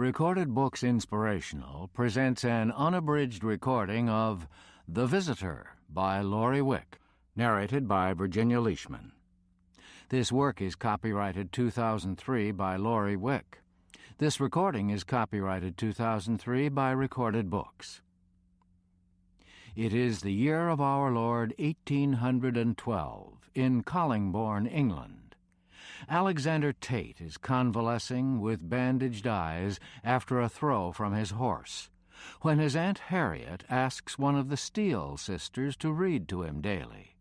Recorded Books Inspirational presents an unabridged recording of The Visitor by Lori Wick, narrated by Virginia Leishman. This work is copyrighted 2003 by Lori Wick. This recording is copyrighted 2003 by Recorded Books. It is the year of our Lord 1812 in Collingbourne, England. Alexander Tate is convalescing with bandaged eyes after a throw from his horse, when his Aunt Harriet asks one of the Steele sisters to read to him daily.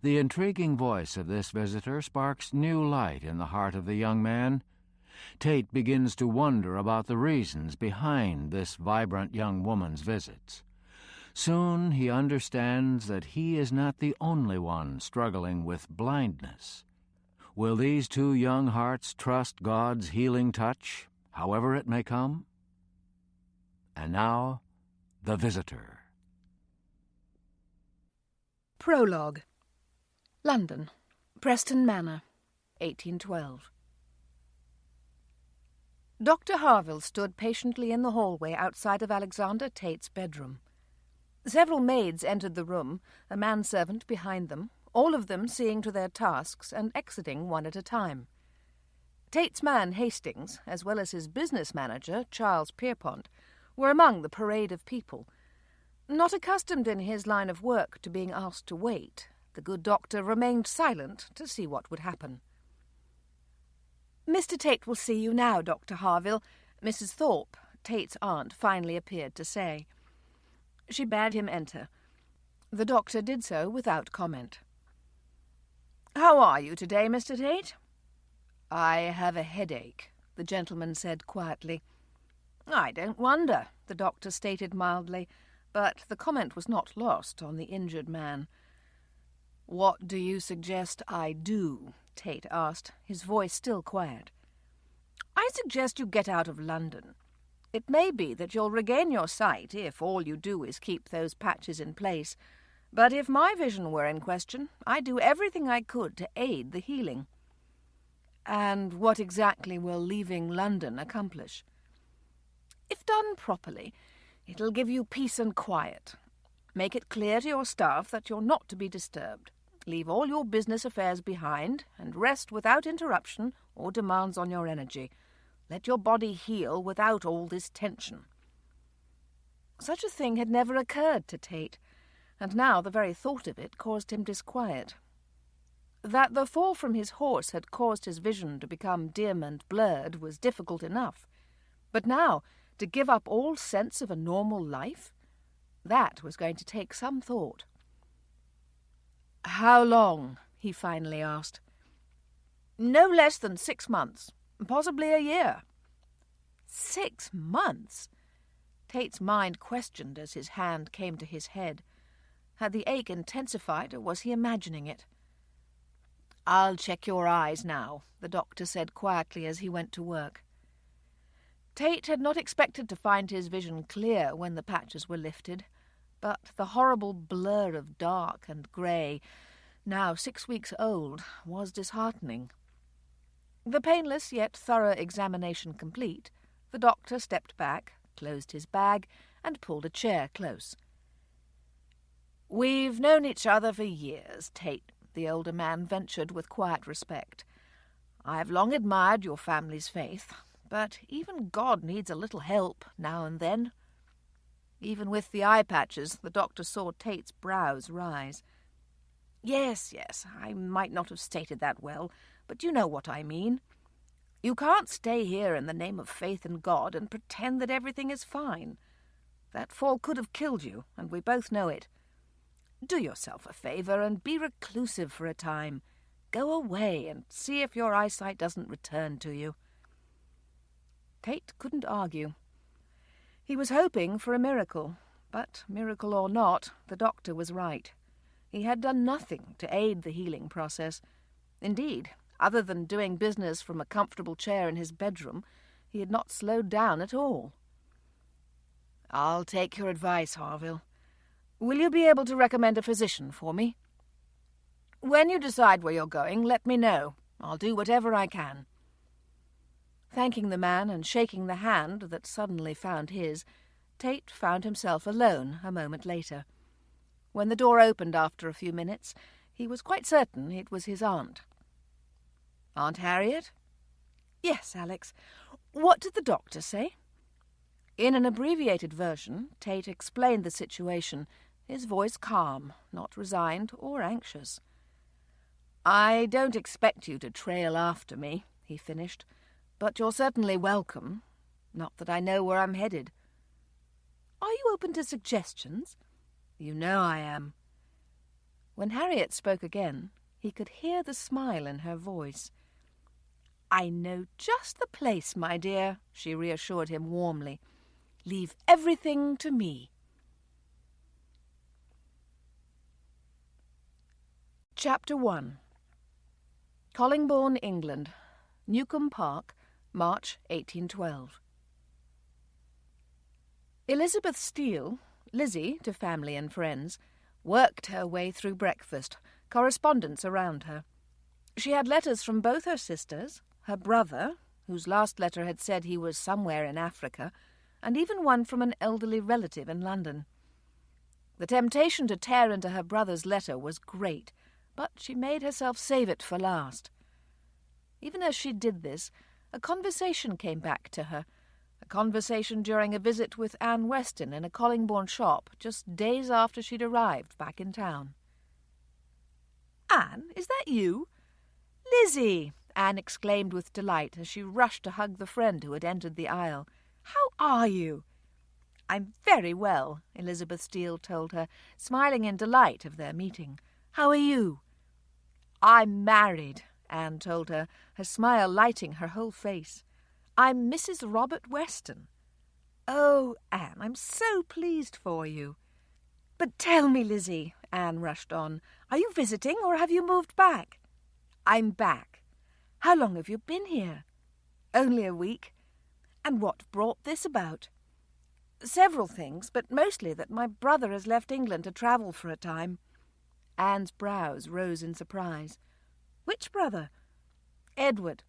The intriguing voice of this visitor sparks new light in the heart of the young man. Tate begins to wonder about the reasons behind this vibrant young woman's visits. Soon he understands that he is not the only one struggling with blindness. Will these two young hearts trust God's healing touch, however it may come? And now, The Visitor. Prologue. London, Preston Manor, 1812. Dr. Harville stood patiently in the hallway outside of Alexander Tate's bedroom. Several maids entered the room, a manservant behind them, all of them seeing to their tasks and exiting one at a time. Tate's man, Hastings, as well as his business manager, Charles Pierpont, were among the parade of people. Not accustomed in his line of work to being asked to wait, the good doctor remained silent to see what would happen. "Mr. Tate will see you now, Dr. Harville," Mrs. Thorpe, Tate's aunt, finally appeared to say. She bade him enter. The doctor did so without comment. "How are you today, Mr. Tate?" "I have a headache," the gentleman said quietly. "I don't wonder," the doctor stated mildly, but the comment was not lost on the injured man. "What do you suggest I do?" Tate asked, his voice still quiet. "I suggest you get out of London. It may be that you'll regain your sight if all you do is keep those patches in place, but if my vision were in question, I'd do everything I could to aid the healing." "And what exactly will leaving London accomplish?" "If done properly, it'll give you peace and quiet. Make it clear to your staff that you're not to be disturbed. Leave all your business affairs behind, and rest without interruption or demands on your energy. Let your body heal without all this tension." Such a thing had never occurred to Tate, and now the very thought of it caused him disquiet. That the fall from his horse had caused his vision to become dim and blurred was difficult enough, but now to give up all sense of a normal life, that was going to take some thought. "How long?" he finally asked. "No less than 6 months, possibly a year." 6 months? Tate's mind questioned as his hand came to his head. Had the ache intensified, or was he imagining it? "I'll check your eyes now," the doctor said quietly as he went to work. Tate had not expected to find his vision clear when the patches were lifted, but the horrible blur of dark and grey, now 6 weeks old, was disheartening. The painless yet thorough examination complete, the doctor stepped back, closed his bag, and pulled a chair close. "We've known each other for years, Tate," the older man ventured with quiet respect. "I've long admired your family's faith, but even God needs a little help now and then." Even with the eye patches, the doctor saw Tate's brows rise. Yes, I might not have stated that well, but you know what I mean. You can't stay here in the name of faith and God and pretend that everything is fine. That fall could have killed you, and we both know it. Do yourself a favour and be reclusive for a time. Go away and see if your eyesight doesn't return to you." Tate couldn't argue. He was hoping for a miracle, but miracle or not, the doctor was right. He had done nothing to aid the healing process. Indeed, other than doing business from a comfortable chair in his bedroom, he had not slowed down at all. "I'll take your advice, Harville. Will you be able to recommend a physician for me? When you decide where you're going, let me know. I'll do whatever I can." Thanking the man and shaking the hand that suddenly found his, Tate found himself alone a moment later. When the door opened after a few minutes, he was quite certain it was his aunt. "Aunt Harriet?" "Yes, Alex. What did the doctor say?" In an abbreviated version, Tate explained the situation, his voice calm, not resigned or anxious. "I don't expect you to trail after me," he finished, "but you're certainly welcome. Not that I know where I'm headed." "Are you open to suggestions?" "You know I am." When Harriet spoke again, he could hear the smile in her voice. "I know just the place, my dear," she reassured him warmly. "Leave everything to me." Chapter 1. Collingbourne, England, Newcombe Park, March 1812. Elizabeth Steele, Lizzie to family and friends, worked her way through breakfast, correspondence around her. She had letters from both her sisters, her brother, whose last letter had said he was somewhere in Africa, and even one from an elderly relative in London. The temptation to tear into her brother's letter was great, but she made herself save it for last. Even as she did this, a conversation came back to her, a conversation during a visit with Anne Weston in a Collingbourne shop just days after she'd arrived back in town. "Anne, is that you?" "Lizzie!" Anne exclaimed with delight as she rushed to hug the friend who had entered the aisle. "How are you?" "I'm very well," Elizabeth Steele told her, smiling in delight of their meeting. "How are you?" "I'm married," Anne told her, her smile lighting her whole face. "I'm Mrs. Robert Weston." "Oh, Anne, I'm so pleased for you." "But tell me, Lizzie," Anne rushed on, "are you visiting or have you moved back?" "I'm back." "How long have you been here?" "Only a week." "And what brought this about?" "Several things, but mostly that my brother has left England to travel for a time." Anne's brows rose in surprise. "Which brother?" "Edward.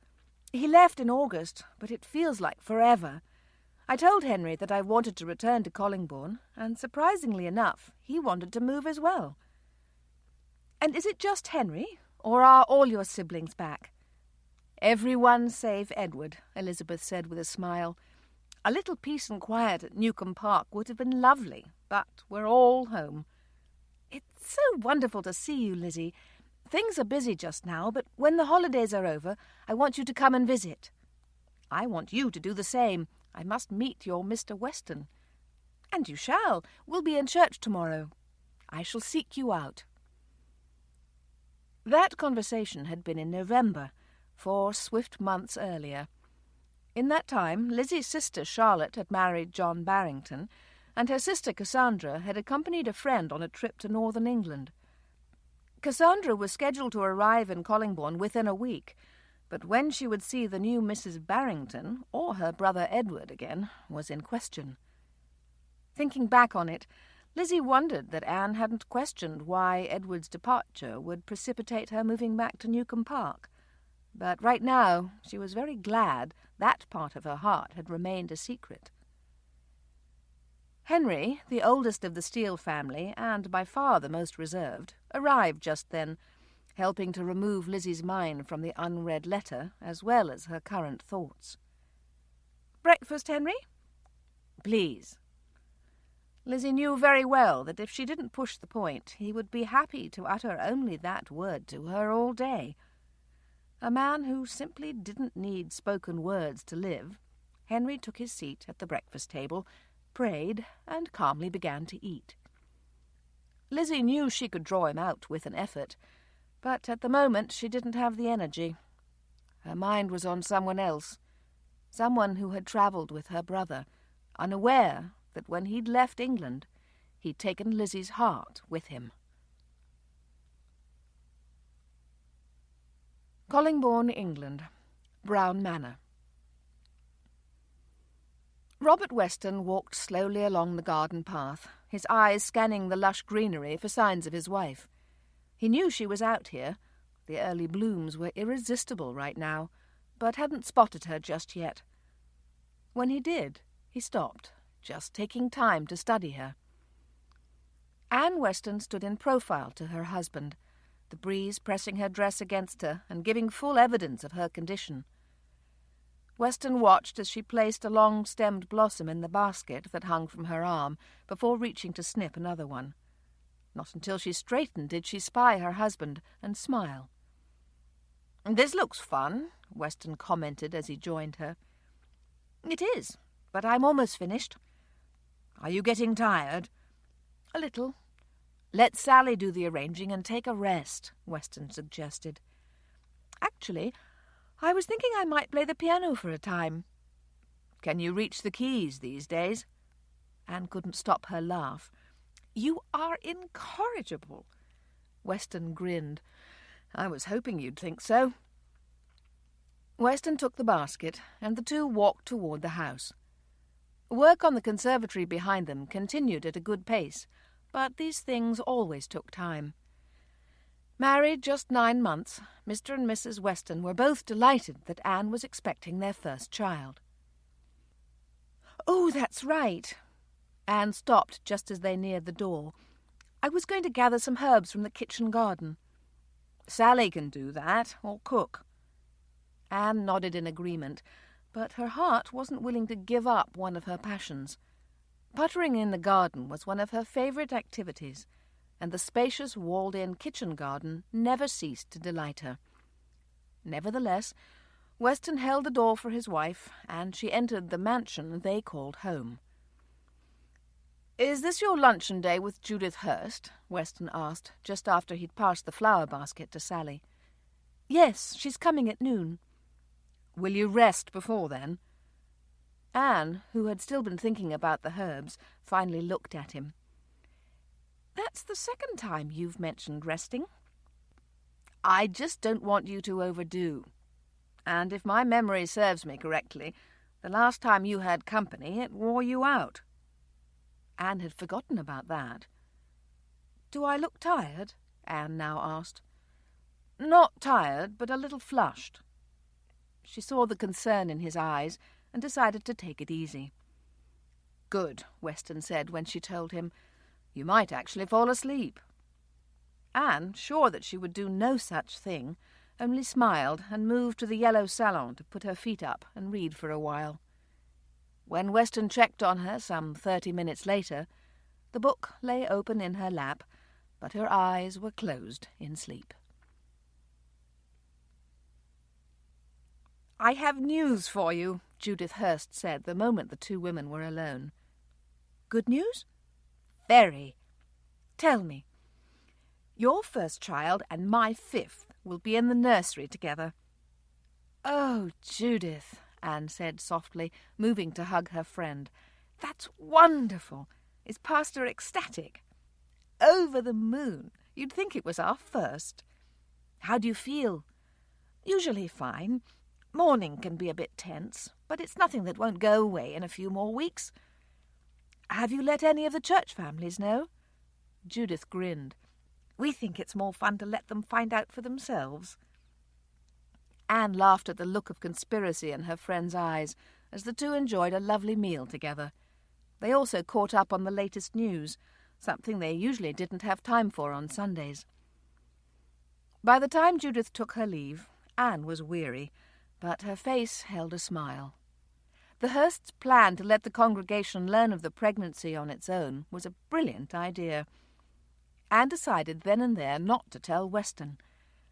He left in August, but it feels like forever. I told Henry that I wanted to return to Collingbourne, and surprisingly enough, he wanted to move as well." "And is it just Henry, or are all your siblings back?" "Everyone save Edward," Elizabeth said with a smile. "A little peace and quiet at Newcombe Park would have been lovely, but we're all home." "It's so wonderful to see you, Lizzie. Things are busy just now, but when the holidays are over, I want you to come and visit." "I want you to do the same. I must meet your Mr. Weston." "And you shall. We'll be in church tomorrow." "I shall seek you out." That conversation had been in November, 4 swift months earlier. In that time, Lizzie's sister Charlotte had married John Barrington, and her sister Cassandra had accompanied a friend on a trip to northern England. Cassandra was scheduled to arrive in Collingbourne within a week, but when she would see the new Mrs. Barrington or her brother Edward again was in question. Thinking back on it, Lizzie wondered that Anne hadn't questioned why Edward's departure would precipitate her moving back to Newcombe Park. But right now she was very glad that part of her heart had remained a secret. Henry, the oldest of the Steele family, and by far the most reserved, arrived just then, helping to remove Lizzie's mind from the unread letter as well as her current thoughts. "Breakfast, Henry?" "Please." Lizzie knew very well that if she didn't push the point, he would be happy to utter only that word to her all day. A man who simply didn't need spoken words to live, Henry took his seat at the breakfast table, prayed, and calmly began to eat. Lizzie knew she could draw him out with an effort, but at the moment she didn't have the energy. Her mind was on someone else, someone who had travelled with her brother, unaware that when he'd left England, he'd taken Lizzie's heart with him. Collingbourne, England, Brown Manor. Robert Weston walked slowly along the garden path, his eyes scanning the lush greenery for signs of his wife. He knew she was out here. The early blooms were irresistible right now. but hadn't spotted her just yet. When he did, he stopped, just taking time to study her. Anne Weston stood in profile to her husband, the breeze pressing her dress against her and giving full evidence of her condition. Weston watched as she placed a long-stemmed blossom in the basket that hung from her arm before reaching to snip another one. Not until she straightened did she spy her husband and smile. "This looks fun," Weston commented as he joined her. "It is, but I'm almost finished." "Are you getting tired?" "A little." "Let Sally do the arranging and take a rest," Weston suggested. "Actually, I was thinking I might play the piano for a time." "Can you reach the keys these days?" Anne couldn't stop her laugh. "You are incorrigible." Weston grinned. "I was hoping you'd think so." Weston took the basket, and the two walked toward the house. Work on the conservatory behind them continued at a good pace, but these things always took time. Married just 9 months, Mr. and Mrs. Weston were both delighted that Anne was expecting their first child. "Oh, that's right." Anne stopped just as they neared the door. "I was going to gather some herbs from the kitchen garden." "Sally can do that, or cook." Anne nodded in agreement, but her heart wasn't willing to give up one of her passions. Puttering in the garden was one of her favourite activities, and the spacious walled-in kitchen garden never ceased to delight her. Nevertheless, Weston held the door for his wife, and she entered the mansion they called home. "Is this your luncheon day with Judith Hurst?" Weston asked, just after he'd passed the flower basket to Sally. "Yes, she's coming at noon." "Will you rest before then?" Anne, who had still been thinking about the herbs, finally looked at him. "That's the second time you've mentioned resting." "I just don't want you to overdo. And if my memory serves me correctly, the last time you had company it wore you out." Anne had forgotten about that. "Do I look tired?" Anne now asked. "Not tired, but a little flushed." She saw the concern in his eyes and decided to take it easy. "Good," Weston said when she told him. "You might actually fall asleep." Anne, sure that she would do no such thing, only smiled and moved to the yellow salon to put her feet up and read for a while. When Weston checked on her some 30 minutes later, the book lay open in her lap, but her eyes were closed in sleep. "I have news for you," Judith Hurst said the moment the two women were alone. "Good news?" "Very. Tell me. Your first child and my 5th will be in the nursery together." "Oh, Judith," Anne said softly, moving to hug her friend. "That's wonderful. Is Pastor ecstatic?" "Over the moon. You'd think it was our first." "How do you feel?" "Usually fine. Morning can be a bit tense, but it's nothing that won't go away in a few more weeks." "Have you let any of the church families know?" Judith grinned. "We think it's more fun to let them find out for themselves." Anne laughed at the look of conspiracy in her friend's eyes as the two enjoyed a lovely meal together. They also caught up on the latest news, something they usually didn't have time for on Sundays. By the time Judith took her leave, Anne was weary, but her face held a smile. The Hursts' plan to let the congregation learn of the pregnancy on its own was a brilliant idea. Anne decided then and there not to tell Weston.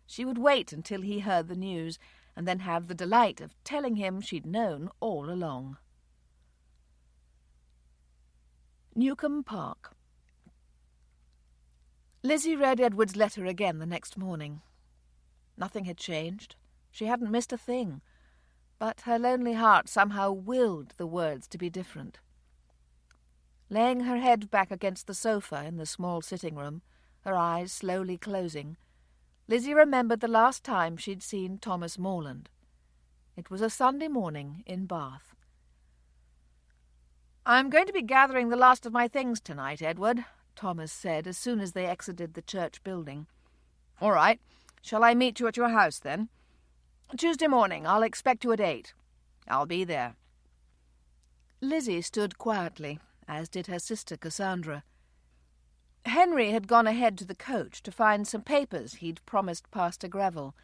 She would wait until he heard the news, and then have the delight of telling him she'd known all along. Newcombe Park. Lizzie read Edward's letter again the next morning. Nothing had changed. She hadn't missed a thing. But her lonely heart somehow willed the words to be different. Laying her head back against the sofa in the small sitting-room, her eyes slowly closing, Lizzie remembered the last time she'd seen Thomas Morland. It was a Sunday morning in Bath. "I'm going to be gathering the last of my things tonight, Edward," Thomas said as soon as they exited the church building. "All right. Shall I meet you at your house, then?" Tuesday morning. I'll expect you at 8. I'll be there. Lizzie stood quietly, as did her sister Cassandra. Henry had gone ahead to the coach to find some papers he'd promised Pastor Greville.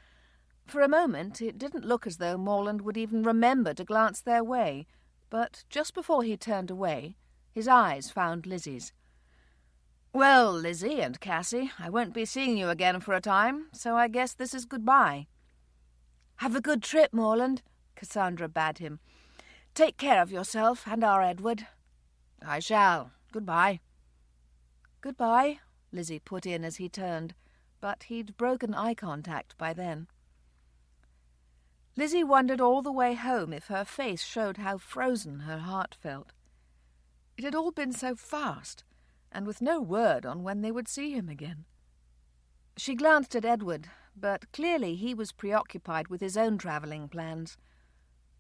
For a moment it didn't look as though Morland would even remember to glance their way, but just before he turned away, his eyes found Lizzie's. "Well, Lizzie and Cassie, I won't be seeing you again for a time, so I guess this is goodbye." "Have a good trip, Morland," Cassandra bade him. "Take care of yourself and our Edward." "I shall. Goodbye." "Goodbye," Lizzie put in as he turned, but he'd broken eye contact by then. Lizzie wondered all the way home if her face showed how frozen her heart felt. It had all been so fast, and with no word on when they would see him again. She glanced at Edward, but clearly he was preoccupied with his own travelling plans.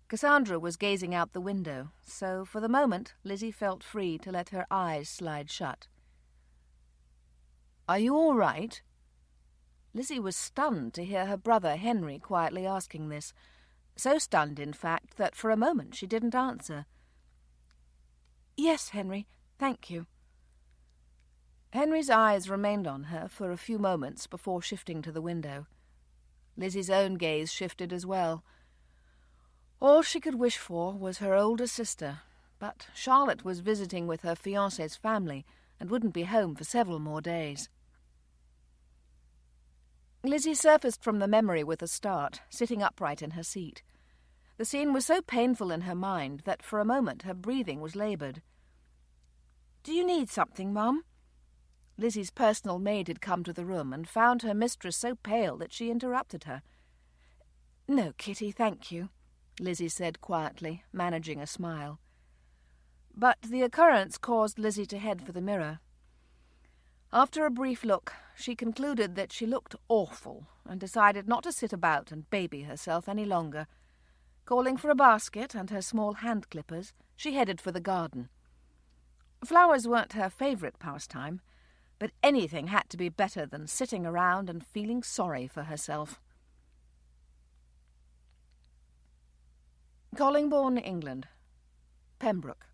Cassandra was gazing out the window, so for the moment Lizzie felt free to let her eyes slide shut. "Are you all right?" Lizzie was stunned to hear her brother Henry quietly asking this, so stunned, in fact, that for a moment she didn't answer. "Yes, Henry, thank you." Henry's eyes remained on her for a few moments before shifting to the window. Lizzie's own gaze shifted as well. All she could wish for was her older sister, but Charlotte was visiting with her fiancé's family and wouldn't be home for several more days. Lizzie surfaced from the memory with a start, sitting upright in her seat. The scene was so painful in her mind that for a moment her breathing was laboured. "Do you need something, Mum?" Lizzie's personal maid had come to the room and found her mistress so pale that she interrupted her. "No, Kitty, thank you," Lizzie said quietly, managing a smile. But the occurrence caused Lizzie to head for the mirror. After a brief look, she concluded that she looked awful and decided not to sit about and baby herself any longer. Calling for a basket and her small hand clippers, she headed for the garden. Flowers weren't her favourite pastime, but anything had to be better than sitting around and feeling sorry for herself. Collingbourne, England. Pembroke.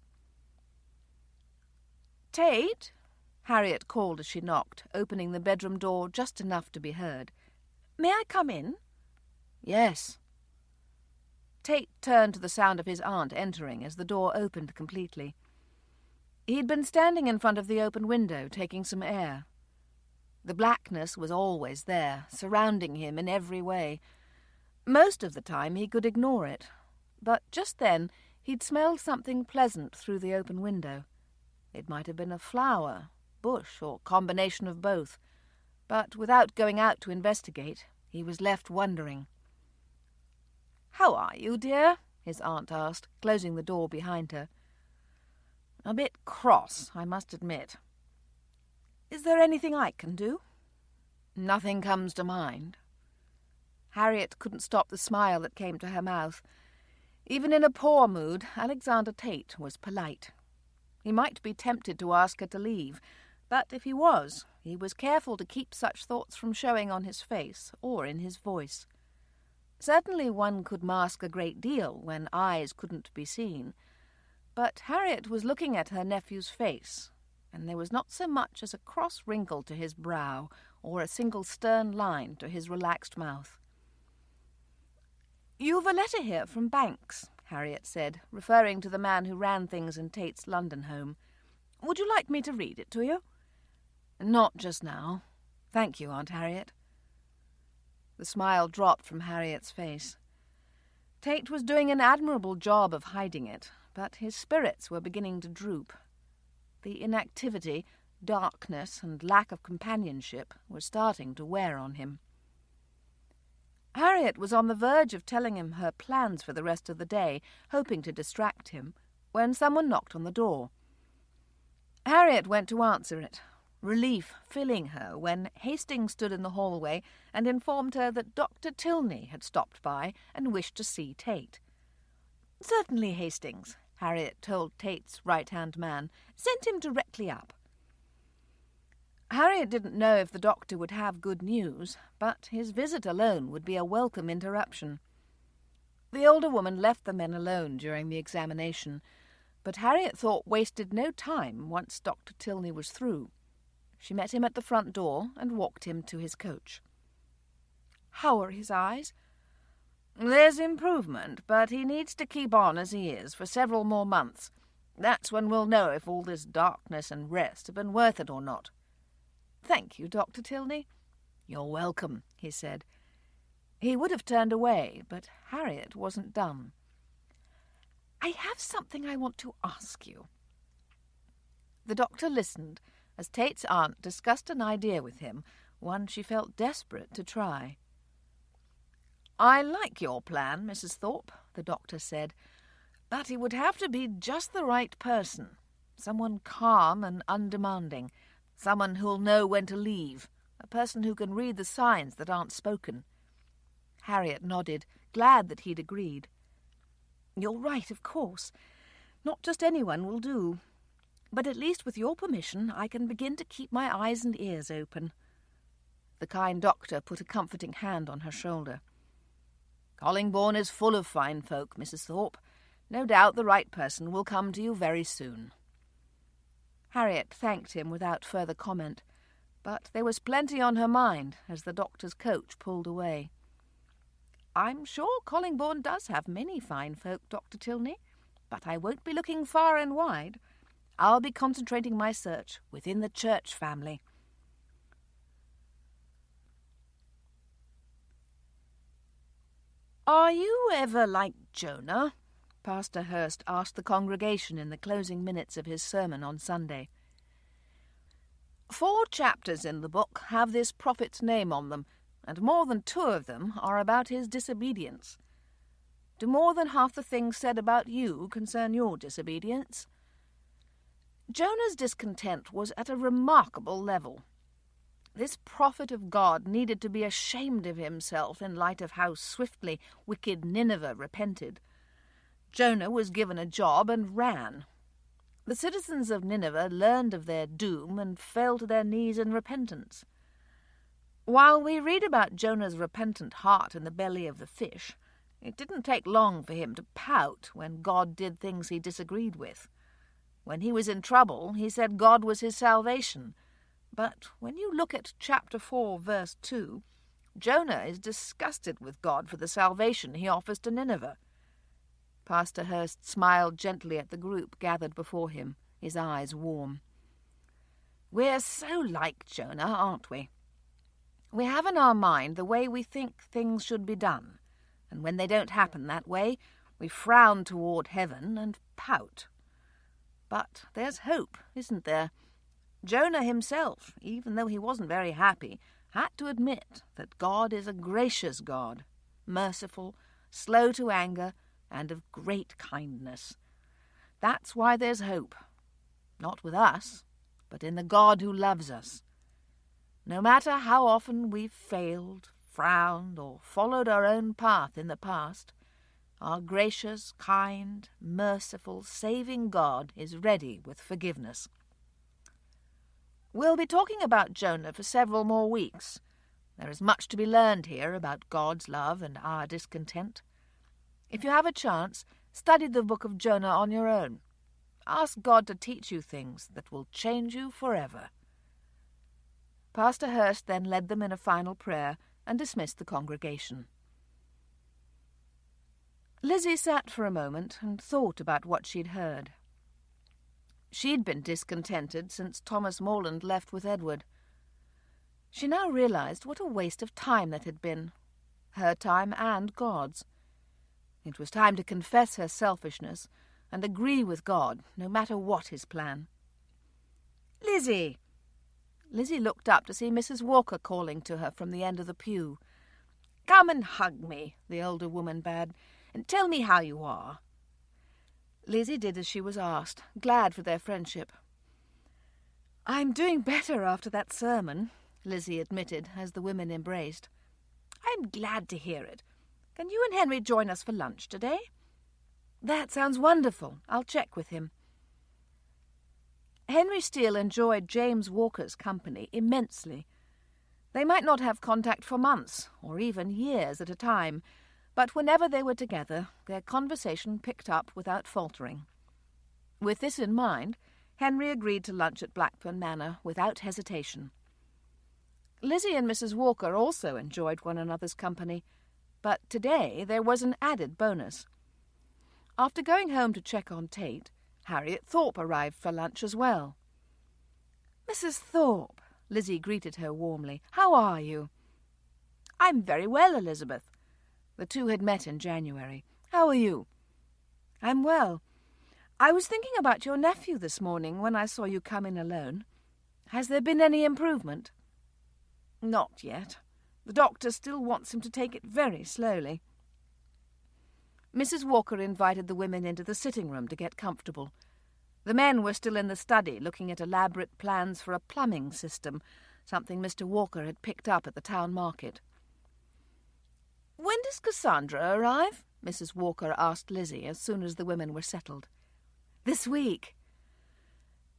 "Tate?" Harriet called as she knocked, opening the bedroom door just enough to be heard. "May I come in?" "Yes." Tate turned to the sound of his aunt entering as the door opened completely. He'd been standing in front of the open window, taking some air. The blackness was always there, surrounding him in every way. Most of the time he could ignore it, but just then he'd smelled something pleasant through the open window. It might have been a flower, bush, or combination of both, but without going out to investigate, he was left wondering. "How are you, dear?" his aunt asked, closing the door behind her. "A bit cross, I must admit." "Is there anything I can do?" "Nothing comes to mind." Harriet couldn't stop the smile that came to her mouth. Even in a poor mood, Alexander Tate was polite. He might be tempted to ask her to leave, but if he was careful to keep such thoughts from showing on his face or in his voice. Certainly one could mask a great deal when eyes couldn't be seen, but Harriet was looking at her nephew's face, and there was not so much as a cross wrinkle to his brow or a single stern line to his relaxed mouth. "You've a letter here from Banks," Harriet said, referring to the man who ran things in Tate's London home. "Would you like me to read it to you?" "Not just now. Thank you, Aunt Harriet." The smile dropped from Harriet's face. Tate was doing an admirable job of hiding it, but his spirits were beginning to droop. The inactivity, darkness, and lack of companionship were starting to wear on him. Harriet was on the verge of telling him her plans for the rest of the day, hoping to distract him, when someone knocked on the door. Harriet went to answer it, relief filling her when Hastings stood in the hallway and informed her that Dr. Tilney had stopped by and wished to see Tate. "Certainly, Hastings," Harriet told Tate's right-hand man. "Send him directly up." Harriet didn't know if the doctor would have good news, but his visit alone would be a welcome interruption. The older woman left the men alone during the examination, but Harriet Thorpe wasted no time once Dr. Tilney was through. She met him at the front door and walked him to his coach. "How are his eyes?" "There's improvement, but he needs to keep on as he is for several more months. That's when we'll know if all this darkness and rest have been worth it or not." "Thank you, Dr. Tilney." "You're welcome," he said. He would have turned away, but Harriet wasn't done. "I have something I want to ask you." The doctor listened as Tate's aunt discussed an idea with him, one she felt desperate to try. "I like your plan, Mrs. Thorpe," the doctor said, "but he would have to be just the right person, someone calm and undemanding, someone who'll know when to leave, a person who can read the signs that aren't spoken." Harriet nodded, glad that he'd agreed. "You're right, of course. Not just anyone will do. But at least with your permission I can begin to keep my eyes and ears open." The kind doctor put a comforting hand on her shoulder. "Collingbourne is full of fine folk, Mrs. Thorpe. No doubt the right person will come to you very soon." Harriet thanked him without further comment, but there was plenty on her mind as the doctor's coach pulled away. "I'm sure Collingbourne does have many fine folk, Dr. Tilney, but I won't be looking far and wide. I'll be concentrating my search within the church family." "Are you ever like Jonah?" Pastor Hurst asked the congregation in the closing minutes of his sermon on Sunday. 4 chapters in the book have this prophet's name on them, and more than 2 of them are about his disobedience. Do more than half the things said about you concern your disobedience? Jonah's discontent was at a remarkable level. This prophet of God needed to be ashamed of himself in light of how swiftly wicked Nineveh repented. Jonah was given a job and ran. The citizens of Nineveh learned of their doom and fell to their knees in repentance. While we read about Jonah's repentant heart in the belly of the fish, it didn't take long for him to pout when God did things he disagreed with. When he was in trouble, he said God was his salvation. But when you look at chapter 4, verse 2, Jonah is disgusted with God for the salvation he offers to Nineveh. Pastor Hurst smiled gently at the group gathered before him, his eyes warm. "We're so like Jonah, aren't we? We have in our mind the way we think things should be done, and when they don't happen that way, we frown toward heaven and pout. But there's hope, isn't there? Jonah himself, even though he wasn't very happy, had to admit that God is a gracious God, merciful, slow to anger, and of great kindness. That's why there's hope. Not with us, but in the God who loves us. No matter how often we've failed, frowned, or followed our own path in the past, our gracious, kind, merciful, saving God is ready with forgiveness." We'll be talking about Jonah for several more weeks. There is much to be learned here about God's love and our discontent. If you have a chance, study the book of Jonah on your own. Ask God to teach you things that will change you forever. Pastor Hurst then led them in a final prayer and dismissed the congregation. Lizzie sat for a moment and thought about what she'd heard. She'd been discontented since Thomas Morland left with Edward. She now realized what a waste of time that had been, her time and God's. It was time to confess her selfishness and agree with God, no matter what his plan. "Lizzie!" Lizzie looked up to see Mrs. Walker calling to her from the end of the pew. "Come and hug me," the older woman bade, "and tell me how you are." Lizzie did as she was asked, glad for their friendship. "I'm doing better after that sermon," Lizzie admitted as the women embraced. "I'm glad to hear it. Can you and Henry join us for lunch today?" "That sounds wonderful. I'll check with him." Henry Steele enjoyed James Walker's company immensely. They might not have contact for months, or even years at a time, But whenever they were together, their conversation picked up without faltering. With this in mind, Henry agreed to lunch at Blackburn Manor without hesitation. Lizzie and Mrs. Walker also enjoyed one another's company, but today there was an added bonus. After going home to check on Tate, Harriet Thorpe arrived for lunch as well. "Mrs. Thorpe," Lizzie greeted her warmly, "how are you?" "I'm very well, Elizabeth." The two had met in January. "How are you?" "I'm well. I was thinking about your nephew this morning when I saw you come in alone. Has there been any improvement?" "Not yet. The doctor still wants him to take it very slowly." Mrs. Walker invited the women into the sitting room to get comfortable. The men were still in the study looking at elaborate plans for a plumbing system, something Mr. Walker had picked up at the town market. "When does Cassandra arrive?" Mrs. Walker asked Lizzie as soon as the women were settled. "This week."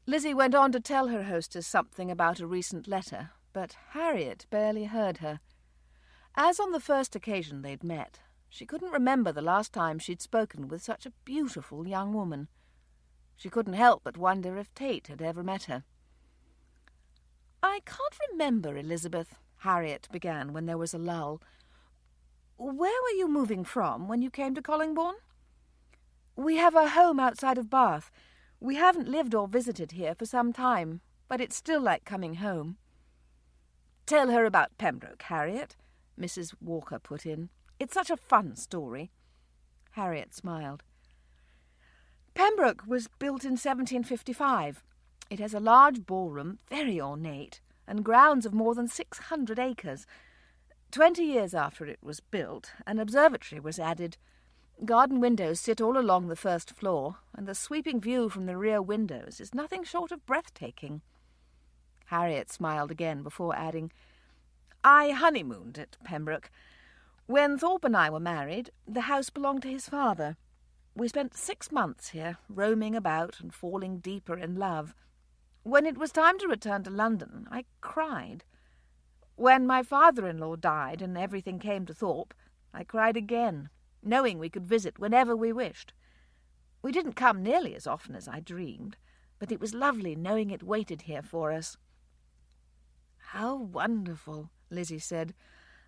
Lizzie went on to tell her hostess something about a recent letter, but Harriet barely heard her. As on the first occasion they'd met, she couldn't remember the last time she'd spoken with such a beautiful young woman. She couldn't help but wonder if Tate had ever met her. "I can't remember, Elizabeth," Harriet began when there was a lull. "Where were you moving from when you came to Collingbourne?" "We have a home outside of Bath. We haven't lived or visited here for some time, but it's still like coming home." "Tell her about Pembroke, Harriet," Mrs. Walker put in. "It's such a fun story." Harriet smiled. "Pembroke was built in 1755. It has a large ballroom, very ornate, and grounds of more than 600 acres. 20 years after it was built, an observatory was added. Garden windows sit all along the first floor, and the sweeping view from the rear windows is nothing short of breathtaking." Harriet smiled again before adding, "I honeymooned at Pembroke. When Thorpe and I were married, the house belonged to his father. We spent 6 months here, roaming about and falling deeper in love. When it was time to return to London, I cried. When my father-in-law died and everything came to Thorpe, I cried again, knowing we could visit whenever we wished. We didn't come nearly as often as I dreamed, but it was lovely knowing it waited here for us." "How wonderful," Lizzie said,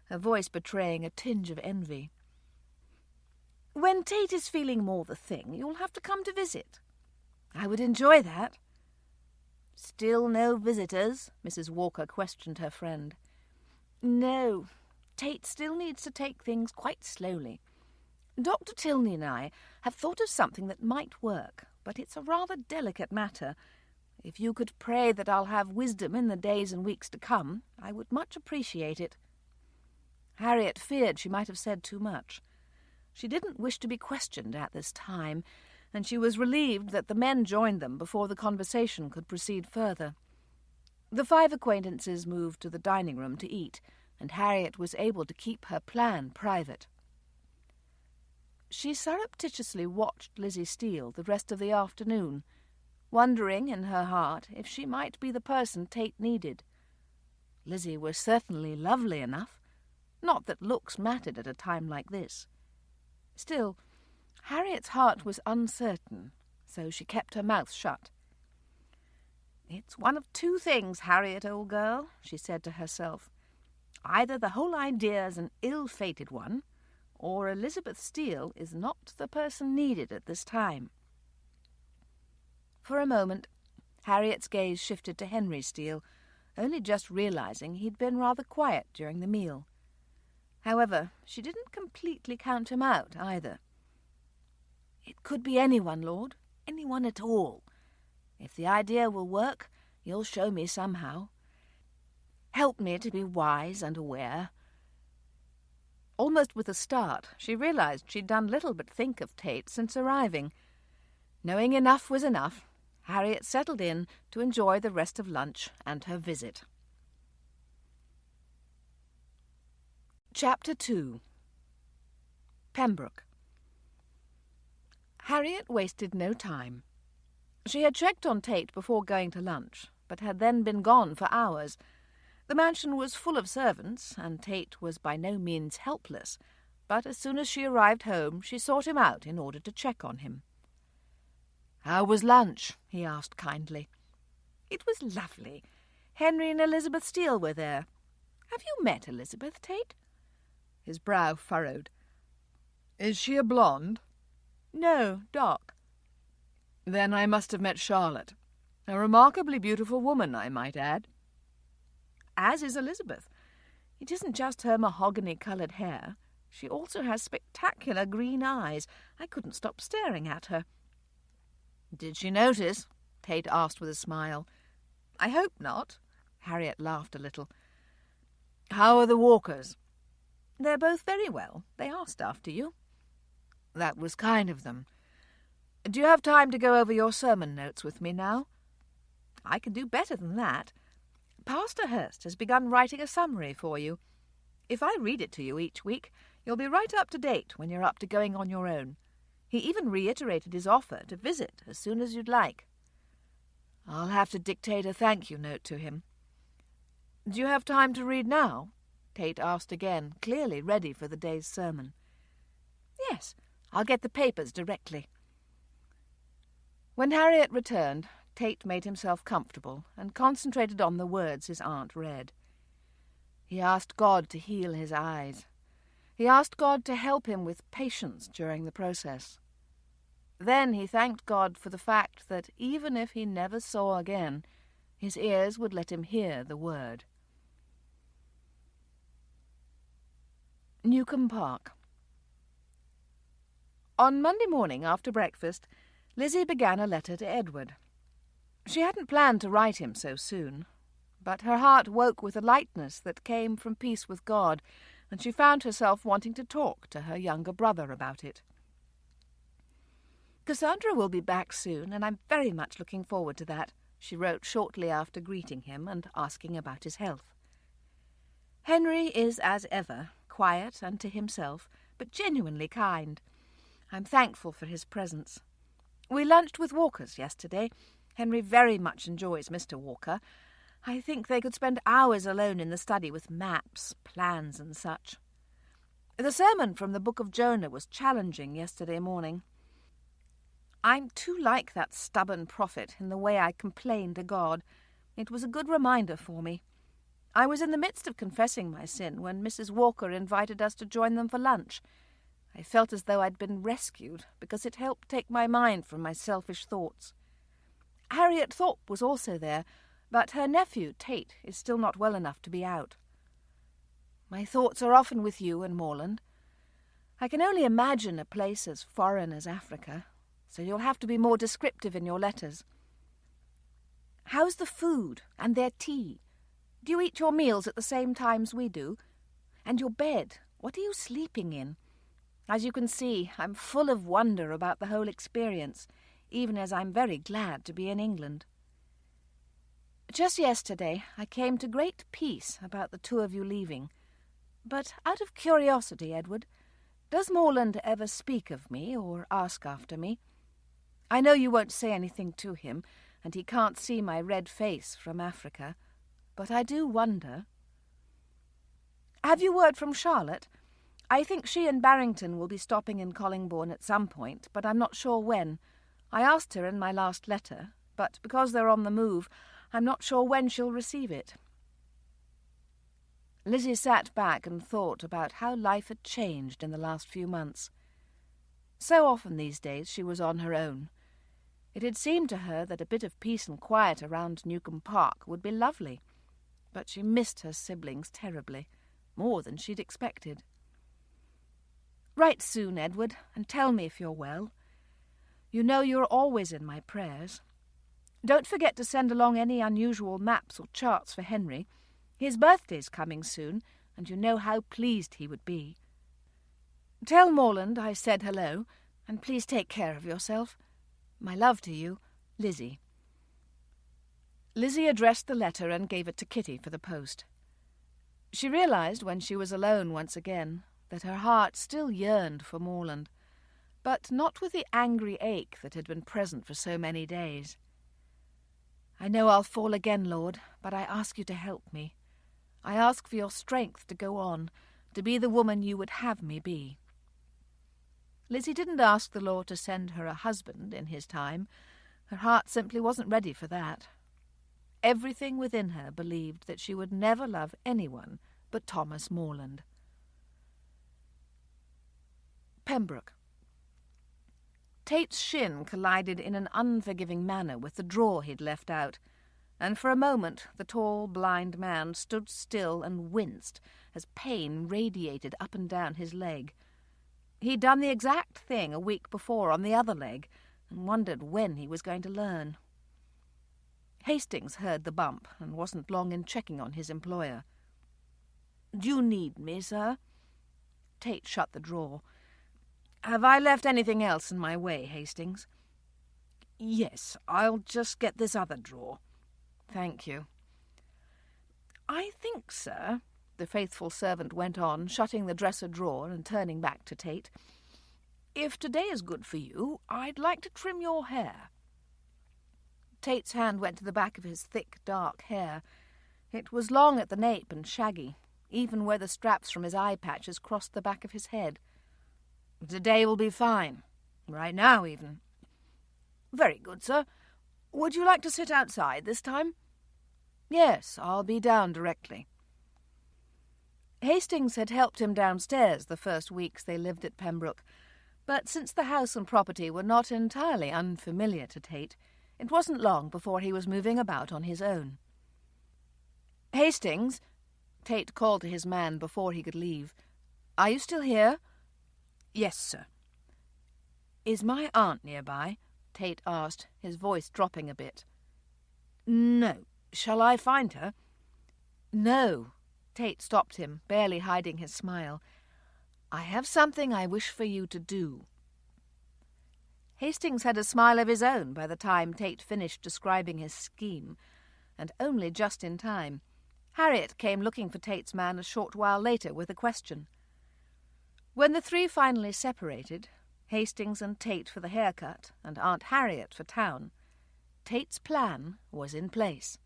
her voice betraying a tinge of envy. "When Tate is feeling more the thing, you'll have to come to visit." "I would enjoy that." "Still no visitors?" Mrs. Walker questioned her friend. "No. Tate still needs to take things quite slowly. Dr. Tilney and I have thought of something that might work, but it's a rather delicate matter. If you could pray that I'll have wisdom in the days and weeks to come, I would much appreciate it." Harriet feared she might have said too much. She didn't wish to be questioned at this time, and she was relieved that the men joined them before the conversation could proceed further. The 5 acquaintances moved to the dining room to eat, and Harriet was able to keep her plan private. She surreptitiously watched Lizzie Steele the rest of the afternoon, wondering in her heart if she might be the person Tate needed. Lizzie was certainly lovely enough, not that looks mattered at a time like this. Still, Harriet's heart was uncertain, so she kept her mouth shut. "It's one of 2 things, Harriet, old girl," she said to herself. "Either the whole idea's an ill-fated one, or Elizabeth Steele is not the person needed at this time." For a moment, Harriet's gaze shifted to Henry Steele, only just realizing he'd been rather quiet during the meal. However, she didn't completely count him out either. "It could be anyone, Lord, anyone at all. If the idea will work, you'll show me somehow. Help me to be wise and aware." Almost with a start, she realized she'd done little but think of Tate since arriving. Knowing enough was enough, Harriet settled in to enjoy the rest of lunch and her visit. Chapter 2. Pembroke. Harriet wasted no time. She had checked on Tate before going to lunch, but had then been gone for hours. The mansion was full of servants, and Tate was by no means helpless, but as soon as she arrived home she sought him out in order to check on him. "How was lunch?" he asked kindly. "It was lovely. Henry and Elizabeth Steele were there. Have you met Elizabeth, Tate?" His brow furrowed. "Is she a blonde?" "No, dark." "Then I must have met Charlotte. A remarkably beautiful woman, I might add." "As is Elizabeth. It isn't just her mahogany-coloured hair. She also has spectacular green eyes. I couldn't stop staring at her." "Did she notice?" Tate asked with a smile. "I hope not." Harriet laughed a little. "How are the Walkers?" "They're both very well. They asked after you." "That was kind of them. Do you have time to go over your sermon notes with me now?" "I can do better than that. Pastor Hurst has begun writing a summary for you. If I read it to you each week, you'll be right up to date when you're up to going on your own. He even reiterated his offer to visit as soon as you'd like." "I'll have to dictate a thank-you note to him." "Do you have time to read now?" Tate asked again, clearly ready for the day's sermon. "Yes, I'll get the papers directly." When Harriet returned, Tate made himself comfortable and concentrated on the words his aunt read. He asked God to heal his eyes. He asked God to help him with patience during the process. Then he thanked God for the fact that even if he never saw again, his ears would let him hear the word. Newcombe Park. On Monday morning after breakfast, Lizzie began a letter to Edward. She hadn't planned to write him so soon, but her heart woke with a lightness that came from peace with God, and she found herself wanting to talk to her younger brother about it. "Cassandra will be back soon, and I'm very much looking forward to that," she wrote shortly after greeting him and asking about his health. "Henry is, as ever, quiet and to himself, but genuinely kind. I'm thankful for his presence. We lunched with Walkers yesterday. Henry very much enjoys Mr. Walker. I think they could spend hours alone in the study with maps, plans and such. The sermon from the Book of Jonah was challenging yesterday morning. I'm too like that stubborn prophet in the way I complain to God. It was a good reminder for me. I was in the midst of confessing my sin when Mrs. Walker invited us to join them for lunch. I felt as though I'd been rescued, because it helped take my mind from my selfish thoughts. Harriet Thorpe was also there, but her nephew, Tate, is still not well enough to be out. My thoughts are often with you and Morland. I can only imagine a place as foreign as Africa, so you'll have to be more descriptive in your letters. How's the food and their tea? Do you eat your meals at the same times we do? And your bed, what are you sleeping in? As you can see, I'm full of wonder about the whole experience, even as I'm very glad to be in England. Just yesterday I came to great peace about the two of you leaving. But out of curiosity, Edward, does Morland ever speak of me or ask after me? I know you won't say anything to him, and he can't see my red face from Africa, but I do wonder. Have you word from Charlotte? I think she and Barrington will be stopping in Collingbourne at some point, but I'm not sure when. I asked her in my last letter, but because they're on the move, I'm not sure when she'll receive it. Lizzie sat back and thought about how life had changed in the last few months. So often these days she was on her own. It had seemed to her that a bit of peace and quiet around Newcombe Park would be lovely, but she missed her siblings terribly, more than she'd expected. Write soon, Edward, and tell me if you're well. You know you're always in my prayers. Don't forget to send along any unusual maps or charts for Henry. His birthday's coming soon, and you know how pleased he would be. Tell Morland I said hello, and please take care of yourself. My love to you, Lizzie. Lizzie addressed the letter and gave it to Kitty for the post. She realised when she was alone once again that her heart still yearned for Morland, but not with the angry ache that had been present for so many days. I know I'll fall again, Lord, but I ask you to help me. I ask for your strength to go on, to be the woman you would have me be. Lizzie didn't ask the law to send her a husband in his time. Her heart simply wasn't ready for that. Everything within her believed that she would never love anyone but Thomas Morland. Pembroke. Tate's shin collided in an unforgiving manner with the drawer he'd left out, and for a moment the tall, blind man stood still and winced as pain radiated up and down his leg. He'd done the exact thing a week before on the other leg, and wondered when he was going to learn. Hastings heard the bump and wasn't long in checking on his employer. "Do you need me, sir?" Tate shut the drawer. "Have I left anything else in my way, Hastings?" "Yes, I'll just get this other drawer." "Thank you." "I think, sir," the faithful servant went on, shutting the dresser drawer and turning back to Tate, "if today is good for you, I'd like to trim your hair." Tate's hand went to the back of his thick, dark hair. It was long at the nape and shaggy, even where the straps from his eye patches crossed the back of his head. "Today will be fine. Right now, even." "Very good, sir. Would you like to sit outside this time?" "Yes, I'll be down directly." Hastings had helped him downstairs the first weeks they lived at Pembroke, but since the house and property were not entirely unfamiliar to Tate, it wasn't long before he was moving about on his own. "Hastings," Tate called to his man before he could leave, "are you still here?" "Yes, sir." "Is my aunt nearby?" Tate asked, his voice dropping a bit. "No. Shall I find her?" "No." Tate stopped him, barely hiding his smile. "I have something I wish for you to do." Hastings had a smile of his own by the time Tate finished describing his scheme, and only just in time. Harriet came looking for Tate's man a short while later with a question. When the three finally separated, Hastings and Tate for the haircut and Aunt Harriet for town, Tate's plan was in place.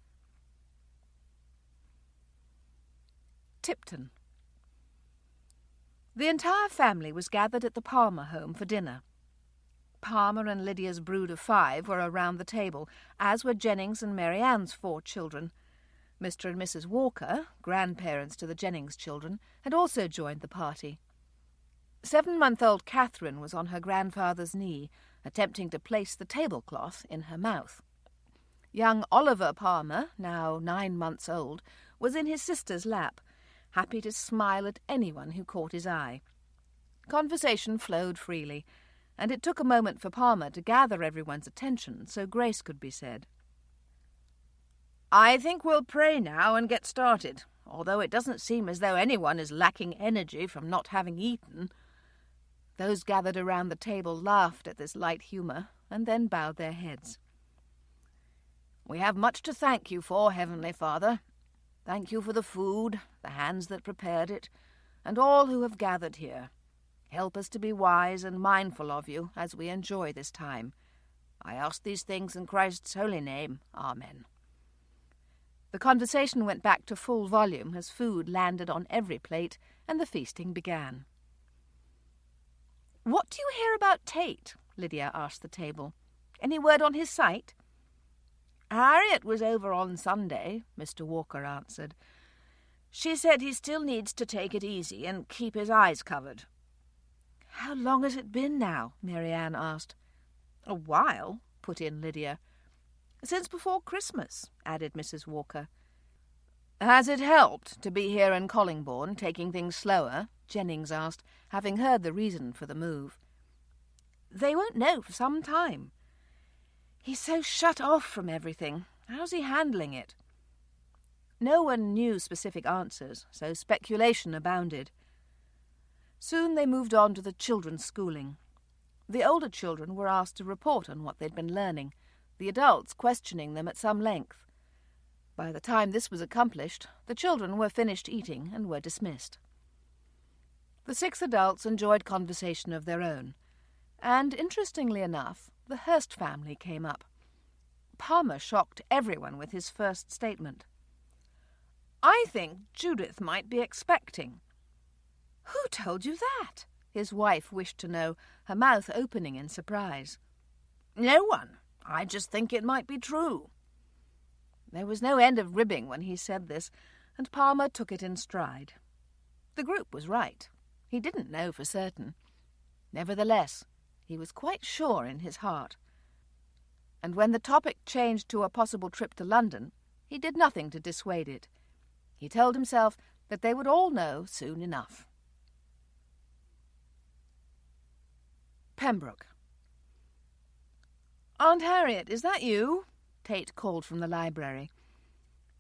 Tipton. The entire family was gathered at the Palmer home for dinner. Palmer and Lydia's brood of 5 were around the table, as were Jennings and Mary Ann's 4 children. Mr. and Mrs. Walker, grandparents to the Jennings children, had also joined the party. 7-month-old Catherine was on her grandfather's knee, attempting to place the tablecloth in her mouth. Young Oliver Palmer, now 9 months old, was in his sister's lap, happy to smile at anyone who caught his eye. Conversation flowed freely, and it took a moment for Palmer to gather everyone's attention so grace could be said. "I think we'll pray now and get started, although it doesn't seem as though anyone is lacking energy from not having eaten." Those gathered around the table laughed at this light humour and then bowed their heads. "We have much to thank you for, Heavenly Father. Thank you for the food, the hands that prepared it, and all who have gathered here. Help us to be wise and mindful of you as we enjoy this time. I ask these things in Christ's holy name. Amen." The conversation went back to full volume as food landed on every plate and the feasting began. "What do you hear about Tate?" Lydia asked the table. "Any word on his sight?" "Harriet was over on Sunday," Mr. Walker answered. "She said he still needs to take it easy and keep his eyes covered." "How long has it been now?" Mary Ann asked. "A while," put in Lydia. "Since before Christmas," added Mrs. Walker. "Has it helped to be here in Collingbourne, taking things slower?" Jennings asked, having heard the reason for the move. "They won't know for some time. He's so shut off from everything. How's he handling it?" No one knew specific answers, so speculation abounded. Soon they moved on to the children's schooling. The older children were asked to report on what they'd been learning, the adults questioning them at some length. By the time this was accomplished, the children were finished eating and were dismissed. The 6 adults enjoyed conversation of their own, and, interestingly enough, the Hurst family came up. Palmer shocked everyone with his first statement. "I think Judith might be expecting." "Who told you that?" his wife wished to know, her mouth opening in surprise. "No one. I just think it might be true." There was no end of ribbing when he said this, and Palmer took it in stride. The group was right. He didn't know for certain. Nevertheless, he was quite sure in his heart. And when the topic changed to a possible trip to London, he did nothing to dissuade it. He told himself that they would all know soon enough. Pembroke. "Aunt Harriet, is that you?" Tate called from the library.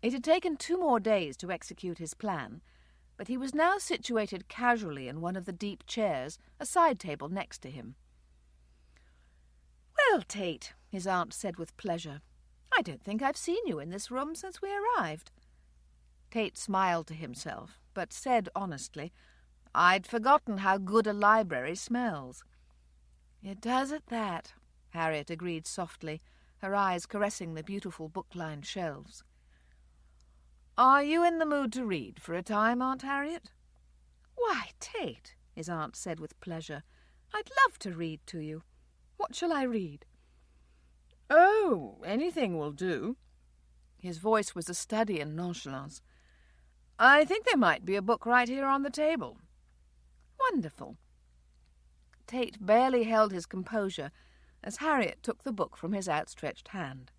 It had taken 2 more days to execute his plan, but he was now situated casually in one of the deep chairs, a side table next to him. "Well, Tate," his aunt said with pleasure, "I don't think I've seen you in this room since we arrived." Tate smiled to himself, but said honestly, "I'd forgotten how good a library smells." "It does at that," Harriet agreed softly, her eyes caressing the beautiful book-lined shelves. "Are you in the mood to read for a time, Aunt Harriet?" "Why, Tate," his aunt said with pleasure, "I'd love to read to you. What shall I read?" "Oh, anything will do." His voice was a study in nonchalance. "I think there might be a book right here on the table." "Wonderful." Tate barely held his composure as Harriet took the book from his outstretched hand.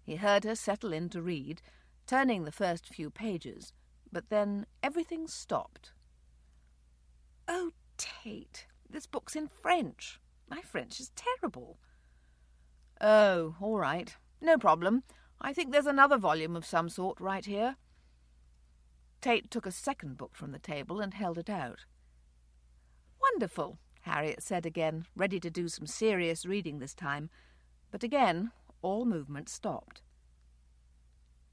He heard her settle in to read, turning the first few pages, but then everything stopped. "Oh, Tate, this book's in French. My French is terrible." "Oh, all right. No problem. I think there's another volume of some sort right here." Tate took a second book from the table and held it out. "Wonderful," Harriet said again, ready to do some serious reading this time, but again all movement stopped.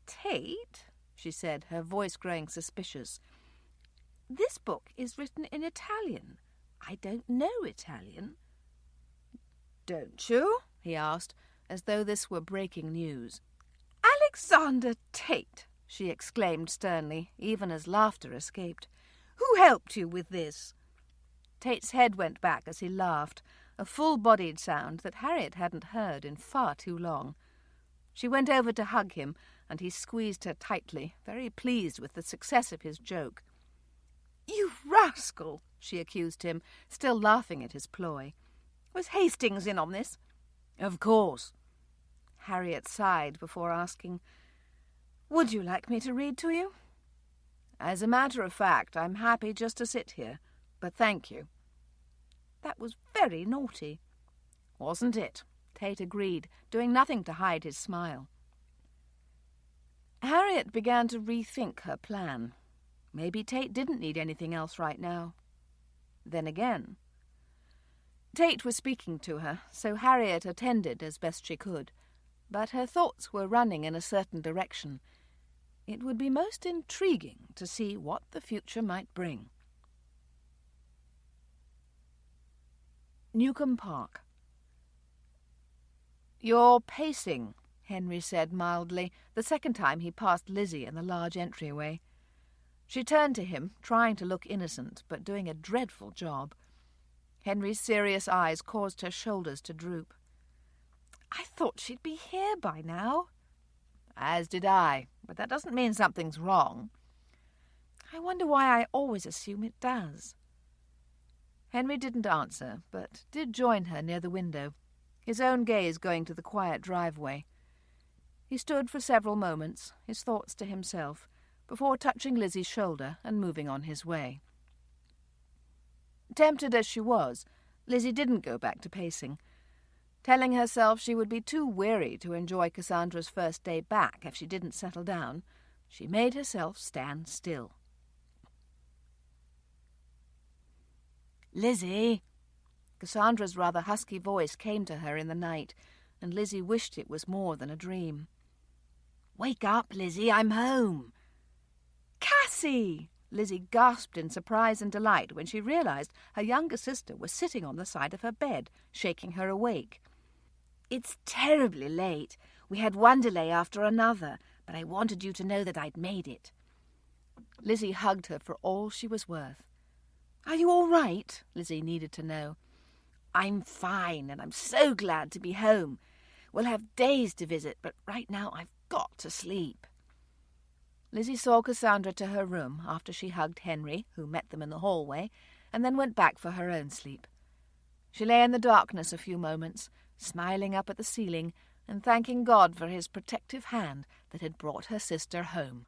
"Tate," she said, her voice growing suspicious, "this book is written in Italian. I don't know Italian." "Don't you?" he asked, as though this were breaking news. "Alexander Tate," she exclaimed sternly, even as laughter escaped. "Who helped you with this?" Tate's head went back as he laughed, a full-bodied sound that Harriet hadn't heard in far too long. She went over to hug him, and he squeezed her tightly, very pleased with the success of his joke. "You rascal!" she accused him, still laughing at his ploy. "Was Hastings in on this?" "Of course." Harriet sighed before asking, "Would you like me to read to you?" "As a matter of fact, I'm happy just to sit here, but thank you." "That was very naughty." "Wasn't it?" Tate agreed, doing nothing to hide his smile. Harriet began to rethink her plan. Maybe Tate didn't need anything else right now. Then again, Tate was speaking to her, so Harriet attended as best she could, but her thoughts were running in a certain direction. It would be most intriguing to see what the future might bring. Newcombe Park. "You're pacing," Henry said mildly, the second time he passed Lizzie in the large entryway. She turned to him, trying to look innocent, but doing a dreadful job. Henry's serious eyes caused her shoulders to droop. "I thought she'd be here by now." "As did I, but that doesn't mean something's wrong." "I wonder why I always assume it does." Henry didn't answer, but did join her near the window, his own gaze going to the quiet driveway. He stood for several moments, his thoughts to himself, before touching Lizzie's shoulder and moving on his way. Tempted as she was, Lizzie didn't go back to pacing. Telling herself she would be too weary to enjoy Cassandra's first day back if she didn't settle down, she made herself stand still. "Lizzie!" Cassandra's rather husky voice came to her in the night, and Lizzie wished it was more than a dream. "Wake up, Lizzie, I'm home." "Cassie!" Lizzie gasped in surprise and delight when she realized her younger sister was sitting on the side of her bed, shaking her awake. "It's terribly late. We had one delay after another, but I wanted you to know that I'd made it." Lizzie hugged her for all she was worth. "Are you all right?" Lizzie needed to know. "I'm fine, and I'm so glad to be home. We'll have days to visit, but right now I've got to sleep." Lizzie saw Cassandra to her room after she hugged Henry, who met them in the hallway, and then went back for her own sleep. She lay in the darkness a few moments, smiling up at the ceiling and thanking God for his protective hand that had brought her sister home.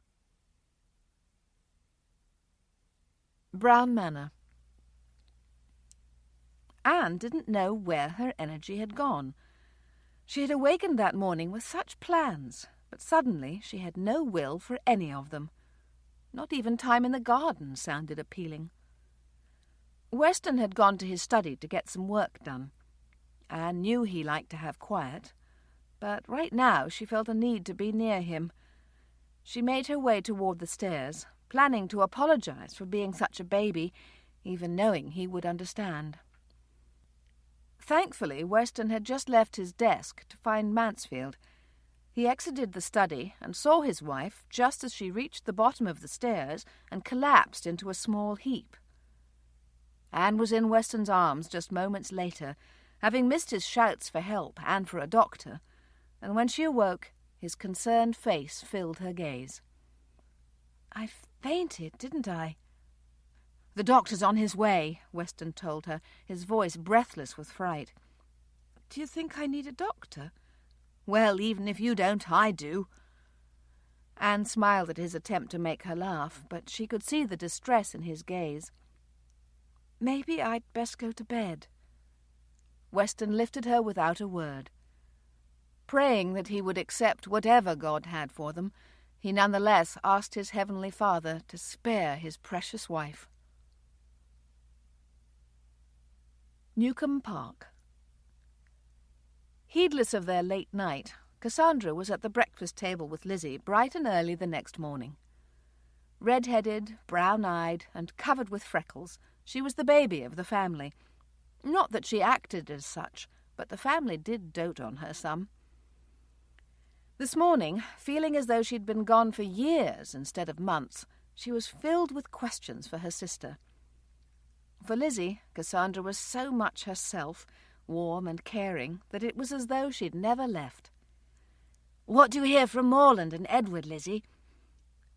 Brown Manor. Anne didn't know where her energy had gone. She had awakened that morning with such plans, but suddenly she had no will for any of them. Not even time in the garden sounded appealing. Weston had gone to his study to get some work done. Anne knew he liked to have quiet, but right now she felt a need to be near him. She made her way toward the stairs, planning to apologize for being such a baby, even knowing he would understand. Thankfully, Weston had just left his desk to find Mansfield. He exited the study and saw his wife just as she reached the bottom of the stairs and collapsed into a small heap. Anne was in Weston's arms just moments later, having missed his shouts for help and for a doctor, and when she awoke, his concerned face filled her gaze. "I fainted, didn't I?" "The doctor's on his way," Weston told her, his voice breathless with fright. "Do you think I need a doctor?" "Well, even if you don't, I do." Anne smiled at his attempt to make her laugh, but she could see the distress in his gaze. "Maybe I'd best go to bed." Weston lifted her without a word. Praying that he would accept whatever God had for them, he nonetheless asked his heavenly Father to spare his precious wife. Newcombe Park. Heedless of their late night, Cassandra was at the breakfast table with Lizzie bright and early the next morning. Red-headed, brown-eyed, and covered with freckles, she was the baby of the family. Not that she acted as such, but the family did dote on her some. This morning, feeling as though she'd been gone for years instead of months, she was filled with questions for her sister. For Lizzie, Cassandra was so much herself, warm and caring, that it was as though she'd never left. "What do you hear from Morland and Edward, Lizzie?"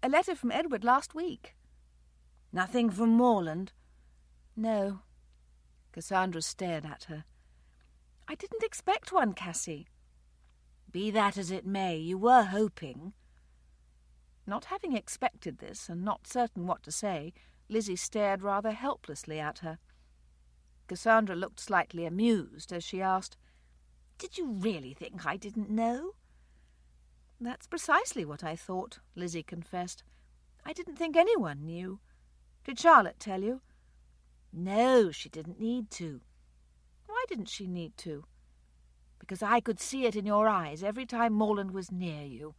"A letter from Edward last week." "Nothing from Morland?" "No." Cassandra stared at her. "I didn't expect one, Cassie." "Be that as it may, you were hoping." Not having expected this, and not certain what to say, Lizzie stared rather helplessly at her. Cassandra looked slightly amused as she asked, "Did you really think I didn't know?" "That's precisely what I thought," Lizzie confessed. "I didn't think anyone knew. Did Charlotte tell you?" "No, she didn't need to." "Why didn't she need to?" "Because I could see it in your eyes every time Morland was near you."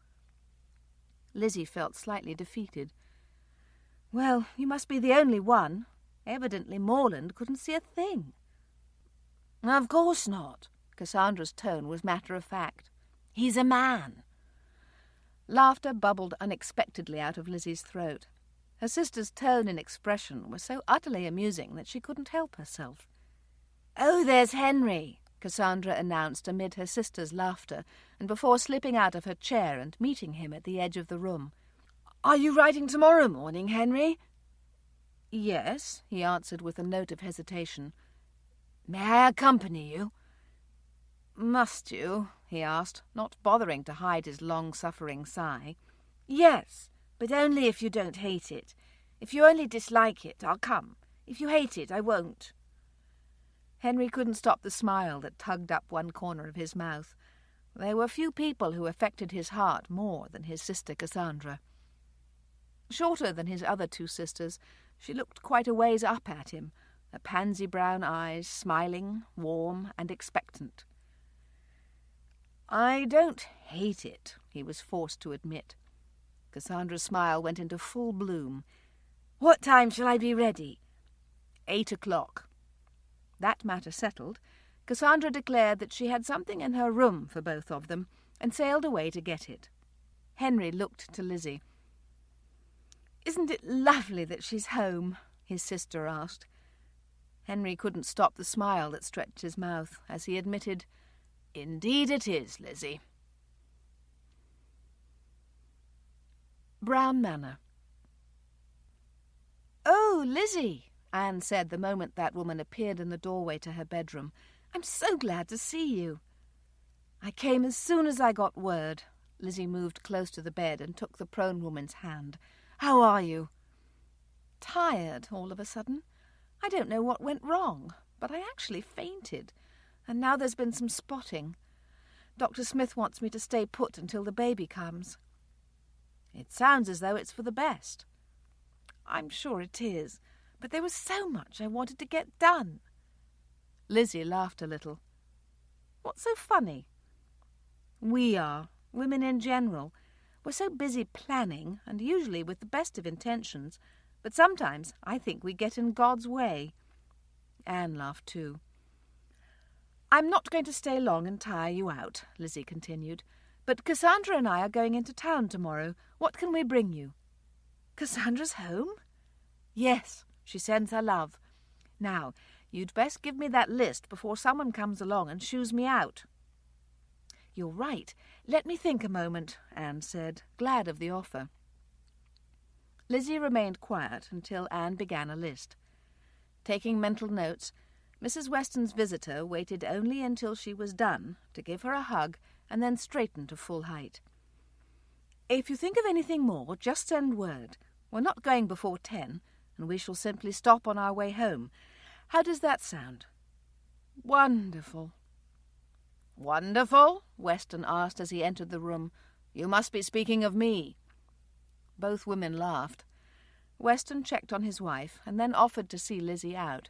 Lizzie felt slightly defeated. "Well, you must be the only one. Evidently Morland couldn't see a thing." "Of course not." Cassandra's tone was matter-of-fact. "He's a man." Laughter bubbled unexpectedly out of Lizzie's throat. Her sister's tone and expression were so utterly amusing that she couldn't help herself. "Oh, there's Henry," Cassandra announced amid her sister's laughter, and before slipping out of her chair and meeting him at the edge of the room. "Are you writing tomorrow morning, Henry?" "Yes," he answered with a note of hesitation. "May I accompany you?" "Must you?" he asked, not bothering to hide his long-suffering sigh. "Yes, but only if you don't hate it. If you only dislike it, I'll come. If you hate it, I won't." Henry couldn't stop the smile that tugged up one corner of his mouth. There were few people who affected his heart more than his sister Cassandra. Shorter than his other two sisters, she looked quite a ways up at him, her pansy brown eyes smiling, warm, and expectant. "I don't hate it," he was forced to admit. Cassandra's smile went into full bloom. "What time shall I be ready?" 8 o'clock. That matter settled, Cassandra declared that she had something in her room for both of them, and sailed away to get it. Henry looked to Lizzie. "Isn't it lovely that she's home?" his sister asked. Henry couldn't stop the smile that stretched his mouth as he admitted, "Indeed it is, Lizzie." Brown Manor. "Oh, Lizzie," Anne said the moment that woman appeared in the doorway to her bedroom. "I'm so glad to see you." "I came as soon as I got word." Lizzie moved close to the bed and took the prone woman's hand. "How are you?" "Tired, all of a sudden. I don't know what went wrong, but I actually fainted. And now there's been some spotting. Dr. Smith wants me to stay put until the baby comes." "It sounds as though it's for the best." "I'm sure it is, but there was so much I wanted to get done." Lizzie laughed a little. "What's so funny?" "We are, women in general. We're so busy planning, and usually with the best of intentions, but sometimes I think we get in God's way." Anne laughed too. "I'm not going to stay long and tire you out," Lizzie continued, "but Cassandra and I are going into town tomorrow. What can we bring you?" "Cassandra's home?" "Yes, she sends her love. Now, you'd best give me that list before someone comes along and shoos me out." "You're right. Let me think a moment," Anne said, glad of the offer. Lizzie remained quiet until Anne began a list. Taking mental notes, Mrs. Weston's visitor waited only until she was done to give her a hug and then straighten to full height. "If you think of anything more, just send word. We're not going before 10, and we shall simply stop on our way home. How does that sound?" "Wonderful." "Wonderful?" Weston asked as he entered the room. "You must be speaking of me." Both women laughed. Weston checked on his wife and then offered to see Lizzie out.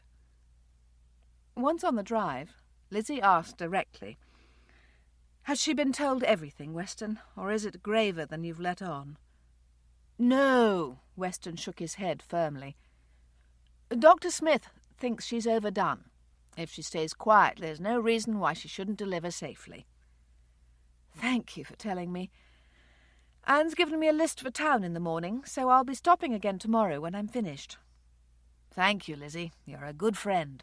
Once on the drive, Lizzie asked directly, "Has she been told everything, Weston, or is it graver than you've let on?" "No," Weston shook his head firmly. "Dr. Smith thinks she's overdone. If she stays quiet, there's no reason why she shouldn't deliver safely." "Thank you for telling me. Anne's given me a list for town in the morning, so I'll be stopping again tomorrow when I'm finished." "Thank you, Lizzie. You're a good friend."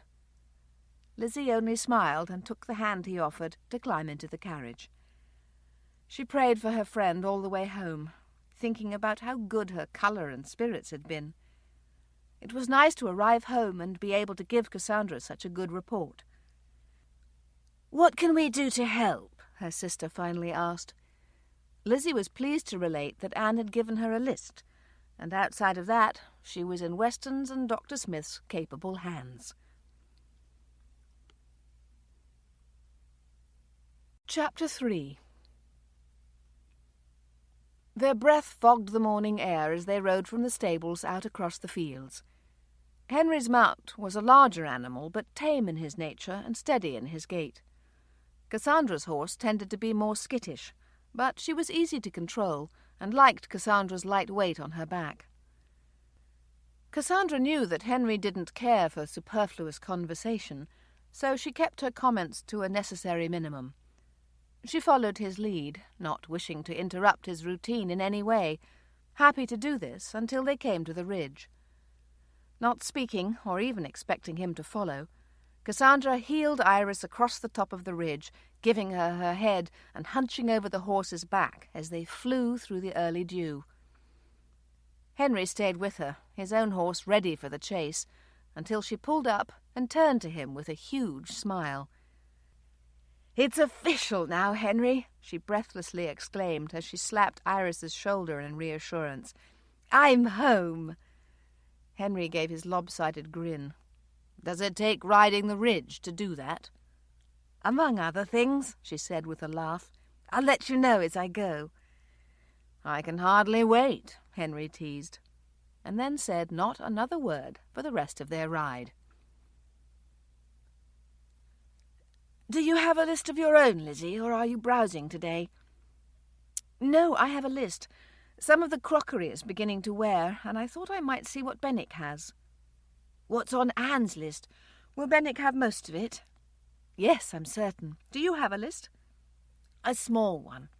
Lizzie only smiled and took the hand he offered to climb into the carriage. She prayed for her friend all the way home, thinking about how good her colour and spirits had been. It was nice to arrive home and be able to give Cassandra such a good report. "What can we do to help?" her sister finally asked. Lizzie was pleased to relate that Anne had given her a list, and outside of that, she was in Weston's and Dr. Smith's capable hands. Chapter 3. Their breath fogged the morning air as they rode from the stables out across the fields. Henry's mount was a larger animal, but tame in his nature and steady in his gait. Cassandra's horse tended to be more skittish, but she was easy to control and liked Cassandra's light weight on her back. Cassandra knew that Henry didn't care for superfluous conversation, so she kept her comments to a necessary minimum. She followed his lead, not wishing to interrupt his routine in any way, happy to do this until they came to the ridge. Not speaking, or even expecting him to follow, Cassandra heeled Iris across the top of the ridge, giving her her head and hunching over the horse's back as they flew through the early dew. Henry stayed with her, his own horse ready for the chase, until she pulled up and turned to him with a huge smile. "It's official now, Henry," she breathlessly exclaimed as she slapped Iris's shoulder in reassurance. "I'm home." Henry gave his lopsided grin. "Does it take riding the ridge to do that?" "Among other things," she said with a laugh. "I'll let you know as I go." "I can hardly wait," Henry teased, and then said not another word for the rest of their ride. "Do you have a list of your own, Lizzie, or are you browsing today?" "No, I have a list. Some of the crockery is beginning to wear, and I thought I might see what Benwick has." "What's on Anne's list? Will Benwick have most of it?" "Yes, I'm certain. Do you have a list?" "A small one.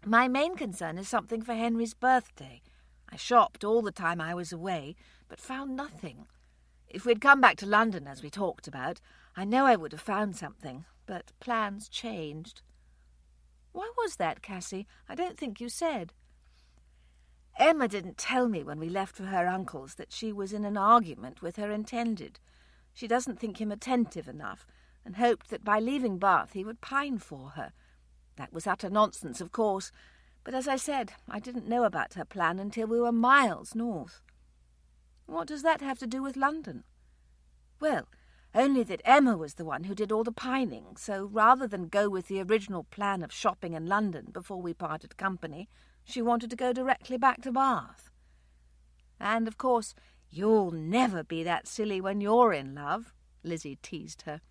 My main concern is something for Henry's birthday. I shopped all the time I was away, but found nothing. If we'd come back to London as we talked about, I know I would have found something, but plans changed. Why was that, Cassie? I don't think you said. Emma didn't tell me when we left for her uncle's that she was in an argument with her intended. She doesn't think him attentive enough, and hoped that by leaving Bath he would pine for her. That was utter nonsense, of course, but as I said, I didn't know about her plan until we were miles north. What does that have to do with London? Well, only that Emma was the one who did all the pining, so rather than go with the original plan of shopping in London before we parted company, she wanted to go directly back to Bath. And, of course, you'll never be that silly when you're in love, Lizzie teased her.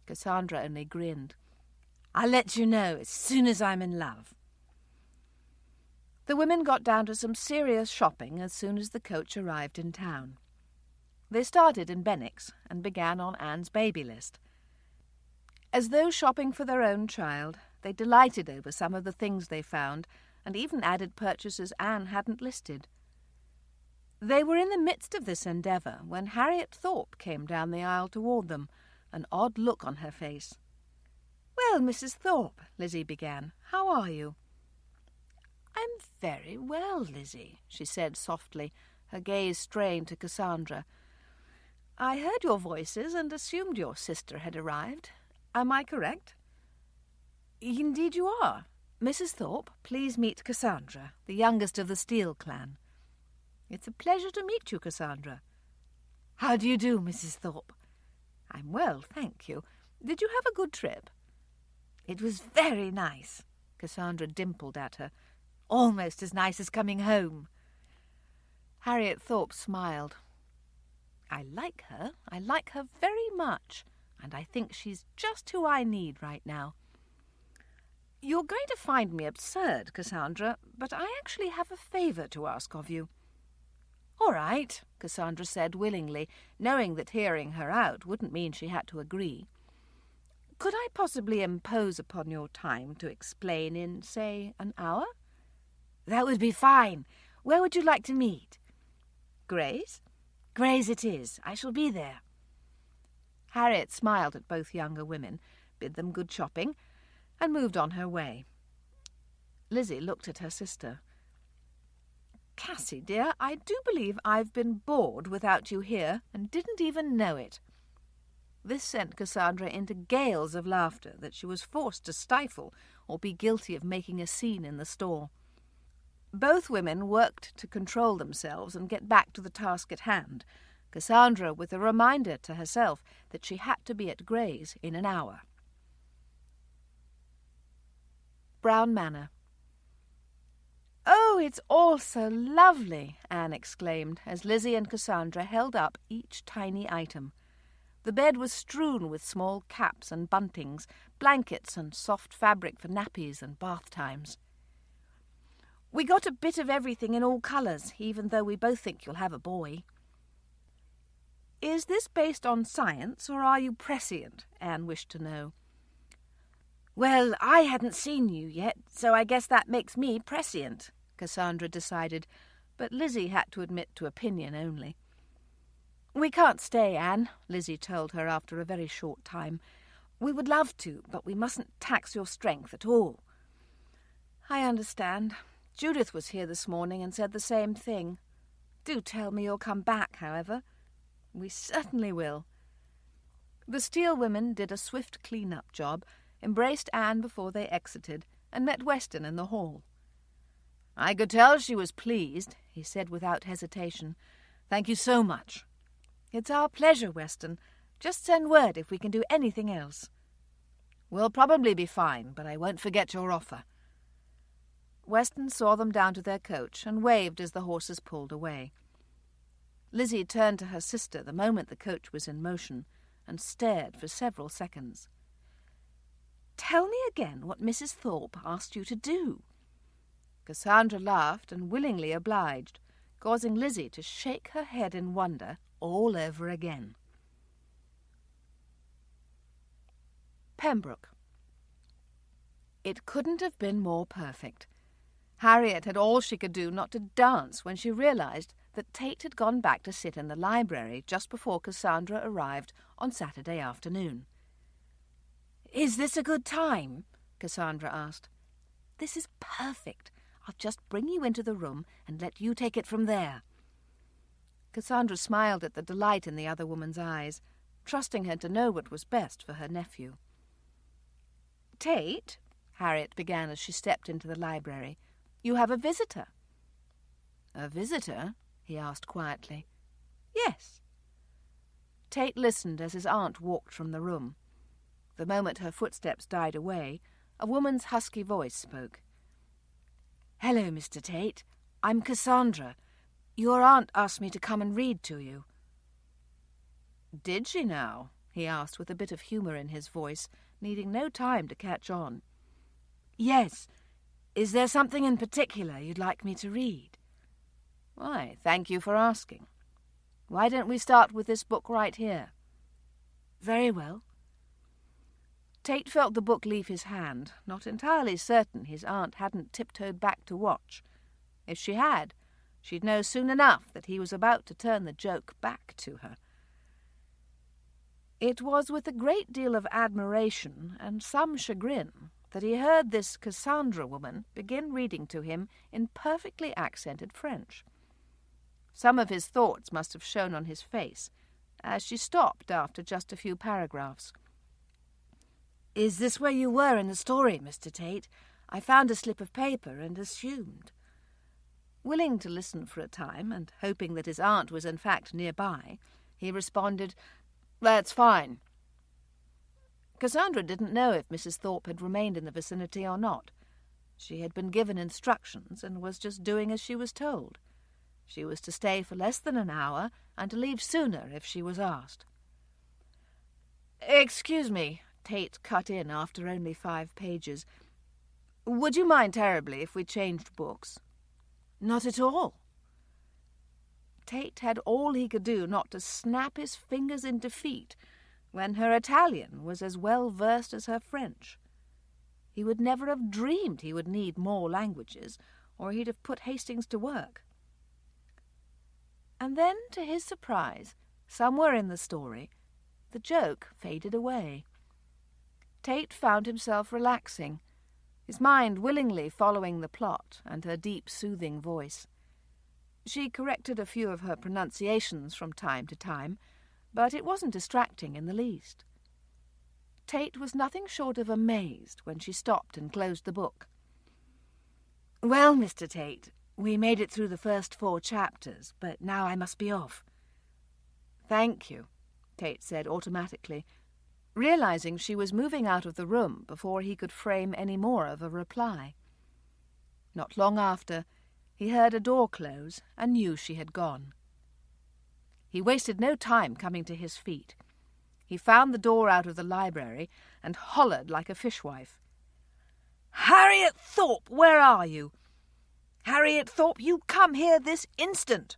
Cassandra only grinned. I'll let you know as soon as I'm in love. The women got down to some serious shopping as soon as the coach arrived in town. They started in Benwick's and began on Anne's baby list. As though shopping for their own child, they delighted over some of the things they found and even added purchases Anne hadn't listed. They were in the midst of this endeavour when Harriet Thorpe came down the aisle toward them, an odd look on her face. "Well, Mrs. Thorpe," Lizzie began, "how are you?" "I'm very well, Lizzie," she said softly, her gaze strained to Cassandra. "I heard your voices and assumed your sister had arrived. Am I correct?" "Indeed you are. Mrs. Thorpe, please meet Cassandra, the youngest of the Steele clan." "It's a pleasure to meet you, Cassandra." "How do you do, Mrs. Thorpe?" "I'm well, thank you. Did you have a good trip?" "It was very nice." Cassandra dimpled at her. "Almost as nice as coming home." Harriet Thorpe smiled. "I like her very much, and I think she's just who I need right now. You're going to find me absurd, Cassandra, but I actually have a favour to ask of you." "All right," Cassandra said willingly, knowing that hearing her out wouldn't mean she had to agree. "Could I possibly impose upon your time to explain in, say, an hour?" "That would be fine. Where would you like to meet?" "Gray's?" "Gray's it is. I shall be there." Harriet smiled at both younger women, bid them good shopping, and moved on her way. Lizzie looked at her sister. "Cassie, dear, I do believe I've been bored without you here and didn't even know it." This sent Cassandra into gales of laughter that she was forced to stifle or be guilty of making a scene in the store. Both women worked to control themselves and get back to the task at hand, Cassandra with a reminder to herself that she had to be at Gray's in an hour. Brown Manor. "Oh, it's all so lovely," Anne exclaimed, as Lizzie and Cassandra held up each tiny item. The bed was strewn with small caps and buntings, blankets and soft fabric for nappies and bath times. "We got a bit of everything in all colours, even though we both think you'll have a boy." "Is this based on science, or are you prescient?" Anne wished to know. "Well, I hadn't seen you yet, so I guess that makes me prescient," Cassandra decided, but Lizzie had to admit to opinion only. "We can't stay, Anne," Lizzie told her after a very short time. "We would love to, but we mustn't tax your strength at all." "I understand. Judith was here this morning and said the same thing. Do tell me you'll come back, however." "We certainly will." The Steele women did a swift clean-up job, embraced Anne before they exited, and met Weston in the hall. "I could tell she was pleased," he said without hesitation. "Thank you so much." "It's our pleasure, Weston. Just send word if we can do anything else." "We'll probably be fine, but I won't forget your offer." Weston saw them down to their coach and waved as the horses pulled away. Lizzie turned to her sister the moment the coach was in motion and stared for several seconds. "Tell me again what Mrs. Thorpe asked you to do." Cassandra laughed and willingly obliged, causing Lizzie to shake her head in wonder all over again. Pembroke. It couldn't have been more perfect. Harriet had all she could do not to dance when she realized that Tate had gone back to sit in the library just before Cassandra arrived on Saturday afternoon. "Is this a good time?" Cassandra asked. "This is perfect. I'll just bring you into the room and let you take it from there." Cassandra smiled at the delight in the other woman's eyes, trusting her to know what was best for her nephew. "Tate," Harriet began as she stepped into the library, "you have a visitor." "A visitor?" he asked quietly. "Yes." Tate listened as his aunt walked from the room. The moment her footsteps died away, a woman's husky voice spoke. "Hello, Mr. Tate. I'm Cassandra. Your aunt asked me to come and read to you." "Did she now?" he asked with a bit of humour in his voice, needing no time to catch on. "Yes. Is there something in particular you'd like me to read?" "Why, thank you for asking. Why don't we start with this book right here?" "Very well." Tate felt the book leave his hand, not entirely certain his aunt hadn't tiptoed back to watch. If she had, she'd know soon enough that he was about to turn the joke back to her. It was with a great deal of admiration and some chagrin that he heard this Cassandra woman begin reading to him in perfectly accented French. Some of his thoughts must have shown on his face, as she stopped after just a few paragraphs. "Is this where you were in the story, Mr. Tate? I found a slip of paper and assumed." Willing to listen for a time, and hoping that his aunt was in fact nearby, he responded, "That's fine." Cassandra didn't know if Mrs. Thorpe had remained in the vicinity or not. She had been given instructions and was just doing as she was told. She was to stay for less than an hour and to leave sooner if she was asked. "Excuse me," Tate cut in after only 5 pages. "Would you mind terribly if we changed books?" "Not at all." Tate had all he could do not to snap his fingers in defeat when her Italian was as well versed as her French. He would never have dreamed he would need more languages, or he'd have put Hastings to work. And then, to his surprise, somewhere in the story, the joke faded away. Tate found himself relaxing, his mind willingly following the plot and her deep, soothing voice. She corrected a few of her pronunciations from time to time, but it wasn't distracting in the least. Tate was nothing short of amazed when she stopped and closed the book. "Well, Mr. Tate, we made it through the first 4 chapters, but now I must be off." "Thank you," Tate said automatically, realizing she was moving out of the room before he could frame any more of a reply. Not long after, he heard a door close and knew she had gone. He wasted no time coming to his feet. He found the door out of the library and hollered like a fishwife. "Harriet Thorpe, where are you? Harriet Thorpe, you come here this instant!"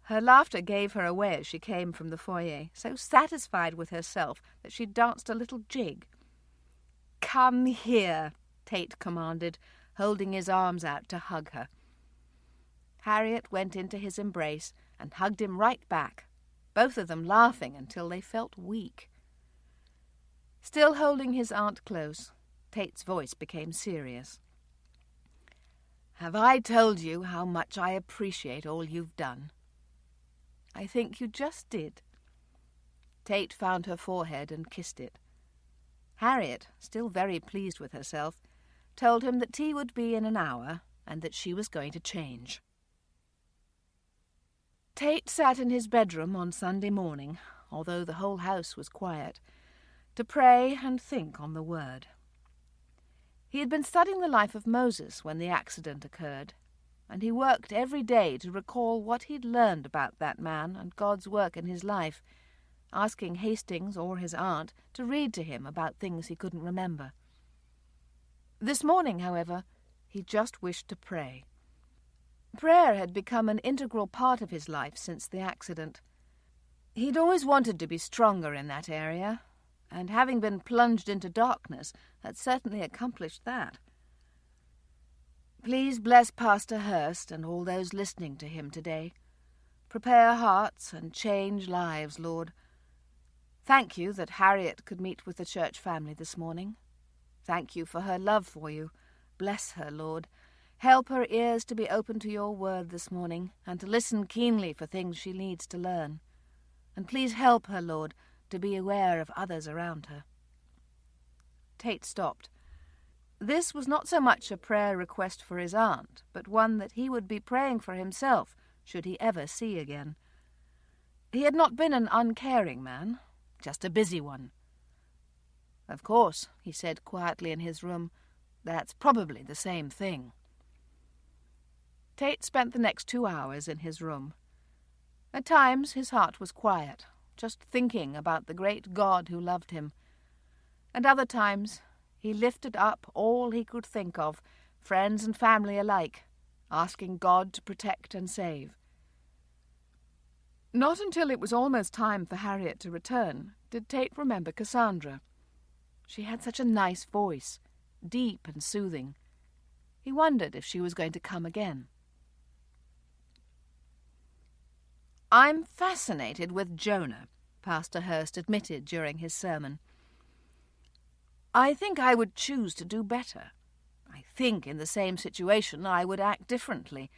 Her laughter gave her away as she came from the foyer, so satisfied with herself that she danced a little jig. "Come here," Tate commanded, holding his arms out to hug her. Harriet went into his embrace and hugged him right back, both of them laughing until they felt weak. Still holding his aunt close, Tate's voice became serious. "Have I told you how much I appreciate all you've done?" "I think you just did." Tate found her forehead and kissed it. Harriet, still very pleased with herself, told him that tea would be in an hour and that she was going to change. Tate sat in his bedroom on Sunday morning, although the whole house was quiet, to pray and think on the Word. He had been studying the life of Moses when the accident occurred, and he worked every day to recall what he'd learned about that man and God's work in his life, asking Hastings or his aunt to read to him about things he couldn't remember. This morning, however, he just wished to pray. Prayer had become an integral part of his life since the accident. He'd always wanted to be stronger in that area, and having been plunged into darkness, had certainly accomplished that. Please bless Pastor Hurst and all those listening to him today. Prepare hearts and change lives, Lord. Thank you that Harriet could meet with the church family this morning. Thank you for her love for you. Bless her, Lord. Help her ears to be open to your word this morning and to listen keenly for things she needs to learn. And please help her, Lord, to be aware of others around her. Tate stopped. This was not so much a prayer request for his aunt, but one that he would be praying for himself should he ever see again. He had not been an uncaring man, just a busy one. Of course, he said quietly in his room, that's probably the same thing. Tate spent the next 2 hours in his room. At times his heart was quiet, just thinking about the great God who loved him. And other times he lifted up all he could think of, friends and family alike, asking God to protect and save. Not until it was almost time for Harriet to return did Tate remember Cassandra. She had such a nice voice, deep and soothing. He wondered if she was going to come again. "I'm fascinated with Jonah," Pastor Hurst admitted during his sermon. "I think I would choose to do better. I think in the same situation I would act differently.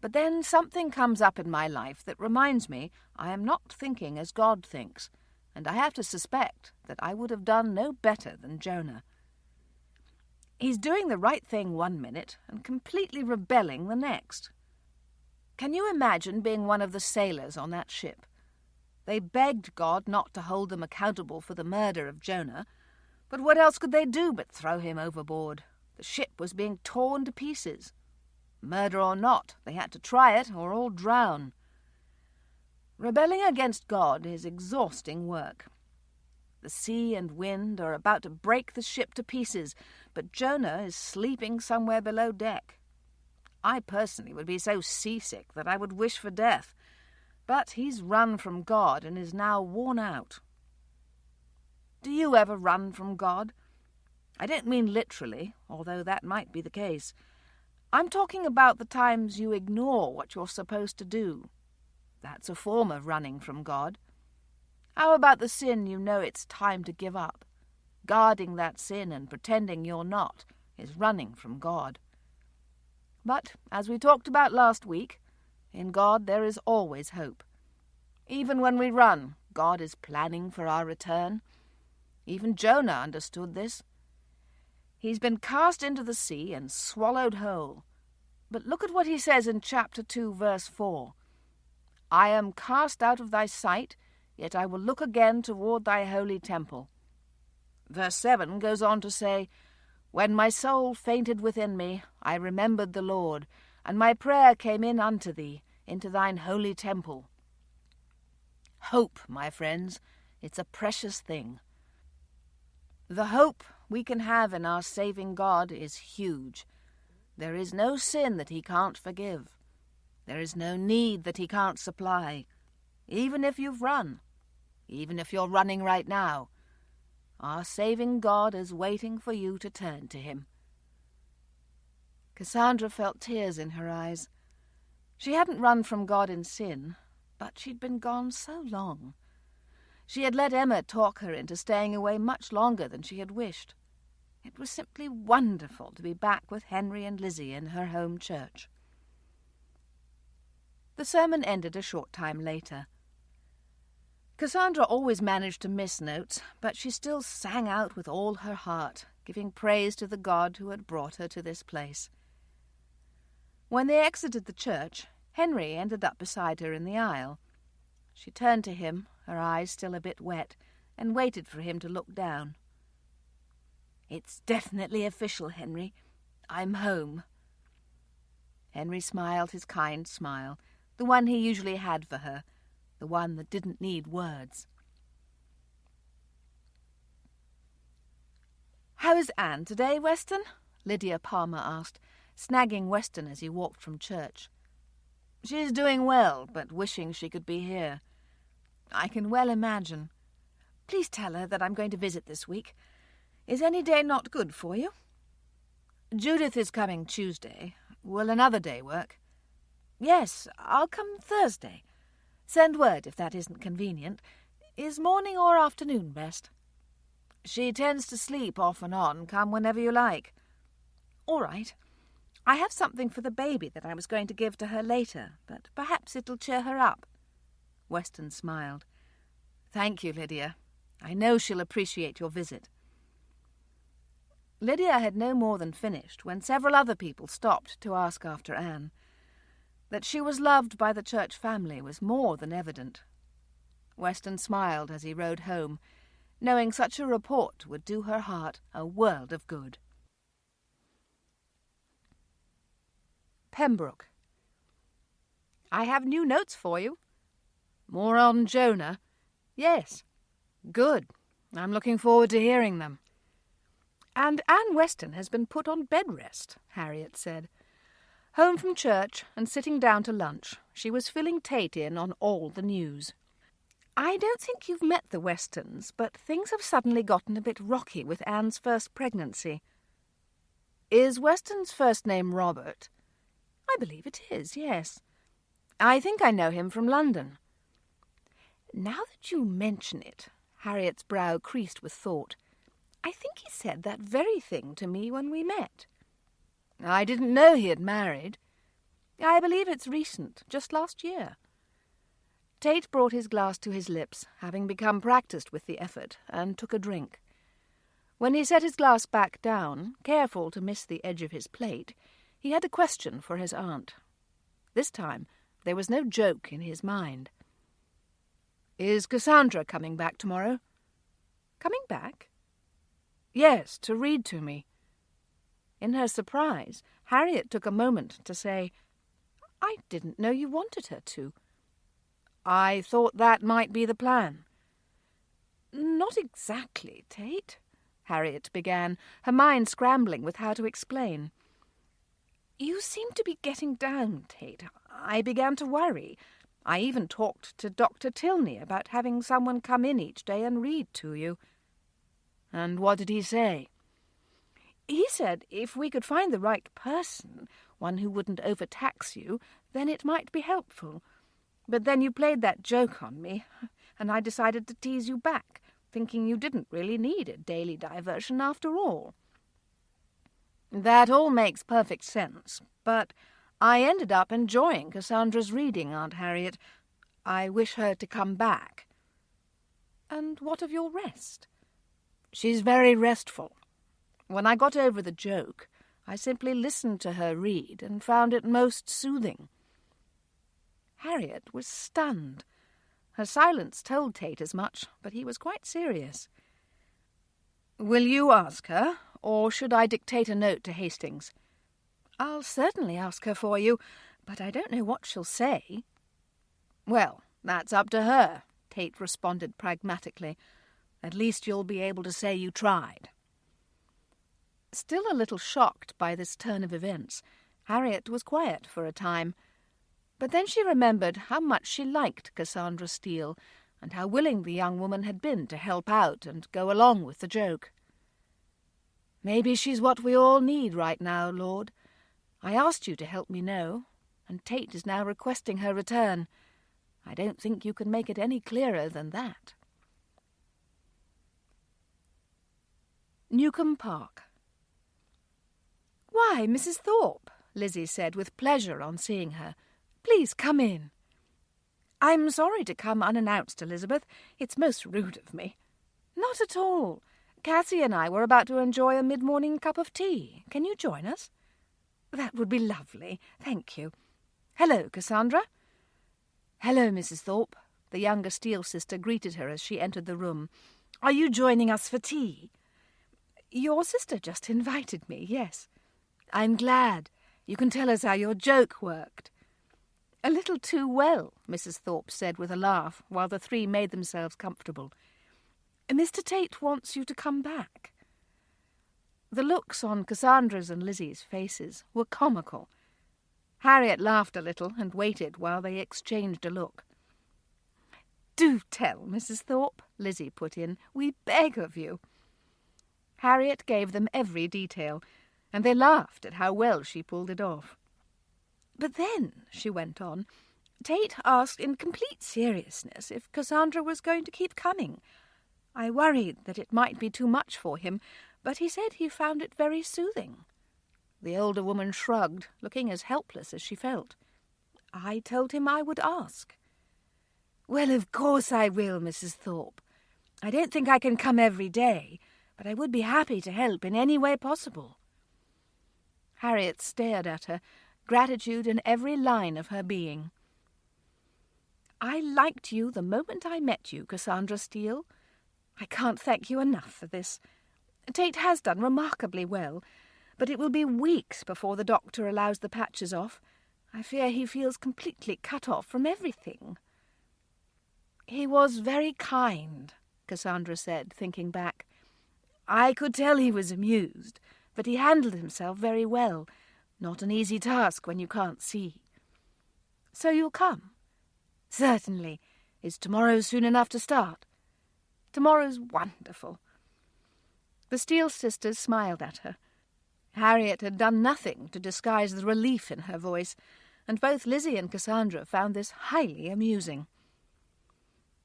But then something comes up in my life that reminds me I am not thinking as God thinks, and I have to suspect that I would have done no better than Jonah. He's doing the right thing one minute and completely rebelling the next. Can you imagine being one of the sailors on that ship? They begged God not to hold them accountable for the murder of Jonah, but what else could they do but throw him overboard? The ship was being torn to pieces. Murder or not, they had to try it or all drown. Rebelling against God is exhausting work. The sea and wind are about to break the ship to pieces, but Jonah is sleeping somewhere below deck. I personally would be so seasick that I would wish for death, but he's run from God and is now worn out. Do you ever run from God? I don't mean literally, although that might be the case. I'm talking about the times you ignore what you're supposed to do. That's a form of running from God. How about the sin you know it's time to give up? Guarding that sin and pretending you're not is running from God. But, as we talked about last week, in God there is always hope. Even when we run, God is planning for our return. Even Jonah understood this. He's been cast into the sea and swallowed whole. But look at what he says in chapter 2, verse 4. I am cast out of thy sight, yet I will look again toward thy holy temple. Verse 7 goes on to say, When my soul fainted within me, I remembered the Lord, and my prayer came in unto thee, into thine holy temple. Hope, my friends, it's a precious thing. The hope we can have in our saving God is huge. There is no sin that he can't forgive. There is no need that he can't supply. Even if you've run, even if you're running right now, our saving God is waiting for you to turn to him. Cassandra felt tears in her eyes. She hadn't run from God in sin, but she'd been gone so long. She had let Emma talk her into staying away much longer than she had wished. It was simply wonderful to be back with Henry and Lizzie in her home church. The sermon ended a short time later. Cassandra always managed to miss notes, but she still sang out with all her heart, giving praise to the God who had brought her to this place. When they exited the church, Henry ended up beside her in the aisle. She turned to him, her eyes still a bit wet, and waited for him to look down. It's definitely official, Henry. I'm home. Henry smiled his kind smile, the one he usually had for her, the one that didn't need words. How is Anne today, Weston? Lydia Palmer asked, snagging Weston as he walked from church. She's doing well, but wishing she could be here. I can well imagine. Please tell her that I'm going to visit this week. Is any day not good for you? Judith is coming Tuesday. Will another day work? Yes, I'll come Thursday. Send word if that isn't convenient. Is morning or afternoon best? She tends to sleep off and on. Come whenever you like. All right. I have something for the baby that I was going to give to her later, but perhaps it'll cheer her up. Weston smiled. Thank you, Lydia. I know she'll appreciate your visit. Lydia had no more than finished when several other people stopped to ask after Anne. That she was loved by the church family was more than evident. Weston smiled as he rode home, knowing such a report would do her heart a world of good. Pembroke. I have new notes for you. More on Jonah? Yes. Good. I'm looking forward to hearing them. And Anne Weston has been put on bed rest, Harriet said. Home from church and sitting down to lunch, she was filling Tate in on all the news. I don't think you've met the Westons, but things have suddenly gotten a bit rocky with Anne's first pregnancy. Is Weston's first name Robert? I believe it is, yes. I think I know him from London. Now that you mention it, Harriet's brow creased with thought, I think he said that very thing to me when we met. I didn't know he had married. I believe it's recent, just last year. Tate brought his glass to his lips, having become practised with the effort, and took a drink. When he set his glass back down, careful to miss the edge of his plate, he had a question for his aunt. This time there was no joke in his mind. Is Cassandra coming back tomorrow? Coming back? Yes, to read to me. In her surprise, Harriet took a moment to say, I didn't know you wanted her to. I thought that might be the plan. Not exactly, Tate, Harriet began, her mind scrambling with how to explain. You seem to be getting down, Tate. I began to worry. I even talked to Dr. Tilney about having someone come in each day and read to you. And what did he say? He said if we could find the right person, one who wouldn't overtax you, then it might be helpful. But then you played that joke on me, and I decided to tease you back, thinking you didn't really need a daily diversion after all. That all makes perfect sense, but I ended up enjoying Cassandra's reading, Aunt Harriet. I wish her to come back. And what of your rest? She's very restful. When I got over the joke, I simply listened to her read and found it most soothing. Harriet was stunned. Her silence told Tate as much, but he was quite serious. Will you ask her, or should I dictate a note to Hastings? I'll certainly ask her for you, but I don't know what she'll say. Well, that's up to her, Tate responded pragmatically. At least you'll be able to say you tried. Still a little shocked by this turn of events, Harriet was quiet for a time. But then she remembered how much she liked Cassandra Steele, and how willing the young woman had been to help out and go along with the joke. Maybe she's what we all need right now, Lord. I asked you to help me know, and Tate is now requesting her return. I don't think you can make it any clearer than that. Newcombe Park. Why, Mrs. Thorpe, Lizzie said with pleasure on seeing her. Please come in. I'm sorry to come unannounced, Elizabeth. It's most rude of me. Not at all. Cassie and I were about to enjoy a mid-morning cup of tea. Can you join us? That would be lovely. Thank you. Hello, Cassandra. Hello, Mrs. Thorpe. The younger Steele sister greeted her as she entered the room. Are you joining us for tea? Your sister just invited me, yes. I'm glad. You can tell us how your joke worked. A little too well, Mrs. Thorpe said with a laugh, while the three made themselves comfortable. Mr. Tate wants you to come back. The looks on Cassandra's and Lizzie's faces were comical. Harriet laughed a little and waited while they exchanged a look. Do tell, Mrs. Thorpe, Lizzie put in. We beg of you. Harriet gave them every detail. and they laughed at how well she pulled it off. But then, she went on, Tate asked in complete seriousness if Cassandra was going to keep coming. I worried that it might be too much for him, but he said he found it very soothing. The older woman shrugged, looking as helpless as she felt. I told him I would ask. Well, of course I will, Mrs. Thorpe. I don't think I can come every day, but I would be happy to help in any way possible. Harriet stared at her, gratitude in every line of her being. I liked you the moment I met you, Cassandra Steele. I can't thank you enough for this. Tate has done remarkably well, but it will be weeks before the doctor allows the patches off. I fear he feels completely cut off from everything. He was very kind, Cassandra said, thinking back. I could tell he was amused, but he handled himself very well. Not an easy task when you can't see. So you'll come? Certainly. Is tomorrow soon enough to start? Tomorrow's wonderful. The Steele sisters smiled at her. Harriet had done nothing to disguise the relief in her voice, and both Lizzie and Cassandra found this highly amusing.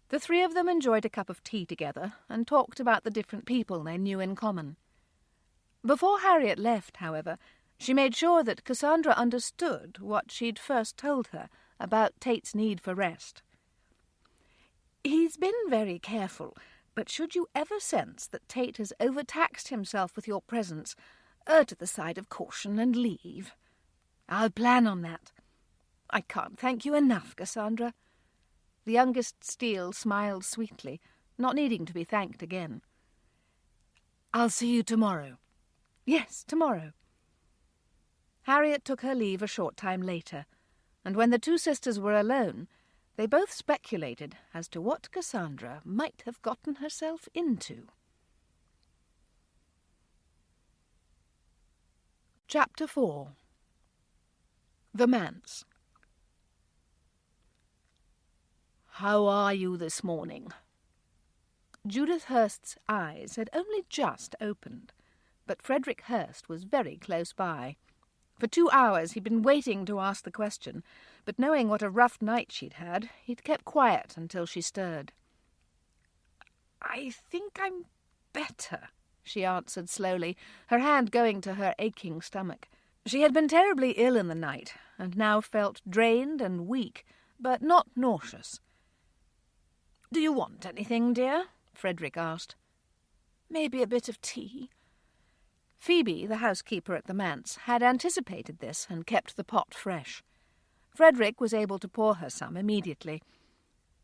The three of them enjoyed a cup of tea together and talked about the different people they knew in common. Before Harriet left, however, she made sure that Cassandra understood what she'd first told her about Tate's need for rest. He's been very careful, but should you ever sense that Tate has overtaxed himself with your presence, err to the side of caution and leave. I'll plan on that. I can't thank you enough, Cassandra. The youngest Steele smiled sweetly, not needing to be thanked again. I'll see you tomorrow. Yes, tomorrow. Harriet took her leave a short time later, and when the two sisters were alone, they both speculated as to what Cassandra might have gotten herself into. Chapter 4. The Manse. How are you this morning? Judith Hurst's eyes had only just opened, but Frederick Hurst was very close by. For 2 hours he'd been waiting to ask the question, but knowing what a rough night she'd had, he'd kept quiet until she stirred. I think I'm better, she answered slowly, her hand going to her aching stomach. She had been terribly ill in the night, and now felt drained and weak, but not nauseous. Do you want anything, dear? Frederick asked. Maybe a bit of tea. Phoebe, the housekeeper at the manse, had anticipated this and kept the pot fresh. Frederick was able to pour her some immediately.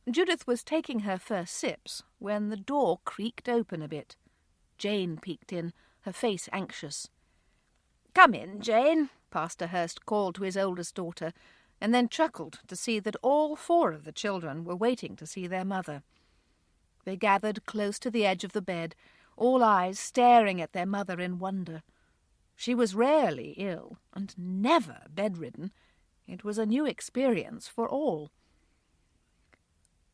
Judith was taking her first sips when the door creaked open a bit. Jane peeked in, her face anxious. Come in, Jane, Pastor Hurst called to his oldest daughter, and then chuckled to see that all 4 of the children were waiting to see their mother. They gathered close to the edge of the bed, all eyes staring at their mother in wonder. She was rarely ill, and never bedridden. It was a new experience for all.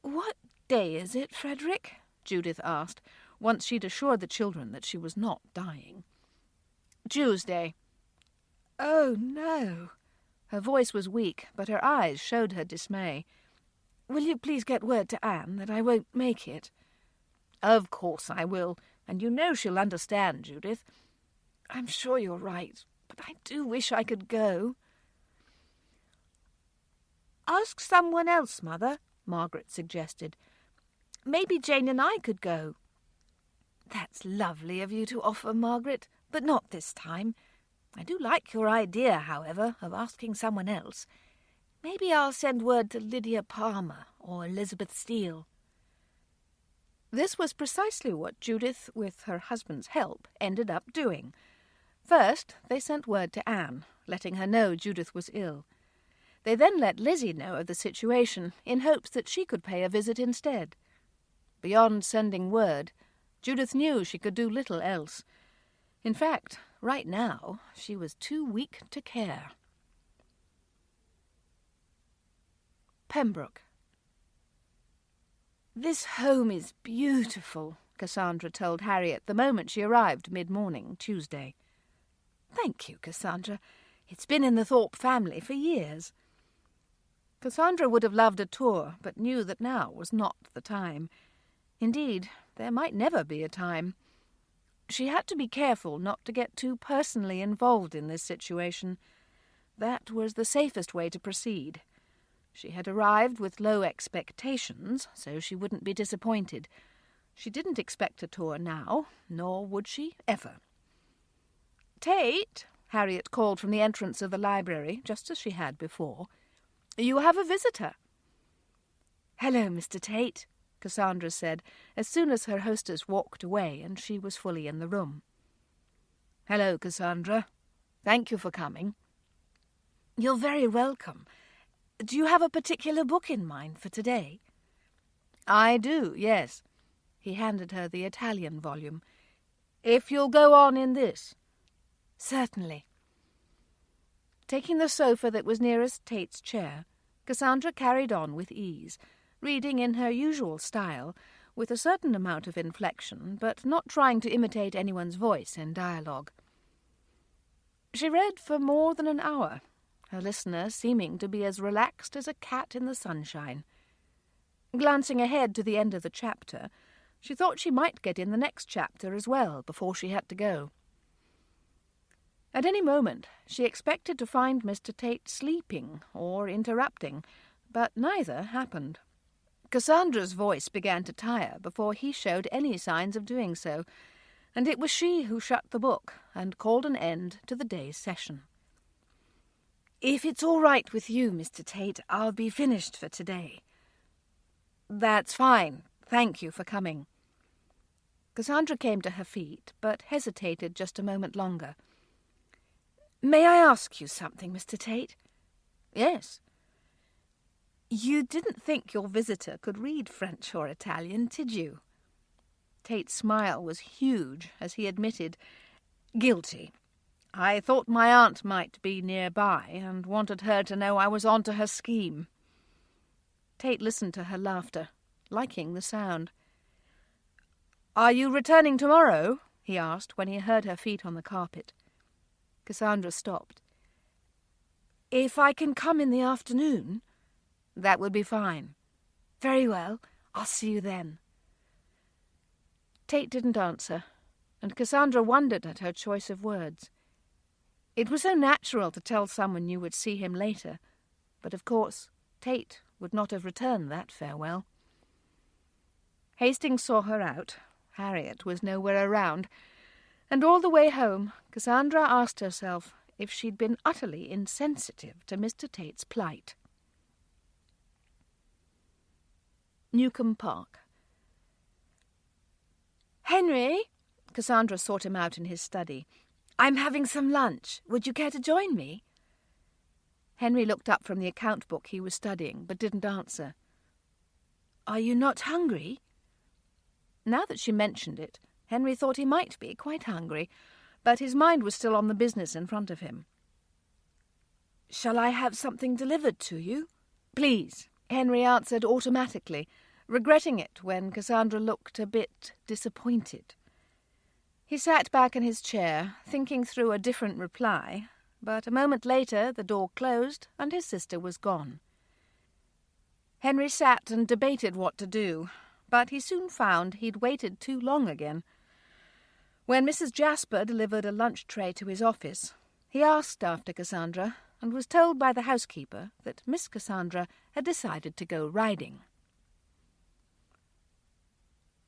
What day is it, Frederick? Judith asked, once she'd assured the children that she was not dying. Tuesday. Oh, no. Her voice was weak, but her eyes showed her dismay. Will you please get word to Anne that I won't make it? Of course I will, and you know she'll understand, Judith. I'm sure you're right, but I do wish I could go. Ask someone else, Mother, Margaret suggested. Maybe Jane and I could go. That's lovely of you to offer, Margaret, but not this time. I do like your idea, however, of asking someone else. Maybe I'll send word to Lydia Palmer or Elizabeth Steele. This was precisely what Judith, with her husband's help, ended up doing. First, they sent word to Anne, letting her know Judith was ill. They then let Lizzie know of the situation, in hopes that she could pay a visit instead. Beyond sending word, Judith knew she could do little else. In fact, right now, she was too weak to care. Pembroke. This home is beautiful, Cassandra told Harriet the moment she arrived mid-morning Tuesday. Thank you, Cassandra. It's been in the Thorpe family for years. Cassandra would have loved a tour, but knew that now was not the time. Indeed, there might never be a time. She had to be careful not to get too personally involved in this situation. That was the safest way to proceed. She had arrived with low expectations, so she wouldn't be disappointed. She didn't expect a tour now, nor would she ever. "Tate," Harriet called from the entrance of the library, just as she had before. "You have a visitor." "Hello, Mr. Tate," Cassandra said, as soon as her hostess walked away and she was fully in the room. "Hello, Cassandra. Thank you for coming." "You're very welcome. Do you have a particular book in mind for today?" "I do, yes." He handed her the Italian volume. "If you'll go on in this." "Certainly." Taking the sofa that was nearest Tate's chair, Cassandra carried on with ease, reading in her usual style, with a certain amount of inflection, but not trying to imitate anyone's voice in dialogue. She read for more than an hour, her listener seeming to be as relaxed as a cat in the sunshine. Glancing ahead to the end of the chapter, she thought she might get in the next chapter as well before she had to go. At any moment she expected to find Mr. Tate sleeping or interrupting, but neither happened. Cassandra's voice began to tire before he showed any signs of doing so, and it was she who shut the book and called an end to the day's session. "If it's all right with you, Mr. Tate, I'll be finished for today." "That's fine. Thank you for coming." Cassandra came to her feet, but hesitated just a moment longer. "May I ask you something, Mr. Tate?" "Yes." "You didn't think your visitor could read French or Italian, did you?" Tate's smile was huge as he admitted, "Guilty. I thought my aunt might be nearby and wanted her to know I was on to her scheme." Tate listened to her laughter, liking the sound. "Are you returning tomorrow?" he asked when he heard her feet on the carpet. Cassandra stopped. "If I can come in the afternoon?" "That would be fine." "Very well. I'll see you then." Tate didn't answer, and Cassandra wondered at her choice of words. It was so natural to tell someone you would see him later, but of course Tate would not have returned that farewell. Hastings saw her out. Harriet was nowhere around, and all the way home Cassandra asked herself if she'd been utterly insensitive to Mr. Tate's plight. Newcombe Park. "Henry," Cassandra sought him out in his study. "I'm having some lunch. Would you care to join me?" Henry looked up from the account book he was studying, but didn't answer. "Are you not hungry?" Now that she mentioned it, Henry thought he might be quite hungry, but his mind was still on the business in front of him. "Shall I have something delivered to you?" "Please," Henry answered automatically, regretting it when Cassandra looked a bit disappointed. He sat back in his chair, thinking through a different reply, but a moment later the door closed and his sister was gone. Henry sat and debated what to do, but he soon found he'd waited too long again. When Mrs. Jasper delivered a lunch tray to his office, he asked after Cassandra and was told by the housekeeper that Miss Cassandra had decided to go riding.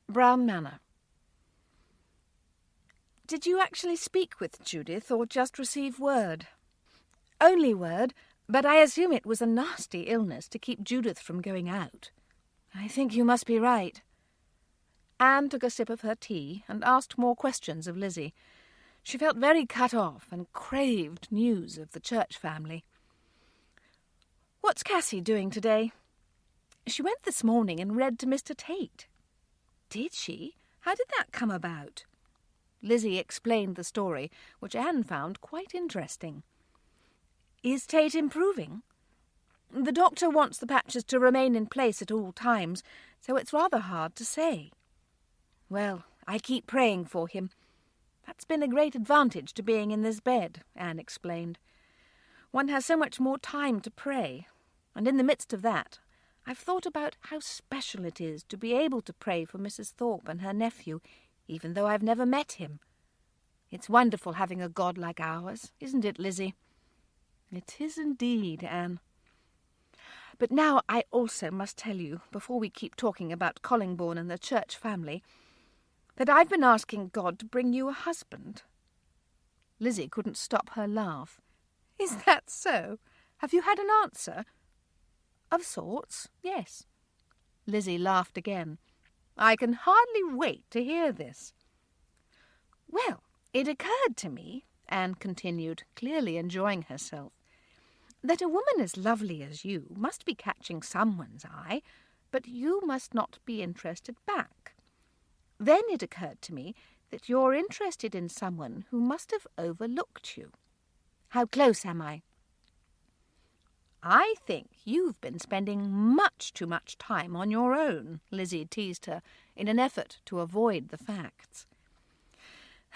Brown Manor. "Did you actually speak with Judith or just receive word?" "Only word, but I assume it was a nasty illness to keep Judith from going out." "I think you must be right." Anne took a sip of her tea and asked more questions of Lizzie. She felt very cut off and craved news of the Church family. "What's Cassie doing today?" "She went this morning and read to Mr. Tate." "Did she? How did that come about?" Lizzie explained the story, which Anne found quite interesting. "Is Tate improving?" "The doctor wants the patches to remain in place at all times, so it's rather hard to say." "Well, I keep praying for him. That's been a great advantage to being in this bed, Anne explained. One has so much more time to pray, and in the midst of that, I've thought about how special it is to be able to pray for Mrs. Thorpe and her nephew, even though I've never met him. It's wonderful having a God like ours, isn't it, Lizzie? It is indeed, Anne. But now I also must tell you, before we keep talking about Collingbourne and the church family, that I've been asking God to bring you a husband. Lizzie couldn't stop her laugh. Is that so? Have you had an answer? Of sorts, yes. Lizzie laughed again. I can hardly wait to hear this. Well, it occurred to me, Anne continued, clearly enjoying herself, that a woman as lovely as you must be catching someone's eye, but you must not be interested back. Then it occurred to me that you're interested in someone who must have overlooked you. How close am I? I think you've been spending much too much time on your own, Lizzie teased her, in an effort to avoid the facts.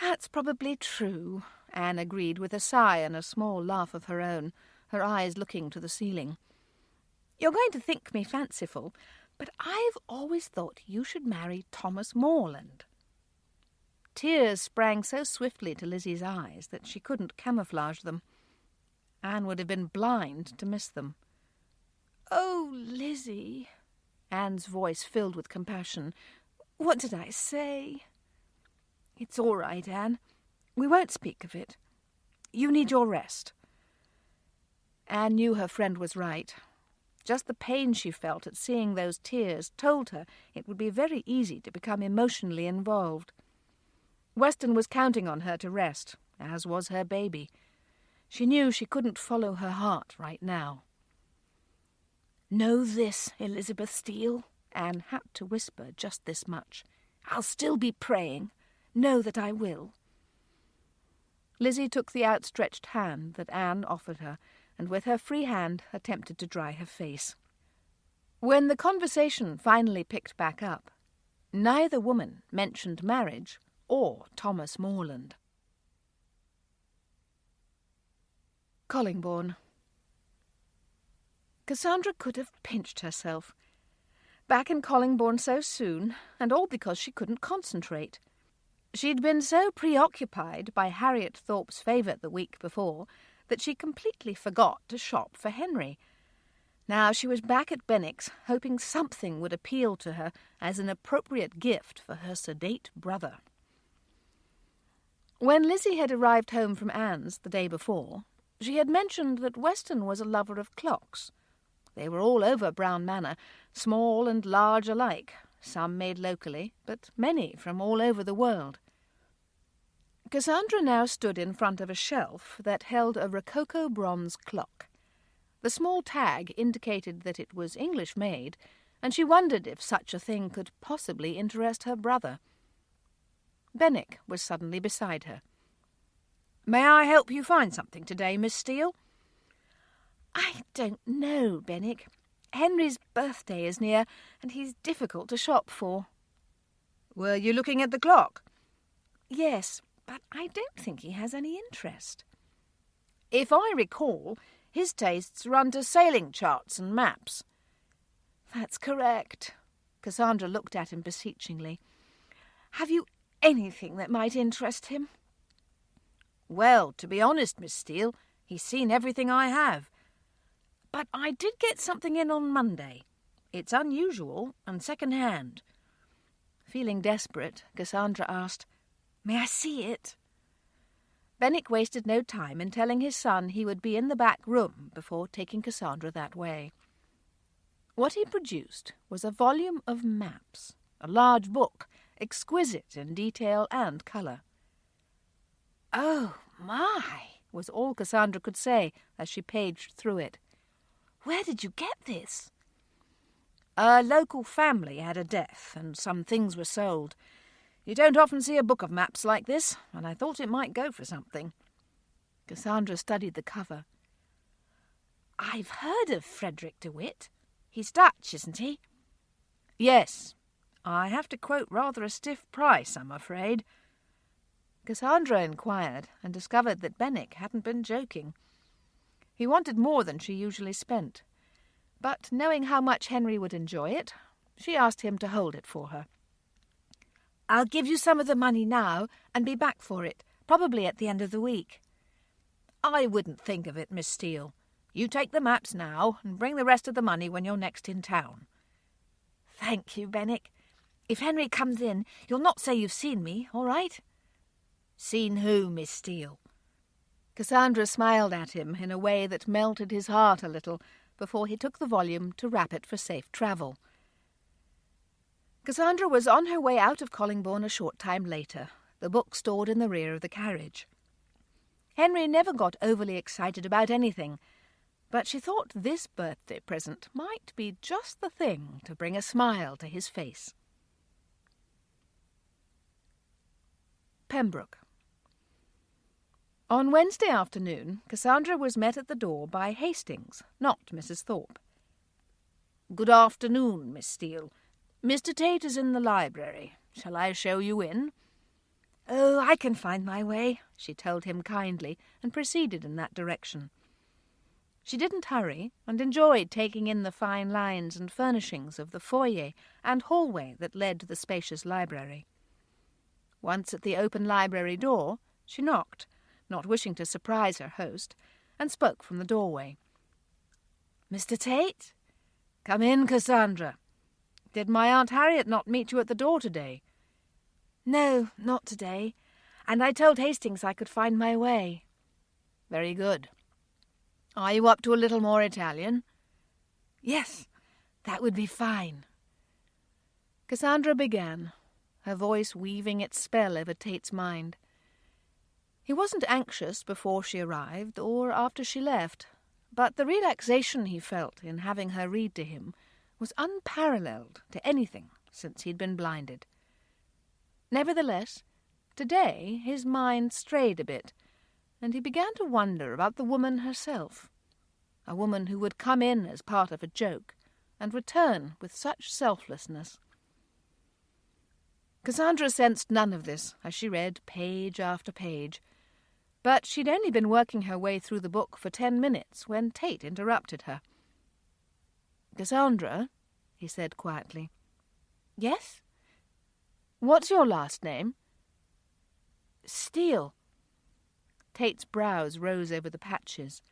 That's probably true, Anne agreed with a sigh and a small laugh of her own, her eyes looking to the ceiling. You're going to think me fanciful, but I've always thought you should marry Thomas Morland. Tears sprang so swiftly to Lizzie's eyes that she couldn't camouflage them. Anne would have been blind to miss them. Oh, Lizzie, Anne's voice filled with compassion. What did I say? It's all right, Anne. We won't speak of it. You need your rest. Anne knew her friend was right. Just the pain she felt at seeing those tears told her it would be very easy to become emotionally involved. Weston was counting on her to rest, as was her baby. She knew she couldn't follow her heart right now. Know this, Elizabeth Steele, Anne had to whisper just this much. I'll still be praying. Know that I will. Lizzie took the outstretched hand that Anne offered her, and with her free hand attempted to dry her face. When the conversation finally picked back up, neither woman mentioned marriage or Thomas Morland. Collingbourne. Cassandra could have pinched herself. Back in Collingbourne so soon, and all because she couldn't concentrate. She'd been so preoccupied by Harriet Thorpe's favour the week before that she completely forgot to shop for Henry. Now she was back at Benwick's, hoping something would appeal to her as an appropriate gift for her sedate brother. When Lizzie had arrived home from Anne's the day before, she had mentioned that Weston was a lover of clocks. They were all over Brown Manor, small and large alike, some made locally, but many from all over the world. Cassandra now stood in front of a shelf that held a Rococo bronze clock. The small tag indicated that it was English-made, and she wondered if such a thing could possibly interest her brother. Benwick was suddenly beside her. "May I help you find something today, Miss Steele?" "I don't know, Benwick. Henry's birthday is near, and he's difficult to shop for." "Were you looking at the clock?" "Yes, but I don't think he has any interest." "If I recall, his tastes run to sailing charts and maps." "That's correct." Cassandra looked at him beseechingly. "Have you anything that might interest him?" "Well, to be honest, Miss Steele, he's seen everything I have. But I did get something in on Monday. It's unusual and second-hand." Feeling desperate, Cassandra asked, "May I see it?" Benwick wasted no time in telling his son he would be in the back room before taking Cassandra that way. What he produced was a volume of maps, a large book, exquisite in detail and colour. "Oh, my!" was all Cassandra could say as she paged through it. "Where did you get this?" "A local family had a death, and some things were sold. You don't often see a book of maps like this, and I thought it might go for something." Cassandra studied the cover. "I've heard of Frederick de Witt. He's Dutch, isn't he?" "Yes. I have to quote rather a stiff price, I'm afraid." Cassandra inquired and discovered that Benwick hadn't been joking. He wanted more than she usually spent, but knowing how much Henry would enjoy it, she asked him to hold it for her. "I'll give you some of the money now and be back for it, probably at the end of the week." "I wouldn't think of it, Miss Steele. You take the maps now and bring the rest of the money when you're next in town." "Thank you, Benwick. If Henry comes in, you'll not say you've seen me, all right?" "Seen who, Miss Steele?" Cassandra smiled at him in a way that melted his heart a little before he took the volume to wrap it for safe travel. Cassandra was on her way out of Collingbourne a short time later, the book stored in the rear of the carriage. Henry never got overly excited about anything, but she thought this birthday present might be just the thing to bring a smile to his face. Pembroke. On Wednesday afternoon, Cassandra was met at the door by Hastings, not Mrs. Thorpe. "Good afternoon, Miss Steele. Mr. Tate is in the library. Shall I show you in?" "Oh, I can find my way," she told him kindly, and proceeded in that direction. She didn't hurry, and enjoyed taking in the fine lines and furnishings of the foyer and hallway that led to the spacious library. Once at the open library door, she knocked, not wishing to surprise her host, and spoke from the doorway. "Mr. Tate?" "Come in, Cassandra. Did my Aunt Harriet not meet you at the door today?" "No, not today, and I told Hastings I could find my way." "Very good. Are you up to a little more Italian?" "Yes, that would be fine." Cassandra began, her voice weaving its spell over Tate's mind. He wasn't anxious before she arrived or after she left, but the relaxation he felt in having her read to him was unparalleled to anything since he'd been blinded. Nevertheless, today his mind strayed a bit, and he began to wonder about the woman herself, a woman who would come in as part of a joke and return with such selflessness. Cassandra sensed none of this as she read page after page, but she'd only been working her way through the book for 10 minutes when Tate interrupted her. "Cassandra," he said quietly. "Yes?" "What's your last name?" "Steele." Tate's brows rose over the patches.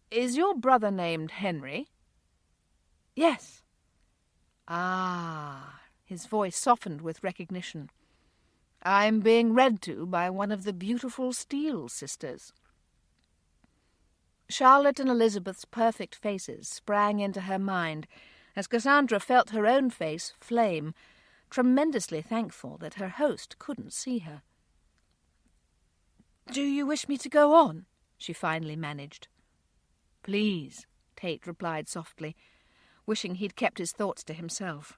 "Is your brother named Henry?" "Yes." "Ah." His voice softened with recognition. "I'm being read to by one of the beautiful Steele sisters." Charlotte and Elizabeth's perfect faces sprang into her mind as Cassandra felt her own face flame, tremendously thankful that her host couldn't see her. "Do you wish me to go on?" she finally managed. "Please," Tate replied softly, wishing he'd kept his thoughts to himself.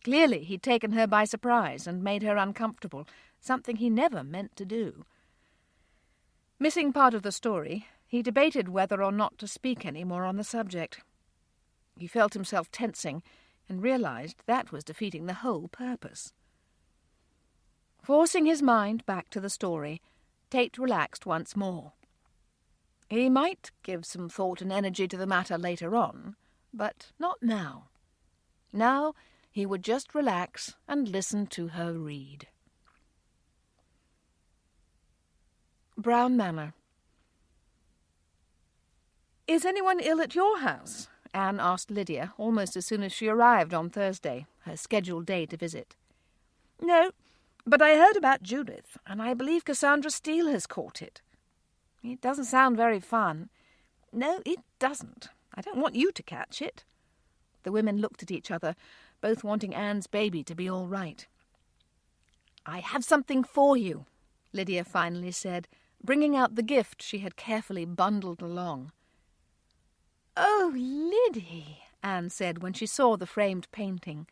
Clearly he'd taken her by surprise and made her uncomfortable, something he never meant to do. Missing part of the story, he debated whether or not to speak any more on the subject. He felt himself tensing and realized that was defeating the whole purpose. Forcing his mind back to the story, Tate relaxed once more. He might give some thought and energy to the matter later on, but not now. Now he would just relax and listen to her read. Brown Manor. "Is anyone ill at your house?" Anne asked Lydia almost as soon as she arrived on Thursday, her scheduled day to visit. "No, but I heard about Judith, and I believe Cassandra Steele has caught it." "It doesn't sound very fun." "No, it doesn't. I don't want you to catch it." The women looked at each other, both wanting Anne's baby to be all right. "I have something for you," Lydia finally said, bringing out the gift she had carefully bundled along. "Oh, Liddy," Anne said when she saw the framed painting.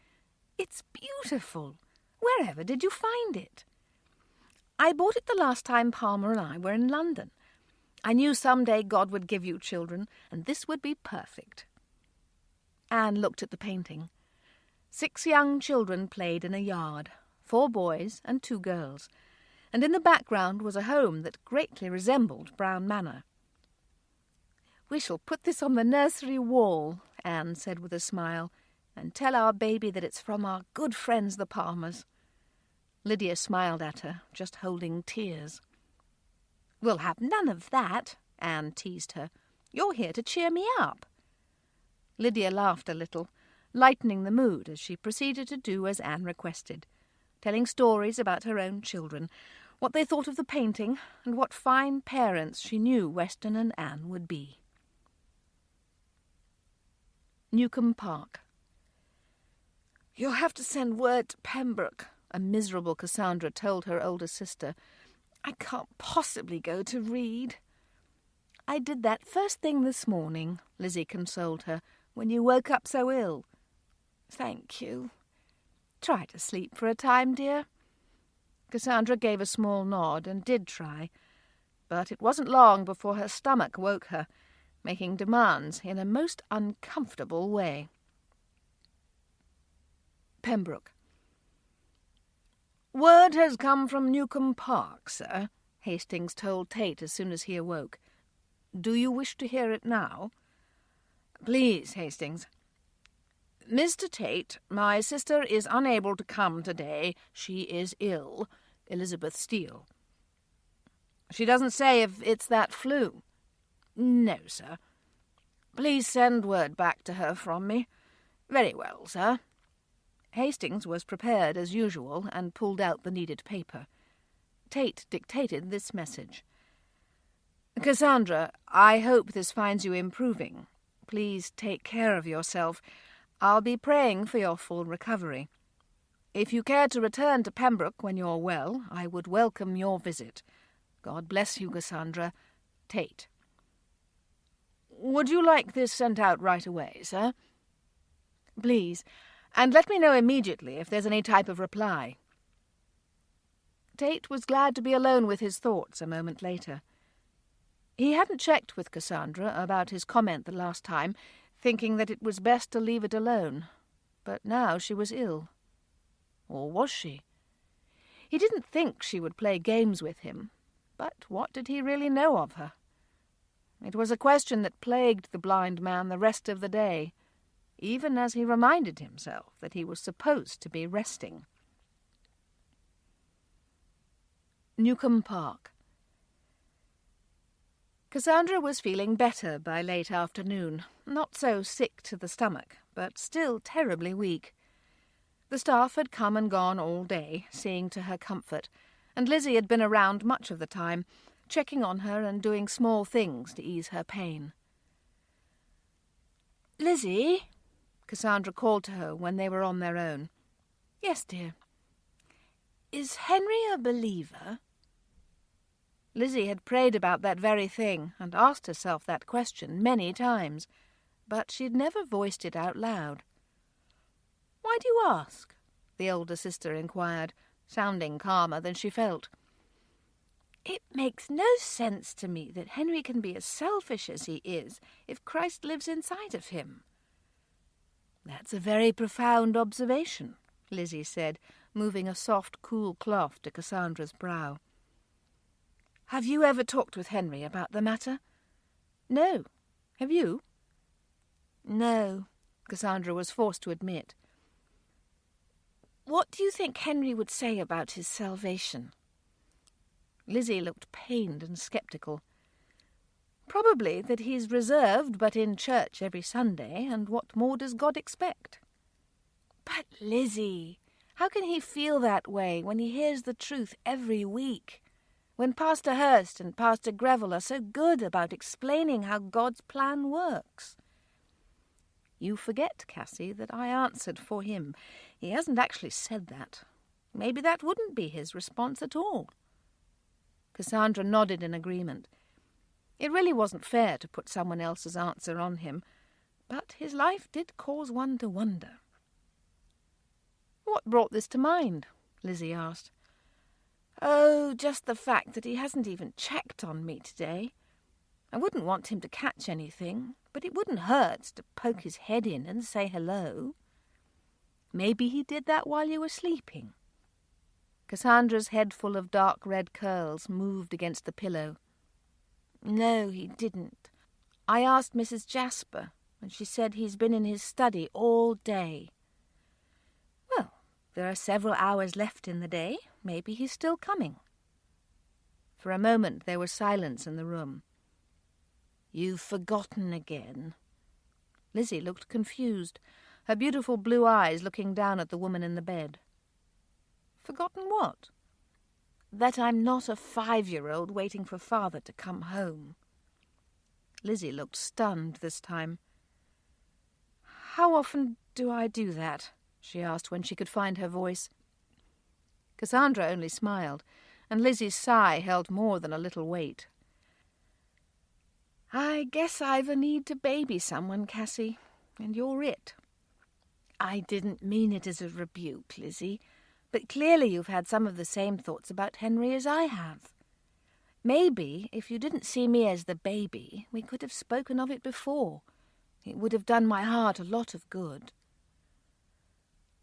"It's beautiful. Wherever did you find it?" "I bought it the last time Palmer and I were in London. I knew some day God would give you children, and this would be perfect." Anne looked at the painting. 6 young children played in a yard, 4 boys and 2 girls, and in the background was a home that greatly resembled Brown Manor. "We shall put this on the nursery wall," Anne said with a smile, "and tell our baby that it's from our good friends the Palmers." Lydia smiled at her, just holding tears. "We'll have none of that," Anne teased her. "You're here to cheer me up." Lydia laughed a little, lightening the mood as she proceeded to do as Anne requested, telling stories about her own children, what they thought of the painting, and what fine parents she knew Weston and Anne would be. Newcombe Park. "You'll have to send word to Pembroke," a miserable Cassandra told her older sister. "I can't possibly go to read." "I did that first thing this morning," Lizzie consoled her, "when you woke up so ill." "Thank you. Try to sleep for a time, dear." Cassandra gave a small nod and did try, but it wasn't long before her stomach woke her, making demands in a most uncomfortable way. Pembroke. "Word has come from Newcombe Park, sir," Hastings told Tate as soon as he awoke. "Do you wish to hear it now?" "Please, Hastings." "Mr. Tate, my sister is unable to come today. She is ill. Elizabeth Steele." "She doesn't say if it's that flu?" "No, sir." "Please send word back to her from me." "Very well, sir." Hastings was prepared as usual and pulled out the needed paper. Tate dictated this message. "Cassandra, I hope this finds you improving. Please take care of yourself. I'll be praying for your full recovery. If you care to return to Pembroke when you're well, I would welcome your visit. God bless you, Cassandra. Tate." "Would you like this sent out right away, sir?" "Please, and let me know immediately if there's any type of reply." Tate was glad to be alone with his thoughts a moment later. He hadn't checked with Cassandra about his comment the last time, thinking that it was best to leave it alone. But now she was ill. Or was she? He didn't think she would play games with him, but what did he really know of her? It was a question that plagued the blind man the rest of the day, even as he reminded himself that he was supposed to be resting. Newcombe Park. Cassandra was feeling better by late afternoon, not so sick to the stomach, but still terribly weak. The staff had come and gone all day, seeing to her comfort, and Lizzie had been around much of the time, checking on her and doing small things to ease her pain. "Lizzie," Cassandra called to her when they were on their own. "Yes, dear." "Is Henry a believer?" Lizzie had prayed about that very thing and asked herself that question many times, but she'd never voiced it out loud. "Why do you ask?" the older sister inquired, sounding calmer than she felt. "It makes no sense to me that Henry can be as selfish as he is if Christ lives inside of him." "That's a very profound observation," Lizzie said, moving a soft, cool cloth to Cassandra's brow. "Have you ever talked with Henry about the matter?" "No. Have you?" "No," Cassandra was forced to admit. "What do you think Henry would say about his salvation?" Lizzie looked pained and sceptical. "Probably that he's reserved but in church every Sunday, and what more does God expect?" "But, Lizzie, how can he feel that way when he hears the truth every week? When Pastor Hurst and Pastor Greville are so good about explaining how God's plan works?" "You forget, Cassie, that I answered for him. He hasn't actually said that. Maybe that wouldn't be his response at all." Cassandra nodded in agreement. It really wasn't fair to put someone else's answer on him, but his life did cause one to wonder. "What brought this to mind?" Lizzie asked. "Oh, just the fact that he hasn't even checked on me today. I wouldn't want him to catch anything, but it wouldn't hurt to poke his head in and say hello. Maybe he did that while you were sleeping." Cassandra's head full of dark red curls moved against the pillow. No, he didn't. I asked Mrs. Jasper, and she said he's been in his study all day. Well, there are several hours left in the day. Maybe he's still coming. For a moment there was silence in the room. You've forgotten again. Lizzie looked confused, her beautiful blue eyes looking down at the woman in the bed. Forgotten what? That I'm not a 5-year-old waiting for father to come home. Lizzie looked stunned this time. How often do I do that? She asked when she could find her voice. Cassandra only smiled, and Lizzie's sigh held more than a little weight. I guess I've a need to baby someone, Cassie, and you're it. I didn't mean it as a rebuke, Lizzie, but clearly you've had some of the same thoughts about Henry as I have. Maybe, if you didn't see me as the baby, we could have spoken of it before. It would have done my heart a lot of good.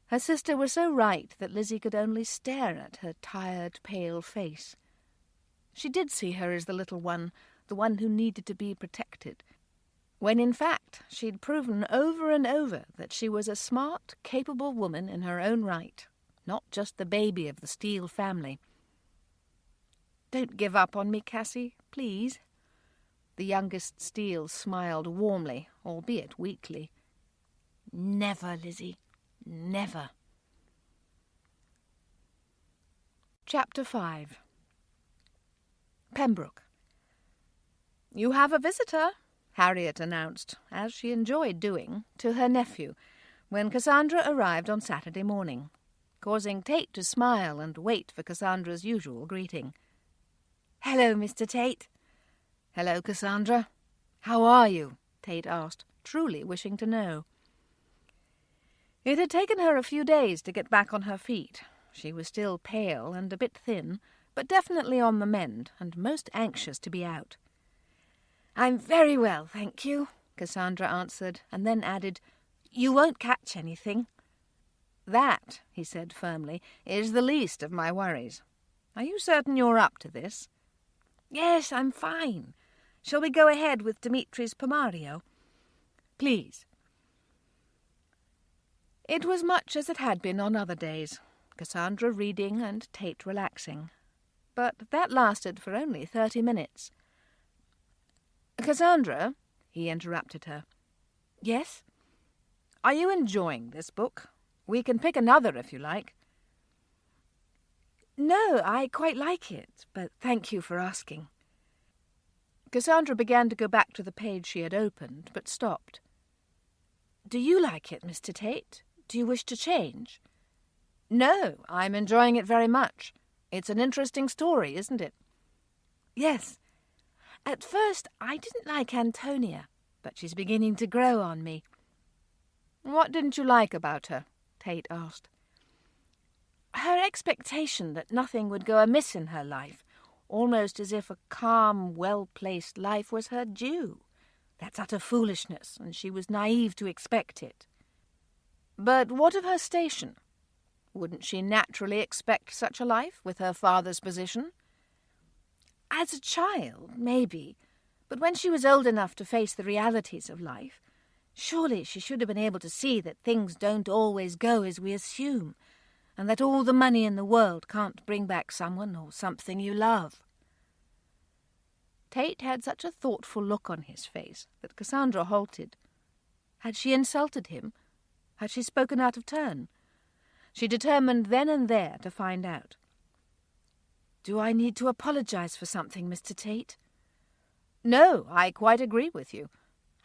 Her sister was so right that Lizzie could only stare at her tired, pale face. She did see her as the little one, the one who needed to be protected, when in fact she'd proven over and over that she was a smart, capable woman in her own right, not just the baby of the Steele family. "Don't give up on me, Cassie, please." The youngest Steele smiled warmly, albeit weakly. "Never, Lizzie, never." Chapter 5. Pembroke. "You have a visitor," Harriet announced, as she enjoyed doing, to her nephew, when Cassandra arrived on Saturday morning, causing Tate to smile and wait for Cassandra's usual greeting. "Hello, Mr. Tate." "Hello, Cassandra. How are you?" Tate asked, truly wishing to know. It had taken her a few days to get back on her feet. She was still pale and a bit thin, but definitely on the mend, and most anxious to be out. "I'm very well, thank you," Cassandra answered, and then added, "You won't catch anything." "That," he said firmly, "is the least of my worries. Are you certain you're up to this?" "Yes, I'm fine. Shall we go ahead with Dimitri's Pomario?" "Please." It was much as it had been on other days, Cassandra reading and Tate relaxing. But that lasted for only 30 minutes. "Cassandra," he interrupted her. "Yes?" "Are you enjoying this book? We can pick another if you like." "No, I quite like it, but thank you for asking." Cassandra began to go back to the page she had opened, but stopped. "Do you like it, Mr. Tate? Do you wish to change?" "No, I'm enjoying it very much. It's an interesting story, isn't it?" "Yes. At first I didn't like Antonia, but she's beginning to grow on me." "What didn't you like about her?" Tate asked. "Her expectation that nothing would go amiss in her life, almost as if a calm, well-placed life was her due. That's utter foolishness, and she was naive to expect it." "But what of her station? Wouldn't she naturally expect such a life, with her father's position?" "As a child, maybe, but when she was old enough to face the realities of life, surely she should have been able to see that things don't always go as we assume, and that all the money in the world can't bring back someone or something you love." Tate had such a thoughtful look on his face that Cassandra halted. Had she insulted him? Had she spoken out of turn? She determined then and there to find out. "Do I need to apologize for something, Mr. Tate?" "No, I quite agree with you.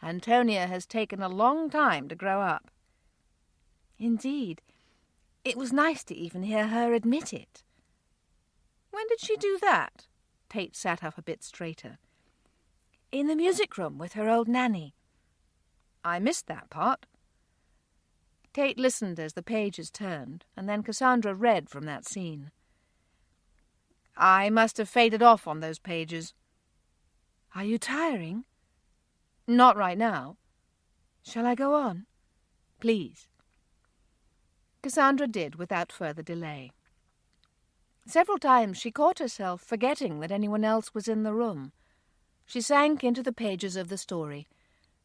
Antonia has taken a long time to grow up." "Indeed. It was nice to even hear her admit it." "When did she do that?" Tate sat up a bit straighter. "In the music room with her old nanny." "I missed that part." Tate listened as the pages turned, and then Cassandra read from that scene. "I must have faded off on those pages." "Are you tiring?" "Not right now." "Shall I go on?" "Please." Cassandra did without further delay. Several times she caught herself forgetting that anyone else was in the room. She sank into the pages of the story,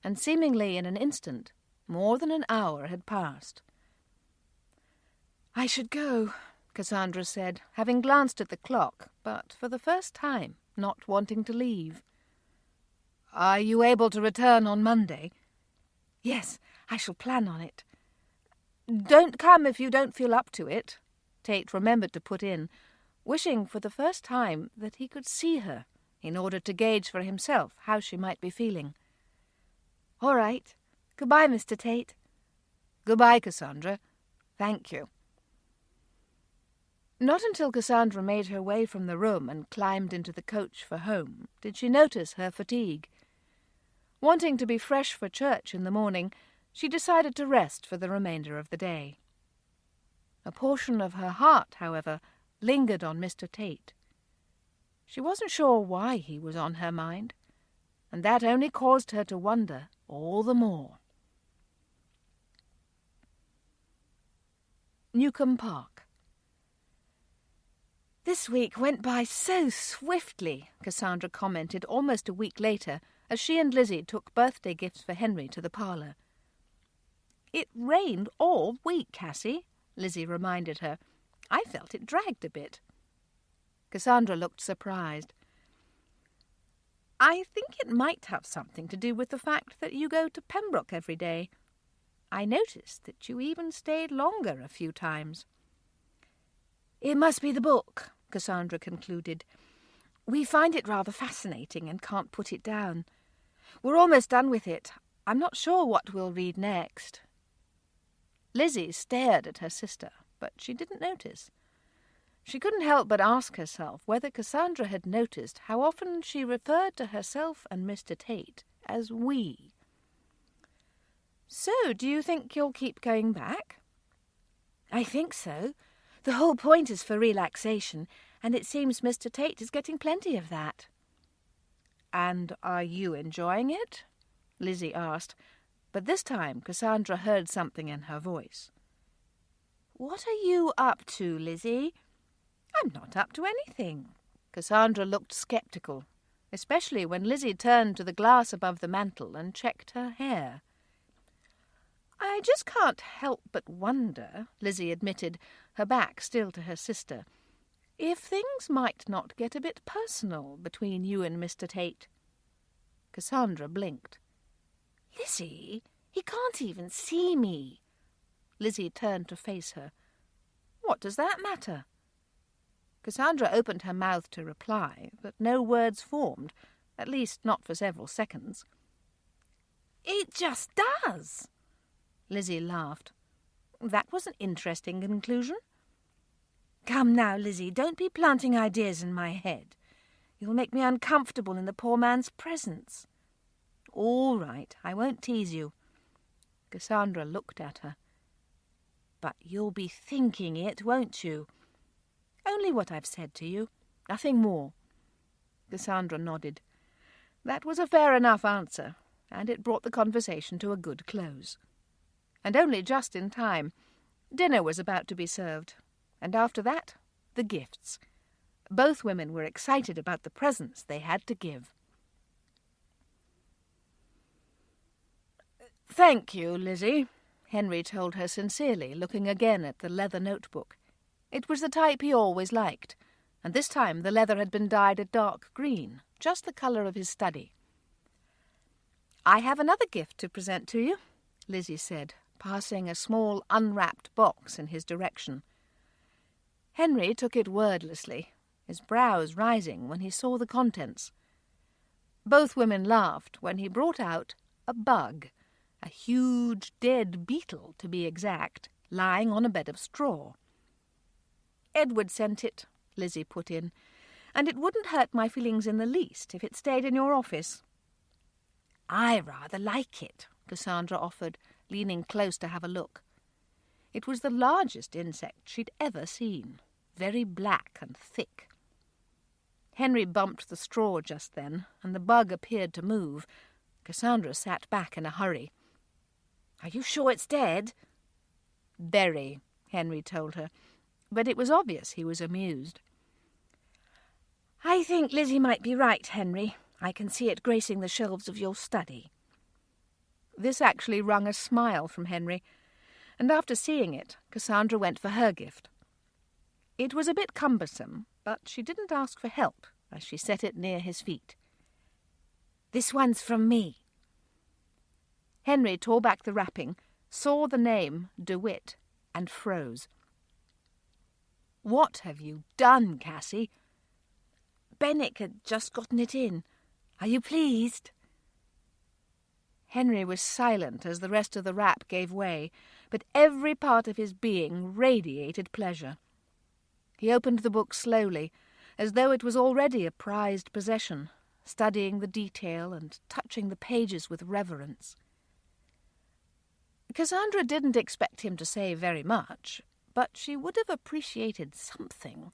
and seemingly in an instant, more than an hour had passed. "I should go," Cassandra said, having glanced at the clock, but for the first time not wanting to leave. "Are you able to return on Monday?" "Yes, I shall plan on it." "Don't come if you don't feel up to it," Tate remembered to put in, wishing for the first time that he could see her in order to gauge for himself how she might be feeling. "All right. Goodbye, Mr. Tate." "Goodbye, Cassandra. Thank you." Not until Cassandra made her way from the room and climbed into the coach for home did she notice her fatigue. Wanting to be fresh for church in the morning, she decided to rest for the remainder of the day. A portion of her heart, however, lingered on Mr. Tate. She wasn't sure why he was on her mind, and that only caused her to wonder all the more. Newcombe Park. "This week went by so swiftly," Cassandra commented almost a week later as she and Lizzie took birthday gifts for Henry to the parlour. "It rained all week, Cassie," Lizzie reminded her. "I felt it dragged a bit." Cassandra looked surprised. "I think it might have something to do with the fact that you go to Pembroke every day. I noticed that you even stayed longer a few times." "It must be the book," Cassandra concluded. "We find it rather fascinating and can't put it down. We're almost done with it. I'm not sure what we'll read next." Lizzie stared at her sister, but she didn't notice. She couldn't help but ask herself whether Cassandra had noticed how often she referred to herself and Mr. Tate as we. "So, do you think you'll keep going back?" "I think so. The whole point is for relaxation, and it seems Mr. Tate is getting plenty of that." "And are you enjoying it?" Lizzie asked, but this time Cassandra heard something in her voice. "What are you up to, Lizzie?" "I'm not up to anything." Cassandra looked sceptical, especially when Lizzie turned to the glass above the mantel and checked her hair. "I just can't help but wonder," Lizzie admitted, her back still to her sister, "if things might not get a bit personal between you and Mr. Tate." Cassandra blinked. "Lizzie, he can't even see me." Lizzie turned to face her. "What does that matter?" Cassandra opened her mouth to reply, but no words formed, at least not for several seconds. "It just does." Lizzie laughed. "That was an interesting conclusion." "Come now, Lizzie, don't be planting ideas in my head. You'll make me uncomfortable in the poor man's presence." "All right, I won't tease you." Cassandra looked at her. "But you'll be thinking it, won't you?" "Only what I've said to you. Nothing more." Cassandra nodded. That was a fair enough answer, and it brought the conversation to a good close. And only just in time. Dinner was about to be served, and after that, the gifts. Both women were excited about the presents they had to give. "Thank you, Lizzie," Henry told her sincerely, looking again at the leather notebook. It was the type he always liked, and this time the leather had been dyed a dark green, just the colour of his study. "I have another gift to present to you," Lizzie said, passing a small unwrapped box in his direction. Henry took it wordlessly, his brows rising when he saw the contents. Both women laughed when he brought out a bug, a huge dead beetle to be exact, lying on a bed of straw. "Edward sent it," Lizzie put in, "and it wouldn't hurt my feelings in the least if it stayed in your office." "I rather like it," Cassandra offered, leaning close to have a look. It was the largest insect she'd ever seen, very black and thick. Henry bumped the straw just then, and the bug appeared to move. Cassandra sat back in a hurry. "Are you sure it's dead?" "Very," Henry told her, but it was obvious he was amused. I think Lizzie might be right, Henry. I can see it gracing the shelves of your study. This actually wrung a smile from Henry, and after seeing it, Cassandra went for her gift. It was a bit cumbersome, but she didn't ask for help as she set it near his feet. This one's from me. Henry tore back the wrapping, saw the name DeWitt, and froze. "What have you done, Cassie?" Benwick had just gotten it in. Are you pleased? Henry was silent as the rest of the wrap gave way, but every part of his being radiated pleasure. He opened the book slowly, as though it was already a prized possession, studying the detail and touching the pages with reverence. Cassandra didn't expect him to say very much, but she would have appreciated something.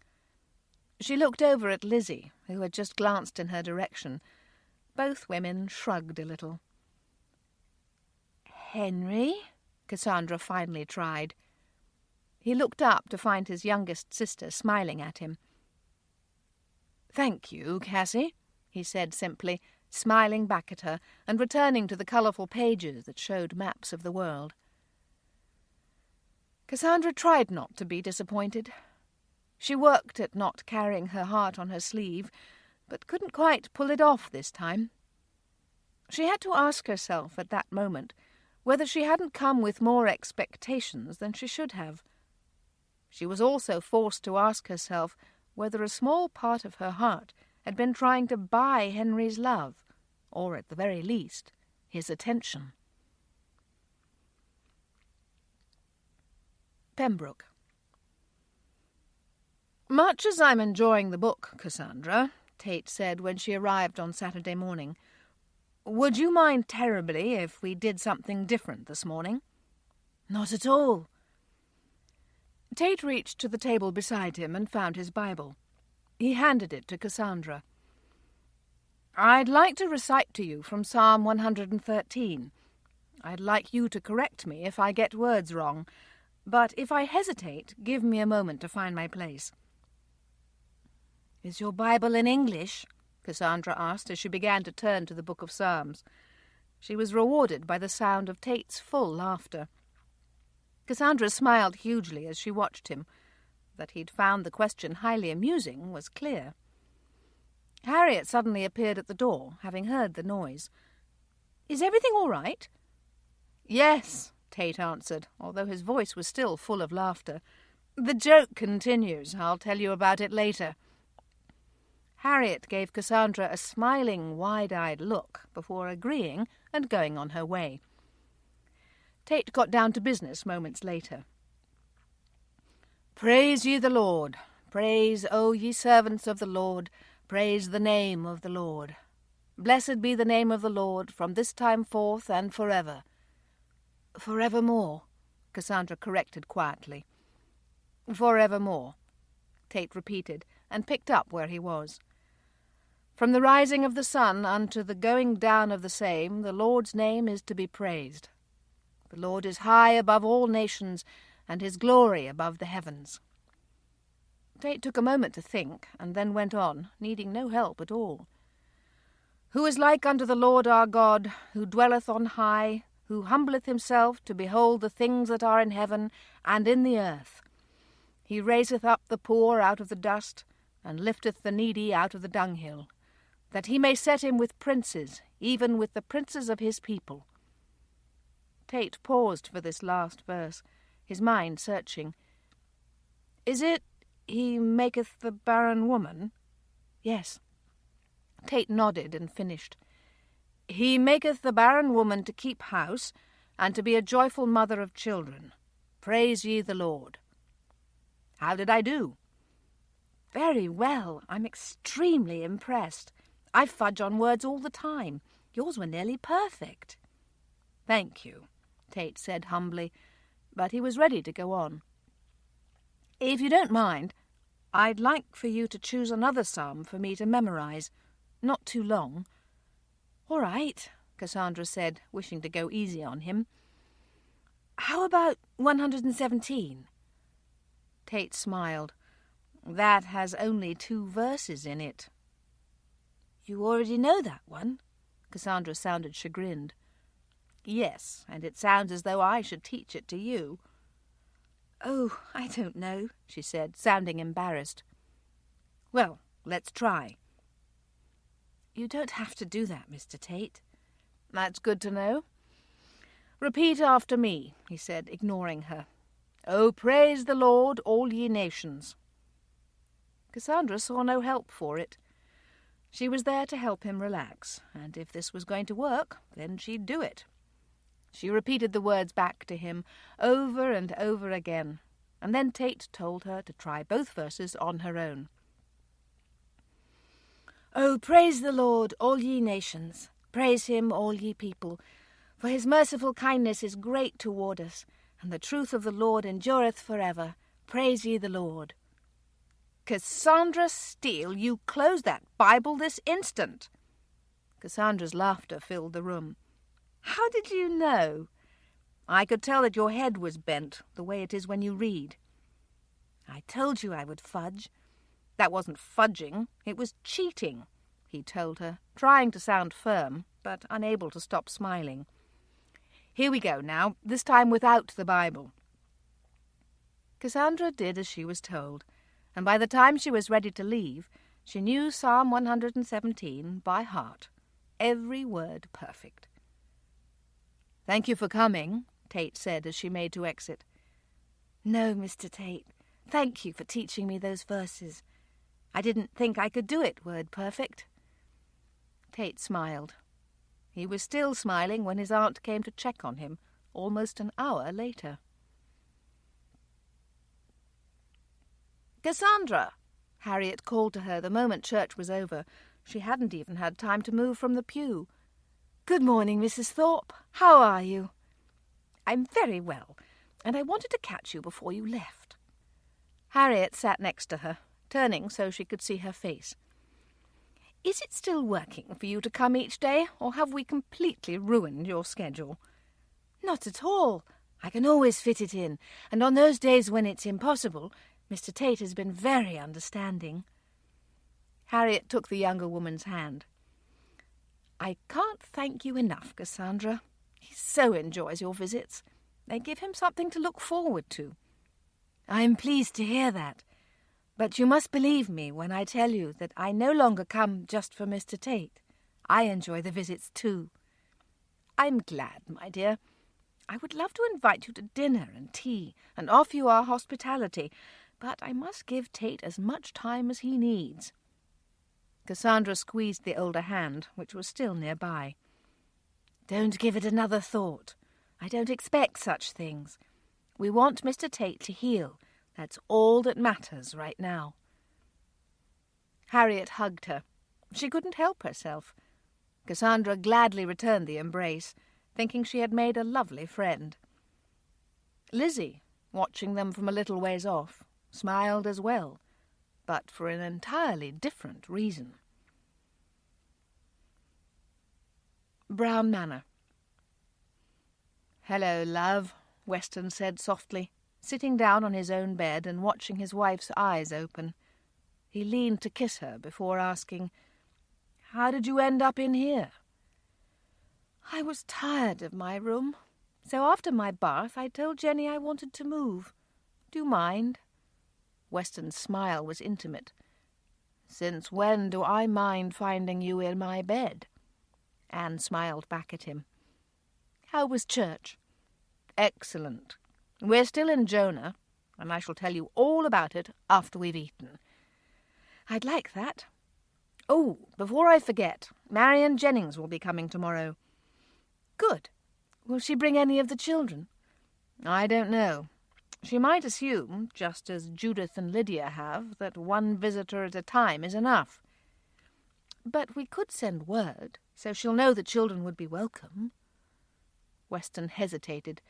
She looked over at Lizzie, who had just glanced in her direction. Both women shrugged a little. "Henry?" Cassandra finally tried. He looked up to find his youngest sister smiling at him. "Thank you, Cassie," he said simply, smiling back at her and returning to the colourful pages that showed maps of the world. Cassandra tried not to be disappointed. She worked at not carrying her heart on her sleeve, but couldn't quite pull it off this time. She had to ask herself at that moment whether she hadn't come with more expectations than she should have. She was also forced to ask herself whether a small part of her heart had been trying to buy Henry's love, or at the very least, his attention. Pembroke. "Much as I'm enjoying the book, Cassandra," Tate said when she arrived on Saturday morning, "would you mind terribly if we did something different this morning?" "Not at all." Tate reached to the table beside him and found his Bible. He handed it to Cassandra. "I'd like to recite to you from Psalm 113. I'd like you to correct me if I get words wrong, but if I hesitate, give me a moment to find my place." "Is your Bible in English?" Cassandra asked as she began to turn to the Book of Psalms. She was rewarded by the sound of Tate's full laughter. Cassandra smiled hugely as she watched him. That he'd found the question highly amusing was clear. Harriet suddenly appeared at the door, having heard the noise. "Is everything all right?" "Yes," Tate answered, although his voice was still full of laughter. "The joke continues. I'll tell you about it later." Harriet gave Cassandra a smiling, wide-eyed look before agreeing and going on her way. Tate got down to business moments later. "Praise ye the Lord. Praise, O ye servants of the Lord. Praise the name of the Lord. Blessed be the name of the Lord from this time forth and forever." "Forevermore," Cassandra corrected quietly. "Forevermore," Tate repeated, and picked up where he was. "From the rising of the sun unto the going down of the same, the Lord's name is to be praised. The Lord is high above all nations, and his glory above the heavens." Tate took a moment to think, and then went on, needing no help at all. "Who is like unto the Lord our God, who dwelleth on high, who humbleth himself to behold the things that are in heaven and in the earth? He raiseth up the poor out of the dust, and lifteth the needy out of the dunghill, that he may set him with princes, even with the princes of his people." Tate paused for this last verse, his mind searching. "Is it, he maketh the barren woman?" "Yes." Tate nodded and finished. "He maketh the barren woman to keep house, and to be a joyful mother of children. Praise ye the Lord." "How did I do?" "Very well. I'm extremely impressed. I fudge on words all the time. Yours were nearly perfect." "Thank you," Tate said humbly, but he was ready to go on. "If you don't mind, I'd like for you to choose another psalm for me to memorize. Not too long." "All right," Cassandra said, wishing to go easy on him. "How about 117? Tate smiled. "That has only 2 verses in it," You already know that one? Cassandra sounded chagrined. Yes, and it sounds as though I should teach it to you. Oh, I don't know, she said, sounding embarrassed. Well, let's try. You don't have to do that, Mr. Tate. That's good to know. Repeat after me, he said, ignoring her. Oh, praise the Lord, all ye nations. Cassandra saw no help for it. She was there to help him relax, and if this was going to work, then she'd do it. She repeated the words back to him over and over again, and then Tate told her to try both verses on her own. Oh, praise the Lord, all ye nations. Praise him, all ye people. For his merciful kindness is great toward us, and the truth of the Lord endureth forever. Praise ye the Lord. Cassandra Steele, you close that Bible this instant. Cassandra's laughter filled the room. How did you know? I could tell that your head was bent, the way it is when you read. I told you I would fudge. That wasn't fudging, it was cheating, he told her, trying to sound firm, but unable to stop smiling. Here we go now, this time without the Bible. Cassandra did as she was told, and by the time she was ready to leave, she knew Psalm 117 by heart, every word perfect. Thank you for coming, Tate said as she made to exit. No, Mr. Tate, thank you for teaching me those verses. I didn't think I could do it word perfect. Tate smiled. He was still smiling when his aunt came to check on him, almost an hour later. Cassandra! Harriet called to her the moment church was over. She hadn't even had time to move from the pew. Good morning, Mrs. Thorpe. How are you? I'm very well, and I wanted to catch you before you left. Harriet sat next to her, turning so she could see her face. Is it still working for you to come each day, or have we completely ruined your schedule? Not at all. I can always fit it in, and on those days when it's impossible, Mr. Tate has been very understanding. Harriet took the younger woman's hand. I can't thank you enough, Cassandra. He so enjoys your visits. They give him something to look forward to. I am pleased to hear that. But you must believe me when I tell you that I no longer come just for Mr. Tate. I enjoy the visits too. I'm glad, my dear. I would love to invite you to dinner and tea and offer you our hospitality, but I must give Tate as much time as he needs. Cassandra squeezed the older hand, which was still nearby. Don't give it another thought. I don't expect such things. We want Mr. Tate to heal. That's all that matters right now. Harriet hugged her. She couldn't help herself. Cassandra gladly returned the embrace, thinking she had made a lovely friend. Lizzie, watching them from a little ways off, smiled as well, but for an entirely different reason. Brown Manor. Hello, love, Weston said softly, sitting down on his own bed and watching his wife's eyes open. He leaned to kiss her before asking, How did you end up in here? I was tired of my room, so after my bath I told Jenny I wanted to move. Do you mind? Weston's smile was intimate. Since when do I mind finding you in my bed? Anne smiled back at him. How was church? Excellent. We're still in Jonah, and I shall tell you all about it after we've eaten. I'd like that. Oh, before I forget, Marian Jennings will be coming tomorrow. Good. Will she bring any of the children? I don't know. She might assume, just as Judith and Lydia have, that one visitor at a time is enough. But we could send word, so she'll know the children would be welcome. Weston hesitated.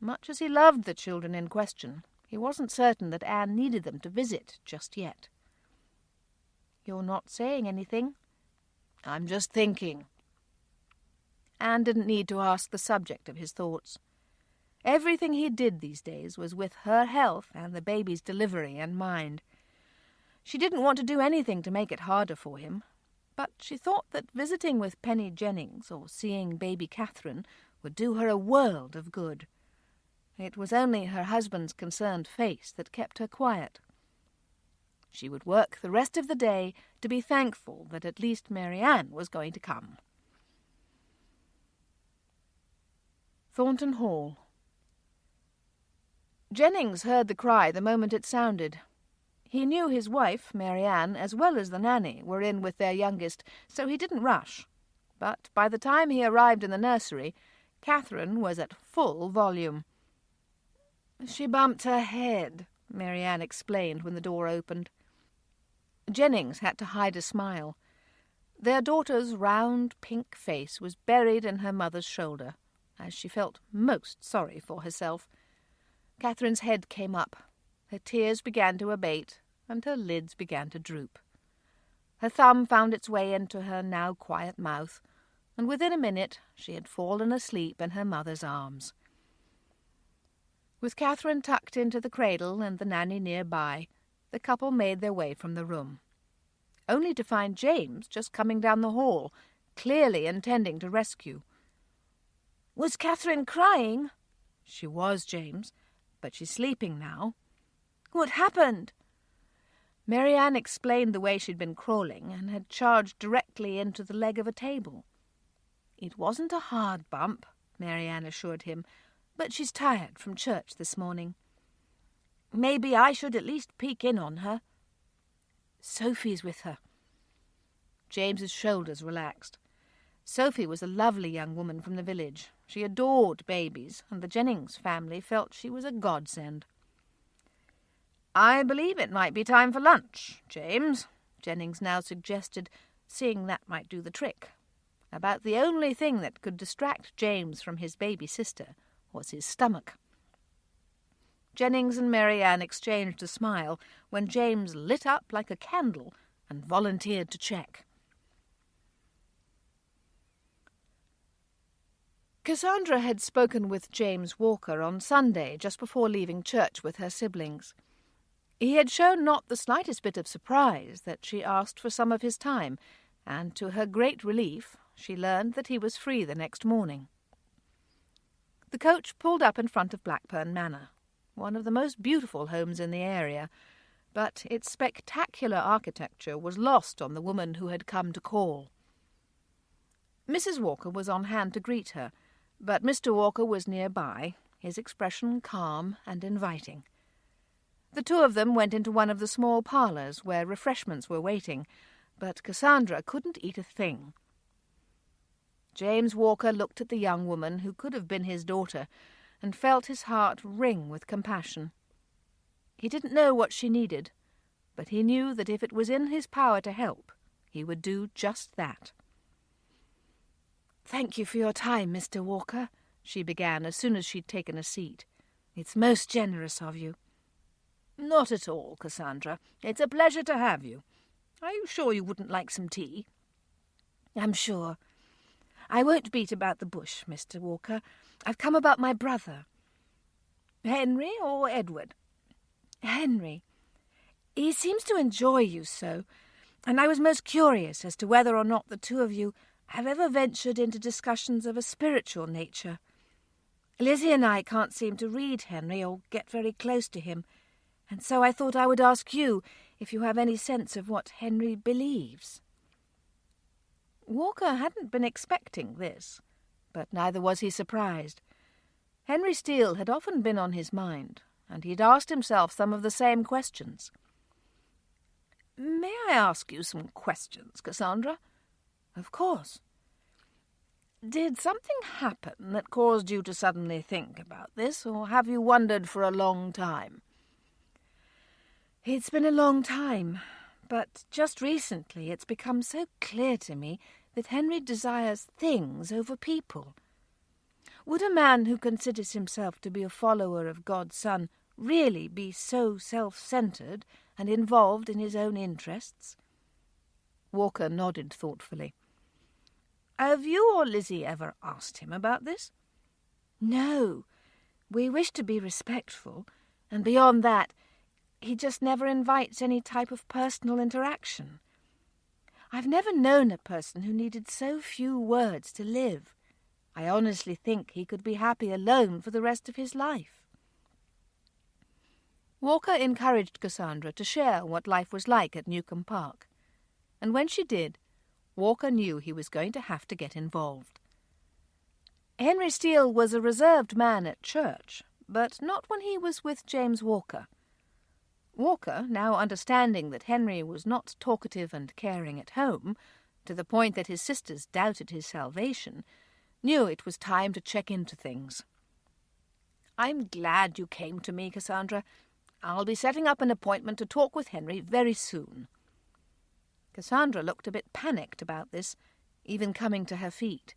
Much as he loved the children in question, he wasn't certain that Anne needed them to visit just yet. You're not saying anything? I'm just thinking. Anne didn't need to ask the subject of his thoughts. Everything he did these days was with her health and the baby's delivery in mind. She didn't want to do anything to make it harder for him, but she thought that visiting with Penny Jennings or seeing baby Catherine would do her a world of good. It was only her husband's concerned face that kept her quiet. She would work the rest of the day to be thankful that at least Marianne was going to come. Thornton Hall. Jennings heard the cry the moment it sounded. He knew his wife, Marianne, as well as the nanny, were in with their youngest, so he didn't rush. But by the time he arrived in the nursery, Catherine was at full volume. "She bumped her head," Marianne explained when the door opened. Jennings had to hide a smile. Their daughter's round, pink face was buried in her mother's shoulder, as she felt most sorry for herself. Catherine's head came up. Her tears began to abate, and her lids began to droop. Her thumb found its way into her now quiet mouth, and within a minute she had fallen asleep in her mother's arms. With Catherine tucked into the cradle and the nanny nearby, the couple made their way from the room, only to find James just coming down the hall, clearly intending to rescue. "Was Catherine crying?" "She was, James, but she's sleeping now." "What happened?" Marianne explained the way she'd been crawling and had charged directly into the leg of a table. "It wasn't a hard bump," Marianne assured him, "but she's tired from church this morning." "Maybe I should at least peek in on her." "Sophie's with her." James's shoulders relaxed. Sophie was a lovely young woman from the village. She adored babies, and the Jennings family felt she was a godsend. "I believe it might be time for lunch, James," Jennings now suggested, seeing that might do the trick. About the only thing that could distract James from his baby sister was his stomach. Jennings and Marianne exchanged a smile when James lit up like a candle and volunteered to check. Cassandra had spoken with James Walker on Sunday just before leaving church with her siblings. He had shown not the slightest bit of surprise that she asked for some of his time, and to her great relief she learned that he was free the next morning. The coach pulled up in front of Blackburn Manor, one of the most beautiful homes in the area, but its spectacular architecture was lost on the woman who had come to call. Mrs. Walker was on hand to greet her, but Mr. Walker was nearby, his expression calm and inviting. The two of them went into one of the small parlours where refreshments were waiting, but Cassandra couldn't eat a thing. James Walker looked at the young woman who could have been his daughter and felt his heart ring with compassion. He didn't know what she needed, but he knew that if it was in his power to help, he would do just that. "Thank you for your time, Mr. Walker," she began as soon as she'd taken a seat. "It's most generous of you." "Not at all, Cassandra. It's a pleasure to have you. Are you sure you wouldn't like some tea?" "I'm sure. I won't beat about the bush, Mr. Walker. I've come about my brother." "Henry or Edward?" "Henry. He seems to enjoy you so, and I was most curious as to whether or not the two of you have ever ventured into discussions of a spiritual nature. Lizzie and I can't seem to read Henry or get very close to him, and so I thought I would ask you if you have any sense of what Henry believes." Walker hadn't been expecting this, but neither was he surprised. Henry Steele had often been on his mind, and he'd asked himself some of the same questions. "May I ask you some questions, Cassandra?" "Of course." "Did something happen that caused you to suddenly think about this, or have you wondered for a long time?" "It's been a long time, but just recently it's become so clear to me that Henry desires things over people. Would a man who considers himself to be a follower of God's Son really be so self-centred and involved in his own interests?" Walker nodded thoughtfully. "Have you or Lizzie ever asked him about this?" "No. We wish to be respectful, and beyond that, he just never invites any type of personal interaction. I've never known a person who needed so few words to live. I honestly think he could be happy alone for the rest of his life." Walker encouraged Cassandra to share what life was like at Newcombe Park, and when she did, Walker knew he was going to have to get involved. Henry Steele was a reserved man at church, but not when he was with James Walker. Walker, now understanding that Henry was not talkative and caring at home, to the point that his sisters doubted his salvation, knew it was time to check into things. "I'm glad you came to me, Cassandra. I'll be setting up an appointment to talk with Henry very soon." Cassandra looked a bit panicked about this, even coming to her feet.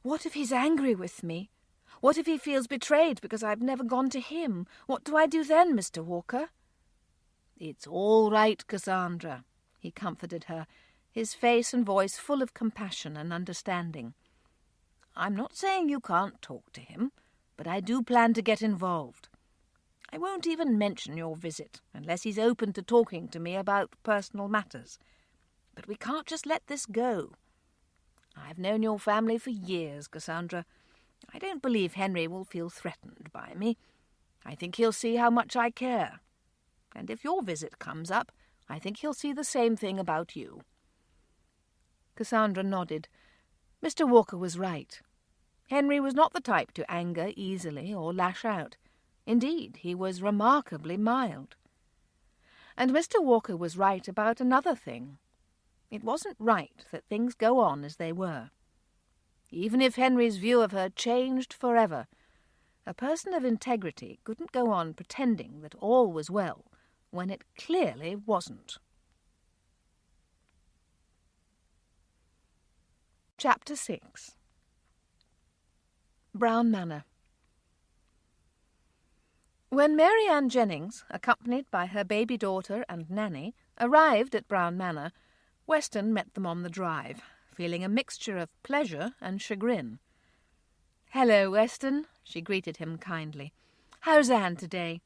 "What if he's angry with me? What if he feels betrayed because I've never gone to him? What do I do then, Mr. Walker?" "It's all right, Cassandra," he comforted her, his face and voice full of compassion and understanding. "I'm not saying you can't talk to him, but I do plan to get involved. I won't even mention your visit unless he's open to talking to me about personal matters. But we can't just let this go. I've known your family for years, Cassandra. I don't believe Henry will feel threatened by me. I think he'll see how much I care. And if your visit comes up, I think he'll see the same thing about you." Cassandra nodded. Mr. Walker was right. Henry was not the type to anger easily or lash out. Indeed, he was remarkably mild. And Mr. Walker was right about another thing. It wasn't right that things go on as they were. Even if Henry's view of her changed forever, a person of integrity couldn't go on pretending that all was well when it clearly wasn't. Chapter 6. Brown Manor. When Mary Ann Jennings, accompanied by her baby daughter and nanny, arrived at Brown Manor, Weston met them on the drive, feeling a mixture of pleasure and chagrin. "Hello, Weston," she greeted him kindly. "How's Anne today?"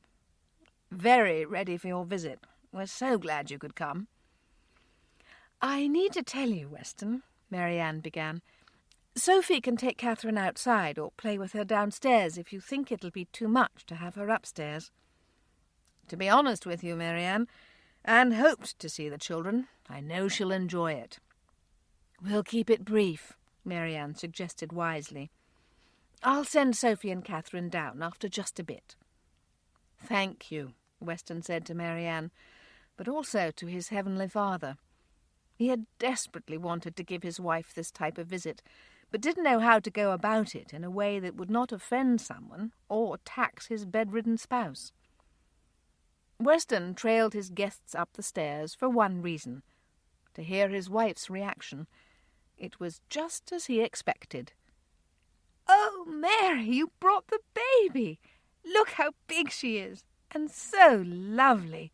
"Very ready for your visit. We're so glad you could come." "I need to tell you, Weston," Mary Ann began. "Sophie can take Catherine outside or play with her downstairs if you think it'll be too much to have her upstairs." "To be honest with you, Mary Ann hoped to see the children. I know she'll enjoy it." "We'll keep it brief," Mary Ann suggested wisely. "I'll send Sophie and Catherine down after just a bit." "Thank you," Weston said to Mary Ann, but also to his Heavenly Father. He had desperately wanted to give his wife this type of visit, but didn't know how to go about it in a way that would not offend someone or tax his bedridden spouse. Weston trailed his guests up the stairs for one reason, to hear his wife's reaction. It was just as he expected. "Oh, Mary, you brought the baby! Look how big she is, and so lovely!"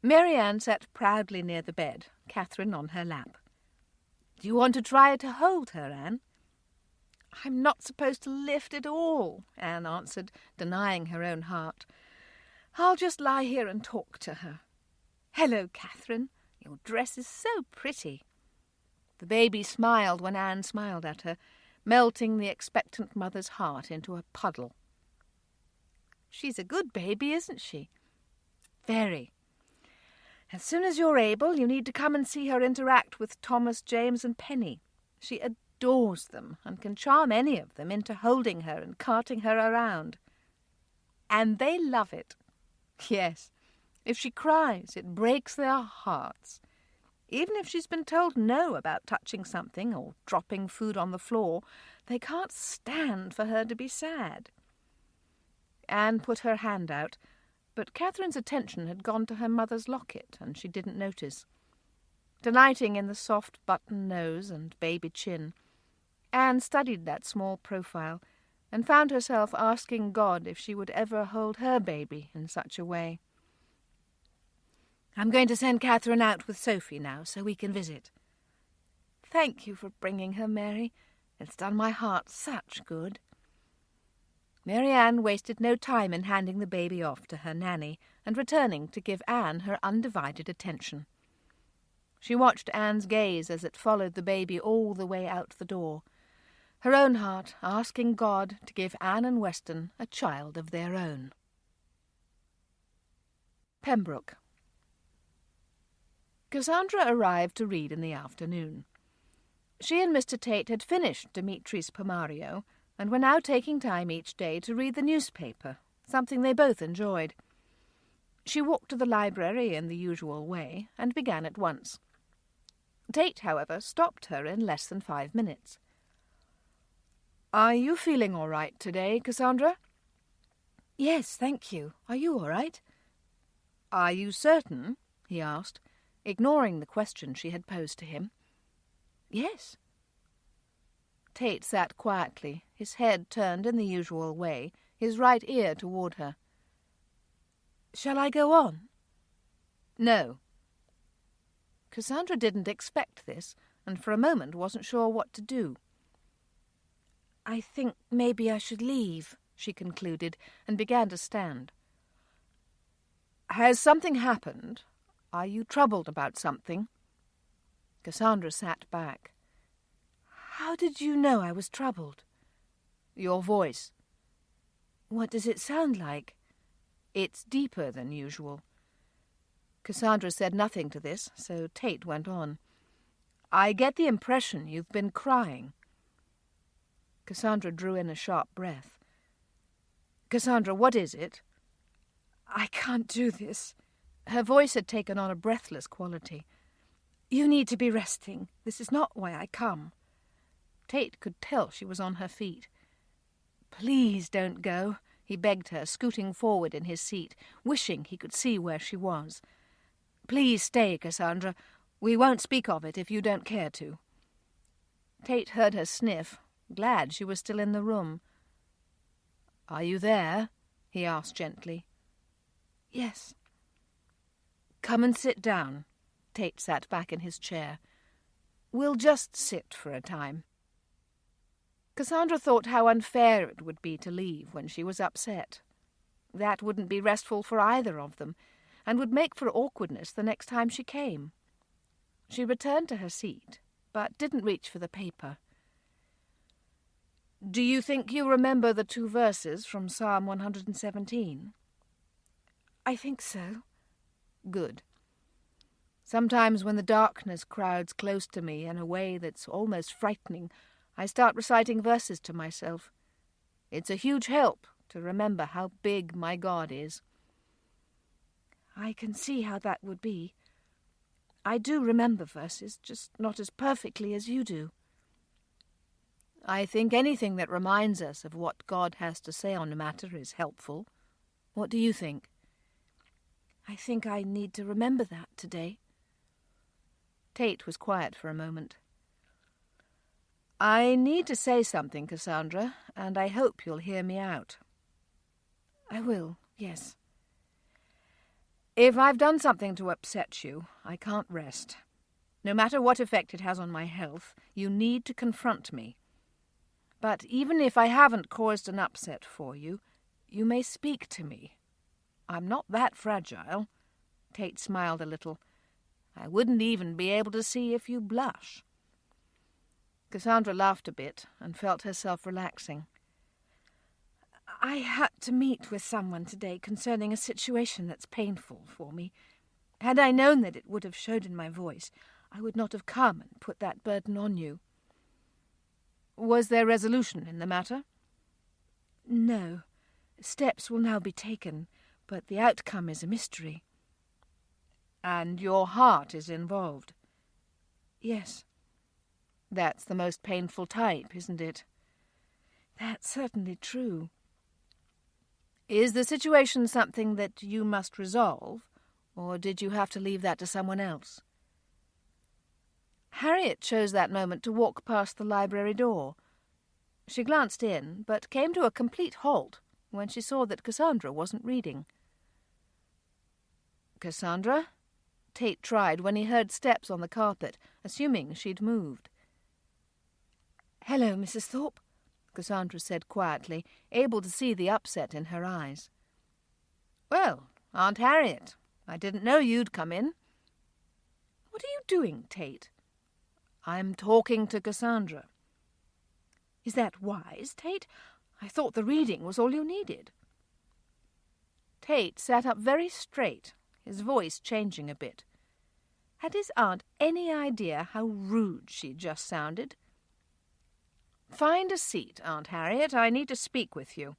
Mary Ann sat proudly near the bed, Catherine on her lap. "Do you want to try to hold her, Anne?" "I'm not supposed to lift at all," Anne answered, denying her own heart. "I'll just lie here and talk to her. Hello, Catherine. Your dress is so pretty." The baby smiled when Anne smiled at her, melting the expectant mother's heart into a puddle. "She's a good baby, isn't she?" "Very. As soon as you're able, you need to come and see her interact with Thomas, James, and Penny. She adores them and can charm any of them into holding her and carting her around. And they love it. Yes, if she cries, it breaks their hearts. Even if she's been told no about touching something or dropping food on the floor, they can't stand for her to be sad." Anne put her hand out, but Catherine's attention had gone to her mother's locket, and she didn't notice. Delighting in the soft button nose and baby chin, Anne studied that small profile and found herself asking God if she would ever hold her baby in such a way. "I'm going to send Catherine out with Sophie now, so we can visit." "Thank you for bringing her, Mary. It's done my heart such good." Mary Ann wasted no time in handing the baby off to her nanny and returning to give Anne her undivided attention. She watched Anne's gaze as it followed the baby all the way out the door, her own heart asking God to give Anne and Weston a child of their own. Pembroke. Cassandra arrived to read in the afternoon. She and Mr. Tate had finished Dimitri's Pomario and were now taking time each day to read the newspaper, something they both enjoyed. She walked to the library in the usual way and began at once. Tate, however, stopped her in less than 5 minutes. "Are you feeling all right today, Cassandra?" "Yes, thank you. Are you all right?" "Are you certain?" he asked, ignoring the question she had posed to him. "Yes." Tate sat quietly, his head turned in the usual way, his right ear toward her. "Shall I go on?" "No." Cassandra didn't expect this, and for a moment wasn't sure what to do. "I think maybe I should leave," she concluded, and began to stand. "Has something happened? Are you troubled about something?" Cassandra sat back. "How did you know I was troubled?" "Your voice." "What does it sound like?" "It's deeper than usual." Cassandra said nothing to this, so Tate went on. "I get the impression you've been crying." Cassandra drew in a sharp breath. "Cassandra, what is it?" "I can't do this." Her voice had taken on a breathless quality. "You need to be resting. This is not why I come." Tate could tell she was on her feet. "Please don't go," he begged her, scooting forward in his seat, wishing he could see where she was. "Please stay, Cassandra. We won't speak of it if you don't care to." Tate heard her sniff, glad she was still in the room. "Are you there?" he asked gently. "Yes." "Come and sit down." Tate sat back in his chair. "We'll just sit for a time." Cassandra thought how unfair it would be to leave when she was upset. That wouldn't be restful for either of them, and would make for awkwardness the next time she came. She returned to her seat, but didn't reach for the paper. "Do you think you remember the 2 verses from Psalm 117? "I think so." "Good. Sometimes when the darkness crowds close to me in a way that's almost frightening, I start reciting verses to myself. It's a huge help to remember how big my God is." "I can see how that would be. I do remember verses, just not as perfectly as you do." "I think anything that reminds us of what God has to say on a matter is helpful. What do you think?" "I think I need to remember that today." Tate was quiet for a moment. "I need to say something, Cassandra, and I hope you'll hear me out." "I will, yes." "If I've done something to upset you, I can't rest. No matter what effect it has on my health, you need to confront me. But even if I haven't caused an upset for you, you may speak to me. I'm not that fragile." Tate smiled a little. "I wouldn't even be able to see if you blush." Cassandra laughed a bit and felt herself relaxing. "I had to meet with someone today concerning a situation that's painful for me. Had I known that it would have showed in my voice, I would not have come and put that burden on you." "Was there resolution in the matter?" "No. Steps will now be taken, but the outcome is a mystery." "And your heart is involved?" "Yes." "That's the most painful type, isn't it?" "That's certainly true." "Is the situation something that you must resolve, or did you have to leave that to someone else?" Harriet chose that moment to walk past the library door. She glanced in, but came to a complete halt when she saw that Cassandra wasn't reading. "Cassandra?" Tate tried when he heard steps on the carpet, assuming she'd moved. "Hello, Mrs. Thorpe," Cassandra said quietly, able to see the upset in her eyes. "Well, Aunt Harriet, I didn't know you'd come in." What are you doing, Tate? I'm talking to Cassandra. Is that wise, Tate? I thought the reading was all you needed. Tate sat up very straight, his voice changing a bit. Had his aunt any idea how rude she'd just sounded? Find a seat, Aunt Harriet. I need to speak with you.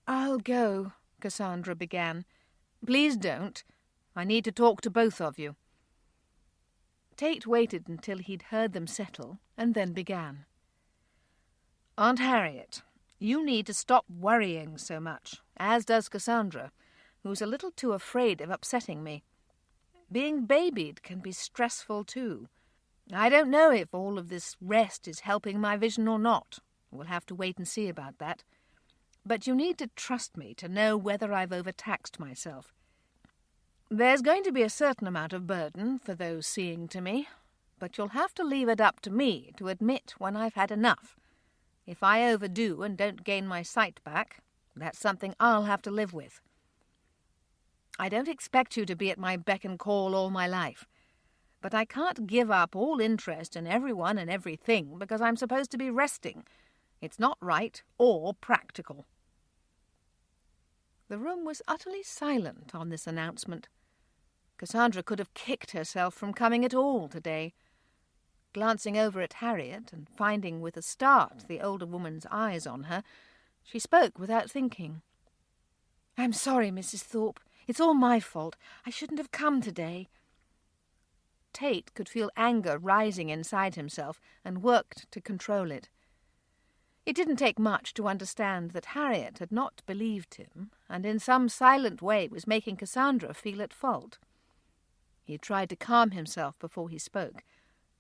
I'll go, Cassandra began. Please don't. I need to talk to both of you. Tate waited until he'd heard them settle, and then began. Aunt Harriet, you need to stop worrying so much, as does Cassandra, who's a little too afraid of upsetting me. Being babied can be stressful too. I don't know if all of this rest is helping my vision or not. We'll have to wait and see about that. But you need to trust me to know whether I've overtaxed myself. There's going to be a certain amount of burden for those seeing to me, but you'll have to leave it up to me to admit when I've had enough. If I overdo and don't gain my sight back, that's something I'll have to live with. I don't expect you to be at my beck and call all my life, but I can't give up all interest in everyone and everything because I'm supposed to be resting. It's not right or practical. The room was utterly silent on this announcement. Cassandra could have kicked herself from coming at all today. Glancing over at Harriet and finding with a start the older woman's eyes on her, she spoke without thinking. I'm sorry, Mrs. Thorpe. It's all my fault. I shouldn't have come today. Tate could feel anger rising inside himself and worked to control it. It didn't take much to understand that Harriet had not believed him and in some silent way was making Cassandra feel at fault. He tried to calm himself before he spoke,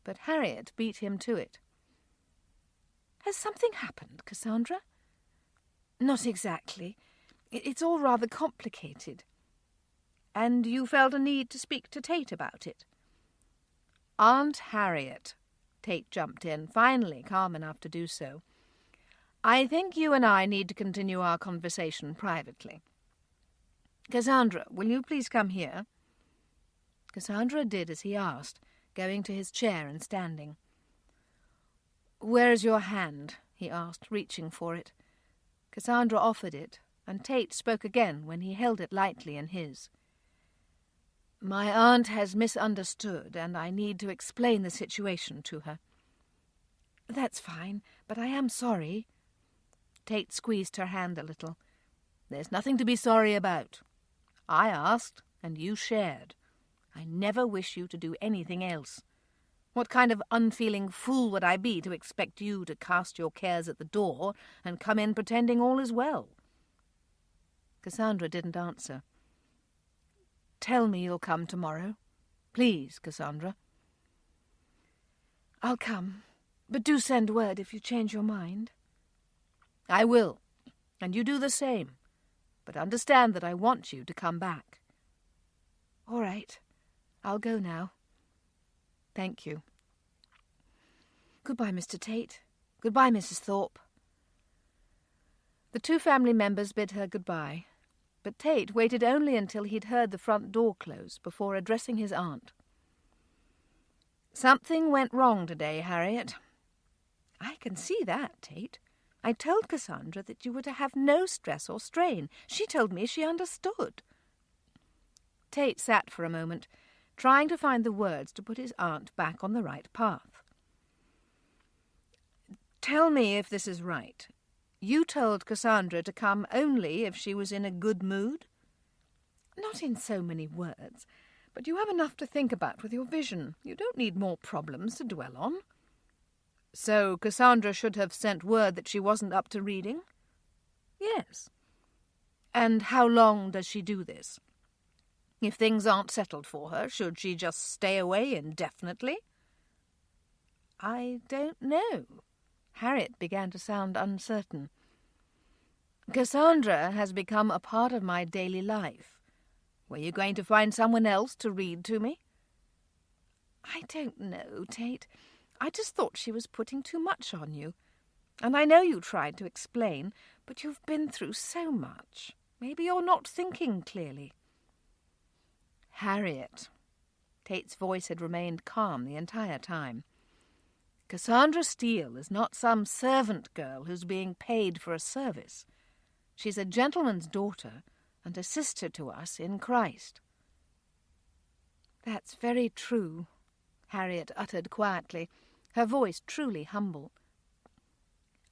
but Harriet beat him to it. Has something happened, Cassandra? Not exactly. It's all rather complicated. And you felt a need to speak to Tate about it? Aunt Harriet, Tate jumped in, finally calm enough to do so. I think you and I need to continue our conversation privately. Cassandra, will you please come here? Cassandra did as he asked, going to his chair and standing. Where is your hand? He asked, reaching for it. Cassandra offered it, and Tate spoke again when he held it lightly in his. My aunt has misunderstood, and I need to explain the situation to her. That's fine, but I am sorry. Tate squeezed her hand a little. There's nothing to be sorry about. I asked, and you shared. I never wish you to do anything else. What kind of unfeeling fool would I be to expect you to cast your cares at the door and come in pretending all is well? Cassandra didn't answer. Tell me you'll come tomorrow. Please, Cassandra. I'll come, but do send word if you change your mind. I will, and you do the same, but understand that I want you to come back. All right, I'll go now. Thank you. Goodbye, Mr. Tate. Goodbye, Mrs. Thorpe. The two family members bid her goodbye, but Tate waited only until he'd heard the front door close before addressing his aunt. Something went wrong today, Harriet. I can see that, Tate. I told Cassandra that you were to have no stress or strain. She told me she understood. Tate sat for a moment, trying to find the words to put his aunt back on the right path. Tell me if this is right. You told Cassandra to come only if she was in a good mood? Not in so many words, but you have enough to think about with your vision. You don't need more problems to dwell on. So Cassandra should have sent word that she wasn't up to reading? Yes. And how long does she do this? If things aren't settled for her, should she just stay away indefinitely? I don't know. Harriet began to sound uncertain. Cassandra has become a part of my daily life. Were you going to find someone else to read to me? I don't know, Tate. I just thought she was putting too much on you. And I know you tried to explain, but you've been through so much. Maybe you're not thinking clearly. Harriet, Tate's voice had remained calm the entire time. "Cassandra Steele is not some servant girl who's being paid for a service. She's a gentleman's daughter and a sister to us in Christ." "That's very true," Harriet uttered quietly, her voice truly humble.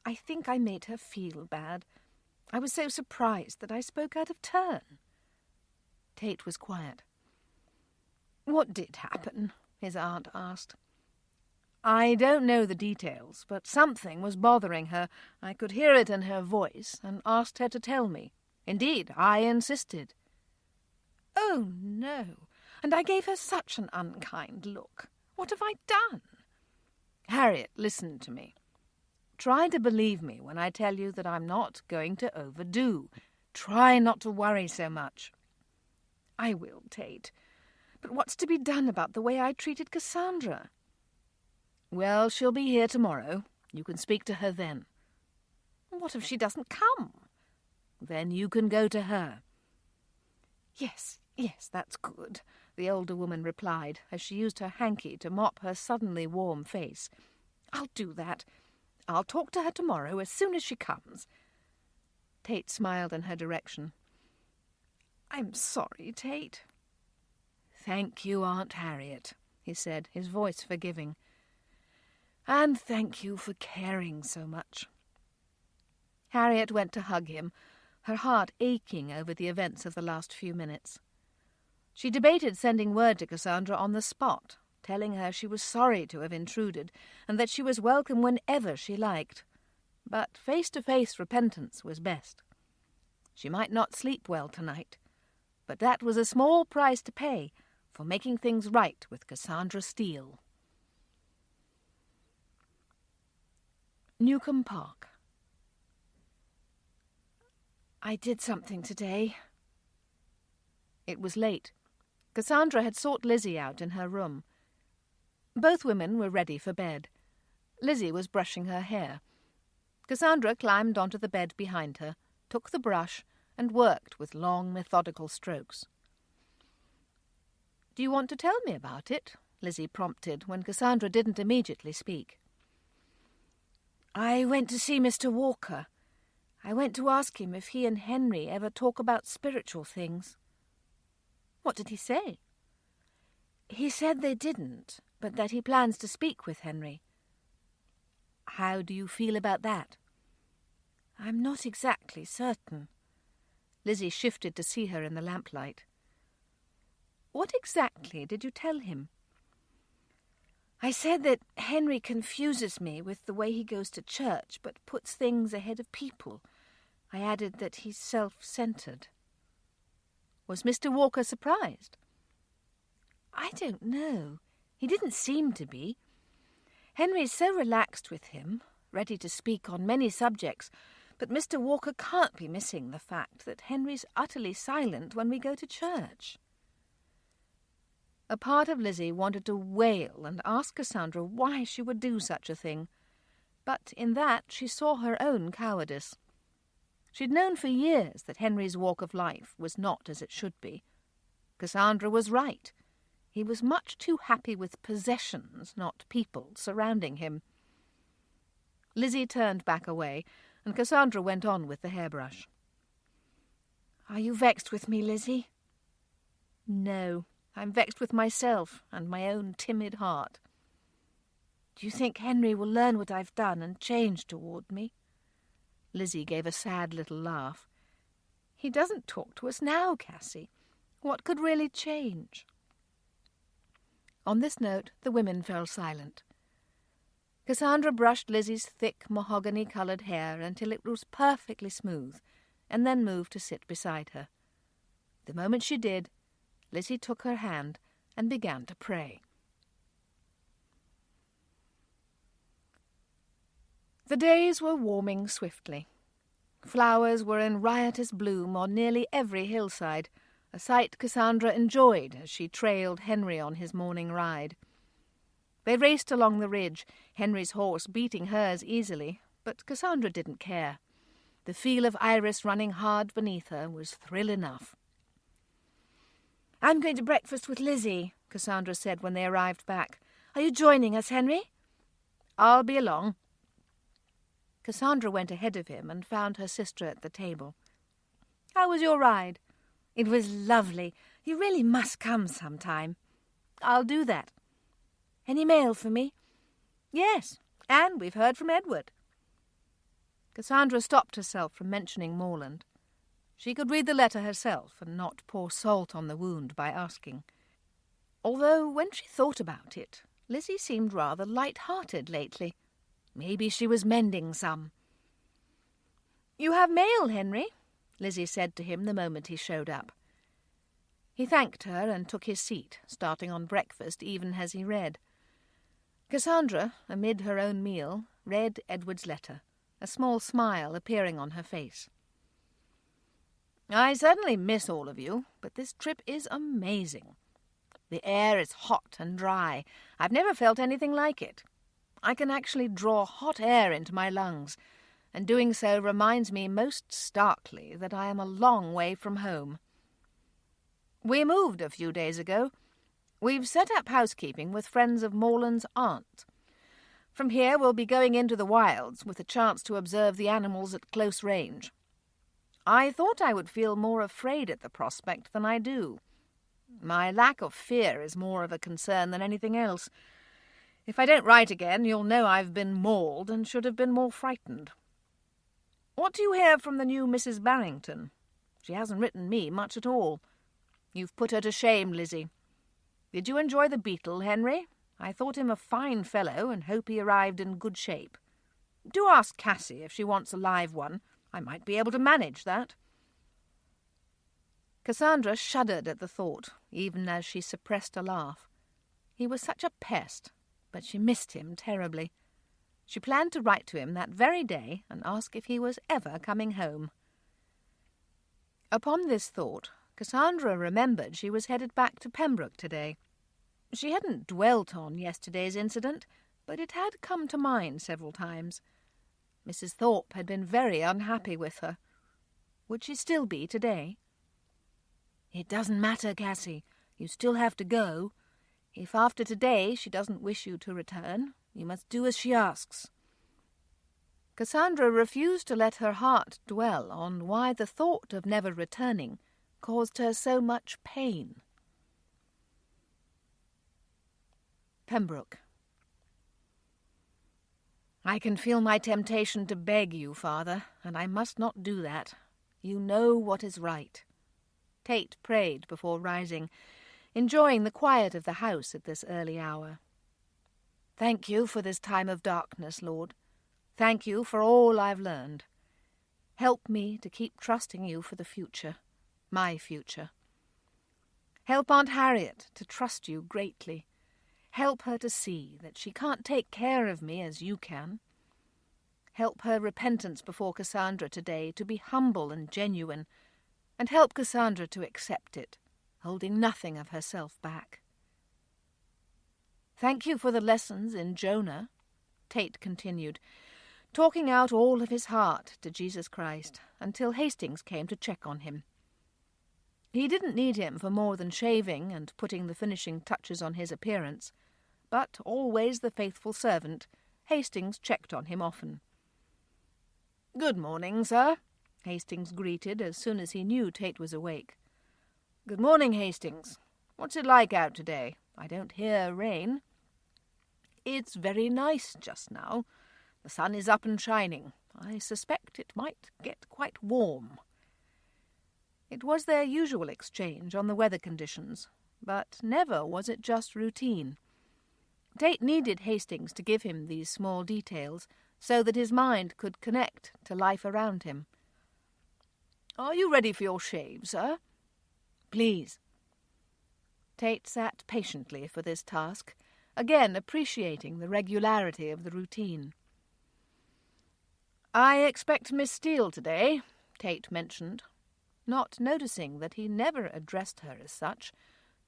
"I think I made her feel bad. I was so surprised that I spoke out of turn." Tate was quiet. "What did happen?" his aunt asked. "I don't know the details, but something was bothering her. I could hear it in her voice and asked her to tell me. Indeed, I insisted." "Oh, no, and I gave her such an unkind look. What have I done?" "Harriet, listen to me. Try to believe me when I tell you that I'm not going to overdo. Try not to worry so much." "I will, Tate. But what's to be done about the way I treated Cassandra?" "Well, she'll be here tomorrow. You can speak to her then." "What if she doesn't come?" "Then you can go to her." Yes, that's good," the older woman replied, as she used her hanky to mop her suddenly warm face. "I'll do that. I'll talk to her tomorrow as soon as she comes." Tate smiled in her direction. "I'm sorry, Tate." "Thank you, Aunt Harriet," he said, his voice forgiving. "And thank you for caring so much." Harriet went to hug him, her heart aching over the events of the last few minutes. She debated sending word to Cassandra on the spot, telling her she was sorry to have intruded and that she was welcome whenever she liked. But face-to-face repentance was best. She might not sleep well tonight, but that was a small price to pay for making things right with Cassandra Steele. Newcombe Park. "I did something today." It was late. Cassandra had sought Lizzie out in her room. Both women were ready for bed. Lizzie was brushing her hair. Cassandra climbed onto the bed behind her, took the brush, and worked with long, methodical strokes. "Do you want to tell me about it?" Lizzie prompted, when Cassandra didn't immediately speak. "I went to see Mr. Walker. I went to ask him if he and Henry ever talk about spiritual things." "What did he say?" "He said they didn't, but that he plans to speak with Henry." "How do you feel about that?" "I'm not exactly certain." Lizzie shifted to see her in the lamplight. "What exactly did you tell him?" "I said that Henry confuses me with the way he goes to church, but puts things ahead of people. I added that he's self-centered." "Was Mr. Walker surprised?" "I don't know. He didn't seem to be. Henry's so relaxed with him, ready to speak on many subjects, but Mr. Walker can't be missing the fact that Henry's utterly silent when we go to church." A part of Lizzie wanted to wail and ask Cassandra why she would do such a thing, but in that she saw her own cowardice. She'd known for years that Henry's walk of life was not as it should be. Cassandra was right. He was much too happy with possessions, not people, surrounding him. Lizzie turned back away, and Cassandra went on with the hairbrush. "Are you vexed with me, Lizzie?" "No. I'm vexed with myself and my own timid heart." "Do you think Henry will learn what I've done and change toward me?" Lizzie gave a sad little laugh. "He doesn't talk to us now, Cassie. What could really change?" On this note, the women fell silent. Cassandra brushed Lizzie's thick, mahogany-coloured hair until it was perfectly smooth, and then moved to sit beside her. The moment she did, Lizzie took her hand and began to pray. The days were warming swiftly. Flowers were in riotous bloom on nearly every hillside, a sight Cassandra enjoyed as she trailed Henry on his morning ride. They raced along the ridge, Henry's horse beating hers easily, but Cassandra didn't care. The feel of Iris running hard beneath her was thrill enough. "I'm going to breakfast with Lizzie," Cassandra said when they arrived back. "Are you joining us, Henry?" "I'll be along." Cassandra went ahead of him and found her sister at the table. "How was your ride?" "It was lovely. You really must come sometime." "I'll do that." "Any mail for me?" "Yes, and we've heard from Edward." Cassandra stopped herself from mentioning Morland. She could read the letter herself and not pour salt on the wound by asking. Although, when she thought about it, Lizzie seemed rather light-hearted lately. Maybe she was mending some. "You have mail, Henry," Lizzie said to him the moment he showed up. He thanked her and took his seat, starting on breakfast even as he read. Cassandra, amid her own meal, read Edward's letter, a small smile appearing on her face. "I certainly miss all of you, but this trip is amazing. The air is hot and dry. I've never felt anything like it. I can actually draw hot air into my lungs, and doing so reminds me most starkly that I am a long way from home. We moved a few days ago. We've set up housekeeping with friends of Morland's aunt. From here we'll be going into the wilds with a chance to observe the animals at close range. I thought I would feel more afraid at the prospect than I do. My lack of fear is more of a concern than anything else. If I don't write again, you'll know I've been mauled and should have been more frightened. What do you hear from the new Mrs. Barrington? She hasn't written me much at all. You've put her to shame, Lizzie. Did you enjoy the beetle, Henry? I thought him a fine fellow and hope he arrived in good shape. Do ask Cassie if she wants a live one. I might be able to manage that." Cassandra shuddered at the thought, even as she suppressed a laugh. He was such a pest, but she missed him terribly. She planned to write to him that very day and ask if he was ever coming home. Upon this thought, Cassandra remembered she was headed back to Pembroke today. She hadn't dwelt on yesterday's incident, but it had come to mind several times. Mrs. Thorpe had been very unhappy with her. Would she still be today? "It doesn't matter, Cassie. You still have to go. If after today she doesn't wish you to return, you must do as she asks." Cassandra refused to let her heart dwell on why the thought of never returning caused her so much pain. Pembroke. "I can feel my temptation to beg you, Father, and I must not do that. You know what is right." Tate prayed before rising, enjoying the quiet of the house at this early hour. "Thank you for this time of darkness, Lord. Thank you for all I've learned. Help me to keep trusting you for the future, my future. Help Aunt Harriet to trust you greatly. Help her to see that she can't take care of me as you can. Help her repentance before Cassandra today to be humble and genuine, and help Cassandra to accept it, holding nothing of herself back. Thank you for the lessons in Jonah," Tate continued, talking out all of his heart to Jesus Christ until Hastings came to check on him. He didn't need him for more than shaving and putting the finishing touches on his appearance, but, always the faithful servant, Hastings checked on him often. "Good morning, sir," Hastings greeted as soon as he knew Tate was awake. "Good morning, Hastings. What's it like out today? I don't hear rain." "It's very nice just now. The sun is up and shining. I suspect it might get quite warm." It was their usual exchange on the weather conditions, but never was it just routine. Tate needed Hastings to give him these small details so that his mind could connect to life around him. "Are you ready for your shave, sir?" "Please." Tate sat patiently for this task, again appreciating the regularity of the routine. "I expect Miss Steele today," Tate mentioned, not noticing that he never addressed her as such.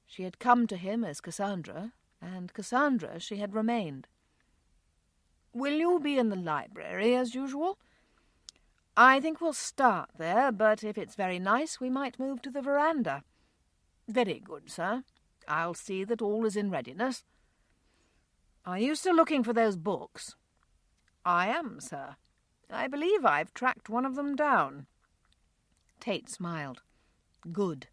She had come to him as Cassandra, and Cassandra she had remained. "Will you be in the library as usual?" "I think we'll start there, but if it's very nice we might move to the veranda." "Very good, sir. I'll see that all is in readiness. Are you still looking for those books? I am, sir. I believe I've tracked one of them down. Tate smiled. Good.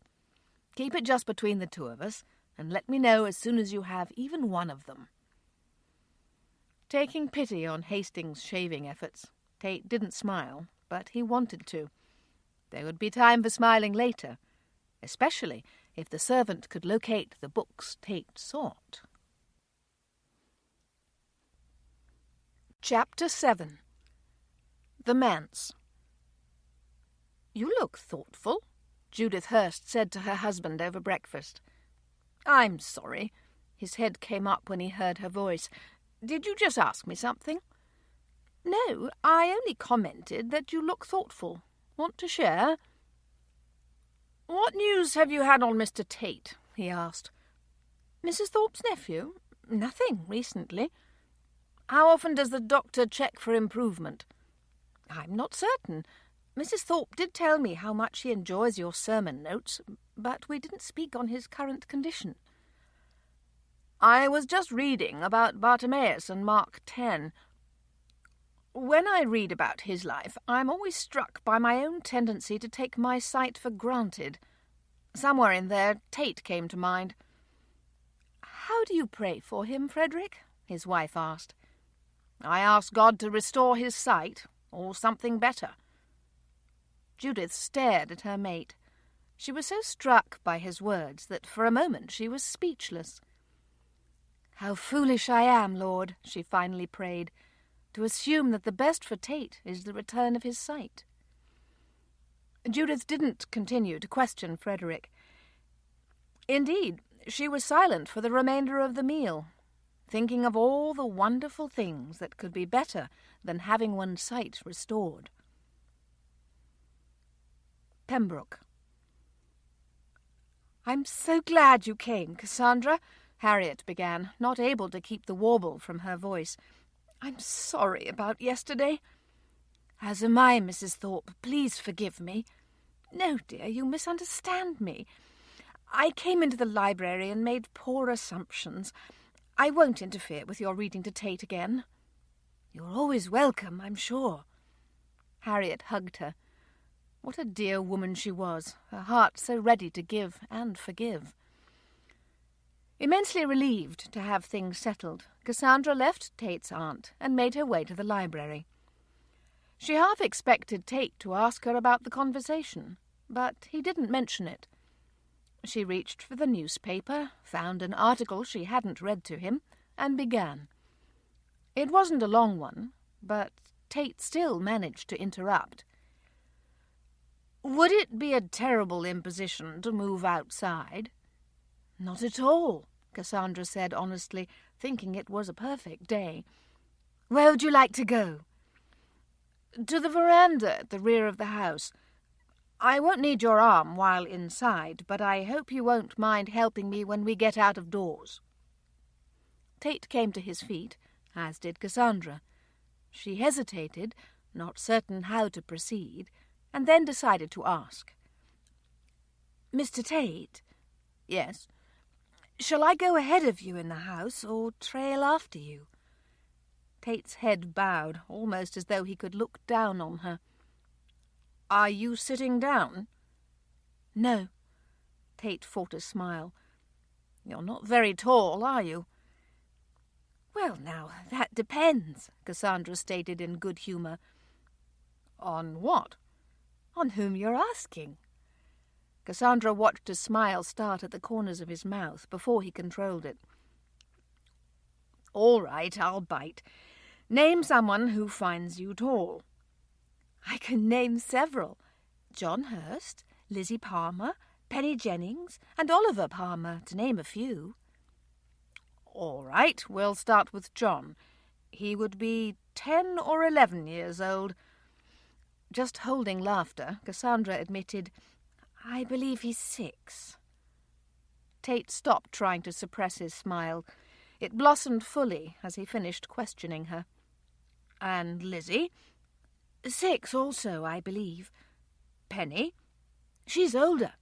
Keep it just between the two of us, and let me know as soon as you have even one of them. Taking pity on Hastings' shaving efforts, Tate didn't smile, but he wanted to. There would be time for smiling later, especially if the servant could locate the books Tate sought. Chapter 7. The Manse. You look thoughtful, Judith Hurst said to her husband over breakfast. I'm sorry. His head came up when he heard her voice. Did you just ask me something? No, I only commented that you look thoughtful. Want to share? What news have you had on Mr. Tate? He asked. Mrs. Thorpe's nephew? Nothing recently. How often does the doctor check for improvement? I'm not certain. Mrs. Thorpe did tell me how much he enjoys your sermon notes, but we didn't speak on his current condition. I was just reading about Bartimaeus and Mark 10. When I read about his life, I'm always struck by my own tendency to take my sight for granted. Somewhere in there, Tate came to mind. How do you pray for him, Frederick? His wife asked. I ask God to restore his sight, or something better. Judith stared at her mate. She was so struck by his words that for a moment she was speechless. How foolish I am, Lord, she finally prayed, to assume that the best for Tate is the return of his sight. Judith didn't continue to question Frederick. Indeed, she was silent for the remainder of the meal, thinking of all the wonderful things that could be better than having one's sight restored. Pembroke. I'm so glad you came, Cassandra, Harriet began, not able to keep the warble from her voice. I'm sorry about yesterday. As am I, Mrs. Thorpe. Please forgive me. No, dear, you misunderstand me. I came into the library and made poor assumptions. I won't interfere with your reading to Tate again. You're always welcome, I'm sure. Harriet hugged her. What a dear woman she was, her heart so ready to give and forgive. Immensely relieved to have things settled, Cassandra left Tate's aunt and made her way to the library. She half expected Tate to ask her about the conversation, but he didn't mention it. She reached for the newspaper, found an article she hadn't read to him, and began. It wasn't a long one, but Tate still managed to interrupt. Would it be a terrible imposition to move outside? Not at all, Cassandra said honestly, thinking it was a perfect day. Where would you like to go? To the veranda at the rear of the house. I won't need your arm while inside, but I hope you won't mind helping me when we get out of doors. Tate came to his feet, as did Cassandra. She hesitated, not certain how to proceed, and then decided to ask. Mr. Tate? Yes. Shall I go ahead of you in the house, or trail after you? Tate's head bowed, almost as though he could look down on her. Are you sitting down? No. Tate fought a smile. You're not very tall, are you? Well, now, that depends, Cassandra stated in good humour. On what? On whom you're asking. Cassandra watched a smile start at the corners of his mouth before he controlled it. All right, I'll bite. Name someone who finds you tall. I can name several. John Hurst, Lizzie Palmer, Penny Jennings, and Oliver Palmer, to name a few. All right, we'll start with John. He would be 10 or 11 years old. Just holding laughter, Cassandra admitted, I believe he's 6. Tate stopped trying to suppress his smile. It blossomed fully as he finished questioning her. And Lizzie? 6 also, I believe. Penny? She's older.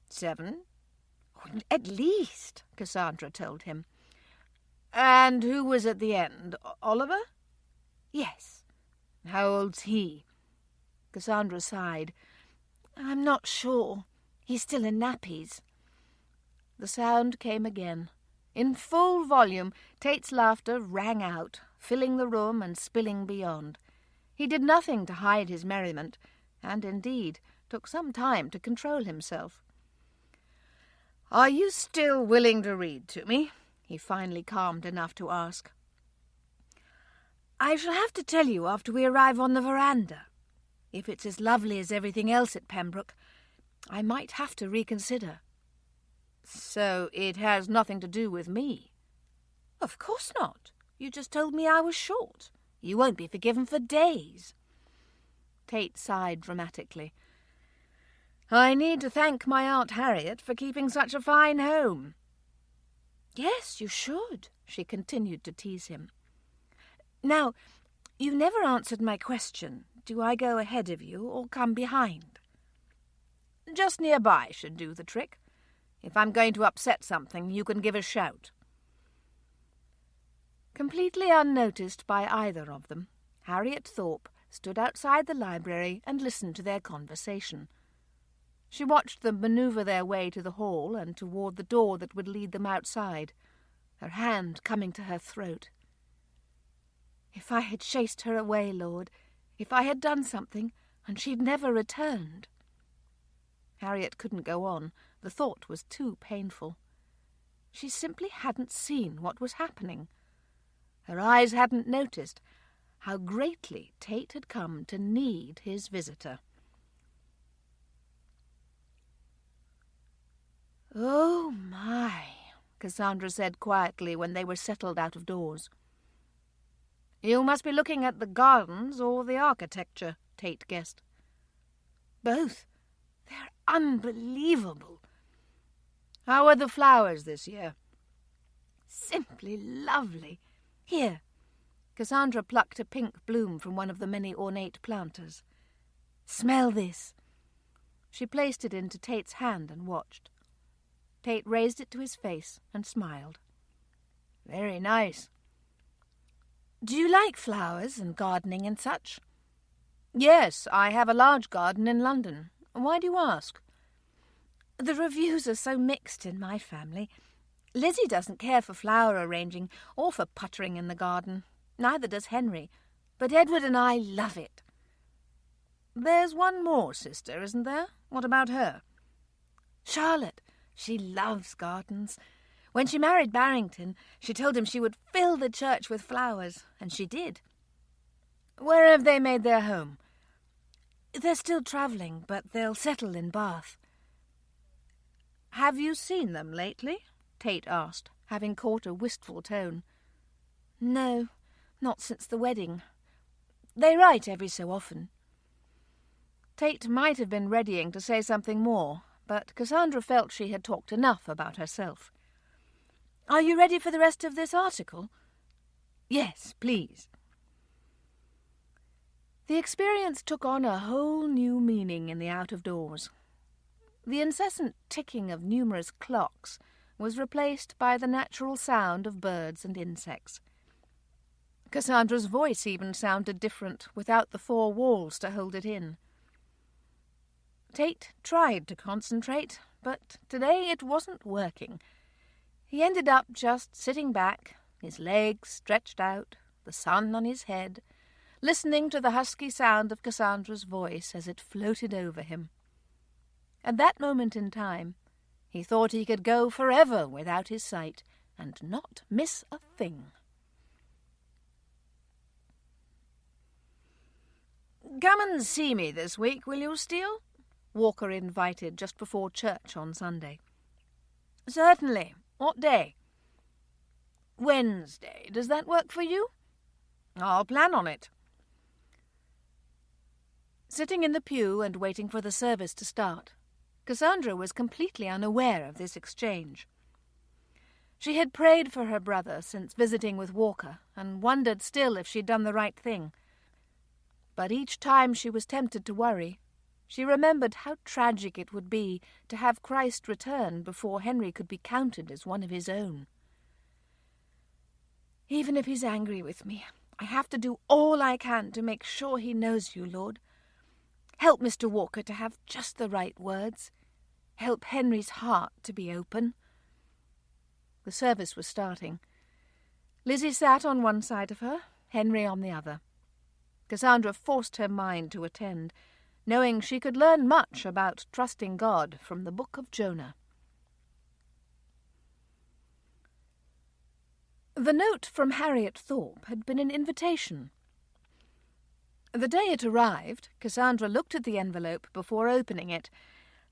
7? At least, Cassandra told him. And who was at the end? Oliver? Yes. How old's he? Cassandra sighed. I'm not sure. He's still in nappies. The sound came again. In full volume, Tate's laughter rang out, filling the room and spilling beyond. He did nothing to hide his merriment, and indeed took some time to control himself. "Are you still willing to read to me?" he finally calmed enough to ask. "I shall have to tell you after we arrive on the veranda. If it's as lovely as everything else at Pembroke, I might have to reconsider." "So it has nothing to do with me?" "Of course not. You just told me I was short. You won't be forgiven for days." Tate sighed dramatically. "I need to thank my Aunt Harriet for keeping such a fine home." "Yes, you should," she continued to tease him. "Now, you've never answered my question. Do I go ahead of you or come behind?" "Just nearby should do the trick. If I'm going to upset something, you can give a shout." Completely unnoticed by either of them, Harriet Thorpe stood outside the library and listened to their conversation. She watched them manoeuvre their way to the hall and toward the door that would lead them outside, her hand coming to her throat. "If I had chased her away, Lord, if I had done something, and she'd never returned." Harriet couldn't go on. The thought was too painful. She simply hadn't seen what was happening. Her eyes hadn't noticed how greatly Tate had come to need his visitor. "Oh, my," Cassandra said quietly when they were settled out of doors. "You must be looking at the gardens or the architecture," Tate guessed. "Both. They're unbelievable." "How are the flowers this year?" "Simply lovely. Here." Cassandra plucked a pink bloom from one of the many ornate planters. "Smell this." She placed it into Tate's hand and watched. Tate raised it to his face and smiled. "Very nice." "Do you like flowers and gardening and such?" "Yes, I have a large garden in London. Why do you ask?" "The reviews are so mixed in my family. Lizzie doesn't care for flower arranging or for puttering in the garden. Neither does Henry. But Edward and I love it." "There's one more sister, isn't there? What about her?" "Charlotte. She loves gardens. When she married Barrington, she told him she would fill the church with flowers, and she did." "Where have they made their home?" "They're still travelling, but they'll settle in Bath." "Have you seen them lately?" Tate asked, having caught a wistful tone. "No, not since the wedding. They write every so often." Tate might have been readying to say something more, but Cassandra felt she had talked enough about herself. "Are you ready for the rest of this article?" "Yes, please." The experience took on a whole new meaning in the out-of-doors. The incessant ticking of numerous clocks was replaced by the natural sound of birds and insects. Cassandra's voice even sounded different, without the four walls to hold it in. Tate tried to concentrate, but today it wasn't working. He ended up just sitting back, his legs stretched out, the sun on his head, listening to the husky sound of Cassandra's voice as it floated over him. At that moment in time, he thought he could go forever without his sight and not miss a thing. "Come and see me this week, will you, Steele?" Walker invited just before church on Sunday. "Certainly. What day?" "Wednesday. Does that work for you?" "I'll plan on it." Sitting in the pew and waiting for the service to start, Cassandra was completely unaware of this exchange. She had prayed for her brother since visiting with Walker and wondered still if she'd done the right thing. But each time she was tempted to worry, She remembered how tragic it would be to have Christ return before Henry could be counted as one of his own. Even if he's angry with me, I have to do all I can to make sure he knows you, Lord. Help Mr. Walker to have just the right words. Help Henry's heart to be open. The service was starting. Lizzie sat on one side of her, Henry on the other. Cassandra forced her mind to attend, knowing she could learn much about trusting God from the book of Jonah. The note from Harriet Thorpe had been an invitation. The day it arrived, Cassandra looked at the envelope before opening it,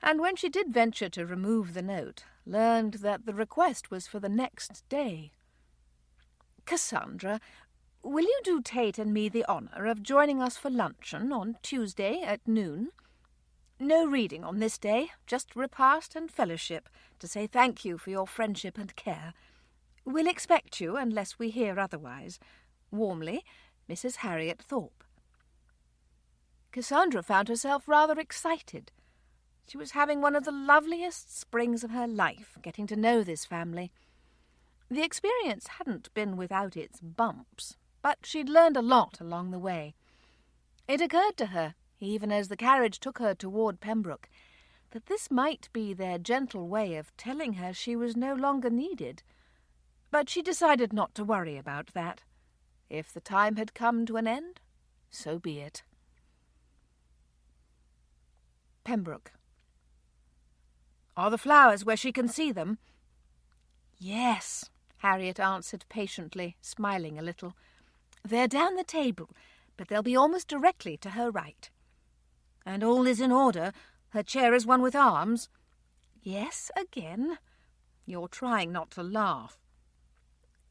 and when she did venture to remove the note, learned that the request was for the next day. "Cassandra, will you do Tate and me the honour of joining us for luncheon on Tuesday at noon? No reading on this day, just repast and fellowship, to say thank you for your friendship and care. We'll expect you, unless we hear otherwise. Warmly, Mrs. Harriet Thorpe." Cassandra found herself rather excited. She was having one of the loveliest springs of her life, getting to know this family. The experience hadn't been without its bumps, but she'd learned a lot along the way. It occurred to her, even as the carriage took her toward Pembroke, that this might be their gentle way of telling her she was no longer needed. But she decided not to worry about that. If the time had come to an end, so be it. Pembroke. "Are the flowers where she can see them?" "Yes," Harriet answered patiently, smiling a little. "They're down the table, but they'll be almost directly to her right." "And all is in order? Her chair is one with arms?" "Yes, again." "You're trying not to laugh."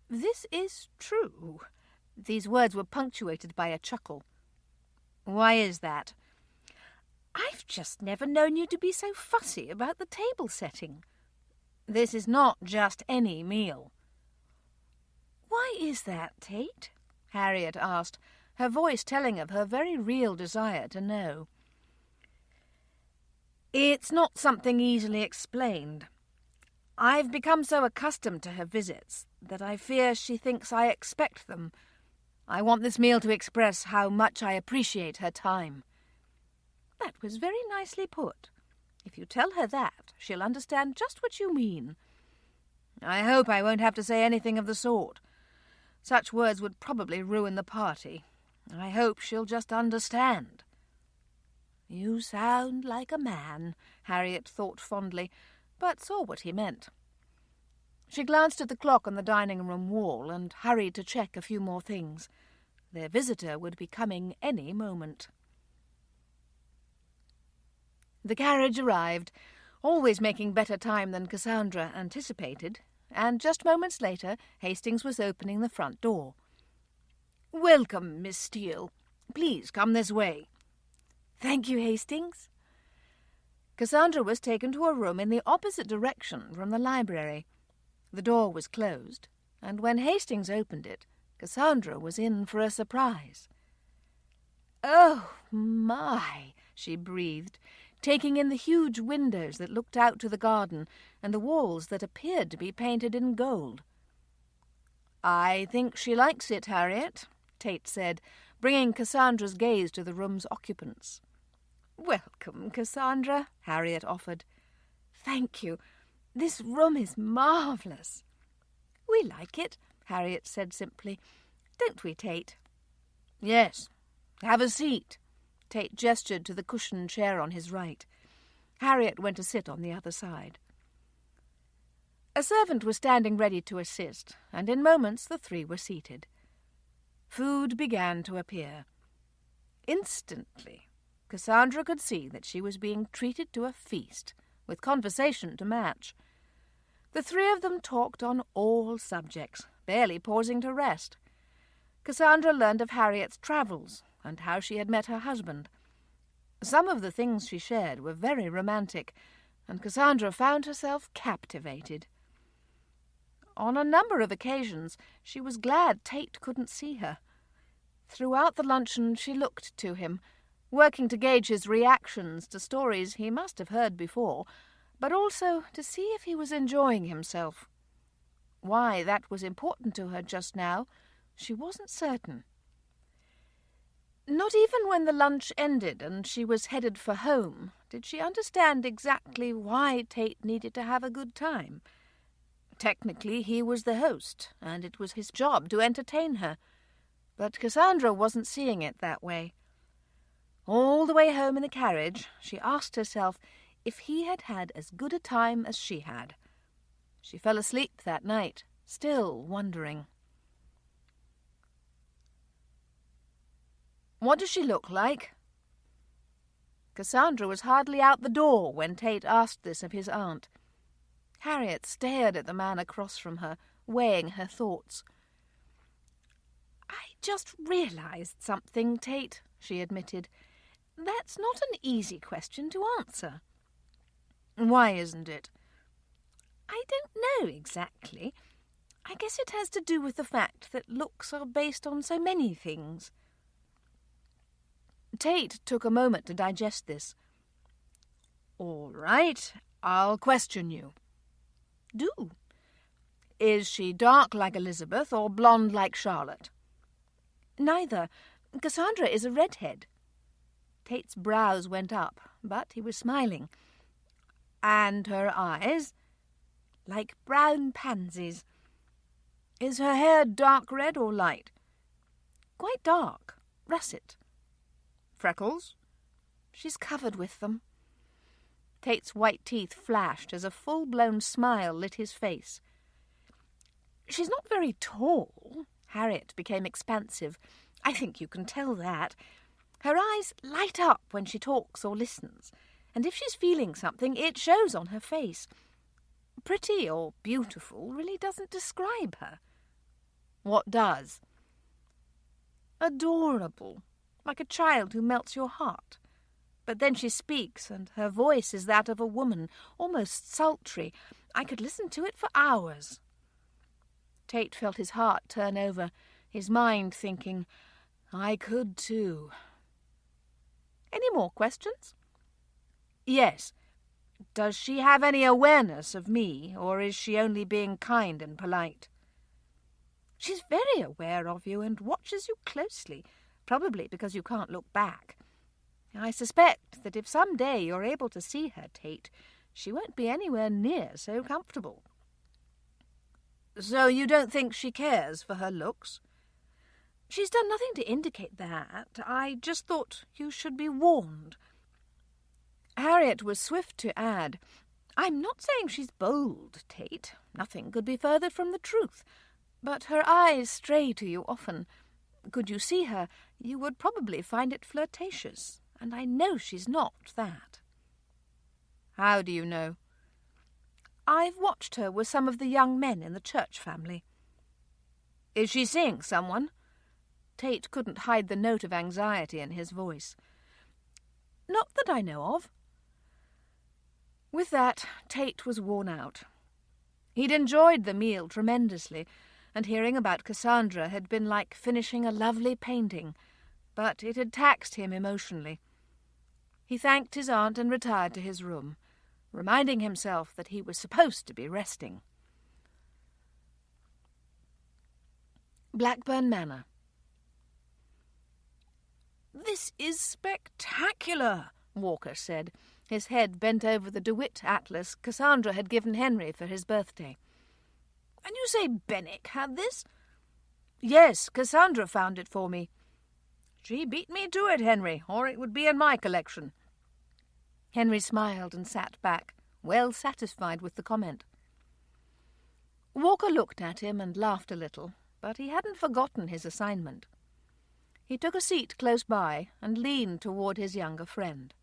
"This is true." These words were punctuated by a chuckle. "Why is that?" "I've just never known you to be so fussy about the table setting." "This is not just any meal." "Why is that, Tate?" Harriet asked, her voice telling of her very real desire to know. "It's not something easily explained. I've become so accustomed to her visits that I fear she thinks I expect them. I want this meal to express how much I appreciate her time." "That was very nicely put. If you tell her that, she'll understand just what you mean." "I hope I won't have to say anything of the sort. Such words would probably ruin the party. I hope she'll just understand." "You sound like a man," Harriet thought fondly, but saw what he meant. She glanced at the clock on the dining-room wall and hurried to check a few more things. Their visitor would be coming any moment. The carriage arrived, always making better time than Cassandra anticipated, and just moments later Hastings was opening the front door. "Welcome, Miss Steele. Please come this way." "Thank you, Hastings." Cassandra was taken to a room in the opposite direction from the library. The door was closed, and when Hastings opened it, Cassandra was in for a surprise. "Oh, my," she breathed, taking in the huge windows that looked out to the garden and the walls that appeared to be painted in gold. "I think she likes it, Harriet," Tate said, bringing Cassandra's gaze to the room's occupants. "Welcome, Cassandra," Harriet offered. "Thank you. This room is marvellous." "We like it," Harriet said simply. "Don't we, Tate?" "Yes. Have a seat." Tate gestured to the cushioned chair on his right. Harriet went to sit on the other side. A servant was standing ready to assist, and in moments the three were seated. Food began to appear. Instantly, Cassandra could see that she was being treated to a feast, with conversation to match. The three of them talked on all subjects, barely pausing to rest. Cassandra learned of Harriet's travels and how she had met her husband. Some of the things she shared were very romantic, and Cassandra found herself captivated. On a number of occasions she was glad Tate couldn't see her. Throughout the luncheon she looked to him, working to gauge his reactions to stories he must have heard before, but also to see if he was enjoying himself. Why that was important to her just now, she wasn't certain. Not even when the lunch ended and she was headed for home did she understand exactly why Tate needed to have a good time. Technically, he was the host, and it was his job to entertain her. But Cassandra wasn't seeing it that way. All the way home in the carriage, she asked herself if he had had as good a time as she had. She fell asleep that night, still wondering. "What does she look like?" Cassandra was hardly out the door when Tate asked this of his aunt. Harriet stared at the man across from her, weighing her thoughts. "I just realised something, Tate," she admitted. "That's not an easy question to answer." "Why isn't it?" "I don't know exactly. I guess it has to do with the fact that looks are based on so many things." Tate took a moment to digest this. "All right, I'll question you." "Do." "Is she dark like Elizabeth or blonde like Charlotte?" "Neither. Cassandra is a redhead." Tate's brows went up, but he was smiling. "And her eyes?" "Like brown pansies." "Is her hair dark red or light?" "Quite dark. Russet." "Freckles?" "She's covered with them." Tate's white teeth flashed as a full-blown smile lit his face. "She's not very tall." Harriet became expansive. "I think you can tell that. Her eyes light up when she talks or listens, and if she's feeling something, it shows on her face. Pretty or beautiful really doesn't describe her." "What does?" "Adorable, like a child who melts your heart. But then she speaks, and her voice is that of a woman, almost sultry. I could listen to it for hours." Tate felt his heart turn over, his mind thinking, "I could too." "Any more questions?" "Yes. Does she have any awareness of me, or is she only being kind and polite?" "She's very aware of you and watches you closely, probably because you can't look back. I suspect that if some day you're able to see her, Tate, she won't be anywhere near so comfortable." "So you don't think she cares for her looks?" "She's done nothing to indicate that. I just thought you should be warned." Harriet was swift to add, "I'm not saying she's bold, Tate. Nothing could be further from the truth. But her eyes stray to you often. Could you see her, you would probably find it flirtatious, and I know she's not that." "How do you know?" "I've watched her with some of the young men in the church family." "Is she seeing someone?" Tate couldn't hide the note of anxiety in his voice. "Not that I know of." With that, Tate was worn out. He'd enjoyed the meal tremendously, and hearing about Cassandra had been like finishing a lovely painting, but it had taxed him emotionally. He thanked his aunt and retired to his room, reminding himself that he was supposed to be resting. Blackburn Manor. "This is spectacular," Walker said, his head bent over the DeWitt atlas Cassandra had given Henry for his birthday. "And you say Benwick had this?" "Yes, Cassandra found it for me." "She beat me to it, Henry, or it would be in my collection." Henry smiled and sat back, well satisfied with the comment. Walker looked at him and laughed a little, but he hadn't forgotten his assignment. He took a seat close by and leaned toward his younger friend.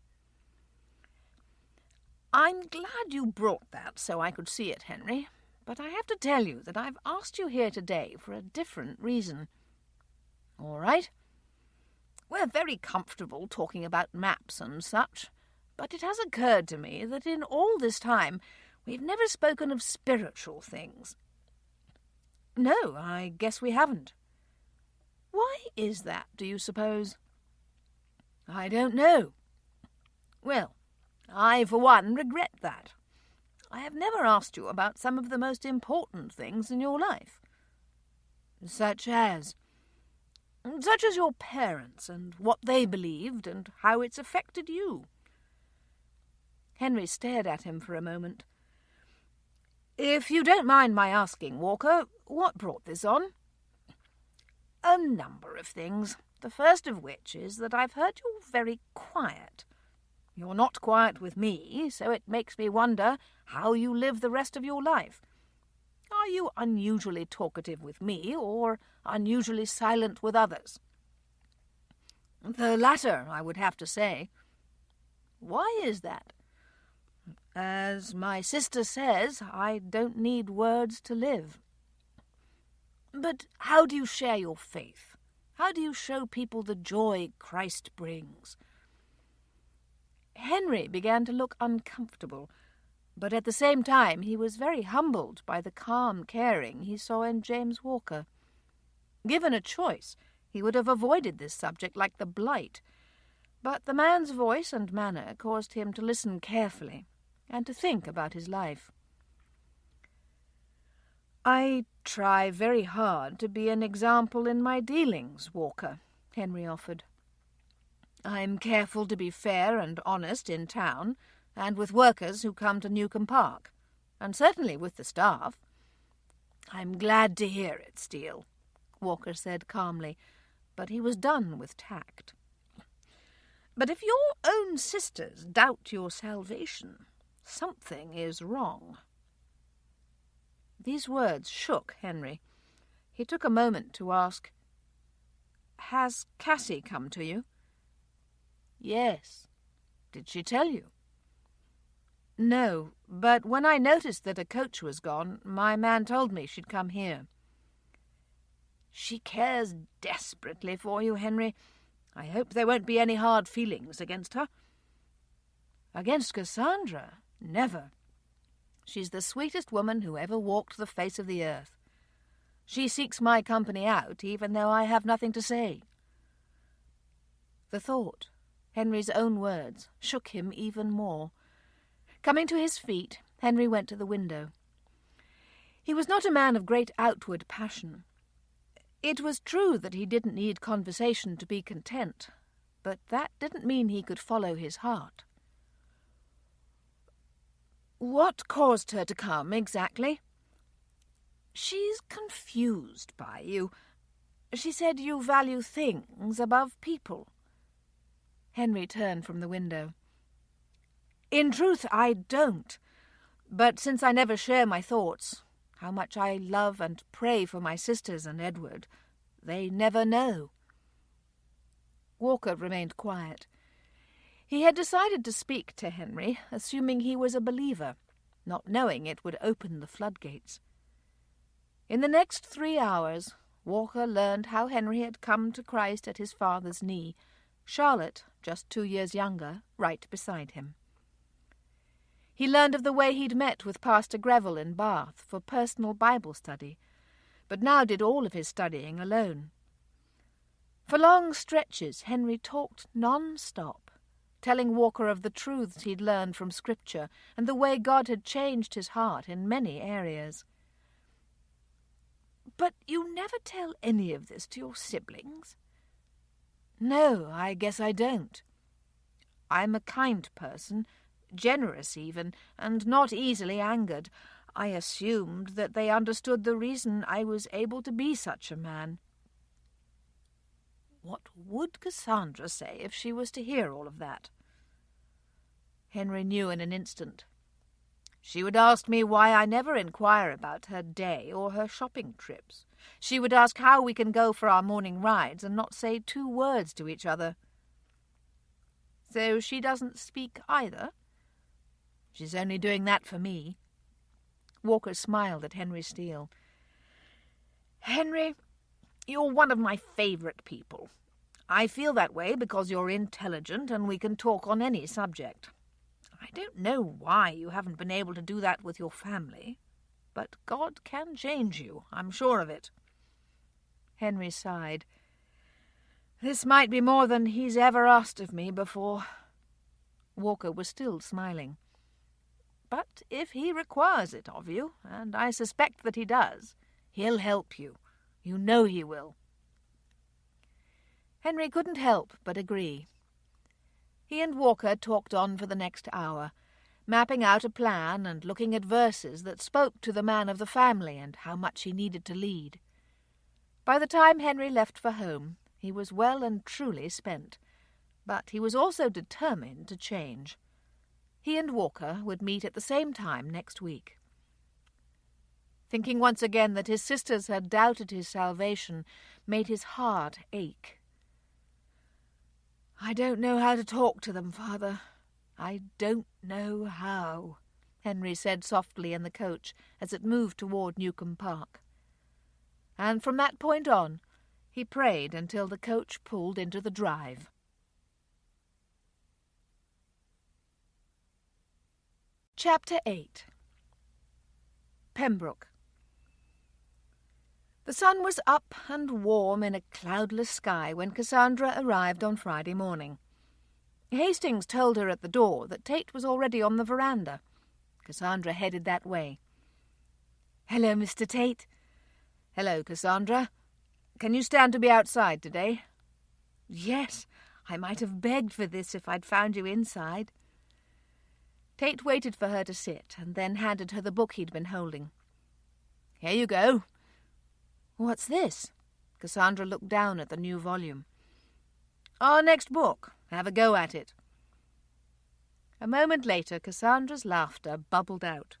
"I'm glad you brought that so I could see it, Henry, but I have to tell you that I've asked you here today for a different reason." "All right." "We're very comfortable talking about maps and such, but it has occurred to me that in all this time we've never spoken of spiritual things." "No, I guess we haven't." "Why is that, do you suppose?" I don't know. Well, I, for one, regret that. I have never asked you about some of the most important things in your life. Such as your parents and what they believed and how it's affected you. Henry stared at him for a moment. If you don't mind my asking, Walker, what brought this on? A number of things, the first of which is that I've heard you very quiet. You're not quiet with me, so it makes me wonder how you live the rest of your life. Are you unusually talkative with me, or unusually silent with others? The latter, I would have to say. Why is that? As my sister says, I don't need words to live. But how do you share your faith? How do you show people the joy Christ brings? Henry began to look uncomfortable, but at the same time he was very humbled by the calm caring he saw in James Walker. Given a choice, he would have avoided this subject like the blight, but the man's voice and manner caused him to listen carefully and to think about his life. I try very hard to be an example in my dealings, Walker, Henry offered. I'm careful to be fair and honest in town, and with workers who come to Newcombe Park, and certainly with the staff. I'm glad to hear it, Steele, Walker said calmly, but he was done with tact. But if your own sisters doubt your salvation, something is wrong. These words shook Henry. He took a moment to ask, Has Cassie come to you? Yes. Did she tell you? No, but when I noticed that a coach was gone, my man told me she'd come here. She cares desperately for you, Henry. I hope there won't be any hard feelings against her. Against Cassandra? Never. She's the sweetest woman who ever walked the face of the earth. She seeks my company out, even though I have nothing to say. The thought, Henry's own words, shook him even more. Coming to his feet, Henry went to the window. He was not a man of great outward passion. It was true that he didn't need conversation to be content, but that didn't mean he could follow his heart. What caused her to come, exactly? She's confused by you. She said you value things above people. Henry turned from the window. In truth, I don't. But since I never share my thoughts, how much I love and pray for my sisters and Edward, they never know. Walker remained quiet. He had decided to speak to Henry, assuming he was a believer, not knowing it would open the floodgates. In the next 3 hours, Walker learned how Henry had come to Christ at his father's knee, Charlotte, just 2 years younger, right beside him. He learned of the way he'd met with Pastor Greville in Bath for personal Bible study, but now did all of his studying alone. For long stretches, Henry talked non-stop, telling Walker of the truths he'd learned from Scripture and the way God had changed his heart in many areas. But you never tell any of this to your siblings? No, I guess I don't. I'm a kind person, generous even, and not easily angered. I assumed that they understood the reason I was able to be such a man. What would Cassandra say if she was to hear all of that? Henry knew in an instant. She would ask me why I never inquire about her day or her shopping trips. She would ask how we can go for our morning rides and not say 2 words to each other. So she doesn't speak either? She's only doing that for me. Walker smiled at Henry Steele. Henry, you're one of my favourite people. I feel that way because you're intelligent and we can talk on any subject. I don't know why you haven't been able to do that with your family, but God can change you, I'm sure of it. Henry sighed. This might be more than he's ever asked of me before." Walker was still smiling. "But if he requires it of you, and I suspect that he does, he'll help you. You know he will." Henry couldn't help but agree. He and Walker talked on for the next hour, mapping out a plan and looking at verses that spoke to the man of the family and how much he needed to lead. By the time Henry left for home, he was well and truly spent, but he was also determined to change. He and Walker would meet at the same time next week. Thinking once again that his sisters had doubted his salvation made his heart ache. "I don't know how to talk to them, Father. I don't know how," Henry said softly in the coach as it moved toward Newcombe Park. And from that point on, he prayed until the coach pulled into the drive. Chapter 8. Pembroke. The sun was up and warm in a cloudless sky when Cassandra arrived on Friday morning. Hastings told her at the door that Tate was already on the veranda. Cassandra headed that way. "Hello, Mr. Tate." "Hello, Cassandra. Can you stand to be outside today?" "Yes, I might have begged for this if I'd found you inside." Tate waited for her to sit and then handed her the book he'd been holding. "Here you go." "What's this?" Cassandra looked down at the new volume. "Our next book. Have a go at it." A moment later, Cassandra's laughter bubbled out.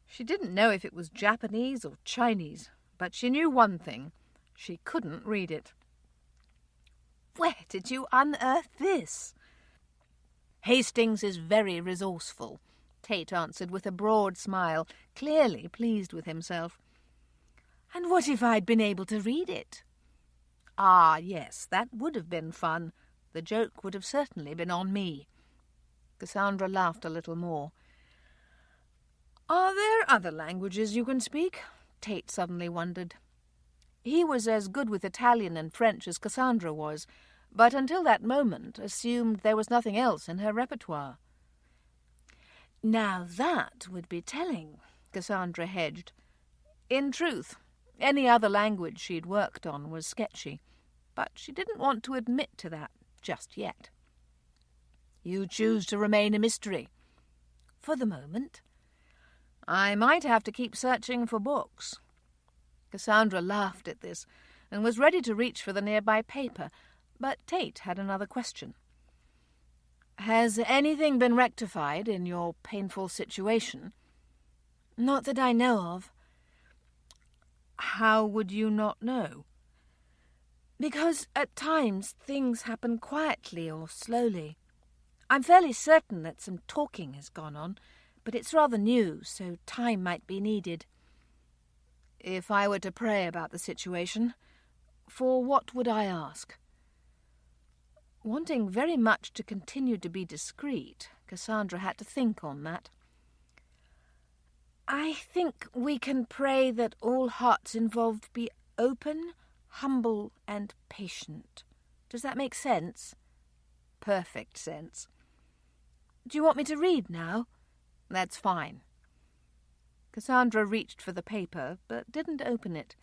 She didn't know if it was Japanese or Chinese, but she knew one thing. She couldn't read it. "Where did you unearth this?" "Hastings is very resourceful," Tate answered with a broad smile, clearly pleased with himself. "And what if I'd been able to read it?" "Ah, yes, that would have been fun. The joke would have certainly been on me." Cassandra laughed a little more. "Are there other languages you can speak?" Tate suddenly wondered. He was as good with Italian and French as Cassandra was, but until that moment assumed there was nothing else in her repertoire. "Now that would be telling," Cassandra hedged. In truth, any other language she'd worked on was sketchy, but she didn't want to admit to that just yet. "You choose to remain a mystery?" "For the moment." "I might have to keep searching for books." Cassandra laughed at this and was ready to reach for the nearby paper, but Tate had another question. "Has anything been rectified in your painful situation?" "Not that I know of." "How would you not know?" "Because at times things happen quietly or slowly. I'm fairly certain that some talking has gone on, but it's rather new, so time might be needed." "If I were to pray about the situation, for what would I ask?" Wanting very much to continue to be discreet, Cassandra had to think on that. "I think we can pray that all hearts involved be open, humble, and patient. Does that make sense?" "Perfect sense." "Do you want me to read now?" "That's fine." Cassandra reached for the paper, but didn't open it.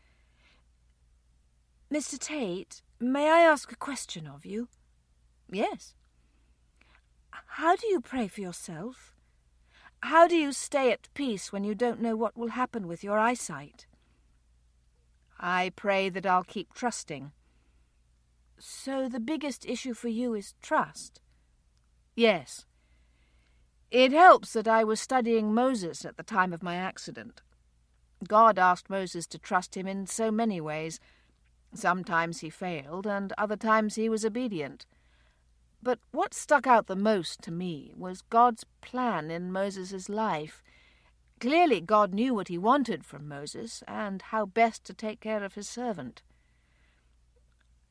"Mr. Tate, may I ask a question of you?" "Yes." "How do you pray for yourself? How do you stay at peace when you don't know what will happen with your eyesight?" "I pray that I'll keep trusting." "So the biggest issue for you is trust?" "Yes. It helps that I was studying Moses at the time of my accident. God asked Moses to trust him in so many ways. Sometimes he failed, and other times he was obedient. But what stuck out the most to me was God's plan in Moses' life. Clearly God knew what he wanted from Moses and how best to take care of his servant.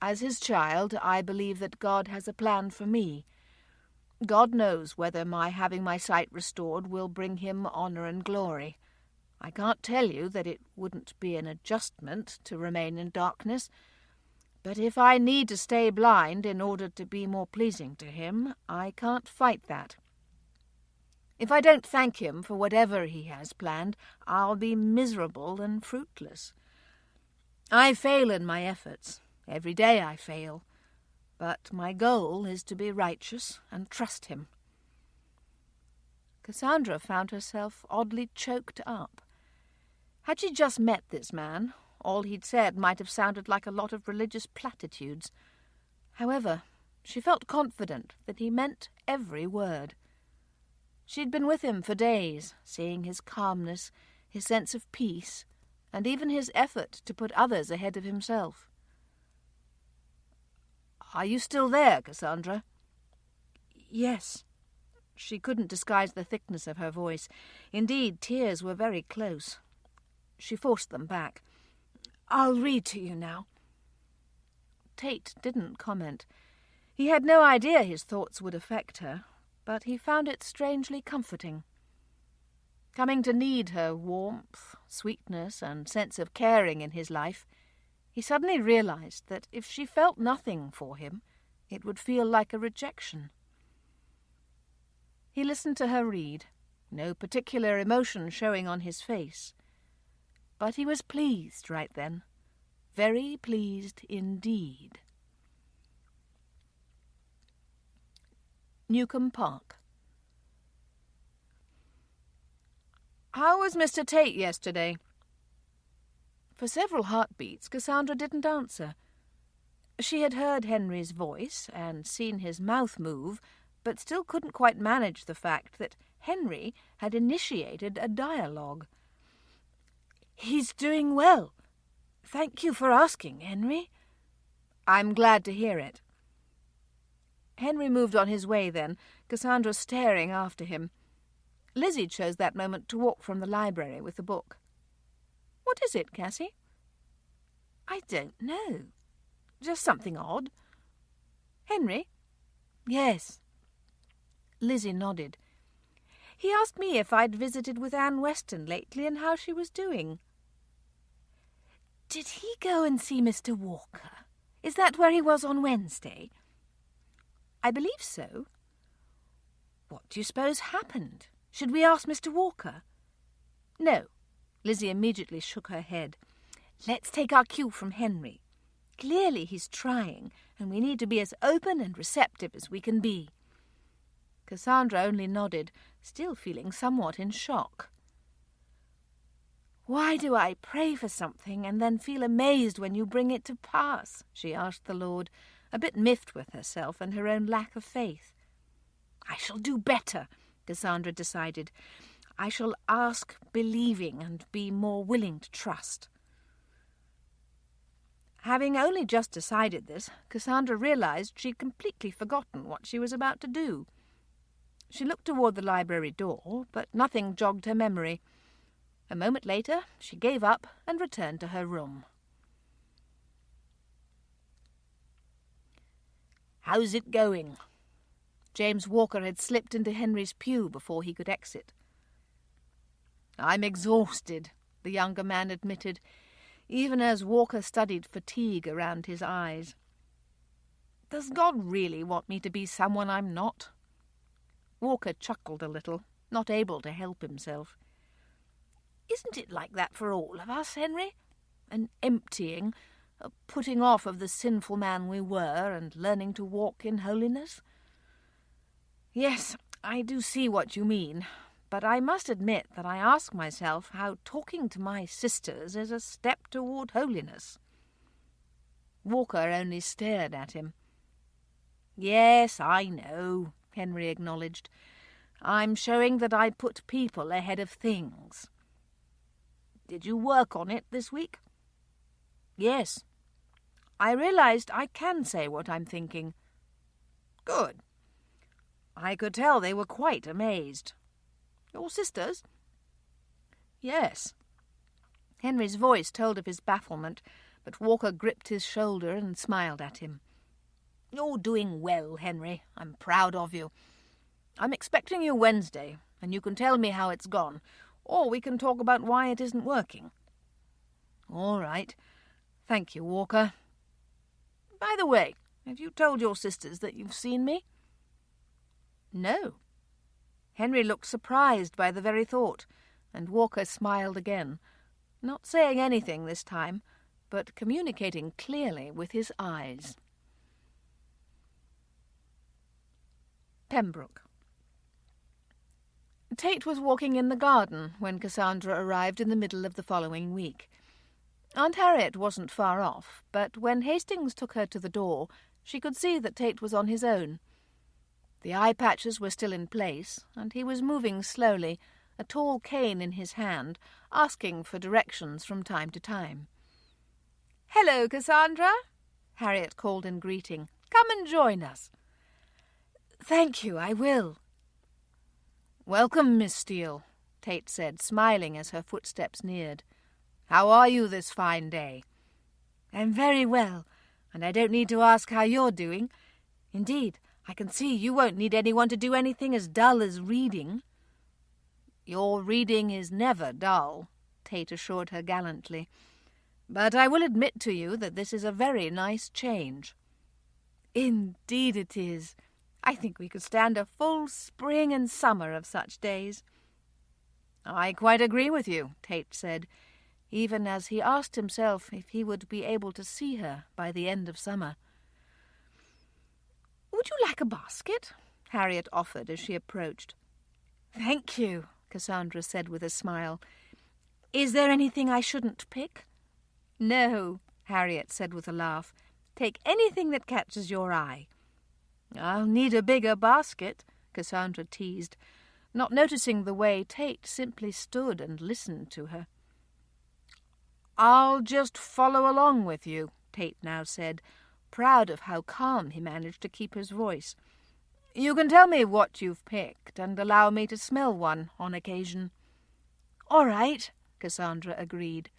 As his child, I believe that God has a plan for me. God knows whether my having my sight restored will bring him honor and glory. I can't tell you that it wouldn't be an adjustment to remain in darkness, But if I need to stay blind in order to be more pleasing to him, I can't fight that. If I don't thank him for whatever he has planned, I'll be miserable and fruitless. I fail in my efforts. Every day I fail. But my goal is to be righteous and trust him. Cassandra found herself oddly choked up. Had she just met this man, all he'd said might have sounded like a lot of religious platitudes. However, she felt confident that he meant every word. She'd been with him for days, seeing his calmness, his sense of peace, and even his effort to put others ahead of himself. "Are you still there, Cassandra?" "Yes." She couldn't disguise the thickness of her voice. Indeed, tears were very close. She forced them back. "I'll read to you now." Tate didn't comment. He had no idea his thoughts would affect her, but he found it strangely comforting. Coming to need her warmth, sweetness, and sense of caring in his life, he suddenly realized that if she felt nothing for him, it would feel like a rejection. He listened to her read, no particular emotion showing on his face. But he was pleased right then, very pleased indeed. Newcombe Park. "How was Mr. Tate yesterday?" For several heartbeats, Cassandra didn't answer. She had heard Henry's voice and seen his mouth move, but still couldn't quite manage the fact that Henry had initiated a dialogue. "He's doing well. Thank you for asking, Henry." "I'm glad to hear it." Henry moved on his way then, Cassandra staring after him. Lizzie chose that moment to walk from the library with the book. "What is it, Cassie?" "I don't know. Just something odd." "Henry?" "Yes." Lizzie nodded. "He asked me if I'd visited with Anne Weston lately and how she was doing." "Did he go and see Mr. Walker? Is that where he was on Wednesday?" "I believe so." "What do you suppose happened? Should we ask Mr. Walker?" "No." Lizzie immediately shook her head. "Let's take our cue from Henry. Clearly he's trying, and we need to be as open and receptive as we can be." Cassandra only nodded, still feeling somewhat in shock. "Why do I pray for something and then feel amazed when you bring it to pass?" she asked the Lord, a bit miffed with herself and her own lack of faith. "I shall do better," Cassandra decided. "I shall ask believing and be more willing to trust." Having only just decided this, Cassandra realized she'd completely forgotten what she was about to do. She looked toward the library door, but nothing jogged her memory. A moment later, she gave up and returned to her room. "How's it going?" James Walker had slipped into Henry's pew before he could exit. "I'm exhausted," the younger man admitted, even as Walker studied fatigue around his eyes. "Does God really want me to be someone I'm not?" Walker chuckled a little, not able to help himself. "Isn't it like that for all of us, Henry? An emptying, a putting off of the sinful man we were and learning to walk in holiness?" "Yes, I do see what you mean, but I must admit that I ask myself how talking to my sisters is a step toward holiness." Walker only stared at him. "Yes, I know," Henry acknowledged. "I'm showing that I put people ahead of things." "Did you work on it this week?" "Yes. I realized I can say what I'm thinking." "Good." I could tell they were quite amazed. "Your sisters?" "Yes." Henry's voice told of his bafflement, but Walker gripped his shoulder and smiled at him. "You're doing well, Henry. I'm proud of you. I'm expecting you Wednesday, and you can tell me how it's gone, or we can talk about why it isn't working." "All right. Thank you, Walker." By the way, have you told your sisters that you've seen me?" "No." Henry looked surprised by the very thought, and Walker smiled again, not saying anything this time, but communicating clearly with his eyes. Pembroke. Tate was walking in the garden when Cassandra arrived in the middle of the following week. Aunt Harriet wasn't far off, but when Hastings took her to the door, she could see that Tate was on his own. The eye patches were still in place, and he was moving slowly, a tall cane in his hand, asking for directions from time to time. "Hello, Cassandra," Harriet called in greeting. "Come and join us." "Thank you, I will." "Welcome, Miss Steele," Tate said, smiling as her footsteps neared. "How are you this fine day?" "I'm very well, and I don't need to ask how you're doing. Indeed, I can see you won't need anyone to do anything as dull as reading." "Your reading is never dull," Tate assured her gallantly. "But I will admit to you that this is a very nice change." "Indeed it is. I think we could stand a full spring and summer of such days." "I quite agree with you," Tate said, even as he asked himself if he would be able to see her by the end of summer. "Would you like a basket?" Harriet offered as she approached. "Thank you," Cassandra said with a smile. "Is there anything I shouldn't pick?" "No," Harriet said with a laugh. "Take anything that catches your eye." "I'll need a bigger basket," Cassandra teased, not noticing the way Tate simply stood and listened to her. "I'll just follow along with you," Tate now said, proud of how calm he managed to keep his voice. "You can tell me what you've picked and allow me to smell one on occasion." "All right," Cassandra agreed.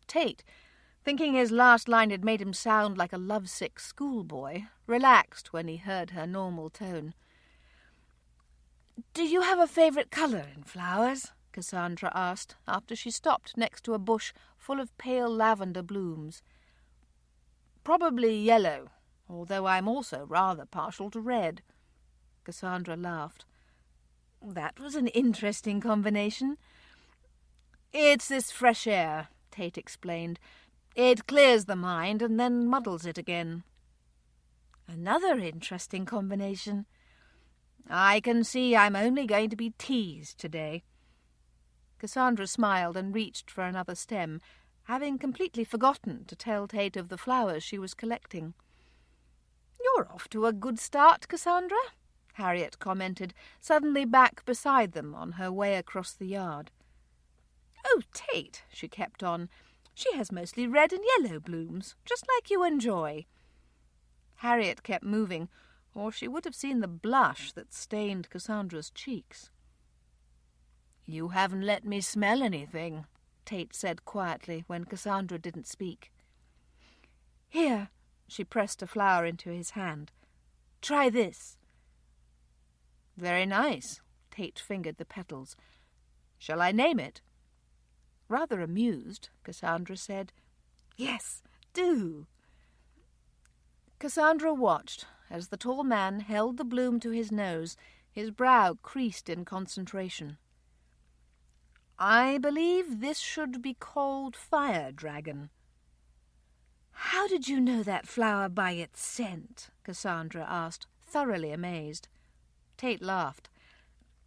Tate, thinking his last line had made him sound like a lovesick schoolboy, relaxed when he heard her normal tone. "Do you have a favourite colour in flowers?" Cassandra asked, after she stopped next to a bush full of pale lavender blooms. "Probably yellow, although I'm also rather partial to red." Cassandra laughed. "That was an interesting combination." "It's this fresh air," Tate explained. "It clears the mind and then muddles it again." "Another interesting combination." "I can see I'm only going to be teased today." Cassandra smiled and reached for another stem, having completely forgotten to tell Tate of the flowers she was collecting. "You're off to a good start, Cassandra," Harriet commented, suddenly back beside them on her way across the yard. "Oh, Tate," she kept on, "she has mostly red and yellow blooms, just like you enjoy." Harriet kept moving, or she would have seen the blush that stained Cassandra's cheeks. "You haven't let me smell anything," Tate said quietly when Cassandra didn't speak. "Here," she pressed a flower into his hand. "Try this." "Very nice," Tate fingered the petals. "Shall I name it?" Rather amused, Cassandra said, "Yes, do." Cassandra watched as the tall man held the bloom to his nose, his brow creased in concentration. "I believe this should be called Fire Dragon." "How did you know that flower by its scent?" Cassandra asked, thoroughly amazed. Tate laughed.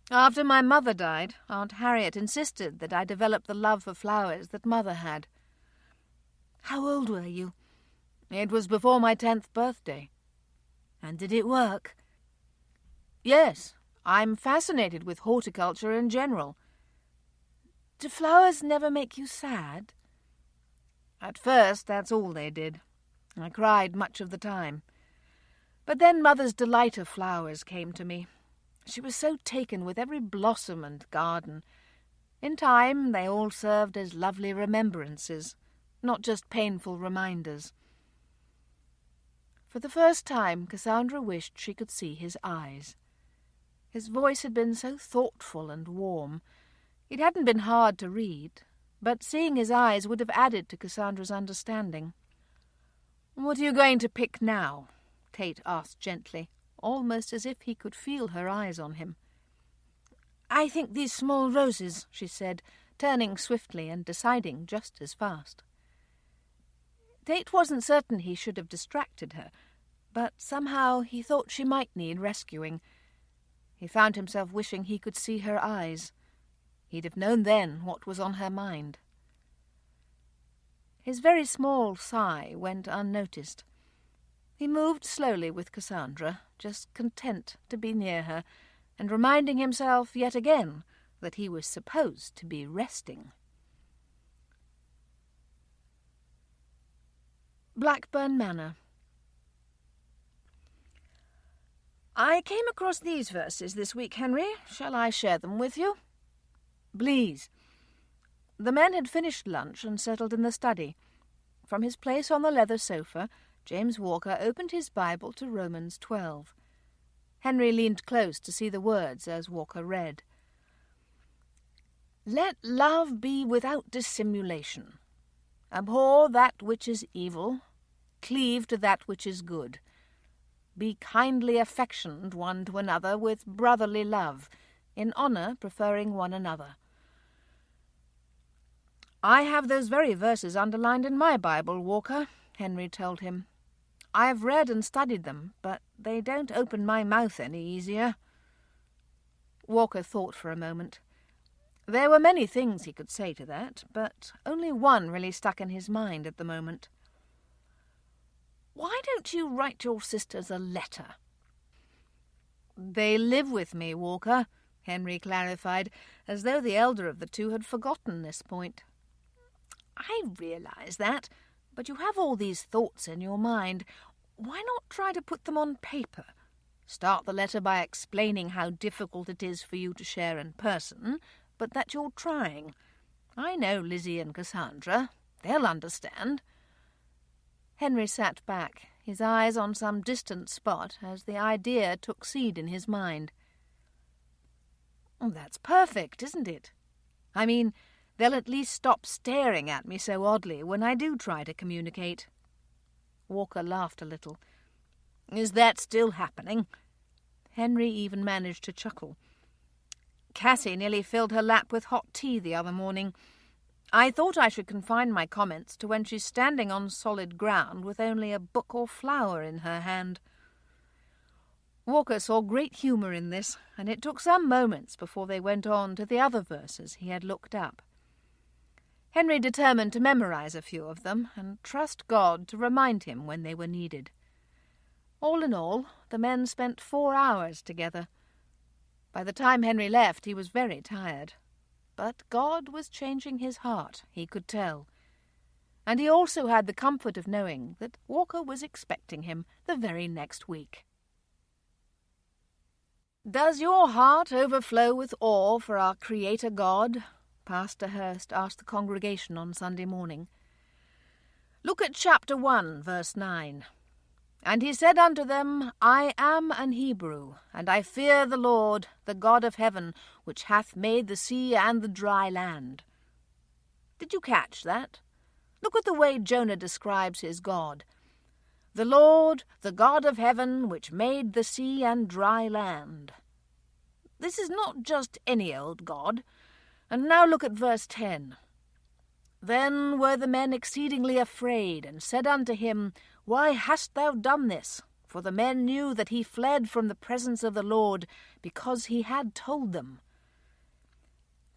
"After my mother died, Aunt Harriet insisted that I develop the love for flowers that Mother had." "How old were you?" "It was before my 10th birthday." "And did it work?" "Yes. I'm fascinated with horticulture in general." "Do flowers never make you sad?" "At first, that's all they did. I cried much of the time. But then Mother's delight of flowers came to me. She was so taken with every blossom and garden. In time, they all served as lovely remembrances, not just painful reminders." For the first time, Cassandra wished she could see his eyes. His voice had been so thoughtful and warm. It hadn't been hard to read, but seeing his eyes would have added to Cassandra's understanding. "What are you going to pick now?" Tate asked gently, almost as if he could feel her eyes on him. "I think these small roses," she said, turning swiftly and deciding just as fast. Tate wasn't certain he should have distracted her, but somehow he thought she might need rescuing. He found himself wishing he could see her eyes. He'd have known then what was on her mind. His very small sigh went unnoticed. He moved slowly with Cassandra, just content to be near her, and reminding himself yet again that he was supposed to be resting. Blackburn Manor. "I came across these verses this week, Henry. Shall I share them with you?" "Please." The men had finished lunch and settled in the study. From his place on the leather sofa, James Walker opened his Bible to Romans 12. Henry leaned close to see the words as Walker read. "Let love be without dissimulation. Abhor that which is evil. Cleave to that which is good. Be kindly affectioned one to another with brotherly love, in honour preferring one another." "I have those very verses underlined in my Bible, Walker," Henry told him. "I have read and studied them, but they don't open my mouth any easier." Walker thought for a moment. There were many things he could say to that, but only one really stuck in his mind at the moment. "Why don't you write your sisters a letter?" "They live with me, Walker," Henry clarified, as though the elder of the two had forgotten this point. "I realise that, but you have all these thoughts in your mind. Why not try to put them on paper? Start the letter by explaining how difficult it is for you to share in person, but that you're trying. I know Lizzie and Cassandra. They'll understand." Henry sat back, his eyes on some distant spot as the idea took seed in his mind. "That's perfect, isn't it? I mean, they'll at least stop staring at me so oddly when I do try to communicate." Walker laughed a little. "Is that still happening?" Henry even managed to chuckle. "Cassie nearly filled her lap with hot tea the other morning. I thought I should confine my comments to when she's standing on solid ground with only a book or flower in her hand." Walker saw great humour in this, and it took some moments before they went on to the other verses he had looked up. Henry determined to memorize a few of them and trust God to remind him when they were needed. All in all, the men spent 4 hours together. By the time Henry left, he was very tired. But God was changing his heart, he could tell. And he also had the comfort of knowing that Walker was expecting him the very next week. "Does your heart overflow with awe for our Creator God?" Pastor Hurst asked the congregation on Sunday morning. "Look at chapter 1, verse 9. And he said unto them, I am an Hebrew, and I fear the Lord, the God of heaven, which hath made the sea and the dry land." Did you catch that? Look at the way Jonah describes his God. "The Lord, the God of heaven, which made the sea and dry land." This is not just any old God. And now look at verse 10. "Then were the men exceedingly afraid, and said unto him, Why hast thou done this? For the men knew that he fled from the presence of the Lord, because he had told them."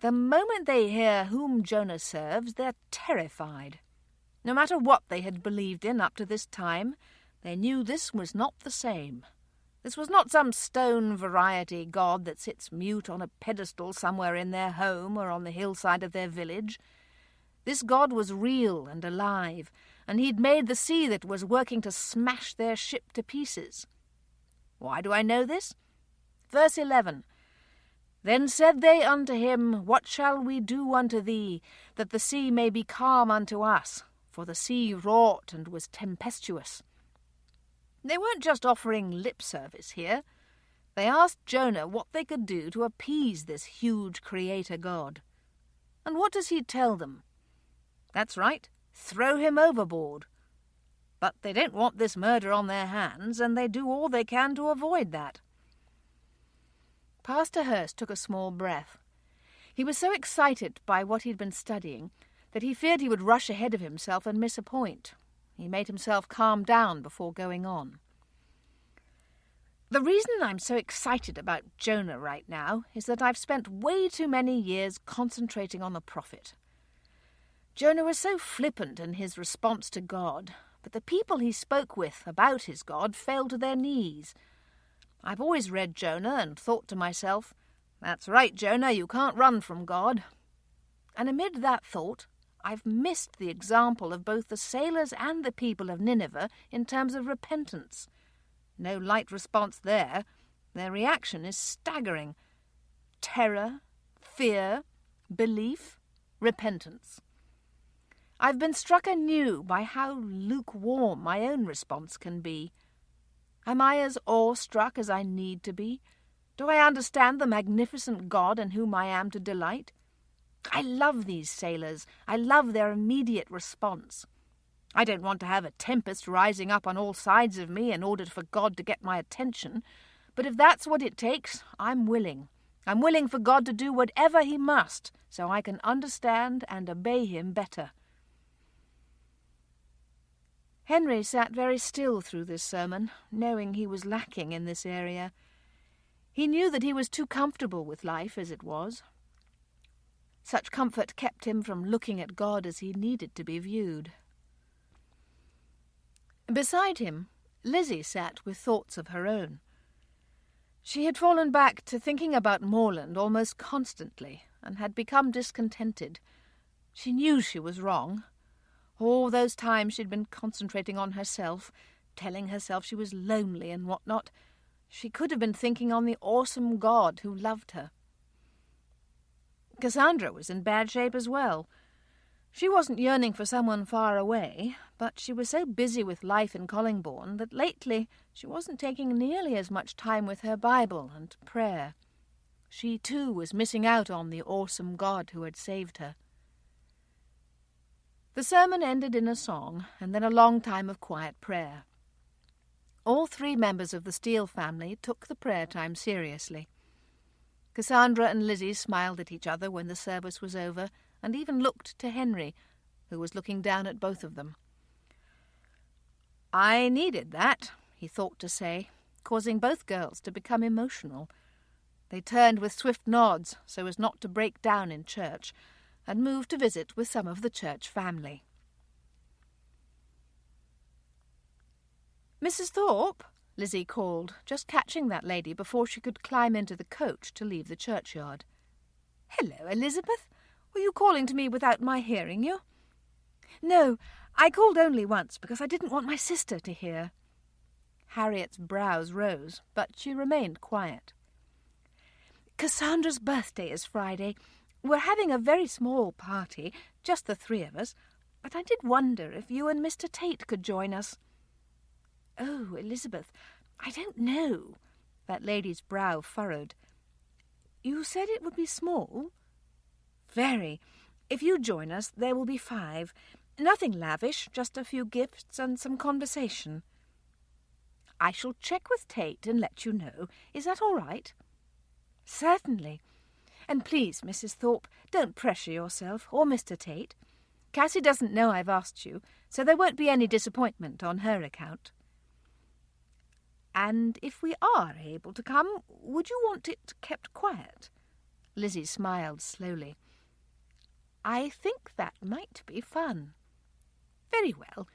The moment they hear whom Jonah serves, they're terrified. No matter what they had believed in up to this time, they knew this was not the same. This was not some stone variety god that sits mute on a pedestal somewhere in their home or on the hillside of their village. This God was real and alive, and he'd made the sea that was working to smash their ship to pieces. Why do I know this? Verse 11. "Then said they unto him, What shall we do unto thee, that the sea may be calm unto us? For the sea wrought and was tempestuous." They weren't just offering lip service here. They asked Jonah what they could do to appease this huge creator God. And what does he tell them? That's right, throw him overboard. But they don't want this murder on their hands, and they do all they can to avoid that." Pastor Hurst took a small breath. He was so excited by what he'd been studying that he feared he would rush ahead of himself and miss a point. He made himself calm down before going on. "The reason I'm so excited about Jonah right now is that I've spent way too many years concentrating on the prophet. Jonah was so flippant in his response to God, but the people he spoke with about his God fell to their knees. I've always read Jonah and thought to myself, 'That's right, Jonah, you can't run from God.' And amid that thought, I've missed the example of both the sailors and the people of Nineveh in terms of repentance. No light response there. Their reaction is staggering. Terror, fear, belief, repentance. I've been struck anew by how lukewarm my own response can be. Am I as awestruck as I need to be? Do I understand the magnificent God in whom I am to delight? I love these sailors. I love their immediate response. I don't want to have a tempest rising up on all sides of me in order for God to get my attention, but if that's what it takes, I'm willing. I'm willing for God to do whatever he must, so I can understand and obey him better." Henry sat very still through this sermon, knowing he was lacking in this area. He knew that he was too comfortable with life as it was. Such comfort kept him from looking at God as he needed to be viewed. Beside him, Lizzie sat with thoughts of her own. She had fallen back to thinking about Morland almost constantly, and had become discontented. She knew she was wrong. All those times she'd been concentrating on herself, telling herself she was lonely and what not, she could have been thinking on the awesome God who loved her. Cassandra was in bad shape as well. She wasn't yearning for someone far away, but she was so busy with life in Collingbourne that lately she wasn't taking nearly as much time with her Bible and prayer. She too was missing out on the awesome God who had saved her. The sermon ended in a song, and then a long time of quiet prayer. All three members of the Steele family took the prayer time seriously. Cassandra and Lizzie smiled at each other when the service was over, and even looked to Henry, who was looking down at both of them. "I needed that," he thought to say, causing both girls to become emotional. They turned with swift nods so as not to break down in church, and moved to visit with some of the church family. "Mrs. Thorpe," Lizzie called, just catching that lady before she could climb into the coach to leave the churchyard. "Hello, Elizabeth. Were you calling to me without my hearing you?" "No, I called only once because I didn't want my sister to hear." Harriet's brows rose, but she remained quiet. "Cassandra's birthday is Friday. We're having a very small party, just the three of us, but I did wonder if you and Mr. Tate could join us." "Oh, Elizabeth, I don't know." That lady's brow furrowed. "You said it would be small?" "Very. If you join us, there will be 5. Nothing lavish, just a few gifts and some conversation." "I shall check with Tate and let you know. Is that all right?" "Certainly. And please, Mrs. Thorpe, don't pressure yourself, or Mr. Tate. Cassie doesn't know I've asked you, so there won't be any disappointment on her account." "And if we are able to come, would you want it kept quiet?" Lizzie smiled slowly. "I think that might be fun." "Very well.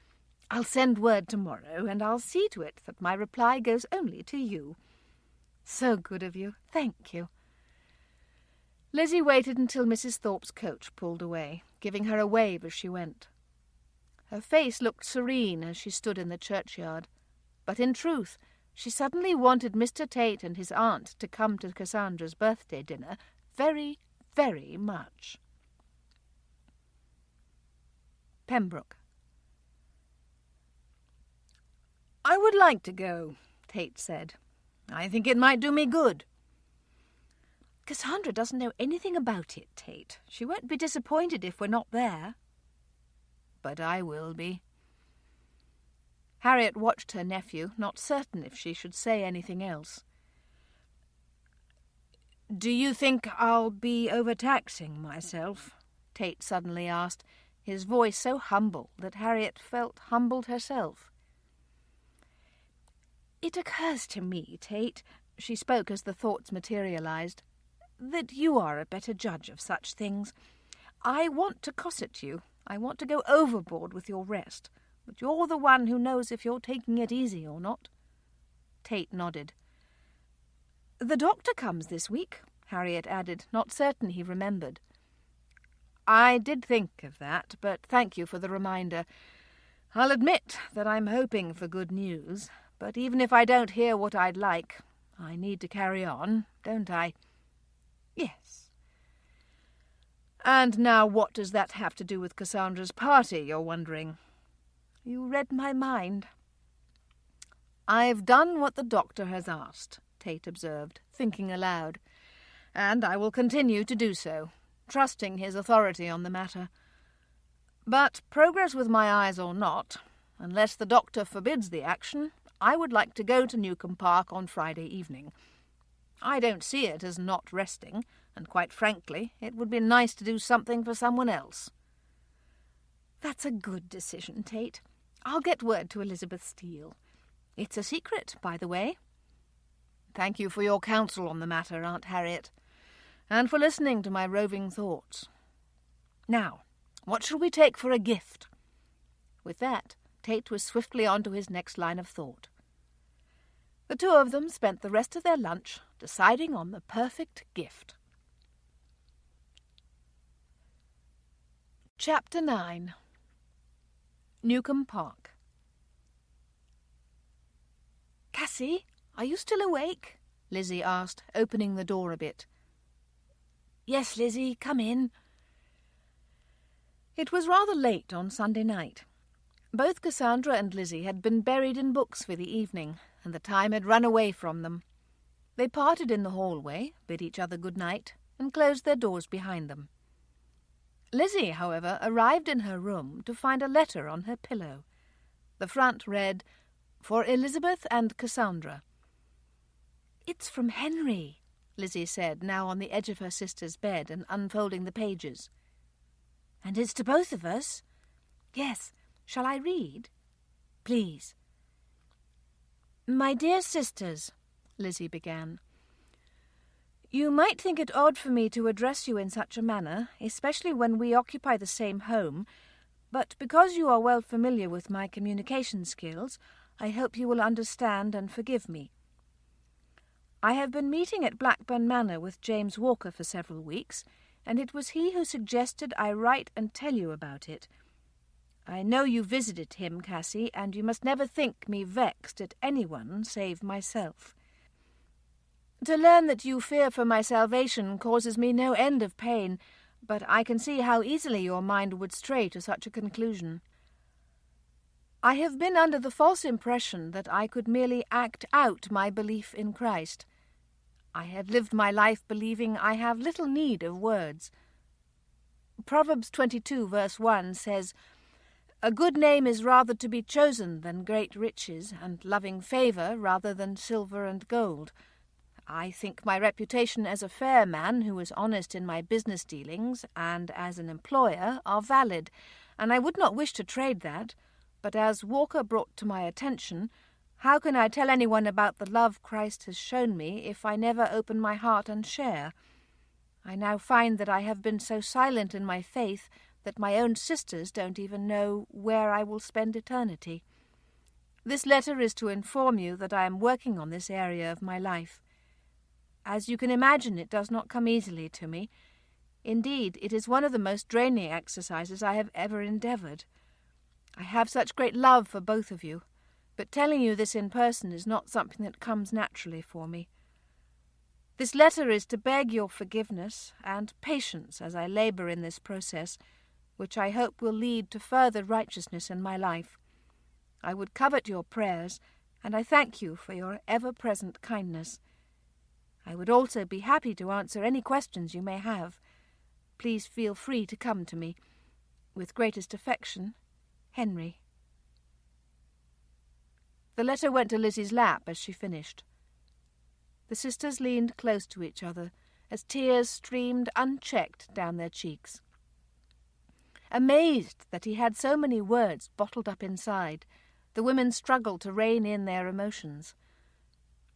I'll send word tomorrow, and I'll see to it that my reply goes only to you." "So good of you. Thank you." Lizzie waited until Mrs. Thorpe's coach pulled away, giving her a wave as she went. Her face looked serene as she stood in the churchyard, but in truth she suddenly wanted Mr. Tate and his aunt to come to Cassandra's birthday dinner very, very much. Pembroke. "I would like to go," Tate said. "I think it might do me good." "Cassandra doesn't know anything about it, Tate. She won't be disappointed if we're not there." "But I will be." Harriet watched her nephew, not certain if she should say anything else. "Do you think I'll be overtaxing myself?" Tate suddenly asked, his voice so humble that Harriet felt humbled herself. "It occurs to me, Tate," she spoke as the thoughts materialized, "that you are a better judge of such things. I want to cosset you. I want to go overboard with your rest. But you're the one who knows if you're taking it easy or not." Tate nodded. "The doctor comes this week," Harriet added, not certain he remembered. "I did think of that, but thank you for the reminder. I'll admit that I'm hoping for good news, but even if I don't hear what I'd like, I need to carry on, don't I?" "Yes." "And now what does that have to do with Cassandra's party, you're wondering?" "You read my mind." "I've done what the doctor has asked," Tate observed, thinking aloud, "and I will continue to do so, trusting his authority on the matter. But, progress with my eyes or not, unless the doctor forbids the action, I would like to go to Newcombe Park on Friday evening. I don't see it as not resting, and quite frankly, it would be nice to do something for someone else." "That's a good decision, Tate. I'll get word to Elizabeth Steele. It's a secret, by the way." "Thank you for your counsel on the matter, Aunt Harriet, and for listening to my roving thoughts. Now, what shall we take for a gift?" With that, Tate was swiftly on to his next line of thought. The two of them spent the rest of their lunch deciding on the perfect gift. Chapter 9. Newcombe Park. "Cassie, are you still awake?" Lizzie asked, opening the door a bit. "Yes, Lizzie, come in." It was rather late on Sunday night. Both Cassandra and Lizzie had been buried in books for the evening, and the time had run away from them. They parted in the hallway, bid each other good night, and closed their doors behind them. Lizzie, however, arrived in her room to find a letter on her pillow. The front read, "For Elizabeth and Cassandra." "It's from Henry," Lizzie said, now on the edge of her sister's bed and unfolding the pages. "And it's to both of us?" "Yes. Shall I read?" "Please." "My dear sisters," Lizzie began, "you might think it odd for me to address you in such a manner, especially when we occupy the same home, but because you are well familiar with my communication skills, I hope you will understand and forgive me. I have been meeting at Blackburn Manor with James Walker for several weeks, and it was he who suggested I write and tell you about it. I know you visited him, Cassie, and you must never think me vexed at anyone save myself. To learn that you fear for my salvation causes me no end of pain, but I can see how easily your mind would stray to such a conclusion. I have been under the false impression that I could merely act out my belief in Christ. I have lived my life believing I have little need of words. Proverbs 22 verse 1 says, "A good name is rather to be chosen than great riches, and loving favour rather than silver and gold. I think my reputation as a fair man who is honest in my business dealings and as an employer are valid, and I would not wish to trade that. But as Walker brought to my attention, how can I tell anyone about the love Christ has shown me if I never open my heart and share? I now find that I have been so silent in my faith that my own sisters don't even know where I will spend eternity. This letter is to inform you that I am working on this area of my life. As you can imagine, it does not come easily to me. Indeed, it is one of the most draining exercises I have ever endeavoured. I have such great love for both of you, but telling you this in person is not something that comes naturally for me. This letter is to beg your forgiveness and patience as I labour in this process, which I hope will lead to further righteousness in my life. I would covet your prayers, and I thank you for your ever-present kindness. I would also be happy to answer any questions you may have. Please feel free to come to me. With greatest affection, Henry. The letter went to Lizzie's lap as she finished. The sisters leaned close to each other as tears streamed unchecked down their cheeks. Amazed that he had so many words bottled up inside, the women struggled to rein in their emotions.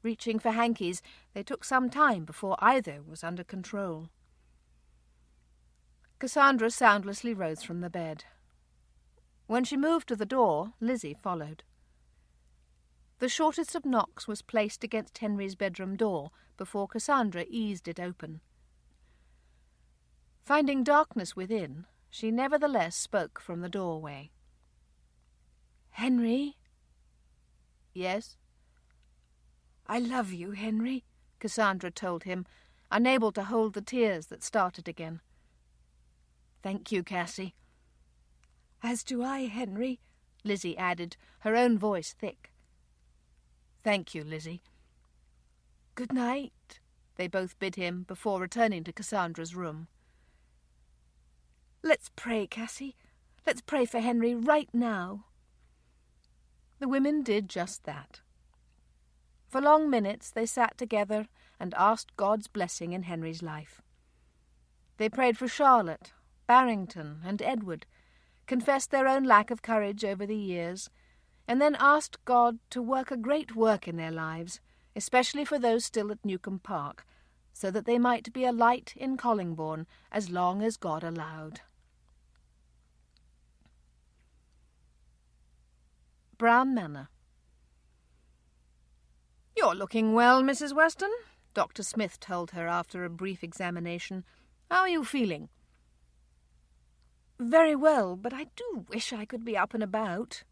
Reaching for hankies, they took some time before either was under control. Cassandra soundlessly rose from the bed. When she moved to the door, Lizzie followed. The shortest of knocks was placed against Henry's bedroom door before Cassandra eased it open. Finding darkness within, she nevertheless spoke from the doorway. "Henry?" "Yes?" "I love you, Henry," Cassandra told him, unable to hold the tears that started again. "Thank you, Cassie." "As do I, Henry," Lizzie added, her own voice thick. "Thank you, Lizzie." "Good night," they both bid him before returning to Cassandra's room. "Let's pray, Cassie. Let's pray for Henry right now." The women did just that. For long minutes they sat together and asked God's blessing in Henry's life. They prayed for Charlotte, Barrington, and Edward, confessed their own lack of courage over the years, and then asked God to work a great work in their lives, especially for those still at Newcombe Park, so that they might be a light in Collingbourne as long as God allowed. Brown Manor. "You're looking well, Mrs. Weston," Dr. Smith told her after a brief examination. "How are you feeling?" "Very well, but I do wish I could be up and about."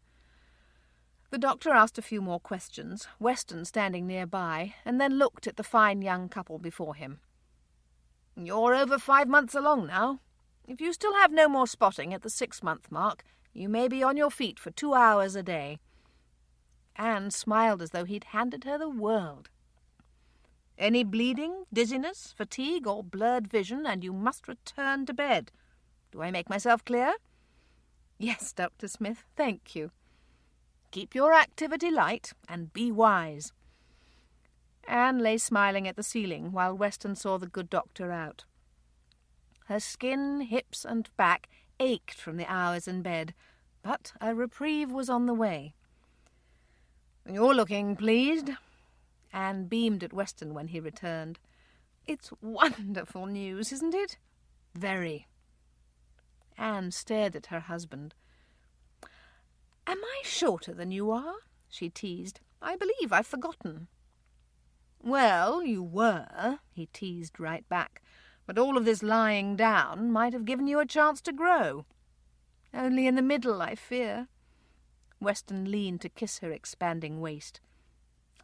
The doctor asked a few more questions, Weston standing nearby, and then looked at the fine young couple before him. "You're over 5 months along now. If you still have no more spotting at the 6-month mark, you may be on your feet for 2 hours a day." Anne smiled as though he'd handed her the world. "Any bleeding, dizziness, fatigue, or blurred vision, and you must return to bed. Do I make myself clear?" "Yes, Dr. Smith, thank you." "Keep your activity light, and be wise." Anne lay smiling at the ceiling while Weston saw the good doctor out. Her skin, hips, and back ached from the hours in bed, but a reprieve was on the way. "You're looking pleased." Anne beamed at Weston when he returned. "It's wonderful news, isn't it?" "Very." Anne stared at her husband. "Am I shorter than you are?" she teased. "I believe I've forgotten." "Well, you were," he teased right back, "but all of this lying down might have given you a chance to grow." "Only in the middle, I fear." Weston leaned to kiss her expanding waist.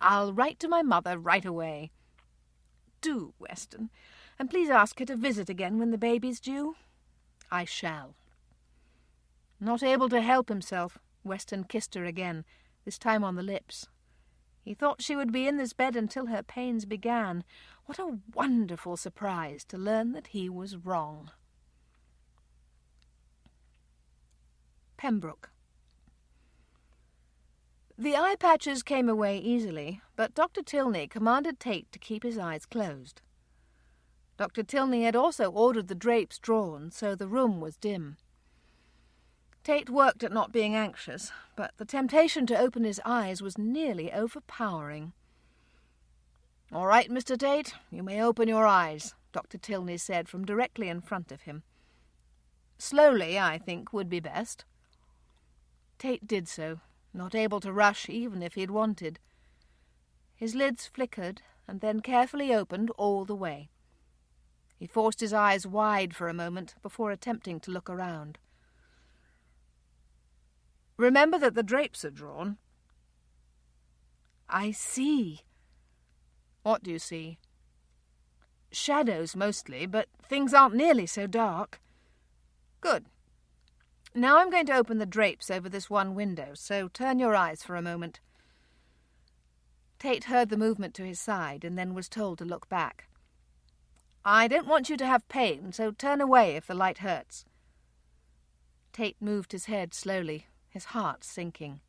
"I'll write to my mother right away." "Do, Weston, and please ask her to visit again when the baby's due." "I shall." Not able to help himself, Weston kissed her again, this time on the lips. He thought she would be in this bed until her pains began. What a wonderful surprise to learn that he was wrong. Pembroke. The eye patches came away easily, but Dr. Tilney commanded Tate to keep his eyes closed. Dr. Tilney had also ordered the drapes drawn, so the room was dim. Tate worked at not being anxious, but the temptation to open his eyes was nearly overpowering. "All right, Mr. Tate, you may open your eyes," Dr. Tilney said from directly in front of him. "Slowly, I think, would be best." Tate did so, not able to rush even if he'd wanted. His lids flickered and then carefully opened all the way. He forced his eyes wide for a moment before attempting to look around. "Remember that the drapes are drawn." "I see." "What do you see?" "Shadows mostly, but things aren't nearly so dark." "Good. Now I'm going to open the drapes over this one window, so turn your eyes for a moment." Tate heard the movement to his side and then was told to look back. "I don't want you to have pain, so turn away if the light hurts." Tate moved his head slowly, his heart sinking.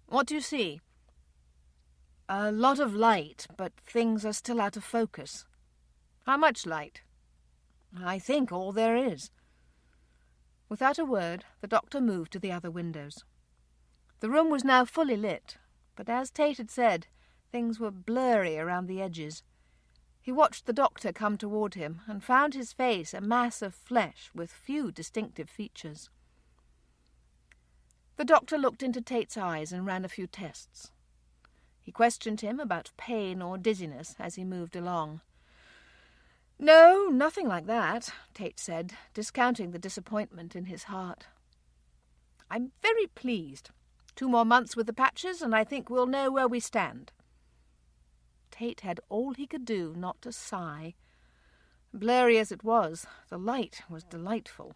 What do you see? A lot of light, but things are still out of focus. How much light? I think all there is. Without a word, the doctor moved to the other windows. The room was now fully lit, but as Tate had said, things were blurry around the edges. He watched the doctor come toward him and found his face a mass of flesh with few distinctive features. The doctor looked into Tate's eyes and ran a few tests. He questioned him about pain or dizziness as he moved along. "No, nothing like that," Tate said, discounting the disappointment in his heart. "I'm very pleased. 2 more months with the patches, and I think we'll know where we stand." Tate had all he could do not to sigh. Blurry as it was, the light was delightful.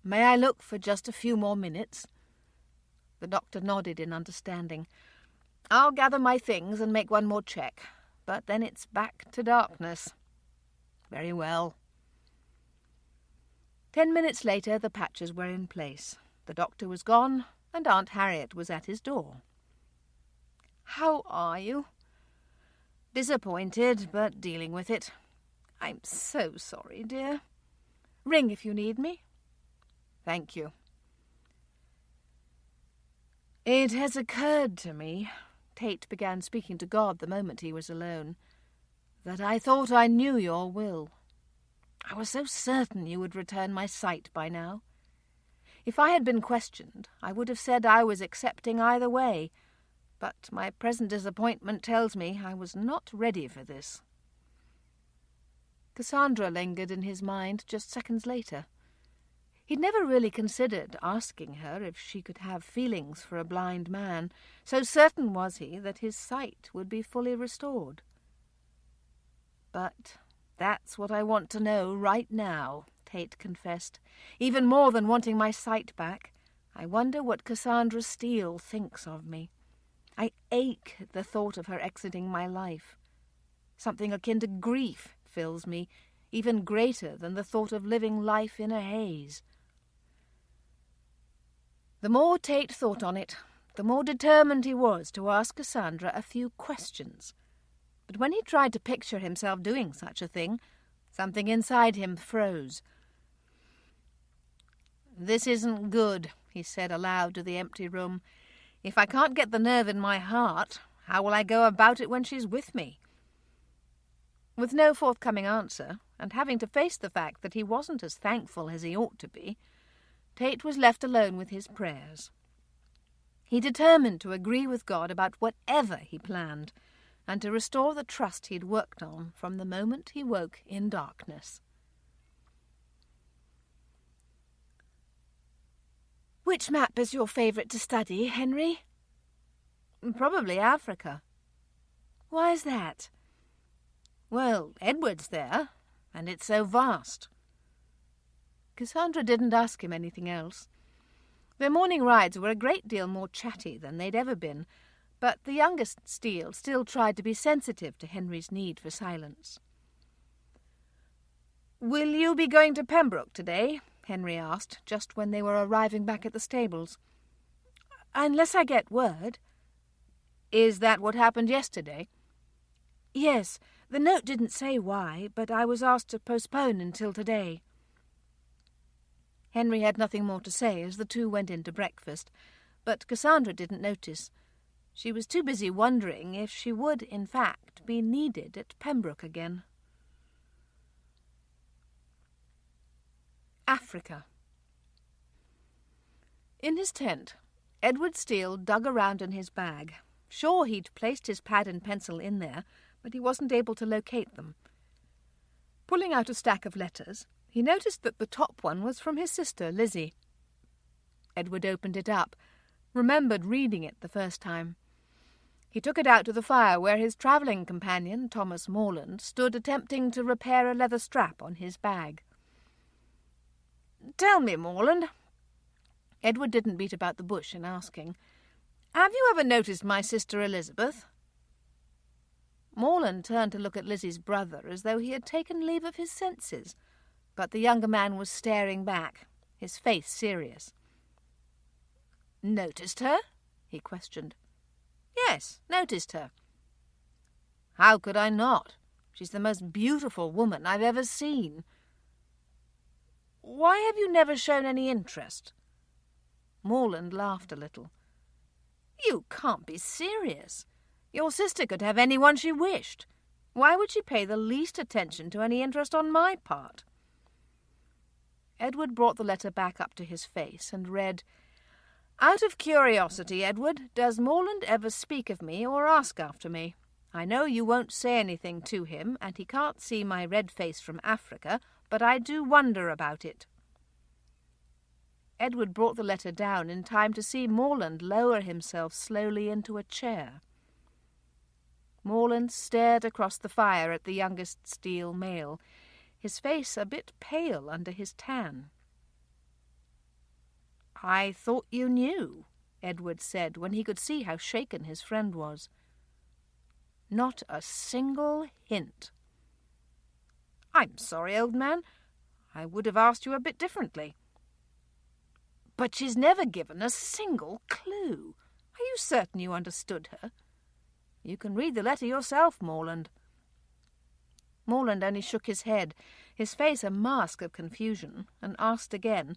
"May I look for just a few more minutes?" The doctor nodded in understanding. "I'll gather my things and make one more check, but then it's back to darkness." "Very well." 10 minutes later, the patches were in place. The doctor was gone, and Aunt Harriet was at his door. "How are you?" "Disappointed, but dealing with it." "I'm so sorry, dear. Ring if you need me." "Thank you." "It has occurred to me," Tate began speaking to God the moment he was alone, "that I thought I knew your will. I was so certain you would return my sight by now. If I had been questioned, I would have said I was accepting either way, but my present disappointment tells me I was not ready for this." Cassandra lingered in his mind just seconds later. He'd never really considered asking her if she could have feelings for a blind man, so certain was he that his sight would be fully restored. "But that's what I want to know right now," Tate confessed. "Even more than wanting my sight back, I wonder what Cassandra Steele thinks of me. I ache at the thought of her exiting my life. Something akin to grief fills me, even greater than the thought of living life in a haze." The more Tate thought on it, the more determined he was to ask Cassandra a few questions. But when he tried to picture himself doing such a thing, something inside him froze. "This isn't good," he said aloud to the empty room. "If I can't get the nerve in my heart, how will I go about it when she's with me?" With no forthcoming answer, and having to face the fact that he wasn't as thankful as he ought to be, Tate was left alone with his prayers. He determined to agree with God about whatever he planned, and to restore the trust he'd worked on from the moment he woke in darkness. "Which map is your favourite to study, Henry?" "Probably Africa." "Why is that?" "Well, Edward's there, and it's so vast." Cassandra didn't ask him anything else. Their morning rides were a great deal more chatty than they'd ever been, but the youngest Steele still tried to be sensitive to Henry's need for silence. "Will you be going to Pembroke today?" Henry asked, just when they were arriving back at the stables. "Unless I get word." "Is that what happened yesterday?" "Yes. The note didn't say why, but I was asked to postpone until today." Henry had nothing more to say as the two went in to breakfast, but Cassandra didn't notice. She was too busy wondering if she would, in fact, be needed at Pembroke again. Africa. In his tent, Edward Steele dug around in his bag. Sure, he'd placed his pad and pencil in there, but he wasn't able to locate them. Pulling out a stack of letters, he noticed that the top one was from his sister, Lizzie. Edward opened it up, remembered reading it the first time. He took it out to the fire where his travelling companion, Thomas Morland, stood attempting to repair a leather strap on his bag. "Tell me, Morland." Edward didn't beat about the bush in asking, "Have you ever noticed my sister Elizabeth?" Morland turned to look at Lizzie's brother as though he had taken leave of his senses, but the younger man was staring back, his face serious. "Noticed her?" he questioned. Yes, noticed her. How could I not? She's the most beautiful woman I've ever seen. Why have you never shown any interest? Morland laughed a little. You can't be serious. Your sister could have anyone she wished. Why would she pay the least attention to any interest on my part? Edward brought the letter back up to his face and read, Out of curiosity, Edward, does Morland ever speak of me or ask after me? I know you won't say anything to him, and he can't see my red face from Africa, but I do wonder about it. Edward brought the letter down in time to see Morland lower himself slowly into a chair. Morland stared across the fire at the youngest steel male, his face a bit pale under his tan. I thought you knew, Edward said, when he could see how shaken his friend was. Not a single hint. I'm sorry, old man. I would have asked you a bit differently. But she's never given a single clue. Are you certain you understood her? You can read the letter yourself, Morland. Morland only shook his head, his face a mask of confusion, and asked again,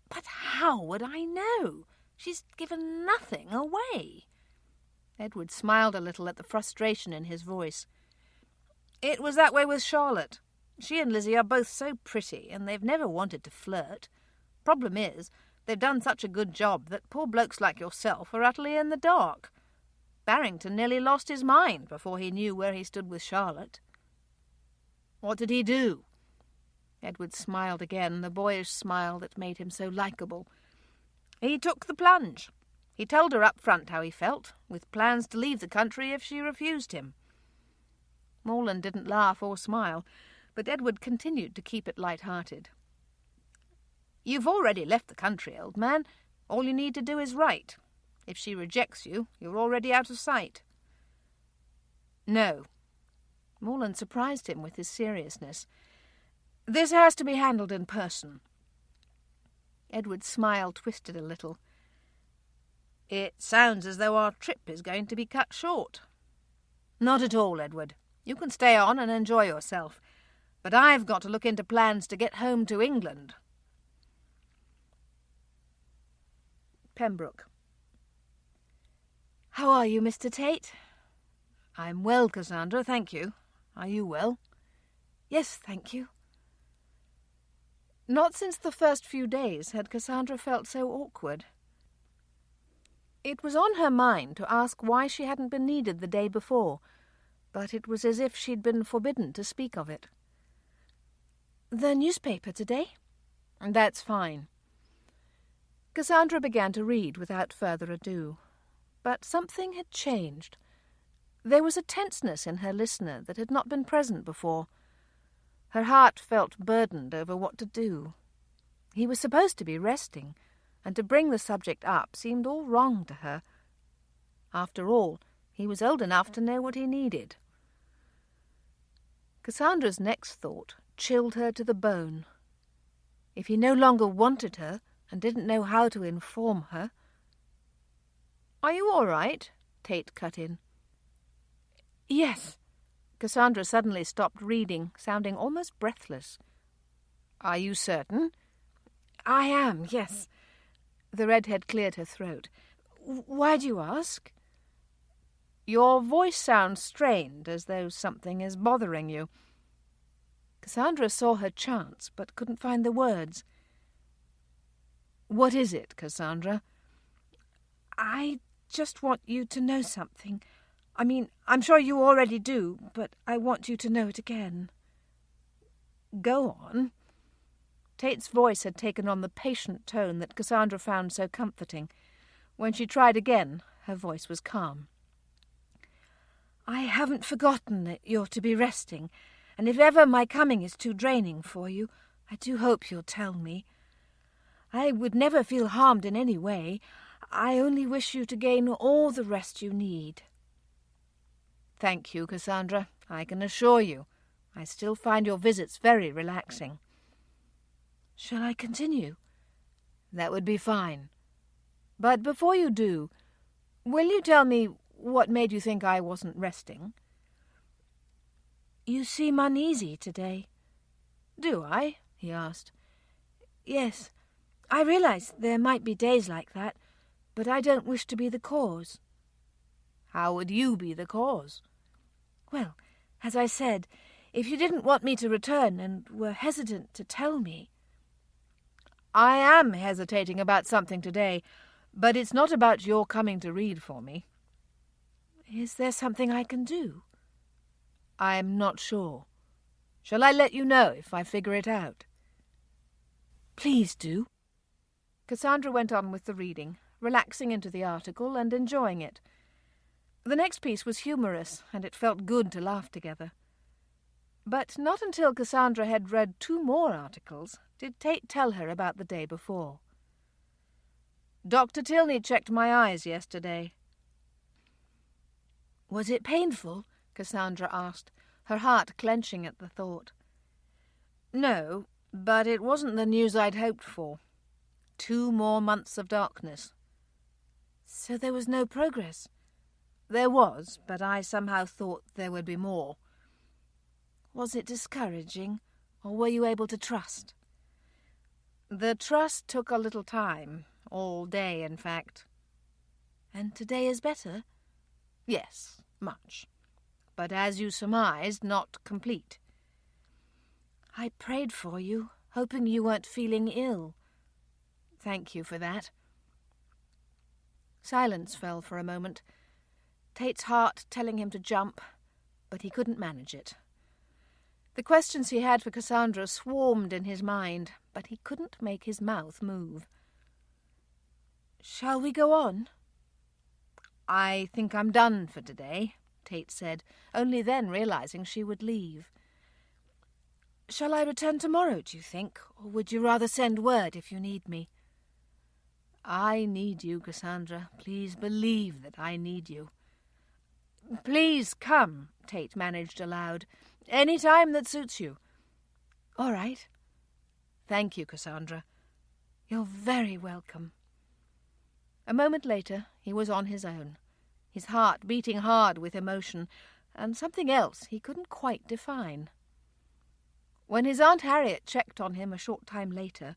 But how would I know? She's given nothing away. Edward smiled a little at the frustration in his voice. It was that way with Charlotte. She and Lizzie are both so pretty, and they've never wanted to flirt. Problem is, they've done such a good job that poor blokes like yourself are utterly in the dark. Barrington nearly lost his mind before he knew where he stood with Charlotte. What did he do? Edward smiled again, the boyish smile that made him so likeable. He took the plunge. He told her up front how he felt, with plans to leave the country if she refused him. Morland didn't laugh or smile, but Edward continued to keep it light-hearted. You've already left the country, old man. All you need to do is write. If she rejects you, you're already out of sight. No. Morland surprised him with his seriousness. This has to be handled in person. Edward's smile twisted a little. It sounds as though our trip is going to be cut short. Not at all, Edward. You can stay on and enjoy yourself. But I've got to look into plans to get home to England. Pembroke. How are you, Mr. Tate? I'm well, Cassandra, thank you. Are you well? Yes, thank you. Not since the first few days had Cassandra felt so awkward. It was on her mind to ask why she hadn't been needed the day before, but it was as if she'd been forbidden to speak of it. The newspaper today? That's fine. Cassandra began to read without further ado, but something had changed. There was a tenseness in her listener that had not been present before. Her heart felt burdened over what to do. He was supposed to be resting, and to bring the subject up seemed all wrong to her. After all, he was old enough to know what he needed. Cassandra's next thought chilled her to the bone. If he no longer wanted her and didn't know how to inform her... Are you all right? Tate cut in. Yes. Cassandra suddenly stopped reading, sounding almost breathless. Are you certain? I am, yes. The redhead cleared her throat. Why do you ask? Your voice sounds strained, as though something is bothering you. Cassandra saw her chance, but couldn't find the words. What is it, Cassandra? I just want you to know something. I mean, I'm sure you already do, but I want you to know it again. Go on. Tate's voice had taken on the patient tone that Cassandra found so comforting. When she tried again, her voice was calm. I haven't forgotten that you're to be resting, and if ever my coming is too draining for you, I do hope you'll tell me. I would never feel harmed in any way. I only wish you to gain all the rest you need. Thank you, Cassandra. I can assure you, I still find your visits very relaxing. Shall I continue? That would be fine. But before you do, will you tell me what made you think I wasn't resting? You seem uneasy today. Do I? He asked. Yes, I realise there might be days like that, but I don't wish to be the cause. How would you be the cause? Well, as I said, if you didn't want me to return and were hesitant to tell me... I am hesitating about something today, but it's not about your coming to read for me. Is there something I can do? I'm not sure. Shall I let you know if I figure it out? Please do. Cassandra went on with the reading, relaxing into the article and enjoying it. The next piece was humorous, and it felt good to laugh together. But not until Cassandra had read 2 more articles did Tate tell her about the day before. Dr. Tilney checked my eyes yesterday. Was it painful? Cassandra asked, her heart clenching at the thought. No, but it wasn't the news I'd hoped for. 2 more months of darkness. So there was no progress? There was, but I somehow thought there would be more. Was it discouraging, or were you able to trust? The trust took a little time, all day in fact. And today is better? Yes, much. But as you surmised, not complete. I prayed for you, hoping you weren't feeling ill. Thank you for that. Silence fell for a moment, Tate's heart telling him to jump, but he couldn't manage it. The questions he had for Cassandra swarmed in his mind, but he couldn't make his mouth move. Shall we go on? I think I'm done for today, Tate said, only then realizing she would leave. Shall I return tomorrow, do you think, or would you rather send word if you need me? I need you, Cassandra. Please believe that I need you. Please come, Tate managed aloud. Any time that suits you. All right. Thank you, Cassandra. You're very welcome. A moment later, he was on his own, his heart beating hard with emotion, and something else he couldn't quite define. When his Aunt Harriet checked on him a short time later,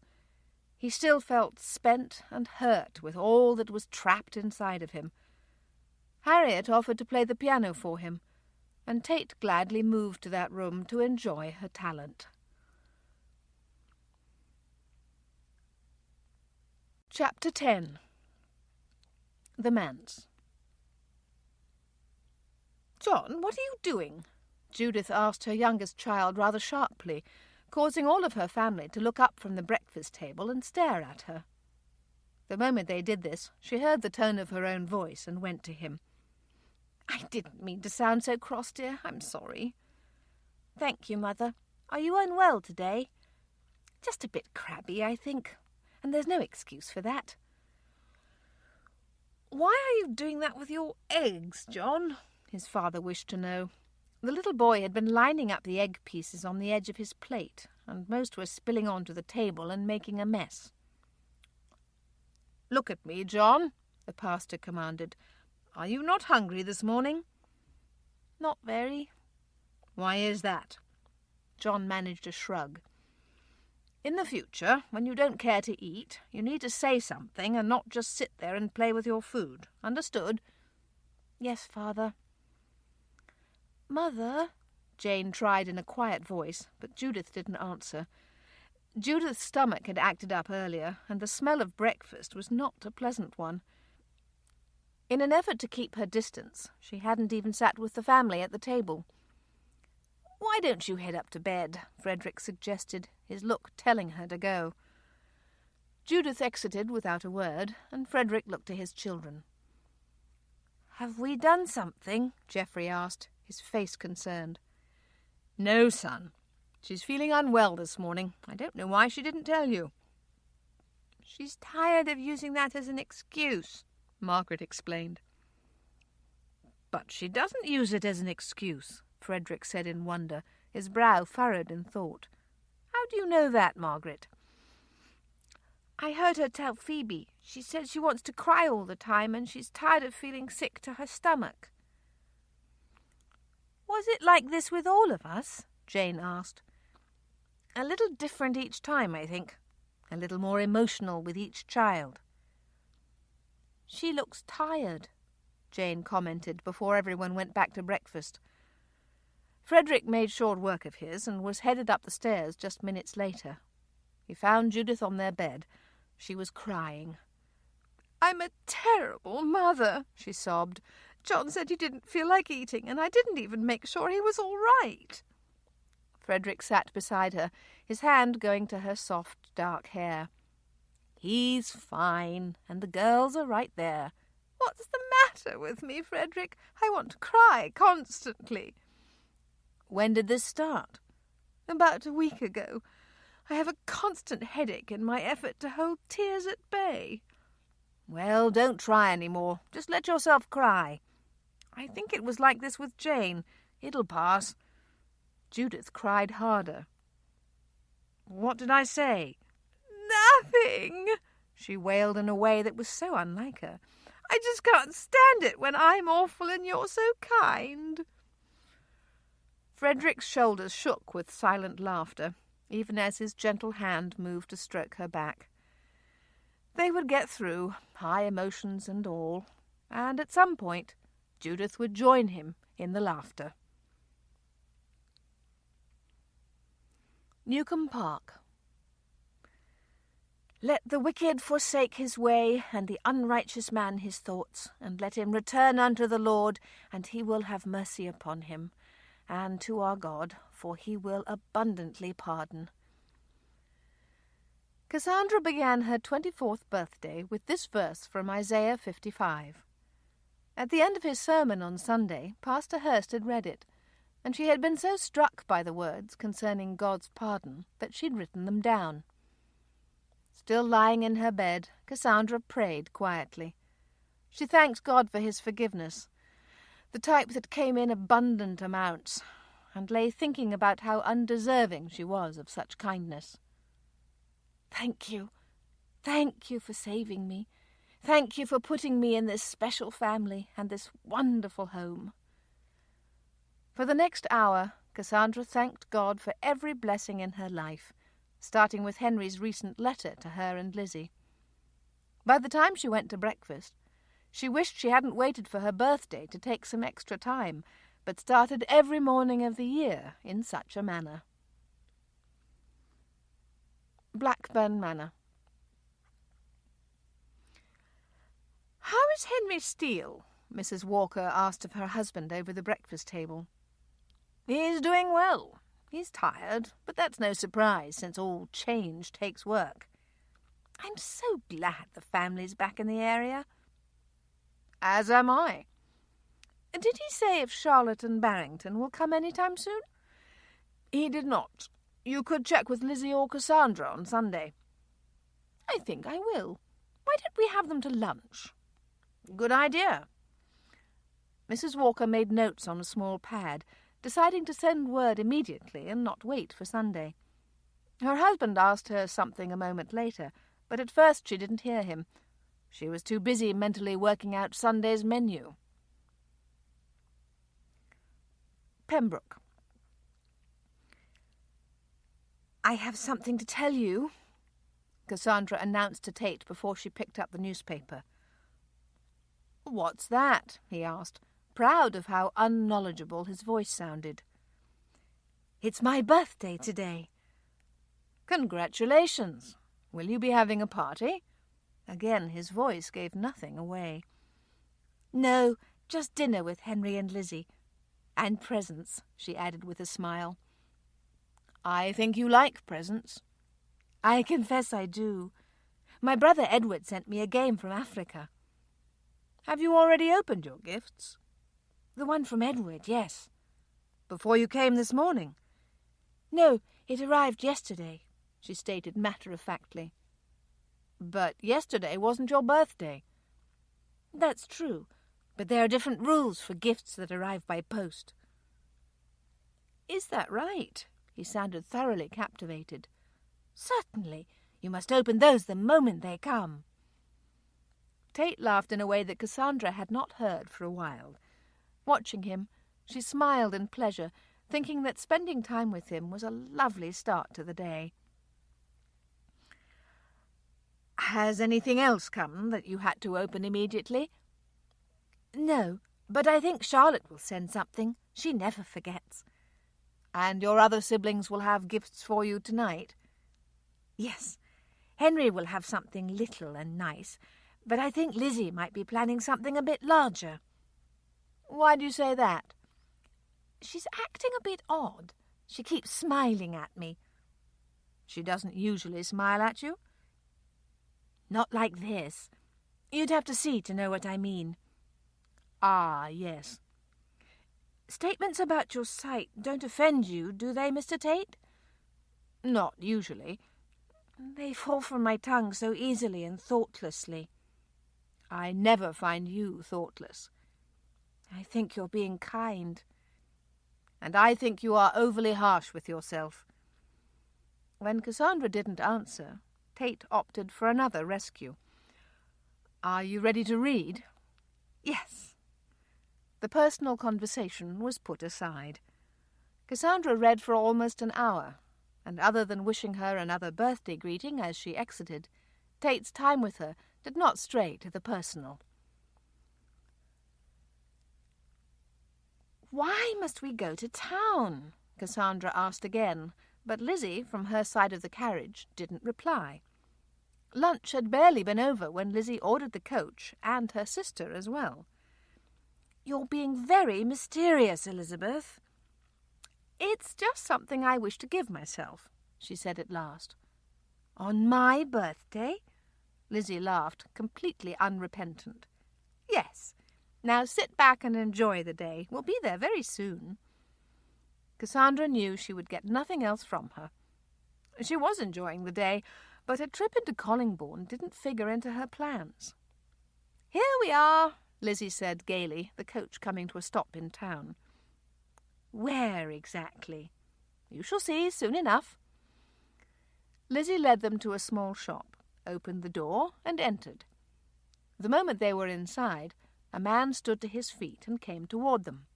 he still felt spent and hurt with all that was trapped inside of him. Harriet offered to play the piano for him, and Tate gladly moved to that room to enjoy her talent. Chapter 10. The Manse. "John, what are you doing?" Judith asked her youngest child rather sharply, causing all of her family to look up from the breakfast table and stare at her. The moment they did this, she heard the tone of her own voice and went to him. "I didn't mean to sound so cross, dear. I'm sorry." "Thank you, Mother. Are you unwell today?" "Just a bit crabby, I think, and there's no excuse for that." "Why are you doing that with your eggs, John?" his father wished to know. The little boy had been lining up the egg pieces on the edge of his plate, and most were spilling onto the table and making a mess. "Look at me, John," the pastor commanded. "Are you not hungry this morning?" "Not very." "Why is that?" John managed a shrug. "In the future, when you don't care to eat, you need to say something and not just sit there and play with your food. Understood?" "Yes, Father." "Mother," Jane tried in a quiet voice, but Judith didn't answer. Judith's stomach had acted up earlier, and the smell of breakfast was not a pleasant one. In an effort to keep her distance, she hadn't even sat with the family at the table. "Why don't you head up to bed?" Frederick suggested, his look telling her to go. Judith exited without a word, and Frederick looked to his children. "Have we done something?" Geoffrey asked, his face concerned. "No, son. She's feeling unwell this morning. I don't know why she didn't tell you." "She's tired of using that as an excuse," Margaret explained. "But she doesn't use it as an excuse," Frederick said in wonder, his brow furrowed in thought. "How do you know that, Margaret?" I heard her tell Phoebe. She said she wants to cry all the time and she's tired of feeling sick to her stomach. Was it like this with all of us? Jane asked. A little different each time, I think. A little more emotional with each child. She looks tired, Jane commented before everyone went back to breakfast. Frederick made short work of his and was headed up the stairs just minutes later. He found Judith on their bed. She was crying. I'm a terrible mother, she sobbed. John said he didn't feel like eating, and I didn't even make sure he was all right. Frederick sat beside her, his hand going to her soft, dark hair. He's fine, and the girls are right there. What's the matter with me, Frederick? I want to cry constantly. When did this start? About a week ago. I have a constant headache in my effort to hold tears at bay. Well, don't try any more. Just let yourself cry. I think it was like this with Jane. It'll pass. Judith cried harder. What did I say? Nothing, she wailed in a way that was so unlike her. I just can't stand it when I'm awful and you're so kind. Frederick's shoulders shook with silent laughter, even as his gentle hand moved to stroke her back. They would get through, high emotions and all, and at some point Judith would join him in the laughter. Newcombe Park. Let the wicked forsake his way, and the unrighteous man his thoughts, and let him return unto the Lord, and he will have mercy upon him, and to our God, for he will abundantly pardon. Cassandra began her 24th birthday with this verse from Isaiah 55. At the end of his sermon on Sunday, Pastor Hurst had read it, and she had been so struck by the words concerning God's pardon that she'd written them down. Still lying in her bed, Cassandra prayed quietly. She thanked God for his forgiveness, the type that came in abundant amounts, and lay thinking about how undeserving she was of such kindness. Thank you for saving me. Thank you for putting me in this special family and this wonderful home. For the next hour, Cassandra thanked God for every blessing in her life, starting with Henry's recent letter to her and Lizzie. By the time she went to breakfast, she wished she hadn't waited for her birthday to take some extra time, but started every morning of the year in such a manner. Blackburn Manor. How is Henry Steele? Mrs. Walker asked of her husband over the breakfast table. He's doing well. He's tired, but that's no surprise, since all change takes work. I'm so glad the family's back in the area. As am I. Did he say if Charlotte and Barrington will come any time soon? He did not. You could check with Lizzie or Cassandra on Sunday. I think I will. Why don't we have them to lunch? Good idea. Mrs. Walker made notes on a small pad, deciding to send word immediately and not wait for Sunday. Her husband asked her something a moment later, but at first she didn't hear him. She was too busy mentally working out Sunday's menu. Pembroke. I have something to tell you, Cassandra announced to Tate before she picked up the newspaper. What's that? He asked, proud of how unknowledgeable his voice sounded. It's my birthday today. Congratulations. Will you be having a party? Again his voice gave nothing away. No, just dinner with Henry and Lizzie. And presents, she added with a smile. I think you like presents. I confess I do. My brother Edward sent me a game from Africa. Have you already opened your gifts? The one from Edward, yes. Before you came this morning? No, it arrived yesterday, she stated matter-of-factly. But yesterday wasn't your birthday. That's true, but there are different rules for gifts that arrive by post. Is that right? He sounded thoroughly captivated. Certainly. You must open those the moment they come." Tate laughed in a way that Cassandra had not heard for a while. Watching him, she smiled in pleasure, thinking that spending time with him was a lovely start to the day. "Has anything else come that you had to open immediately?" "No, but I think Charlotte will send something. She never forgets." "And your other siblings will have gifts for you tonight?" "Yes. Henry will have something little and nice, but I think Lizzie might be planning something a bit larger." "Why do you say that?" "She's acting a bit odd. She keeps smiling at me." "She doesn't usually smile at you?" "Not like this. You'd have to see to know what I mean." "Ah, yes." "Statements about your sight don't offend you, do they, Mr. Tate?" "Not usually." "They fall from my tongue so easily and thoughtlessly." "I never find you thoughtless." "I think you're being kind." "And I think you are overly harsh with yourself." When Cassandra didn't answer, Tate opted for another rescue. "Are you ready to read?" "Yes." The personal conversation was put aside. Cassandra read for almost an hour, and other than wishing her another birthday greeting as she exited, Tate's time with her did not stray to the personal. "Why must we go to town?" Cassandra asked again, but Lizzie, from her side of the carriage, didn't reply. Lunch had barely been over when Lizzie ordered the coach, and her sister as well. "You're being very mysterious, Elizabeth." "It's just something I wish to give myself," she said at last. "On my birthday?" Lizzie laughed, completely unrepentant. "Yes. Now sit back and enjoy the day. We'll be there very soon." Cassandra knew she would get nothing else from her. She was enjoying the day, but a trip into Collingbourne didn't figure into her plans. "Here we are," Lizzie said gaily, the coach coming to a stop in town. "Where exactly?" "You shall see soon enough." Lizzie led them to a small shop, opened the door, and entered. The moment they were inside, a man stood to his feet and came toward them.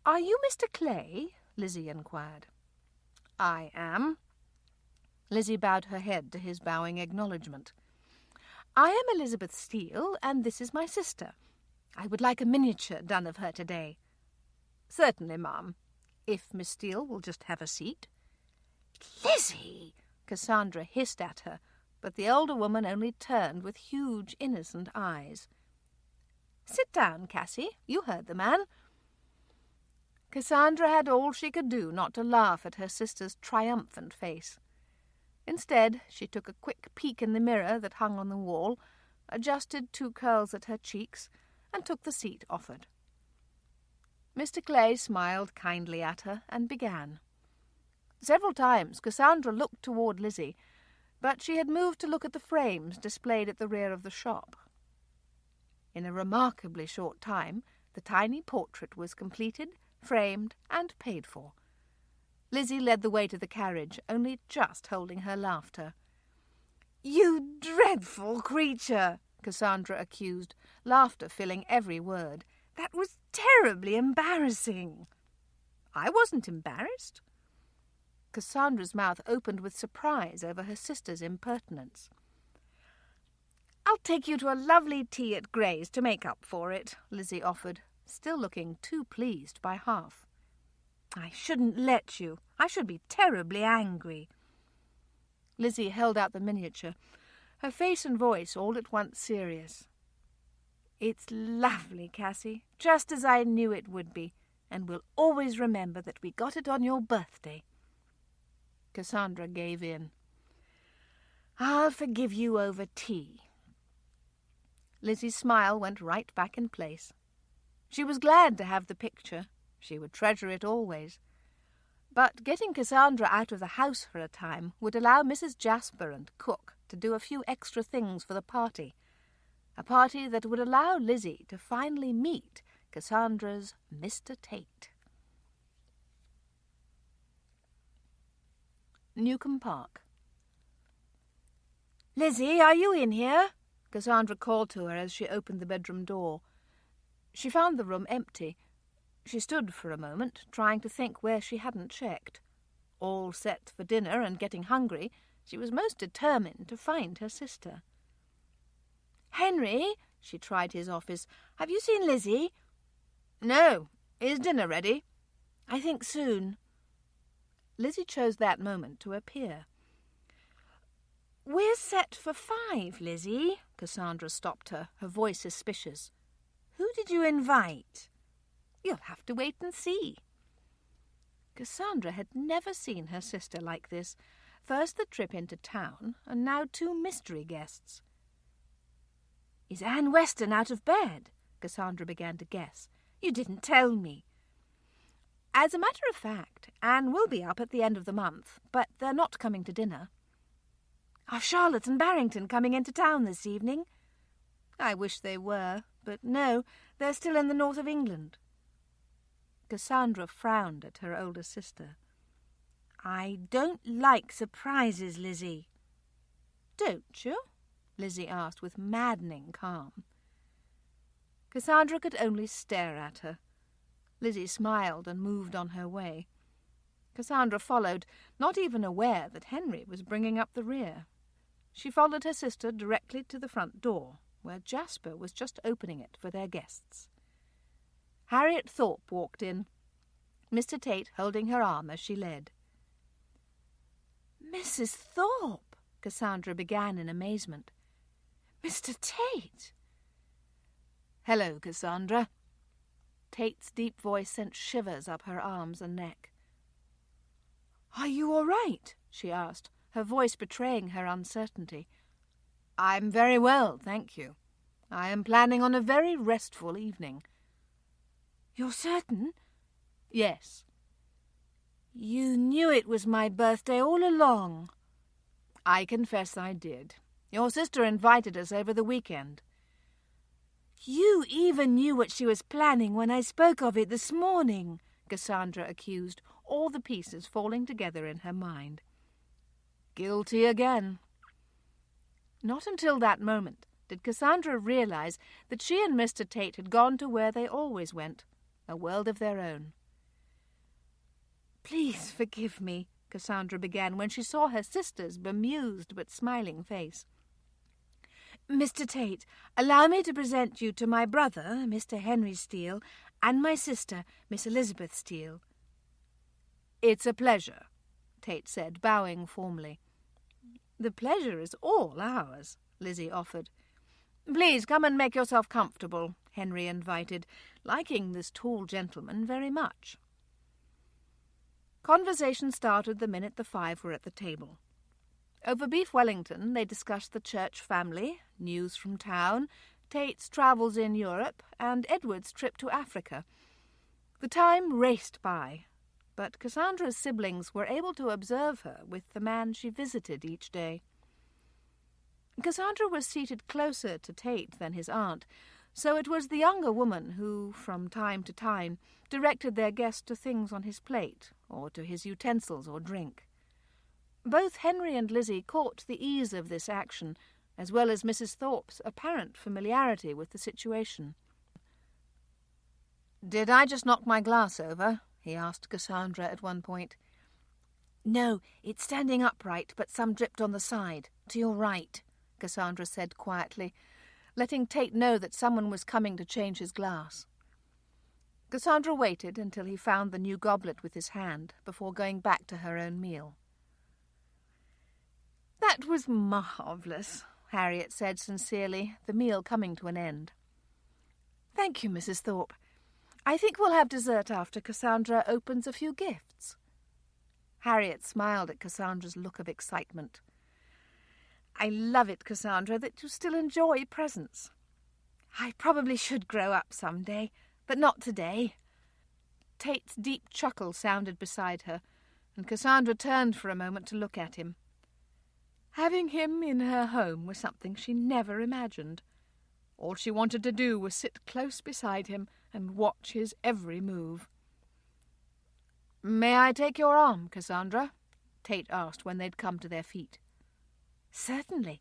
"Are you Mr. Clay?" Lizzie inquired. "I am." Lizzie bowed her head to his bowing acknowledgement. "I am Elizabeth Steele, and this is my sister. I would like a miniature done of her today." "Certainly, ma'am. If Miss Steele will just have a seat." "Lizzie!" Cassandra hissed at her, but the older woman only turned with huge, innocent eyes. "Sit down, Cassie. You heard the man." Cassandra had all she could do not to laugh at her sister's triumphant face. Instead, she took a quick peek in the mirror that hung on the wall, adjusted 2 curls at her cheeks, and took the seat offered. Mr. Clay smiled kindly at her and began. Several times Cassandra looked toward Lizzie, but she had moved to look at the frames displayed at the rear of the shop. In a remarkably short time, the tiny portrait was completed, framed, and paid for. Lizzie led the way to the carriage, only just holding her laughter. "You dreadful creature!" Cassandra accused, laughter filling every word. "That was terribly embarrassing." "I wasn't embarrassed." Cassandra's mouth opened with surprise over her sister's impertinence. "I'll take you to a lovely tea at Gray's to make up for it," Lizzie offered, still looking too pleased by half. "I shouldn't let you. I should be terribly angry." Lizzie held out the miniature, her face and voice all at once serious. "It's lovely, Cassie, just as I knew it would be, and we'll always remember that we got it on your birthday." Cassandra gave in. "I'll forgive you over tea." Lizzie's smile went right back in place. She was glad to have the picture. She would treasure it always. But getting Cassandra out of the house for a time would allow Mrs. Jasper and cook to do a few extra things for the party. A party that would allow Lizzie to finally meet Cassandra's Mr. Tate. Newcombe Park. "Lizzie, are you in here?" Cassandra called to her as she opened the bedroom door. She found the room empty. She stood for a moment, trying to think where she hadn't checked. All set for dinner and getting hungry, she was most determined to find her sister. "Henry," she tried his office, "have you seen Lizzie?" "No. Is dinner ready?" "I think soon." Lizzie chose that moment to appear. "We're set for 5, Lizzie." Cassandra stopped her, her voice suspicious. "Who did you invite?" "You'll have to wait and see." Cassandra had never seen her sister like this. First the trip into town, and now 2 mystery guests. "Is Anne Weston out of bed?" Cassandra began to guess. "You didn't tell me." As a matter of fact, Anne will be up at the end of the month, but they're not coming to dinner. "Are Charlotte and Barrington coming into town this evening?" I wish they were, but no, they're still in the north of England. Cassandra frowned at her older sister. "I don't like surprises, Lizzie." "Don't you?" Lizzie asked with maddening calm. Cassandra could only stare at her. Lizzie smiled and moved on her way. Cassandra followed, not even aware that Henry was bringing up the rear. She followed her sister directly to the front door, where Jasper was just opening it for their guests. Harriet Thorpe walked in, Mr. Tate holding her arm as she led. "Mrs. Thorpe," Cassandra began in amazement. "Mr. Tate!" "Hello, Cassandra." Tate's deep voice sent shivers up her arms and neck. "Are you all right?" she asked, her voice betraying her uncertainty. "I'm very well, thank you. I am planning on a very restful evening." "You're certain?" "Yes." "You knew it was my birthday all along." "I confess I did. Your sister invited us over the weekend." "You even knew what she was planning when I spoke of it this morning," Cassandra accused, all the pieces falling together in her mind. Guilty again. Not until that moment did Cassandra realize that she and Mr. Tate had gone to where they always went, a world of their own. "Please forgive me," Cassandra began when she saw her sister's bemused but smiling face. "Mr. Tate, allow me to present you to my brother, Mr. Henry Steele, and my sister, Miss Elizabeth Steele." "It's a pleasure," Tate said, bowing formally. "The pleasure is all ours," Lizzie offered. "Please come and make yourself comfortable," Henry invited, liking this tall gentleman very much. Conversation started the minute the 5 were at the table. Over beef Wellington they discussed the Church family, news from town, Tate's travels in Europe, and Edward's trip to Africa. The time raced by, but Cassandra's siblings were able to observe her with the man she visited each day. Cassandra was seated closer to Tate than his aunt, so it was the younger woman who, from time to time, directed their guest to things on his plate, or to his utensils or drink. Both Henry and Lizzie caught the ease of this action, as well as Mrs. Thorpe's apparent familiarity with the situation. "Did I just knock my glass over?" he asked Cassandra at one point. "No, it's standing upright, but some dripped on the side, to your right," Cassandra said quietly, letting Tate know that someone was coming to change his glass. Cassandra waited until he found the new goblet with his hand, before going back to her own meal. "That was marvellous," Harriet said sincerely, the meal coming to an end. "Thank you, Mrs. Thorpe. I think we'll have dessert after Cassandra opens a few gifts." Harriet smiled at Cassandra's look of excitement. "I love it, Cassandra, that you still enjoy presents. I probably should grow up some day, but not today." Tate's deep chuckle sounded beside her, and Cassandra turned for a moment to look at him. Having him in her home was something she never imagined. All she wanted to do was sit close beside him and watch his every move. "May I take your arm, Cassandra?" Tate asked when they'd come to their feet. "Certainly.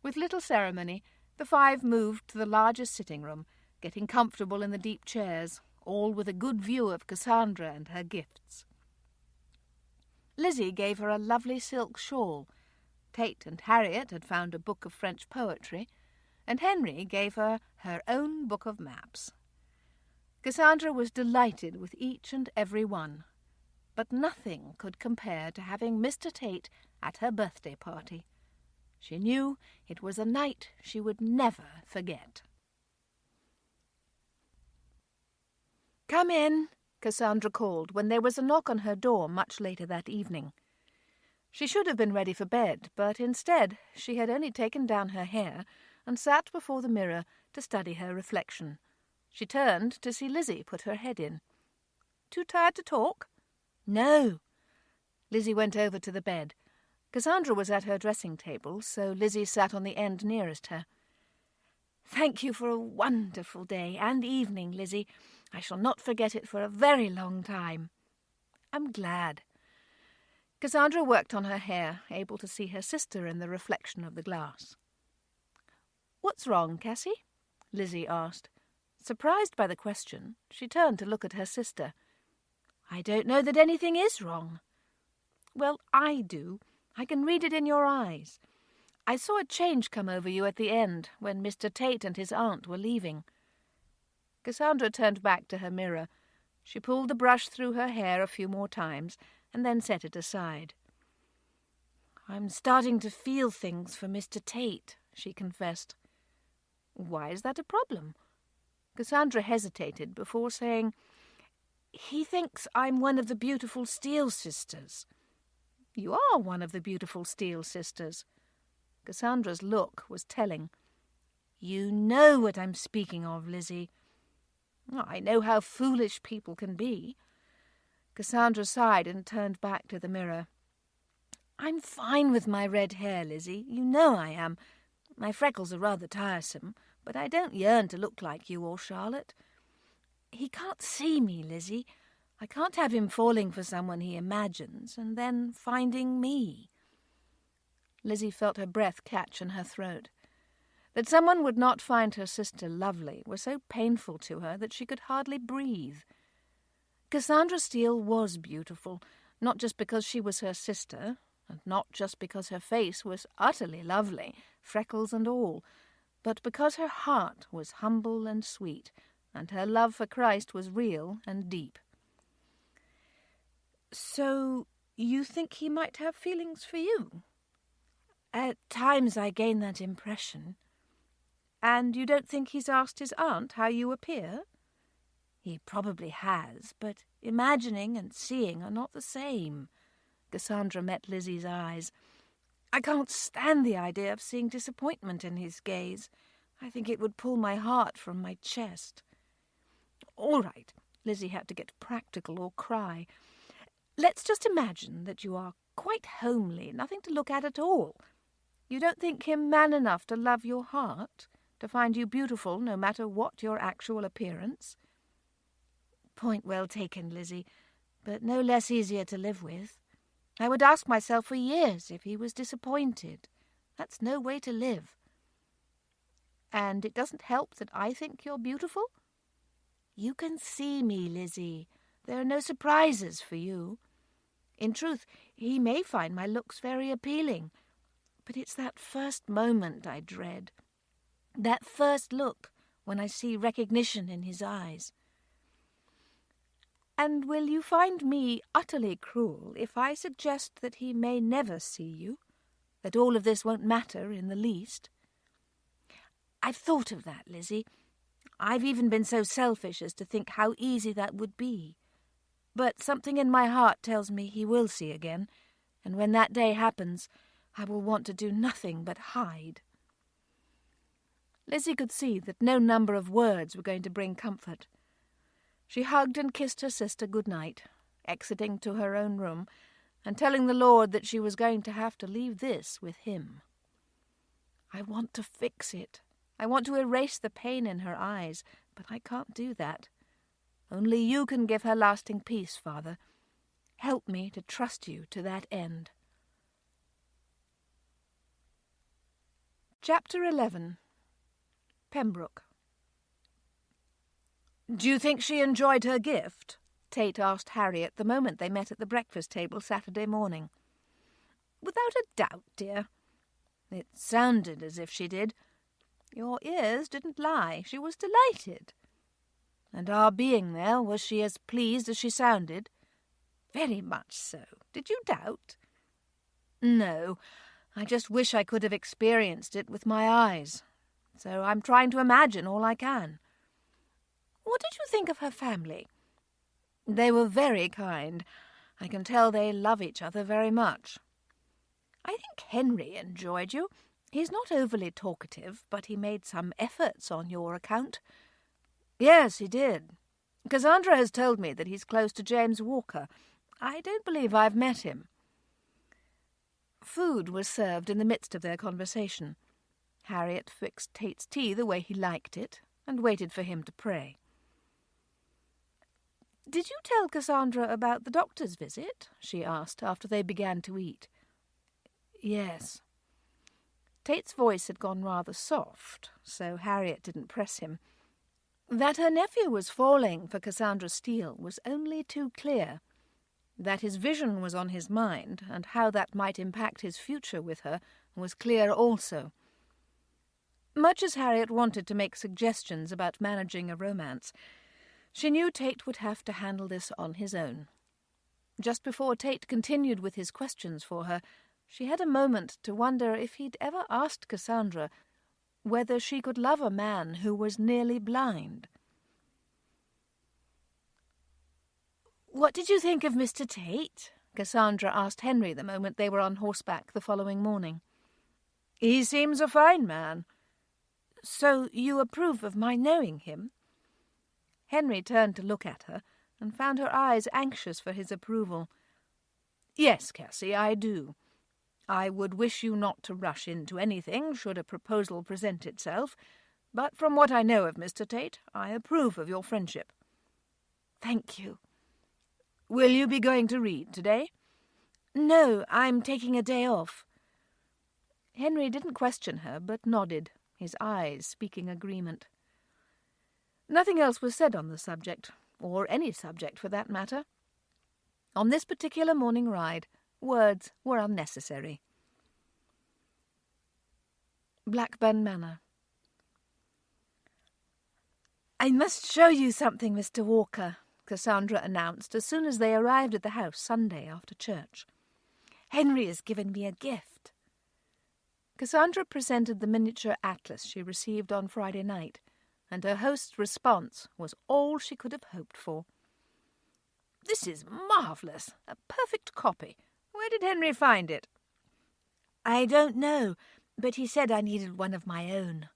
With little ceremony, the five moved to the largest sitting room, getting comfortable in the deep chairs, all with a good view of Cassandra and her gifts. Lizzie gave her a lovely silk shawl. Tate and Harriet had found a book of French poetry, and Henry gave her her own book of maps. Cassandra was delighted with each and every one, but nothing could compare to having Mr. Tate at her birthday party. She knew it was a night she would never forget. "Come in," Cassandra called when there was a knock on her door much later that evening. She should have been ready for bed, but instead she had only taken down her hair and sat before the mirror to study her reflection. She turned to see Lizzie put her head in. "Too tired to talk?" "No." Lizzie went over to the bed. Cassandra was at her dressing table, so Lizzie sat on the end nearest her. "Thank you for a wonderful day and evening, Lizzie. I shall not forget it for a very long time." "I'm glad." Cassandra worked on her hair, able to see her sister in the reflection of the glass. "What's wrong, Cassie?" Lizzie asked. Surprised by the question, she turned to look at her sister. "I don't know that anything is wrong." "Well, I do. I can read it in your eyes. I saw a change come over you at the end, when Mr. Tate and his aunt were leaving." Cassandra turned back to her mirror. She pulled the brush through her hair a few more times, and then set it aside. "I'm starting to feel things for Mr. Tate," she confessed. "Why is that a problem?" Cassandra hesitated before saying, "He thinks I'm one of the beautiful Steele sisters." "You are one of the beautiful Steele sisters." Cassandra's look was telling. "You know what I'm speaking of, Lizzie." "I know how foolish people can be." Cassandra sighed and turned back to the mirror. "I'm fine with my red hair, Lizzie. You know I am. My freckles are rather tiresome, but I don't yearn to look like you or Charlotte. He can't see me, Lizzie. I can't have him falling for someone he imagines and then finding me." Lizzie felt her breath catch in her throat. That someone would not find her sister lovely was so painful to her that she could hardly breathe. Cassandra Steele was beautiful, not just because she was her sister, and not just because her face was utterly lovely, freckles and all, but because her heart was humble and sweet, and her love for Christ was real and deep. "So you think he might have feelings for you?" "At times I gain that impression." "And you don't think he's asked his aunt how you appear?" "He probably has, but imagining and seeing are not the same." Cassandra met Lizzie's eyes. "I can't stand the idea of seeing disappointment in his gaze. I think it would pull my heart from my chest." "All right," Lizzie had to get practical or cry. "Let's just imagine that you are quite homely, nothing to look at all. You don't think him man enough to love your heart, to find you beautiful no matter what your actual appearance?" "Point well taken, Lizzie, but no less easier to live with. I would ask myself for years if he was disappointed. That's no way to live." "And it doesn't help that I think you're beautiful?" "You can see me, Lizzie. There are no surprises for you. In truth, he may find my looks very appealing, but it's that first moment I dread. That first look, when I see recognition in his eyes." "And will you find me utterly cruel if I suggest that he may never see you? That all of this won't matter in the least?" "I've thought of that, Lizzie. I've even been so selfish as to think how easy that would be. But something in my heart tells me he will see again, and when that day happens, I will want to do nothing but hide." Lizzie could see that no number of words were going to bring comfort. She hugged and kissed her sister good night, exiting to her own room, and telling the Lord that she was going to have to leave this with him. "I want to fix it. I want to erase the pain in her eyes, but I can't do that. Only you can give her lasting peace, Father. Help me to trust you to that end." Chapter 11. Pembroke. "Do you think she enjoyed her gift?" Tate asked Harriet the moment they met at the breakfast table Saturday morning. "Without a doubt, dear. It sounded as if she did. Your ears didn't lie. She was delighted. And our being there, was she as pleased as she sounded?" "Very much so. Did you doubt?" "No. I just wish I could have experienced it with my eyes. So I'm trying to imagine all I can." "What did you think of her family?" "They were very kind. I can tell they love each other very much. I think Henry enjoyed you. He's not overly talkative, but he made some efforts on your account." "Yes, he did. Cassandra has told me that he's close to James Walker. I don't believe I've met him." Food was served in the midst of their conversation. Harriet fixed Tate's tea the way he liked it, and waited for him to pray. "Did you tell Cassandra about the doctor's visit?" she asked, after they began to eat. "Yes." Tate's voice had gone rather soft, so Harriet didn't press him. That her nephew was falling for Cassandra Steele was only too clear. That his vision was on his mind, and how that might impact his future with her, was clear also. Much as Harriet wanted to make suggestions about managing a romance, she knew Tate would have to handle this on his own. Just before Tate continued with his questions for her, she had a moment to wonder if he'd ever asked Cassandra whether she could love a man who was nearly blind. "What did you think of Mr. Tate?" Cassandra asked Henry the moment they were on horseback the following morning. "He seems a fine man." "So you approve of my knowing him?" Henry turned to look at her, and found her eyes anxious for his approval. "Yes, Cassie, I do. I would wish you not to rush into anything should a proposal present itself, but from what I know of Mr. Tate, I approve of your friendship." "Thank you." "Will you be going to read today?" "No, I'm taking a day off." Henry didn't question her, but nodded, his eyes speaking agreement. Nothing else was said on the subject, or any subject for that matter. On this particular morning ride, words were unnecessary. Blackburn Manor. "I must show you something, Mr. Walker," Cassandra announced as soon as they arrived at the house Sunday after church. "Henry has given me a gift." Cassandra presented the miniature atlas she received on Friday night, and her host's response was all she could have hoped for. "This is marvellous, a perfect copy. Where did Henry find it?" "I don't know, but he said I needed one of my own."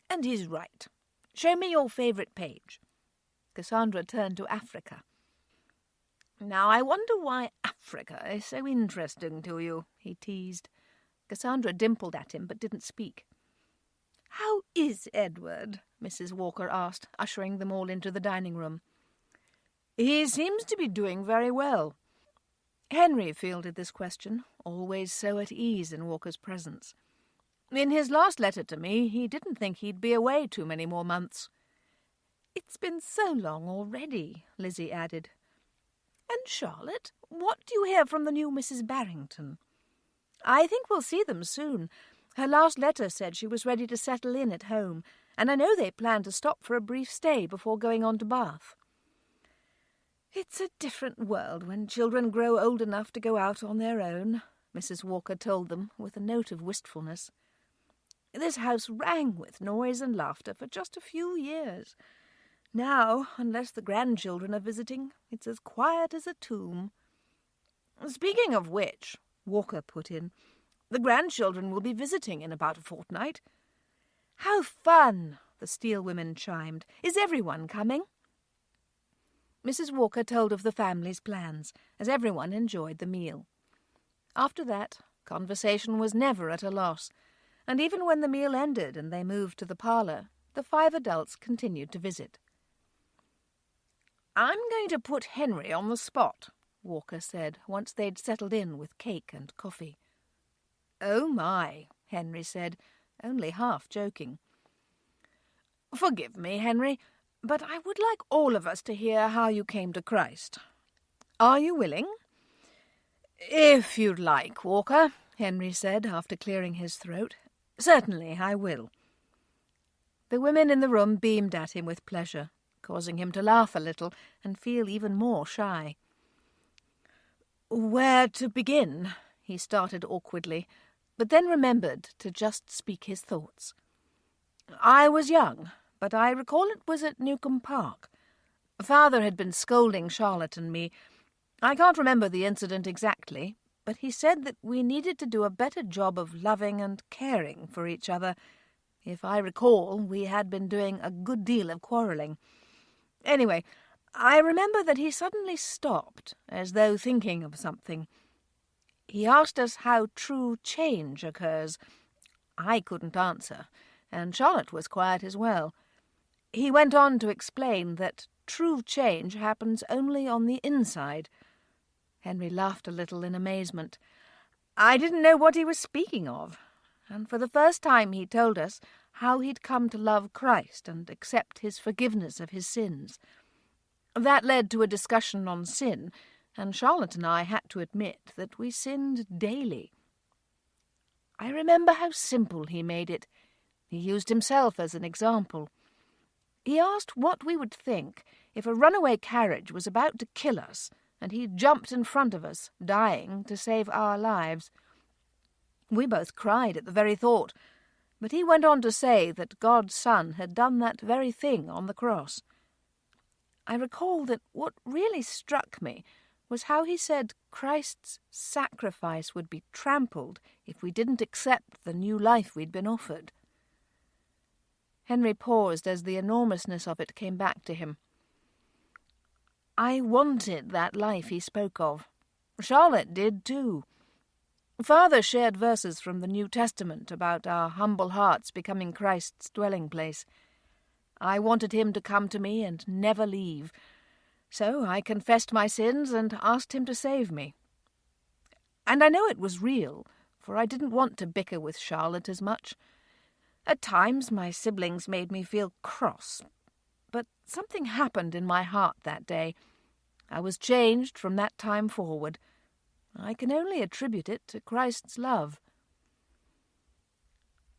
"And he's right. Show me your favourite page." Cassandra turned to Africa. "Now I wonder why Africa is so interesting to you," he teased. Cassandra dimpled at him but didn't speak. "How is Edward?" Mrs. Walker asked, ushering them all into the dining room. "He seems to be doing very well." Henry fielded this question, always so at ease in Walker's presence. "In his last letter to me, he didn't think he'd be away too many more months." "It's been so long already," Lizzie added. "And Charlotte, what do you hear from the new Mrs. Barrington?" "I think we'll see them soon. Her last letter said she was ready to settle in at home, and I know they plan to stop for a brief stay before going on to Bath." "It's a different world when children grow old enough to go out on their own," Mrs. Walker told them with a note of wistfulness. "This house rang with noise and laughter for just a few years. Now, unless the grandchildren are visiting, it's as quiet as a tomb." "Speaking of which," Walker put in, "the grandchildren will be visiting in about a fortnight." "How fun!" the Steele women chimed. "Is everyone coming?" Mrs. Walker told of the family's plans, as everyone enjoyed the meal. After that, conversation was never at a loss, and even when the meal ended and they moved to the parlour, the 5 adults continued to visit. "I'm going to put Henry on the spot," Walker said, once they'd settled in with cake and coffee. "Oh, my," Henry said. only half joking. "Forgive me, Henry, but I would like all of us to hear how you came to Christ. Are you willing?" "If you'd like, Walker," Henry said, after clearing his throat. "Certainly I will." The women in the room beamed at him with pleasure, causing him to laugh a little and feel even more shy. "Where to begin?" he started awkwardly, but then remembered to just speak his thoughts. "I was young, but I recall it was at Newcombe Park. Father had been scolding Charlotte and me. I can't remember the incident exactly, but he said that we needed to do a better job of loving and caring for each other. If I recall, we had been doing a good deal of quarrelling. Anyway, I remember that he suddenly stopped, as though thinking of something. He asked us how true change occurs. I couldn't answer, and Charlotte was quiet as well. He went on to explain that true change happens only on the inside. Henry laughed a little in amazement. I didn't know what he was speaking of, and for the first time he told us how he'd come to love Christ and accept his forgiveness of his sins. That led to a discussion on sin, and Charlotte and I had to admit that we sinned daily. I remember how simple he made it. He used himself as an example. He asked what we would think if a runaway carriage was about to kill us and he jumped in front of us, dying to save our lives. We both cried at the very thought, but he went on to say that God's Son had done that very thing on the cross. I recall that what really struck me was how he said Christ's sacrifice would be trampled if we didn't accept the new life we'd been offered. Henry paused as the enormousness of it came back to him. I wanted that life he spoke of. Charlotte did too. Father shared verses from the New Testament about our humble hearts becoming Christ's dwelling place. I wanted him to come to me and never leave, so I confessed my sins and asked him to save me. And I know it was real, for I didn't want to bicker with Charlotte as much. At times my siblings made me feel cross, but something happened in my heart that day. I was changed from that time forward. I can only attribute it to Christ's love.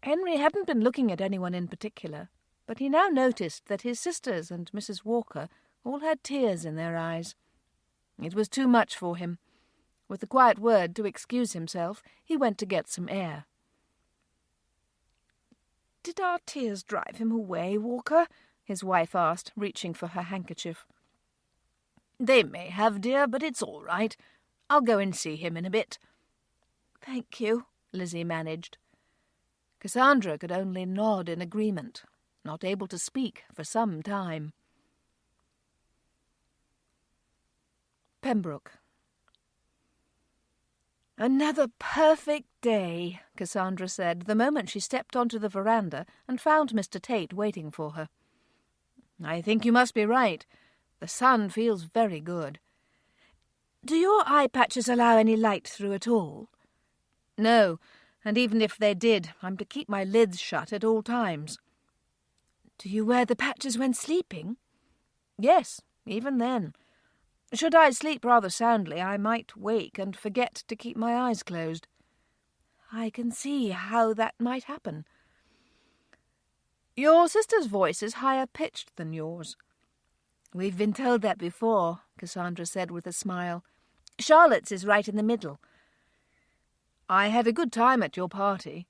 Henry hadn't been looking at anyone in particular, but he now noticed that his sisters and Mrs. Walker all had tears in their eyes. It was too much for him. With a quiet word to excuse himself, he went to get some air. "Did our tears drive him away, Walker?" his wife asked, reaching for her handkerchief. "They may have, dear, but it's all right. I'll go and see him in a bit." "Thank you," Lizzie managed. Cassandra could only nod in agreement, not able to speak for some time. Pembroke. "Another perfect day," Cassandra said the moment she stepped onto the veranda and found Mr. Tate waiting for her. "I think you must be right. The sun feels very good." "Do your eye patches allow any light through at all?" "No, and even if they did, I'm to keep my lids shut at all times." "Do you wear the patches when sleeping?" "Yes, even then. Should I sleep rather soundly, I might wake and forget to keep my eyes closed." "I can see how that might happen." "Your sister's voice is higher pitched than yours." "We've been told that before," Cassandra said with a smile. "Charlotte's is right in the middle." "I had a good time at your party."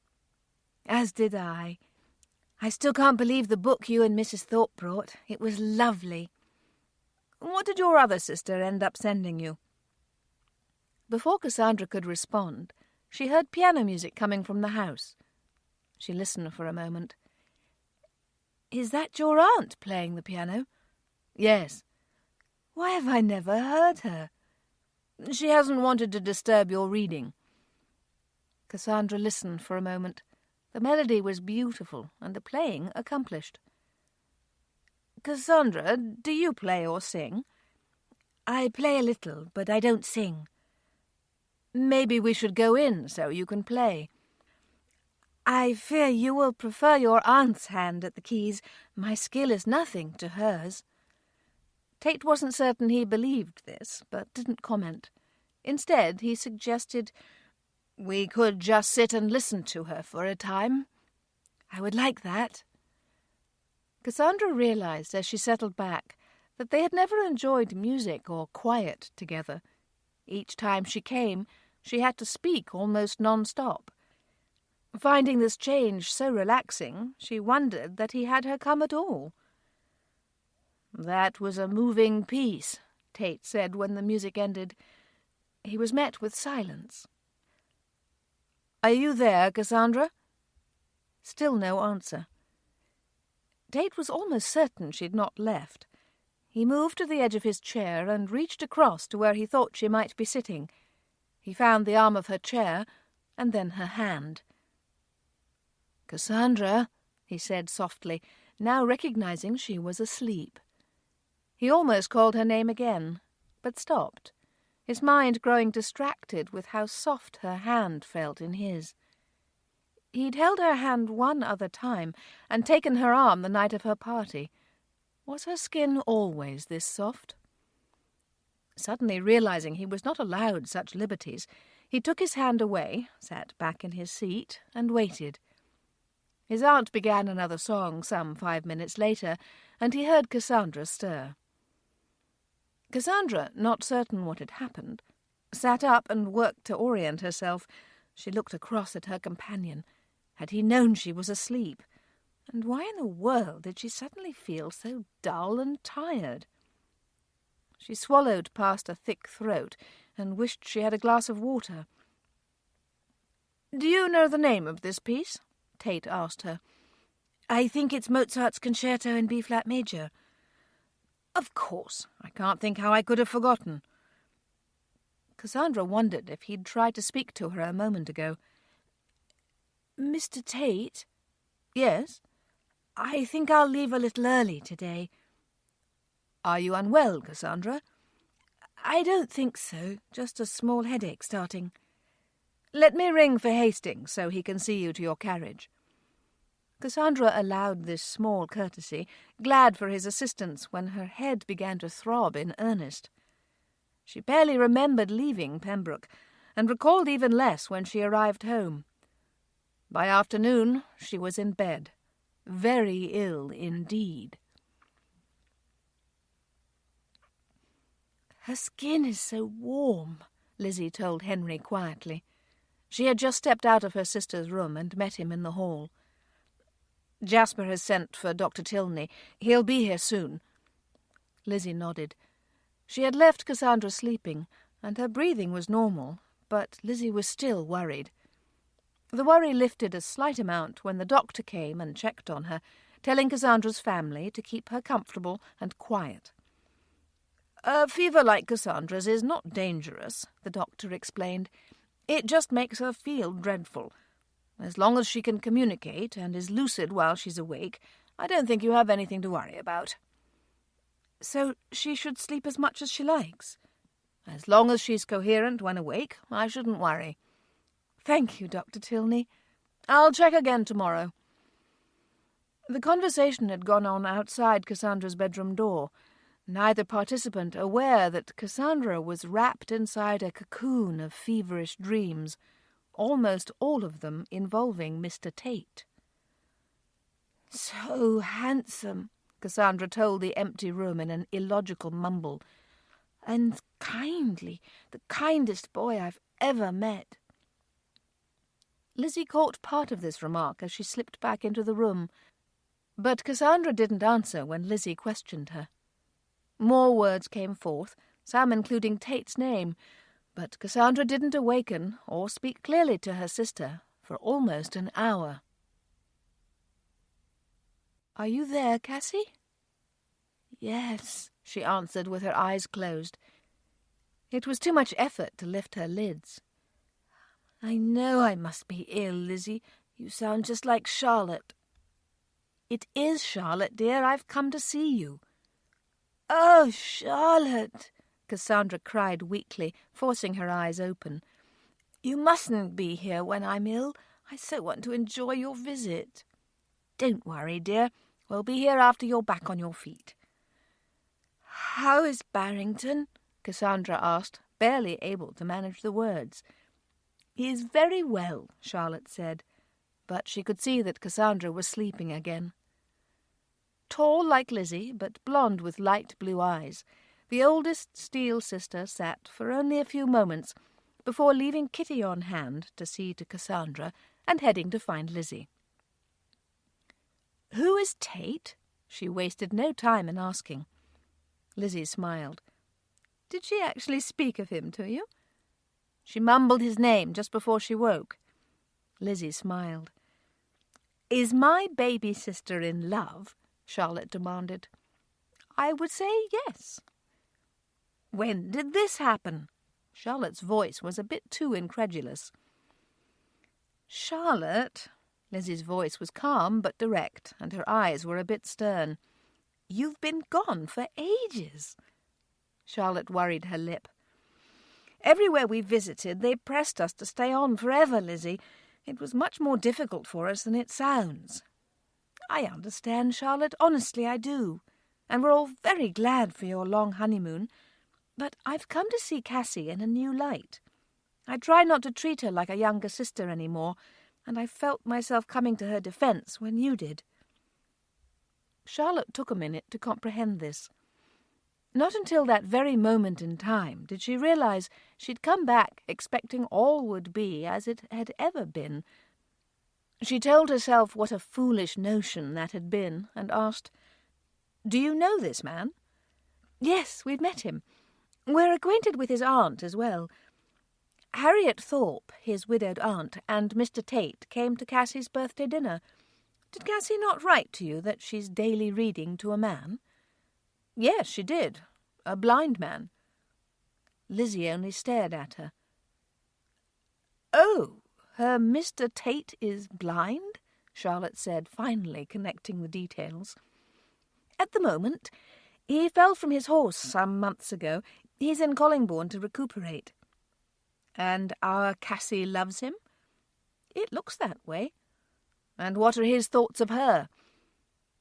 "As did I. I still can't believe the book you and Mrs. Thorpe brought. It was lovely." "What did your other sister end up sending you?" Before Cassandra could respond, she heard piano music coming from the house. She listened for a moment. "Is that your aunt playing the piano?" "Yes." "Why have I never heard her?" "She hasn't wanted to disturb your reading." Cassandra listened for a moment. The melody was beautiful and the playing accomplished. "Cassandra, do you play or sing?" "I play a little, but I don't sing." "Maybe we should go in so you can play." I fear you will prefer your aunt's hand at the keys. My skill is nothing to hers. Tate wasn't certain he believed this, but didn't comment. Instead, he suggested, "We could just sit and listen to her for a time." "I would like that." Cassandra realized as she settled back that they had never enjoyed music or quiet together. Each time she came, she had to speak almost non-stop. Finding this change so relaxing, she wondered that he had her come at all. "That was a moving piece," Tate said when the music ended. He was met with silence. "Are you there, Cassandra?" Still no answer. Tate was almost certain she'd not left. He moved to the edge of his chair and reached across to where he thought she might be sitting. He found the arm of her chair, and then her hand. "Cassandra," he said softly, now recognizing she was asleep. He almost called her name again, but stopped, his mind growing distracted with how soft her hand felt in his. He'd held her hand one other time, and taken her arm the night of her party. Was her skin always this soft? Suddenly realizing he was not allowed such liberties, he took his hand away, sat back in his seat, and waited. His aunt began another song some 5 minutes later, and he heard Cassandra stir. Cassandra, not certain what had happened, sat up and worked to orient herself. She looked across at her companion. Had he known she was asleep? And why in the world did she suddenly feel so dull and tired? She swallowed past a thick throat and wished she had a glass of water. "Do you know the name of this piece?" Tate asked her. "I think it's Mozart's Concerto in B-flat major." "Of course. I can't think how I could have forgotten." Cassandra wondered if he'd tried to speak to her a moment ago. "Mr. Tate?" "Yes?" "I think I'll leave a little early today." "Are you unwell, Cassandra?" "I don't think so. Just a small headache starting." "Let me ring for Hastings so he can see you to your carriage." Cassandra allowed this small courtesy, glad for his assistance when her head began to throb in earnest. She barely remembered leaving Pembroke, and recalled even less when she arrived home. By afternoon she was in bed, very ill indeed. "Her skin is so warm," Lizzie told Henry quietly. She had just stepped out of her sister's room and met him in the hall. "Jasper has sent for Dr. Tilney. He'll be here soon." Lizzie nodded. She had left Cassandra sleeping, and her breathing was normal, but Lizzie was still worried. The worry lifted a slight amount when the doctor came and checked on her, telling Cassandra's family to keep her comfortable and quiet. "A fever like Cassandra's is not dangerous," the doctor explained. "It just makes her feel dreadful. As long as she can communicate and is lucid while she's awake, I don't think you have anything to worry about." "So she should sleep as much as she likes?" "As long as she's coherent when awake, I shouldn't worry." "Thank you, Dr. Tilney." "I'll check again tomorrow." The conversation had gone on outside Cassandra's bedroom door, neither participant aware that Cassandra was wrapped inside a cocoon of feverish dreams, almost all of them involving Mr. Tate. "So handsome," Cassandra told the empty room in an illogical mumble. "And kindly, the kindest boy I've ever met." Lizzie caught part of this remark as she slipped back into the room, but Cassandra didn't answer when Lizzie questioned her. More words came forth, some including Tate's name, but Cassandra didn't awaken or speak clearly to her sister for almost an hour. "Are you there, Cassie?" "Yes," she answered with her eyes closed. It was too much effort to lift her lids. "I know I must be ill, Lizzie. You sound just like Charlotte." "It is Charlotte, dear. I've come to see you." "Oh, Charlotte!" Cassandra cried weakly, forcing her eyes open. "You mustn't be here when I'm ill. I so want to enjoy your visit." "Don't worry, dear. We'll be here after you're back on your feet." "How is Barrington?" Cassandra asked, barely able to manage the words. "He is very well," Charlotte said, but she could see that Cassandra was sleeping again. Tall like Lizzie, but blonde with light blue eyes, the oldest Steele sister sat for only a few moments before leaving Kitty on hand to see to Cassandra and heading to find Lizzie. "Who is Tate?" She wasted no time in asking. Lizzie smiled. "Did she actually speak of him to you?" "She mumbled his name just before she woke." Lizzie smiled. "Is my baby sister in love?" Charlotte demanded. "I would say yes." "When did this happen?" Charlotte's voice was a bit too incredulous. "Charlotte," Lizzie's voice was calm but direct, and her eyes were a bit stern, "you've been gone for ages." Charlotte worried her lip. "Everywhere we visited, they pressed us to stay on forever, Lizzie. It was much more difficult for us than it sounds." "I understand, Charlotte, honestly I do, and we're all very glad for your long honeymoon. But I've come to see Cassie in a new light. I try not to treat her like a younger sister any more, and I felt myself coming to her defence when you did." Charlotte took a minute to comprehend this. Not until that very moment in time did she realise she'd come back expecting all would be as it had ever been. She told herself what a foolish notion that had been, and asked, "Do you know this man?" "Yes, we've met him. We're acquainted with his aunt as well. Harriet Thorpe, his widowed aunt, and Mr. Tate came to Cassie's birthday dinner. Did Cassie not write to you that she's daily reading to a man?" "Yes, she did. A blind man." Lizzie only stared at her. "Oh, her Mr. Tate is blind?" Charlotte said, finally connecting the details. "At the moment. He fell from his horse some months ago. He's in Collingbourne to recuperate." "And our Cassie loves him?" "It looks that way." "And what are his thoughts of her?"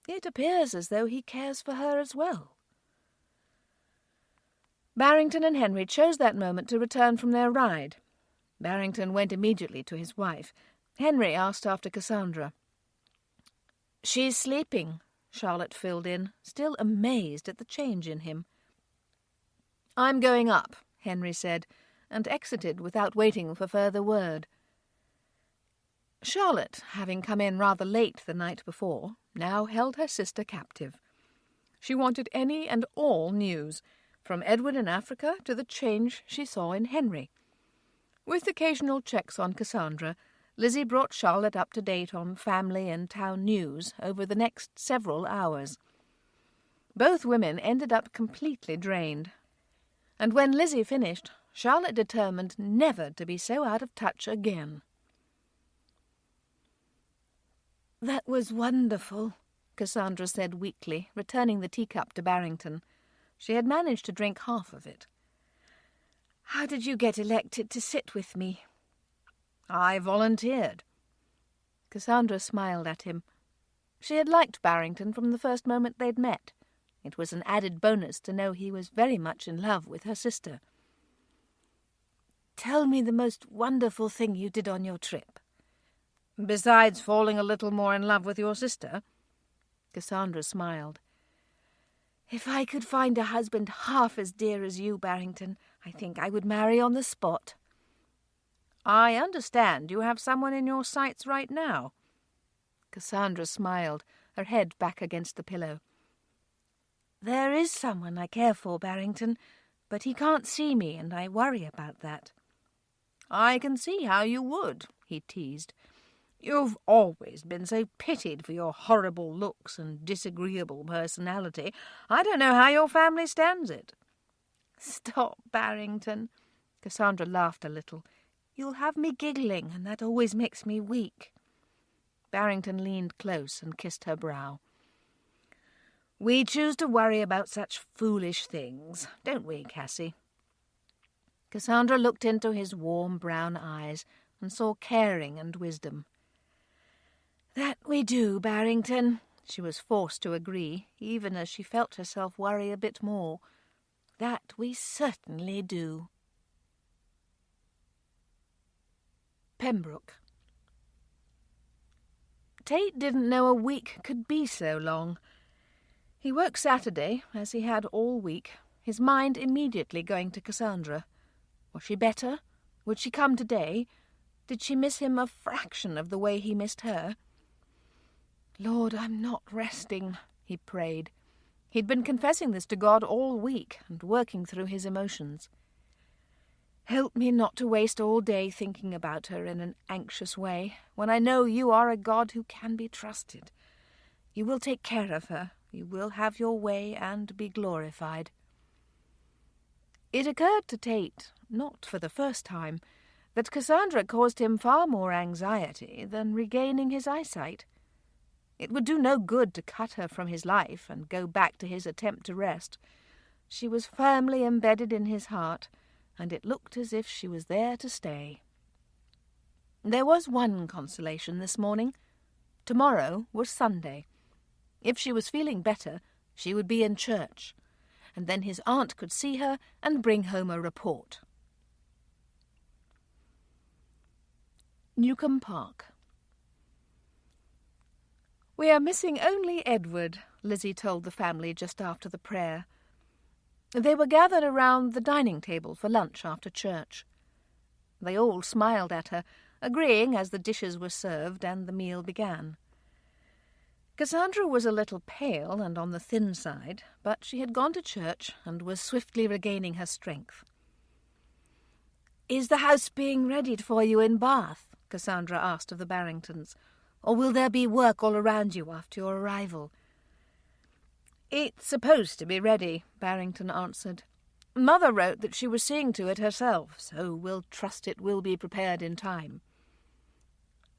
"It appears as though he cares for her as well." Barrington and Henry chose that moment to return from their ride. Barrington went immediately to his wife. Henry asked after Cassandra. "She's sleeping," Charlotte filled in, still amazed at the change in him. "I'm going up," Henry said, and exited without waiting for further word. Charlotte, having come in rather late the night before, now held her sister captive. She wanted any and all news, from Edward in Africa to the change she saw in Henry. With occasional checks on Cassandra, Lizzie brought Charlotte up to date on family and town news over the next several hours. Both women ended up completely drained, and when Lizzie finished, Charlotte determined never to be so out of touch again. "That was wonderful," Cassandra said weakly, returning the teacup to Barrington. She had managed to drink half of it. "How did you get elected to sit with me?" "I volunteered." Cassandra smiled at him. She had liked Barrington from the first moment they'd met. It was an added bonus to know he was very much in love with her sister. "Tell me the most wonderful thing you did on your trip." "Besides falling a little more in love with your sister?" Cassandra smiled. "If I could find a husband half as dear as you, Barrington, I think I would marry on the spot." "I understand you have someone in your sights right now." Cassandra smiled, her head back against the pillow. "There is someone I care for, Barrington, but he can't see me, and I worry about that." "I can see how you would," he teased. "You've always been so pitied for your horrible looks and disagreeable personality. I don't know how your family stands it." "Stop, Barrington." Cassandra laughed a little. "You'll have me giggling, and that always makes me weak." Barrington leaned close and kissed her brow. "We choose to worry about such foolish things, don't we, Cassie?" Cassandra looked into his warm brown eyes and saw caring and wisdom. "That we do, Barrington," she was forced to agree, even as she felt herself worry a bit more. "That we certainly do." Pembroke. Tate didn't know a week could be so long. He woke Saturday, as he had all week, his mind immediately going to Cassandra. Was she better? Would she come today? Did she miss him a fraction of the way he missed her? "Lord, I'm not resting," he prayed. He'd been confessing this to God all week and working through his emotions. "Help me not to waste all day thinking about her in an anxious way, when I know you are a God who can be trusted. You will take care of her. You will have your way and be glorified." It occurred to Tate, not for the first time, that Cassandra caused him far more anxiety than regaining his eyesight. It would do no good to cut her from his life and go back to his attempt to rest. She was firmly embedded in his heart, and it looked as if she was there to stay. There was one consolation this morning. Tomorrow was Sunday. If she was feeling better, she would be in church, and then his aunt could see her and bring home a report. Newcombe Park. "We are missing only Edward," Lizzie told the family just after the prayer. They were gathered around the dining table for lunch after church. They all smiled at her, agreeing as the dishes were served and the meal began. Cassandra was a little pale and on the thin side, but she had gone to church and was swiftly regaining her strength. "Is the house being readied for you in Bath?" Cassandra asked of the Barringtons. "Or will there be work all around you after your arrival?" "It's supposed to be ready," Barrington answered. "Mother wrote that she was seeing to it herself, so we'll trust it will be prepared in time."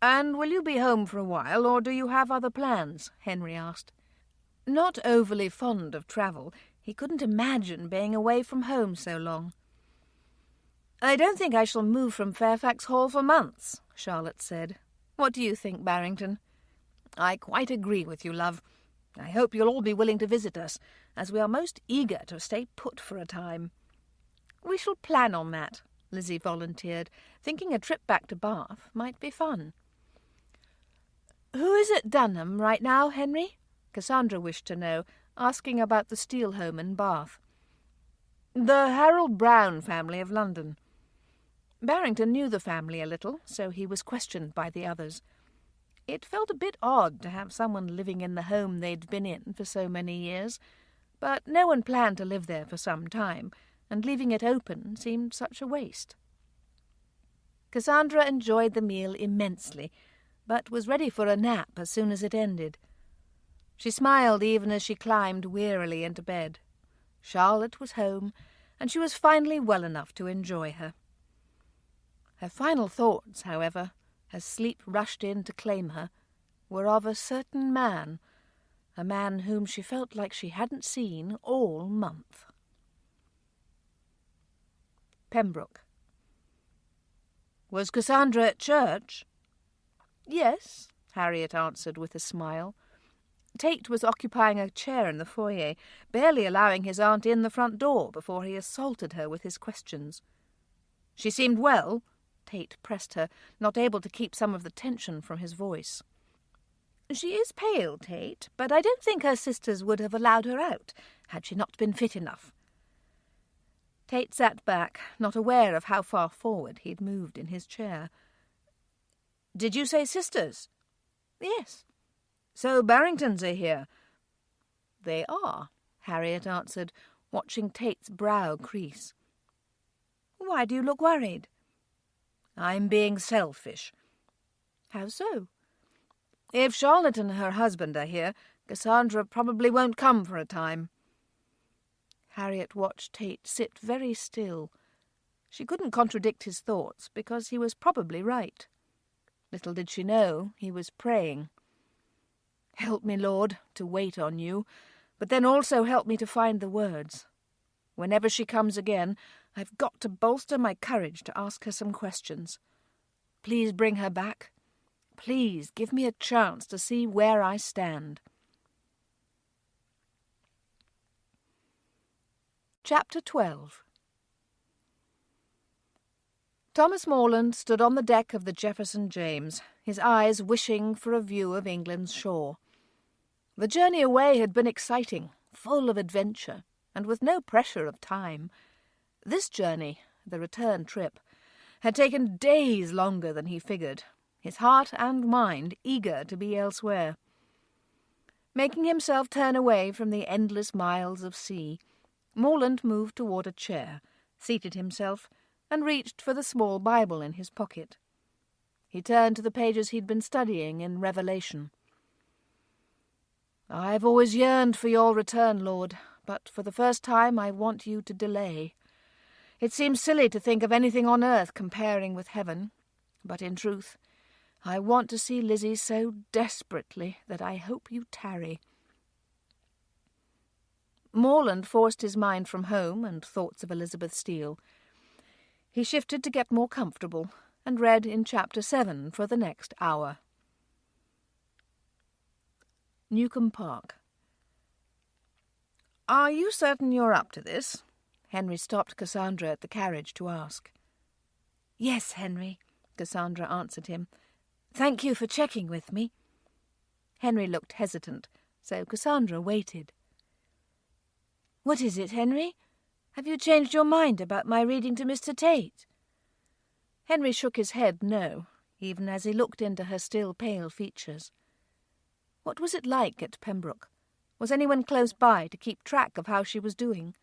"And will you be home for a while, or do you have other plans?" Henry asked. Not overly fond of travel, he couldn't imagine being away from home so long. "I don't think I shall move from Fairfax Hall for months," Charlotte said. "What do you think, Barrington?" "I quite agree with you, love. I hope you'll all be willing to visit us, as we are most eager to stay put for a time." "We shall plan on that," Lizzie volunteered, thinking a trip back to Bath might be fun. "Who is at Dunham right now, Henry?" Cassandra wished to know, asking about the Steele home in Bath. "The Harold Brown family of London." Barrington knew the family a little, so he was questioned by the others. It felt a bit odd to have someone living in the home they'd been in for so many years, but no one planned to live there for some time, and leaving it open seemed such a waste. Cassandra enjoyed the meal immensely, but was ready for a nap as soon as it ended. She smiled even as she climbed wearily into bed. Charlotte was home, and she was finally well enough to enjoy her. Her final thoughts, however, as sleep rushed in to claim her, were of a certain man, a man whom she felt like she hadn't seen all month. Pembroke. "Was Cassandra at church?" "Yes," Harriet answered with a smile. Tate was occupying a chair in the foyer, barely allowing his aunt in the front door before he assaulted her with his questions. "She seemed well?" Tate pressed her, not able to keep some of the tension from his voice. "She is pale, Tate, but I don't think her sisters would have allowed her out, had she not been fit enough." Tate sat back, not aware of how far forward he'd moved in his chair. "Did you say sisters?" "Yes." "So Barringtons are here?" "They are," Harriet answered, watching Tate's brow crease. "Why do you look worried?" "I'm being selfish." "How so?" "If Charlotte and her husband are here, Cassandra probably won't come for a time." Harriet watched Tate sit very still. She couldn't contradict his thoughts, because he was probably right. Little did she know he was praying. "Help me, Lord, to wait on you, but then also help me to find the words. Whenever she comes again, I've got to bolster my courage to ask her some questions. Please bring her back. Please give me a chance to see where I stand. Chapter 12. Thomas Morland stood on the deck of the Jefferson James, his eyes wishing for a view of England's shore. The journey away had been exciting, full of adventure, and with no pressure of time. This journey, the return trip, had taken days longer than he figured, his heart and mind eager to be elsewhere. Making himself turn away from the endless miles of sea, Morland moved toward a chair, seated himself, and reached for the small Bible in his pocket. He turned to the pages he'd been studying in Revelation. "I've always yearned for your return, Lord, but for the first time I want you to delay. It seems silly to think of anything on earth comparing with heaven, but in truth, I want to see Lizzie so desperately that I hope you tarry." Morland forced his mind from home and thoughts of Elizabeth Steele. He shifted to get more comfortable and read in Chapter 7 for the next hour. Newcombe Park. "Are you certain you're up to this?" Henry stopped Cassandra at the carriage to ask. "Yes, Henry," Cassandra answered him. "Thank you for checking with me." Henry looked hesitant, so Cassandra waited. "What is it, Henry? Have you changed your mind about my reading to Mr. Tate?" Henry shook his head no, even as he looked into her still pale features. What was it like at Pembroke? Was anyone close by to keep track of how she was doing?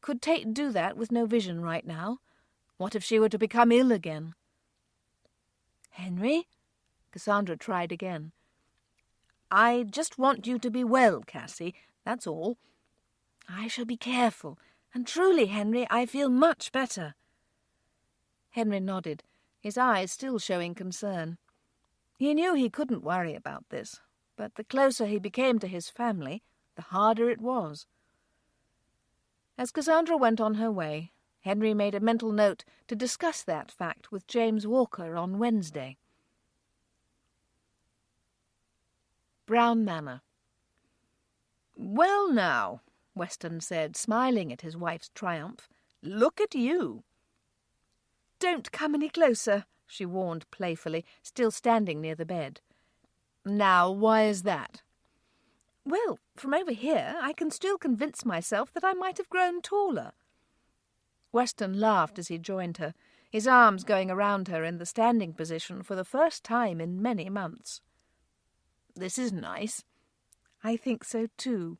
Could Tate do that with no vision right now? What if she were to become ill again? "Henry?" Cassandra tried again. "I just want you to be well, Cassie, that's all." "I shall be careful, and truly, Henry, I feel much better." Henry nodded, his eyes still showing concern. He knew he couldn't worry about this, but the closer he became to his family, the harder it was. As Cassandra went on her way, Henry made a mental note to discuss that fact with James Walker on Wednesday. Brown Manor. "Well now," Weston said, smiling at his wife's triumph, "look at you." "Don't come any closer," she warned playfully, still standing near the bed. "Now, why is that?" "Well, from over here I can still convince myself that I might have grown taller." Weston laughed as he joined her, his arms going around her in the standing position for the first time in many months. "This is nice." "I think so too."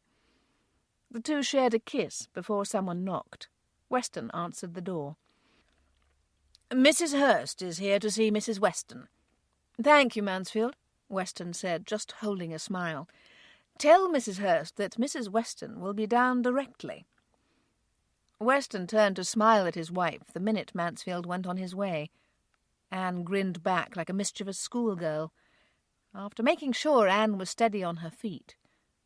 The two shared a kiss before someone knocked. Weston answered the door. "Mrs. Hurst is here to see Mrs. Weston." "Thank you, Mansfield," Weston said, just holding a smile. "Tell Mrs. Hurst that Mrs. Weston will be down directly." Weston turned to smile at his wife the minute Mansfield went on his way. Anne grinned back like a mischievous schoolgirl. After making sure Anne was steady on her feet,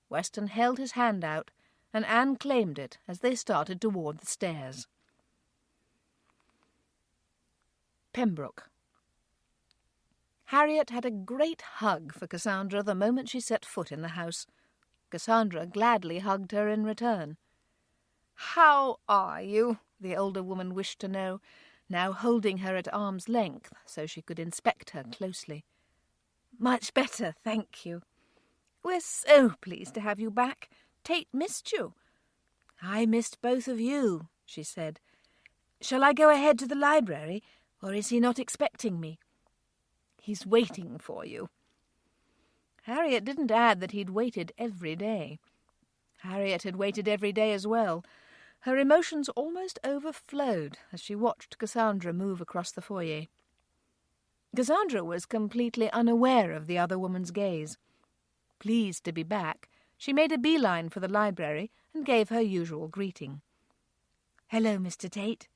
Weston held his hand out, and Anne claimed it as they started toward the stairs. Pembroke. Harriet had a great hug for Cassandra the moment she set foot in the house. Cassandra gladly hugged her in return. "How are you?" the older woman wished to know, now holding her at arm's length so she could inspect her closely. "Much better, thank you." "We're so pleased to have you back. Tate missed you." "I missed both of you," she said. "Shall I go ahead to the library, or is he not expecting me?" "He's waiting for you." Harriet didn't add that he'd waited every day. Harriet had waited every day as well. Her emotions almost overflowed as she watched Cassandra move across the foyer. Cassandra was completely unaware of the other woman's gaze. Pleased to be back, she made a beeline for the library and gave her usual greeting. "Hello, Mr. Tate."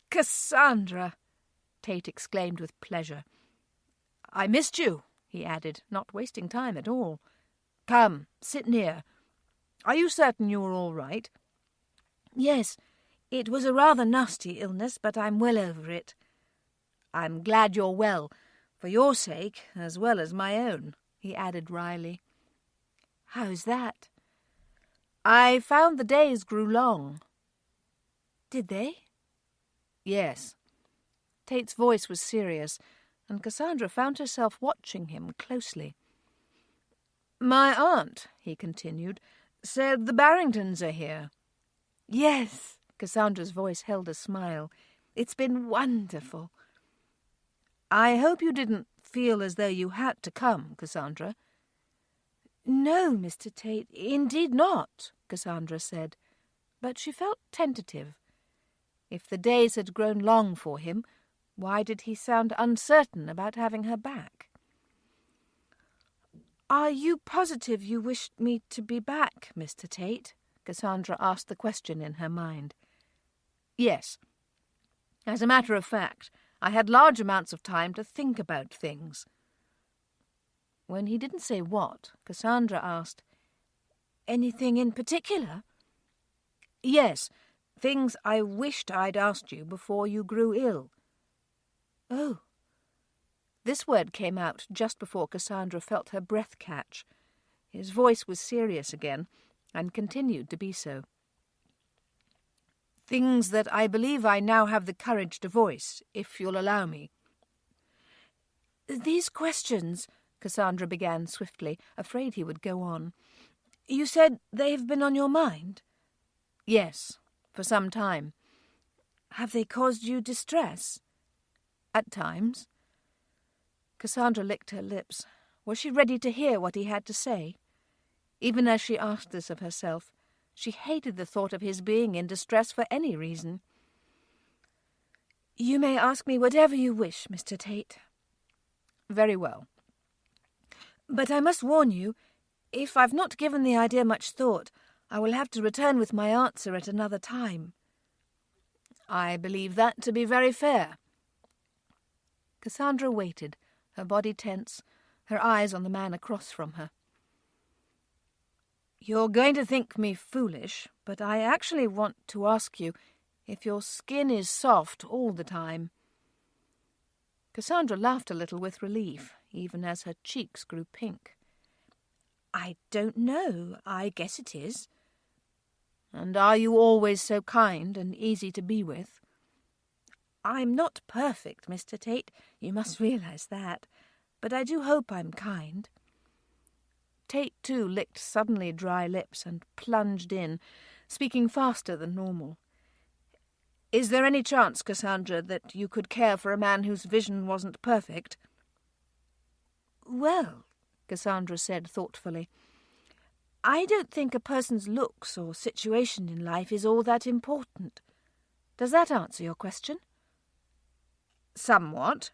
"Cassandra!" Tate exclaimed with pleasure. "I missed you," he added, not wasting time at all. "Come, sit near. Are you certain you are all right?" "Yes, it was a rather nasty illness, but I'm well over it." "I'm glad you're well. For your sake, as well as my own," he added wryly. "How's that?" "I found the days grew long." "Did they?" "Yes." Tate's voice was serious, and Cassandra found herself watching him closely. "My aunt," he continued, "said the Barringtons are here." "Yes." Cassandra's voice held a smile. "It's been wonderful." "I hope you didn't feel as though you had to come, Cassandra." "No, Mr. Tate, indeed not," Cassandra said, but she felt tentative. If the days had grown long for him, why did he sound uncertain about having her back? "Are you positive you wished me to be back, Mr. Tate?" Cassandra asked the question in her mind. "Yes. As a matter of fact, I had large amounts of time to think about things." When he didn't say what, Cassandra asked, "Anything in particular?" "Yes, things I wished I'd asked you before you grew ill." "Oh." This word came out just before Cassandra felt her breath catch. His voice was serious again, and continued to be so. "Things that I believe I now have the courage to voice, if you'll allow me." "These questions," Cassandra began swiftly, afraid he would go on. "You said they have been on your mind?" "Yes, for some time." "Have they caused you distress?" "At times." Cassandra licked her lips. Was she ready to hear what he had to say? Even as she asked this of herself, she hated the thought of his being in distress for any reason. "You may ask me whatever you wish, Mr. Tate." "Very well." "But I must warn you, if I've not given the idea much thought, I will have to return with my answer at another time." "I believe that to be very fair." Cassandra waited, her body tense, her eyes on the man across from her. "You're going to think me foolish, but I actually want to ask you if your skin is soft all the time." Cassandra laughed a little with relief, even as her cheeks grew pink. "I don't know. I guess it is." "And are you always so kind and easy to be with?" "I'm not perfect, Mr. Tate. You must realize that. But I do hope I'm kind." Tate, too, licked suddenly dry lips and plunged in, speaking faster than normal. "Is there any chance, Cassandra, that you could care for a man whose vision wasn't perfect?" "Well," Cassandra said thoughtfully, "I don't think a person's looks or situation in life is all that important. Does that answer your question?" "Somewhat."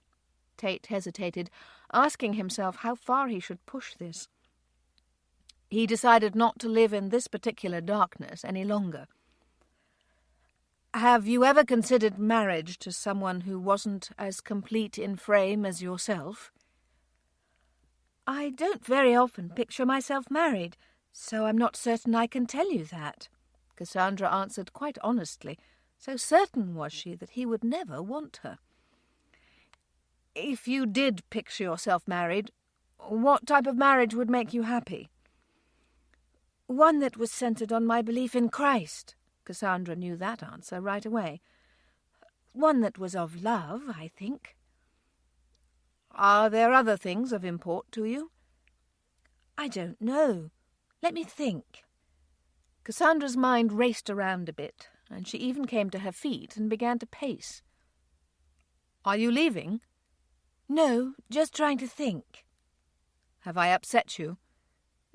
Tate hesitated, asking himself how far he should push this. He decided not to live in this particular darkness any longer. "Have you ever considered marriage to someone who wasn't as complete in frame as yourself?" "I don't very often picture myself married, so I'm not certain I can tell you that," Cassandra answered quite honestly. So certain was she that he would never want her. "If you did picture yourself married, what type of marriage would make you happy?" "One that was centred on my belief in Christ." Cassandra knew that answer right away. "One that was of love, I think." "Are there other things of import to you?" "I don't know. Let me think." Cassandra's mind raced around a bit, and she even came to her feet and began to pace. "Are you leaving?" "No, just trying to think." "Have I upset you?"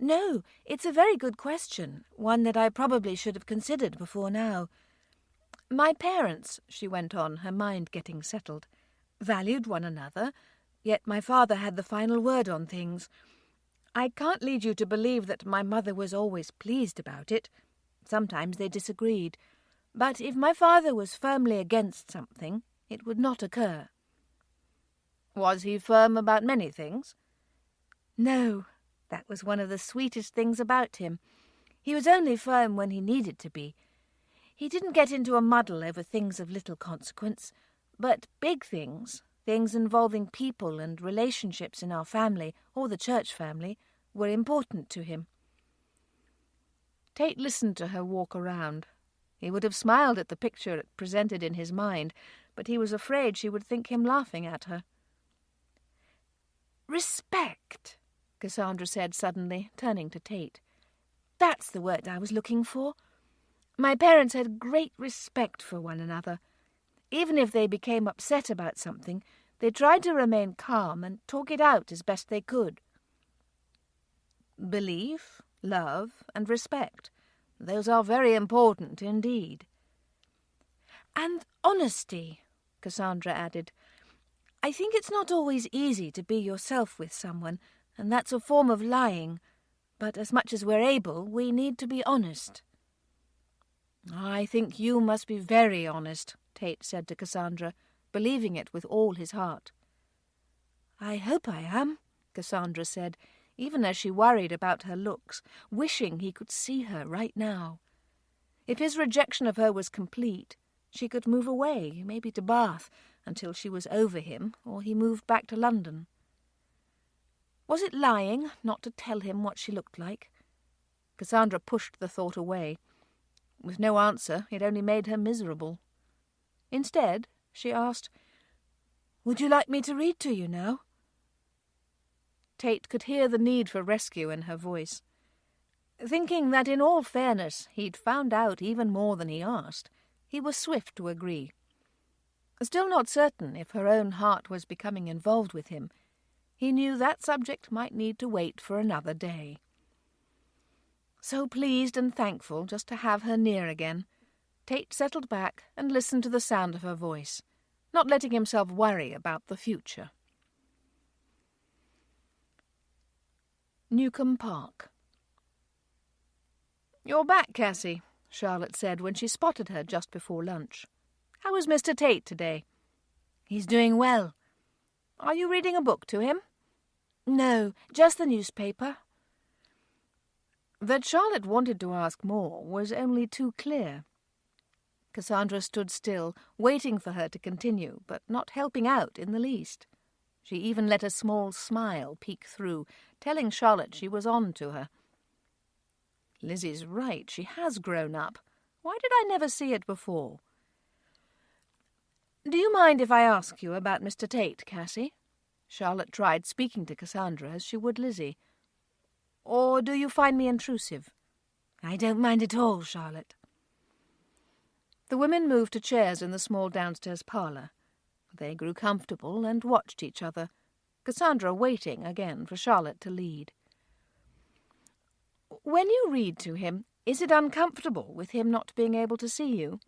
"No, it's a very good question, one that I probably should have considered before now. My parents," she went on, her mind getting settled, "valued one another, yet my father had the final word on things. I can't lead you to believe that my mother was always pleased about it. Sometimes they disagreed. But if my father was firmly against something, it would not occur." "Was he firm about many things?" "No. That was one of the sweetest things about him. He was only firm when he needed to be. He didn't get into a muddle over things of little consequence, but big things, Things involving people and relationships in our family, or the church family, were important to him. Tate listened to her walk around. He would have smiled at the picture it presented in his mind, but he was afraid she would think him laughing at her. "Respect," Cassandra said suddenly, turning to Tate. "That's the word I was looking for. My parents had great respect for one another. Even if they became upset about something, they tried to remain calm and talk it out as best they could." Belief, love, and respect. Those are very important indeed. "And honesty," Cassandra added. "I think it's not always easy to be yourself with someone, and that's a form of lying. But as much as we're able, we need to be honest." "I think you must be very honest," Tate said to Cassandra, believing it with all his heart. "I hope I am," Cassandra said, even as she worried about her looks, wishing he could see her right now. If his rejection of her was complete, she could move away, maybe to Bath, until she was over him, or he moved back to London. Was it lying not to tell him what she looked like? Cassandra pushed the thought away. With no answer, it only made her miserable. Instead, she asked, "Would you like me to read to you now?" Tate could hear the need for rescue in her voice. Thinking that in all fairness he'd found out even more than he asked, he was swift to agree. Still not certain if her own heart was becoming involved with him, he knew that subject might need to wait for another day. So pleased and thankful just to have her near again, Tate settled back and listened to the sound of her voice, not letting himself worry about the future. Newcombe Park. "You're back, Cassie," Charlotte said when she spotted her just before lunch. "How is Mr. Tate today?" "He's doing well." "Are you reading a book to him?" "No, just the newspaper." That Charlotte wanted to ask more was only too clear. Cassandra stood still, waiting for her to continue, but not helping out in the least. She even let a small smile peek through, telling Charlotte she was on to her. Lizzie's right, she has grown up. Why did I never see it before? "Do you mind if I ask you about Mr. Tate, Cassie?" Charlotte tried speaking to Cassandra as she would Lizzie. "Or do you find me intrusive?" "I don't mind at all, Charlotte." The women moved to chairs in the small downstairs parlour. They grew comfortable and watched each other, Cassandra waiting again for Charlotte to lead. "When you read to him, is it uncomfortable with him not being able to see you?"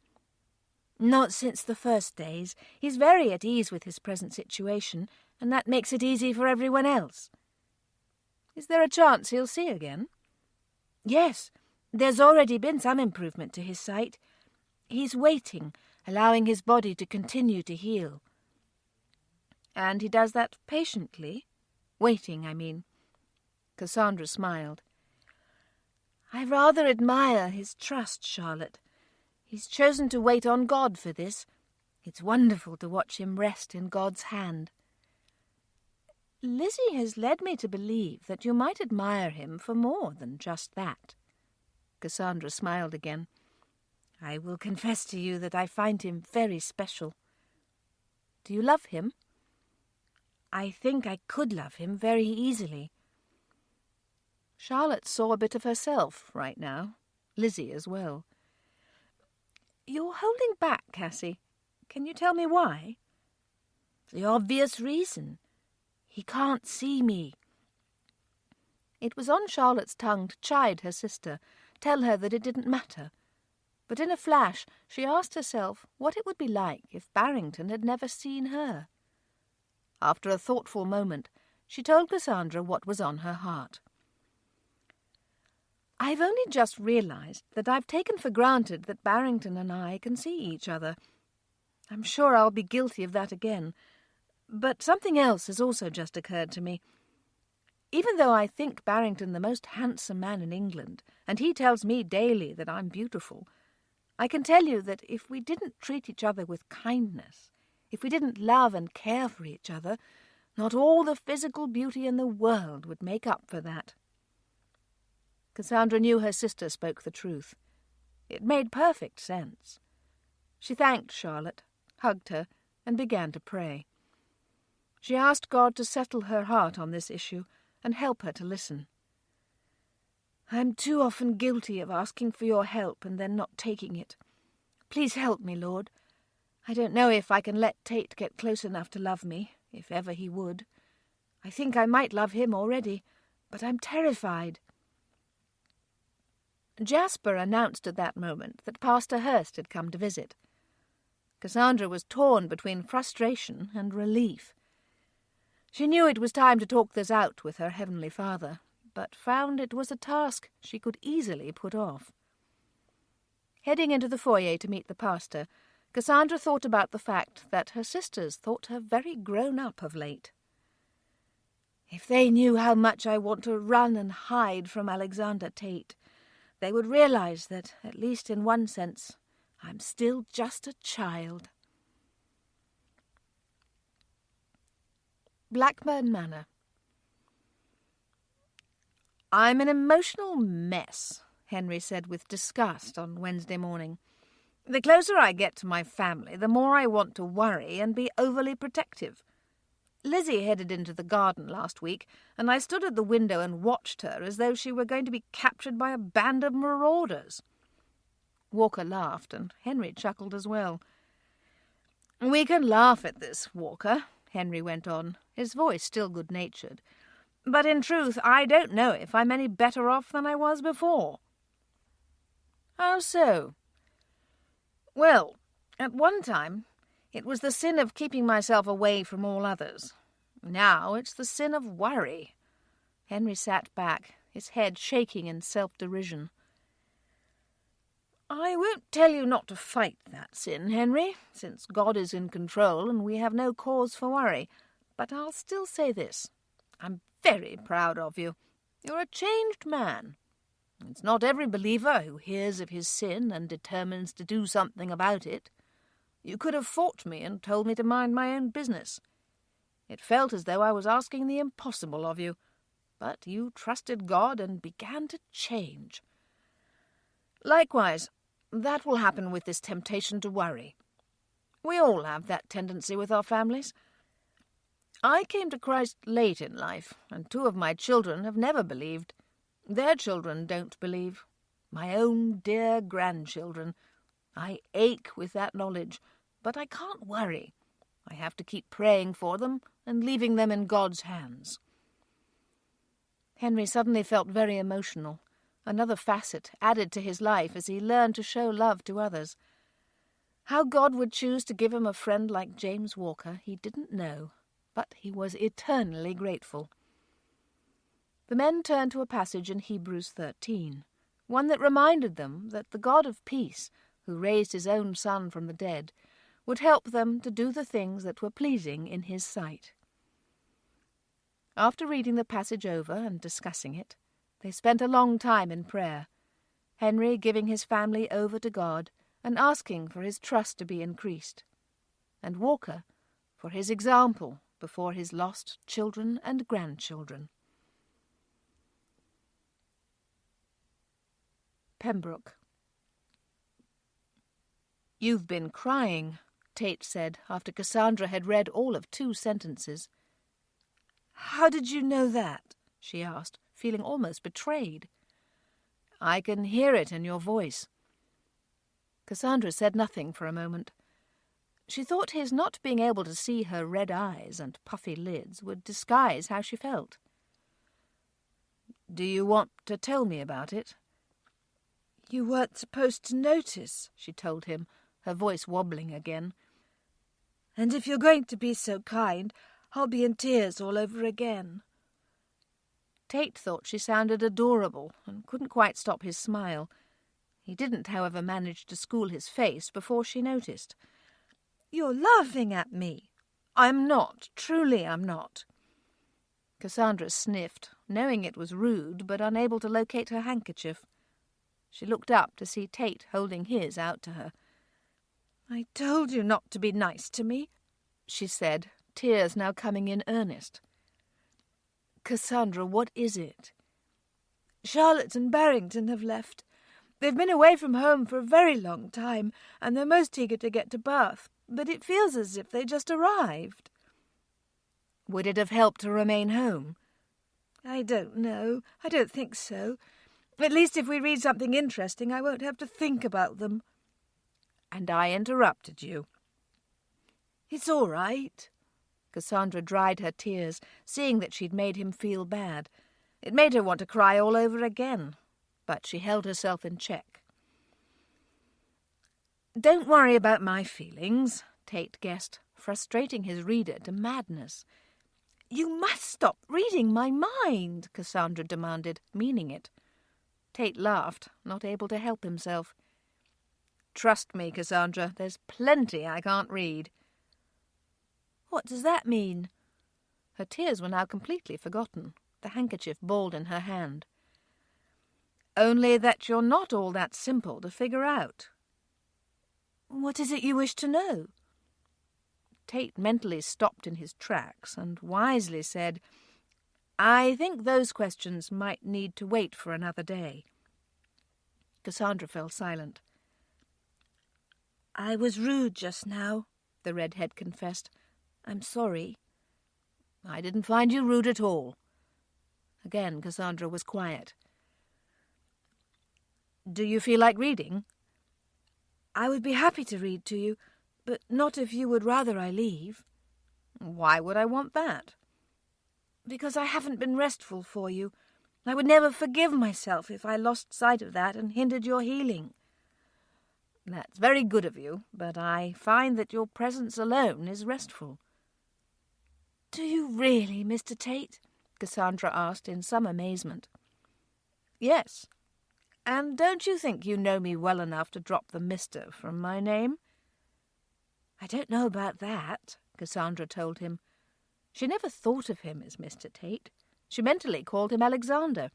"Not since the first days. He's very at ease with his present situation, and that makes it easy for everyone else." "Is there a chance he'll see again?" "Yes, there's already been some improvement to his sight. He's waiting, allowing his body to continue to heal." "And he does that patiently? Waiting, I mean." Cassandra smiled. "I rather admire his trust, Charlotte. He's chosen to wait on God for this. It's wonderful to watch him rest in God's hand." "Lizzie has led me to believe that you might admire him for more than just that." Cassandra smiled again. "I will confess to you that I find him very special." "Do you love him?" "I think I could love him very easily." Charlotte saw a bit of herself right now, Lizzie as well. "You're holding back, Cassie. Can you tell me why?" "The obvious reason. He can't see me." It was on Charlotte's tongue to chide her sister, tell her that it didn't matter. But in a flash she asked herself what it would be like if Barrington had never seen her. After a thoughtful moment, she told Cassandra what was on her heart. "I've only just realized that I've taken for granted that Barrington and I can see each other. I'm sure I'll be guilty of that again. But something else has also just occurred to me. Even though I think Barrington the most handsome man in England, and he tells me daily that I'm beautiful, I can tell you that if we didn't treat each other with kindness, If we didn't love and care for each other, not all the physical beauty in the world would make up for that. Cassandra knew her sister spoke the truth. It made perfect sense. She thanked Charlotte, hugged her, and began to pray. She asked God to settle her heart on this issue and help her to listen. "I'm too often guilty of asking for your help and then not taking it. Please help me, Lord. I don't know if I can let Tate get close enough to love me, if ever he would. I think I might love him already, but I'm terrified." Jasper announced at that moment that Pastor Hurst had come to visit. Cassandra was torn between frustration and relief. She knew it was time to talk this out with her Heavenly Father, but found it was a task she could easily put off. Heading into the foyer to meet the pastor, Cassandra thought about the fact that her sisters thought her very grown up of late. "If they knew how much I want to run and hide from Alexander Tate, they would realize that, at least in one sense, I'm still just a child." Blackburn Manor. "I'm an emotional mess," Henry said with disgust on Wednesday morning. "The closer I get to my family, the more I want to worry and be overly protective. Lizzie headed into the garden last week, and I stood at the window and watched her as though she were going to be captured by a band of marauders." Walker laughed, and Henry chuckled as well. "We can laugh at this, Walker," Henry went on, his voice still good-natured. "But in truth, I don't know if I'm any better off than I was before." "How so?" "Well, at one time it was the sin of keeping myself away from all others. Now it's the sin of worry." Henry sat back, his head shaking in self-derision. "I won't tell you not to fight that sin, Henry, since God is in control and we have no cause for worry. But I'll still say this. I'm very proud of you. You're a changed man. It's not every believer who hears of his sin and determines to do something about it. You could have fought me and told me to mind my own business. It felt as though I was asking the impossible of you, but you trusted God and began to change. Likewise, that will happen with this temptation to worry. We all have that tendency with our families. I came to Christ late in life, and 2 of my children have never believed. Their children don't believe. My own dear grandchildren. I ache with that knowledge, but I can't worry. I have to keep praying for them and leaving them in God's hands." Henry suddenly felt very emotional. Another facet added to his life as he learned to show love to others. How God would choose to give him a friend like James Walker he didn't know, but he was eternally grateful. The men turned to a passage in Hebrews 13, one that reminded them that the God of peace, who raised his own Son from the dead, would help them to do the things that were pleasing in his sight. After reading the passage over and discussing it, they spent a long time in prayer, Henry giving his family over to God and asking for his trust to be increased, and Walker for his example before his lost children and grandchildren. Pembroke. "You've been crying," Tate said after Cassandra had read all of 2 sentences. "How did you know that?" she asked, feeling almost betrayed. "I can hear it in your voice." Cassandra said nothing for a moment. She thought his not being able to see her red eyes and puffy lids would disguise how she felt. "Do you want to tell me about it?" "You weren't supposed to notice," she told him, her voice wobbling again. "And if you're going to be so kind, I'll be in tears all over again." Tate thought she sounded adorable and couldn't quite stop his smile. He didn't, however, manage to school his face before she noticed. "You're laughing at me." "I'm not. Truly I'm not." Cassandra sniffed, knowing it was rude but unable to locate her handkerchief. She looked up to see Tate holding his out to her. "I told you not to be nice to me." she said, tears now coming in earnest. "Cassandra, what is it?" "Charlotte and Barrington have left. They've been away from home for a very long time, and they're most eager to get to Bath, but it feels as if they just arrived." "Would it have helped to remain home?" "I don't know. I don't think so. At least if we read something interesting, I won't have to think about them." "And I interrupted you." "It's all right." Cassandra dried her tears, seeing that she'd made him feel bad. It made her want to cry all over again, but she held herself in check. "Don't worry about my feelings," Tate guessed, frustrating his reader to madness. "You must stop reading my mind," Cassandra demanded, meaning it. Tate laughed, not able to help himself. "Trust me, Cassandra, there's plenty I can't read." "What does that mean?" Her tears were now completely forgotten, the handkerchief balled in her hand. "Only that you're not all that simple to figure out." "What is it you wish to know?" Tate mentally stopped in his tracks and wisely said, "I think those questions might need to wait for another day." Cassandra fell silent. "I was rude just now," the redhead confessed. "I'm sorry." "I didn't find you rude at all." Again Cassandra was quiet. "Do you feel like reading?" "I would be happy to read to you, but not if you would rather I leave." "Why would I want that?" "Because I haven't been restful for you. I would never forgive myself if I lost sight of that and hindered your healing." "That's very good of you, but I find that your presence alone is restful." "Do you really, Mr. Tate?" Cassandra asked in some amazement. "Yes. And don't you think you know me well enough to drop the Mr. from my name?" "I don't know about that," Cassandra told him. She never thought of him as Mr. Tate. She mentally called him Alexander,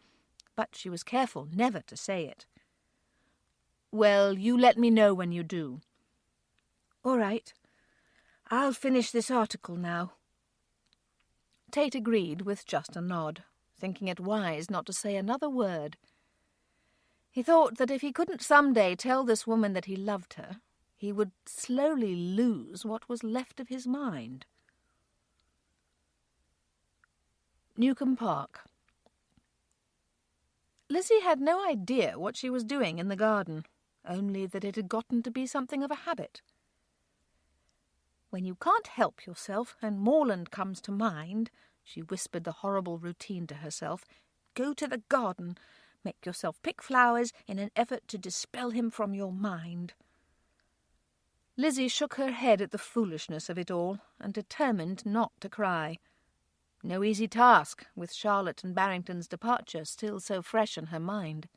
but she was careful never to say it. "Well, you let me know when you do." "All right. I'll finish this article now." Tate agreed with just a nod, thinking it wise not to say another word. He thought that if he couldn't some day tell this woman that he loved her, he would slowly lose what was left of his mind. Newcombe Park. Lizzie had no idea what she was doing in the garden, only that it had gotten to be something of a habit. "When you can't help yourself and Morland comes to mind," she whispered the horrible routine to herself, "go to the garden. Make yourself pick flowers in an effort to dispel him from your mind." Lizzie shook her head at the foolishness of it all and determined not to cry. No easy task, with Charlotte and Barrington's departure still so fresh in her mind.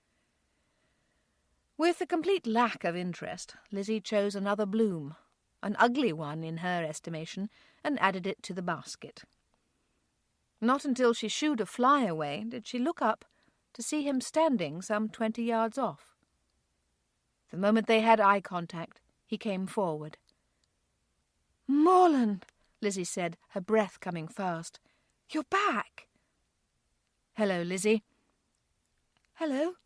With a complete lack of interest, Lizzie chose another bloom, an ugly one in her estimation, and added it to the basket. Not until she shooed a fly away did she look up to see him standing some 20 yards off. The moment they had eye contact, he came forward. "Morland," Lizzie said, her breath coming fast. "You're back." "Hello, Lizzie." "Hello."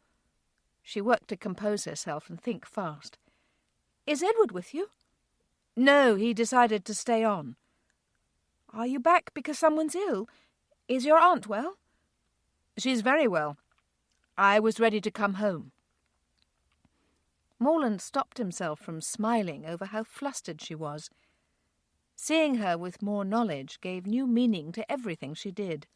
She worked to compose herself and think fast. "Is Edward with you?" "No, he decided to stay on." "Are you back because someone's ill? Is your aunt well?" "She's very well. I was ready to come home." Morland stopped himself from smiling over how flustered she was. Seeing her with more knowledge gave new meaning to everything she did.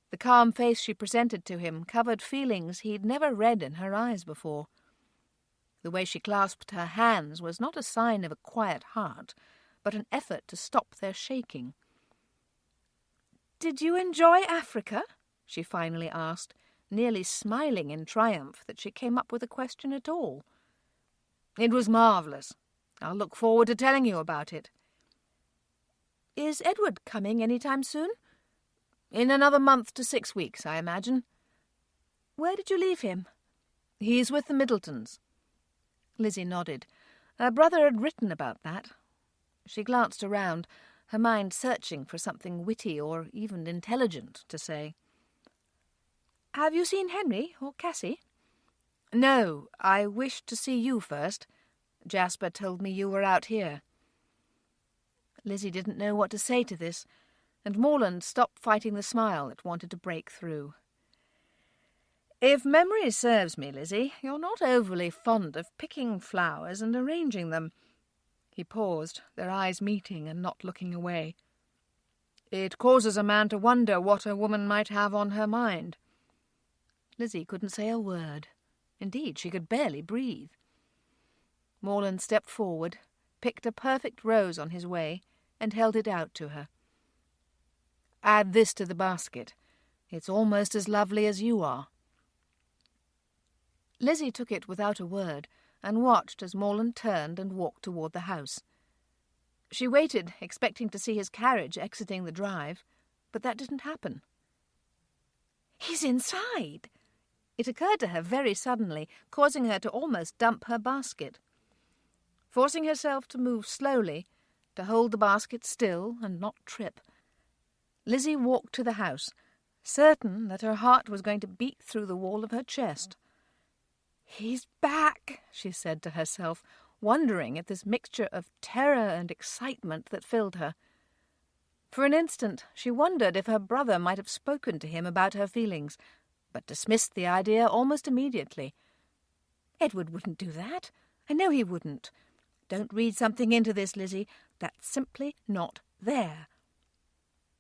The calm face she presented to him covered feelings he'd never read in her eyes before. The way she clasped her hands was not a sign of a quiet heart, but an effort to stop their shaking. "Did you enjoy Africa?" she finally asked, nearly smiling in triumph that she came up with a question at all. "It was marvellous. I'll look forward to telling you about it." "Is Edward coming any time soon?" "In another month to 6 weeks, I imagine." "Where did you leave him?" "He's with the Middletons." Lizzie nodded. Her brother had written about that. She glanced around. her mind searching for something witty or even intelligent to say. "Have you seen Henry or Cassie?" "No, I wished to see you first. Jasper told me you were out here." Lizzie didn't know what to say to this, and Morland stopped fighting the smile that wanted to break through. "If memory serves me, Lizzie, you're not overly fond of picking flowers and arranging them." He paused, their eyes meeting and not looking away. "It causes a man to wonder what a woman might have on her mind." Lizzie couldn't say a word. Indeed, she could barely breathe. Morland stepped forward, picked a perfect rose on his way, and held it out to her. "Add this to the basket. It's almost as lovely as you are." Lizzie took it without a word, and watched as Morland turned and walked toward the house. She waited, expecting to see his carriage exiting the drive, but that didn't happen. "He's inside!" It occurred to her very suddenly, causing her to almost dump her basket. Forcing herself to move slowly, to hold the basket still and not trip, Lizzie walked to the house, certain that her heart was going to beat through the wall of her chest. "He's back," she said to herself, wondering at this mixture of terror and excitement that filled her. For an instant she wondered if her brother might have spoken to him about her feelings, but dismissed the idea almost immediately. "Edward wouldn't do that. I know he wouldn't. Don't read something into this, Lizzie. That's simply not there."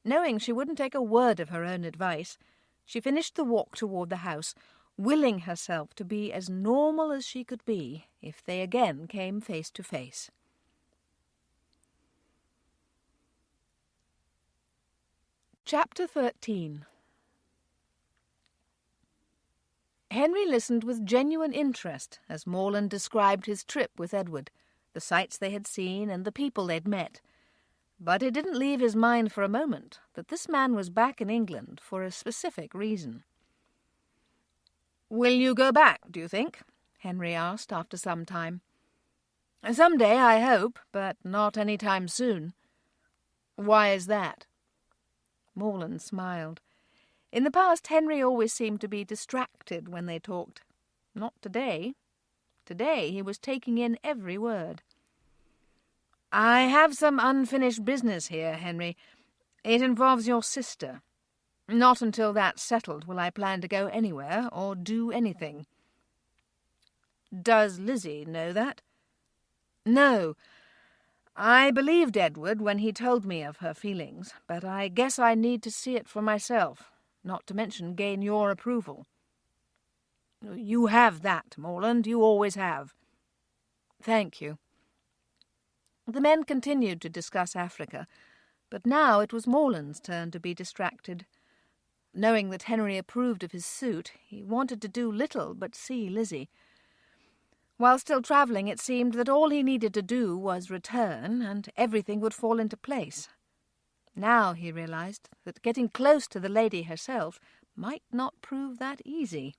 Knowing she wouldn't take a word of her own advice, she finished the walk toward the house, willing herself to be as normal as she could be if they again came face to face. Chapter 13. Henry listened with genuine interest as Morland described his trip with Edward, the sights they had seen and the people they'd met. But it didn't leave his mind for a moment that this man was back in England for a specific reason. "Will you go back, do you think?" Henry asked after some time. "Some day, I hope, but not any time soon." "Why is that?" Morland smiled. In the past, Henry always seemed to be distracted when they talked. Not today. Today he was taking in every word. "I have some unfinished business here, Henry. It involves your sister. Not until that's settled will I plan to go anywhere or do anything." "Does Lizzie know that?" "No. I believed Edward when he told me of her feelings, but I guess I need to see it for myself, not to mention gain your approval." "You have that, Morland. You always have." "Thank you." The men continued to discuss Africa, but now it was Morland's turn to be distracted. Knowing that Henry approved of his suit, he wanted to do little but see Lizzie. While still travelling, it seemed that all he needed to do was return, and everything would fall into place. Now he realized that getting close to the lady herself might not prove that easy.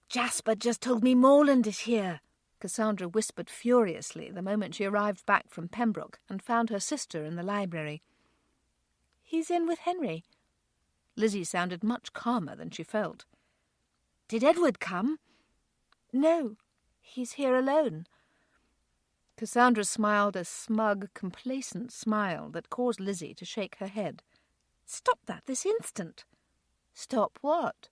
"Jasper just told me Morland is here," Cassandra whispered furiously the moment she arrived back from Pembroke and found her sister in the library. "He's in with Henry." Lizzie sounded much calmer than she felt. "Did Edward come?" "No, he's here alone." Cassandra smiled a smug, complacent smile that caused Lizzie to shake her head. "Stop that this instant." "Stop what?"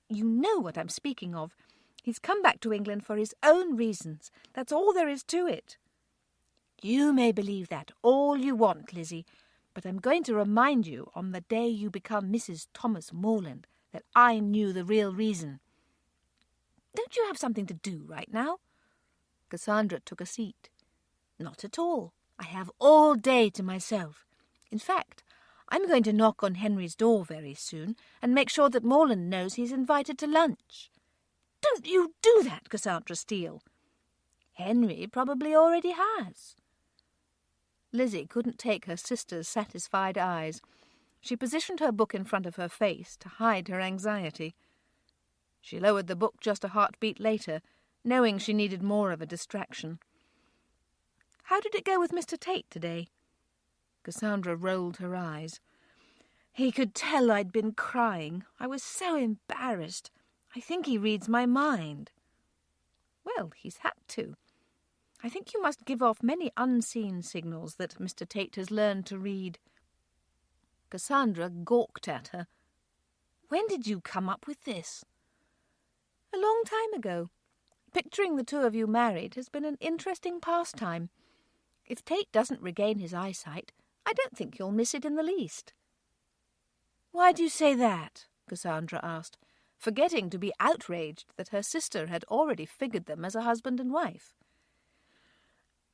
"You know what I'm speaking of. He's come back to England for his own reasons. That's all there is to it." "You may believe that all you want, Lizzie, but I'm going to remind you on the day you become Mrs. Thomas Morland that I knew the real reason." "Don't you have something to do right now?" Cassandra took a seat. "Not at all. I have all day to myself. In fact, I'm going to knock on Henry's door very soon and make sure that Morland knows he's invited to lunch." "Don't you do that, Cassandra Steele." "Henry probably already has." Lizzie couldn't take her sister's satisfied eyes. She positioned her book in front of her face to hide her anxiety. She lowered the book just a heartbeat later, knowing she needed more of a distraction. How did it go with Mr. Tate today?" Cassandra rolled her eyes. "He could tell I'd been crying. I was so embarrassed. I think he reads my mind." "Well, he's had to. I think you must give off many unseen signals that Mr. Tate has learned to read." Cassandra gawked at her. "When did you come up with this?" "A long time ago. Picturing the two of you married has been an interesting pastime. If Tate doesn't regain his eyesight, I don't think you'll miss it in the least." "Why do you say that?" Cassandra asked, forgetting to be outraged that her sister had already figured them as a husband and wife.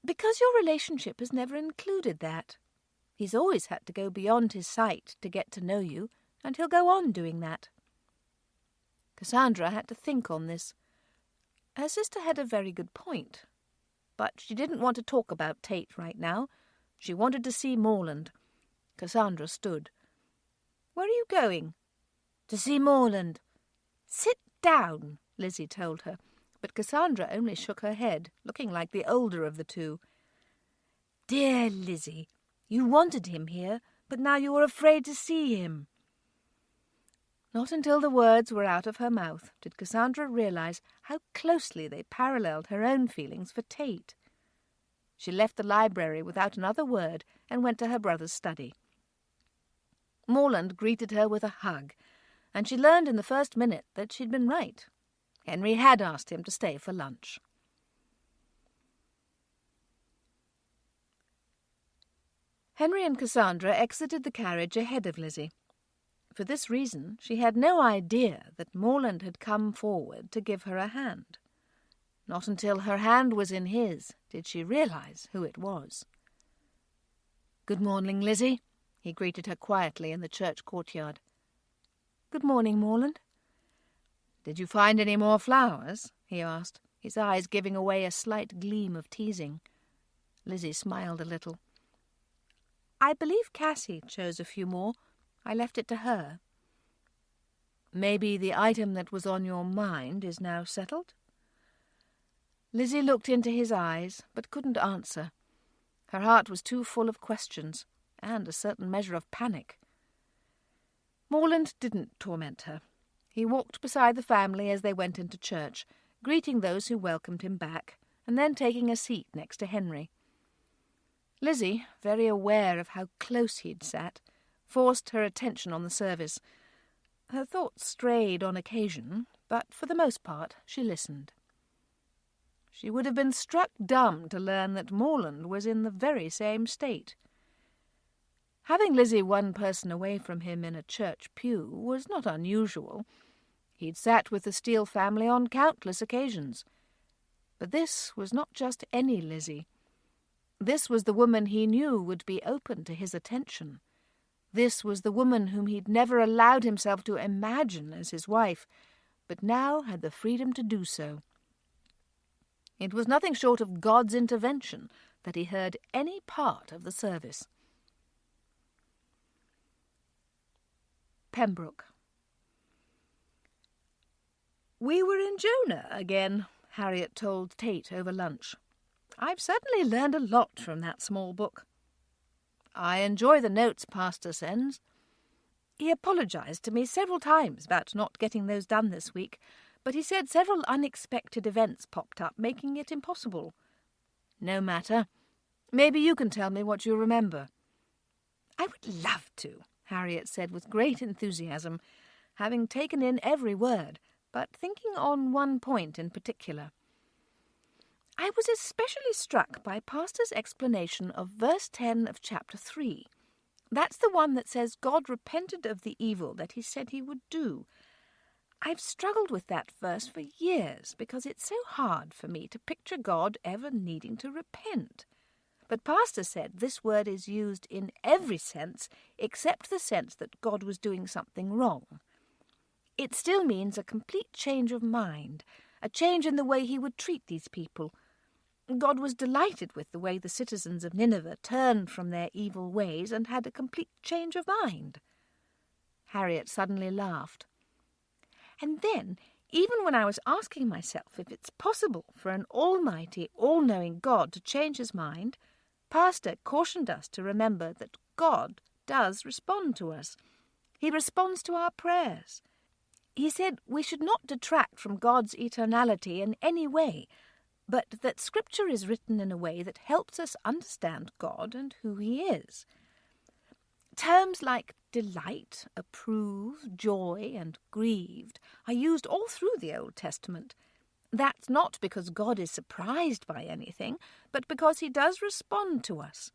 "Because your relationship has never included that. He's always had to go beyond his sight to get to know you, and he'll go on doing that." Cassandra had to think on this. Her sister had a very good point, but she didn't want to talk about Tate right now. She wanted to see Morland. Cassandra stood. "Where are you going?" "To see Morland." "Sit down," Lizzie told her, but Cassandra only shook her head, looking like the older of the two. "Dear Lizzie, you wanted him here, but now you are afraid to see him." Not until the words were out of her mouth did Cassandra realize how closely they paralleled her own feelings for Tate. She left the library without another word and went to her brother's study. Morland greeted her with a hug, and she learned in the first minute that she'd been right. Henry had asked him to stay for lunch. Henry and Cassandra exited the carriage ahead of Lizzie. For this reason, she had no idea that Morland had come forward to give her a hand. Not until her hand was in his did she realize who it was. "Good morning, Lizzie," he greeted her quietly in the church courtyard. "Good morning, Morland." "Did you find any more flowers?" he asked, his eyes giving away a slight gleam of teasing. Lizzie smiled a little. "I believe Cassie chose a few more. I left it to her." "Maybe the item that was on your mind is now settled?" Lizzie looked into his eyes, but couldn't answer. Her heart was too full of questions, and a certain measure of panic. Morland didn't torment her. He walked beside the family as they went into church, greeting those who welcomed him back, and then taking a seat next to Henry. Lizzie, very aware of how close he'd sat, forced her attention on the service. Her thoughts strayed on occasion, but for the most part she listened. She would have been struck dumb to learn that Morland was in the very same state. Having Lizzie one person away from him in a church pew was not unusual. He'd sat with the Steele family on countless occasions. But this was not just any Lizzie. This was the woman he knew would be open to his attention. This was the woman whom he'd never allowed himself to imagine as his wife, but now had the freedom to do so. It was nothing short of God's intervention that he heard any part of the service. Pembroke. "We were in Jonah again," Harriet told Tate over lunch. "I've certainly learned a lot from that small book." "I enjoy the notes Pastor sends." "He apologized to me several times about not getting those done this week, but he said several unexpected events popped up, making it impossible." "No matter. Maybe you can tell me what you remember." "I would love to," Harriet said with great enthusiasm, having taken in every word, but thinking on one point in particular. "I was especially struck by Pastor's explanation of verse 10 of chapter 3. That's the one that says God repented of the evil that he said he would do. I've struggled with that verse for years because it's so hard for me to picture God ever needing to repent. But Pastor said this word is used in every sense except the sense that God was doing something wrong. It still means a complete change of mind, a change in the way he would treat these people. God was delighted with the way the citizens of Nineveh turned from their evil ways and had a complete change of mind." Harriet suddenly laughed. "And then, Even when I was asking myself if it's possible for an almighty, all-knowing God to change his mind, Pastor cautioned us to remember that God does respond to us. He responds to our prayers. He said we should not detract from God's eternality in any way, but that Scripture is written in a way that helps us understand God and who he is. Terms like delight, approve, joy, and grieved are used all through the Old Testament. That's not because God is surprised by anything, but because he does respond to us.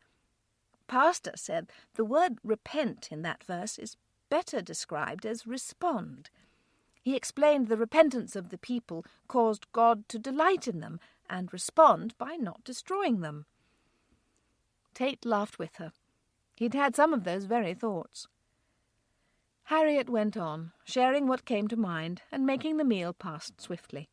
Pastor said the word repent in that verse is better described as respond. He explained the repentance of the people caused God to delight in them and respond by not destroying them. Tate laughed with her. He'd had some of those very thoughts. Harriet went on, sharing what came to mind and making the meal pass swiftly.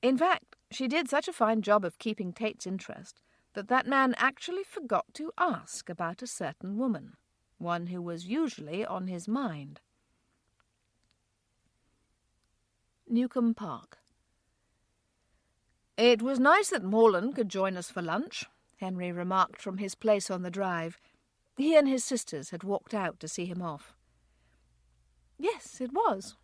In fact, she did such a fine job of keeping Tate's interest that man actually forgot to ask about a certain woman, one who was usually on his mind. Newcombe Park. "It was nice that Morland could join us for lunch," Henry remarked from his place on the drive. He and his sisters had walked out to see him off. "Yes, it was."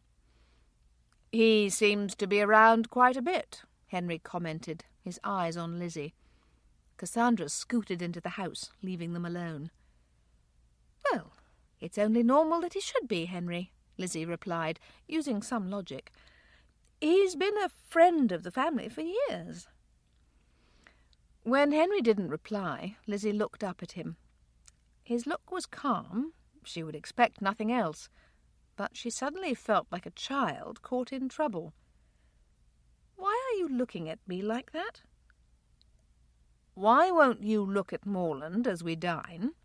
"He seems to be around quite a bit," Henry commented, his eyes on Lizzie. Cassandra scooted into the house, leaving them alone. "Well, it's only normal that he should be, Henry," Lizzie replied, using some logic. "He's been a friend of the family for years." When Henry didn't reply, Lizzie looked up at him. His look was calm. She would expect nothing else. But she suddenly felt like a child caught in trouble. "Why are you looking at me like that?" "Why won't you look at Morland as we dine?"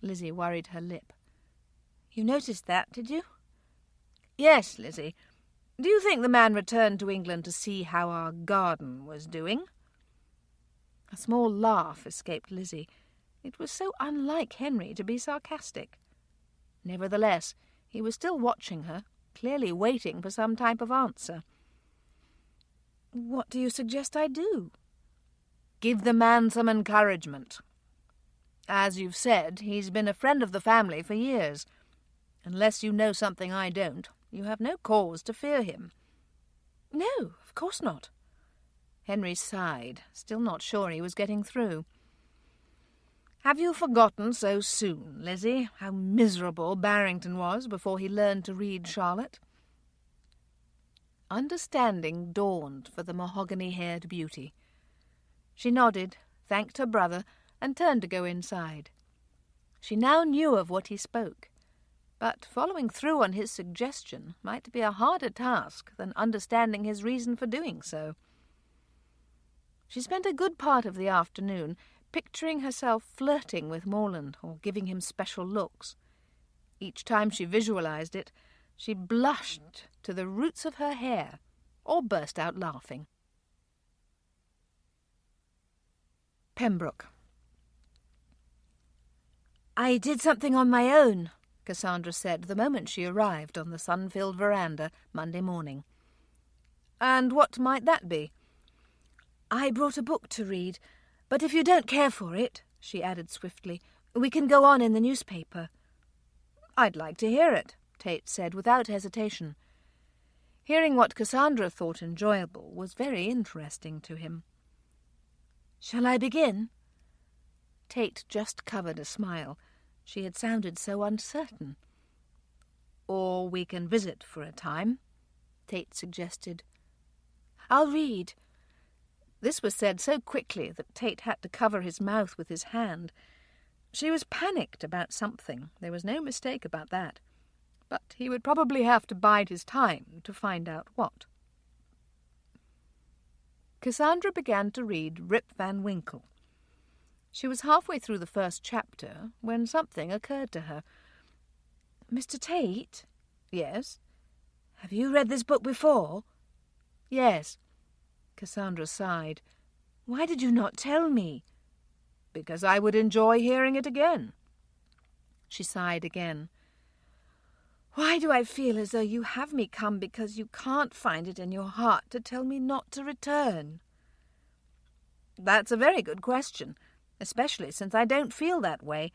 Lizzie worried her lip. "You noticed that, did you?" "Yes, Lizzie. Do you think the man returned to England to see how our garden was doing?" A small laugh escaped Lizzie. It was so unlike Henry to be sarcastic. Nevertheless, he was still watching her, clearly waiting for some type of answer. "What do you suggest I do?" "Give the man some encouragement. As you've said, he's been a friend of the family for years. Unless you know something I don't, you have no cause to fear him." "No, of course not." Henry sighed, still not sure he was getting through. "Have you forgotten so soon, Lizzie, how miserable Barrington was before he learned to read Charlotte?" Understanding dawned for the mahogany-haired beauty. She nodded, thanked her brother, and turned to go inside. She now knew of what he spoke, but following through on his suggestion might be a harder task than understanding his reason for doing so. She spent a good part of the afternoon picturing herself flirting with Morland or giving him special looks. Each time she visualized it, she blushed to the roots of her hair or burst out laughing. Pembroke. "I did something on my own," Cassandra said the moment she arrived on the sun-filled veranda Monday morning. "And what might that be?" "I brought a book to read, but if you don't care for it," she added swiftly, "we can go on in the newspaper." "I'd like to hear it," Tate said without hesitation. Hearing what Cassandra thought enjoyable was very interesting to him. "Shall I begin?" Tate just covered a smile. She had sounded so uncertain. "Or we can visit for a time," Tate suggested. "I'll read." This was said so quickly that Tate had to cover his mouth with his hand. She was panicked about something. There was no mistake about that. But he would probably have to bide his time to find out what. Cassandra began to read Rip Van Winkle. She was halfway through the first chapter when something occurred to her. "Mr. Tate?" "Yes?" "Have you read this book before?" "Yes." Cassandra sighed. "Why did you not tell me?" "Because I would enjoy hearing it again." She sighed again. Why do I feel as though you have me come because you can't find it in your heart to tell me not to return? That's a very good question, especially since I don't feel that way.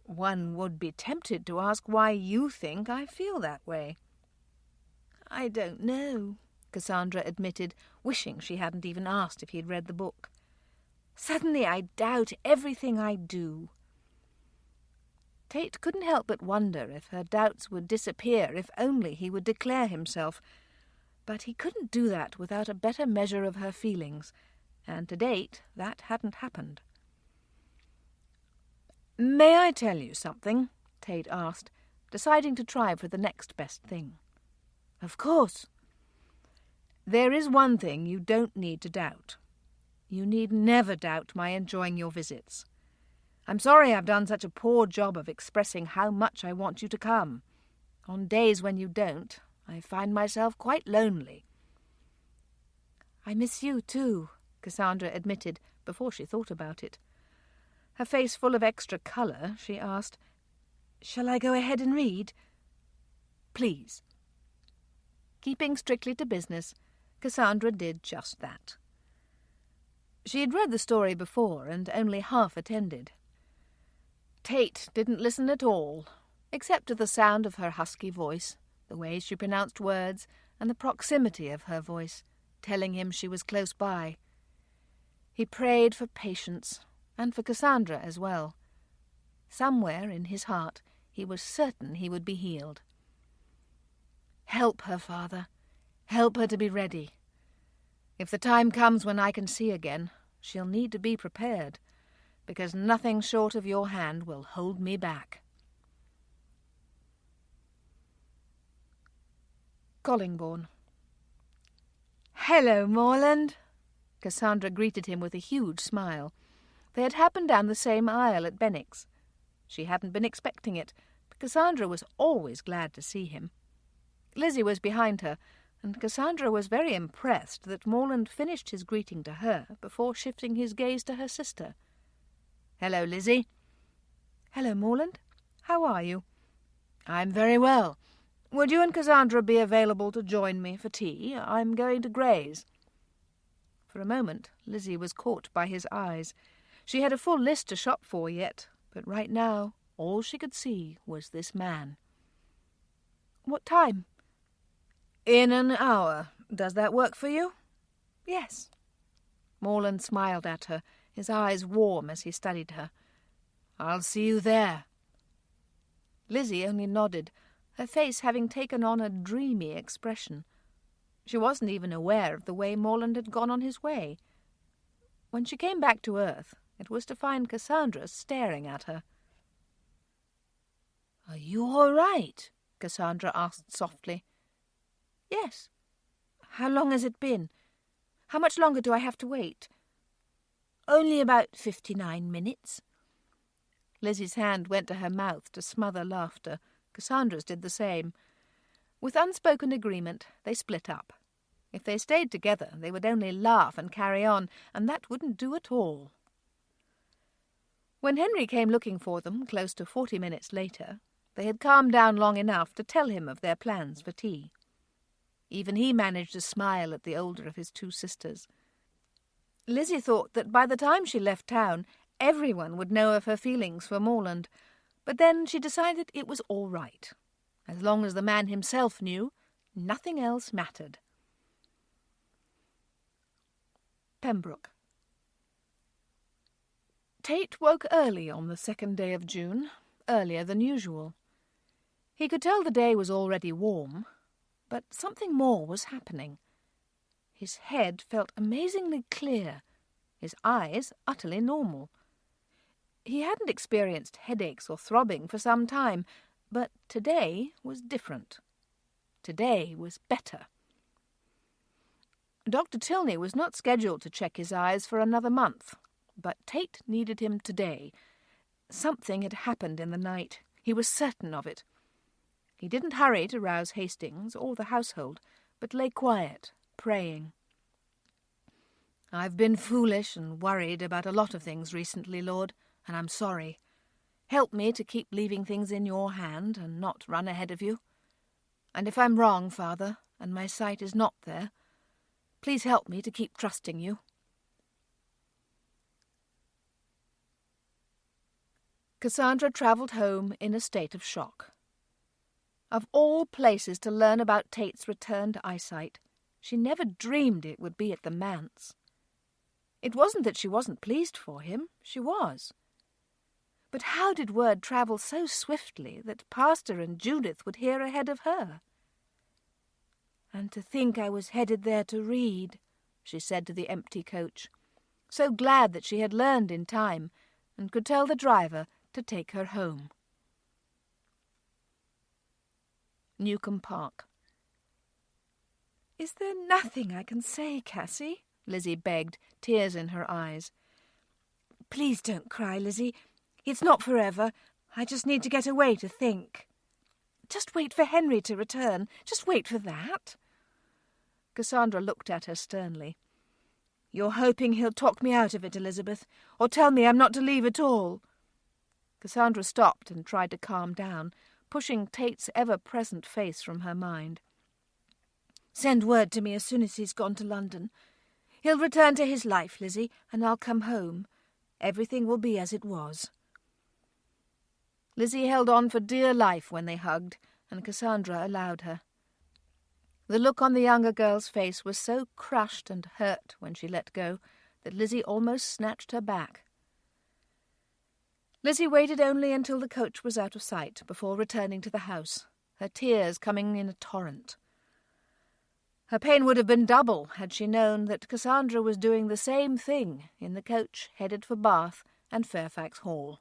One would be tempted to ask why you think I feel that way. I don't know, Cassandra admitted, wishing she hadn't even asked if he'd read the book. Suddenly I doubt everything I do. Tate couldn't help but wonder if her doubts would disappear if only he would declare himself. But he couldn't do that without a better measure of her feelings, and to date that hadn't happened. "May I tell you something?" Tate asked, deciding to try for the next best thing. "Of course." "There is one thing you don't need to doubt. You need never doubt my enjoying your visits. I'm sorry I've done such a poor job of expressing how much I want you to come. On days when you don't, I find myself quite lonely." "I miss you too," Cassandra admitted before she thought about it. Her face full of extra colour, she asked, "Shall I go ahead and read?" "Please." Keeping strictly to business, Cassandra did just that. She had read the story before and only half attended. Tate didn't listen at all, except to the sound of her husky voice, the way she pronounced words, and the proximity of her voice, telling him she was close by. He prayed for patience, and for Cassandra as well. Somewhere in his heart he was certain he would be healed. "Help her, Father. Help her to be ready. If the time comes when I can see again, she'll need to be prepared, because nothing short of your hand will hold me back." Collingbourne. "Hello, Morland." Cassandra greeted him with a huge smile. They had happened down the same aisle at Benwick's. She hadn't been expecting it, but Cassandra was always glad to see him. Lizzie was behind her, and Cassandra was very impressed that Morland finished his greeting to her before shifting his gaze to her sister. "Hello, Lizzie." "Hello, Morland. How are you?" "I'm very well. Would you and Cassandra be available to join me for tea? I'm going to Gray's." For a moment Lizzie was caught by his eyes. She had a full list to shop for yet, but right now all she could see was this man. "What time?" "In an hour. Does that work for you?" "Yes." Morland smiled at her, his eyes warm as he studied her. "I'll see you there." Lizzie only nodded, her face having taken on a dreamy expression. She wasn't even aware of the way Morland had gone on his way. When she came back to earth, it was to find Cassandra staring at her. "Are you all right?" Cassandra asked softly. "Yes. How long has it been? How much longer do I have to wait?" "Only about 59 minutes. Lizzie's hand went to her mouth to smother laughter. Cassandra's did the same. With unspoken agreement, they split up. If they stayed together, they would only laugh and carry on, and that wouldn't do at all. When Henry came looking for them, close to 40 minutes later, they had calmed down long enough to tell him of their plans for tea. Even he managed to smile at the older of his two sisters. Lizzie thought that by the time she left town, everyone would know of her feelings for Morland, but then she decided it was all right. As long as the man himself knew, nothing else mattered. Pembroke. Tate woke early on the 2nd day of June, earlier than usual. He could tell the day was already warm, but something more was happening. His head felt amazingly clear, his eyes utterly normal. He hadn't experienced headaches or throbbing for some time, but today was different. Today was better. Dr. Tilney was not scheduled to check his eyes for another month, but Tate needed him today. Something had happened in the night. He was certain of it. He didn't hurry to rouse Hastings or the household, but lay quiet, praying. "I've been foolish and worried about a lot of things recently, Lord, and I'm sorry. Help me to keep leaving things in your hand and not run ahead of you. And if I'm wrong, Father, and my sight is not there, please help me to keep trusting you. Cassandra travelled home in a state of shock. Of all places to learn about Tate's returned eyesight, she never dreamed it would be at the manse. It wasn't that she wasn't pleased for him, she was. But how did word travel so swiftly that Pastor and Judith would hear ahead of her? "And to think I was headed there to read," she said to the empty coach, so glad that she had learned in time and could tell the driver to take her home. Newcombe Park. "Is there nothing I can say, Cassie?" Lizzie begged, tears in her eyes. "Please don't cry, Lizzie. It's not forever. I just need to get away to think." "Just wait for Henry to return. Just wait for that." Cassandra looked at her sternly. "You're hoping he'll talk me out of it, Elizabeth, or tell me I'm not to leave at all." Cassandra stopped and tried to calm down, pushing Tate's ever-present face from her mind. "Send word to me as soon as he's gone to London. He'll return to his life, Lizzie, and I'll come home. Everything will be as it was." Lizzie held on for dear life when they hugged, and Cassandra allowed her. The look on the younger girl's face was so crushed and hurt when she let go that Lizzie almost snatched her back. Lizzie waited only until the coach was out of sight before returning to the house, her tears coming in a torrent. Her pain would have been double had she known that Cassandra was doing the same thing in the coach headed for Bath and Fairfax Hall.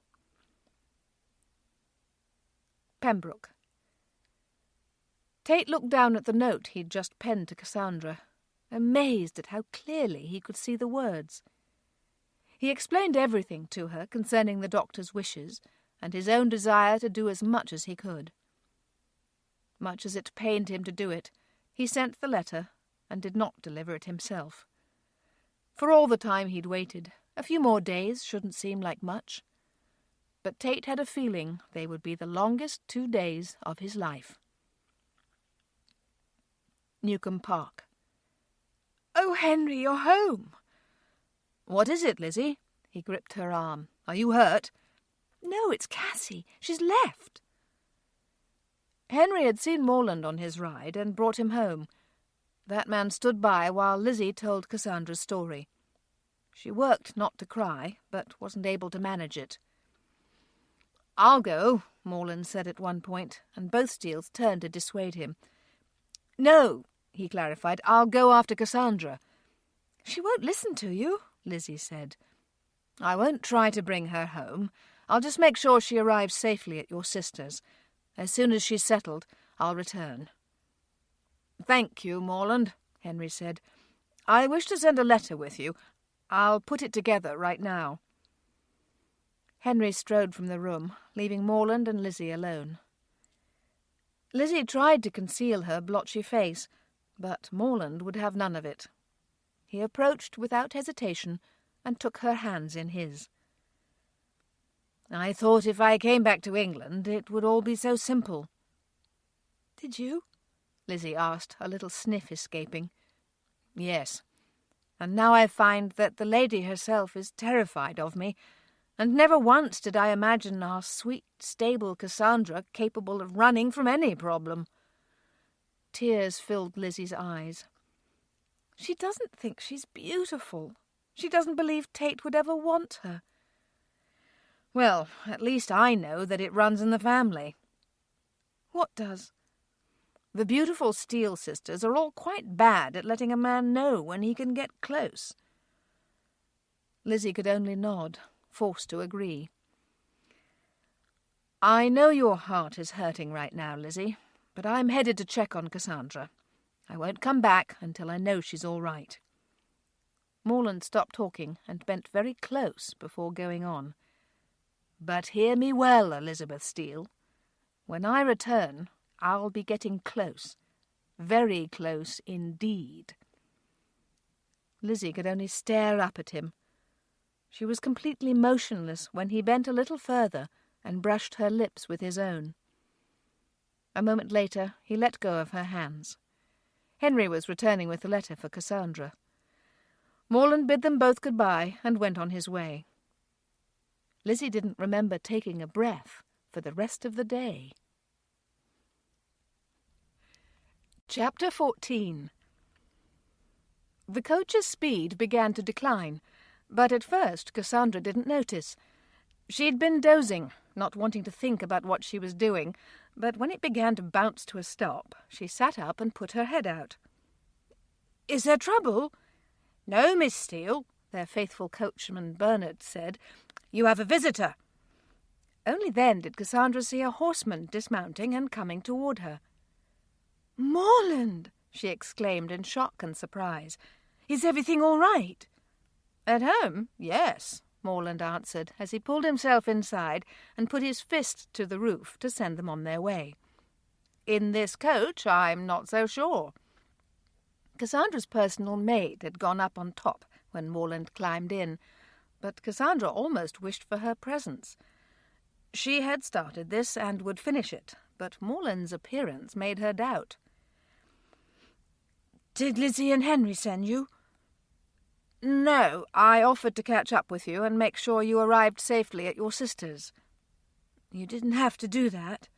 Pembroke. Tate looked down at the note he'd just penned to Cassandra, amazed at how clearly he could see the words. He explained everything to her concerning the doctor's wishes and his own desire to do as much as he could. Much as it pained him to do it, he sent the letter and did not deliver it himself. For all the time he'd waited, a few more days shouldn't seem like much. But Tate had a feeling they would be the longest 2 days of his life. Newcombe Park. "Oh, Henry, you're home!" "What is it, Lizzie?" He gripped her arm. "Are you hurt?" "No, it's Cassie. She's left." Henry had seen Morland on his ride and brought him home. That man stood by while Lizzie told Cassandra's story. She worked not to cry, but wasn't able to manage it. "I'll go," Morland said at one point, and both Steels turned to dissuade him. "No," he clarified, "I'll go after Cassandra." "She won't listen to you," Lizzie said. "I won't try to bring her home. I'll just make sure she arrives safely at your sister's. As soon as she's settled, I'll return." "Thank you, Morland," Henry said. "I wish to send a letter with you. I'll put it together right now." Henry strode from the room, leaving Morland and Lizzie alone. Lizzie tried to conceal her blotchy face, but Morland would have none of it. He approached without hesitation and took her hands in his. "I thought if I came back to England it would all be so simple." "Did you?" Lizzie asked, a little sniff escaping. "Yes, and now I find that the lady herself is terrified of me, and never once did I imagine our sweet, stable Cassandra capable of running from any problem." Tears filled Lizzie's eyes. "She doesn't think she's beautiful. She doesn't believe Tate would ever want her." "Well, at least I know that it runs in the family." "What does?" "The beautiful Steele sisters are all quite bad at letting a man know when he can get close." Lizzie could only nod, forced to agree. "I know your heart is hurting right now, Lizzie, but I'm headed to check on Cassandra. I won't come back until I know she's all right." Morland stopped talking and bent very close before going on. "But hear me well, Elizabeth Steele. When I return, I'll be getting close. Very close indeed." Lizzie could only stare up at him. She was completely motionless when he bent a little further and brushed her lips with his own. A moment later, he let go of her hands. Henry was returning with the letter for Cassandra. Morland bid them both goodbye and went on his way. Lizzie didn't remember taking a breath for the rest of the day. Chapter 14. The coach's speed began to decline, but at first Cassandra didn't notice. She'd been dozing, not wanting to think about what she was doing, but when it began to bounce to a stop, she sat up and put her head out. "Is there trouble?" "No, Miss Steele," their faithful coachman Bernard said. "You have a visitor." Only then did Cassandra see a horseman dismounting and coming toward her. "Morland!" she exclaimed in shock and surprise. "Is everything all right?" "At home, yes," Morland answered, as he pulled himself inside and put his fist to the roof to send them on their way. "In this coach, I'm not so sure." Cassandra's personal maid had gone up on top when Morland climbed in, but Cassandra almost wished for her presence. She had started this and would finish it, but Morland's appearance made her doubt. "Did Lizzie and Henry send you?" "No, I offered to catch up with you and make sure you arrived safely at your sister's." "You didn't have to do that."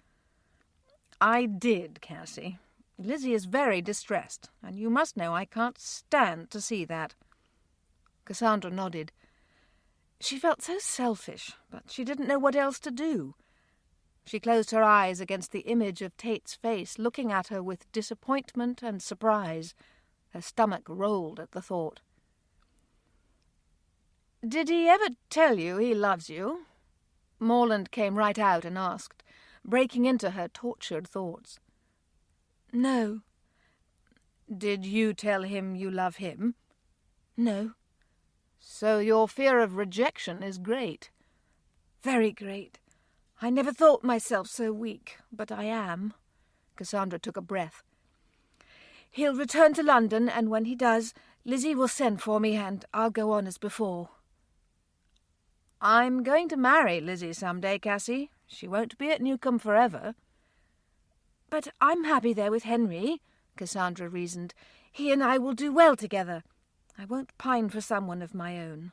"I did, Cassie. Lizzie is very distressed, and you must know I can't stand to see that." Cassandra nodded. She felt so selfish, but she didn't know what else to do. She closed her eyes against the image of Tate's face looking at her with disappointment and surprise. Her stomach rolled at the thought. "Did he ever tell you he loves you?" Morland came right out and asked, breaking into her tortured thoughts. "No." "Did you tell him you love him?" "No." "So your fear of rejection is great." "Very great. I never thought myself so weak, but I am." Cassandra took a breath. "He'll return to London, and when he does, Lizzie will send for me, and I'll go on as before." "I'm going to marry Lizzie some day, Cassie. She won't be at Newcombe forever." "But I'm happy there with Henry," Cassandra reasoned. "He and I will do well together. I won't pine for someone of my own."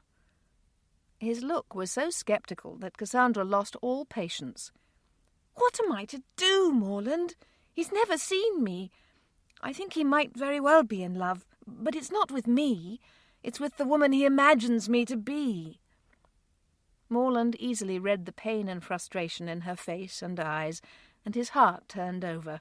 His look was so sceptical that Cassandra lost all patience. "What am I to do, Morland? He's never seen me. I think he might very well be in love, but it's not with me. It's with the woman he imagines me to be." Morland easily read the pain and frustration in her face and eyes, and his heart turned over.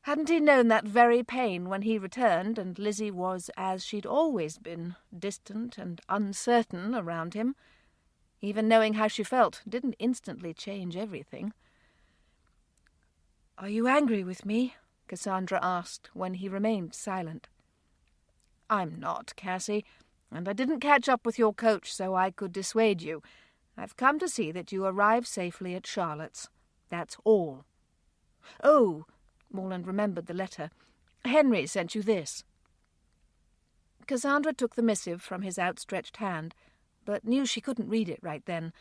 Hadn't he known that very pain when he returned and Lizzie was, as she'd always been, distant and uncertain around him? Even knowing how she felt didn't instantly change everything. "Are you angry with me?" Cassandra asked when he remained silent. "I'm not, Cassie, and I didn't catch up with your coach so I could dissuade you. I've come to see that you arrive safely at Charlotte's. That's all." "Oh," Morland remembered the letter. "Henry sent you this." Cassandra took the missive from his outstretched hand, but knew she couldn't read it right then.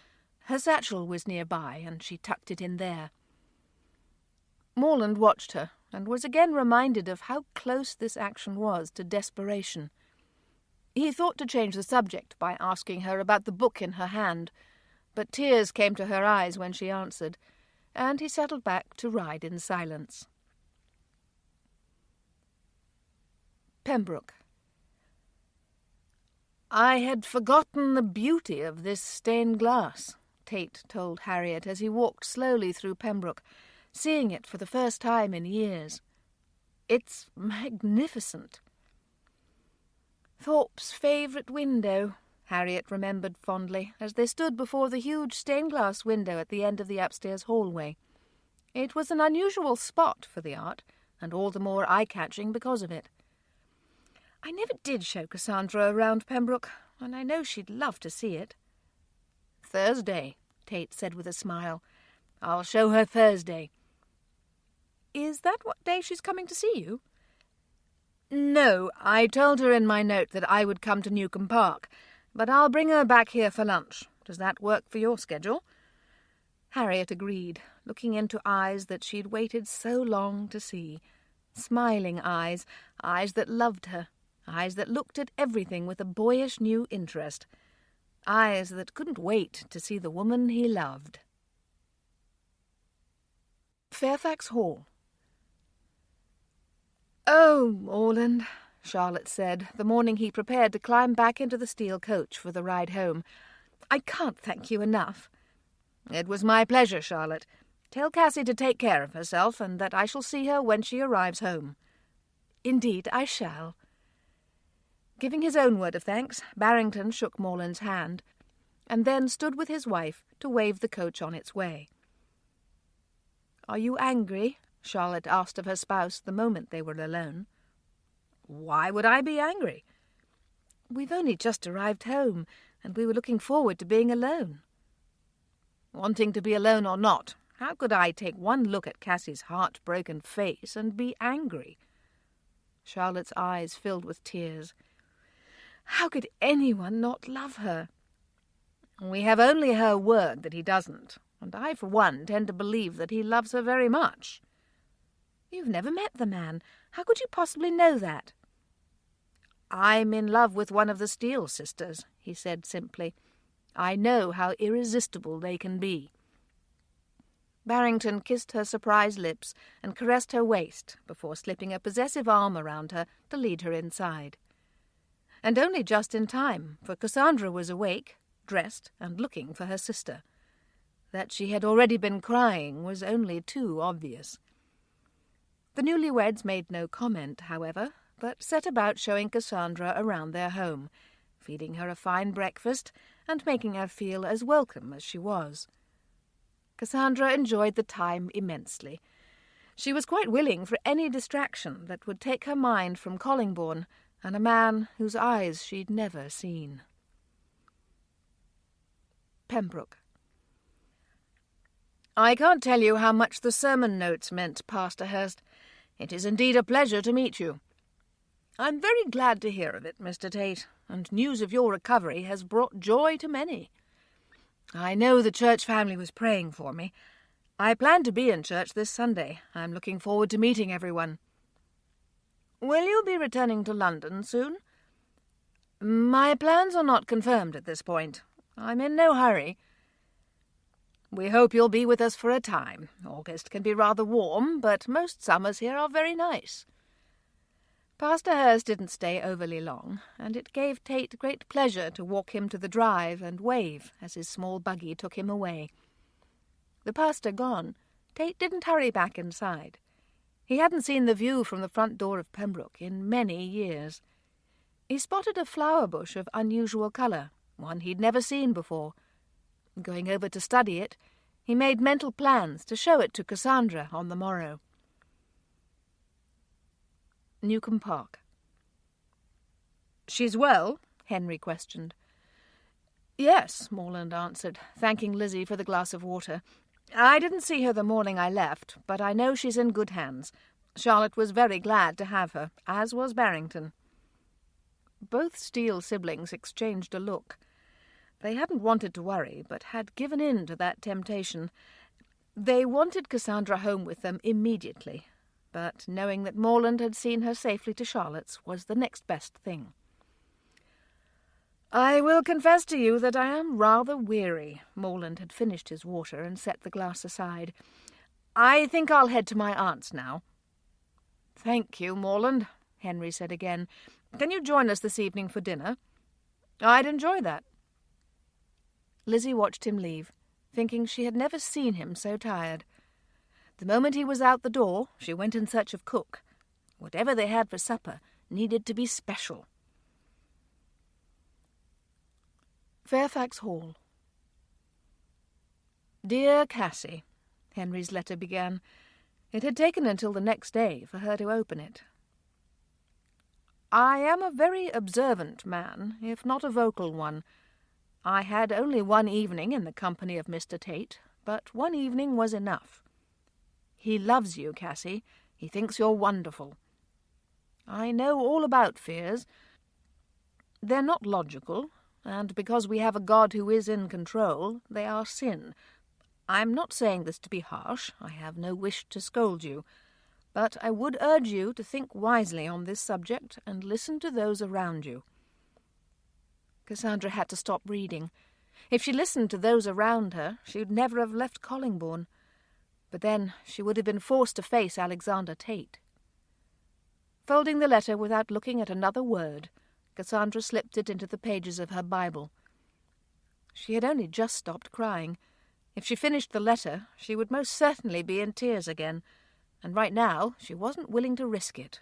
Her satchel was nearby, and she tucked it in there. Morland watched her, and was again reminded of how close this action was to desperation. He thought to change the subject by asking her about the book in her hand, but tears came to her eyes when she answered, and he settled back to ride in silence. Pembroke. "I had forgotten the beauty of this stained glass," Tate told Harriet as he walked slowly through Pembroke, seeing it for the first time in years. "It's magnificent." "Thorpe's favourite window," Harriet remembered fondly, as they stood before the huge stained-glass window at the end of the upstairs hallway. It was an unusual spot for the art, and all the more eye-catching because of it. "I never did show Cassandra around Pembroke, and I know she'd love to see it." "Thursday," Tate said with a smile. "I'll show her Thursday." "Is that what day she's coming to see you?" "No, I told her in my note that I would come to Newcombe Park, but I'll bring her back here for lunch. Does that work for your schedule?" Harriet agreed, looking into eyes that she'd waited so long to see. Smiling eyes, eyes that loved her, eyes that looked at everything with a boyish new interest, eyes that couldn't wait to see the woman he loved. Fairfax Hall. "Oh, Morland," Charlotte said, the morning he prepared to climb back into the steel coach for the ride home, "I can't thank you enough." "It was my pleasure, Charlotte. Tell Cassie to take care of herself, and that I shall see her when she arrives home." "Indeed I shall." Giving his own word of thanks, Barrington shook Morland's hand, and then stood with his wife to wave the coach on its way. "Are you angry?" Charlotte asked of her spouse the moment they were alone. "Why would I be angry?" "We've only just arrived home, and we were looking forward to being alone." "Wanting to be alone or not, how could I take one look at Cassie's heart-broken face and be angry?" Charlotte's eyes filled with tears. "How could anyone not love her?" "We have only her word that he doesn't, and I, for one, tend to believe that he loves her very much." "You've never met the man. How could you possibly know that?" "I'm in love with one of the Steele sisters," he said simply. "I know how irresistible they can be." Barrington kissed her surprised lips and caressed her waist before slipping a possessive arm around her to lead her inside. And only just in time, for Cassandra was awake, dressed, and looking for her sister. That she had already been crying was only too obvious. The newlyweds made no comment, however, but set about showing Cassandra around their home, feeding her a fine breakfast and making her feel as welcome as she was. Cassandra enjoyed the time immensely. She was quite willing for any distraction that would take her mind from Collingbourne and a man whose eyes she'd never seen. Pembroke. "I can't tell you how much the sermon notes meant, Pastor Hurst. It is indeed a pleasure to meet you." "I'm very glad to hear of it, Mr. Tate, and news of your recovery has brought joy to many. I know the church family was praying for me. I plan to be in church this Sunday. I'm looking forward to meeting everyone." "Will you be returning to London soon?" "My plans are not confirmed at this point. I'm in no hurry." "We hope you'll be with us for a time. August can be rather warm, but most summers here are very nice." Pastor Hurst didn't stay overly long, and it gave Tate great pleasure to walk him to the drive and wave as his small buggy took him away. The pastor gone, Tate didn't hurry back inside. He hadn't seen the view from the front door of Pembroke in many years. He spotted a flower bush of unusual colour, one he'd never seen before. Going over to study it, he made mental plans to show it to Cassandra on the morrow. Newcombe Park. "She's well?" Henry questioned. "Yes," Morland answered, thanking Lizzie for the glass of water. "I didn't see her the morning I left, but I know she's in good hands. Charlotte was very glad to have her, as was Barrington." Both Steele siblings exchanged a look. They hadn't wanted to worry, but had given in to that temptation. They wanted Cassandra home with them immediately, but knowing that Morland had seen her safely to Charlotte's was the next best thing. "I will confess to you that I am rather weary." Morland had finished his water and set the glass aside. "I think I'll head to my aunt's now." "Thank you, Morland," Henry said again. "Can you join us this evening for dinner?" "I'd enjoy that." Lizzie watched him leave, thinking she had never seen him so tired. The moment he was out the door, she went in search of cook. Whatever they had for supper needed to be special. Fairfax Hall. "Dear Cassie," Henry's letter began. It had taken until the next day for her to open it. "I am a very observant man, if not a vocal one. I had only one evening in the company of Mr. Tate, but one evening was enough. He loves you, Cassie. He thinks you're wonderful. I know all about fears. They're not logical, and because we have a God who is in control, they are sin. I'm not saying this to be harsh. I have no wish to scold you. But I would urge you to think wisely on this subject and listen to those around you. Cassandra had to stop reading. If she listened to those around her, she would never have left Collingbourne. But then she would have been forced to face Alexander Tate. Folding the letter without looking at another word, Cassandra slipped it into the pages of her Bible. She had only just stopped crying. If she finished the letter, she would most certainly be in tears again, and right now she wasn't willing to risk it.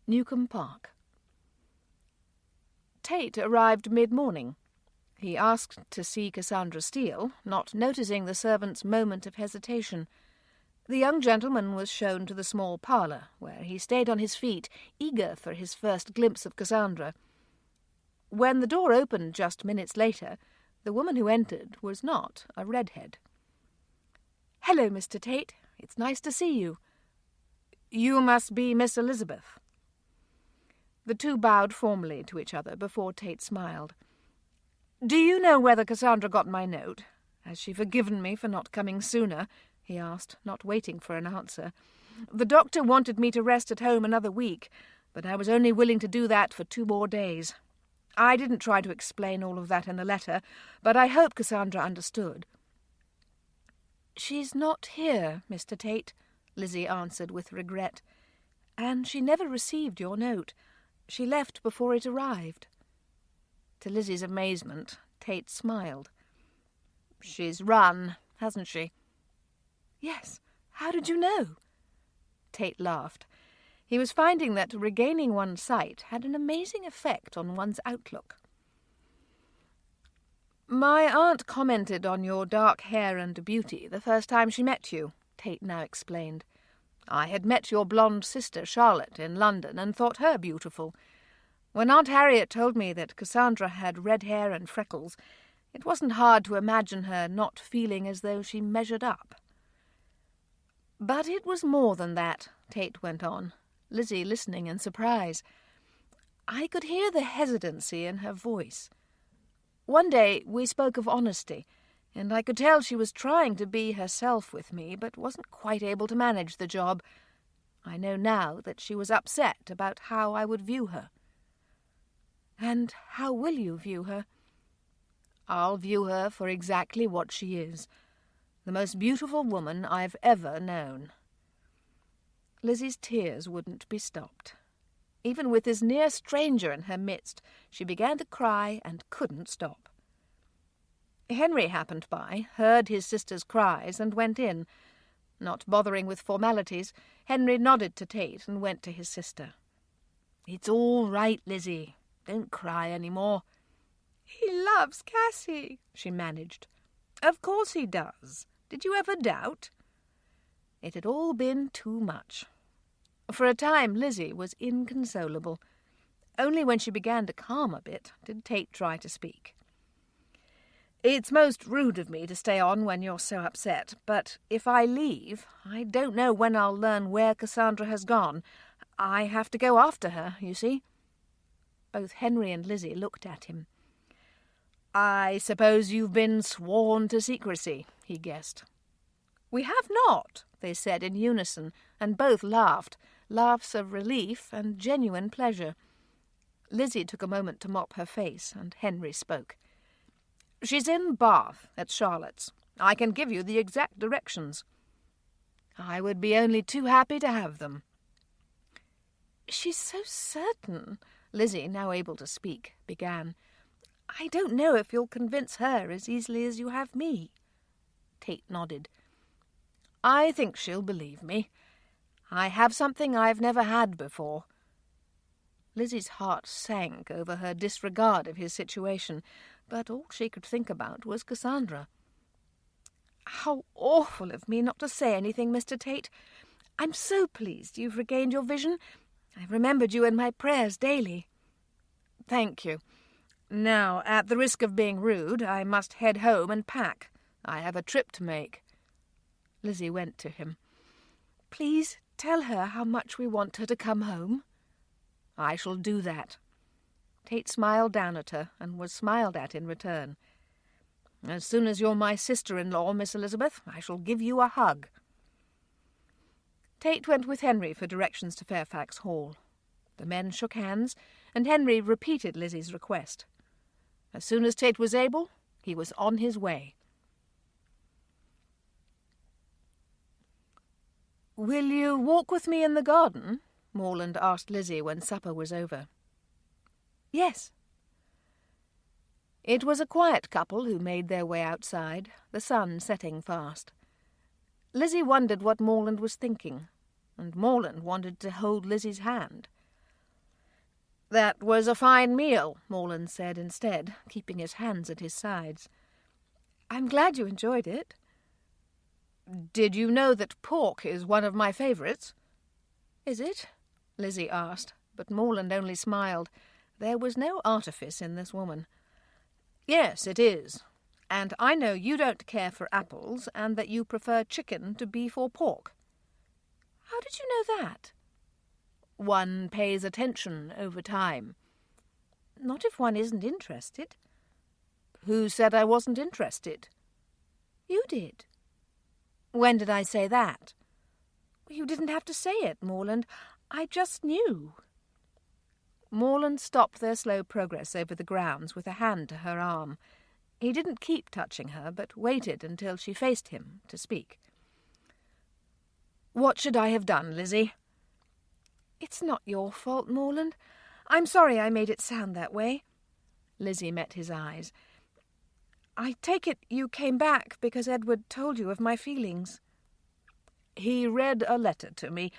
Newcombe Park. Tate arrived mid-morning. He asked to see Cassandra Steele, not noticing the servant's moment of hesitation. The young gentleman was shown to the small parlour, where he stayed on his feet, eager for his first glimpse of Cassandra. When the door opened just minutes later, the woman who entered was not a redhead. "Hello, Mr. Tate. It's nice to see you." "You must be Miss Elizabeth." The two bowed formally to each other before Tate smiled. "Do you know whether Cassandra got my note? Has she forgiven me for not coming sooner?" he asked, not waiting for an answer. "The doctor wanted me to rest at home another week, but I was only willing to do that for 2 more days. I didn't try to explain all of that in the letter, but I hope Cassandra understood." "She's not here, Mr. Tate," Lizzie answered with regret. "And she never received your note. She left before it arrived." To Lizzie's amazement, Tate smiled. "She's run, hasn't she?" "Yes. How did you know?" Tate laughed. He was finding that regaining one's sight had an amazing effect on one's outlook. "My aunt commented on your dark hair and beauty the first time she met you," Tate now explained. "I had met your blonde sister Charlotte in London and thought her beautiful. When Aunt Harriet told me that Cassandra had red hair and freckles, it wasn't hard to imagine her not feeling as though she measured up." "But it was more than that," Tate went on, Lizzie listening in surprise. "I could hear the hesitancy in her voice. One day we spoke of honesty, and I could tell she was trying to be herself with me, but wasn't quite able to manage the job. I know now that she was upset about how I would view her." "And how will you view her?" "I'll view her for exactly what she is. The most beautiful woman I've ever known." Lizzie's tears wouldn't be stopped. Even with this near stranger in her midst, she began to cry and couldn't stop. Henry happened by, heard his sister's cries, and went in. Not bothering with formalities, Henry nodded to Tate and went to his sister. "It's all right, Lizzie. Don't cry any more." "He loves Cassie," she managed. "Of course he does. Did you ever doubt?" It had all been too much. For a time Lizzie was inconsolable. Only when she began to calm a bit did Tate try to speak. "It's most rude of me to stay on when you're so upset, but if I leave, I don't know when I'll learn where Cassandra has gone. I have to go after her, you see." Both Henry and Lizzie looked at him. "I suppose you've been sworn to secrecy," he guessed. "We have not," they said in unison, and both laughed, laughs of relief and genuine pleasure. Lizzie took a moment to mop her face, and Henry spoke. "She's in Bath, at Charlotte's. I can give you the exact directions." "I would be only too happy to have them." "She's so certain," Lizzie, now able to speak, began. "I don't know if you'll convince her as easily as you have me." Tate nodded. "I think she'll believe me. I have something I've never had before." Lizzie's heart sank over her disregard of his situation, but all she could think about was Cassandra. "How awful of me not to say anything, Mr. Tate. I'm so pleased you've regained your vision. I've remembered you in my prayers daily." "Thank you. Now, at the risk of being rude, I must head home and pack. I have a trip to make." Lizzie went to him. "Please tell her how much we want her to come home." "I shall do that." Tate smiled down at her and was smiled at in return. As soon as you're my sister-in-law, Miss Elizabeth, I shall give you a hug." Tate went with Henry for directions to Fairfax Hall. The men shook hands, and Henry repeated Lizzie's request. As soon as Tate was able, he was on his way. "Will you walk with me in the garden?" Morland asked Lizzie when supper was over. "Yes." It was a quiet couple who made their way outside, the sun setting fast. Lizzie wondered what Morland was thinking, and Morland wanted to hold Lizzie's hand. "That was a fine meal," Morland said instead, keeping his hands at his sides. "I'm glad you enjoyed it." "Did you know that pork is one of my favourites?" "Is it?" Lizzie asked, but Morland only smiled. There was no artifice in this woman. "Yes, it is. And I know you don't care for apples, and that you prefer chicken to beef or pork." "How did you know that?" "One pays attention over time." "Not if one isn't interested." "Who said I wasn't interested?" "You did." "When did I say that?" "You didn't have to say it, Morland. I just knew." Morland stopped their slow progress over the grounds with a hand to her arm. He didn't keep touching her, but waited until she faced him to speak. "What should I have done, Lizzie?" "It's not your fault, Morland. I'm sorry I made it sound that way." Lizzie met his eyes. "I take it you came back because Edward told you of my feelings." "He read a letter to me.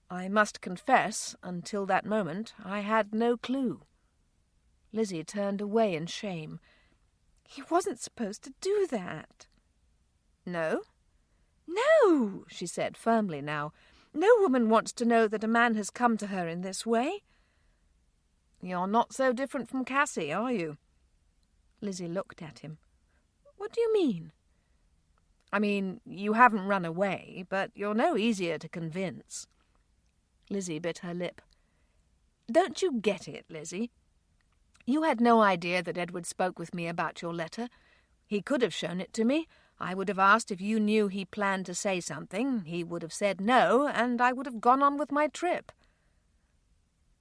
I must confess, until that moment, I had no clue." Lizzie turned away in shame. "He wasn't supposed to do that." "No?" "No," she said firmly now. "No woman wants to know that a man has come to her in this way." "You're not so different from Cassie, are you?" Lizzie looked at him. "What do you mean?" "I mean, you haven't run away, but you're no easier to convince." Lizzie bit her lip. "Don't you get it, Lizzie? You had no idea that Edward spoke with me about your letter. He could have shown it to me. I would have asked if you knew he planned to say something. He would have said no, and I would have gone on with my trip."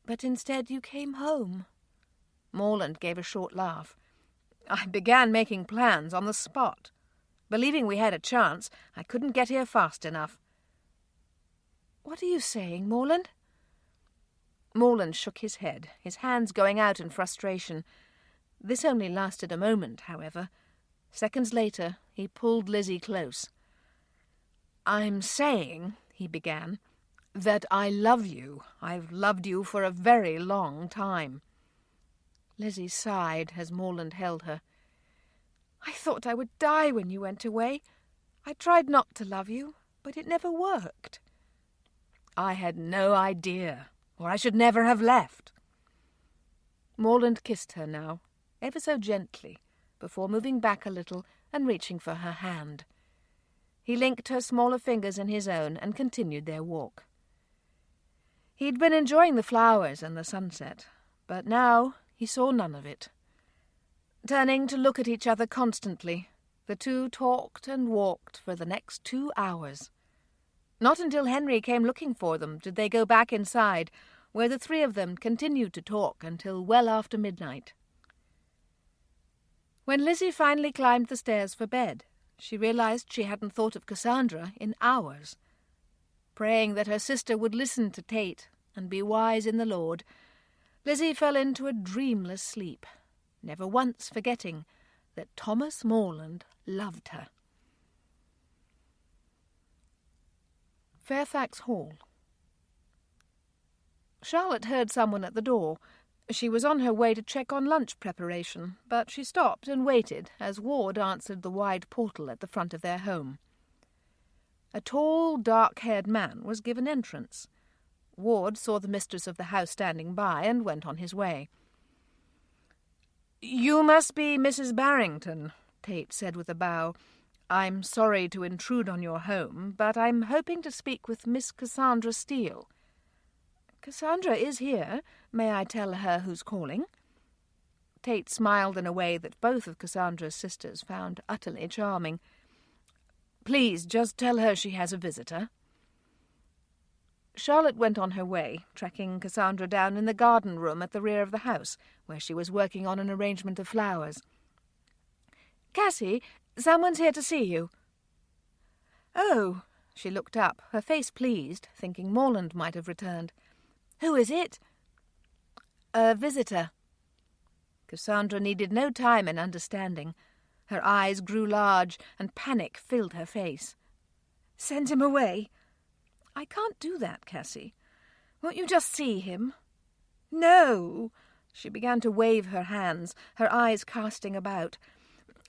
"But instead you came home." Morland gave a short laugh. "I began making plans on the spot. Believing we had a chance, I couldn't get here fast enough." "What are you saying, Morland?" Morland shook his head, his hands going out in frustration. This only lasted a moment, however. Seconds later, he pulled Lizzie close. "I'm saying," he began, "that I love you. I've loved you for a very long time." Lizzie sighed as Morland held her. "I thought I would die when you went away. I tried not to love you, but it never worked." "I had no idea, or I should never have left." Morland kissed her now, ever so gently, before moving back a little and reaching for her hand. He linked her smaller fingers in his own and continued their walk. He'd been enjoying the flowers and the sunset, but now he saw none of it. Turning to look at each other constantly, the two talked and walked for the next 2 hours. Not until Henry came looking for them did they go back inside, where the three of them continued to talk until well after midnight. When Lizzie finally climbed the stairs for bed, she realized she hadn't thought of Cassandra in hours. Praying that her sister would listen to Tate and be wise in the Lord, Lizzie fell into a dreamless sleep, never once forgetting that Thomas Morland loved her. Fairfax Hall. Charlotte heard someone at the door. She was on her way to check on lunch preparation, but she stopped and waited as Ward answered the wide portal at the front of their home. A tall, dark-haired man was given entrance. Ward saw the mistress of the house standing by and went on his way. "You must be Mrs. Barrington," Tate said with a bow. "I'm sorry to intrude on your home, but I'm hoping to speak with Miss Cassandra Steele." "Cassandra is here. May I tell her who's calling?" Tate smiled in a way that both of Cassandra's sisters found utterly charming. "Please, just tell her she has a visitor." Charlotte went on her way, tracking Cassandra down in the garden room at the rear of the house, where she was working on an arrangement of flowers. "Cassie, someone's here to see you." "Oh." She looked up, her face pleased, thinking Morland might have returned. "Who is it?" "A visitor." Cassandra needed no time in understanding. Her eyes grew large, and panic filled her face. "Send him away." "I can't do that, Cassie. Won't you just see him?" "No." She began to wave her hands, her eyes casting about.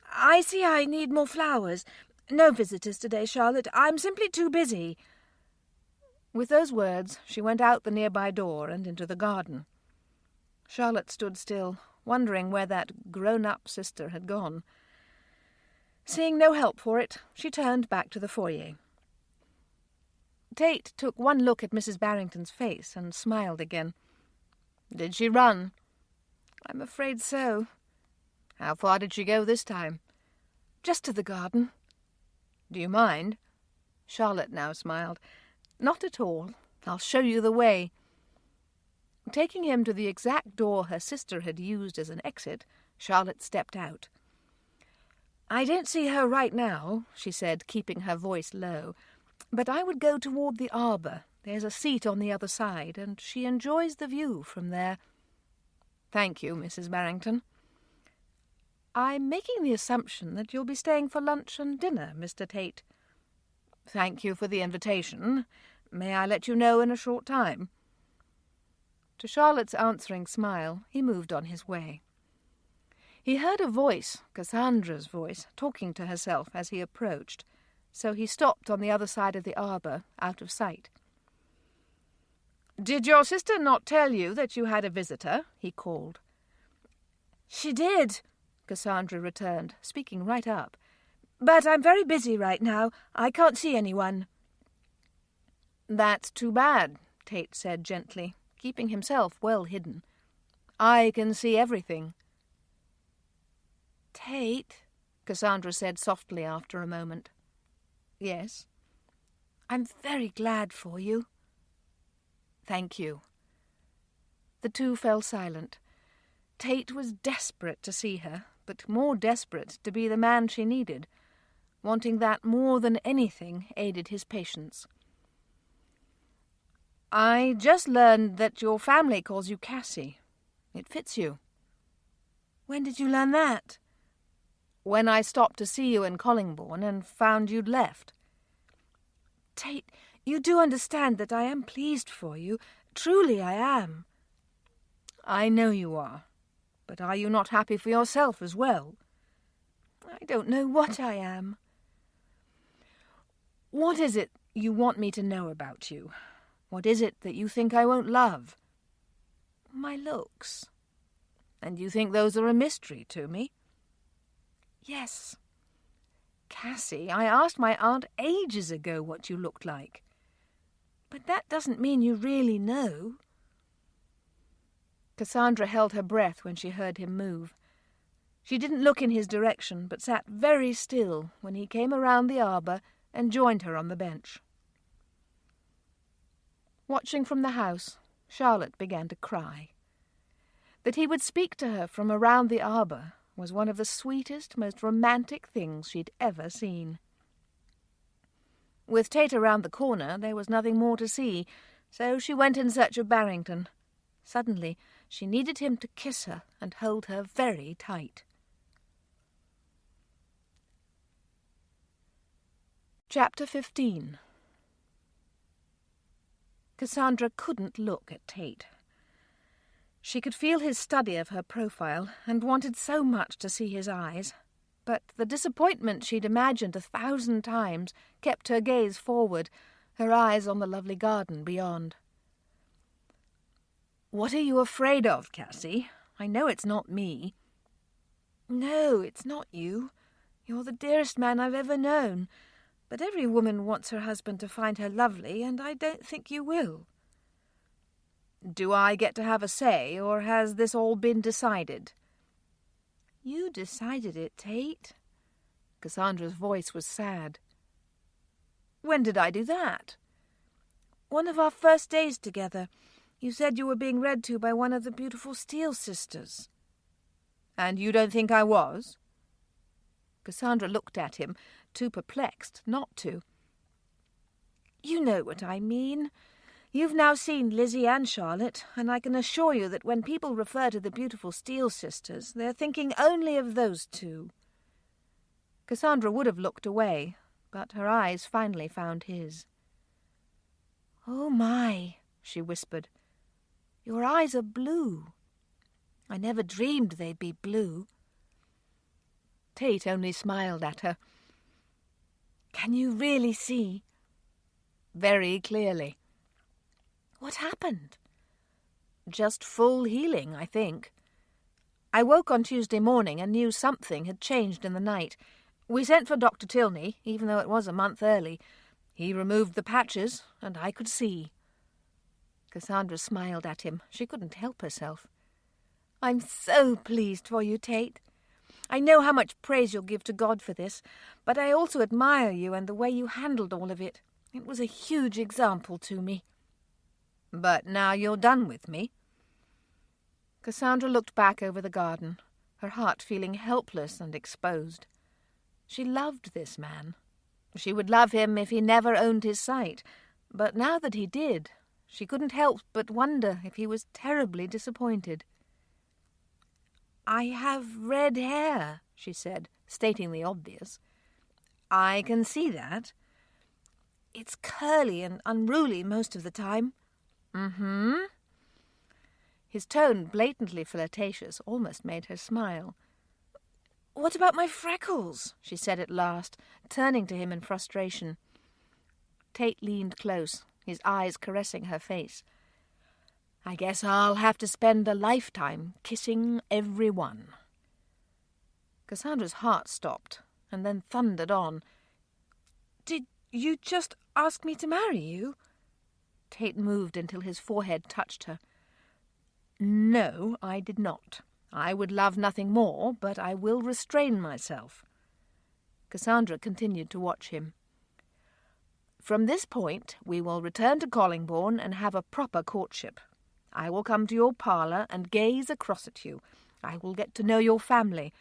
"I see I need more flowers. No visitors today, Charlotte. I'm simply too busy." With those words, she went out the nearby door and into the garden. Charlotte stood still, wondering where that grown-up sister had gone. Seeing no help for it, she turned back to the foyer. Tate took one look at Mrs. Barrington's face and smiled again. "Did she run?" "I'm afraid so." "How far did she go this time?" "Just to the garden." "Do you mind?" Charlotte now smiled. "Not at all. I'll show you the way." Taking him to the exact door her sister had used as an exit, Charlotte stepped out. "I don't see her right now," she said, keeping her voice low, "but I would go toward the arbour. There's a seat on the other side, and she enjoys the view from there." "Thank you, Mrs. Barrington." "I'm making the assumption that you'll be staying for lunch and dinner, Mr. Tate." "Thank you for the invitation. May I let you know in a short time?" To Charlotte's answering smile, he moved on his way. He heard a voice, Cassandra's voice, talking to herself as he approached, so he stopped on the other side of the arbour, out of sight. "Did your sister not tell you that you had a visitor?" he called. "She did," Cassandra returned, speaking right up. "But I'm very busy right now. I can't see anyone." "That's too bad," Tate said gently, keeping himself well hidden. "I can see everything." "Tate," Cassandra said softly after a moment. "Yes?" "I'm very glad for you." "Thank you." The two fell silent. Tate was desperate to see her, but more desperate to be the man she needed. Wanting that more than anything aided his patience. "I just learned that your family calls you Cassie. It fits you." "When did you learn that?" "When I stopped to see you in Collingbourne and found you'd left." "Tate, you do understand that I am pleased for you. Truly I am." "I know you are. But are you not happy for yourself as well?" "I don't know what I am." "What is it you want me to know about you? What is it that you think I won't love?" "My looks." "And you think those are a mystery to me?" "Yes." "Cassie, I asked my aunt ages ago what you looked like." "But that doesn't mean you really know." Cassandra held her breath when she heard him move. She didn't look in his direction, but sat very still when he came around the arbour and joined her on the bench. Watching from the house, Charlotte began to cry. That he would speak to her from around the arbour was one of the sweetest, most romantic things she'd ever seen. With Tate around the corner, there was nothing more to see, so she went in search of Barrington. Suddenly, she needed him to kiss her and hold her very tight. Chapter 15. Cassandra couldn't look at Tate. She could feel his study of her profile and wanted so much to see his eyes, but the disappointment she'd imagined 1,000 times kept her gaze forward, her eyes on the lovely garden beyond. "What are you afraid of, Cassie? I know it's not me." "No, it's not you. You're the dearest man I've ever known. But every woman wants her husband to find her lovely, and I don't think you will." "Do I get to have a say, or has this all been decided?" You decided it, Tate. Cassandra's voice was sad. When did I do that? One of our first days together. You said you were being read to by one of the beautiful Steele sisters. And you don't think I was? Cassandra looked at him, too perplexed not to. You know what I mean. You've now seen Lizzie and Charlotte, and I can assure you that when people refer to the beautiful Steele sisters, they're thinking only of those two. Cassandra would have looked away, but her eyes finally found his. "Oh, my," she whispered. "Your eyes are blue. I never dreamed they'd be blue." Tate only smiled at her. "Can you really see?" "Very clearly." "What happened?" "Just full healing, I think. I woke on Tuesday morning and knew something had changed in the night. We sent for Dr. Tilney, even though it was a month early. He removed the patches, and I could see." Cassandra smiled at him. She couldn't help herself. "I'm so pleased for you, Tate. I know how much praise you'll give to God for this, but I also admire you and the way you handled all of it. It was a huge example to me." "But now you're done with me?" Cassandra looked back over the garden, her heart feeling helpless and exposed. She loved this man. She would love him if he never owned his sight, but now that he did, she couldn't help but wonder if he was terribly disappointed. "I have red hair," she said, stating the obvious. "I can see that." "It's curly and unruly most of the time." "Mm-hmm." His tone, blatantly flirtatious, almost made her smile. "What about my freckles?" she said at last, turning to him in frustration. Tate leaned close, his eyes caressing her face. "I guess I'll have to spend a lifetime kissing every one." Cassandra's heart stopped, and then thundered on. "Did you just ask me to marry you?" Tate moved until his forehead touched her. "No, I did not. I would love nothing more, but I will restrain myself." Cassandra continued to watch him. "From this point, we will return to Collingbourne and have a proper courtship. I will come to your parlour and gaze across at you. I will get to know your family.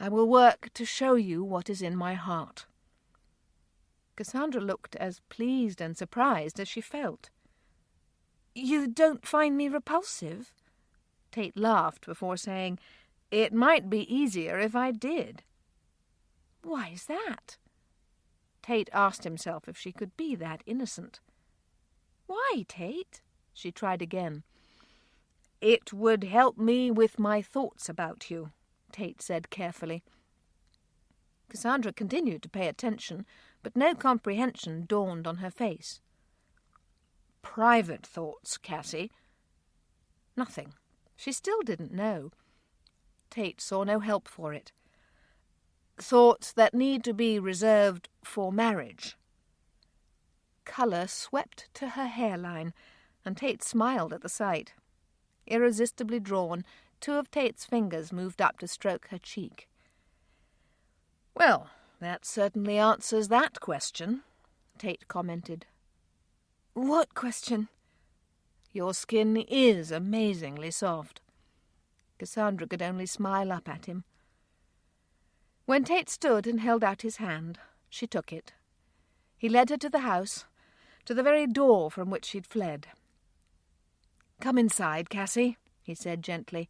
I will work to show you what is in my heart." Cassandra looked as pleased and surprised as she felt. "You don't find me repulsive?" Tate laughed before saying, "It might be easier if I did." "Why is that?" Tate asked himself if she could be that innocent. "Why, Tate?" She tried again. "It would help me with my thoughts about you," Tate said carefully. Cassandra continued to pay attention, but no comprehension dawned on her face. "Private thoughts, Cassie?" Nothing. She still didn't know. Tate saw no help for it. "Thoughts that need to be reserved for marriage." Colour swept to her hairline, and Tate smiled at the sight. Irresistibly drawn, two of Tate's fingers moved up to stroke her cheek. "Well, that certainly answers that question," Tate commented. "What question?" "Your skin is amazingly soft." Cassandra could only smile up at him. When Tate stood and held out his hand, she took it. He led her to the house, to the very door from which she'd fled. "Come inside, Cassie," he said gently.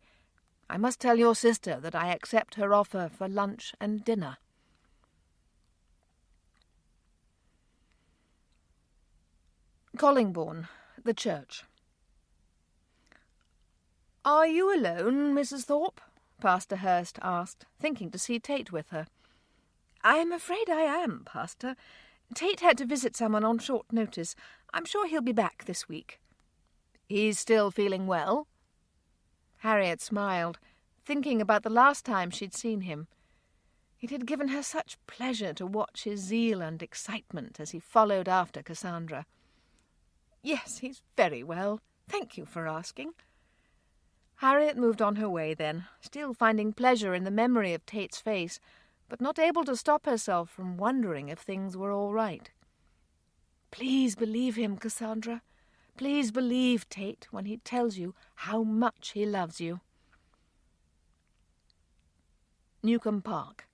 "I must tell your sister that I accept her offer for lunch and dinner." Collingbourne, the church. "Are you alone, Mrs. Thorpe?" Pastor Hurst asked, thinking to see Tate with her. "I'm afraid I am, Pastor. Tate had to visit someone on short notice. I'm sure he'll be back this week." "He's still feeling well?" Harriet smiled, thinking about the last time she'd seen him. It had given her such pleasure to watch his zeal and excitement as he followed after Cassandra. "Yes, he's very well. Thank you for asking." Harriet moved on her way then, still finding pleasure in the memory of Tate's face, but not able to stop herself from wondering if things were all right. Please believe him, Cassandra. Please believe Tate when he tells you how much he loves you. Newcombe Park.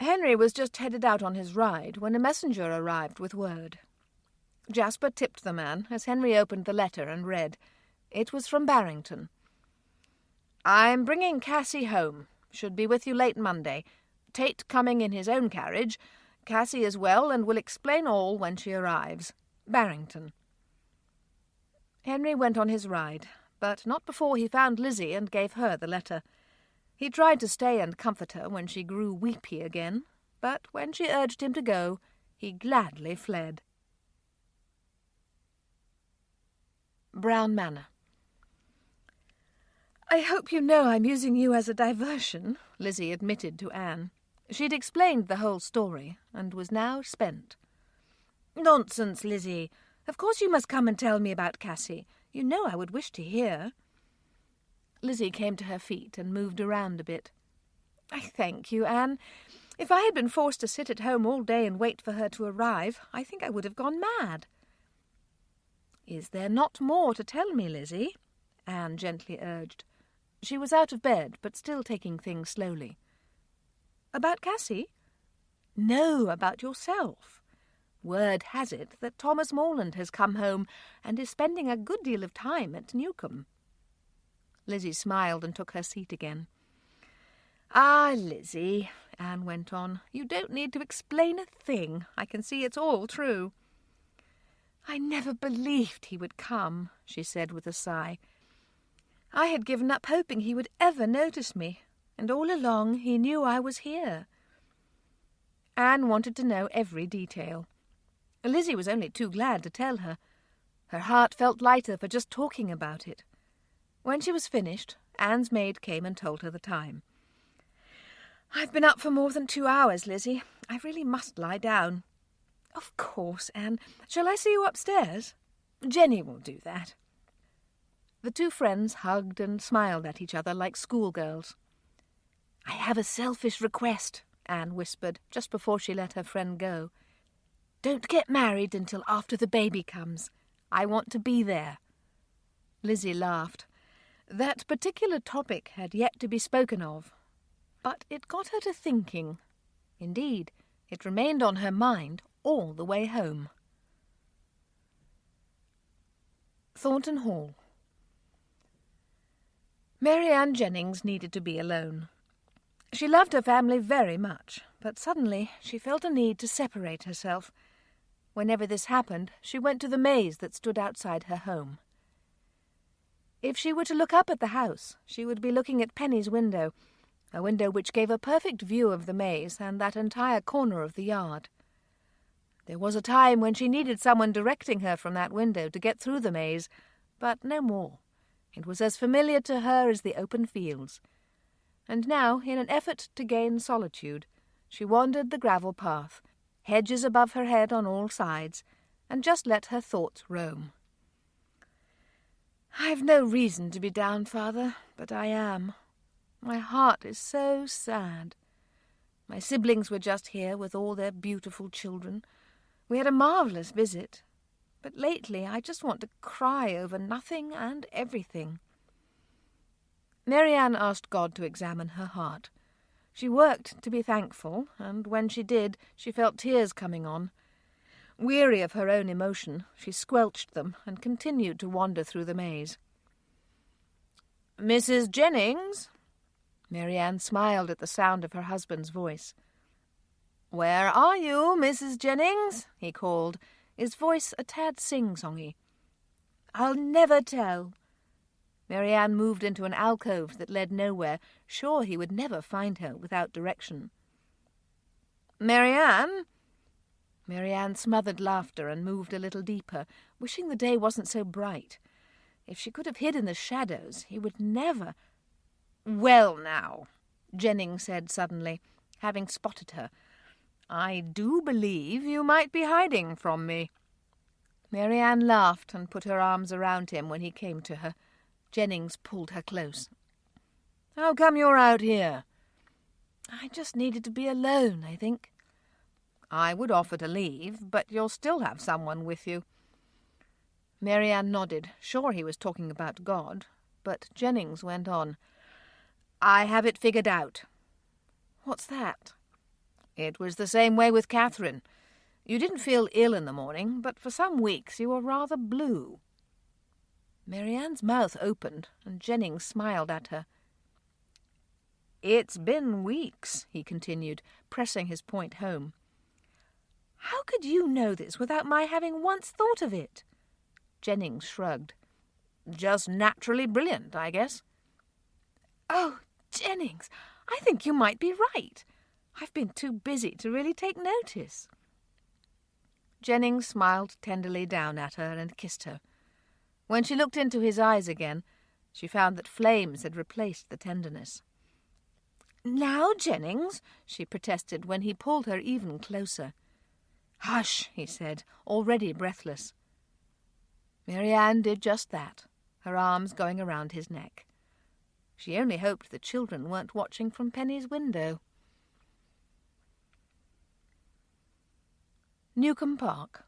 Henry was just headed out on his ride when a messenger arrived with word. Jasper tipped the man as Henry opened the letter and read. It was from Barrington. I'm bringing Cassie home. Should be with you late Monday. Tate coming in his own carriage. Cassie is well and will explain all when she arrives. Barrington. Henry went on his ride, but not before he found Lizzie and gave her the letter. He tried to stay and comfort her when she grew weepy again, but when she urged him to go, he gladly fled. Brown Manor. I hope you know I'm using you as a diversion, Lizzie admitted to Anne. She'd explained the whole story, and was now spent. Nonsense, Lizzie. Of course you must come and tell me about Cassie. You know I would wish to hear. Lizzie came to her feet and moved around a bit. I thank you, Anne. If I had been forced to sit at home all day and wait for her to arrive, I think I would have gone mad. Is there not more to tell me, Lizzie? Anne gently urged. She was out of bed, but still taking things slowly. About Cassie? No, about yourself. Word has it that Thomas Morland has come home and is spending a good deal of time at Newcombe. Lizzie smiled and took her seat again. Ah, Lizzie, Anne went on, you don't need to explain a thing. I can see it's all true. I never believed he would come, she said with a sigh. I had given up hoping he would ever notice me, and all along he knew I was here. Anne wanted to know every detail. Lizzie was only too glad to tell her. Her heart felt lighter for just talking about it. When she was finished, Anne's maid came and told her the time. I've been up for more than 2 hours, Lizzie. I really must lie down. Of course, Anne. Shall I see you upstairs? Jenny will do that. The two friends hugged and smiled at each other like schoolgirls. I have a selfish request, Anne whispered, just before she let her friend go. Don't get married until after the baby comes. I want to be there. Lizzie laughed. That particular topic had yet to be spoken of, but it got her to thinking. Indeed, it remained on her mind all the way home. Thornton Hall. Mary Ann Jennings needed to be alone. She loved her family very much, but suddenly she felt a need to separate herself. Whenever this happened, she went to the maze that stood outside her home. If she were to look up at the house, she would be looking at Penny's window, a window which gave a perfect view of the maze and that entire corner of the yard. There was a time when she needed someone directing her from that window to get through the maze, but no more. It was as familiar to her as the open fields. And now, in an effort to gain solitude, she wandered the gravel path, hedges above her head on all sides, and just let her thoughts roam. I've no reason to be down, Father, but I am. My heart is so sad. My siblings were just here with all their beautiful children. We had a marvellous visit. But lately I just want to cry over nothing and everything. Mary Ann asked God to examine her heart. She worked to be thankful, and when she did, she felt tears coming on. Weary of her own emotion, she squelched them and continued to wander through the maze. Mrs. Jennings? Mary Ann smiled at the sound of her husband's voice. Where are you, Mrs. Jennings? He called, his voice a tad sing-songy. I'll never tell. Mary Ann moved into an alcove that led nowhere, sure he would never find her without direction. Mary Ann? Mary Ann smothered laughter and moved a little deeper, wishing the day wasn't so bright. If she could have hid in the shadows, he would never... Well now, Jennings said suddenly, having spotted her, I do believe you might be hiding from me. Mary Ann laughed and put her arms around him when he came to her. Jennings pulled her close. "How come you're out here?" "I just needed to be alone, I think." "I would offer to leave, but you'll still have someone with you." Marianne nodded, sure he was talking about God, but Jennings went on. "I have it figured out." "What's that?" "It was the same way with Catherine. You didn't feel ill in the morning, but for some weeks you were rather blue." Marianne's mouth opened, and Jennings smiled at her. "It's been weeks," he continued, pressing his point home. "How could you know this without my having once thought of it?" Jennings shrugged. "Just naturally brilliant, I guess." "Oh, Jennings, I think you might be right. I've been too busy to really take notice." Jennings smiled tenderly down at her and kissed her. When she looked into his eyes again, she found that flames had replaced the tenderness. "Now, Jennings," she protested when he pulled her even closer. "Hush," he said, already breathless. Marianne did just that, her arms going around his neck. She only hoped the children weren't watching from Penny's window. Newcombe Park.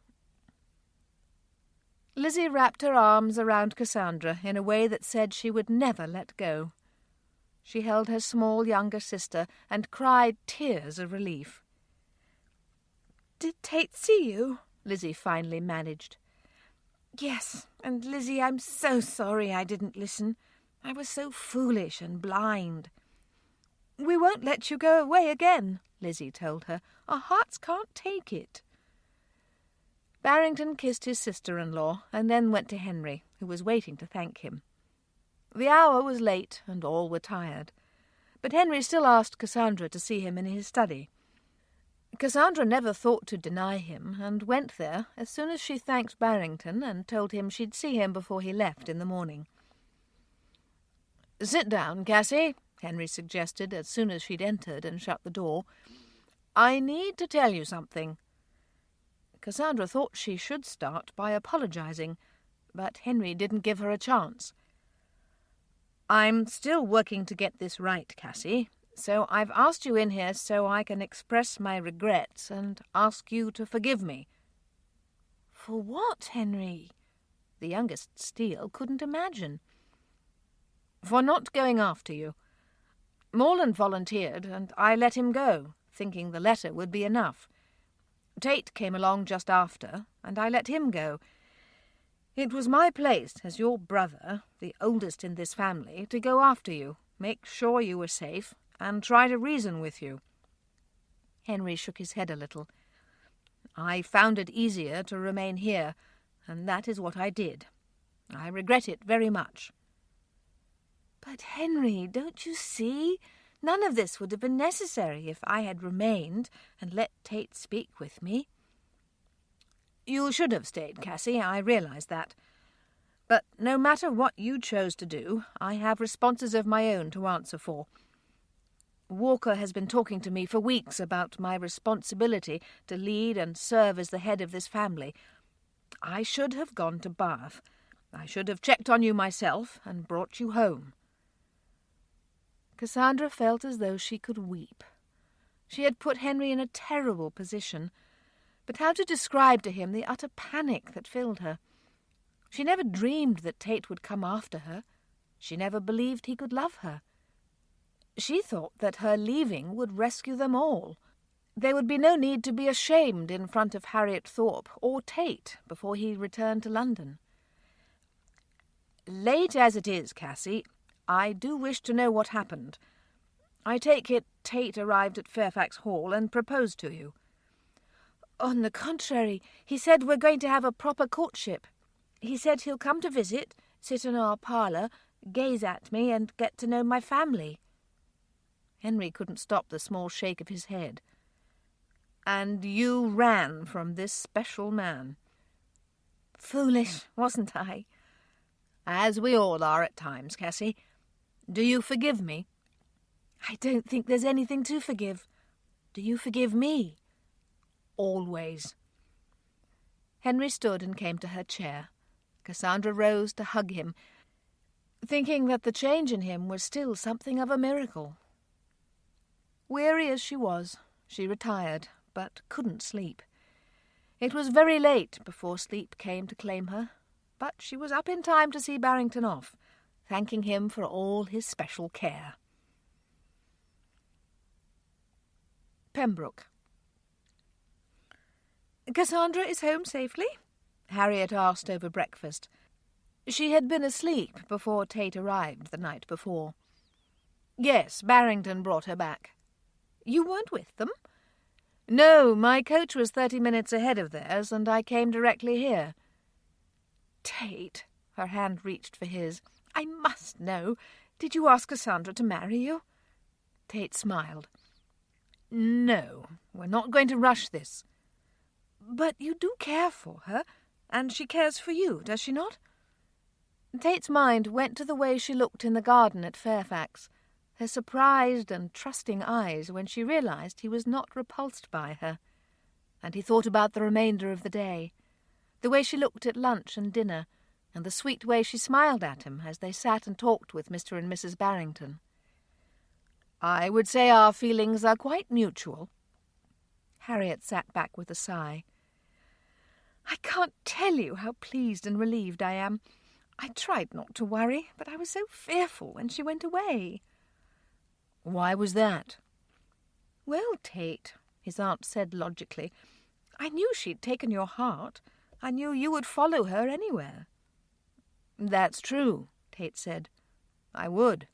Lizzie wrapped her arms around Cassandra in a way that said she would never let go. She held her small younger sister and cried tears of relief. "Did Tate see you?" Lizzie finally managed. "Yes, and Lizzie, I'm so sorry I didn't listen. I was so foolish and blind." "We won't let you go away again," Lizzie told her. "Our hearts can't take it." Barrington kissed his sister-in-law and then went to Henry, who was waiting to thank him. The hour was late and all were tired, but Henry still asked Cassandra to see him in his study. Cassandra never thought to deny him, and went there as soon as she thanked Barrington and told him she'd see him before he left in the morning. "Sit down, Cassie," Henry suggested as soon as she'd entered and shut the door. "I need to tell you something." Cassandra thought she should start by apologizing, but Henry didn't give her a chance. "I'm still working to get this right, Cassie, so I've asked you in here so I can express my regrets and ask you to forgive me." "For what, Henry?" The youngest Steele couldn't imagine. "For not going after you. Morland volunteered, and I let him go, thinking the letter would be enough. Tate came along just after, and I let him go. It was my place, as your brother, the oldest in this family, to go after you, make sure you were safe, and try to reason with you." Henry shook his head a little. "I found it easier to remain here, and that is what I did. I regret it very much." "But, Henry, don't you see? None of this would have been necessary if I had remained and let Tate speak with me." "You should have stayed, Cassie, I realise that. But no matter what you chose to do, I have responses of my own to answer for. Walker has been talking to me for weeks about my responsibility to lead and serve as the head of this family. I should have gone to Bath. I should have checked on you myself and brought you home." Cassandra felt as though she could weep. She had put Henry in a terrible position, but how to describe to him the utter panic that filled her? She never dreamed that Tate would come after her. She never believed he could love her. She thought that her leaving would rescue them all. There would be no need to be ashamed in front of Harriet Thorpe or Tate before he returned to London. "Late as it is, Cassie, I do wish to know what happened. I take it Tate arrived at Fairfax Hall and proposed to you." "On the contrary, he said we're going to have a proper courtship. He said he'll come to visit, sit in our parlour, gaze at me and get to know my family." Henry couldn't stop the small shake of his head. "And you ran from this special man." "Foolish, wasn't I?" "As we all are at times, Cassie. Do you forgive me?" "I don't think there's anything to forgive. Do you forgive me?" "Always." Henry stood and came to her chair. Cassandra rose to hug him. thinking that the change in him was still something of a miracle. Weary as she was, she retired, but couldn't sleep. It was very late before sleep came to claim her, but she was up in time to see Barrington off, thanking him for all his special care. Pembroke. "Cassandra is home safely?" Harriet asked over breakfast. She had been asleep before Tate arrived the night before. "Yes, Barrington brought her back." "You weren't with them?" "No, my coach was 30 minutes ahead of theirs, and I came directly here." "Tate," her hand reached for his, "I must know. Did you ask Cassandra to marry you?" Tate smiled. "No, we're not going to rush this." "But you do care for her, and she cares for you, does she not?" Tate's mind went to the way she looked in the garden at Fairfax, her surprised and trusting eyes when she realized he was not repulsed by her. And he thought about the remainder of the day, the way she looked at lunch and dinner, and the sweet way she smiled at him as they sat and talked with Mr. and Mrs. Barrington. "I would say our feelings are quite mutual." Harriet sat back with a sigh. "I can't tell you how pleased and relieved I am. I tried not to worry, but I was so fearful when she went away." "Why was that?" "Well, Tate," his aunt said logically, "I knew she'd taken your heart. I knew you would follow her anywhere." "That's true," Tate said. "I would."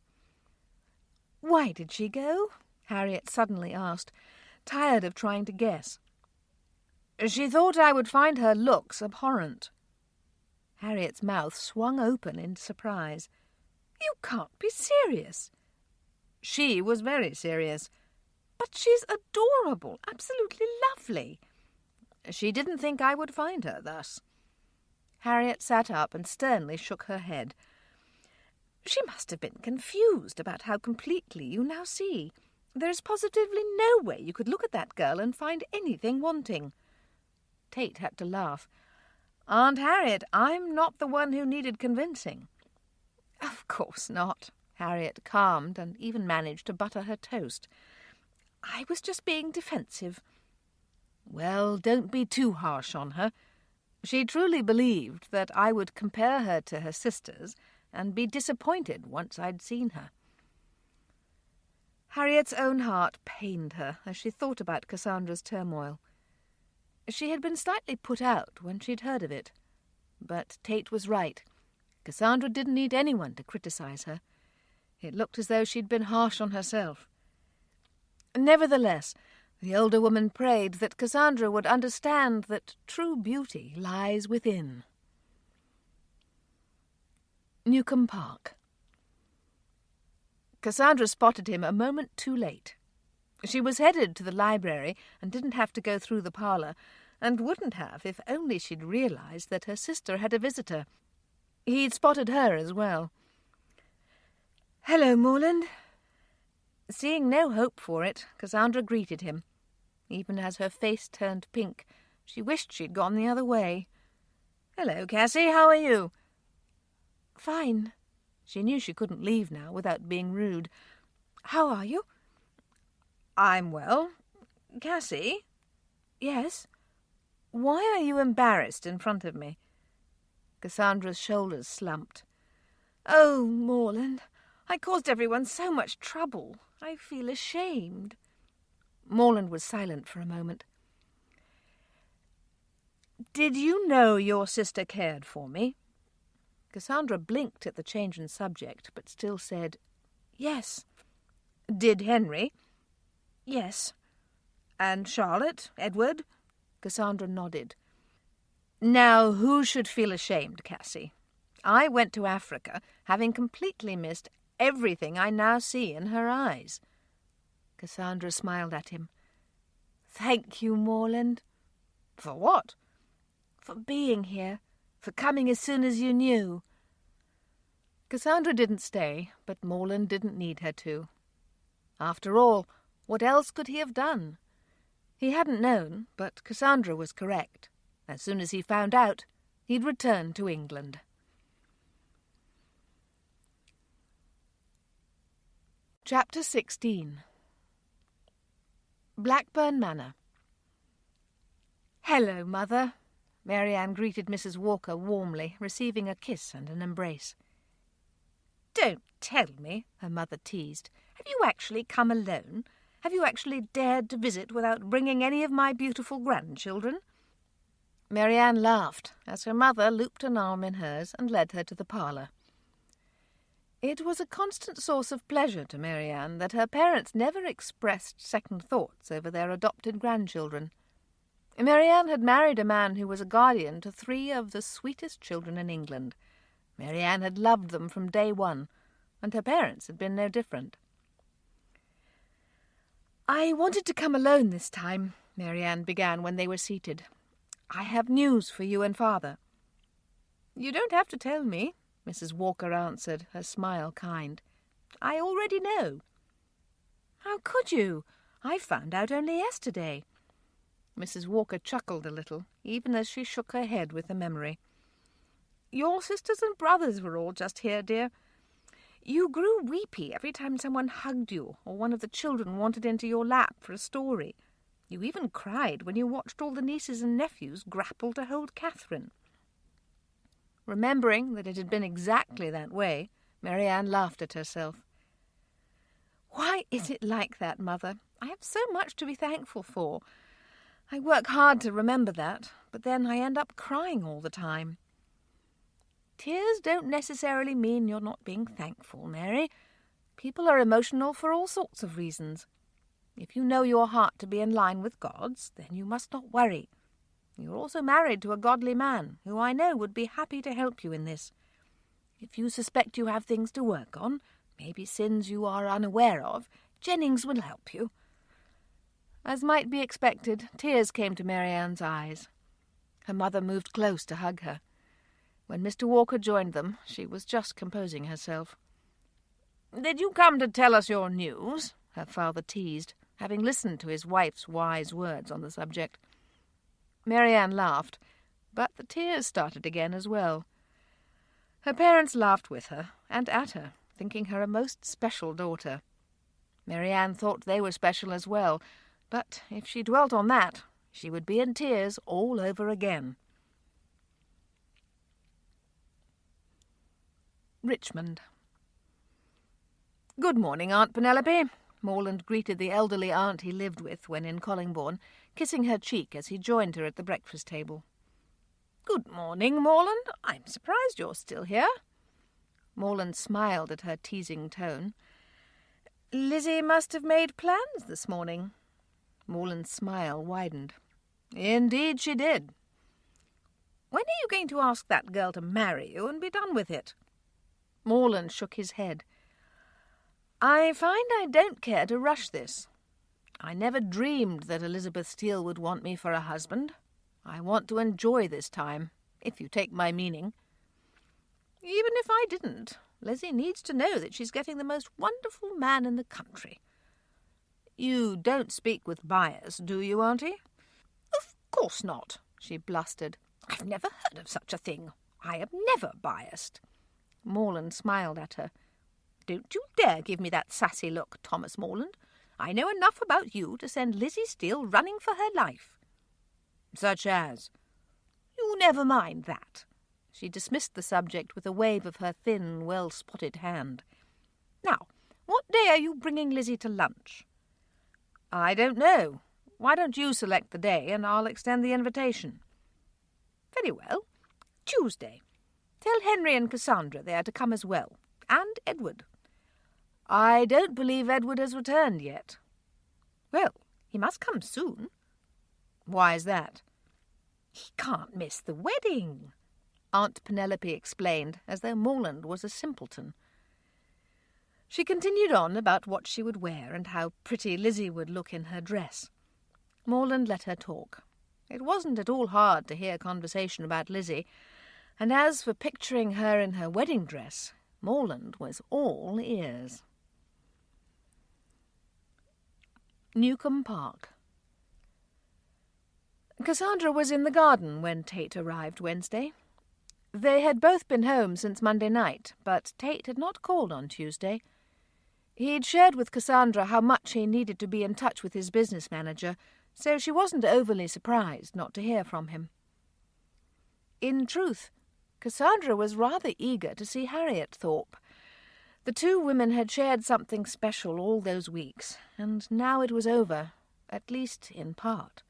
"Why did she go?" Harriet suddenly asked, tired of trying to guess. "She thought I would find her looks abhorrent." Harriet's mouth swung open in surprise. "You can't be serious." She was very serious. "But she's adorable, absolutely lovely." She didn't think I would find her thus. Harriet sat up and sternly shook her head. "She must have been confused about how completely you now see. There's positively no way you could look at that girl and find anything wanting." Tate had to laugh. "Aunt Harriet, I'm not the one who needed convincing." "Of course not." Harriet calmed and even managed to butter her toast. "I was just being defensive." "Well, don't be too harsh on her. She truly believed that I would compare her to her sisters and be disappointed once I'd seen her." Harriet's own heart pained her as she thought about Cassandra's turmoil. She had been slightly put out when she'd heard of it. But Tate was right. Cassandra didn't need anyone to criticize her. It looked as though she'd been harsh on herself. Nevertheless, the older woman prayed that Cassandra would understand that true beauty lies within. Newcombe Park. Cassandra spotted him a moment too late. She was headed to the library and didn't have to go through the parlour, and wouldn't have if only she'd realised that her sister had a visitor. He'd spotted her as well. "Hello, Morland." Seeing no hope for it, Cassandra greeted him. Even as her face turned pink, she wished she'd gone the other way. "Hello, Cassie, how are you?" "Fine." She knew she couldn't leave now without being rude. "How are you?" "I'm well. Cassie?" "Yes?" "Why are you embarrassed in front of me?" Cassandra's shoulders slumped. "Oh, Morland, I caused everyone so much trouble. I feel ashamed." Morland was silent for a moment. "Did you know your sister cared for me?" Cassandra blinked at the change in subject, but still said, "Yes." "Did Henry?" "Yes." "And Charlotte? Edward?" Cassandra nodded. "Now, who should feel ashamed, Cassie? I went to Africa, having completely missed everything I now see in her eyes." Cassandra smiled at him. "Thank you, Morland." "For what?" "For being here, for coming as soon as you knew." Cassandra didn't stay, but Morland didn't need her to. After all, what else could he have done? He hadn't known, but Cassandra was correct. As soon as he found out, he'd return to England. Chapter 16. Blackburn Manor. "Hello, Mother." Marianne greeted Mrs. Walker warmly, receiving a kiss and an embrace. "Don't tell me," her mother teased. "Have you actually come alone? Have you actually dared to visit without bringing any of my beautiful grandchildren?" Marianne laughed as her mother looped an arm in hers and led her to the parlour. It was a constant source of pleasure to Marianne that her parents never expressed second thoughts over their adopted grandchildren. Marianne had married a man who was a guardian to 3 of the sweetest children in England. Marianne had loved them from day one, and her parents had been no different. "I wanted to come alone this time," Marianne began when they were seated. "I have news for you and Father." "You don't have to tell me," Mrs. Walker answered, her smile kind. "I already know." "How could you? I found out only yesterday." Mrs. Walker chuckled a little, even as she shook her head with the memory. "Your sisters and brothers were all just here, dear. You grew weepy every time someone hugged you or one of the children wandered into your lap for a story. You even cried when you watched all the nieces and nephews grapple to hold Catherine." Remembering that it had been exactly that way, Marianne laughed at herself. "Why is it like that, Mother? I have so much to be thankful for. I work hard to remember that, but then I end up crying all the time." "Tears don't necessarily mean you're not being thankful, Mary. People are emotional for all sorts of reasons. If you know your heart to be in line with God's, then you must not worry. You're also married to a godly man, who I know would be happy to help you in this. If you suspect you have things to work on, maybe sins you are unaware of, Jennings will help you." As might be expected, tears came to Marianne's eyes. Her mother moved close to hug her. When Mr. Walker joined them, she was just composing herself. "Did you come to tell us your news?" her father teased, having listened to his wife's wise words on the subject. Marianne laughed, but the tears started again as well. Her parents laughed with her and at her, thinking her a most special daughter. Marianne thought they were special as well, but if she dwelt on that, she would be in tears all over again. Richmond. "Good morning, Aunt Penelope." Morland greeted the elderly aunt he lived with when in Collingbourne, kissing her cheek as he joined her at the breakfast table. "Good morning, Morland. I'm surprised you're still here." Morland smiled at her teasing tone. "Lizzie must have made plans this morning." Morland's smile widened. "Indeed she did." "When are you going to ask that girl to marry you and be done with it?" Morland shook his head. "I find I don't care to rush this. I never dreamed that Elizabeth Steele would want me for a husband. I want to enjoy this time, if you take my meaning." "Even if I didn't, Lizzie needs to know that she's getting the most wonderful man in the country." "You don't speak with bias, do you, Auntie?" "Of course not," she blustered. "I've never heard of such a thing. I am never biased." Morland smiled at her. "Don't you dare give me that sassy look, Thomas Morland. I know enough about you to send Lizzie Steele running for her life." "Such as?" "You never mind that." She dismissed the subject with a wave of her thin, well-spotted hand. "Now, what day are you bringing Lizzie to lunch?" "I don't know. Why don't you select the day and I'll extend the invitation?" "Very well. Tuesday. Tell Henry and Cassandra they are to come as well. And Edward." "I don't believe Edward has returned yet." "Well, he must come soon." "Why is that?" "He can't miss the wedding," Aunt Penelope explained, as though Morland was a simpleton. She continued on about what she would wear and how pretty Lizzie would look in her dress. Morland let her talk. It wasn't at all hard to hear conversation about Lizzie, and as for picturing her in her wedding dress, Morland was all ears. Newcombe Park. Cassandra was in the garden when Tate arrived Wednesday. They had both been home since Monday night, but Tate had not called on Tuesday. He'd shared with Cassandra how much he needed to be in touch with his business manager, so she wasn't overly surprised not to hear from him. In truth, Cassandra was rather eager to see Harriet Thorpe. The two women had shared something special all those weeks, and now it was over, at least in part.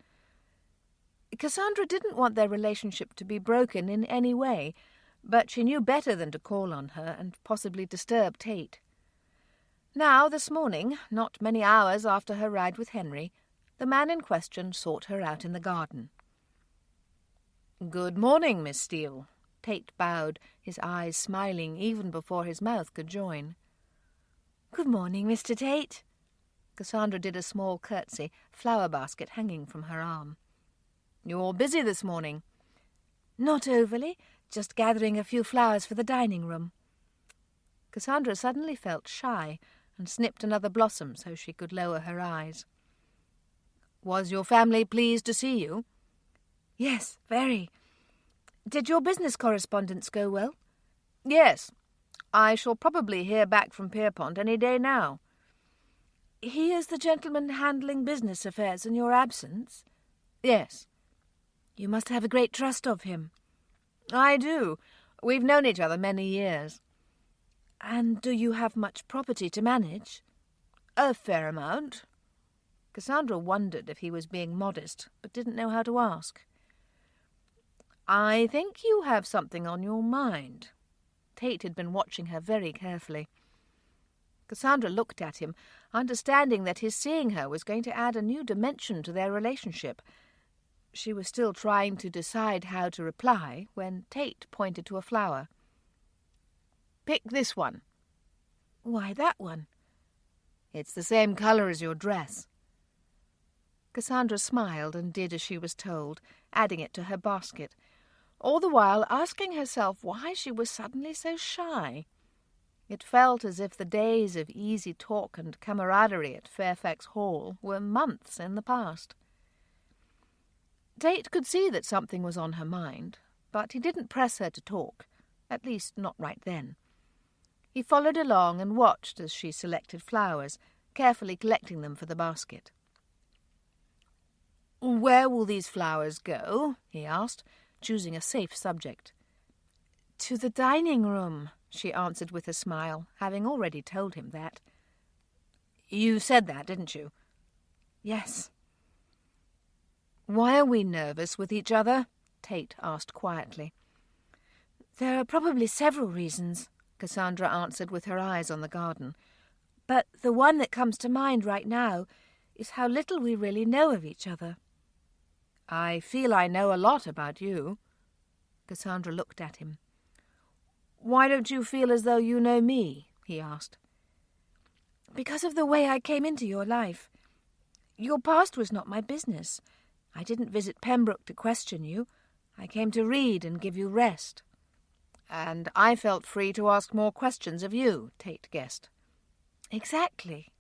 Cassandra didn't want their relationship to be broken in any way, but she knew better than to call on her and possibly disturb Tate. Now, this morning, not many hours after her ride with Henry, the man in question sought her out in the garden. "Good morning, Miss Steele." Tate bowed, his eyes smiling even before his mouth could join. "Good morning, Mr. Tate." Cassandra did a small curtsy, flower basket hanging from her arm. "You're busy this morning." "Not overly, just gathering a few flowers for the dining room." Cassandra suddenly felt shy and snipped another blossom so she could lower her eyes. "Was your family pleased to see you?" "Yes, very. Did your business correspondence go well?" "Yes. I shall probably hear back from Pierpont any day now." "He is the gentleman handling business affairs in your absence?" "Yes." "You must have a great trust of him." "I do. We've known each other many years." "And do you have much property to manage?" "A fair amount." Cassandra wondered if he was being modest, but didn't know how to ask. "I think you have something on your mind." Tate had been watching her very carefully. Cassandra looked at him, understanding that his seeing her was going to add a new dimension to their relationship. She was still trying to decide how to reply when Tate pointed to a flower. "Pick this one." "Why that one?" "It's the same colour as your dress." Cassandra smiled and did as she was told, adding it to her basket, all the while asking herself why she was suddenly so shy. It felt as if the days of easy talk and camaraderie at Fairfax Hall were months in the past. Tate could see that something was on her mind, but he didn't press her to talk, at least not right then. He followed along and watched as she selected flowers, carefully collecting them for the basket. "Where will these flowers go?" he asked, choosing a safe subject. "To the dining room," she answered with a smile, having already told him that. "You said that, didn't you?" "Yes." "Why are we nervous with each other?" Tate asked quietly. "There are probably several reasons," Cassandra answered with her eyes on the garden. "But the one that comes to mind right now is how little we really know of each other." "I feel I know a lot about you." Cassandra looked at him. "Why don't you feel as though you know me?" he asked. "Because of the way I came into your life. Your past was not my business. I didn't visit Pembroke to question you. I came to read and give you rest." "And I felt free to ask more questions of you," Tate guessed. "Exactly."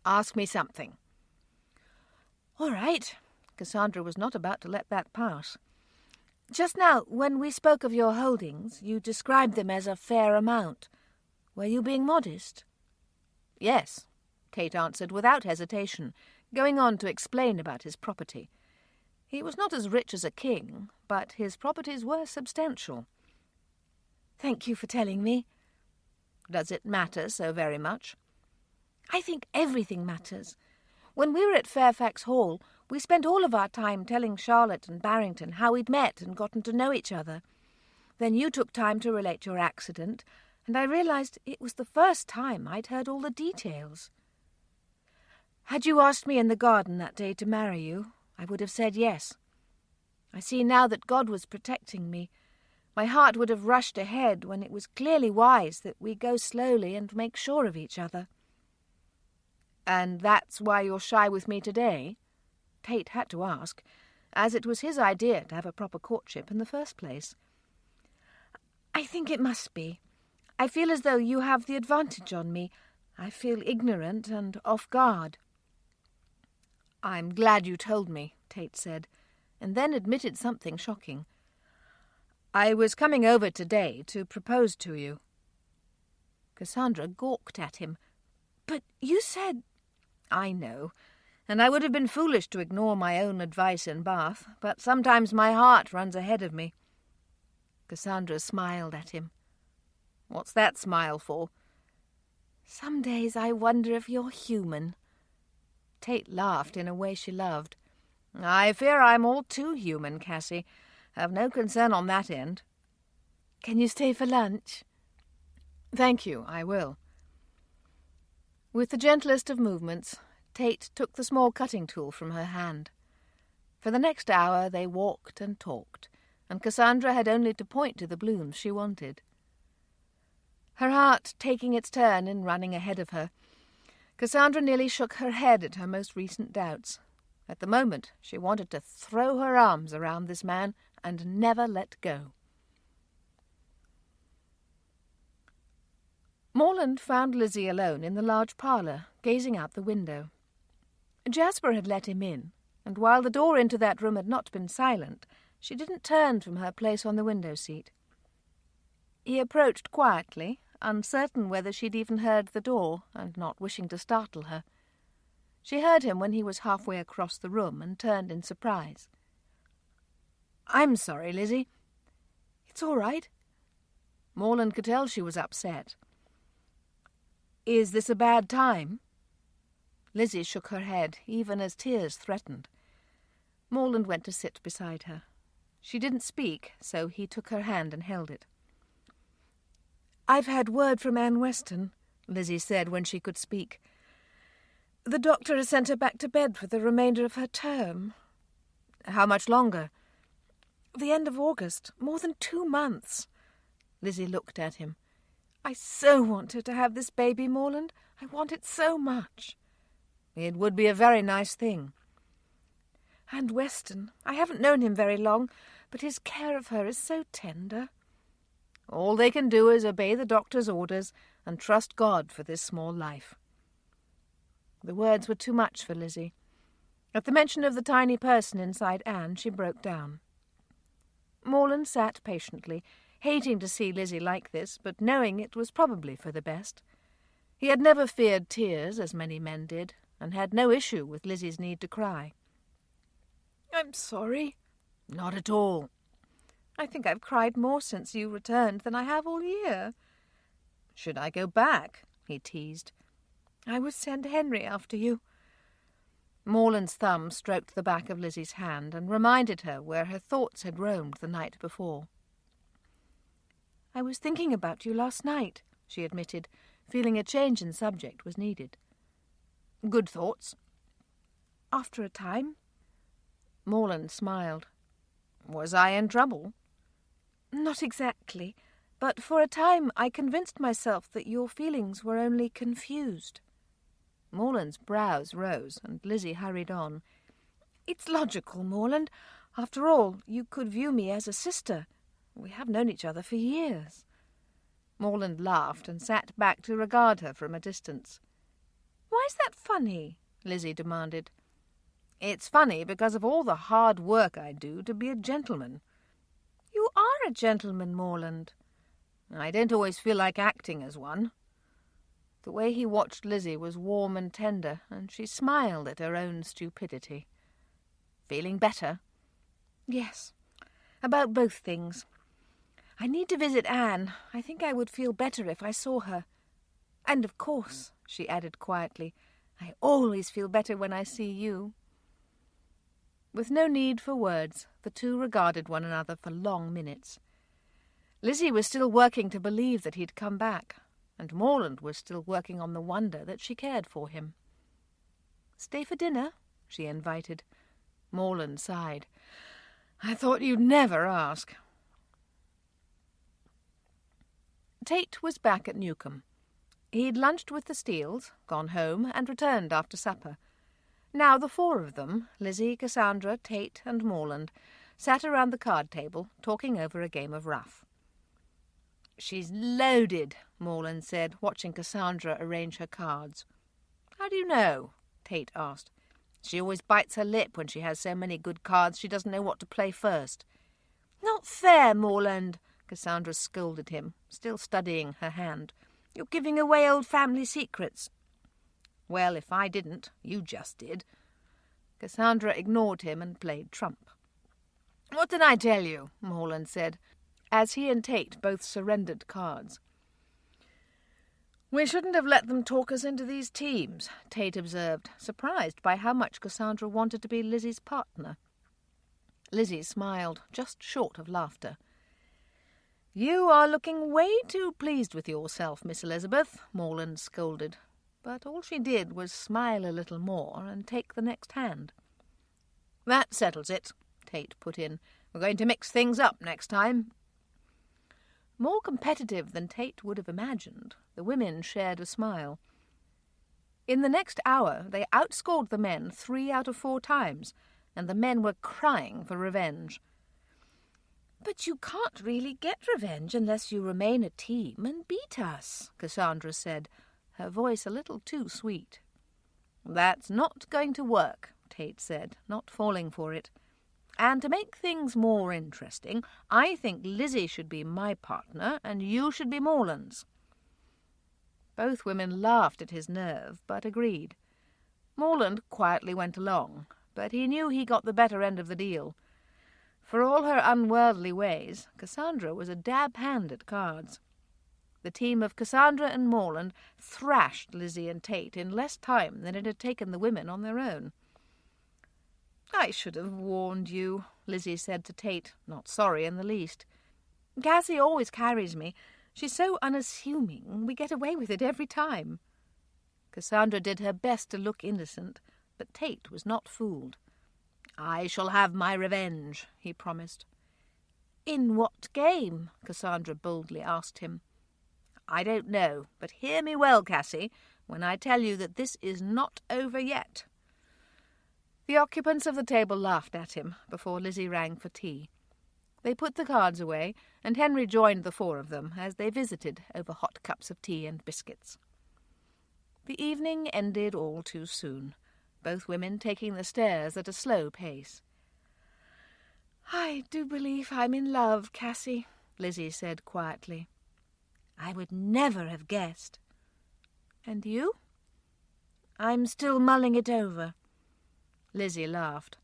"Ask me something." "All right." Cassandra was not about to let that pass. "Just now, when we spoke of your holdings, you described them as a fair amount. Were you being modest?" "Yes," Tate answered without hesitation, going on to explain about his property. He was not as rich as a king, but his properties were substantial. "Thank you for telling me." "Does it matter so very much?" "I think everything matters. When we were at Fairfax Hall, we spent all of our time telling Charlotte and Barrington how we'd met and gotten to know each other. Then you took time to relate your accident, and I realized it was the first time I'd heard all the details. Had you asked me in the garden that day to marry you, I would have said yes. I see now that God was protecting me. My heart would have rushed ahead when it was clearly wise that we go slowly and make sure of each other." "And that's why you're shy with me today?" Tate had to ask, as it was his idea to have a proper courtship in the first place. "I think it must be. I feel as though you have the advantage on me. I feel ignorant and off guard." "I'm glad you told me," Tate said, and then admitted something shocking. "I was coming over today to propose to you." Cassandra gawked at him, But you said... I know, and I would have been foolish to ignore my own advice in Bath, but sometimes my heart runs ahead of me. Cassandra smiled at him. What's that smile for? Some days I wonder if you're human. Tate laughed in a way she loved. I fear I'm all too human, Cassie. Have no concern on that end. Can you stay for lunch? Thank you, I will. With the gentlest of movements, Tate took the small cutting tool from her hand. For the next hour they walked and talked, and Cassandra had only to point to the blooms she wanted. Her heart taking its turn in running ahead of her, Cassandra nearly shook her head at her most recent doubts. At the moment she wanted to throw her arms around this man and never let go. Morland found Lizzie alone in the large parlour, gazing out the window. Jasper had let him in, and while the door into that room had not been silent, she didn't turn from her place on the window-seat. He approached quietly, uncertain whether she'd even heard the door, and not wishing to startle her. She heard him when he was halfway across the room, and turned in surprise. "I'm sorry, Lizzie." "It's all right." Morland could tell she was upset. "Is this a bad time?" Lizzie shook her head, even as tears threatened. Morland went to sit beside her. She didn't speak, so he took her hand and held it. "I've had word from Anne Weston," Lizzie said when she could speak. "The doctor has sent her back to bed for the remainder of her term." "How much longer?" "The end of August. More than 2 months." Lizzie looked at him. "I so want her to have this baby, Morland. I want it so much." "It would be a very nice thing." "And Weston. I haven't known him very long, but his care of her is so tender." "All they can do is obey the doctor's orders and trust God for this small life." The words were too much for Lizzie. At the mention of the tiny person inside Anne, she broke down. Morland sat patiently, hating to see Lizzie like this, but knowing it was probably for the best. He had never feared tears, as many men did, and had no issue with Lizzie's need to cry. "I'm sorry." "Not at all." "I think I've cried more since you returned than I have all year." "Should I go back?" he teased. "I would send Henry after you." Morland's thumb stroked the back of Lizzie's hand and reminded her where her thoughts had roamed the night before. "I was thinking about you last night," she admitted, feeling a change in subject was needed. "Good thoughts?" "After a time." Morland smiled. "Was I in trouble?" "Not exactly, but for a time I convinced myself that your feelings were only confused." Morland's brows rose, and Lizzie hurried on. "It's logical, Morland. After all, you could view me as a sister. We have known each other for years." Morland laughed and sat back to regard her from a distance. "Why is that funny?" Lizzie demanded. "It's funny because of all the hard work I do to be a gentleman." "You are a gentleman, Morland." "I don't always feel like acting as one." The way he watched Lizzie was warm and tender, and she smiled at her own stupidity. "Feeling better?" "Yes, about both things. I need to visit Anne. I think I would feel better if I saw her. And of course," she added quietly, "I always feel better when I see you." With no need for words, the two regarded one another for long minutes. Lizzie was still working to believe that he'd come back, and Morland was still working on the wonder that she cared for him. "Stay for dinner?" she invited. Morland sighed. "I thought you'd never ask." Tate was back at Newcombe. He'd lunched with the Steeles, gone home, and returned after supper. Now the four of them, Lizzie, Cassandra, Tate, and Morland, sat around the card table, talking over a game of rough. "She's loaded," Morland said, watching Cassandra arrange her cards. "How do you know?" Tate asked. "She always bites her lip when she has so many good cards she doesn't know what to play first." "Not fair, Morland," Cassandra scolded him, still studying her hand. "You're giving away old family secrets." Well, if I didn't, you just did. Cassandra ignored him and played trump. What did I tell you? Morland said, as he and Tate both surrendered cards. We shouldn't have let them talk us into these teams, Tate observed, surprised by how much Cassandra wanted to be Lizzie's partner. Lizzie smiled, just short of laughter. You are looking way too pleased with yourself, Miss Elizabeth, Morland scolded. But all she did was smile a little more and take the next hand. That settles it, Tate put in. We're going to mix things up next time. More competitive than Tate would have imagined, the women shared a smile. In the next hour they outscored the men 3 out of 4 times, and the men were crying for revenge. But you can't really get revenge unless you remain a team and beat us, Cassandra said, her voice a little too sweet. That's not going to work, Tate said, not falling for it. And to make things more interesting, I think Lizzie should be my partner and you should be Morland's. Both women laughed at his nerve, but agreed. Morland quietly went along, but he knew he got the better end of the deal. For all her unworldly ways, Cassandra was a dab hand at cards. The team of Cassandra and Morland thrashed Lizzie and Tate in less time than it had taken the women on their own. I should have warned you, Lizzie said to Tate, not sorry in the least. Cassie always carries me. She's so unassuming, we get away with it every time. Cassandra did her best to look innocent, but Tate was not fooled. I shall have my revenge, he promised. In what game? Cassandra boldly asked him. I don't know, but hear me well, Cassie, when I tell you that this is not over yet. The occupants of the table laughed at him before Lizzie rang for tea. They put the cards away, and Henry joined the 4 of them as they visited over hot cups of tea and biscuits. The evening ended all too soon, both women taking the stairs at a slow pace. I do believe I'm in love, Cassie, Lizzie said quietly. I would never have guessed. And you? I'm still mulling it over. Lizzie laughed.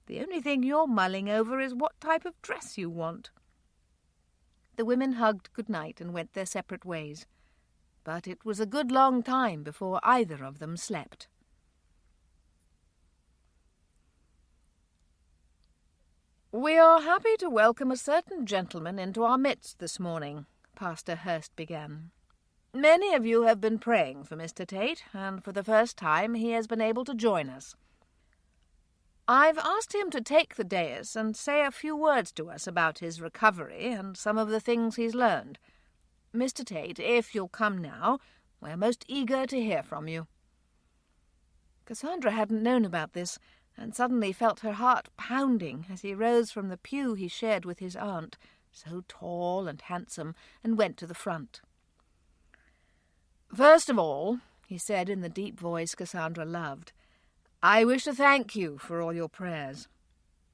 The only thing you're mulling over is what type of dress you want. The women hugged good night and went their separate ways, but it was a good long time before either of them slept. We are happy to welcome a certain gentleman into our midst this morning, Pastor Hurst began. Many of you have been praying for Mr. Tate, and for the first time he has been able to join us. I've asked him to take the dais and say a few words to us about his recovery and some of the things he's learned. Mr. Tate, if you'll come now, we're most eager to hear from you. Cassandra hadn't known about this, and suddenly felt her heart pounding as he rose from the pew he shared with his aunt, so tall and handsome, and went to the front. First of all, he said in the deep voice Cassandra loved, I wish to thank you for all your prayers.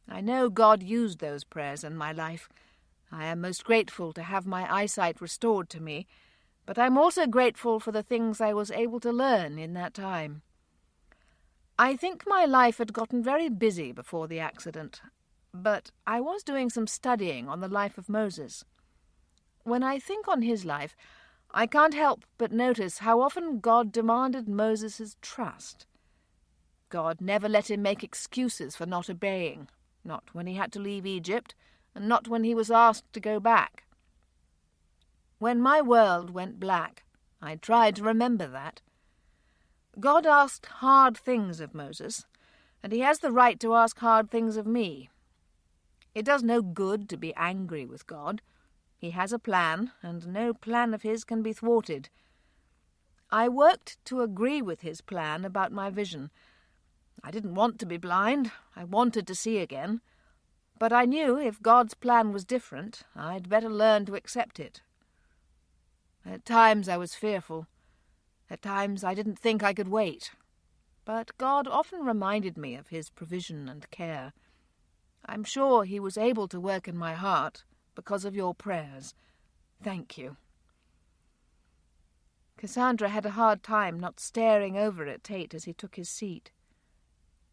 I know God used those prayers in my life. I am most grateful to have my eyesight restored to me, but I'm also grateful for the things I was able to learn in that time. I think my life had gotten very busy before the accident, but I was doing some studying on the life of Moses. When I think on his life, I can't help but notice how often God demanded Moses' trust. God never let him make excuses for not obeying, not when he had to leave Egypt, and not when he was asked to go back. When my world went black, I tried to remember that. God asked hard things of Moses, and he has the right to ask hard things of me. It does no good to be angry with God. He has a plan, and no plan of his can be thwarted. I worked to agree with his plan about my vision. I didn't want to be blind. I wanted to see again. But I knew if God's plan was different, I'd better learn to accept it. At times I was fearful. At times I didn't think I could wait. But God often reminded me of his provision and care. I'm sure he was able to work in my heart because of your prayers. Thank you. Cassandra had a hard time not staring over at Tate as he took his seat.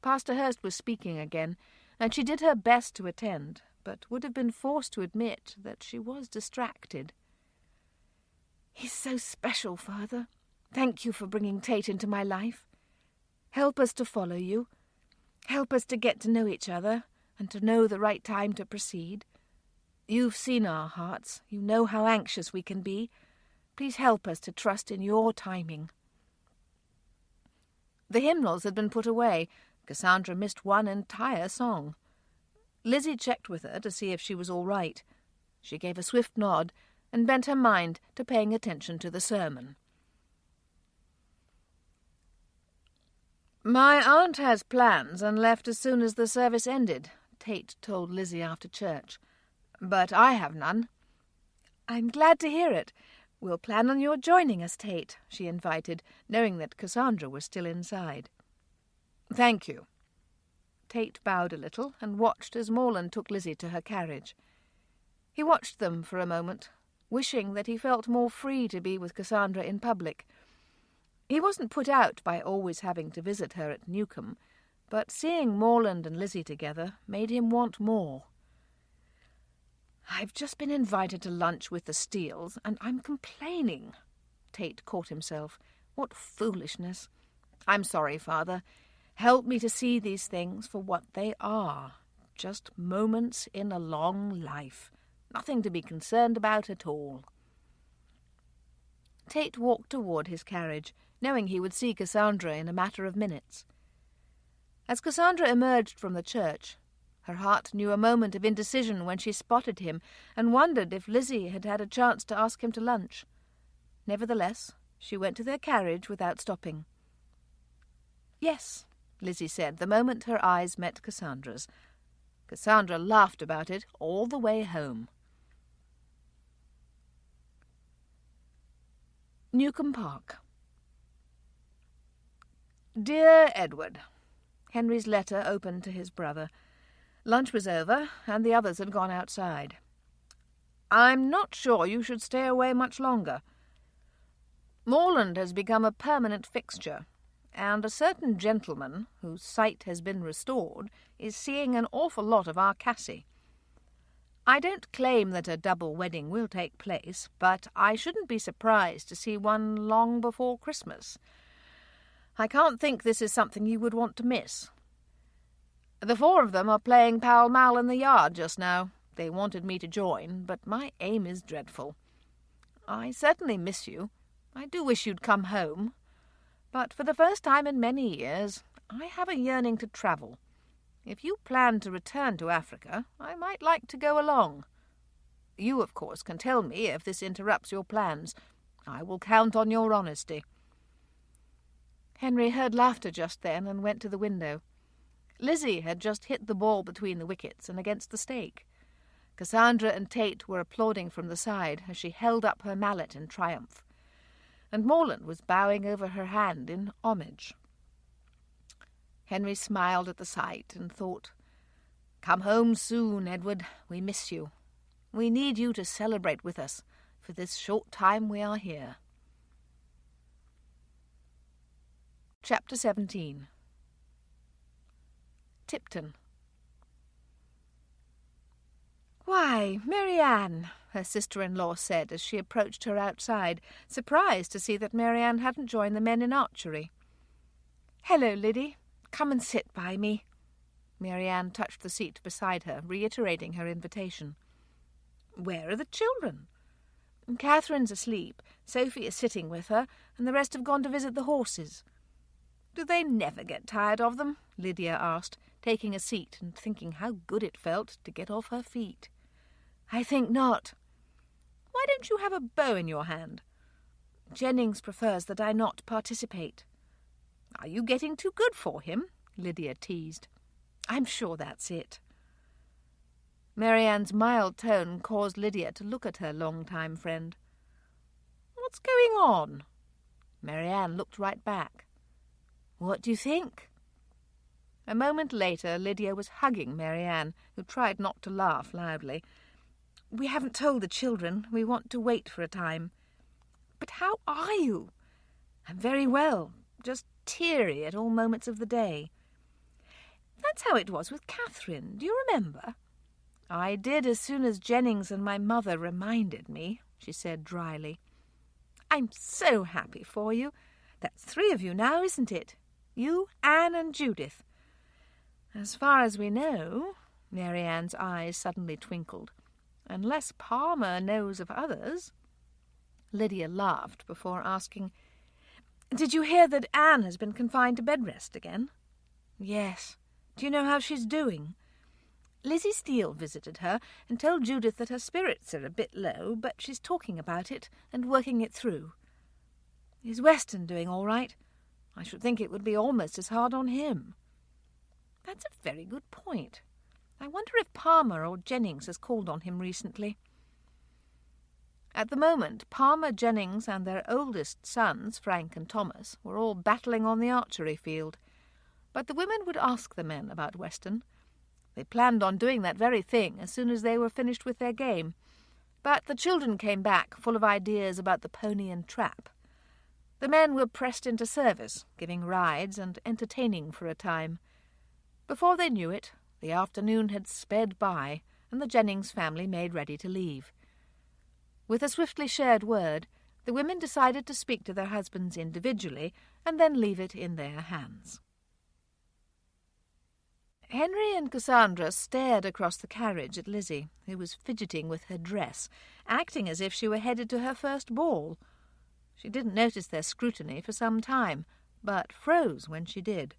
Pastor Hurst was speaking again, and she did her best to attend, but would have been forced to admit that she was distracted. "He's so special, Father. Thank you for bringing Tate into my life. Help us to follow you. Help us to get to know each other and to know the right time to proceed. You've seen our hearts. You know how anxious we can be. Please help us to trust in your timing." The hymnals had been put away. Cassandra missed one entire song. Lizzie checked with her to see if she was all right. She gave a swift nod and bent her mind to paying attention to the sermon. "My aunt has plans and left as soon as the service ended," Tate told Lizzie after church. "But I have none." "I'm glad to hear it. We'll plan on your joining us, Tate," she invited, knowing that Cassandra was still inside. "Thank you." Tate bowed a little and watched as Morland took Lizzie to her carriage. He watched them for a moment, wishing that he felt more free to be with Cassandra in public. He wasn't put out by always having to visit her at Newcombe, but seeing Morland and Lizzie together made him want more. "I've just been invited to lunch with the Steeles, and I'm complaining." Tate caught himself. What foolishness. "I'm sorry, Father. Help me to see these things for what they are. Just moments in a long life. Nothing to be concerned about at all." Tate walked toward his carriage, knowing he would see Cassandra in a matter of minutes. As Cassandra emerged from the church, her heart knew a moment of indecision when she spotted him and wondered if Lizzie had had a chance to ask him to lunch. Nevertheless, she went to their carriage without stopping. "Yes," Lizzie said the moment her eyes met Cassandra's. Cassandra laughed about it all the way home. Newcombe Park. "Dear Edward," Henry's letter opened to his brother. Lunch was over, and the others had gone outside. "I'm not sure you should stay away much longer. Morland has become a permanent fixture, and a certain gentleman, whose sight has been restored, is seeing an awful lot of our Cassie. I don't claim that a double wedding will take place, but I shouldn't be surprised to see one long before Christmas. I can't think this is something you would want to miss. The four of them are playing pall-mall in the yard just now. They wanted me to join, but my aim is dreadful. I certainly miss you. I do wish you'd come home. But for the first time in many years, I have a yearning to travel. If you plan to return to Africa, I might like to go along. You, of course, can tell me if this interrupts your plans. I will count on your honesty." Henry heard laughter just then and went to the window. Lizzie had just hit the ball between the wickets and against the stake. Cassandra and Tate were applauding from the side as she held up her mallet in triumph, and Morland was bowing over her hand in homage. Henry smiled at the sight and thought, "Come home soon, Edward. We miss you. We need you to celebrate with us for this short time we are here." Chapter 17. Tipton. "Why, Marianne," her sister-in-law said as she approached her outside, surprised to see that Marianne hadn't joined the men in archery. "Hello, Liddy. Come and sit by me." Marianne touched the seat beside her, reiterating her invitation. "Where are the children?" "Catherine's asleep, Sophie is sitting with her, and the rest have gone to visit the horses." "Do they never get tired of them?" Lydia asked, taking a seat and thinking how good it felt to get off her feet. "I think not." "Why don't you have a bow in your hand?" "Jennings prefers that I not participate." "Are you getting too good for him?" Lydia teased. "I'm sure that's it." Marianne's mild tone caused Lydia to look at her long-time friend. "What's going on?" Marianne looked right back. "What do you think?" A moment later, Lydia was hugging Marianne, who tried not to laugh loudly. "We haven't told the children. We want to wait for a time." "But how are you? I'm very well, just teary at all moments of the day. That's how it was with Catherine, do you remember? I did as soon as Jennings and my mother reminded me, she said dryly. I'm so happy for you. That's 3 of you now, isn't it? You, Anne and Judith. As far as we know, Mary Ann's eyes suddenly twinkled, unless Palmer knows of others. Lydia laughed before asking, Did you hear that Anne has been confined to bed rest again? Yes. Do you know how she's doing? Lizzie Steele visited her and told Judith that her spirits are a bit low, but she's talking about it and working it through. Is Weston doing all right? I should think it would be almost as hard on him. That's a very good point. I wonder if Palmer or Jennings has called on him recently. At the moment, Palmer, Jennings and their oldest sons, Frank and Thomas, were all battling on the archery field. But the women would ask the men about Weston. They planned on doing that very thing as soon as they were finished with their game. But the children came back full of ideas about the pony and trap. The men were pressed into service, giving rides and entertaining for a time. Before they knew it, the afternoon had sped by, and the Jennings family made ready to leave. With a swiftly shared word, the women decided to speak to their husbands individually and then leave it in their hands. Henry and Cassandra stared across the carriage at Lizzie, who was fidgeting with her dress, acting as if she were headed to her first ball. She didn't notice their scrutiny for some time, but froze when she did.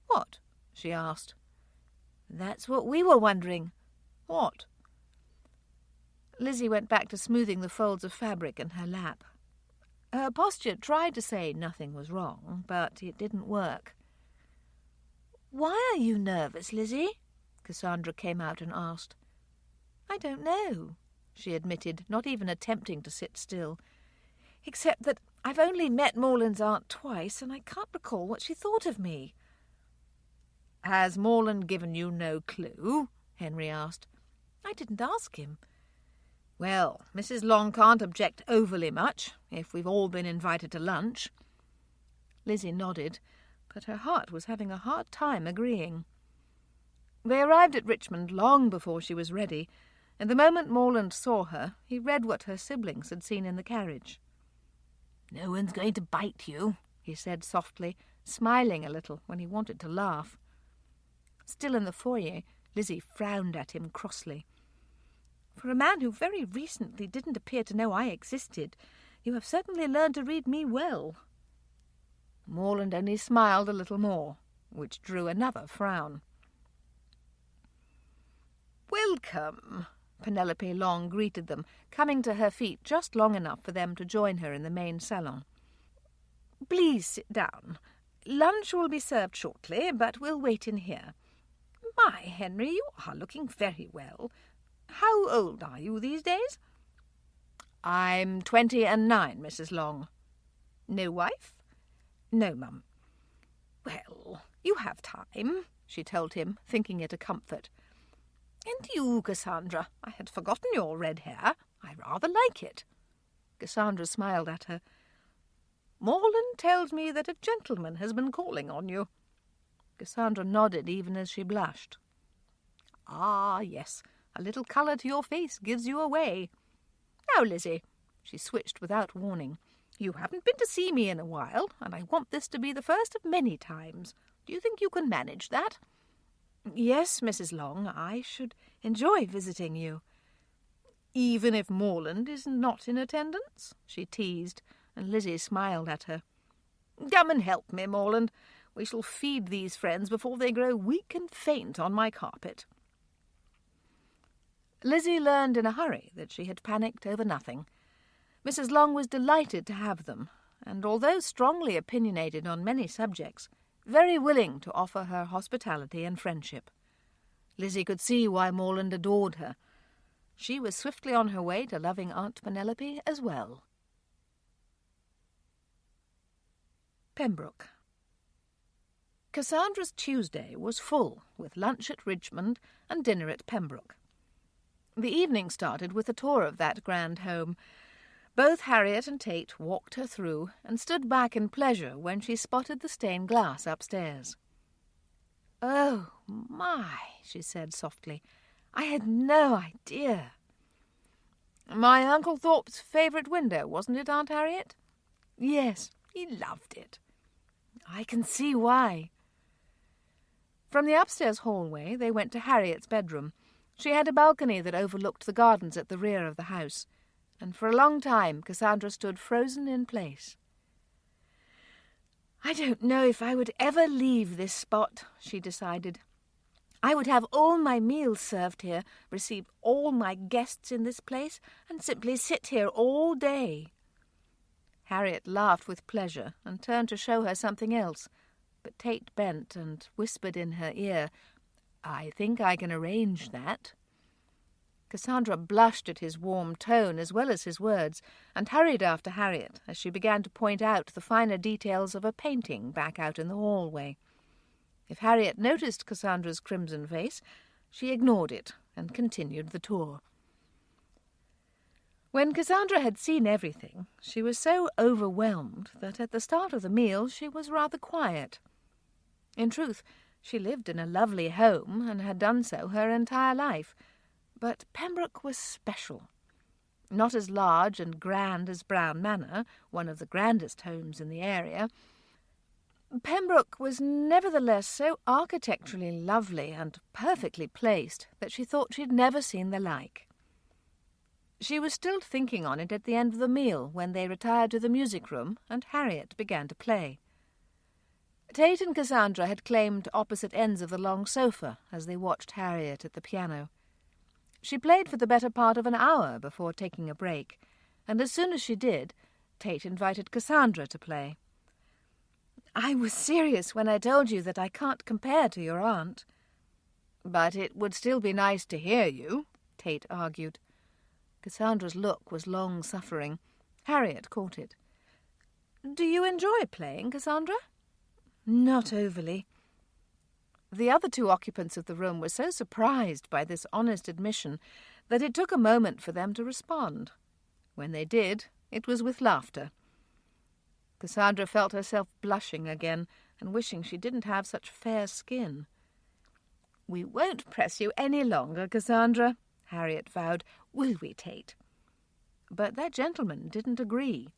"What?" she asked. "That's what we were wondering." "What?" Lizzie went back to smoothing the folds of fabric in her lap. Her posture tried to say nothing was wrong, but it didn't work. "Why are you nervous, Lizzie?" Cassandra came out and asked. "I don't know," she admitted, not even attempting to sit still, "except that I've only met Morland's aunt twice, and I can't recall what she thought of me." "Has Morland given you no clue?" Henry asked. "I didn't ask him." "Well, Mrs. Long can't object overly much, if we've all been invited to lunch." Lizzie nodded, but her heart was having a hard time agreeing. They arrived at Richmond long before she was ready, and the moment Morland saw her, he read what her siblings had seen in the carriage. "No one's going to bite you," he said softly, smiling a little when he wanted to laugh. Still in the foyer, Lizzie frowned at him crossly. "For a man who very recently didn't appear to know I existed, you have certainly learned to read me well." Morland only smiled a little more, which drew another frown. "Welcome," Penelope Long greeted them, coming to her feet just long enough for them to join her in the main salon. "Please sit down. Lunch will be served shortly, but we'll wait in here. My, Henry, you are looking very well. How old are you these days?" "I'm 29, Mrs. Long." "No wife?" "No, mum." "Well, you have time," she told him, thinking it a comfort. "And you, Cassandra, I had forgotten your red hair. I rather like it." Cassandra smiled at her. "Morland tells me that a gentleman has been calling on you." Cassandra nodded even as she blushed. "Ah, yes, a little colour to your face gives you away. Now, Lizzie," she switched without warning, "you haven't been to see me in a while, and I want this to be the first of many times. Do you think you can manage that?" "Yes, Mrs. Long, I should enjoy visiting you." "Even if Morland is not in attendance?" she teased, and Lizzie smiled at her. "Come and help me, Morland. We shall feed these friends before they grow weak and faint on my carpet." Lizzie learned in a hurry that she had panicked over nothing. Mrs. Long was delighted to have them, and although strongly opinionated on many subjects, very willing to offer her hospitality and friendship. Lizzie could see why Morland adored her. She was swiftly on her way to loving Aunt Penelope as well. Pembroke. Cassandra's Tuesday was full, with lunch at Richmond and dinner at Pembroke. The evening started with a tour of that grand home, Both Harriet and Tate walked her through and stood back in pleasure when she spotted the stained glass upstairs. "Oh, my," she said softly. "I had no idea." "My Uncle Thorpe's favourite window, wasn't it, Aunt Harriet?" "Yes, he loved it." "I can see why." From the upstairs hallway they went to Harriet's bedroom. She had a balcony that overlooked the gardens at the rear of the house, and for a long time Cassandra stood frozen in place. "I don't know if I would ever leave this spot," she decided. "I would have all my meals served here, receive all my guests in this place, and simply sit here all day." Harriet laughed with pleasure and turned to show her something else, but Tate bent and whispered in her ear, "I think I can arrange that." Cassandra blushed at his warm tone as well as his words, and hurried after Harriet as she began to point out the finer details of a painting back out in the hallway. If Harriet noticed Cassandra's crimson face, she ignored it and continued the tour. When Cassandra had seen everything, she was so overwhelmed that at the start of the meal she was rather quiet. In truth, she lived in a lovely home and had done so her entire life, but Pembroke was special. Not as large and grand as Brown Manor, one of the grandest homes in the area, Pembroke was nevertheless so architecturally lovely and perfectly placed that she thought she'd never seen the like. She was still thinking on it at the end of the meal when they retired to the music room and Harriet began to play. Tate and Cassandra had claimed opposite ends of the long sofa as they watched Harriet at the piano. She played for the better part of an hour before taking a break, and as soon as she did, Tate invited Cassandra to play. "I was serious when I told you that I can't compare to your aunt." "But it would still be nice to hear you," Tate argued. Cassandra's look was long-suffering. Harriet caught it. "Do you enjoy playing, Cassandra?" "Not overly." The other two occupants of the room were so surprised by this honest admission that it took a moment for them to respond. When they did, it was with laughter. Cassandra felt herself blushing again and wishing she didn't have such fair skin. "We won't press you any longer, Cassandra," Harriet vowed. "Will we, Tate?" But that gentleman didn't agree.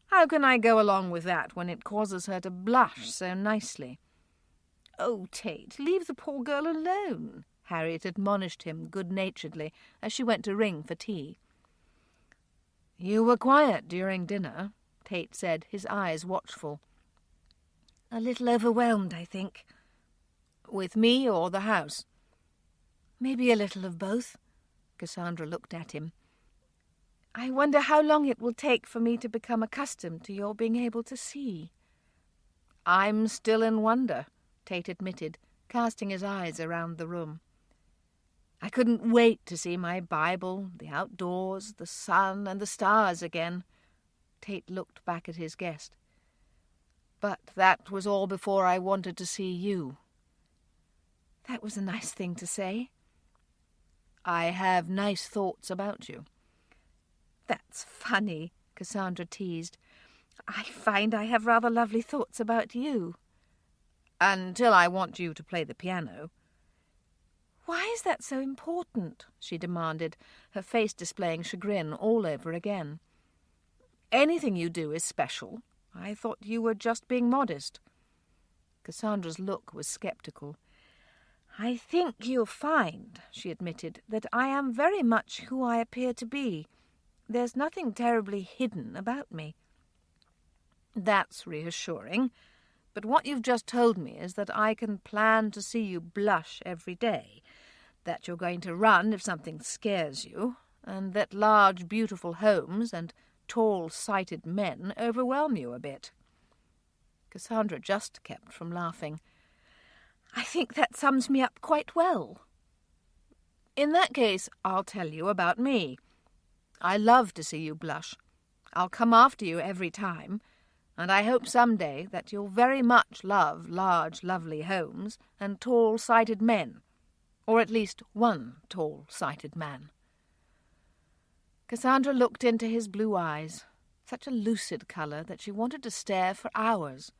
"How can I go along with that when it causes her to blush so nicely?" "Oh, Tate, leave the poor girl alone," Harriet admonished him good-naturedly as she went to ring for tea. "You were quiet during dinner," Tate said, his eyes watchful. "A little overwhelmed, I think." "With me or the house?" "Maybe a little of both." Cassandra looked at him. "I wonder how long it will take for me to become accustomed to your being able to see." "I'm still in wonder," Tate admitted, casting his eyes around the room. "I couldn't wait to see my Bible, the outdoors, the sun and the stars again." Tate looked back at his guest. "But that was all before I wanted to see you." "That was a nice thing to say." "I have nice thoughts about you." "That's funny," Cassandra teased. "I find I have rather lovely thoughts about you." "Until I want you to play the piano." "Why is that so important?" she demanded, her face displaying chagrin all over again. "Anything you do is special. I thought you were just being modest." Cassandra's look was sceptical. "I think you'll find," she admitted, "that I am very much who I appear to be. There's nothing terribly hidden about me." "That's reassuring. But what you've just told me is that I can plan to see you blush every day, that you're going to run if something scares you, and that large, beautiful homes and tall, sighted men overwhelm you a bit." Cassandra just kept from laughing. "I think that sums me up quite well." "In that case, I'll tell you about me. I love to see you blush. I'll come after you every time, and I hope some day that you'll very much love large, lovely homes and tall-sighted men, or at least one tall-sighted man." Cassandra looked into his blue eyes, such a lucid colour that she wanted to stare for hours.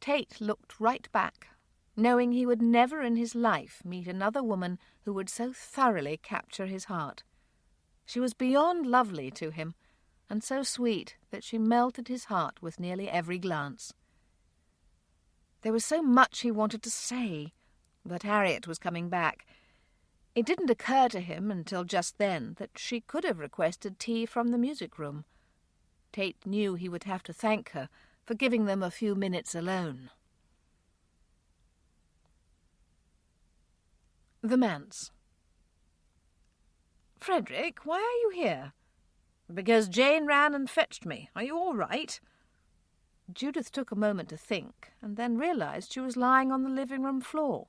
Tate looked right back, knowing he would never in his life meet another woman who would so thoroughly capture his heart. She was beyond lovely to him, and so sweet that she melted his heart with nearly every glance. There was so much he wanted to say, but Harriet was coming back. It didn't occur to him until just then that she could have requested tea from the music room. Tate knew he would have to thank her for giving them a few minutes alone. The manse. "Frederick, why are you here?" "Because Jane ran and fetched me. Are you all right?" Judith took a moment to think, and then realized she was lying on the living-room floor.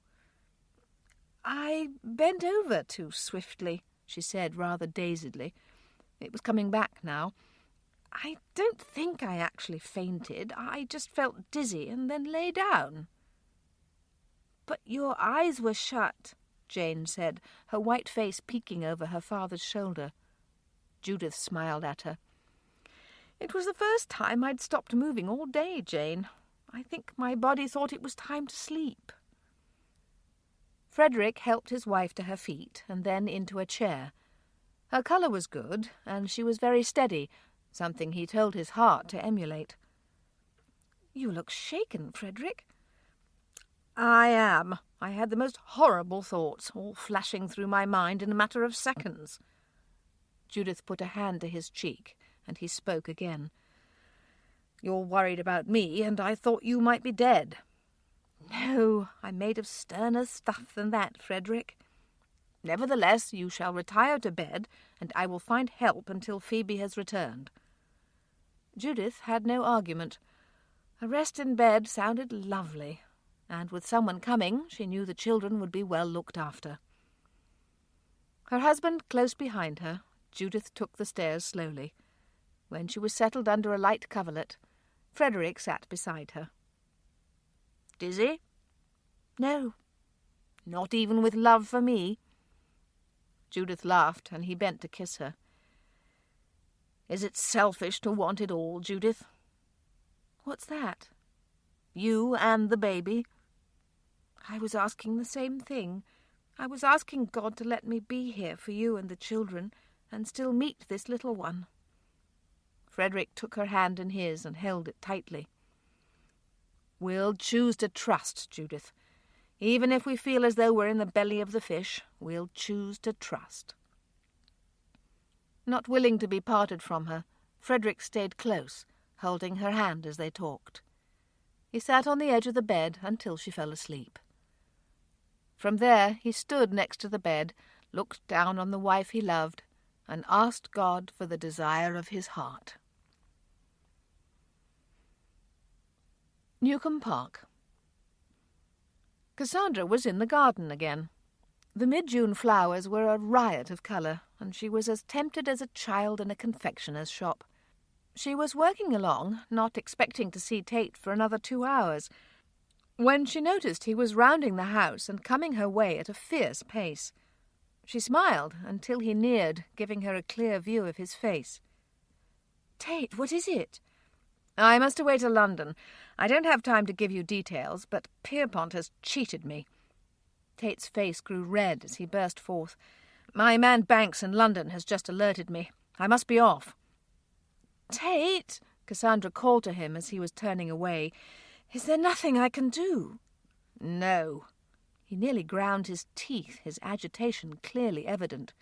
"I bent over too swiftly," she said rather dazedly. It was coming back now. "I don't think I actually fainted. I just felt dizzy and then lay down." "But your eyes were shut," Jane said, her white face peeking over her father's shoulder. Judith smiled at her. "It was the first time I'd stopped moving all day, Jane. I think my body thought it was time to sleep." Frederick helped his wife to her feet and then into a chair. Her colour was good, and she was very steady, something he told his heart to emulate. "You look shaken, Frederick." "I am. I had the most horrible thoughts, all flashing through my mind in a matter of seconds." Judith put a hand to his cheek, and he spoke again. "You're worried about me, and I thought you might be dead." "No, I'm made of sterner stuff than that, Frederick. Nevertheless, you shall retire to bed, and I will find help until Phoebe has returned." Judith had no argument. A rest in bed sounded lovely, and with someone coming, she knew the children would be well looked after. Her husband close behind her, Judith took the stairs slowly. When she was settled under a light coverlet, Frederick sat beside her. "Dizzy?" "No." "Not even with love for me?" Judith laughed, and he bent to kiss her. "Is it selfish to want it all, Judith?" "What's that?" "You and the baby." "I was asking the same thing. I was asking God to let me be here for you and the children, and still meet this little one." Frederick took her hand in his and held it tightly. "We'll choose to trust, Judith. Even if we feel as though we're in the belly of the fish, we'll choose to trust." Not willing to be parted from her, Frederick stayed close, holding her hand as they talked. He sat on the edge of the bed until she fell asleep. From there he stood next to the bed, looked down on the wife he loved, and asked God for the desire of his heart. Newcombe Park. Cassandra was in the garden again. The mid-June flowers were a riot of colour, and she was as tempted as a child in a confectioner's shop. She was working along, not expecting to see Tate for another 2 hours, when she noticed he was rounding the house and coming her way at a fierce pace. She smiled until he neared, giving her a clear view of his face. "Tate, what is it?" "I must away to London. I don't have time to give you details, but Pierpont has cheated me." Tate's face grew red as he burst forth. "My man Banks in London has just alerted me. I must be off." "Tate," Cassandra called to him as he was turning away, "is there nothing I can do?" "No." He nearly ground his teeth, his agitation clearly evident.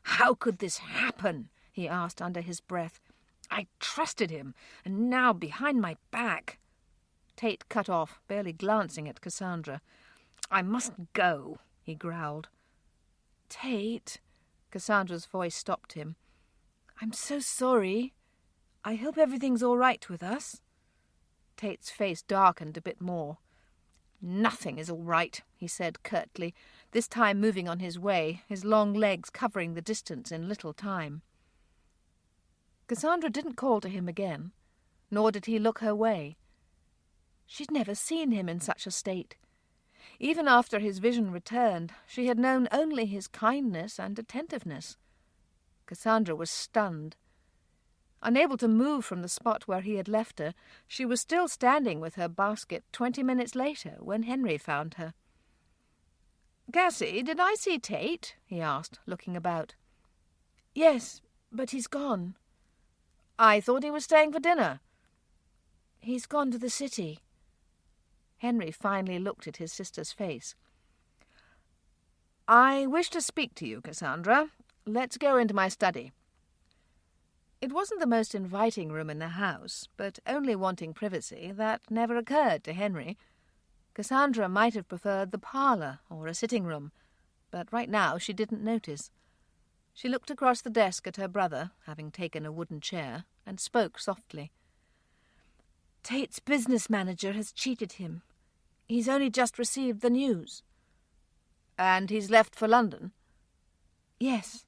"How could this happen?" he asked under his breath. "I trusted him, and now behind my back—" Tate cut off, barely glancing at Cassandra. "I must go," he growled. "Tate," Cassandra's voice stopped him. "I'm so sorry. I hope everything's all right with us." Tate's face darkened a bit more. "Nothing is all right," he said curtly, this time moving on his way, his long legs covering the distance in little time. Cassandra didn't call to him again, nor did he look her way. She'd never seen him in such a state. Even after his vision returned, she had known only his kindness and attentiveness. Cassandra was stunned. Unable to move from the spot where he had left her, she was still standing with her basket 20 minutes later when Henry found her. "Cassie, did I see Tate?" he asked, looking about. "Yes, but he's gone." "I thought he was staying for dinner." "He's gone to the city." Henry finally looked at his sister's face. "I wish to speak to you, Cassandra. Let's go into my study." It wasn't the most inviting room in the house, but only wanting privacy, that never occurred to Henry. Cassandra might have preferred the parlour or a sitting room, but right now she didn't notice. She looked across the desk at her brother, having taken a wooden chair, and spoke softly. "Tate's business manager has cheated him. He's only just received the news." "And he's left for London?" "Yes."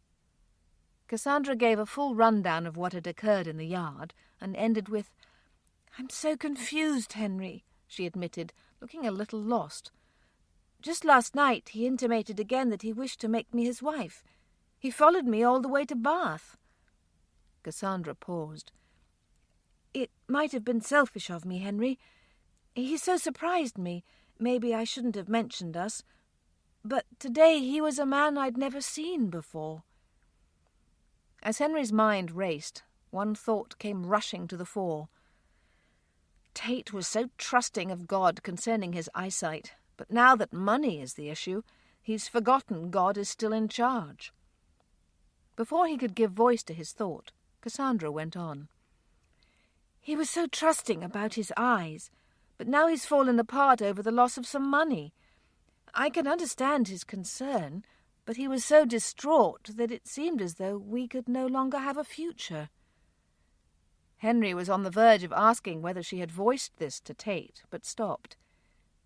Cassandra gave a full rundown of what had occurred in the yard, and ended with, "I'm so confused, Henry," she admitted, looking a little lost. "Just last night he intimated again that he wished to make me his wife. He followed me all the way to Bath." Cassandra paused. "It might have been selfish of me, Henry. He so surprised me. Maybe I shouldn't have mentioned us. But today he was a man I'd never seen before." As Henry's mind raced, one thought came rushing to the fore. Tate was so trusting of God concerning his eyesight, but now that money is the issue, he's forgotten God is still in charge. Before he could give voice to his thought, Cassandra went on. "He was so trusting about his eyes, but now he's fallen apart over the loss of some money. I can understand his concern, but he was so distraught that it seemed as though we could no longer have a future." Henry was on the verge of asking whether she had voiced this to Tate, but stopped.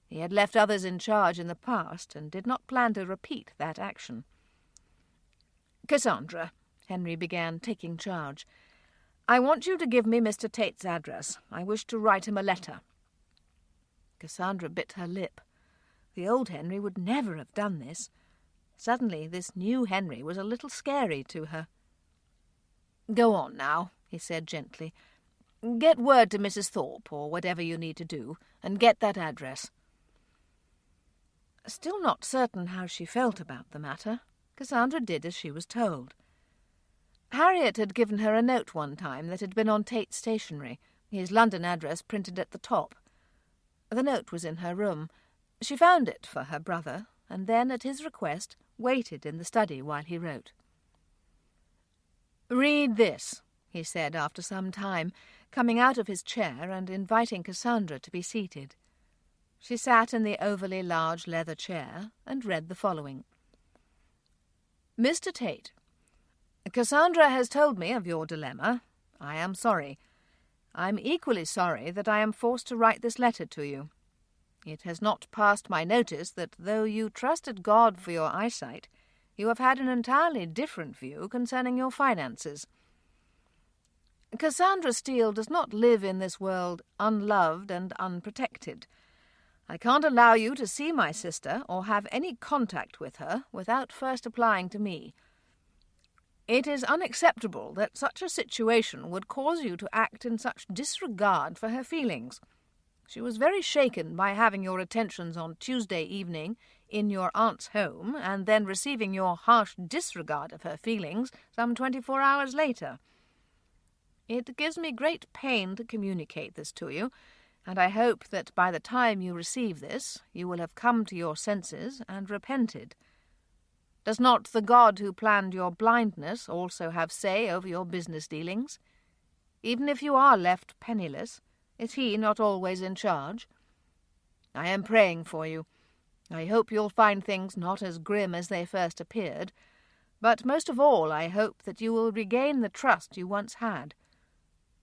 He had left others in charge in the past, and did not plan to repeat that action. "Cassandra," Henry began, taking charge, "I want you to give me Mr. Tate's address. I wish to write him a letter." Cassandra bit her lip. The old Henry would never have done this. Suddenly this new Henry was a little scary to her. "Go on now," he said gently. "Get word to Mrs. Thorpe, or whatever you need to do, and get that address." Still not certain how she felt about the matter, Cassandra did as she was told. Harriet had given her a note one time that had been on Tate's stationery, his London address printed at the top. The note was in her room. She found it for her brother, and then, at his request, waited in the study while he wrote. "Read this," he said after some time, coming out of his chair and inviting Cassandra to be seated. She sat in the overly large leather chair and read the following. "Mr. Tate, Cassandra has told me of your dilemma. I am sorry. I'm equally sorry that I am forced to write this letter to you. It has not passed my notice that though you trusted God for your eyesight, you have had an entirely different view concerning your finances. Cassandra Steele does not live in this world unloved and unprotected. I can't allow you to see my sister or have any contact with her without first applying to me. It is unacceptable that such a situation would cause you to act in such disregard for her feelings. She was very shaken by having your attentions on Tuesday evening in your aunt's home and then receiving your harsh disregard of her feelings some 24 hours later. It gives me great pain to communicate this to you, and I hope that by the time you receive this you will have come to your senses and repented. Does not the God who planned your blindness also have say over your business dealings? Even if you are left penniless, is he not always in charge? I am praying for you. I hope you'll find things not as grim as they first appeared, but most of all I hope that you will regain the trust you once had.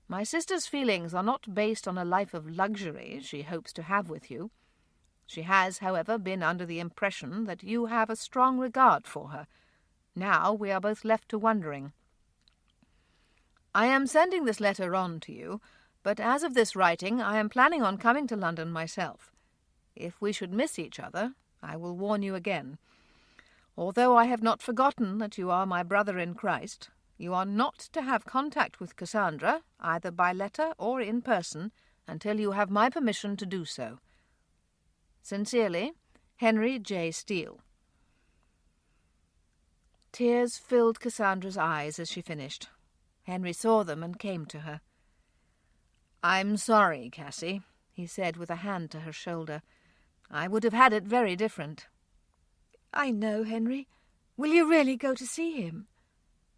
My sister's feelings are not based on a life of luxury she hopes to have with you. She has, however, been under the impression that you have a strong regard for her. Now we are both left to wondering. I am sending this letter on to you, but as of this writing I am planning on coming to London myself. If we should miss each other, I will warn you again. Although I have not forgotten that you are my brother in Christ, You are not to have contact with Cassandra, either by letter or in person, until you have my permission to do so. Sincerely, Henry J. Steele. Tears filled Cassandra's eyes as she finished. Henry saw them and came to her. "I'm sorry, Cassie," he said with a hand to her shoulder. "I would have had it very different." "I know, Henry. Will you really go to see him?"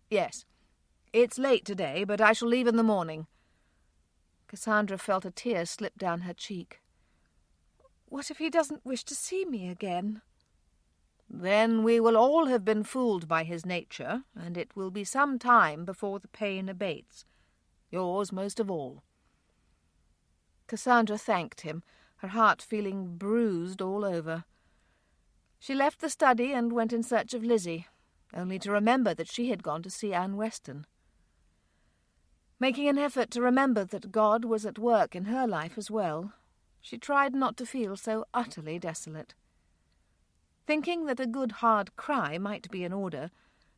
"Yes. It's late today, but I shall leave in the morning." Cassandra felt a tear slip down her cheek. "What if he doesn't wish to see me again?" "Then we will all have been fooled by his nature, and it will be some time before the pain abates. Yours most of all." Cassandra thanked him, her heart feeling bruised all over. She left the study and went in search of Lizzie, only to remember that she had gone to see Anne Weston. Making an effort to remember that God was at work in her life as well, she tried not to feel so utterly desolate. Thinking that a good hard cry might be in order,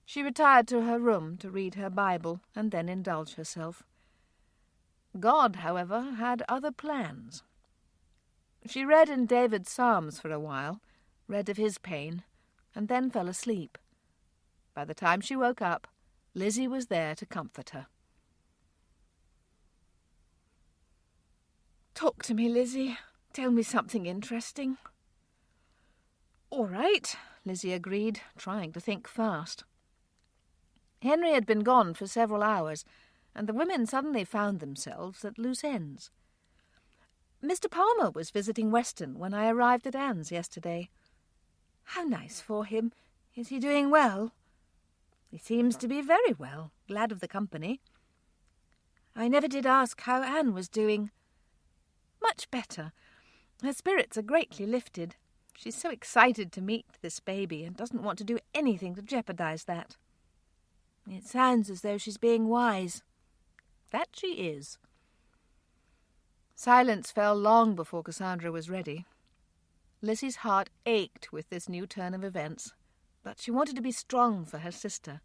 she retired to her room to read her Bible and then indulge herself. God, however, had other plans. She read in David's Psalms for a while, read of his pain, and then fell asleep. By the time she woke up, Lizzie was there to comfort her. "Talk to me, Lizzie. Tell me something interesting." "All right," Lizzie agreed, trying to think fast. Henry had been gone for several hours, and the women suddenly found themselves at loose ends. "Mr. Palmer was visiting Weston when I arrived at Anne's yesterday." "How nice for him. Is he doing well?" "He seems to be very well, glad of the company." "I never did ask how Anne was doing." "Much better. Her spirits are greatly lifted. She's so excited to meet this baby and doesn't want to do anything to jeopardize that." "It sounds as though she's being wise." "That she is." Silence fell long before Cassandra was ready. Lizzie's heart ached with this new turn of events, but she wanted to be strong for her sister.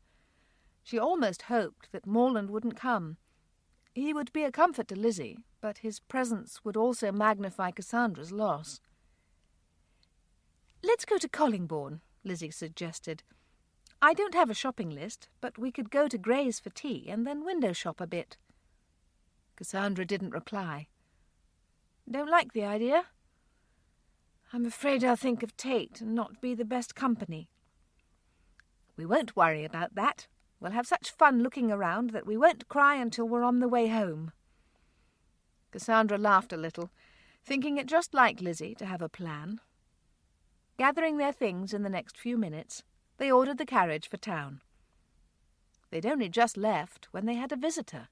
She almost hoped that Morland wouldn't come. He would be a comfort to Lizzie, but his presence would also magnify Cassandra's loss. "Let's go to Collingbourne," Lizzie suggested. "I don't have a shopping list, but we could go to Gray's for tea and then window shop a bit." Cassandra didn't reply. "Don't like the idea?" "I'm afraid I'll think of Tate and not be the best company." "We won't worry about that. We'll have such fun looking around that we won't cry until we're on the way home." Cassandra laughed a little, thinking it just like Lizzie to have a plan. Gathering their things in the next few minutes, they ordered the carriage for town. They'd only just left when they had a visitor,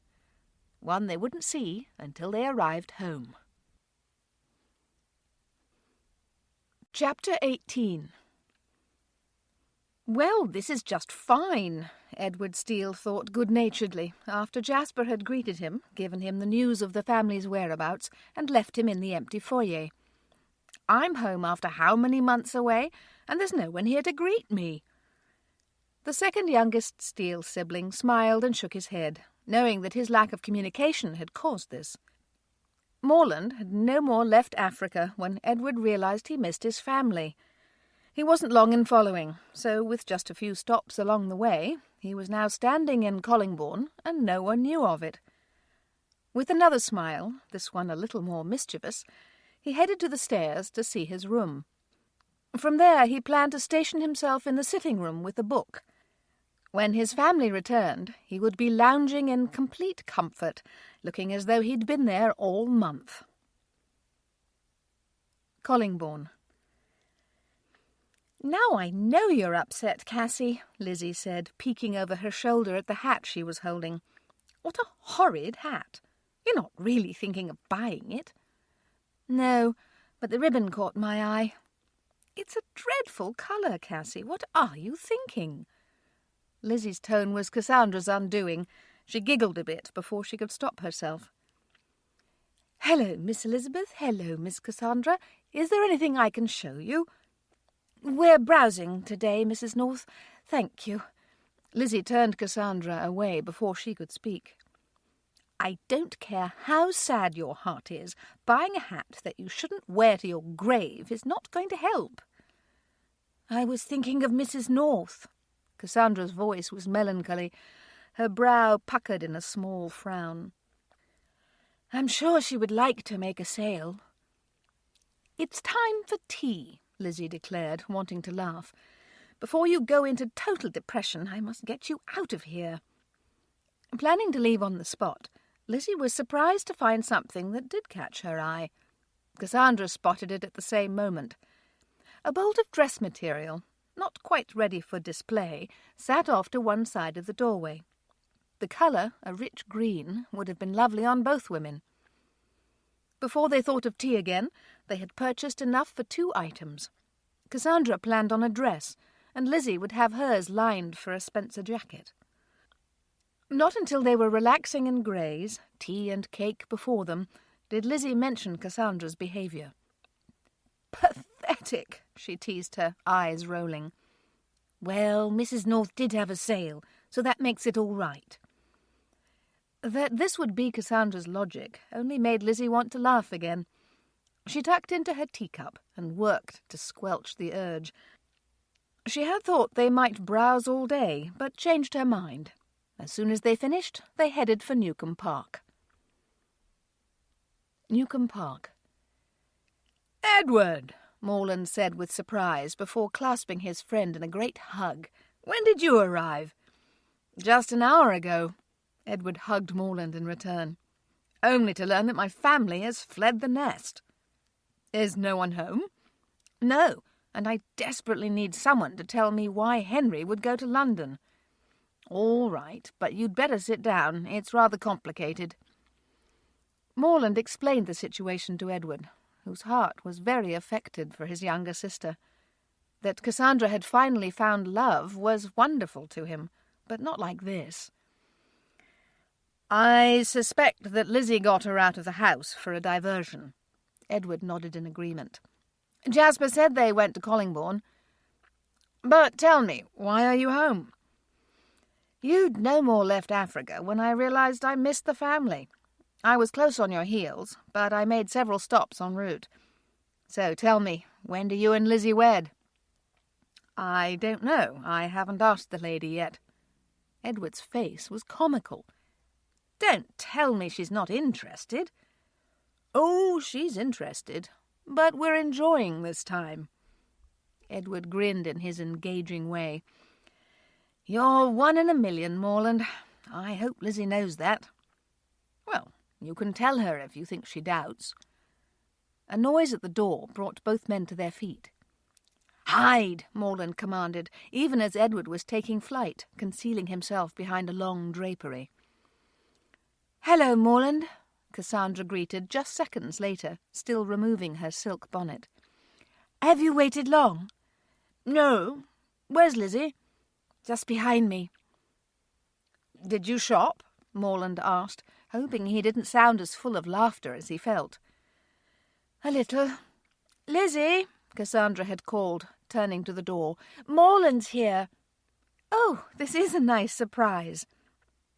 one they wouldn't see until they arrived home. Chapter 18. "Well, this is just fine," Edward Steele thought good-naturedly, after Jasper had greeted him, given him the news of the family's whereabouts, and left him in the empty foyer. "I'm home after how many months away, and there's no one here to greet me." The second youngest Steele sibling smiled and shook his head, knowing that his lack of communication had caused this. Morland had no more left Africa when Edward realized he missed his family. He wasn't long in following, so with just a few stops along the way, he was now standing in Collingbourne, and no one knew of it. With another smile, this one a little more mischievous, he headed to the stairs to see his room. From there he planned to station himself in the sitting-room with a book. When his family returned, he would be lounging in complete comfort, looking as though he'd been there all month. Collingbourne. "Now I know you're upset, Cassie," Lizzie said, peeking over her shoulder at the hat she was holding. "What a horrid hat! You're not really thinking of buying it?" "No, but the ribbon caught my eye." "It's a dreadful colour, Cassie. What are you thinking?" Lizzie's tone was Cassandra's undoing. She giggled a bit before she could stop herself. "Hello, Miss Elizabeth. Hello, Miss Cassandra. Is there anything I can show you?" "We're browsing today, Mrs. North. Thank you. Lizzie turned Cassandra away before she could speak. "I don't care how sad your heart is. Buying a hat that you shouldn't wear to your grave is not going to help." "I was thinking of Mrs. North." Cassandra's voice was melancholy, her brow puckered in a small frown. "I'm sure she would like to make a sale." "It's time for tea," Lizzie declared, wanting to laugh. "Before you go into total depression, I must get you out of here." Planning to leave on the spot, Lizzie was surprised to find something that did catch her eye. Cassandra spotted it at the same moment. A bolt of dress material, not quite ready for display, sat off to one side of the doorway. The colour, a rich green, would have been lovely on both women. Before they thought of tea again, they had purchased enough for 2 items. Cassandra planned on a dress, and Lizzie would have hers lined for a Spencer jacket. Not until they were relaxing in Gray's, tea and cake before them, did Lizzie mention Cassandra's behaviour. "Pathetic," she teased her, eyes rolling. "Well, Mrs. North did have a sale, so that makes it all right." That this would be Cassandra's logic only made Lizzie want to laugh again. She tucked into her teacup and worked to squelch the urge. She had thought they might browse all day, but changed her mind. As soon as they finished, they headed for Newcombe Park. Newcombe Park. "Edward," Morland said with surprise before clasping his friend in a great hug. "When did you arrive?" "Just an hour ago." Edward hugged Morland in return. "Only to learn that my family has fled the nest." "Is no one home?" "No, and I desperately need someone to tell me why Henry would go to London." "All right, but you'd better sit down. It's rather complicated." Morland explained the situation to Edward, whose heart was very affected for his younger sister. That Cassandra had finally found love was wonderful to him, but not like this. "I suspect that Lizzie got her out of the house for a diversion." Edward nodded in agreement. "Jasper said they went to Collingbourne. But tell me, why are you home?" "You'd no more left Africa when I realised I missed the family. I was close on your heels, but I made several stops en route. So tell me, when do you and Lizzie wed?" "I don't know. I haven't asked the lady yet." Edward's face was comical. "Don't tell me she's not interested." "Oh, she's interested, but we're enjoying this time." Edward grinned in his engaging way. "You're 1 in a million, Morland. I hope Lizzie knows that." "Well, you can tell her if you think she doubts." A noise at the door brought both men to their feet. "Hide!" Morland commanded, even as Edward was taking flight, concealing himself behind a long drapery. "Hello, Morland," Cassandra greeted just seconds later, still removing her silk bonnet. "Have you waited long?" "No. Where's Lizzie?" "Just behind me." "Did you shop?" Morland asked, hoping he didn't sound as full of laughter as he felt. "A little." "Lizzie," Cassandra had called, turning to the door. "Morland's here." "Oh, this is a nice surprise."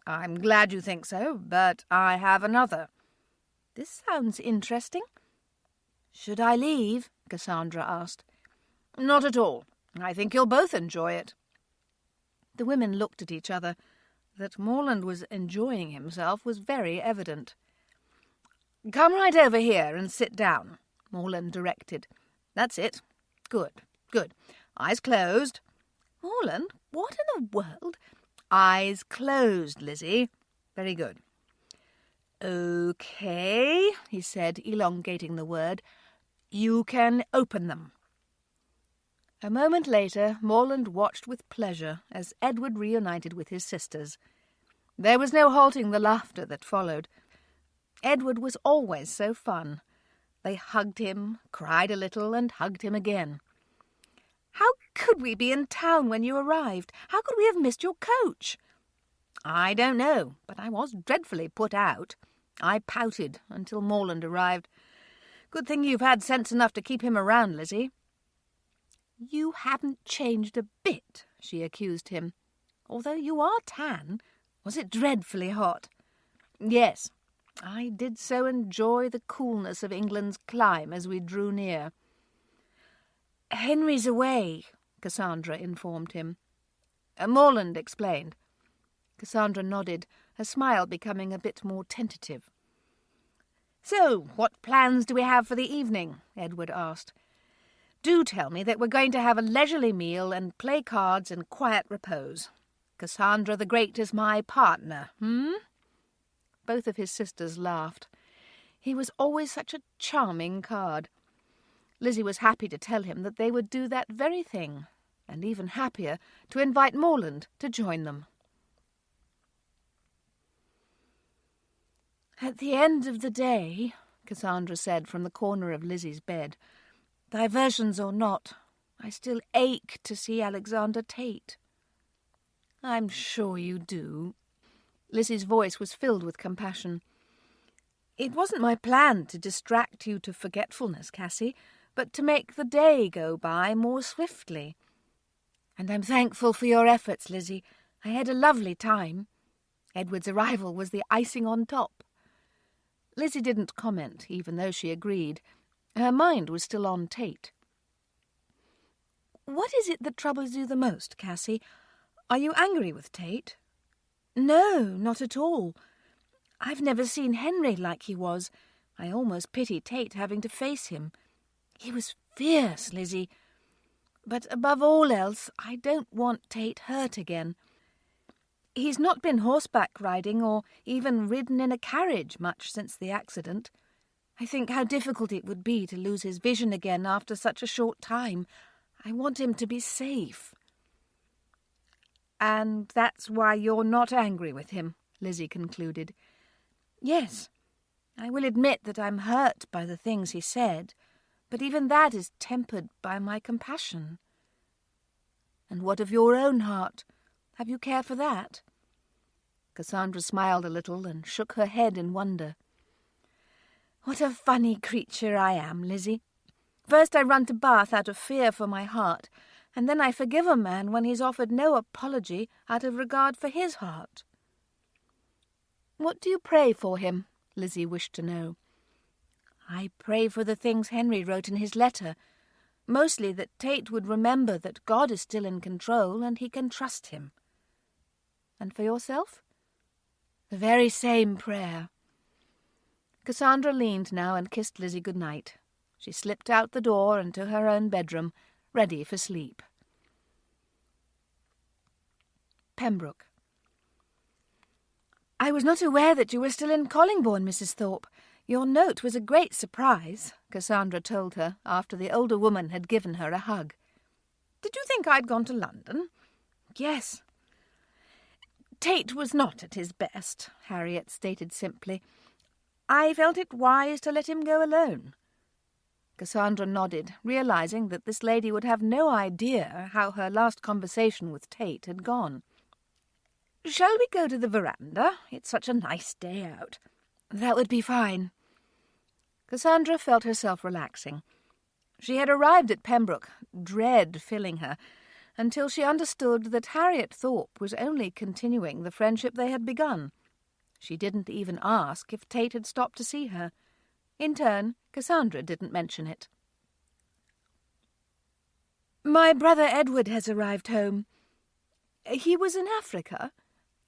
"I'm glad you think so, but I have another." "This sounds interesting." "Should I leave?" Cassandra asked. "Not at all. I think you'll both enjoy it." The women looked at each other. That Morland was enjoying himself was very evident. "Come right over here and sit down," Morland directed. "That's it. Good, good. Eyes closed." "Morland, what in the world—" "Eyes closed, Lizzie. Very good." "OK," he said, elongating the word. "You can open them." A moment later, Morland watched with pleasure as Edward reunited with his sisters. There was no halting the laughter that followed. Edward was always so fun. They hugged him, cried a little, and hugged him again. "How could we be in town when you arrived? How could we have missed your coach?" "I don't know, but I was dreadfully put out. I pouted until Morland arrived. Good thing you've had sense enough to keep him around, Lizzie." "You haven't changed a bit," she accused him. although you are tan. Was it dreadfully hot?" "Yes, I did so enjoy the coolness of England's clime as we drew near." "Henry's away," Cassandra informed him. Morland explained. Cassandra nodded, her smile becoming a bit more tentative. "So, what plans do we have for the evening?" Edward asked. "Do tell me that we're going to have a leisurely meal and play cards in quiet repose. Cassandra the Great is my partner, Both of his sisters laughed. He was always such a charming card. Lizzie was happy to tell him that they would do that very thing, and even happier to invite Morland to join them. "At the end of the day," Cassandra said from the corner of Lizzie's bed, "diversions or not, I still ache to see Alexander Tate." "I'm sure you do." Lizzie's voice was filled with compassion. "It wasn't my plan to distract you to forgetfulness, Cassie, but to make the day go by more swiftly." "And I'm thankful for your efforts, Lizzie. I had a lovely time." Edward's arrival was the icing on top. Lizzie didn't comment, even though she agreed. Her mind was still on Tate. "What is it that troubles you the most, Cassie? Are you angry with Tate?" "No, not at all. I've never seen Henry like he was. I almost pity Tate having to face him. He was fierce, Lizzie. But above all else, I don't want Tate hurt again. He's not been horseback riding or even ridden in a carriage much since the accident. I think how difficult it would be to lose his vision again after such a short time. I want him to be safe." "And that's why you're not angry with him," Lizzie concluded. "Yes, I will admit that I'm hurt by the things he said, but even that is tempered by my compassion." "And what of your own heart? Have you care for that?" Cassandra smiled a little and shook her head in wonder. "What a funny creature I am, Lizzie. First I run to Bath out of fear for my heart, and then I forgive a man when he's offered no apology out of regard for his heart." "What do you pray for him?" Lizzie wished to know. "I pray for the things Henry wrote in his letter, mostly that Tate would remember that God is still in control and he can trust him." "And for yourself?" "The very same prayer." Cassandra leaned now and kissed Lizzie good night. She slipped out the door and to her own bedroom, ready for sleep. Pembroke. "I was not aware that you were still in Collingbourne, Mrs. Thorpe. Your note was a great surprise," Cassandra told her after the older woman had given her a hug. "Did you think I'd gone to London?" "Yes." "Tate was not at his best," Harriet stated simply. "I felt it wise to let him go alone." Cassandra nodded, realizing that this lady would have no idea how her last conversation with Tate had gone. "Shall we go to the veranda? It's such a nice day out." "That would be fine." Cassandra felt herself relaxing. She had arrived at Pembroke, dread filling her, until she understood that Harriet Thorpe was only continuing the friendship they had begun. She didn't even ask if Tate had stopped to see her. In turn, Cassandra didn't mention it. "My brother Edward has arrived home." "He was in Africa?"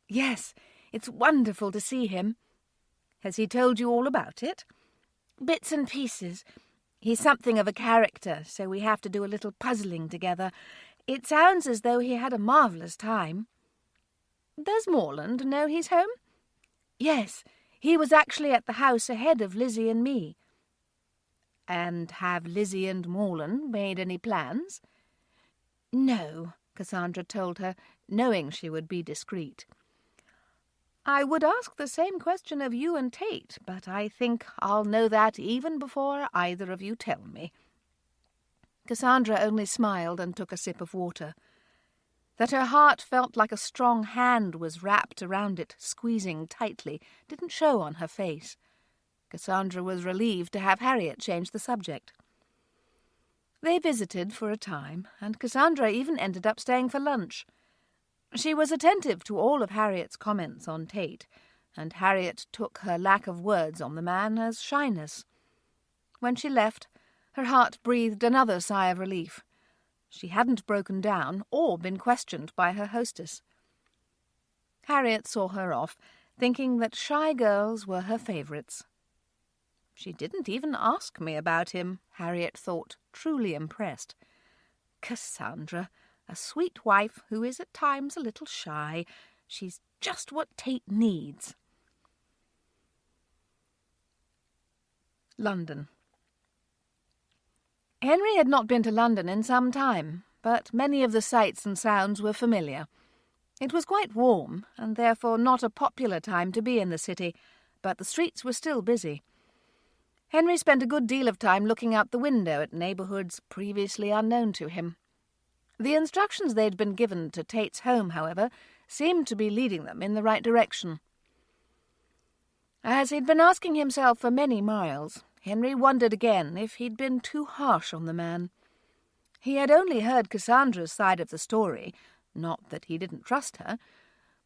"Yes, it's wonderful to see him." "Has he told you all about it?" "Bits and pieces. He's something of a character, so we have to do a little puzzling together. It sounds as though he had a marvellous time." "Does Morland know he's home?" "Yes, he was actually at the house ahead of Lizzie and me." "And have Lizzie and Morland made any plans?" "No," Cassandra told her, knowing she would be discreet. "I would ask the same question of you and Tate, but I think I'll know that even before either of you tell me." Cassandra only smiled and took a sip of water. That her heart felt like a strong hand was wrapped around it, squeezing tightly, didn't show on her face. Cassandra was relieved to have Harriet change the subject. They visited for a time, and Cassandra even ended up staying for lunch. She was attentive to all of Harriet's comments on Tate, and Harriet took her lack of words on the man as shyness. When she left, her heart breathed another sigh of relief. She hadn't broken down or been questioned by her hostess. Harriet saw her off, thinking that shy girls were her favourites. She didn't even ask me about him, Harriet thought, truly impressed. Cassandra, a sweet wife who is at times a little shy. She's just what Tate needs. London. Henry had not been to London in some time, but many of the sights and sounds were familiar. It was quite warm, and therefore not a popular time to be in the city, but the streets were still busy. Henry spent a good deal of time looking out the window at neighbourhoods previously unknown to him. The instructions they'd been given to Tate's home, however, seemed to be leading them in the right direction. As he'd been asking himself for many miles, Henry wondered again if he'd been too harsh on the man. He had only heard Cassandra's side of the story, not that he didn't trust her,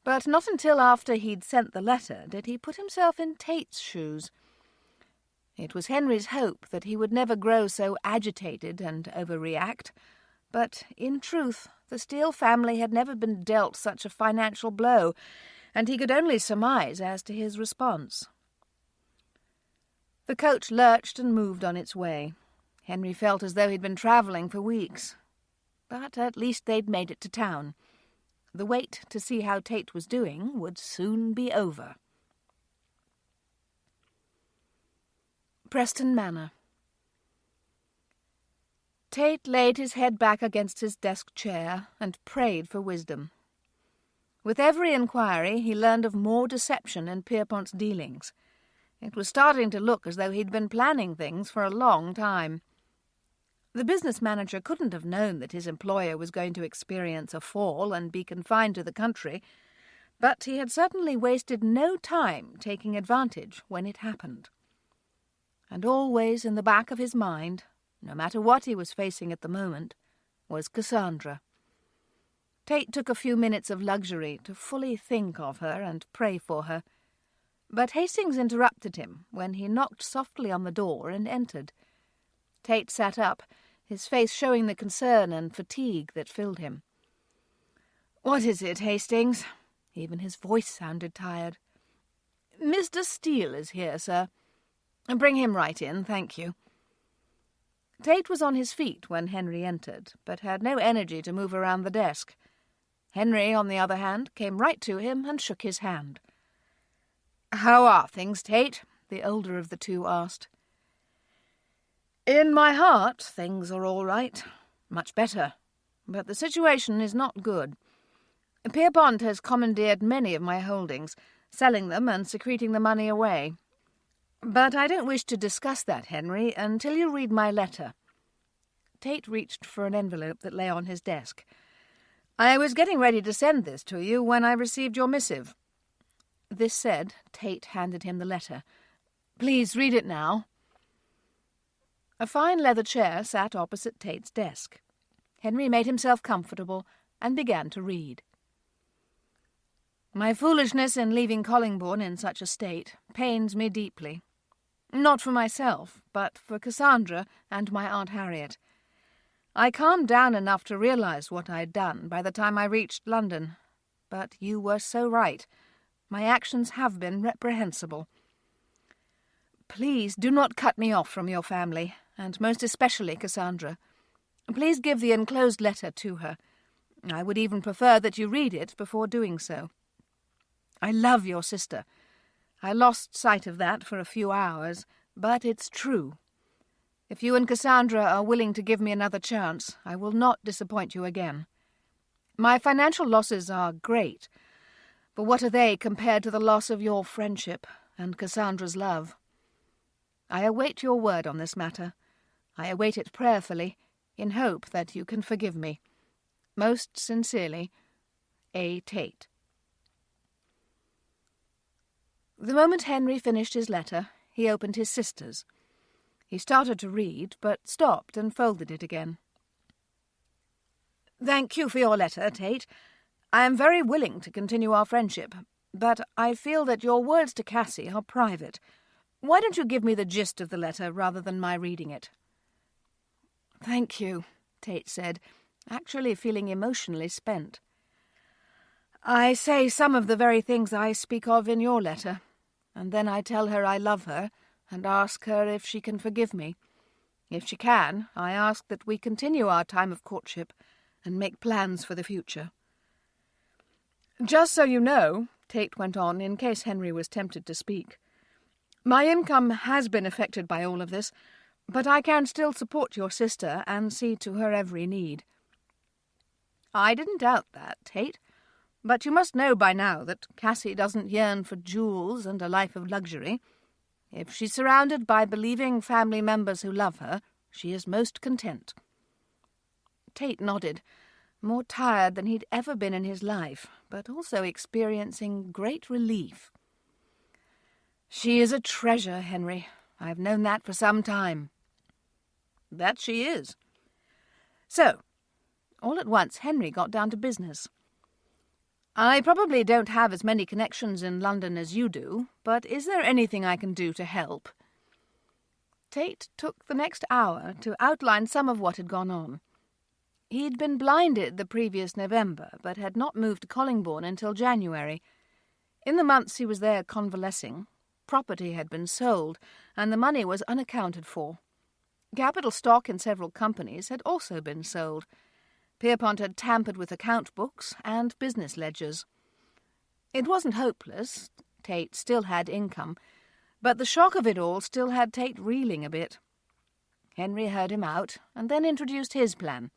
but not until after he'd sent the letter did he put himself in Tate's shoes. It was Henry's hope that he would never grow so agitated and overreact, but in truth the Steele family had never been dealt such a financial blow, and he could only surmise as to his response. The coach lurched and moved on its way. Henry felt as though he'd been travelling for weeks. But at least they'd made it to town. The wait to see how Tate was doing would soon be over. Preston Manor. Tate laid his head back against his desk chair and prayed for wisdom. With every inquiry he learned of more deception in Pierpont's dealings. It was starting to look as though he'd been planning things for a long time. The business manager couldn't have known that his employer was going to experience a fall and be confined to the country, but he had certainly wasted no time taking advantage when it happened. And always in the back of his mind, no matter what he was facing at the moment, was Cassandra. Tate took a few minutes of luxury to fully think of her and pray for her, but Hastings interrupted him when he knocked softly on the door and entered. Tate sat up, his face showing the concern and fatigue that filled him. "What is it, Hastings?" Even his voice sounded tired. "Mr. Steele is here, sir." "Bring him right in, thank you." Tate was on his feet when Henry entered, but had no energy to move around the desk. Henry, on the other hand, came right to him and shook his hand. "How are things, Tate?" the older of the two asked. "In my heart, things are all right. Much better. But the situation is not good. Pierpont has commandeered many of my holdings, selling them and secreting the money away. But I don't wish to discuss that, Henry, until you read my letter." Tate reached for an envelope that lay on his desk. "I was getting ready to send this to you when I received your missive." This said, Tate handed him the letter. "Please read it now." A fine leather chair sat opposite Tate's desk. Henry made himself comfortable and began to read. "My foolishness in leaving Collingbourne in such a state pains me deeply. Not for myself, but for Cassandra and my Aunt Harriet. I calmed down enough to realize what I'd done by the time I reached London. But you were so right. My actions have been reprehensible. Please do not cut me off from your family, and most especially Cassandra. Please give the enclosed letter to her. I would even prefer that you read it before doing so. I love your sister. I lost sight of that for a few hours, but it's true. If you and Cassandra are willing to give me another chance, I will not disappoint you again. My financial losses are great, but what are they compared to the loss of your friendship and Cassandra's love? I await your word on this matter. I await it prayerfully, in hope that you can forgive me. Most sincerely, A. Tate." The moment Henry finished his letter, he opened his sister's. He started to read, but stopped and folded it again. "Thank you for your letter, Tate. I am very willing to continue our friendship, but I feel that your words to Cassie are private. Why don't you give me the gist of the letter rather than my reading it?" "Thank you," Tate said, actually feeling emotionally spent. "I say some of the very things I speak of in your letter, and then I tell her I love her and ask her if she can forgive me. If she can, I ask that we continue our time of courtship and make plans for the future. Just so you know," Tate went on, in case Henry was tempted to speak, "my income has been affected by all of this, but I can still support your sister and see to her every need." "I didn't doubt that, Tate, but you must know by now that Cassie doesn't yearn for jewels and a life of luxury. If she's surrounded by believing family members who love her, she is most content." Tate nodded, more tired than he'd ever been in his life, but also experiencing great relief. "She is a treasure, Henry. I've known that for some time." "That she is." So, all at once Henry got down to business. "I probably don't have as many connections in London as you do, but is there anything I can do to help?" Tate took the next hour to outline some of what had gone on. He'd been blinded the previous November, but had not moved to Collingbourne until January. In the months he was there convalescing, property had been sold, and the money was unaccounted for. Capital stock in several companies had also been sold. Pierpont had tampered with account books and business ledgers. It wasn't hopeless. Tate still had income, but the shock of it all still had Tate reeling a bit. Henry heard him out, and then introduced his plan.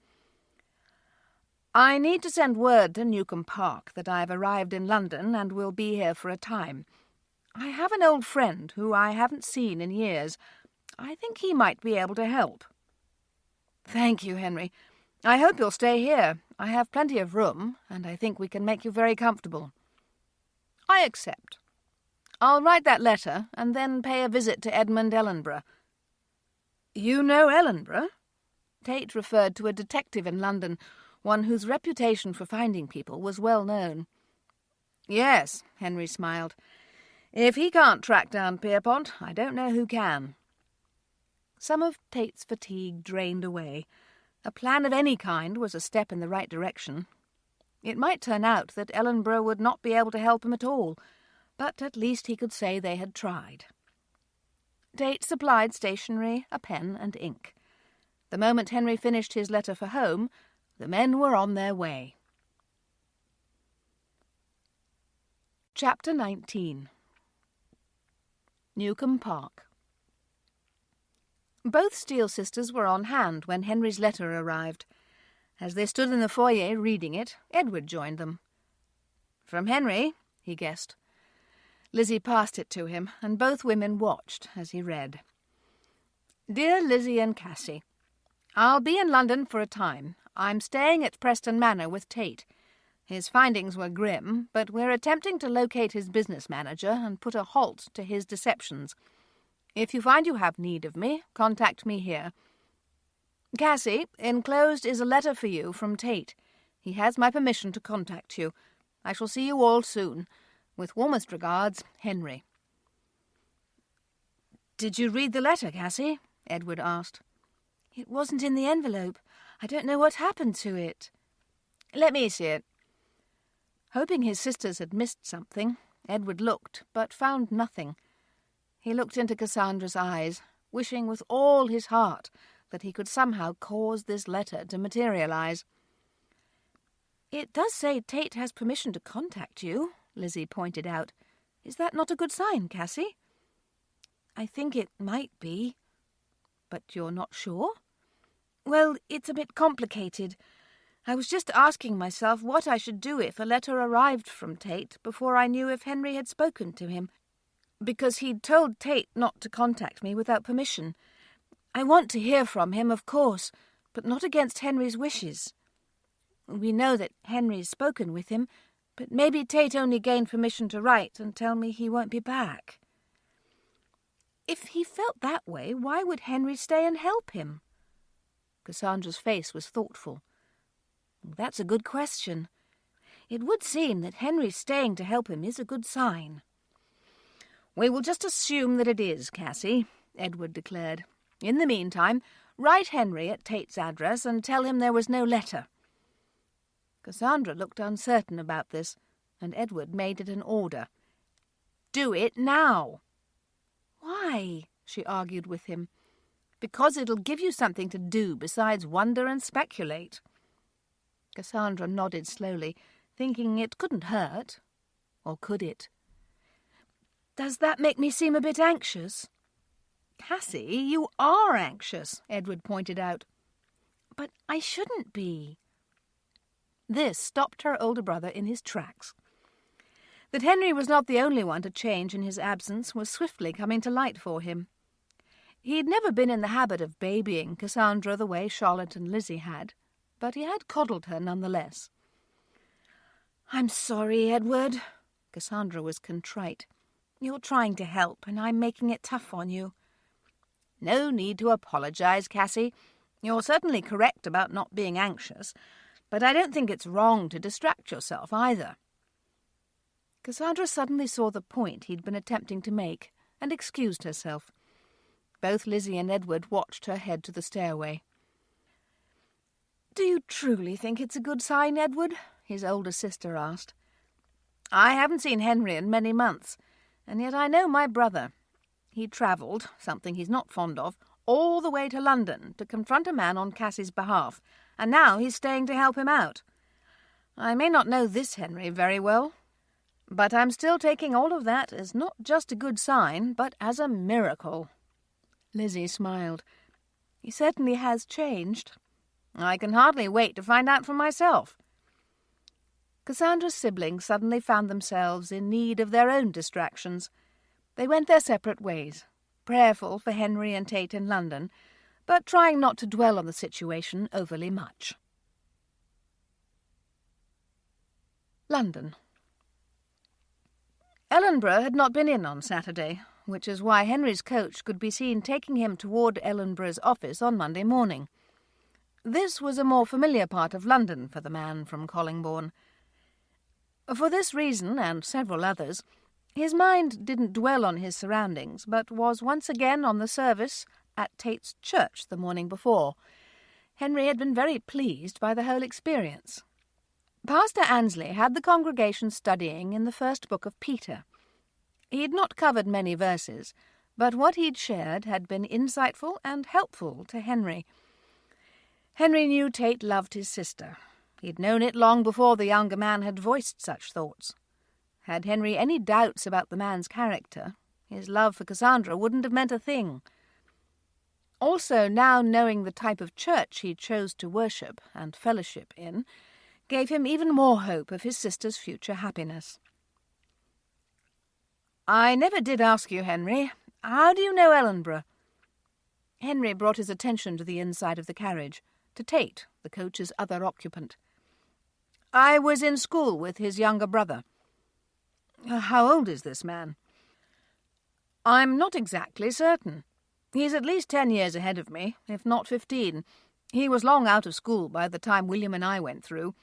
"I need to send word to Newcombe Park that I have arrived in London and will be here for a time. I have an old friend who I haven't seen in years. I think he might be able to help." "Thank you, Henry. I hope you'll stay here. I have plenty of room, and I think we can make you very comfortable." "I accept. I'll write that letter and then pay a visit to Edmund Ellenborough." "You know Ellenborough?" Tate referred to a detective in London, one whose reputation for finding people was well known. "Yes," Henry smiled. "If he can't track down Pierpont, I don't know who can." Some of Tate's fatigue drained away. A plan of any kind was a step in the right direction. It might turn out that Ellenborough would not be able to help him at all, but at least he could say they had tried. Tate supplied stationery, a pen and ink. The moment Henry finished his letter for home, the men were on their way. Chapter 19. Newcombe Park. Both Steele sisters were on hand when Henry's letter arrived. As they stood in the foyer reading it, Edward joined them. "From Henry," he guessed. Lizzie passed it to him, and both women watched as he read. "Dear Lizzie and Cassie, I'll be in London for a time. I'm staying at Preston Manor with Tate. His findings were grim, but we're attempting to locate his business manager and put a halt to his deceptions. If you find you have need of me, contact me here. Cassie, enclosed is a letter for you from Tate. He has my permission to contact you. I shall see you all soon. With warmest regards, Henry." "Did you read the letter, Cassie?" Edward asked. "It wasn't in the envelope. I don't know what happened to it." "Let me see it." Hoping his sisters had missed something, Edward looked, but found nothing. He looked into Cassandra's eyes, wishing with all his heart that he could somehow cause this letter to materialize. "It does say Tate has permission to contact you," Lizzie pointed out. "Is that not a good sign, Cassie?" "I think it might be." "But you're not sure?" "Well, it's a bit complicated. I was just asking myself what I should do if a letter arrived from Tate before I knew if Henry had spoken to him, because he'd told Tate not to contact me without permission. I want to hear from him, of course, but not against Henry's wishes. We know that Henry's spoken with him, but maybe Tate only gained permission to write and tell me he won't be back." "If he felt that way, why would Henry stay and help him?" Cassandra's face was thoughtful. "That's a good question. It would seem that Henry's staying to help him is a good sign. We will just assume that it is, Cassie, Edward declared. In the meantime, write Henry at Tate's address and tell him there was no letter. Cassandra looked uncertain about this, and Edward made it an order. Do it now. Why? She argued with him. Because it'll give you something to do besides wonder and speculate. Cassandra nodded slowly, thinking it couldn't hurt. Or could it? Does that make me seem a bit anxious? Cassie, you are anxious, Edward pointed out. But I shouldn't be. This stopped her older brother in his tracks. That Henry was not the only one to change in his absence was swiftly coming to light for him. He'd never been in the habit of babying Cassandra the way Charlotte and Lizzie had, but he had coddled her nonetheless. I'm sorry, Edward. Cassandra was contrite. You're trying to help, and I'm making it tough on you. No need to apologize, Cassie. You're certainly correct about not being anxious, but I don't think it's wrong to distract yourself either. Cassandra suddenly saw the point he'd been attempting to make and excused herself. Both Lizzie and Edward watched her head to the stairway. Do you truly think it's a good sign, Edward? His older sister asked. I haven't seen Henry in many months, and yet I know my brother. He travelled, something he's not fond of, all the way to London to confront a man on Cassie's behalf, and now he's staying to help him out. I may not know this Henry very well, but I'm still taking all of that as not just a good sign, but as a miracle. Lizzie smiled. He certainly has changed. I can hardly wait to find out for myself. Cassandra's siblings suddenly found themselves in need of their own distractions. They went their separate ways, prayerful for Henry and Tate in London, but trying not to dwell on the situation overly much. London. Ellenborough had not been in on Saturday, which is why Henry's coach could be seen taking him toward Ellenborough's office on Monday morning. This was a more familiar part of London for the man from Collingbourne. For this reason, and several others, his mind didn't dwell on his surroundings, but was once again on the service at Tate's church the morning before. Henry had been very pleased by the whole experience. Pastor Annesley had the congregation studying in the first book of Peter. He had not covered many verses, but what he'd shared had been insightful and helpful to Henry. Henry knew Tate loved his sister. He'd known it long before the younger man had voiced such thoughts. Had Henry any doubts about the man's character, his love for Cassandra wouldn't have meant a thing. Also, now knowing the type of church he chose to worship and fellowship in, gave him even more hope of his sister's future happiness. I never did ask you, Henry. How do you know Ellenborough? Henry brought his attention to the inside of the carriage, to Tate, the coach's other occupant. I was in school with his younger brother. How old is this man? I'm not exactly certain. He's at least 10 years ahead of me, if not 15. He was long out of school by the time William and I went through.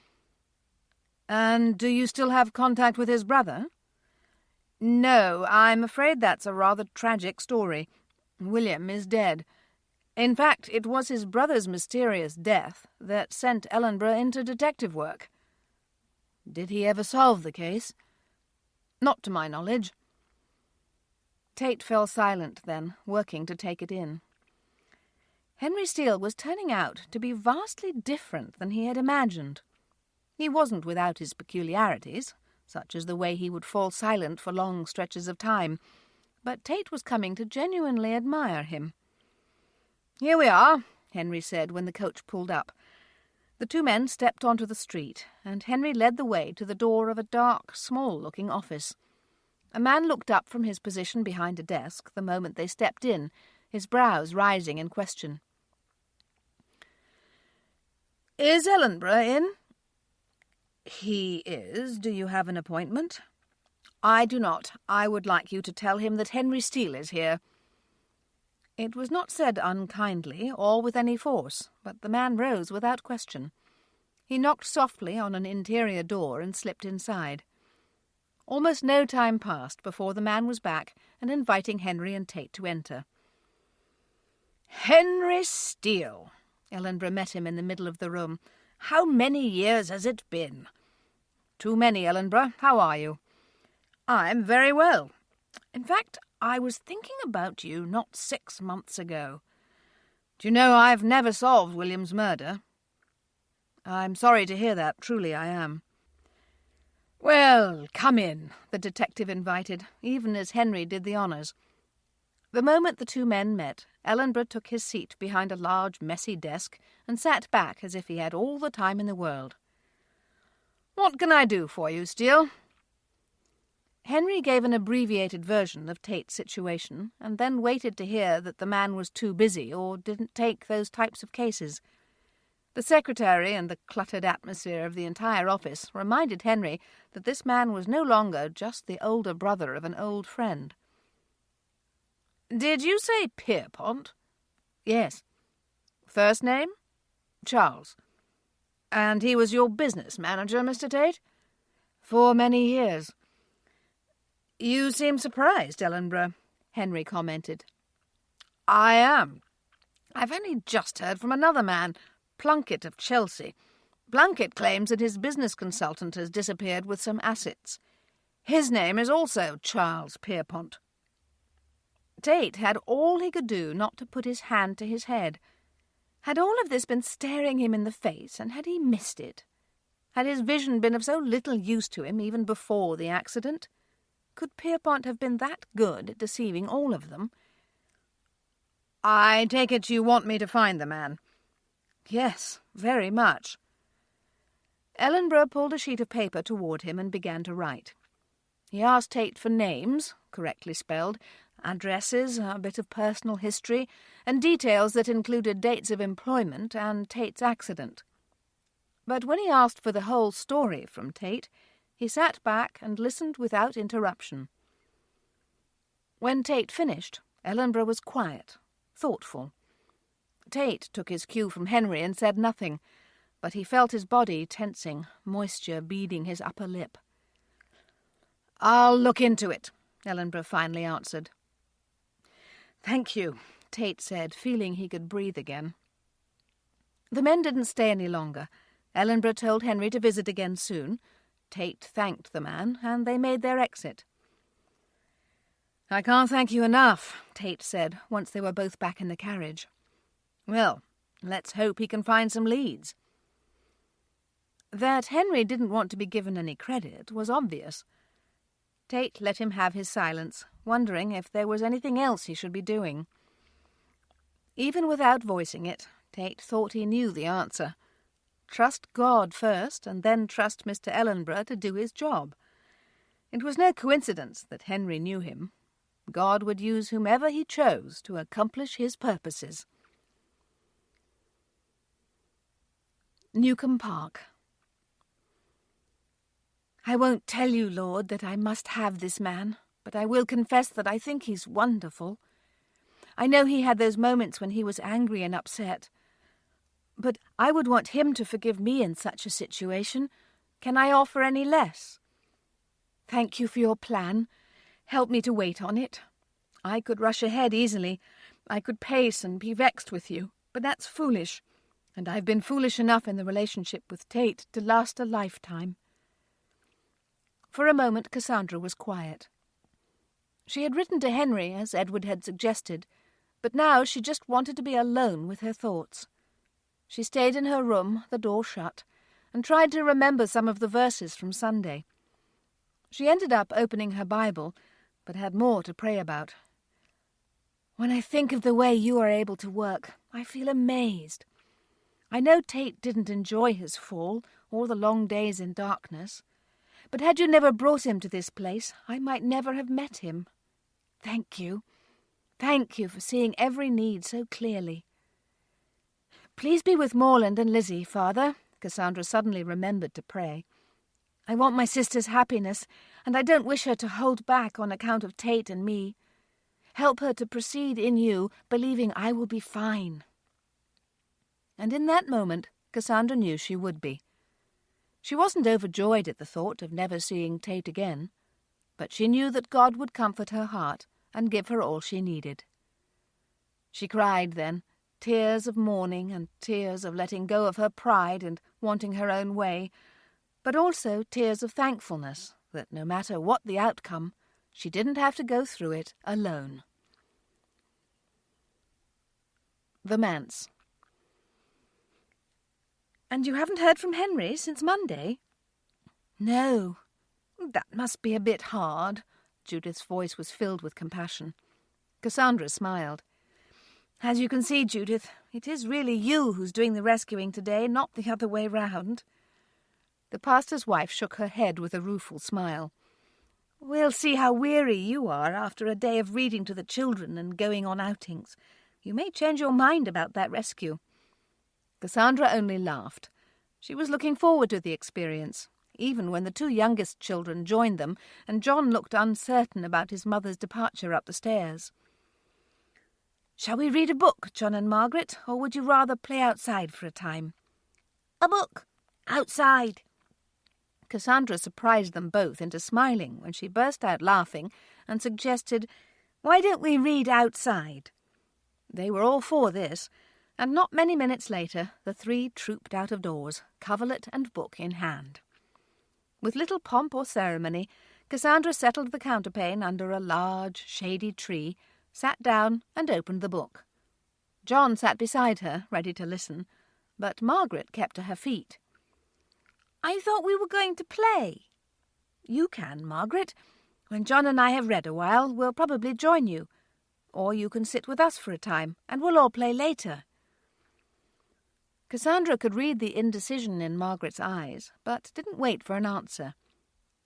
And do you still have contact with his brother? No, I'm afraid that's a rather tragic story. William is dead. In fact, it was his brother's mysterious death that sent Ellenborough into detective work. Did he ever solve the case? Not to my knowledge. Tate fell silent then, working to take it in. Henry Steele was turning out to be vastly different than he had imagined. He wasn't without his peculiarities, such as the way he would fall silent for long stretches of time, but Tate was coming to genuinely admire him. Here we are, Henry said when the coach pulled up. The two men stepped onto the street, and Henry led the way to the door of a dark, small-looking office. A man looked up from his position behind a desk the moment they stepped in, his brows rising in question. Is Ellenborough in? He is. Do you have an appointment? I do not. I would like you to tell him that Henry Steele is here. It was not said unkindly or with any force, but the man rose without question. He knocked softly on an interior door and slipped inside. Almost no time passed before the man was back and inviting Henry and Tate to enter. "Henry Steele," Ellenborough met him in the middle of the room. "How many years has it been?" "Too many, Ellenborough. How are you?" "I'm very well. In fact, I was thinking about you not 6 months ago. Do you know I've never solved William's murder?" "I'm sorry to hear that. Truly I am." "Well, come in," the detective invited, even as Henry did the honours. The moment the two men met, Ellenborough took his seat behind a large, messy desk and sat back as if he had all the time in the world. "What can I do for you, Steele?" Henry gave an abbreviated version of Tate's situation and then waited to hear that the man was too busy or didn't take those types of cases. The secretary and the cluttered atmosphere of the entire office reminded Henry that this man was no longer just the older brother of an old friend. "Did you say Pierpont?" "Yes." "First name?" "Charles." "And he was your business manager, Mr. Tate?" "For many years." "You seem surprised, Ellenborough," Henry commented. "I am. I've only just heard from another man, Plunkett of Chelsea. Plunkett claims that his business consultant has disappeared with some assets. His name is also Charles Pierpont." Tate had all he could do not to put his hand to his head. Had all of this been staring him in the face, and had he missed it? Had his vision been of so little use to him even before the accident? Could Pierpont have been that good at deceiving all of them? "I take it you want me to find the man?" "Yes, very much." Ellenborough pulled a sheet of paper toward him and began to write. He asked Tate for names, correctly spelled, addresses, a bit of personal history, and details that included dates of employment and Tate's accident. But when he asked for the whole story from Tate, he sat back and listened without interruption. When Tate finished, Ellenborough was quiet, thoughtful. Tate took his cue from Henry and said nothing, but he felt his body tensing, moisture beading his upper lip. "I'll look into it," Ellenborough finally answered. "Thank you," Tate said, feeling he could breathe again. The men didn't stay any longer. Ellenborough told Henry to visit again soon. Tate thanked the man, and they made their exit. "I can't thank you enough," Tate said, once they were both back in the carriage. "Well, let's hope he can find some leads." That Henry didn't want to be given any credit was obvious. Tate let him have his silence, wondering if there was anything else he should be doing. Even without voicing it, Tate thought he knew the answer. Trust God first, and then trust Mr. Ellenborough to do his job. It was no coincidence that Henry knew him. God would use whomever he chose to accomplish his purposes. Newcombe Park. "I won't tell you, Lord, that I must have this man, but I will confess that I think he's wonderful. I know he had those moments when he was angry and upset. But I would want him to forgive me in such a situation. Can I offer any less? Thank you for your plan. Help me to wait on it. I could rush ahead easily. I could pace and be vexed with you, but that's foolish. And I've been foolish enough in the relationship with Tate to last a lifetime." For a moment Cassandra was quiet. She had written to Henry, as Edward had suggested, but now she just wanted to be alone with her thoughts. She stayed in her room, the door shut, and tried to remember some of the verses from Sunday. She ended up opening her Bible, but had more to pray about. "When I think of the way you are able to work, I feel amazed. I know Tate didn't enjoy his fall or the long days in darkness, but had you never brought him to this place, I might never have met him. Thank you. Thank you for seeing every need so clearly. Please be with Morland and Lizzie, Father," Cassandra suddenly remembered to pray. "I want my sister's happiness, and I don't wish her to hold back on account of Tate and me. Help her to proceed in you, believing I will be fine." And in that moment, Cassandra knew she would be. She wasn't overjoyed at the thought of never seeing Tate again, but she knew that God would comfort her heart and give her all she needed. She cried then, tears of mourning and tears of letting go of her pride and wanting her own way, but also tears of thankfulness that no matter what the outcome, she didn't have to go through it alone. The manse. And you haven't heard from Henry since Monday? No. That must be a bit hard. Judith's voice was filled with compassion. Cassandra smiled. As you can see, Judith, it is really you who's doing the rescuing today, not the other way round. The pastor's wife shook her head with a rueful smile. We'll see how weary you are after a day of reading to the children and going on outings. You may change your mind about that rescue. Cassandra only laughed. She was looking forward to the experience, even when the two youngest children joined them and John looked uncertain about his mother's departure up the stairs. Shall we read a book, John and Margaret, or would you rather play outside for a time? A book. Outside. Cassandra surprised them both into smiling when she burst out laughing and suggested, "Why don't we read outside?" They were all for this, and not many minutes later the three trooped out of doors, coverlet and book in hand. With little pomp or ceremony, Cassandra settled the counterpane under a large, shady tree, sat down and opened the book. John sat beside her, ready to listen, but Margaret kept to her feet. "I thought we were going to play." "You can, Margaret. When John and I have read a while, we'll probably join you. Or you can sit with us for a time, and we'll all play later." Cassandra could read the indecision in Margaret's eyes, but didn't wait for an answer.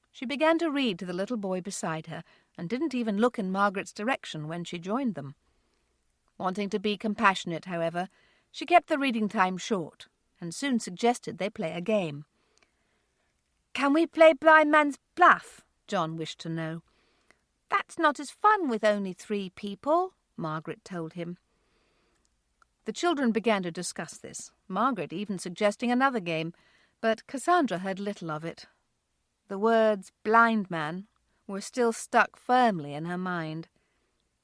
She began to read to the little boy beside her, and didn't even look in Margaret's direction when she joined them. Wanting to be compassionate, however, she kept the reading time short, and soon suggested they play a game. "Can we play blind man's bluff?" John wished to know. "That's not as fun with only 3 people," Margaret told him. The children began to discuss this, Margaret even suggesting another game, but Cassandra heard little of it. The words blind man were still stuck firmly in her mind.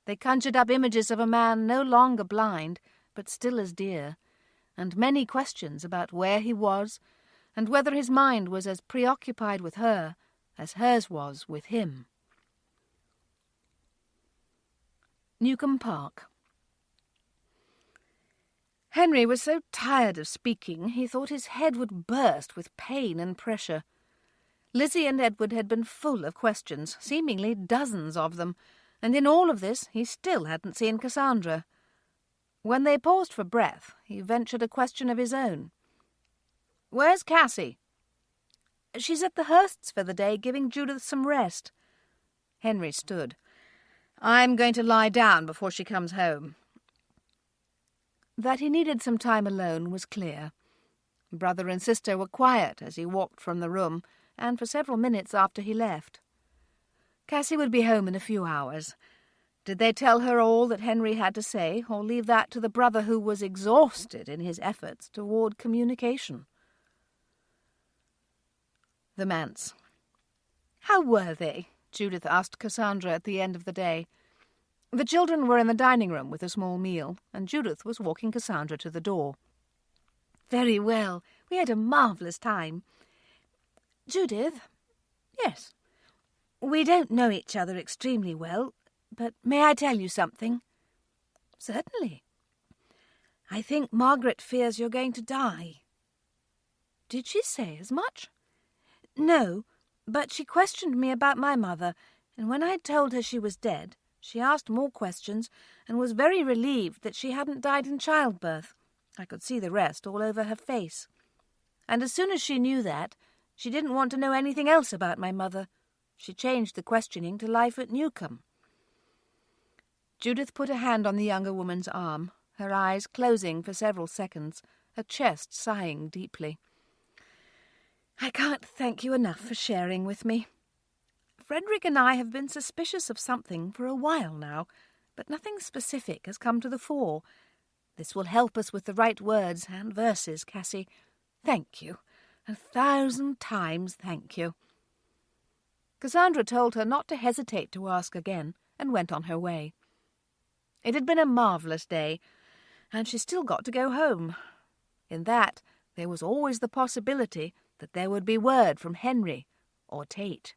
They conjured up images of a man no longer blind, but still as dear, and many questions about where he was, and whether his mind was as preoccupied with her as hers was with him. Newcombe Park. Henry was so tired of speaking he thought his head would burst with pain and pressure. Lizzie and Edward had been full of questions, seemingly dozens of them, and in all of this he still hadn't seen Cassandra. When they paused for breath, he ventured a question of his own. "Where's Cassie?" "She's at the Hursts for the day, giving Judith some rest." Henry stood. "I'm going to lie down before she comes home." That he needed some time alone was clear. Brother and sister were quiet as he walked from the room, and for several minutes after he left. Cassie would be home in a few hours. Did they tell her all that Henry had to say, or leave that to the brother who was exhausted in his efforts toward communication? The manse. "How were they?" Judith asked Cassandra at the end of the day. The children were in the dining room with a small meal, and Judith was walking Cassandra to the door. "Very well. We had a marvellous time. Judith." "Yes." "We don't know each other extremely well, but may I tell you something?" "Certainly." "I think Margaret fears you're going to die." "Did she say as much?" "No, but she questioned me about my mother, and when I told her she was dead, she asked more questions and was very relieved that she hadn't died in childbirth. I could see the rest all over her face. And as soon as she knew that, she didn't want to know anything else about my mother. She changed the questioning to life at Newcombe." Judith put a hand on the younger woman's arm, her eyes closing for several seconds, her chest sighing deeply. "I can't thank you enough for sharing with me. Frederick and I have been suspicious of something for a while now, but nothing specific has come to the fore. This will help us with the right words and verses, Cassie. Thank you. 1,000 times thank you." Cassandra told her not to hesitate to ask again, and went on her way. It had been a marvellous day, and she still got to go home. In that, there was always the possibility that there would be word from Henry or Tate.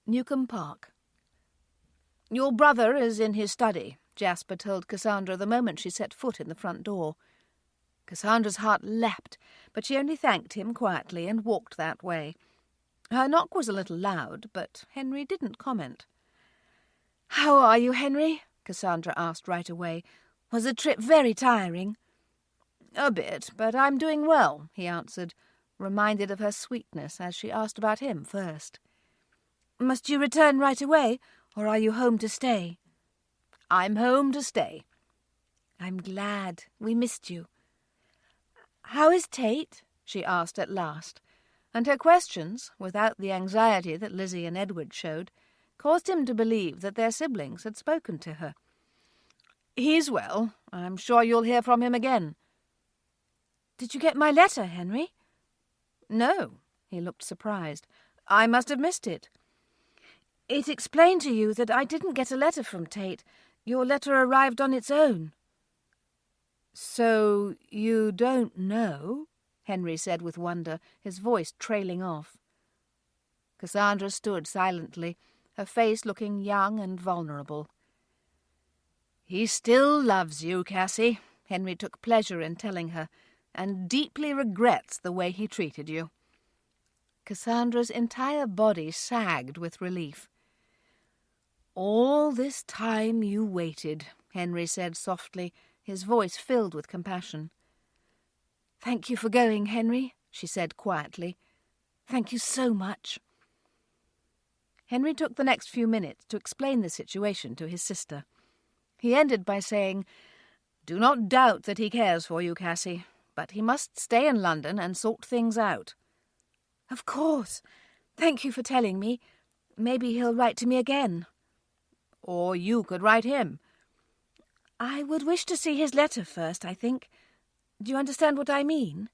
Newcombe Park. "Your brother is in his study," Jasper told Cassandra the moment she set foot in the front door. Cassandra's heart leapt, but she only thanked him quietly and walked that way. Her knock was a little loud, but Henry didn't comment. "How are you, Henry?" Cassandra asked right away. "Was the trip very tiring?" "A bit, but I'm doing well," he answered, reminded of her sweetness as she asked about him first. "Must you return right away, or are you home to stay?" "I'm home to stay." "I'm glad. We missed you." "How is Tate?" she asked at last, and her questions, without the anxiety that Lizzie and Edward showed, caused him to believe that their siblings had spoken to her. "He's well. I'm sure you'll hear from him again." "Did you get my letter, Henry?" "No." He looked surprised. "I must have missed it." "It explained to you that I didn't get a letter from Tate. Your letter arrived on its own." "So you don't know?" Henry said with wonder, his voice trailing off. Cassandra stood silently, her face looking young and vulnerable. "He still loves you, Cassie," Henry took pleasure in telling her, "and deeply regrets the way he treated you." Cassandra's entire body sagged with relief. "All this time you waited," Henry said softly, his voice filled with compassion. "Thank you for going, Henry," she said quietly. "Thank you so much." Henry took the next few minutes to explain the situation to his sister. He ended by saying, "Do not doubt that he cares for you, Cassie, but he must stay in London and sort things out." "Of course. Thank you for telling me. Maybe he'll write to me again." "Or you could write him." "I would wish to see his letter first, I think. Do you understand what I mean?"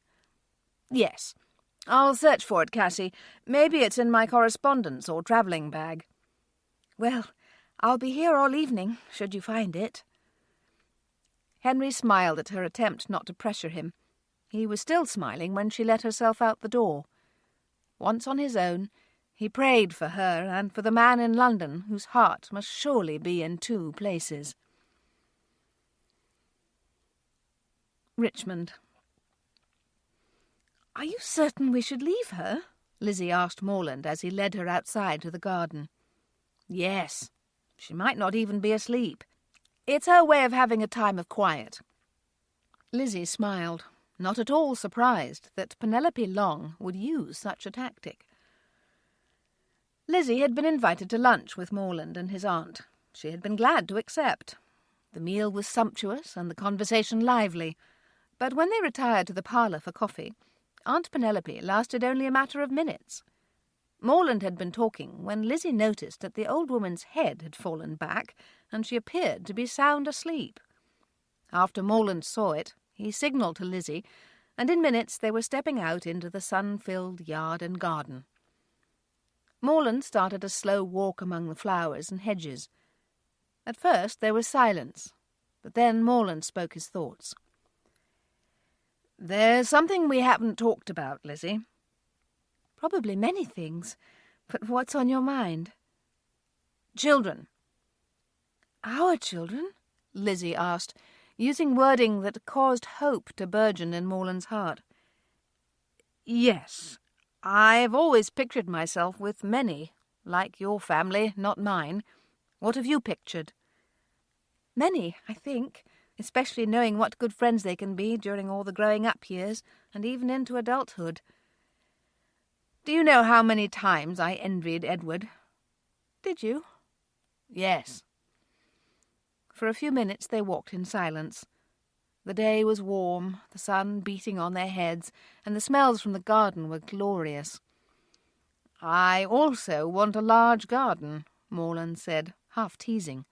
"Yes. I'll search for it, Cassie. Maybe it's in my correspondence or travelling bag." "Well, I'll be here all evening, should you find it." Henry smiled at her attempt not to pressure him. He was still smiling when she let herself out the door. Once on his own, he prayed for her and for the man in London whose heart must surely be in 2 places. Richmond. "Are you certain we should leave her?" Lizzie asked Morland as he led her outside to the garden. "Yes. She might not even be asleep. It's her way of having a time of quiet." Lizzie smiled, not at all surprised that Penelope Long would use such a tactic. Lizzie had been invited to lunch with Morland and his aunt. She had been glad to accept. The meal was sumptuous and the conversation lively, but when they retired to the parlour for coffee, Aunt Penelope lasted only a matter of minutes. Morland had been talking when Lizzie noticed that the old woman's head had fallen back and she appeared to be sound asleep. After Morland saw it, he signalled to Lizzie, and in minutes they were stepping out into the sun-filled yard and garden. Morland started a slow walk among the flowers and hedges. At first there was silence, but then Morland spoke his thoughts. "There's something we haven't talked about, Lizzie." "Probably many things, but what's on your mind?" "Children." "Our children?" Lizzie asked, using wording that caused hope to burgeon in Morland's heart. "Yes. I've always pictured myself with many, like your family, not mine. What have you pictured?" "Many, I think, especially knowing what good friends they can be during all the growing-up years and even into adulthood." "Do you know how many times I envied Edward?" "Did you?" "Yes." For a few minutes they walked in silence. The day was warm, the sun beating on their heads, and the smells from the garden were glorious. "I also want a large garden," Morland said, half teasing.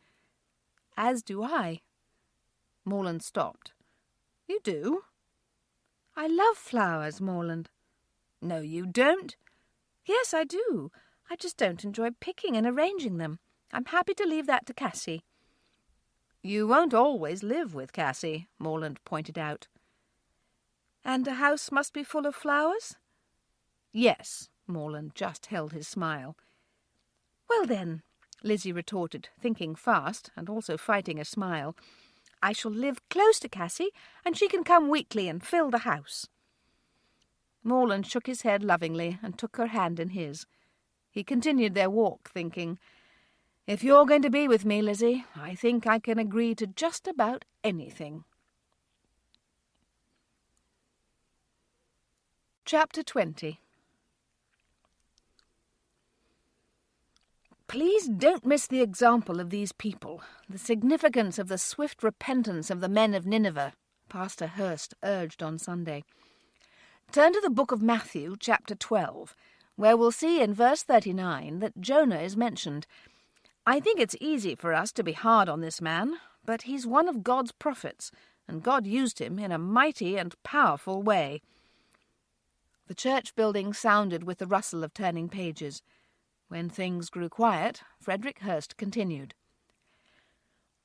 "As do I." Morland stopped. "You do?" I love flowers, Morland. No, you don't. Yes, I do. I just don't enjoy picking and arranging them. I'm happy to leave that to Cassie. You won't always live with Cassie, Morland pointed out. And a house must be full of flowers? Yes, Morland just held his smile. Well then, Lizzie retorted, thinking fast and also fighting a smile, I shall live close to Cassie, and she can come weekly and fill the house. Morland shook his head lovingly and took her hand in his. He continued their walk, thinking, If you're going to be with me, Lizzie, I think I can agree to just about anything. Chapter 20. Please don't miss the example of these people, the significance of the swift repentance of the men of Nineveh, Pastor Hurst urged on Sunday. Turn to the book of Matthew, chapter 12, where we'll see in verse 39 that Jonah is mentioned. I think it's easy for us to be hard on this man, but he's one of God's prophets, and God used him in a mighty and powerful way. The church building sounded with the rustle of turning pages. When things grew quiet, Frederick Hurst continued.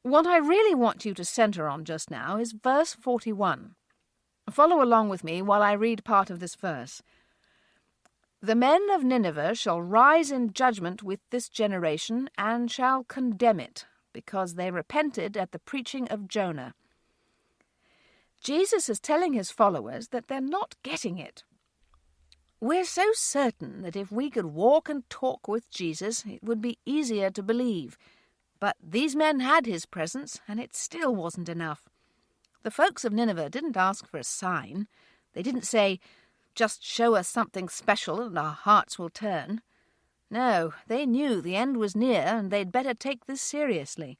What I really want you to centre on just now is verse 41. Follow along with me while I read part of this verse. The men of Nineveh shall rise in judgment with this generation and shall condemn it, because they repented at the preaching of Jonah. Jesus is telling his followers that they're not getting it. We're so certain that if we could walk and talk with Jesus, it would be easier to believe. But these men had his presence, and it still wasn't enough. The folks of Nineveh didn't ask for a sign. They didn't say, just show us something special and our hearts will turn. No, they knew the end was near and they'd better take this seriously.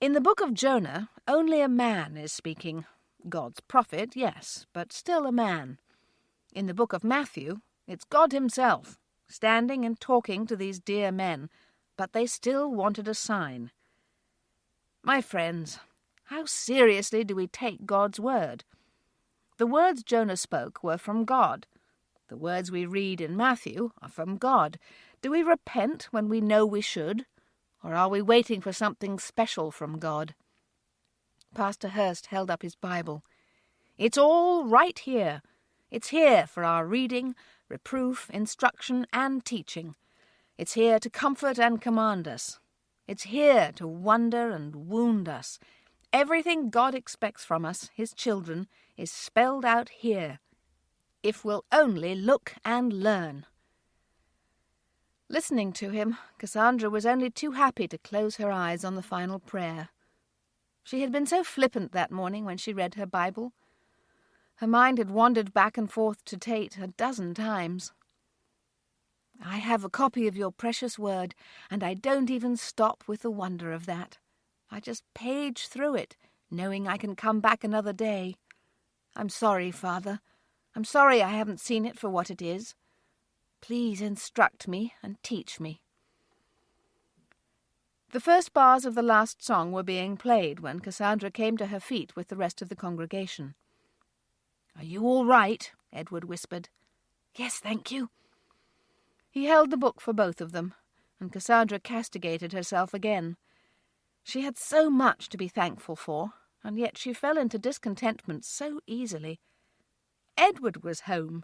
In the book of Jonah, only a man is speaking. God's prophet, yes, but still a man. In the book of Matthew, it's God himself, standing and talking to these dear men, but they still wanted a sign. My friends, how seriously do we take God's word? The words Jonah spoke were from God. The words we read in Matthew are from God. Do we repent when we know we should, or are we waiting for something special from God? Pastor Hurst held up his Bible. It's all right here. It's here for our reading, reproof, instruction, and teaching. It's here to comfort and command us. It's here to wonder and wound us. Everything God expects from us, his children, is spelled out here, if we'll only look and learn. Listening to him, Cassandra was only too happy to close her eyes on the final prayer. She had been so flippant that morning when she read her Bible. Her mind had wandered back and forth to Tate 12 times. I have a copy of your precious word, and I don't even stop with the wonder of that. I just page through it, knowing I can come back another day. I'm sorry, Father. I'm sorry I haven't seen it for what it is. Please instruct me and teach me. The first bars of the last song were being played when Cassandra came to her feet with the rest of the congregation. Are you all right? Edward whispered. Yes, thank you. He held the book for both of them, and Cassandra castigated herself again. She had so much to be thankful for, and yet she fell into discontentment so easily. Edward was home.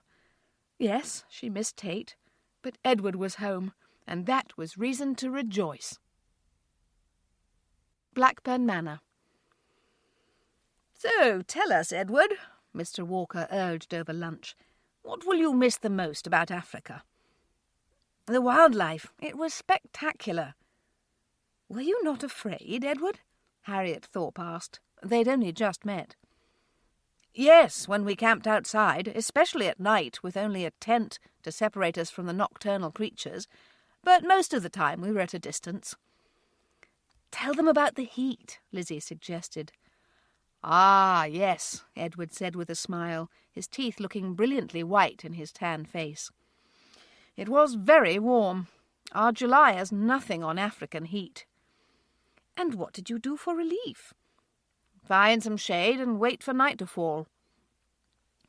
Yes, she missed Tate, but Edward was home, and that was reason to rejoice. Blackburn Manor. So, tell us, Edward, Mr. Walker urged over lunch, what will you miss the most about Africa? The wildlife. It was spectacular. Were you not afraid, Edward? Harriet Thorpe asked. They'd only just met. Yes, when we camped outside, especially at night, with only a tent to separate us from the nocturnal creatures, but most of the time we were at a distance. Tell them about the heat, Lizzie suggested. Ah, yes, Edward said with a smile, his teeth looking brilliantly white in his tan face. It was very warm. Our July has nothing on African heat. And what did you do for relief? Find some shade and wait for night to fall.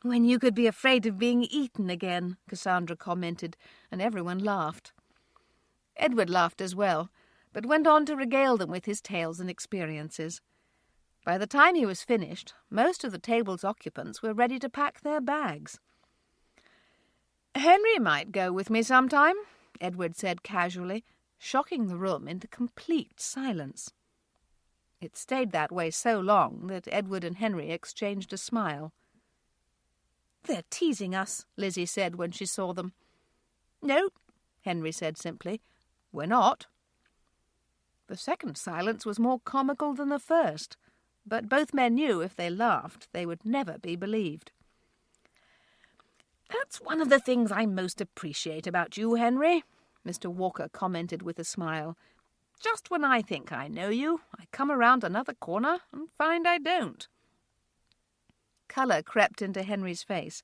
"When you could be afraid of being eaten again," Cassandra commented, and everyone laughed. Edward laughed as well, but went on to regale them with his tales and experiences. By the time he was finished, most of the table's occupants were ready to pack their bags. "Henry might go with me sometime," Edward said casually, shocking the room into complete silence. It stayed that way so long that Edward and Henry exchanged a smile. "They're teasing us," Lizzie said when she saw them. "No," Henry said simply. "We're not." The second silence was more comical than the first, but both men knew if they laughed they would never be believed. "That's one of the things I most appreciate about you, Henry," Mr. Walker commented with a smile. "Just when I think I know you, I come around another corner and find I don't." Colour crept into Henry's face,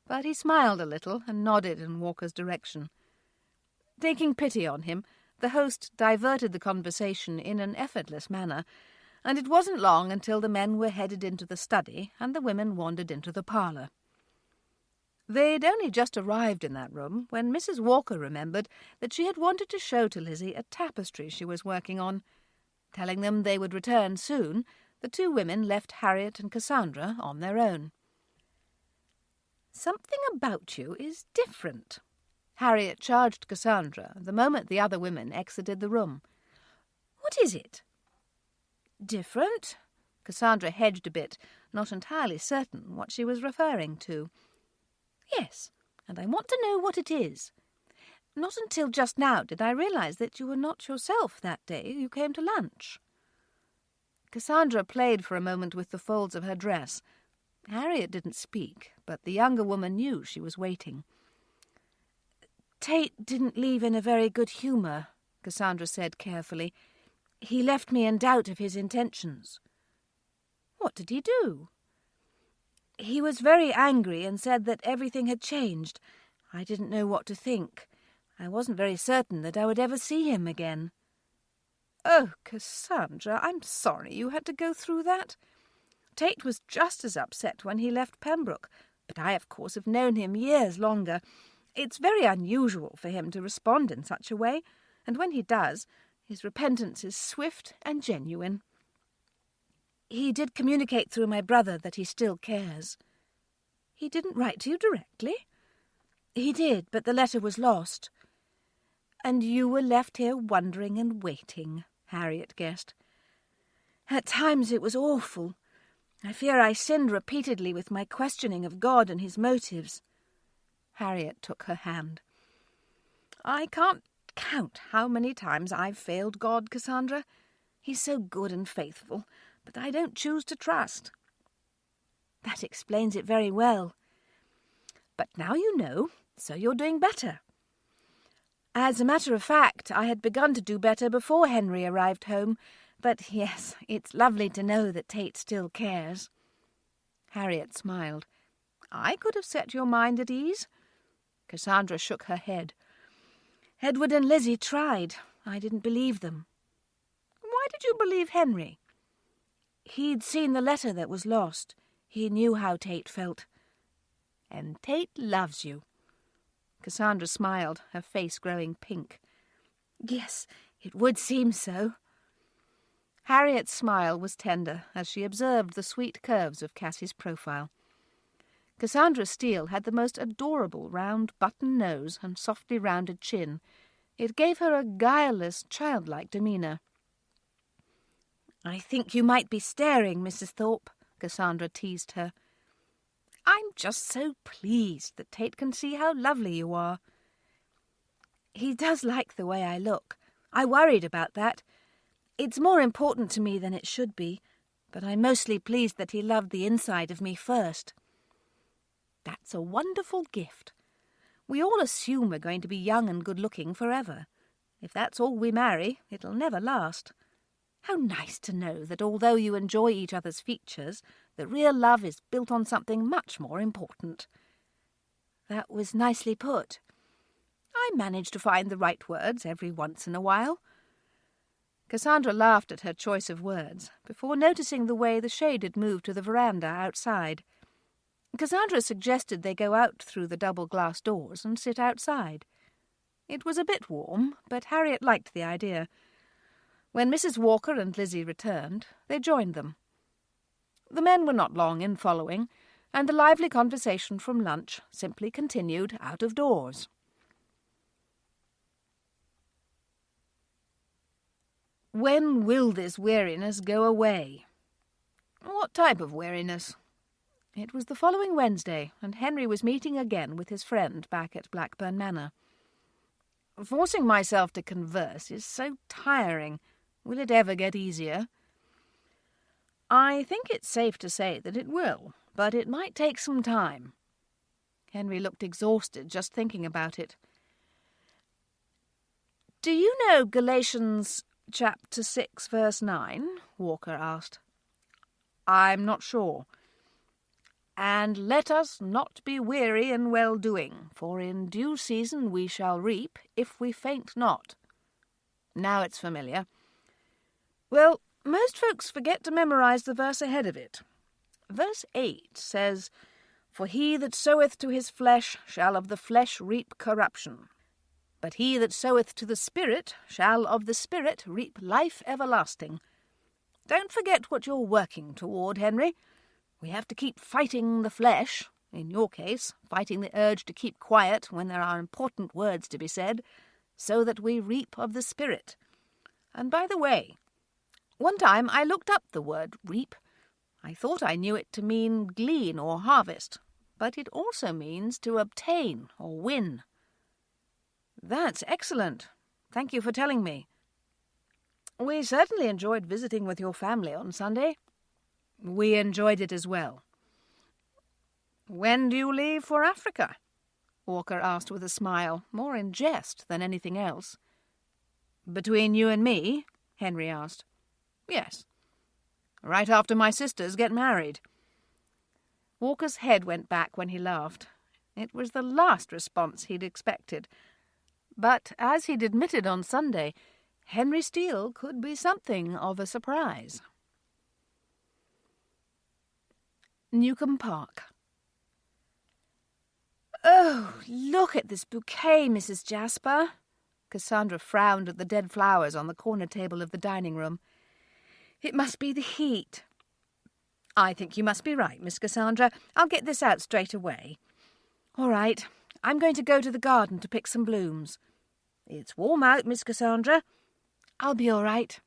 but he smiled a little and nodded in Walker's direction. Taking pity on him, the host diverted the conversation in an effortless manner, and it wasn't long until the men were headed into the study and the women wandered into the parlour. They'd only just arrived in that room when Mrs. Walker remembered that she had wanted to show to Lizzie a tapestry she was working on. Telling them they would return soon, the two women left Harriet and Cassandra on their own. "Something about you is different," Harriet charged Cassandra the moment the other women exited the room. "What is it?" "Different?" Cassandra hedged a bit, not entirely certain what she was referring to. "Yes, and I want to know what it is. Not until just now did I realise that you were not yourself that day you came to lunch." Cassandra played for a moment with the folds of her dress. Harriet didn't speak, but the younger woman knew she was waiting. "Tate didn't leave in a very good humour," Cassandra said carefully. "He left me in doubt of his intentions." "What did he do?" "He was very angry and said that everything had changed. I didn't know what to think. I wasn't very certain that I would ever see him again." "Oh, Cassandra, I'm sorry you had to go through that. Tate was just as upset when he left Pembroke, but I, of course, have known him years longer. It's very unusual for him to respond in such a way, and when he does, his repentance is swift and genuine. He did communicate through my brother that he still cares." "He didn't write to you directly?" "He did, but the letter was lost." "And you were left here wondering and waiting," Harriet guessed. "At times it was awful. I fear I sinned repeatedly with my questioning of God and his motives." Harriet took her hand. "I can't count how many times I've failed God, Cassandra. He's so good and faithful, but I don't choose to trust." "That explains it very well." "But now you know, so you're doing better." "As a matter of fact, I had begun to do better before Henry arrived home, but yes, it's lovely to know that Tate still cares." Harriet smiled. "I could have set your mind at ease." Cassandra shook her head. "Edward and Lizzie tried. I didn't believe them." "Why did you believe Henry?" "He'd seen the letter that was lost. He knew how Tate felt." "And Tate loves you." Cassandra smiled, her face growing pink. "Yes, it would seem so." Harriet's smile was tender as she observed the sweet curves of Cassie's profile. Cassandra Steele had the most adorable round button nose and softly rounded chin. It gave her a guileless, childlike demeanour. "I think you might be staring, Mrs. Thorpe," Cassandra teased her. "I'm just so pleased that Tate can see how lovely you are." "He does like the way I look. I worried about that. It's more important to me than it should be, but I'm mostly pleased that he loved the inside of me first." "That's a wonderful gift. We all assume we're going to be young and good-looking forever. If that's all we marry, it'll never last. How nice to know that although you enjoy each other's features, the real love is built on something much more important." "That was nicely put." "I manage to find the right words every once in a while." Cassandra laughed at her choice of words, before noticing the way the shade had moved to the veranda outside. Cassandra suggested they go out through the double glass doors and sit outside. It was a bit warm, but Harriet liked the idea. When Mrs. Walker and Lizzie returned, they joined them. The men were not long in following, and the lively conversation from lunch simply continued out of doors. When will this weariness go away? What type of weariness? It was the following Wednesday, and Henry was meeting again with his friend back at Blackburn Manor. Forcing myself to converse is so tiring. Will it ever get easier? I think it's safe to say that it will, but it might take some time. Henry looked exhausted just thinking about it. Do you know Galatians chapter 6, verse 9? Walker asked. I'm not sure. And let us not be weary in well-doing, for in due season we shall reap, if we faint not. Now it's familiar. Well, most folks forget to memorize the verse ahead of it. Verse 8 says, For he that soweth to his flesh shall of the flesh reap corruption. But he that soweth to the Spirit shall of the Spirit reap life everlasting. Don't forget what you're working toward, Henry. We have to keep fighting the flesh, in your case, fighting the urge to keep quiet when there are important words to be said, so that we reap of the Spirit. And by the way, one time I looked up the word reap. I thought I knew it to mean glean or harvest, but it also means to obtain or win. That's excellent. Thank you for telling me. We certainly enjoyed visiting with your family on Sunday. We enjoyed it as well. When do you leave for Africa? Walker asked with a smile, more in jest than anything else. Between you and me? Henry asked. Yes. Right after my sisters get married. Walker's head went back when he laughed. It was the last response he'd expected. But, as he'd admitted on Sunday, Henry Steele could be something of a surprise. Newcombe Park. Oh, look at this bouquet, Mrs. Jasper. Cassandra frowned at the dead flowers on the corner table of the dining room. It must be the heat. I think you must be right, Miss Cassandra. I'll get this out straight away. All right, I'm going to go to the garden to pick some blooms. It's warm out, Miss Cassandra. I'll be all right.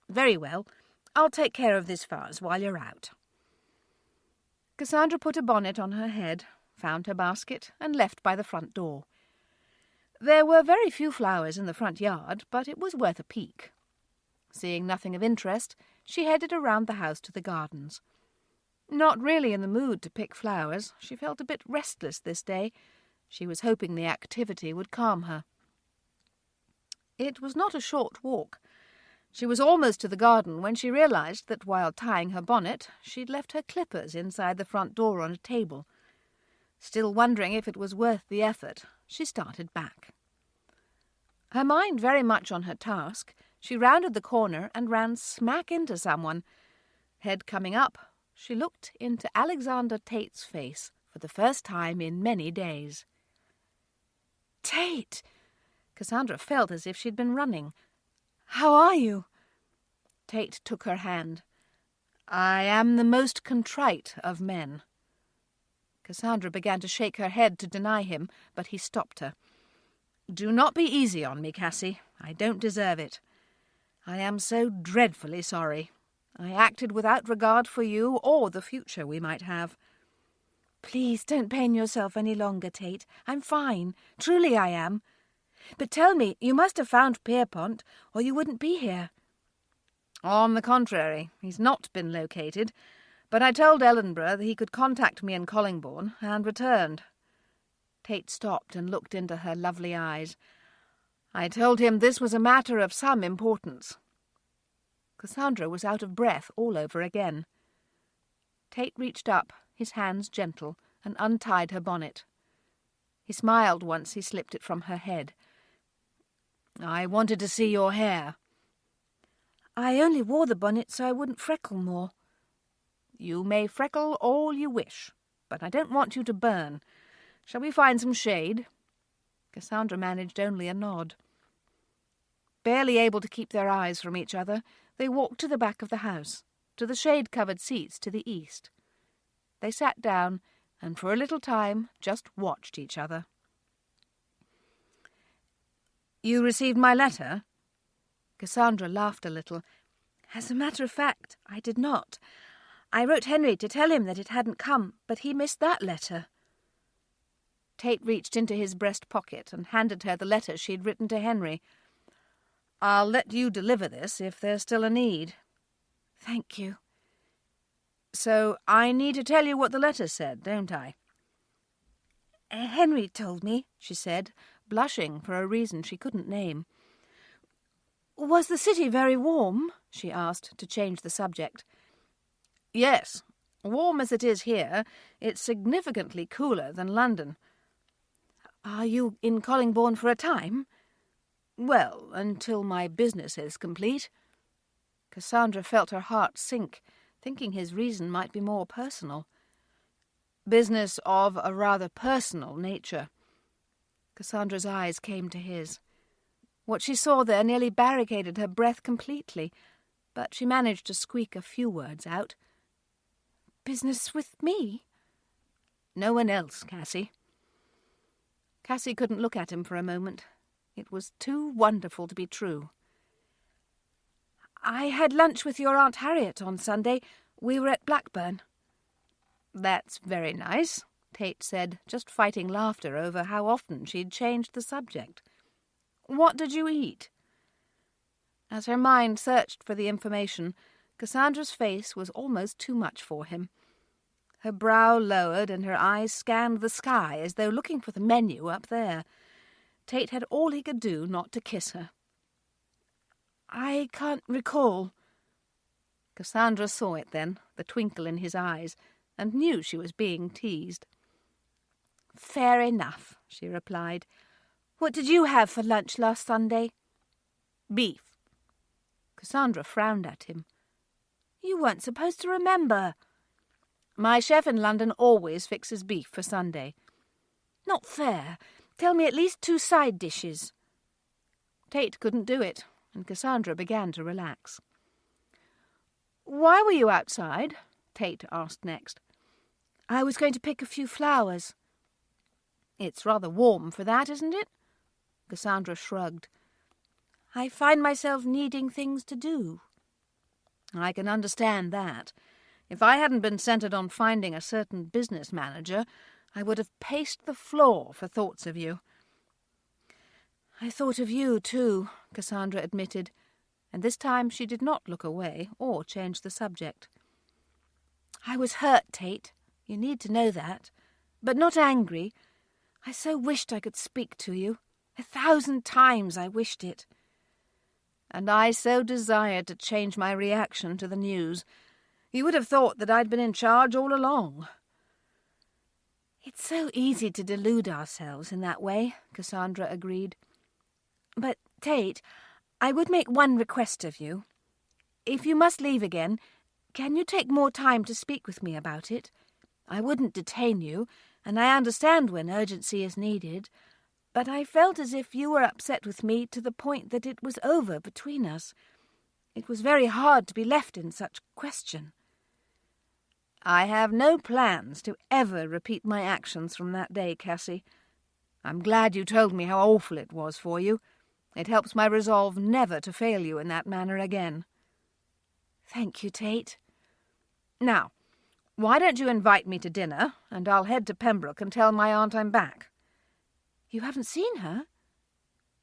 Very well. I'll take care of this vase while you're out. Cassandra put a bonnet on her head, found her basket, and left by the front door. There were very few flowers in the front yard, but it was worth a peek. Seeing nothing of interest, she headed around the house to the gardens. Not really in the mood to pick flowers, she felt a bit restless this day. She was hoping the activity would calm her. It was not a short walk. She was almost to the garden when she realized that while tying her bonnet, she'd left her clippers inside the front door on a table. Still wondering if it was worth the effort, she started back. Her mind very much on her task, she rounded the corner and ran smack into someone. Head coming up, she looked into Alexander Tate's face for the first time in many days. Tate! Cassandra felt as if she'd been running. How are you? Tate took her hand. I am the most contrite of men. Cassandra began to shake her head to deny him, but he stopped her. Do not be easy on me, Cassie. I don't deserve it. I am so dreadfully sorry. I acted without regard for you or the future we might have. Please don't pain yourself any longer, Tate. I'm fine. Truly I am. But tell me, you must have found Pierpont, or you wouldn't be here. On the contrary, he's not been located, but I told Ellenborough that he could contact me in Collingbourne, and returned. Tate stopped and looked into her lovely eyes. I told him this was a matter of some importance. Cassandra was out of breath all over again. Tate reached up, his hands gentle, and untied her bonnet. He smiled once he slipped it from her head. I wanted to see your hair. I only wore the bonnet so I wouldn't freckle more. You may freckle all you wish, but I don't want you to burn. Shall we find some shade?" Cassandra managed only a nod. Barely able to keep their eyes from each other, they walked to the back of the house, to the shade-covered seats to the east. They sat down and for a little time just watched each other. "You received my letter?" Cassandra laughed a little. "As a matter of fact, I did not. I wrote Henry to tell him that it hadn't come, but he missed that letter." Tate reached into his breast pocket and handed her the letter she'd written to Henry. "I'll let you deliver this if there's still a need." "Thank you." "So I need to tell you what the letter said, don't I?" "Henry told me," she said, blushing for a reason she couldn't name. "Was the city very warm?" she asked, to change the subject. "Yes. Warm as it is here, it's significantly cooler than London." "Are you in Collingbourne for a time?" "Well, until my business is complete." Cassandra felt her heart sink, thinking his reason might be more personal. "Business of a rather personal nature." Cassandra's eyes came to his. What she saw there nearly barricaded her breath completely, but she managed to squeak a few words out. "Business with me?" "No one else, Cassie." Cassie couldn't look at him for a moment. It was too wonderful to be true. "I had lunch with your Aunt Harriet on Sunday. We were at Blackburn." "That's very nice," Tate said, just fighting laughter over how often she'd changed the subject. "What did you eat?" As her mind searched for the information, Cassandra's face was almost too much for him. Her brow lowered and her eyes scanned the sky as though looking for the menu up there. Tate had all he could do not to kiss her. "I can't recall." Cassandra saw it then, the twinkle in his eyes, and knew she was being teased. "Fair enough," she replied. "What did you have for lunch last Sunday?" "Beef." Cassandra frowned at him. "You weren't supposed to remember." "My chef in London always fixes beef for Sunday." "Not fair. Tell me at least 2 side dishes." Tate couldn't do it, and Cassandra began to relax. "Why were you outside?" Tate asked next. "I was going to pick a few flowers." "It's rather warm for that, isn't it?" Cassandra shrugged. "I find myself needing things to do." "I can understand that. If I hadn't been centred on finding a certain business manager, I would have paced the floor for thoughts of you." "I thought of you, too," Cassandra admitted, and this time she did not look away or change the subject. "I was hurt, Tate. You need to know that. But not angry. I so wished I could speak to you. 1,000 times I wished it." "And I so desired to change my reaction to the news. You would have thought that I'd been in charge all along." "It's so easy to delude ourselves in that way," Cassandra agreed. "But, Tate, I would make one request of you. If you must leave again, can you take more time to speak with me about it? I wouldn't detain you, and I understand when urgency is needed, but I felt as if you were upset with me to the point that it was over between us. It was very hard to be left in such question." "I have no plans to ever repeat my actions from that day, Cassie. I'm glad you told me how awful it was for you. It helps my resolve never to fail you in that manner again." "Thank you, Tate." "Now, why don't you invite me to dinner, and I'll head to Pembroke and tell my aunt I'm back." "You haven't seen her?"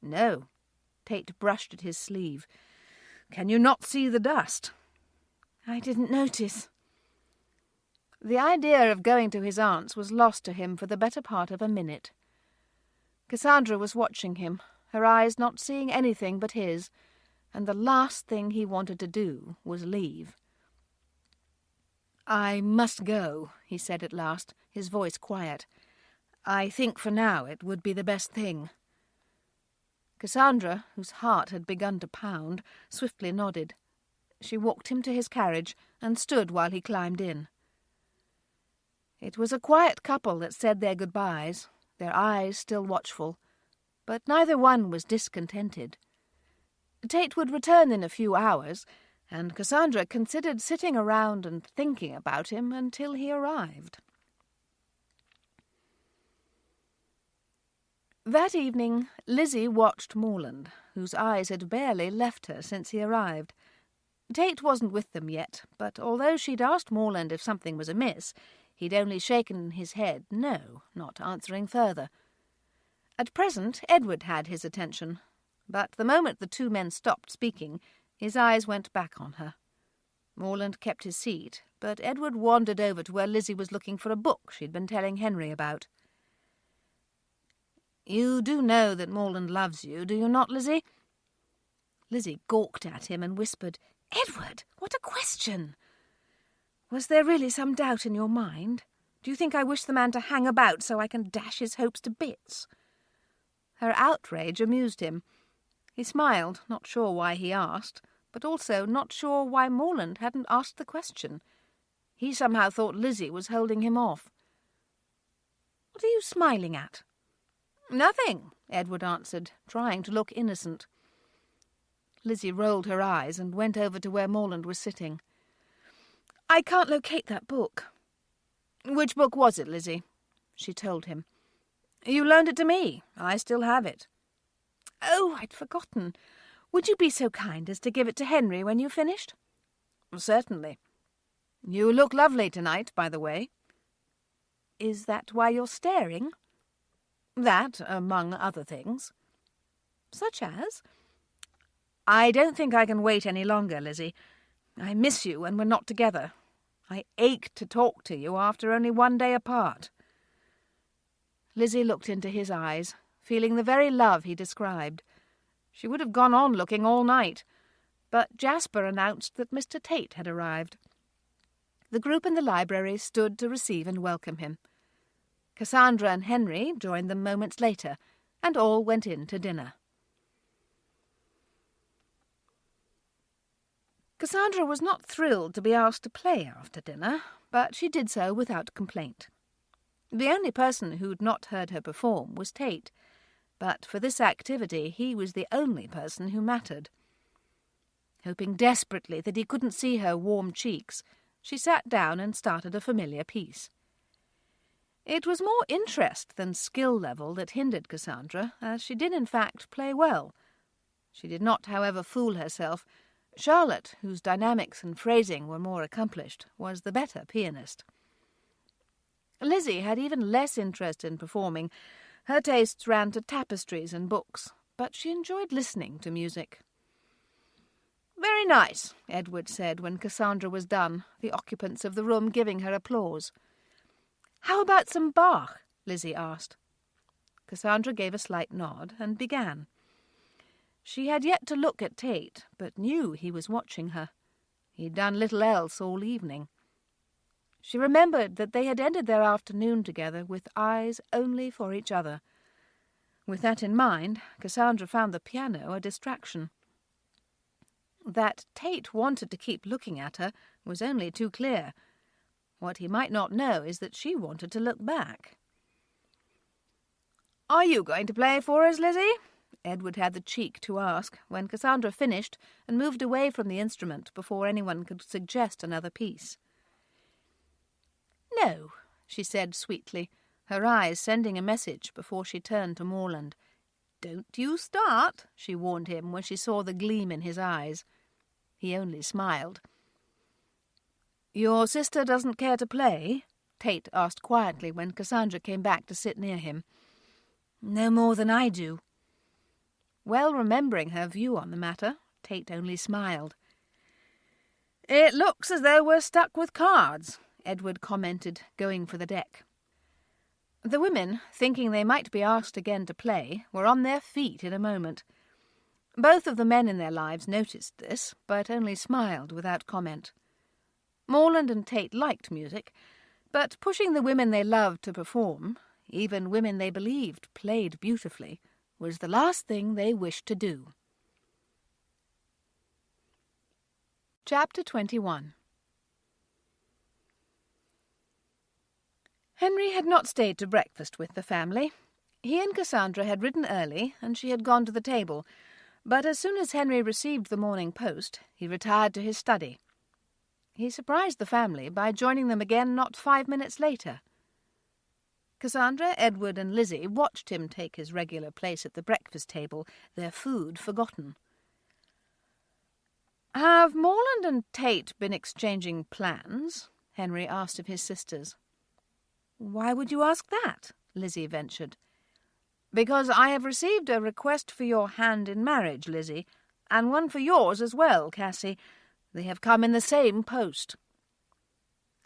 "No." Tate brushed at his sleeve. "Can you not see the dust?" "I didn't notice." The idea of going to his aunt's was lost to him for the better part of a minute. Cassandra was watching him, her eyes not seeing anything but his, and the last thing he wanted to do was leave. "I must go," he said at last, his voice quiet. "I think for now it would be the best thing." Cassandra, whose heart had begun to pound, swiftly nodded. She walked him to his carriage and stood while he climbed in. It was a quiet couple that said their goodbyes, their eyes still watchful, but neither one was discontented. Tate would return in a few hours, and Cassandra considered sitting around and thinking about him until he arrived. That evening, Lizzie watched Morland, whose eyes had barely left her since he arrived. Tate wasn't with them yet, but although she'd asked Morland if something was amiss, he'd only shaken his head no, not answering further. At present, Edward had his attention, but the moment the two men stopped speaking, his eyes went back on her. Morland kept his seat, but Edward wandered over to where Lizzie was looking for a book she'd been telling Henry about. "You do know that Morland loves you, do you not, Lizzie?" Lizzie gawked at him and whispered, "Edward, what a question! Was there really some doubt in your mind? Do you think I wish the man to hang about so I can dash his hopes to bits?" Her outrage amused him. He smiled, not sure why he asked, but also not sure why Morland hadn't asked the question. He somehow thought Lizzie was holding him off. "What are you smiling at?" "Nothing," Edward answered, trying to look innocent. Lizzie rolled her eyes and went over to where Morland was sitting. "I can't locate that book." "Which book was it, Lizzie?" She told him. "You loaned it to me. I still have it." "Oh, I'd forgotten. Would you be so kind as to give it to Henry when you've finished?" "Certainly. You look lovely tonight, by the way." "Is that why you're staring?" "That, among other things." "Such as?" "I don't think I can wait any longer, Lizzie. I miss you when we're not together. I ache to talk to you after only one day apart." Lizzie looked into his eyes, feeling the very love he described. She would have gone on looking all night, but Jasper announced that Mr. Tate had arrived. The group in the library stood to receive and welcome him. Cassandra and Henry joined them moments later, and all went in to dinner. Cassandra was not thrilled to be asked to play after dinner, but she did so without complaint. The only person who'd not heard her perform was Tate, but for this activity he was the only person who mattered. Hoping desperately that he couldn't see her warm cheeks, she sat down and started a familiar piece. It was more interest than skill level that hindered Cassandra, as she did in fact play well. She did not, however, fool herself. Charlotte, whose dynamics and phrasing were more accomplished, was the better pianist. Lizzie had even less interest in performing. Her tastes ran to tapestries and books, but she enjoyed listening to music. "Very nice," Edward said when Cassandra was done, the occupants of the room giving her applause. "How about some Bach?" Lizzie asked. Cassandra gave a slight nod and began. She had yet to look at Tate, but knew he was watching her. He'd done little else all evening. She remembered that they had ended their afternoon together with eyes only for each other. With that in mind, Cassandra found the piano a distraction. That Tate wanted to keep looking at her was only too clear. What he might not know is that she wanted to look back. "Are you going to play for us, Lizzie?" Edward had the cheek to ask, when Cassandra finished and moved away from the instrument before anyone could suggest another piece. "No," she said sweetly, her eyes sending a message before she turned to Morland. "Don't you start," she warned him when she saw the gleam in his eyes. He only smiled. "Your sister doesn't care to play?" Tate asked quietly when Cassandra came back to sit near him. "No more than I do." Well remembering her view on the matter, Tate only smiled. "It looks as though we're stuck with cards," Edward commented, going for the deck. The women, thinking they might be asked again to play, were on their feet in a moment. Both of the men in their lives noticed this, but only smiled without comment. Morland and Tate liked music, but pushing the women they loved to perform, even women they believed played beautifully, was the last thing they wished to do. Chapter 21. Henry had not stayed to breakfast with the family. He and Cassandra had ridden early, and she had gone to the table, but as soon as Henry received the morning post, he retired to his study. He surprised the family by joining them again not 5 minutes later. Cassandra, Edward, and Lizzie watched him take his regular place at the breakfast table, their food forgotten. "Have Morland and Tate been exchanging plans?" Henry asked of his sisters. "Why would you ask that?" Lizzie ventured. "Because I have received a request for your hand in marriage, Lizzie, and one for yours as well, Cassie. They have come in the same post."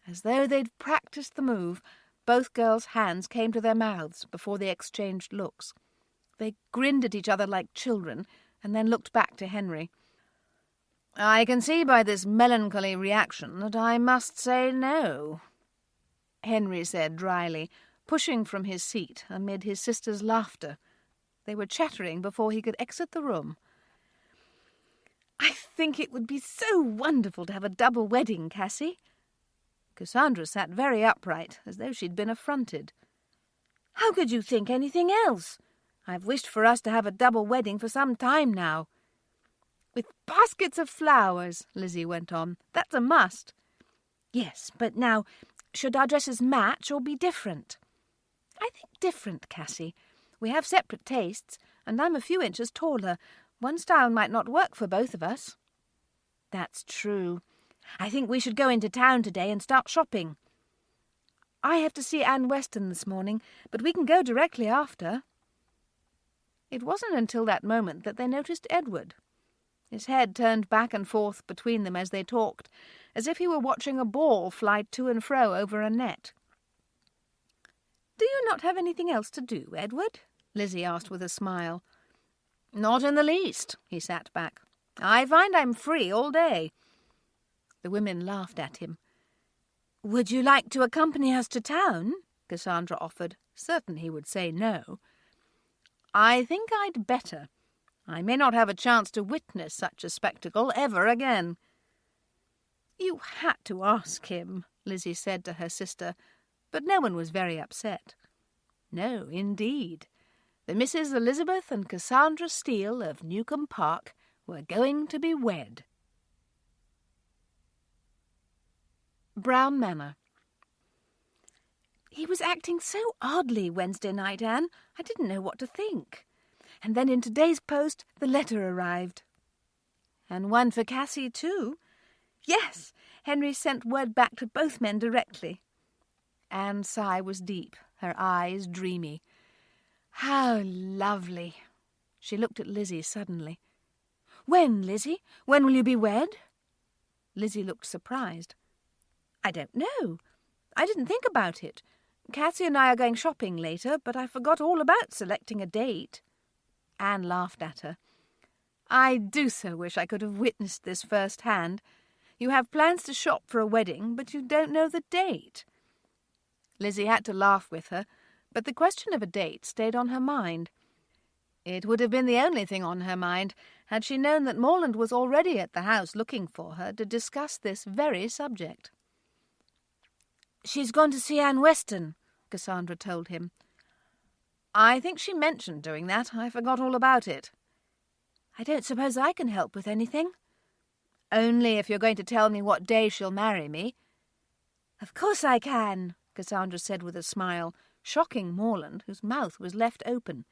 As though they'd practised the move, both girls' hands came to their mouths before they exchanged looks. They grinned at each other like children, and then looked back to Henry. "I can see by this melancholy reaction that I must say no," Henry said dryly, pushing from his seat amid his sisters' laughter. They were chattering before he could exit the room. "I think it would be so wonderful to have a double wedding, Cassie." Cassandra sat very upright, as though she'd been affronted. "How could you think anything else? I've wished for us to have a double wedding for some time now." "With baskets of flowers," Lizzie went on. "That's a must." "Yes, but now, should our dresses match or be different?" "I think different, Cassie. We have separate tastes, and I'm a few inches taller. One style might not work for both of us." "That's true. I think we should go into town today and start shopping." "I have to see Anne Weston this morning, but we can go directly after." It wasn't until that moment that they noticed Edward. His head turned back and forth between them as they talked, as if he were watching a ball fly to and fro over a net. "Do you not have anything else to do, Edward?" Lizzie asked with a smile. "Not in the least," he sat back. "I find I'm free all day." The women laughed at him. "Would you like to accompany us to town?" Cassandra offered, certain he would say no. "I think I'd better. I may not have a chance to witness such a spectacle ever again." "You had to ask him," Lizzie said to her sister, but no one was very upset. No, indeed. The Mrs. Elizabeth and Cassandra Steele of Newcombe Park were going to be wed. Brown Manor. "He was acting so oddly Wednesday night, Anne. I didn't know what to think. And then in today's post the letter arrived." "And one for Cassie too?" "Yes, Henry sent word back to both men directly." Anne's sigh was deep, her eyes dreamy. "How lovely!" She looked at Lizzie suddenly. "When, Lizzie? When will you be wed?" Lizzie looked surprised. "I don't know. I didn't think about it. Cassie and I are going shopping later, but I forgot all about selecting a date." Anne laughed at her. "I do so wish I could have witnessed this firsthand. You have plans to shop for a wedding, but you don't know the date." Lizzie had to laugh with her, but the question of a date stayed on her mind. It would have been the only thing on her mind had she known that Morland was already at the house looking for her to discuss this very subject. "She's gone to see Anne Weston," Cassandra told him. "I think she mentioned doing that. I forgot all about it." "I don't suppose I can help with anything." "Only if you're going to tell me what day she'll marry me." "Of course I can," Cassandra said with a smile, shocking Morland, whose mouth was left open.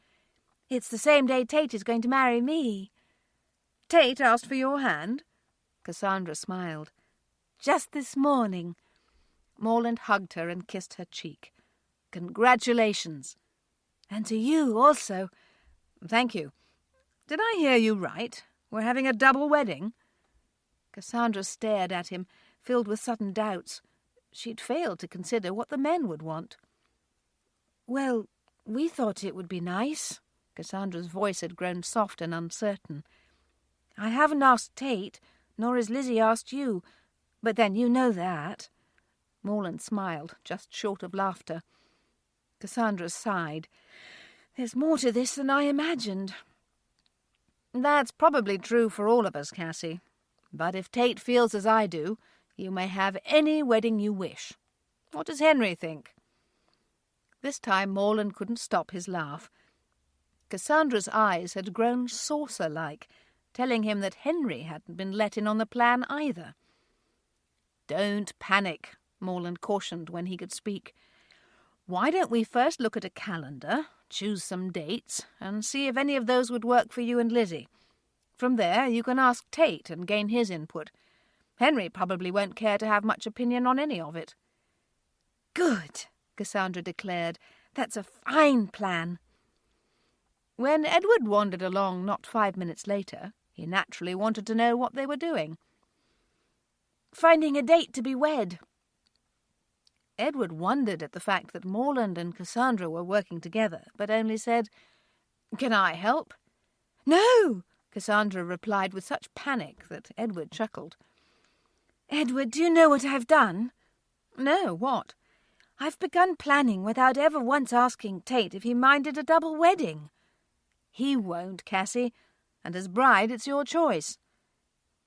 "It's the same day Tate is going to marry me." "Tate asked for your hand?" Cassandra smiled. "Just this morning." Morland hugged her and kissed her cheek. "Congratulations." "And to you also." "Thank you. Did I hear you right? We're having a double wedding?" Cassandra stared at him, filled with sudden doubts. She'd failed to consider what the men would want. "Well, we thought it would be nice." Cassandra's voice had grown soft and uncertain. "I haven't asked Tate, nor has Lizzie asked you, but then you know that." Morland smiled, just short of laughter. Cassandra sighed. "There's more to this than I imagined." "That's probably true for all of us, Cassie. But if Tate feels as I do, you may have any wedding you wish. What does Henry think?" This time Morland couldn't stop his laugh. Cassandra's eyes had grown saucer-like, telling him that Henry hadn't been let in on the plan either. "Don't panic," Morland cautioned when he could speak. "Why don't we first look at a calendar, choose some dates, and see if any of those would work for you and Lizzie? From there you can ask Tate and gain his input. Henry probably won't care to have much opinion on any of it." "Good," Cassandra declared. "That's a fine plan." When Edward wandered along not 5 minutes later, he naturally wanted to know what they were doing. "Finding a date to be wed." Edward wondered at the fact that Morland and Cassandra were working together, but only said, "Can I help?" "No," Cassandra replied with such panic that Edward chuckled. "Edward, do you know what I've done?" "No, what?" "I've begun planning without ever once asking Tate if he minded a double wedding." "He won't, Cassie, and as bride it's your choice."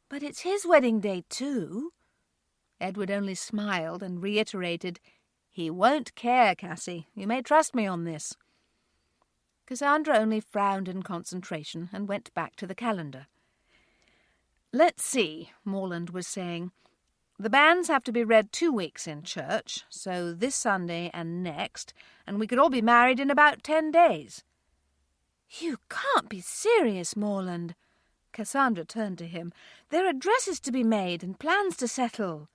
"But it's his wedding day too." Edward only smiled and reiterated, "He won't care, Cassie. You may trust me on this." Cassandra only frowned in concentration and went back to the calendar. "Let's see," Morland was saying. "The banns have to be read 2 weeks in church, so this Sunday and next, and we could all be married in about 10 days. "You can't be serious, Morland." Cassandra turned to him. "There are dresses to be made and plans to settle."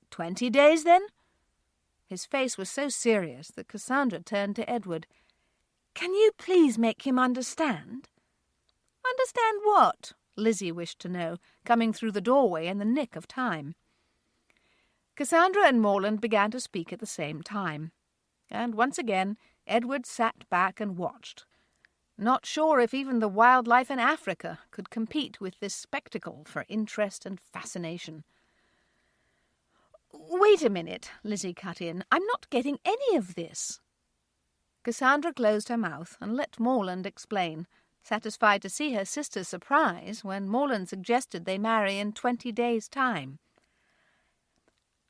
20 days, then?" His face was so serious that Cassandra turned to Edward. "Can you please make him understand?" "Understand what?" Lizzie wished to know, coming through the doorway in the nick of time. Cassandra and Morland began to speak at the same time, and once again Edward sat back and watched, not sure if even the wildlife in Africa could compete with this spectacle for interest and fascination. "Wait a minute," Lizzie cut in. "I'm not getting any of this." Cassandra closed her mouth and let Morland explain, satisfied to see her sister's surprise when Morland suggested they marry in 20 days' time.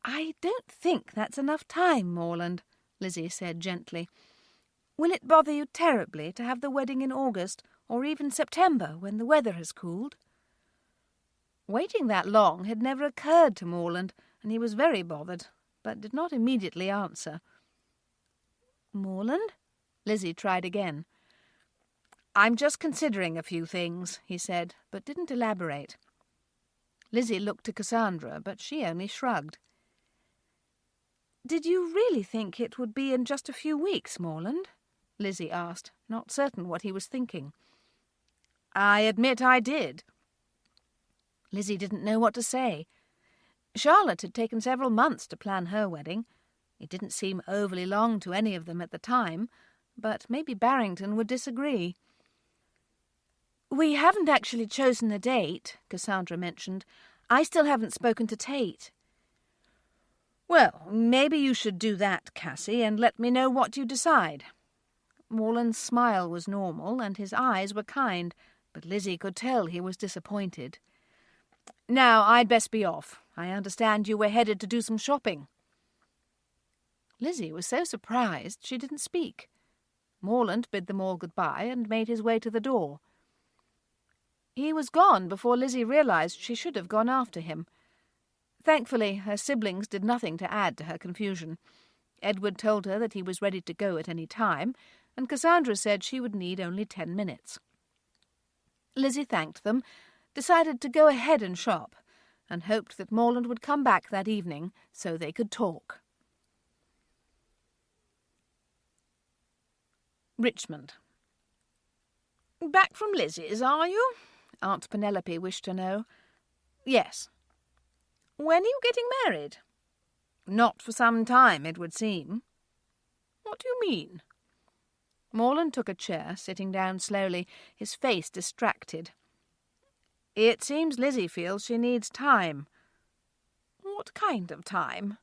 "I don't think that's enough time, Morland," Lizzie said gently. "Will it bother you terribly to have the wedding in August or even September when the weather has cooled?" Waiting that long had never occurred to Morland, and he was very bothered, but did not immediately answer. "Morland?" Lizzie tried again. "I'm just considering a few things," he said, but didn't elaborate. Lizzie looked to Cassandra, but she only shrugged. "Did you really think it would be in just a few weeks, Morland?" Lizzie asked, not certain what he was thinking. "I admit I did." Lizzie didn't know what to say. Charlotte had taken several months to plan her wedding. It didn't seem overly long to any of them at the time, but maybe Barrington would disagree. "We haven't actually chosen a date," Cassandra mentioned. "I still haven't spoken to Tate." "Well, maybe you should do that, Cassie, and let me know what you decide." Morland's smile was normal, and his eyes were kind, but Lizzie could tell he was disappointed. "Now, I'd best be off. I understand you were headed to do some shopping." Lizzie was so surprised she didn't speak. Morland bid them all goodbye and made his way to the door. He was gone before Lizzie realized she should have gone after him. Thankfully, her siblings did nothing to add to her confusion. Edward told her that he was ready to go at any time, and Cassandra said she would need only 10 minutes. Lizzie thanked them, decided to go ahead and shop, and hoped that Morland would come back that evening so they could talk. Richmond. "Back from Lizzie's, are you?" Aunt Penelope wished to know. "Yes." "When are you getting married?" "Not for some time, it would seem." "What do you mean?" Morland took a chair, sitting down slowly, his face distracted. "It seems Lizzie feels she needs time." "What kind of time?"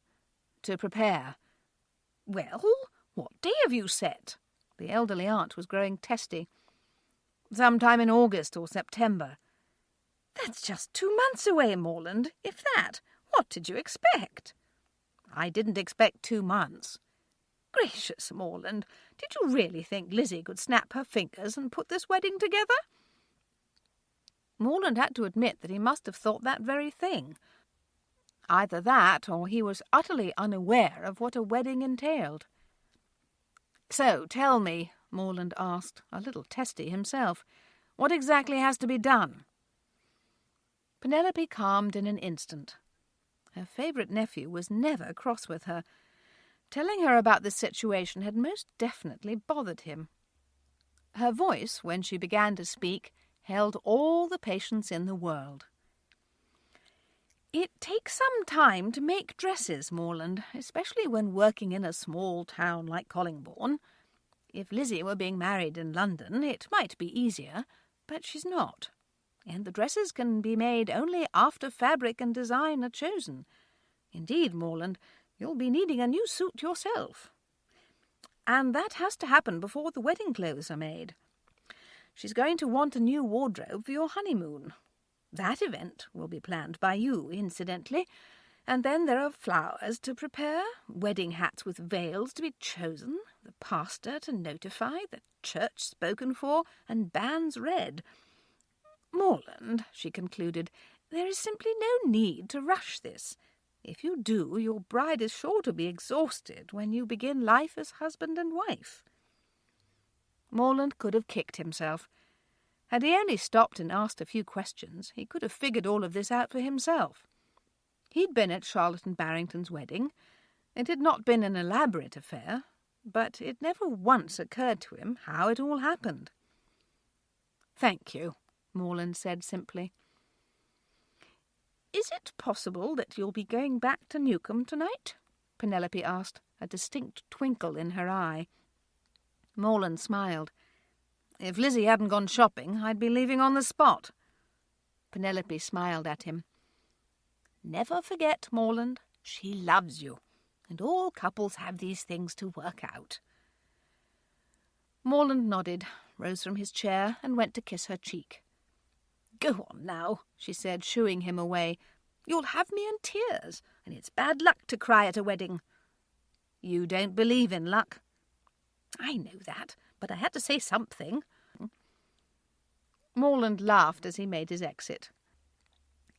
"To prepare." "Well, what day have you set?" The elderly aunt was growing testy. "Sometime in August or September." "That's just 2 months away, Morland, if that. What did you expect?" "I didn't expect 2 months." Gracious, Morland, did you really think Lizzie could snap her fingers and put this wedding together? Morland had to admit that he must have thought that very thing. Either that, or he was utterly unaware of what a wedding entailed. "So, tell me," Morland asked, a little testy himself, "what exactly has to be done?" Penelope calmed in an instant. Her favourite nephew was never cross with her. Telling her about this situation had most definitely bothered him. Her voice, when she began to speak, held all the patience in the world. "It takes some time to make dresses, Morland, especially when working in a small town like Collingbourne. If Lizzie were being married in London, it might be easier, but she's not. And the dresses can be made only after fabric and design are chosen. Indeed, Morland, you'll be needing a new suit yourself. And that has to happen before the wedding clothes are made. She's going to want a new wardrobe for your honeymoon. That event will be planned by you, incidentally. And then there are flowers to prepare, wedding hats with veils to be chosen, the pastor to notify, the church spoken for, and banns read. Morland," she concluded, "there is simply no need to rush this. If you do, your bride is sure to be exhausted when you begin life as husband and wife." Morland could have kicked himself. Had he only stopped and asked a few questions, he could have figured all of this out for himself. He'd been at Charlotte and Barrington's wedding. It had not been an elaborate affair, but it never once occurred to him how it all happened. "Thank you," Morland said simply. "Is it possible that you'll be going back to Newcombe tonight?" Penelope asked, a distinct twinkle in her eye. Morland smiled. "If Lizzie hadn't gone shopping, I'd be leaving on the spot." Penelope smiled at him. "Never forget, Morland, she loves you, and all couples have these things to work out." Morland nodded, rose from his chair, and went to kiss her cheek. "Go on now," she said, shooing him away. "You'll have me in tears, and it's bad luck to cry at a wedding." "You don't believe in luck." "I know that, but I had to say something." Morland laughed as he made his exit.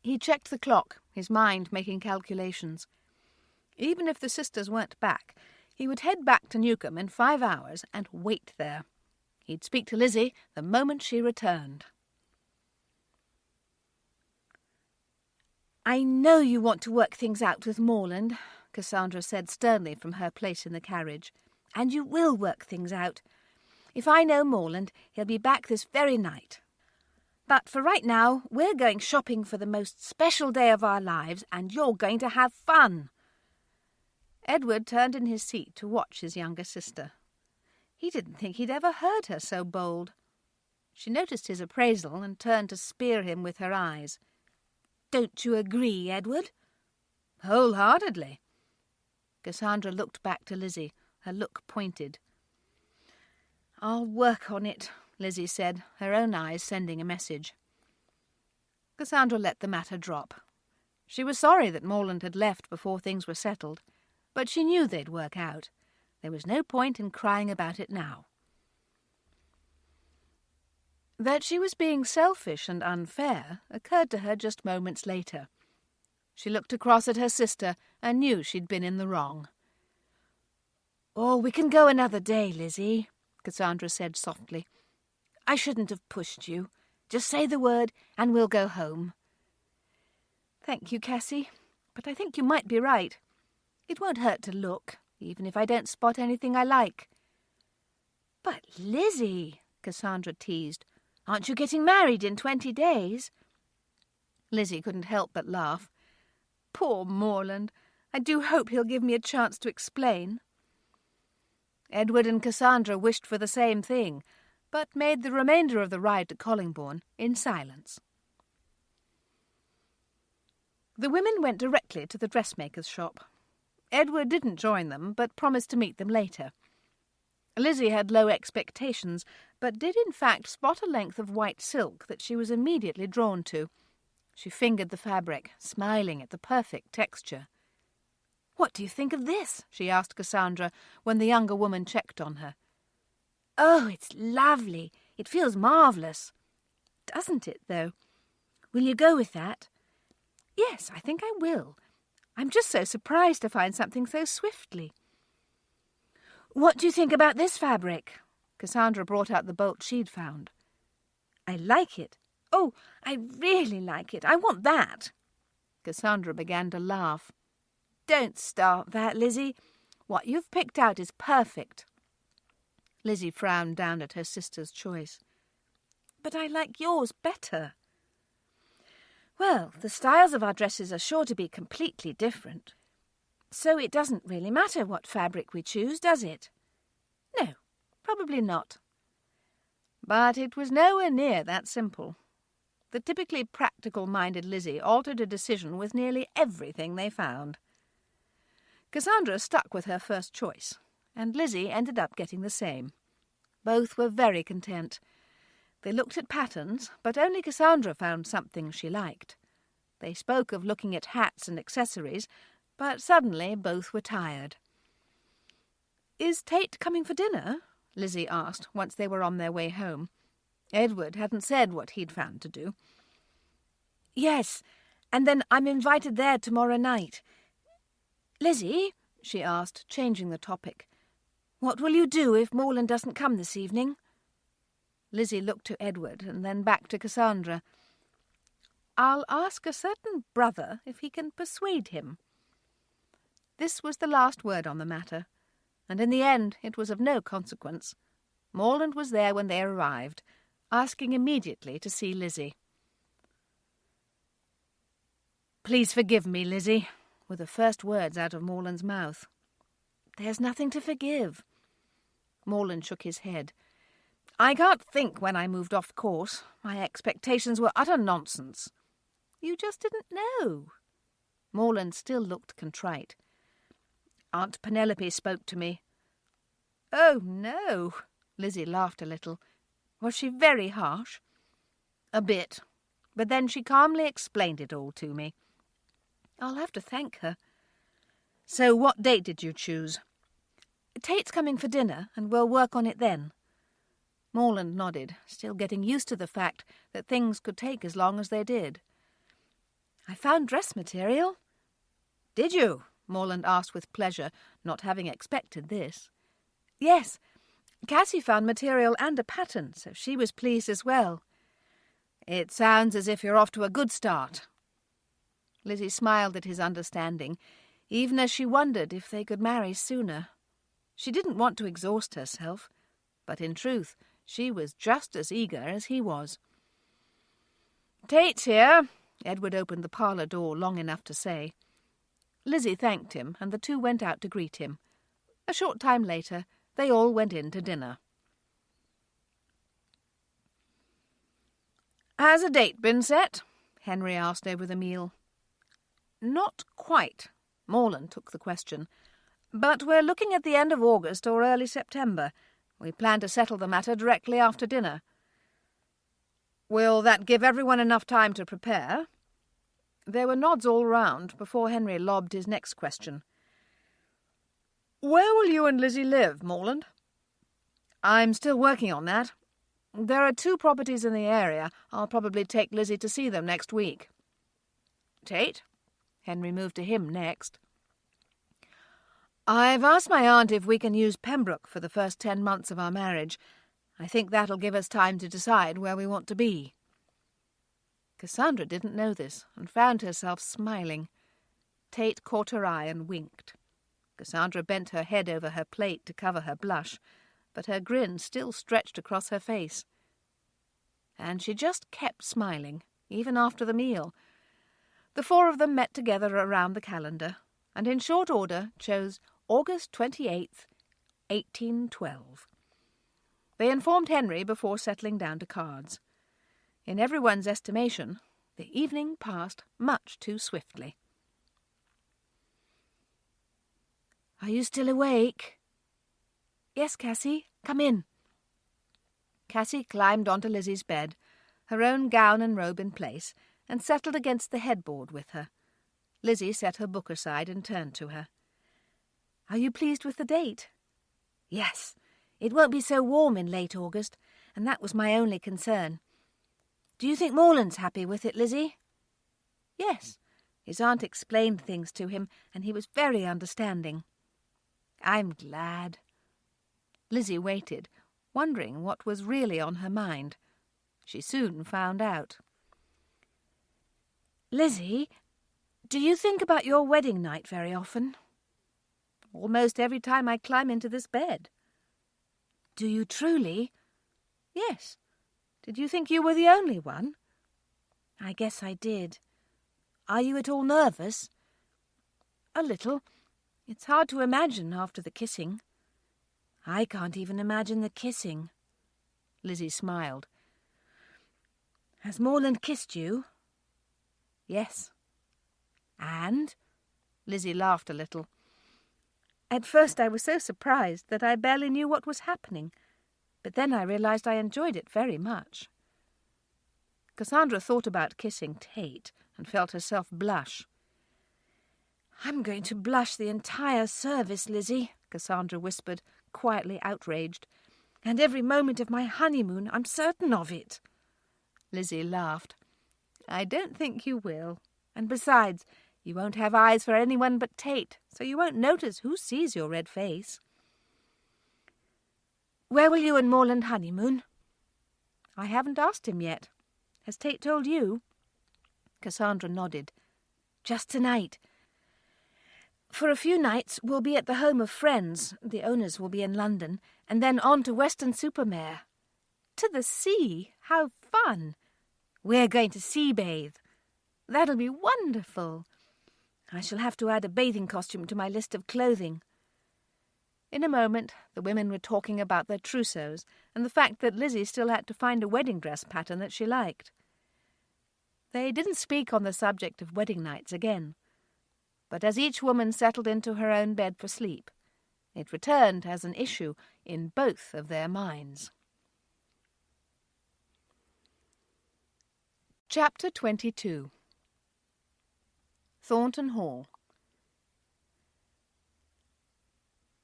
He checked the clock, his mind making calculations. Even if the sisters weren't back, he would head back to Newcombe in 5 hours and wait there. He'd speak to Lizzie the moment she returned. "I know you want to work things out with Morland," Cassandra said sternly from her place in the carriage. "And you will work things out. If I know Morland, he'll be back this very night. But for right now, we're going shopping for the most special day of our lives, and you're going to have fun." Edward turned in his seat to watch his younger sister. He didn't think he'd ever heard her so bold. She noticed his appraisal and turned to spear him with her eyes. "Don't you agree, Edward?" "Wholeheartedly." Cassandra looked back to Lizzie, her look pointed. "I'll work on it," Lizzie said, her own eyes sending a message. Cassandra let the matter drop. She was sorry that Morland had left before things were settled, but she knew they'd work out. There was no point in crying about it now. That she was being selfish and unfair occurred to her just moments later. She looked across at her sister and knew she'd been in the wrong. "Oh, we can go another day, Lizzie," Cassandra said softly. "I shouldn't have pushed you. Just say the word and we'll go home." "Thank you, Cassie, but I think you might be right. It won't hurt to look, even if I don't spot anything I like." "But, Lizzie," Cassandra teased, "aren't you getting married in 20 days? Lizzie couldn't help but laugh. "Poor Morland. I do hope he'll give me a chance to explain." Edward and Cassandra wished for the same thing, but made the remainder of the ride to Collingbourne in silence. The women went directly to the dressmaker's shop. Edward didn't join them, but promised to meet them later. Lizzie had low expectations, but did in fact spot a length of white silk that she was immediately drawn to. She fingered the fabric, smiling at the perfect texture. "What do you think of this?" she asked Cassandra when the younger woman checked on her. "Oh, it's lovely. It feels marvellous." "Doesn't it, though?" "Will you go with that?" "Yes, I think I will. I'm just so surprised to find something so swiftly." "What do you think about this fabric?" Cassandra brought out the bolt she'd found. "I like it. Oh, I really like it. I want that." Cassandra began to laugh. "Don't start that, Lizzie. What you've picked out is perfect." Lizzie frowned down at her sister's choice. "But I like yours better." "Well, the styles of our dresses are sure to be completely different. So it doesn't really matter what fabric we choose, does it?" "No, probably not." But it was nowhere near that simple. The typically practical-minded Lizzie altered a decision with nearly everything they found. Cassandra stuck with her first choice, and Lizzie ended up getting the same. Both were very content. They looked at patterns, but only Cassandra found something she liked. They spoke of looking at hats and accessories, but suddenly both were tired. "Is Tate coming for dinner?" Lizzie asked once they were on their way home. Edward hadn't said what he'd found to do. "Yes, and then I'm invited there tomorrow night. Lizzie," she asked, changing the topic, "what will you do if Morland doesn't come this evening?" Lizzie looked to Edward and then back to Cassandra. "I'll ask a certain brother if he can persuade him." This was the last word on the matter, and in the end it was of no consequence. Morland was there when they arrived, asking immediately to see Lizzie. "Please forgive me, Lizzie," were the first words out of Morland's mouth. "There's nothing to forgive." Morland shook his head. "I can't think when I moved off course. My expectations were utter nonsense." "You just didn't know." Morland still looked contrite. "Aunt Penelope spoke to me." "Oh, no." Lizzie laughed a little. "Was she very harsh?" "A bit. But then she calmly explained it all to me." "I'll have to thank her." "So what date did you choose?" "Tate's coming for dinner, and we'll work on it then." Morland nodded, still getting used to the fact that things could take as long as they did. "I found dress material." "Did you?" Morland asked with pleasure, not having expected this. "Yes. Cassie found material and a pattern, so she was pleased as well." "It sounds as if you're off to a good start." Lizzie smiled at his understanding, even as she wondered if they could marry sooner. She didn't want to exhaust herself, but in truth she was just as eager as he was. "Tate's here." Edward opened the parlour door long enough to say. Lizzie thanked him, and the two went out to greet him. A short time later, they all went in to dinner. "Has a date been set?" Henry asked over the meal. "Not quite." Morland took the question. "But we're looking at the end of August or early September. We plan to settle the matter directly after dinner." "Will that give everyone enough time to prepare?" There were nods all round before Henry lobbed his next question. "Where will you and Lizzie live, Morland?" "I'm still working on that. There are 2 properties in the area. I'll probably take Lizzie to see them next week." "Tate?" Henry moved to him next. "I've asked my aunt if we can use Pembroke for the first 10 months of our marriage. I think that'll give us time to decide where we want to be." Cassandra didn't know this, and found herself smiling. Tate caught her eye and winked. Cassandra bent her head over her plate to cover her blush, but her grin still stretched across her face. And she just kept smiling, even after the meal. The 4 of them met together around the calendar, and in short order chose August 28th, 1812. They informed Henry before settling down to cards. In everyone's estimation, the evening passed much too swiftly. "Are you still awake?" "Yes, Cassie. Come in." Cassie climbed onto Lizzie's bed, her own gown and robe in place, and settled against the headboard with her. Lizzie set her book aside and turned to her. Are you pleased with the date? Yes. It won't be so warm in late August, and that was my only concern. Do you think Morland's happy with it, Lizzie? Yes. His aunt explained things to him, and he was very understanding. I'm glad. Lizzie waited, wondering what was really on her mind. She soon found out. Lizzie, do you think about your wedding night very often? Almost every time I climb into this bed. Do you truly? Yes. Did you think you were the only one? I guess I did. Are you at all nervous? A little. It's hard to imagine after the kissing. I can't even imagine the kissing. Lizzie smiled. Has Morland kissed you? Yes. And? Lizzie laughed a little. At first I was so surprised that I barely knew what was happening, but then I realized I enjoyed it very much. Cassandra thought about kissing Tate and felt herself blush. I'm going to blush the entire service, Lizzie, Cassandra whispered, quietly outraged. And every moment of my honeymoon, I'm certain of it. Lizzie laughed. I don't think you will. And besides, you won't have eyes for anyone but Tate, so you won't notice who sees your red face. Where will you and Morland honeymoon? I haven't asked him yet. Has Tate told you? Cassandra nodded. Just tonight. For a few nights we'll be at the home of friends, the owners will be in London, and then on to Weston-super-Mare. To the sea! How fun! We're going to sea bathe. That'll be wonderful. I shall have to add a bathing costume to my list of clothing. In a moment the women were talking about their trousseaux and the fact that Lizzie still had to find a wedding dress pattern that she liked. They didn't speak on the subject of wedding nights again, but as each woman settled into her own bed for sleep, it returned as an issue in both of their minds. Chapter 22. Thornton Hall.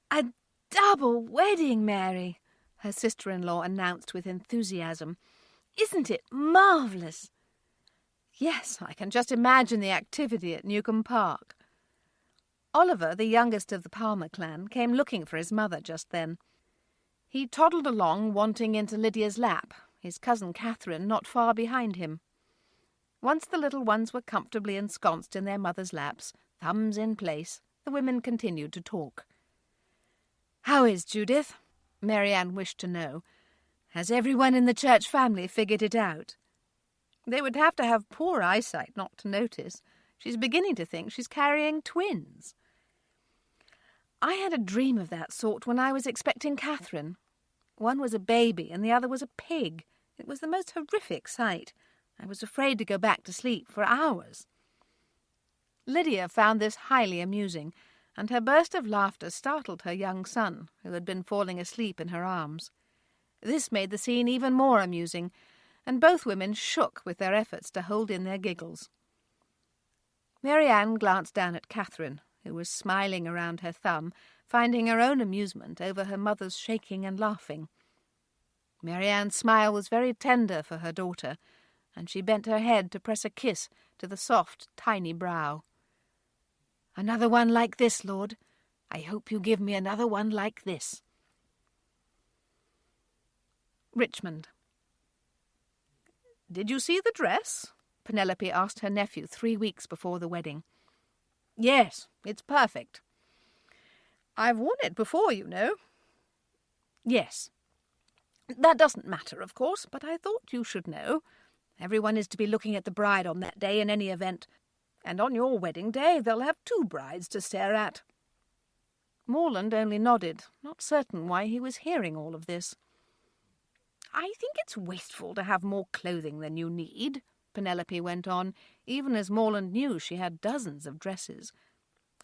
A double wedding, Mary, her sister-in-law announced with enthusiasm. Isn't it marvellous? Yes, I can just imagine the activity at Newcombe Park. Oliver, the youngest of the Palmer clan, came looking for his mother just then. He toddled along, wanting into Lydia's lap, his cousin Catherine not far behind him. Once the little ones were comfortably ensconced in their mother's laps, thumbs in place, the women continued to talk. How is Judith? Marianne wished to know. Has everyone in the church family figured it out? They would have to have poor eyesight not to notice. She's beginning to think she's carrying twins. I had a dream of that sort when I was expecting Catherine. One was a baby and the other was a pig. It was the most horrific sight. I was afraid to go back to sleep for hours. Lydia found this highly amusing, and her burst of laughter startled her young son, who had been falling asleep in her arms. This made the scene even more amusing, and both women shook with their efforts to hold in their giggles. Marianne glanced down at Catherine, who was smiling around her thumb, finding her own amusement over her mother's shaking and laughing. Marianne's smile was very tender for her daughter, and she bent her head to press a kiss to the soft, tiny brow. Another one like this, Lord. I hope you give me another one like this. Richmond. Did you see the dress? Penelope asked her nephew 3 weeks before the wedding. Yes, it's perfect. I've worn it before, you know. Yes. That doesn't matter, of course, but I thought you should know. Everyone is to be looking at the bride on that day in any event, and on your wedding day they'll have 2 brides to stare at. Morland only nodded, not certain why he was hearing all of this. I think it's wasteful to have more clothing than you need, Penelope went on, even as Morland knew she had dozens of dresses.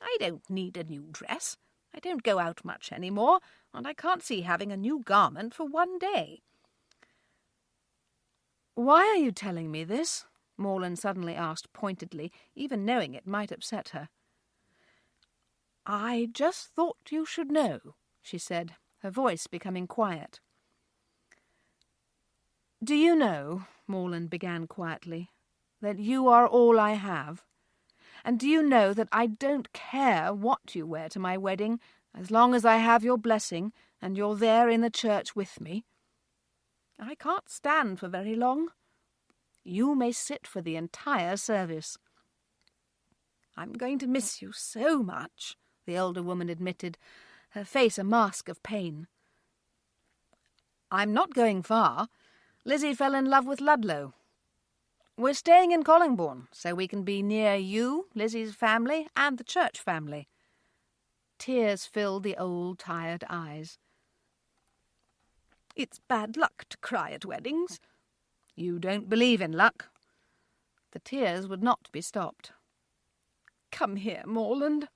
I don't need a new dress. I don't go out much any more, and I can't see having a new garment for one day. Why are you telling me this? Morland suddenly asked pointedly, even knowing it might upset her. "I just thought you should know," she said, her voice becoming quiet. "Do you know," Morland began quietly, "that you are all I have? And do you know that I don't care what you wear to my wedding, as long as I have your blessing and you're there in the church with me? I can't stand for very long. You may sit for the entire service." "I'm going to miss you so much," the older woman admitted, her face a mask of pain. "I'm not going far. Lizzie fell in love with Ludlow. We're staying in Collingbourne, so we can be near you, Lizzie's family, and the church family." Tears filled the old, tired eyes. "It's bad luck to cry at weddings." "You don't believe in luck." The tears would not be stopped. "Come here, Morland."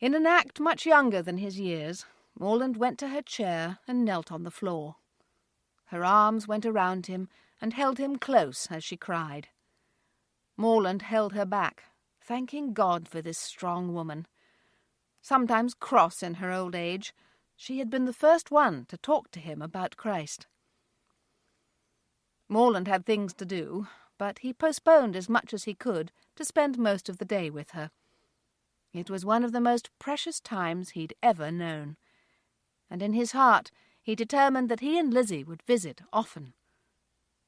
In an act much younger than his years, Morland went to her chair and knelt on the floor. Her arms went around him and held him close as she cried. Morland held her back, thanking God for this strong woman. Sometimes cross in her old age, she had been the first one to talk to him about Christ. Morland had things to do, but he postponed as much as he could to spend most of the day with her. It was one of the most precious times he'd ever known, and in his heart he determined that he and Lizzie would visit often.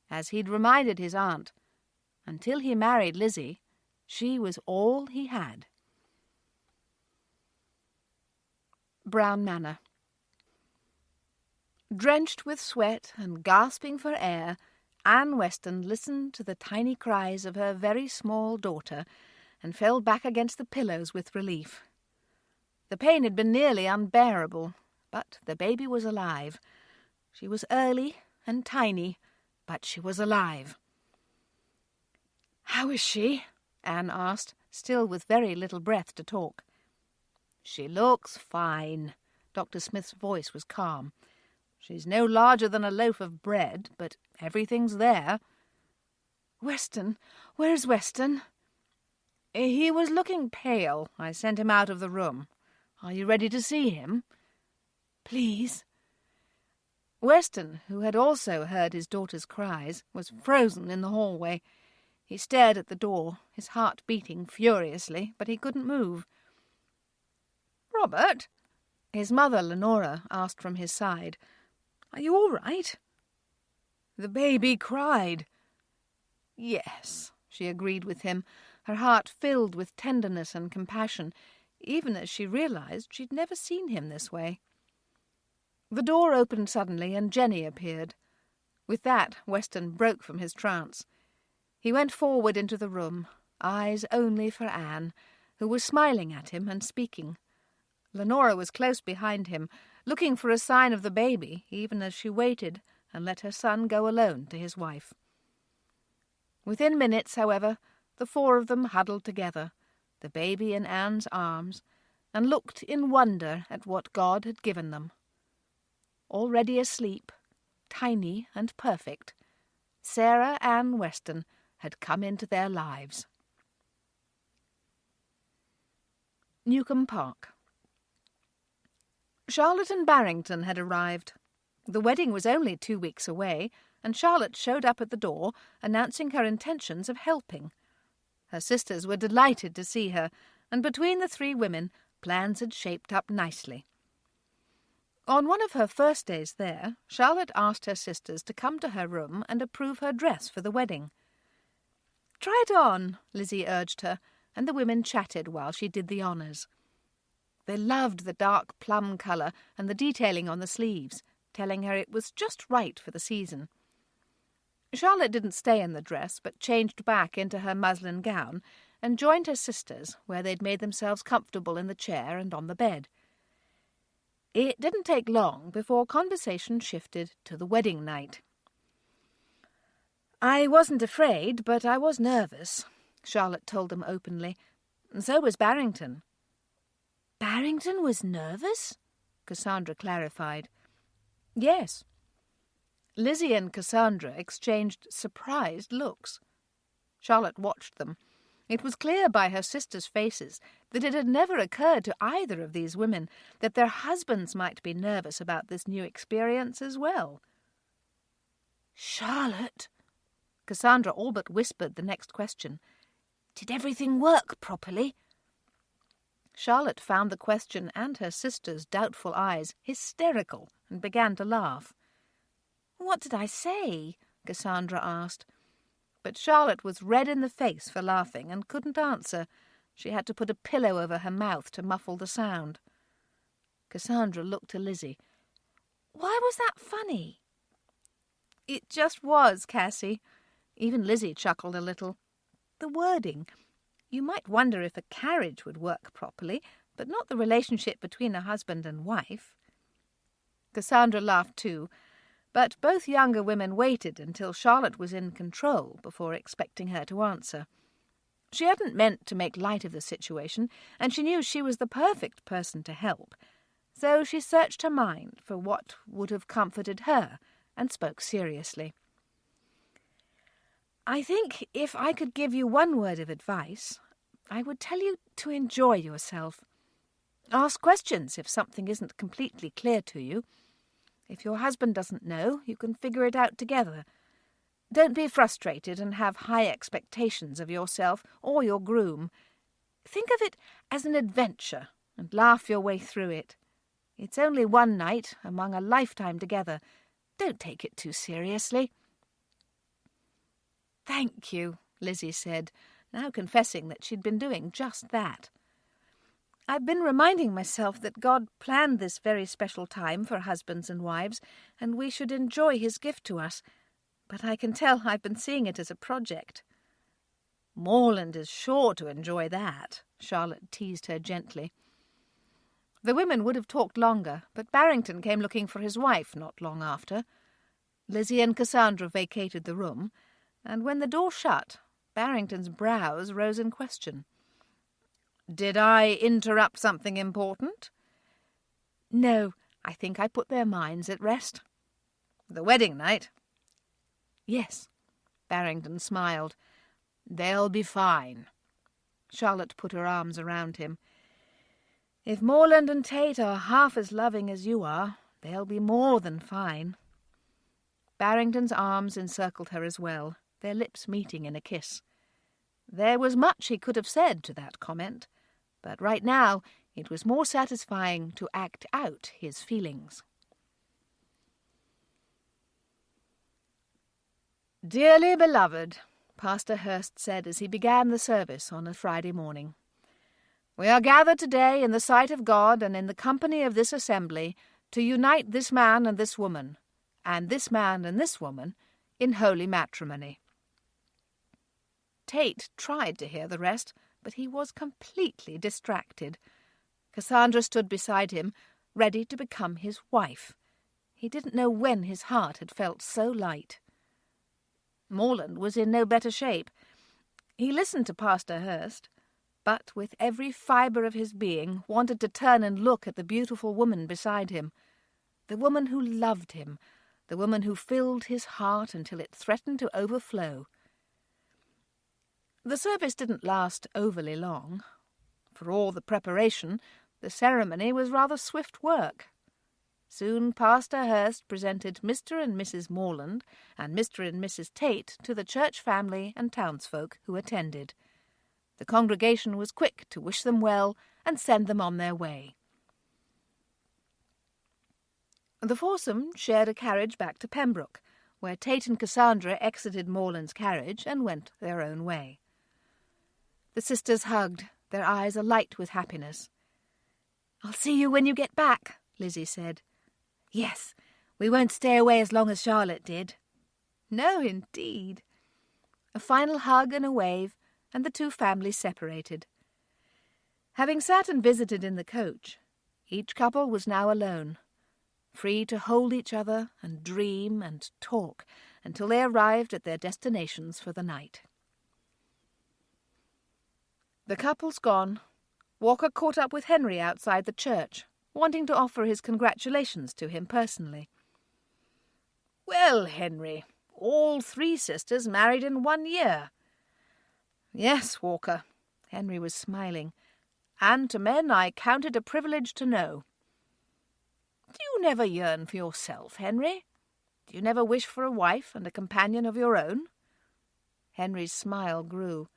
As he'd reminded his aunt, until he married Lizzie, she was all he had. Brown Manor. Drenched with sweat and gasping for air, Anne Weston listened to the tiny cries of her very small daughter and fell back against the pillows with relief. The pain had been nearly unbearable, but the baby was alive. She was early and tiny, but she was alive. "How is she?" Anne asked, still with very little breath to talk. "She looks fine." Dr. Smith's voice was calm. "She's no larger than a loaf of bread, but everything's there." "Weston? Where's Weston?" "He was looking pale. I sent him out of the room. Are you ready to see him?" "Please." Weston, who had also heard his daughter's cries, was frozen in the hallway. He stared at the door, his heart beating furiously, but he couldn't move. "Robert?" his mother, Lenora, asked from his side. "Are you all right?" "The baby cried." "Yes," she agreed with him, her heart filled with tenderness and compassion, even as she realized she'd never seen him this way. The door opened suddenly and Jenny appeared. With that, Weston broke from his trance. He went forward into the room, eyes only for Anne, who was smiling at him and speaking. Lenora was close behind him, looking for a sign of the baby, even as she waited and let her son go alone to his wife. Within minutes, however, the four of them huddled together, the baby in Anne's arms, and looked in wonder at what God had given them. Already asleep, tiny and perfect, Sarah Ann Weston had come into their lives. Newcombe Park. Charlotte and Barrington had arrived. The wedding was only 2 weeks away, and Charlotte showed up at the door, announcing her intentions of helping. Her sisters were delighted to see her, and between the three women, plans had shaped up nicely. On one of her first days there, Charlotte asked her sisters to come to her room and approve her dress for the wedding. "Try it on," Lizzie urged her, and the women chatted while she did the honours. They loved the dark plum colour and the detailing on the sleeves, telling her it was just right for the season. Charlotte didn't stay in the dress, but changed back into her muslin gown and joined her sisters, where they'd made themselves comfortable in the chair and on the bed. It didn't take long before conversation shifted to the wedding night. "I wasn't afraid, but I was nervous," Charlotte told them openly. "So was Barrington." "Barrington was nervous?" Cassandra clarified. "Yes." Lizzie and Cassandra exchanged surprised looks. Charlotte watched them. It was clear by her sisters' faces that it had never occurred to either of these women that their husbands might be nervous about this new experience as well. "Charlotte," Cassandra all but whispered the next question, "did everything work properly?" Charlotte found the question and her sister's doubtful eyes hysterical and began to laugh. "What did I say?" Cassandra asked. But Charlotte was red in the face for laughing and couldn't answer. She had to put a pillow over her mouth to muffle the sound. Cassandra looked to Lizzie. "Why was that funny?" "It just was, Cassie." Even Lizzie chuckled a little. "The wording. You might wonder if a carriage would work properly, but not the relationship between a husband and wife." Cassandra laughed too, but both younger women waited until Charlotte was in control before expecting her to answer. She hadn't meant to make light of the situation, and she knew she was the perfect person to help. So she searched her mind for what would have comforted her and spoke seriously. "I think if I could give you one word of advice, I would tell you to enjoy yourself. Ask questions if something isn't completely clear to you. If your husband doesn't know, you can figure it out together. Don't be frustrated and have high expectations of yourself or your groom. Think of it as an adventure and laugh your way through it. It's only one night among a lifetime together. Don't take it too seriously." "Thank you," Lizzie said, now confessing that she'd been doing just that. "I've been reminding myself that God planned this very special time for husbands and wives, and we should enjoy his gift to us. But I can tell I've been seeing it as a project." "Morland is sure to enjoy that," Charlotte teased her gently. The women would have talked longer, but Barrington came looking for his wife not long after. Lizzie and Cassandra vacated the room, and when the door shut, Barrington's brows rose in question. "Did I interrupt something important?" "No, I think I put their minds at rest." "The wedding night?" "Yes." Barrington smiled. "They'll be fine." Charlotte put her arms around him. "If Morland and Tate are half as loving as you are, they'll be more than fine." Barrington's arms encircled her as well, their lips meeting in a kiss. There was much he could have said to that comment, but right now it was more satisfying to act out his feelings. "Dearly beloved," Pastor Hurst said as he began the service on a Friday morning, "we are gathered today in the sight of God and in the company of this assembly to unite this man and this woman, and this man and this woman, in holy matrimony." Tate tried to hear the rest, but he was completely distracted. Cassandra stood beside him, ready to become his wife. He didn't know when his heart had felt so light. Morland was in no better shape. He listened to Pastor Hurst, but with every fibre of his being wanted to turn and look at the beautiful woman beside him, the woman who loved him, the woman who filled his heart until it threatened to overflow. The service didn't last overly long. For all the preparation, the ceremony was rather swift work. Soon Pastor Hurst presented Mr. and Mrs. Morland and Mr. and Mrs. Tate to the church family and townsfolk who attended. The congregation was quick to wish them well and send them on their way. The foursome shared a carriage back to Pembroke, where Tate and Cassandra exited Morland's carriage and went their own way. The sisters hugged, their eyes alight with happiness. "I'll see you when you get back," Lizzie said. "Yes, we won't stay away as long as Charlotte did." "No, indeed." A final hug and a wave, and the two families separated. Having sat and visited in the coach, each couple was now alone, free to hold each other and dream and talk until they arrived at their destinations for the night. The couple's gone. Walker caught up with Henry outside the church, wanting to offer his congratulations to him personally. "Well, Henry, all three sisters married in 1 year." Yes, Walker. Henry was smiling. And to men I count it a privilege to know. Do you never yearn for yourself, Henry? Do you never wish for a wife and a companion of your own? Henry's smile grew.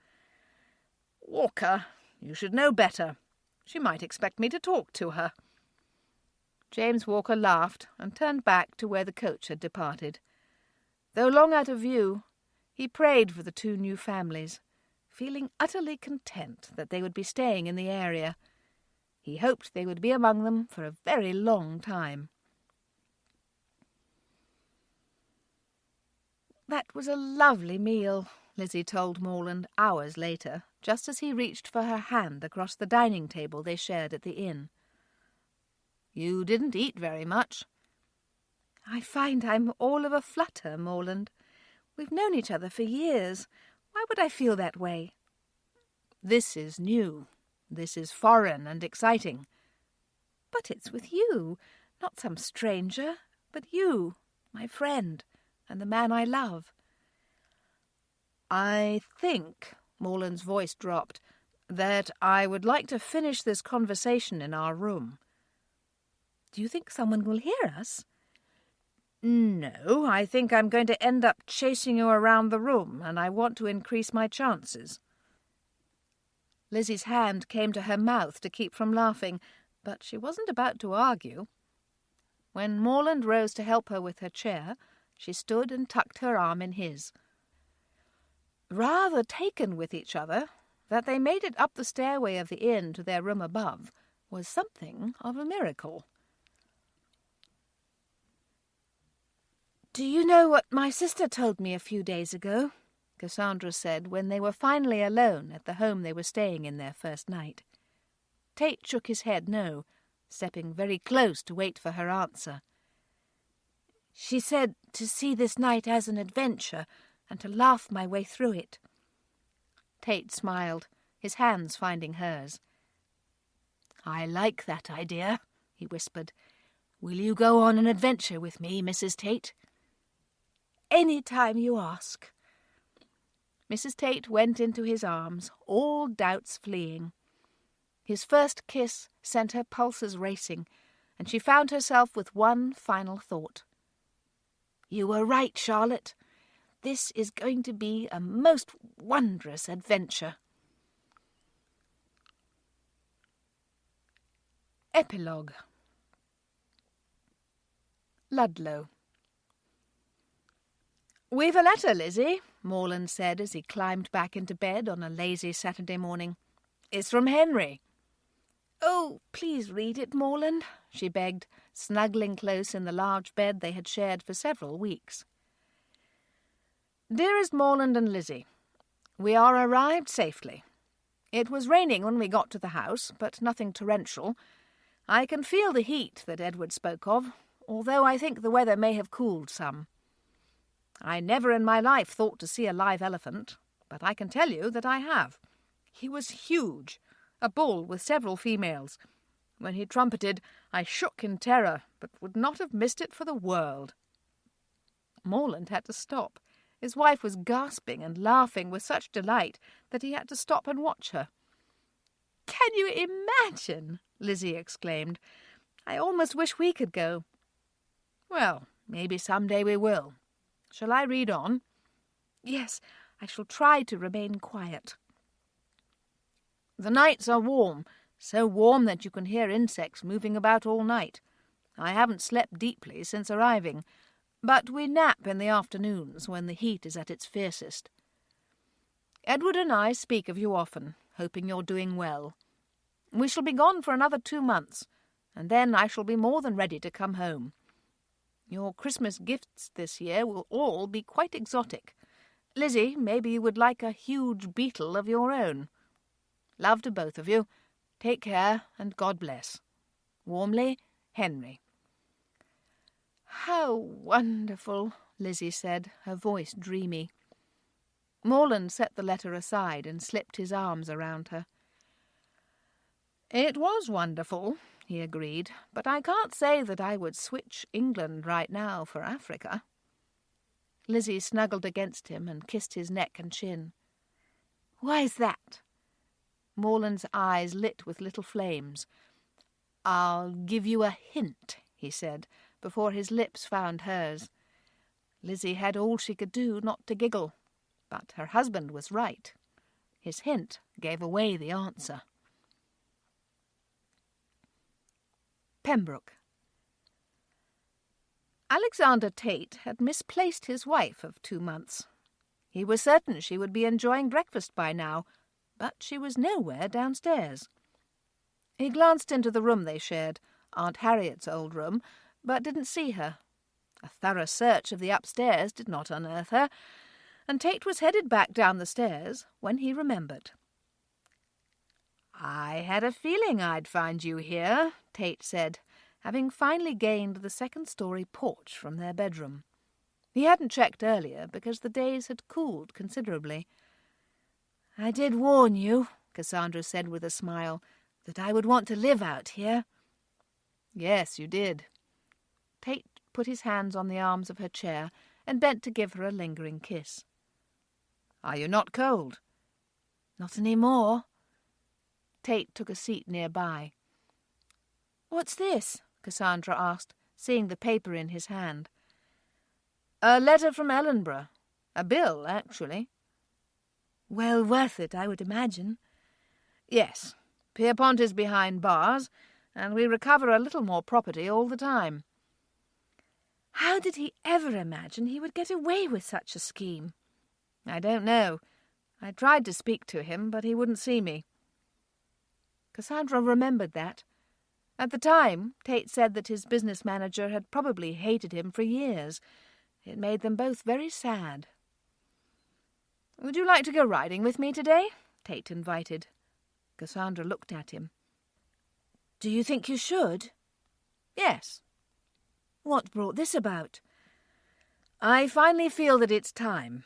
Walker, you should know better. She might expect me to talk to her. James Walker laughed and turned back to where the coach had departed. Though long out of view, he prayed for the two new families, feeling utterly content that they would be staying in the area. He hoped they would be among them for a very long time. That was a lovely meal, Lizzie told Morland hours later, just as he reached for her hand across the dining table they shared at the inn. You didn't eat very much. I find I'm all of a flutter, Morland. We've known each other for years. Why would I feel that way? This is new. This is foreign and exciting. But it's with you, not some stranger, but you, my friend, and the man I love. I think, Morland's voice dropped, that I would like to finish this conversation in our room. Do you think someone will hear us? No, I think I'm going to end up chasing you around the room, and I want to increase my chances. Lizzie's hand came to her mouth to keep from laughing, but she wasn't about to argue. When Morland rose to help her with her chair, she stood and tucked her arm in his. Rather taken with each other, that they made it up the stairway of the inn to their room above was something of a miracle. Do you know what my sister told me a few days ago? Cassandra said when they were finally alone at the home they were staying in their first night. Tate shook his head no, stepping very close to wait for her answer. She said to see this night as an adventure and to laugh my way through it. Tate smiled, his hands finding hers. I like that idea, he whispered. Will you go on an adventure with me, Mrs. Tate? Any time you ask. Mrs. Tate went into his arms, all doubts fleeing. His first kiss sent her pulses racing, and she found herself with one final thought. You were right, Charlotte. This is going to be a most wondrous adventure. Epilogue. Ludlow. We've a letter, Lizzie, Morland said as he climbed back into bed on a lazy Saturday morning. It's from Henry. Oh, please read it, Morland, she begged, snuggling close in the large bed they had shared for several weeks. Dearest Morland and Lizzie, we are arrived safely. It was raining when we got to the house, but nothing torrential. I can feel the heat that Edward spoke of, although I think the weather may have cooled some. I never in my life thought to see a live elephant, but I can tell you that I have. He was huge, a bull with several females. When he trumpeted, I shook in terror, but would not have missed it for the world. Morland had to stop. His wife was gasping and laughing with such delight that he had to stop and watch her. Can you imagine? Lizzie exclaimed. I almost wish we could go. Well, maybe some day we will. Shall I read on? Yes, I shall try to remain quiet. The nights are warm, so warm that you can hear insects moving about all night. I haven't slept deeply since arriving, but we nap in the afternoons when the heat is at its fiercest. Edward and I speak of you often, hoping you're doing well. We shall be gone for another 2 months, and then I shall be more than ready to come home. Your Christmas gifts this year will all be quite exotic. Lizzie, maybe you would like a huge beetle of your own. Love to both of you. Take care, and God bless. Warmly, Henry. How wonderful, Lizzie said, her voice dreamy. Morland set the letter aside and slipped his arms around her. It was wonderful, he agreed, but I can't say that I would switch England right now for Africa. Lizzie snuggled against him and kissed his neck and chin. Why's that? Morland's eyes lit with little flames. "I'll give you a hint," he said, before his lips found hers. Lizzie had all she could do not to giggle, but her husband was right. His hint gave away the answer. Pembroke. Alexander Tate had misplaced his wife of 2 months. He was certain she would be enjoying breakfast by now, but she was nowhere downstairs. He glanced into the room they shared, Aunt Harriet's old room, but didn't see her. A thorough search of the upstairs did not unearth her, and Tate was headed back down the stairs when he remembered. "I had a feeling I'd find you here," Tate said, having finally gained the second-story porch from their bedroom. He hadn't checked earlier because the days had cooled considerably. "I did warn you," Cassandra said with a smile, "that I would want to live out here." "Yes, you did." Tate put his hands on the arms of her chair and bent to give her a lingering kiss. "Are you not cold?" "Not any more." Tate took a seat nearby. "What's this?" Cassandra asked, seeing the paper in his hand. "A letter from Ellenborough. A bill, actually." "Well worth it, I would imagine." "Yes. Pierpont is behind bars, and we recover a little more property all the time." "How did he ever imagine he would get away with such a scheme?" "I don't know. I tried to speak to him, but he wouldn't see me." Cassandra remembered that. At the time, Tate said that his business manager had probably hated him for years. It made them both very sad. "Would you like to go riding with me today?" Tate invited. Cassandra looked at him. "Do you think you should?" "Yes." "What brought this about?" "I finally feel that it's time.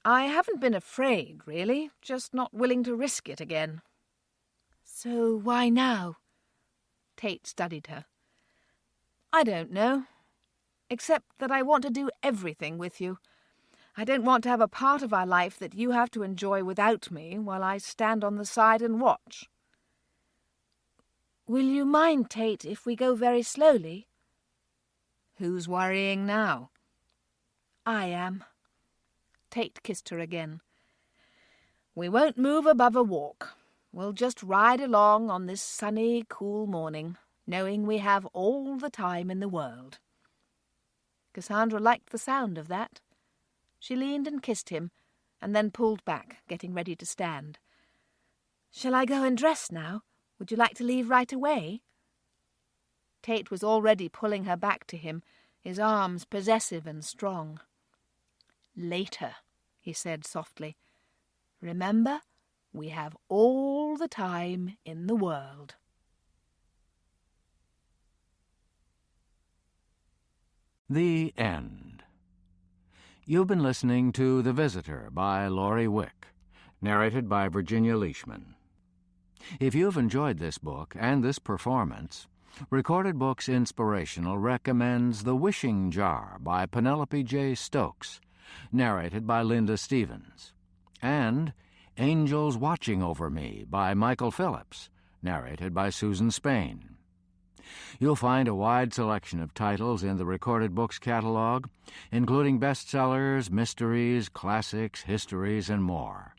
I haven't been afraid, really, just not willing to risk it again." "So why now?" Tate studied her. "I don't know. Except that I want to do everything with you. I don't want to have a part of our life that you have to enjoy without me while I stand on the side and watch." "Will you mind, Tate, if we go very slowly?" "Who's worrying now?" "I am." Tate kissed her again. "We won't move above a walk. We'll just ride along on this sunny, cool morning, knowing we have all the time in the world." Cassandra liked the sound of that. She leaned and kissed him, and then pulled back, getting ready to stand. "Shall I go and dress now? Would you like to leave right away?" Tate was already pulling her back to him, his arms possessive and strong. "Later," he said softly. "Remember, we have all the time in the world." The end. You've been listening to The Visitor by Laurie Wick, narrated by Virginia Leishman. If you've enjoyed this book and this performance, Recorded Books Inspirational recommends The Wishing Jar by Penelope J. Stokes, narrated by Linda Stevens, and Angels Watching Over Me by Michael Phillips, narrated by Susan Spain. You'll find a wide selection of titles in the Recorded Books catalog, including bestsellers, mysteries, classics, histories, and more.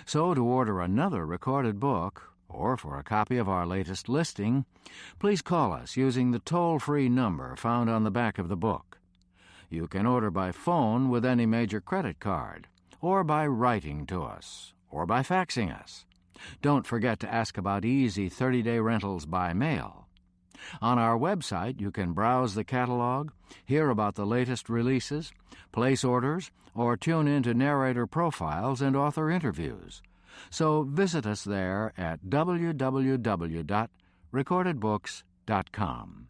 So to order another recorded book, or for a copy of our latest listing, please call us using the toll-free number found on the back of the book. You can order by phone with any major credit card, or by writing to us, or by faxing us. Don't forget to ask about easy 30-day rentals by mail. On our website, you can browse the catalog, hear about the latest releases, place orders, or tune into narrator profiles and author interviews. So visit us there at www.recordedbooks.com.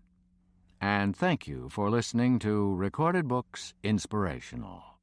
And thank you for listening to Recorded Books Inspirational.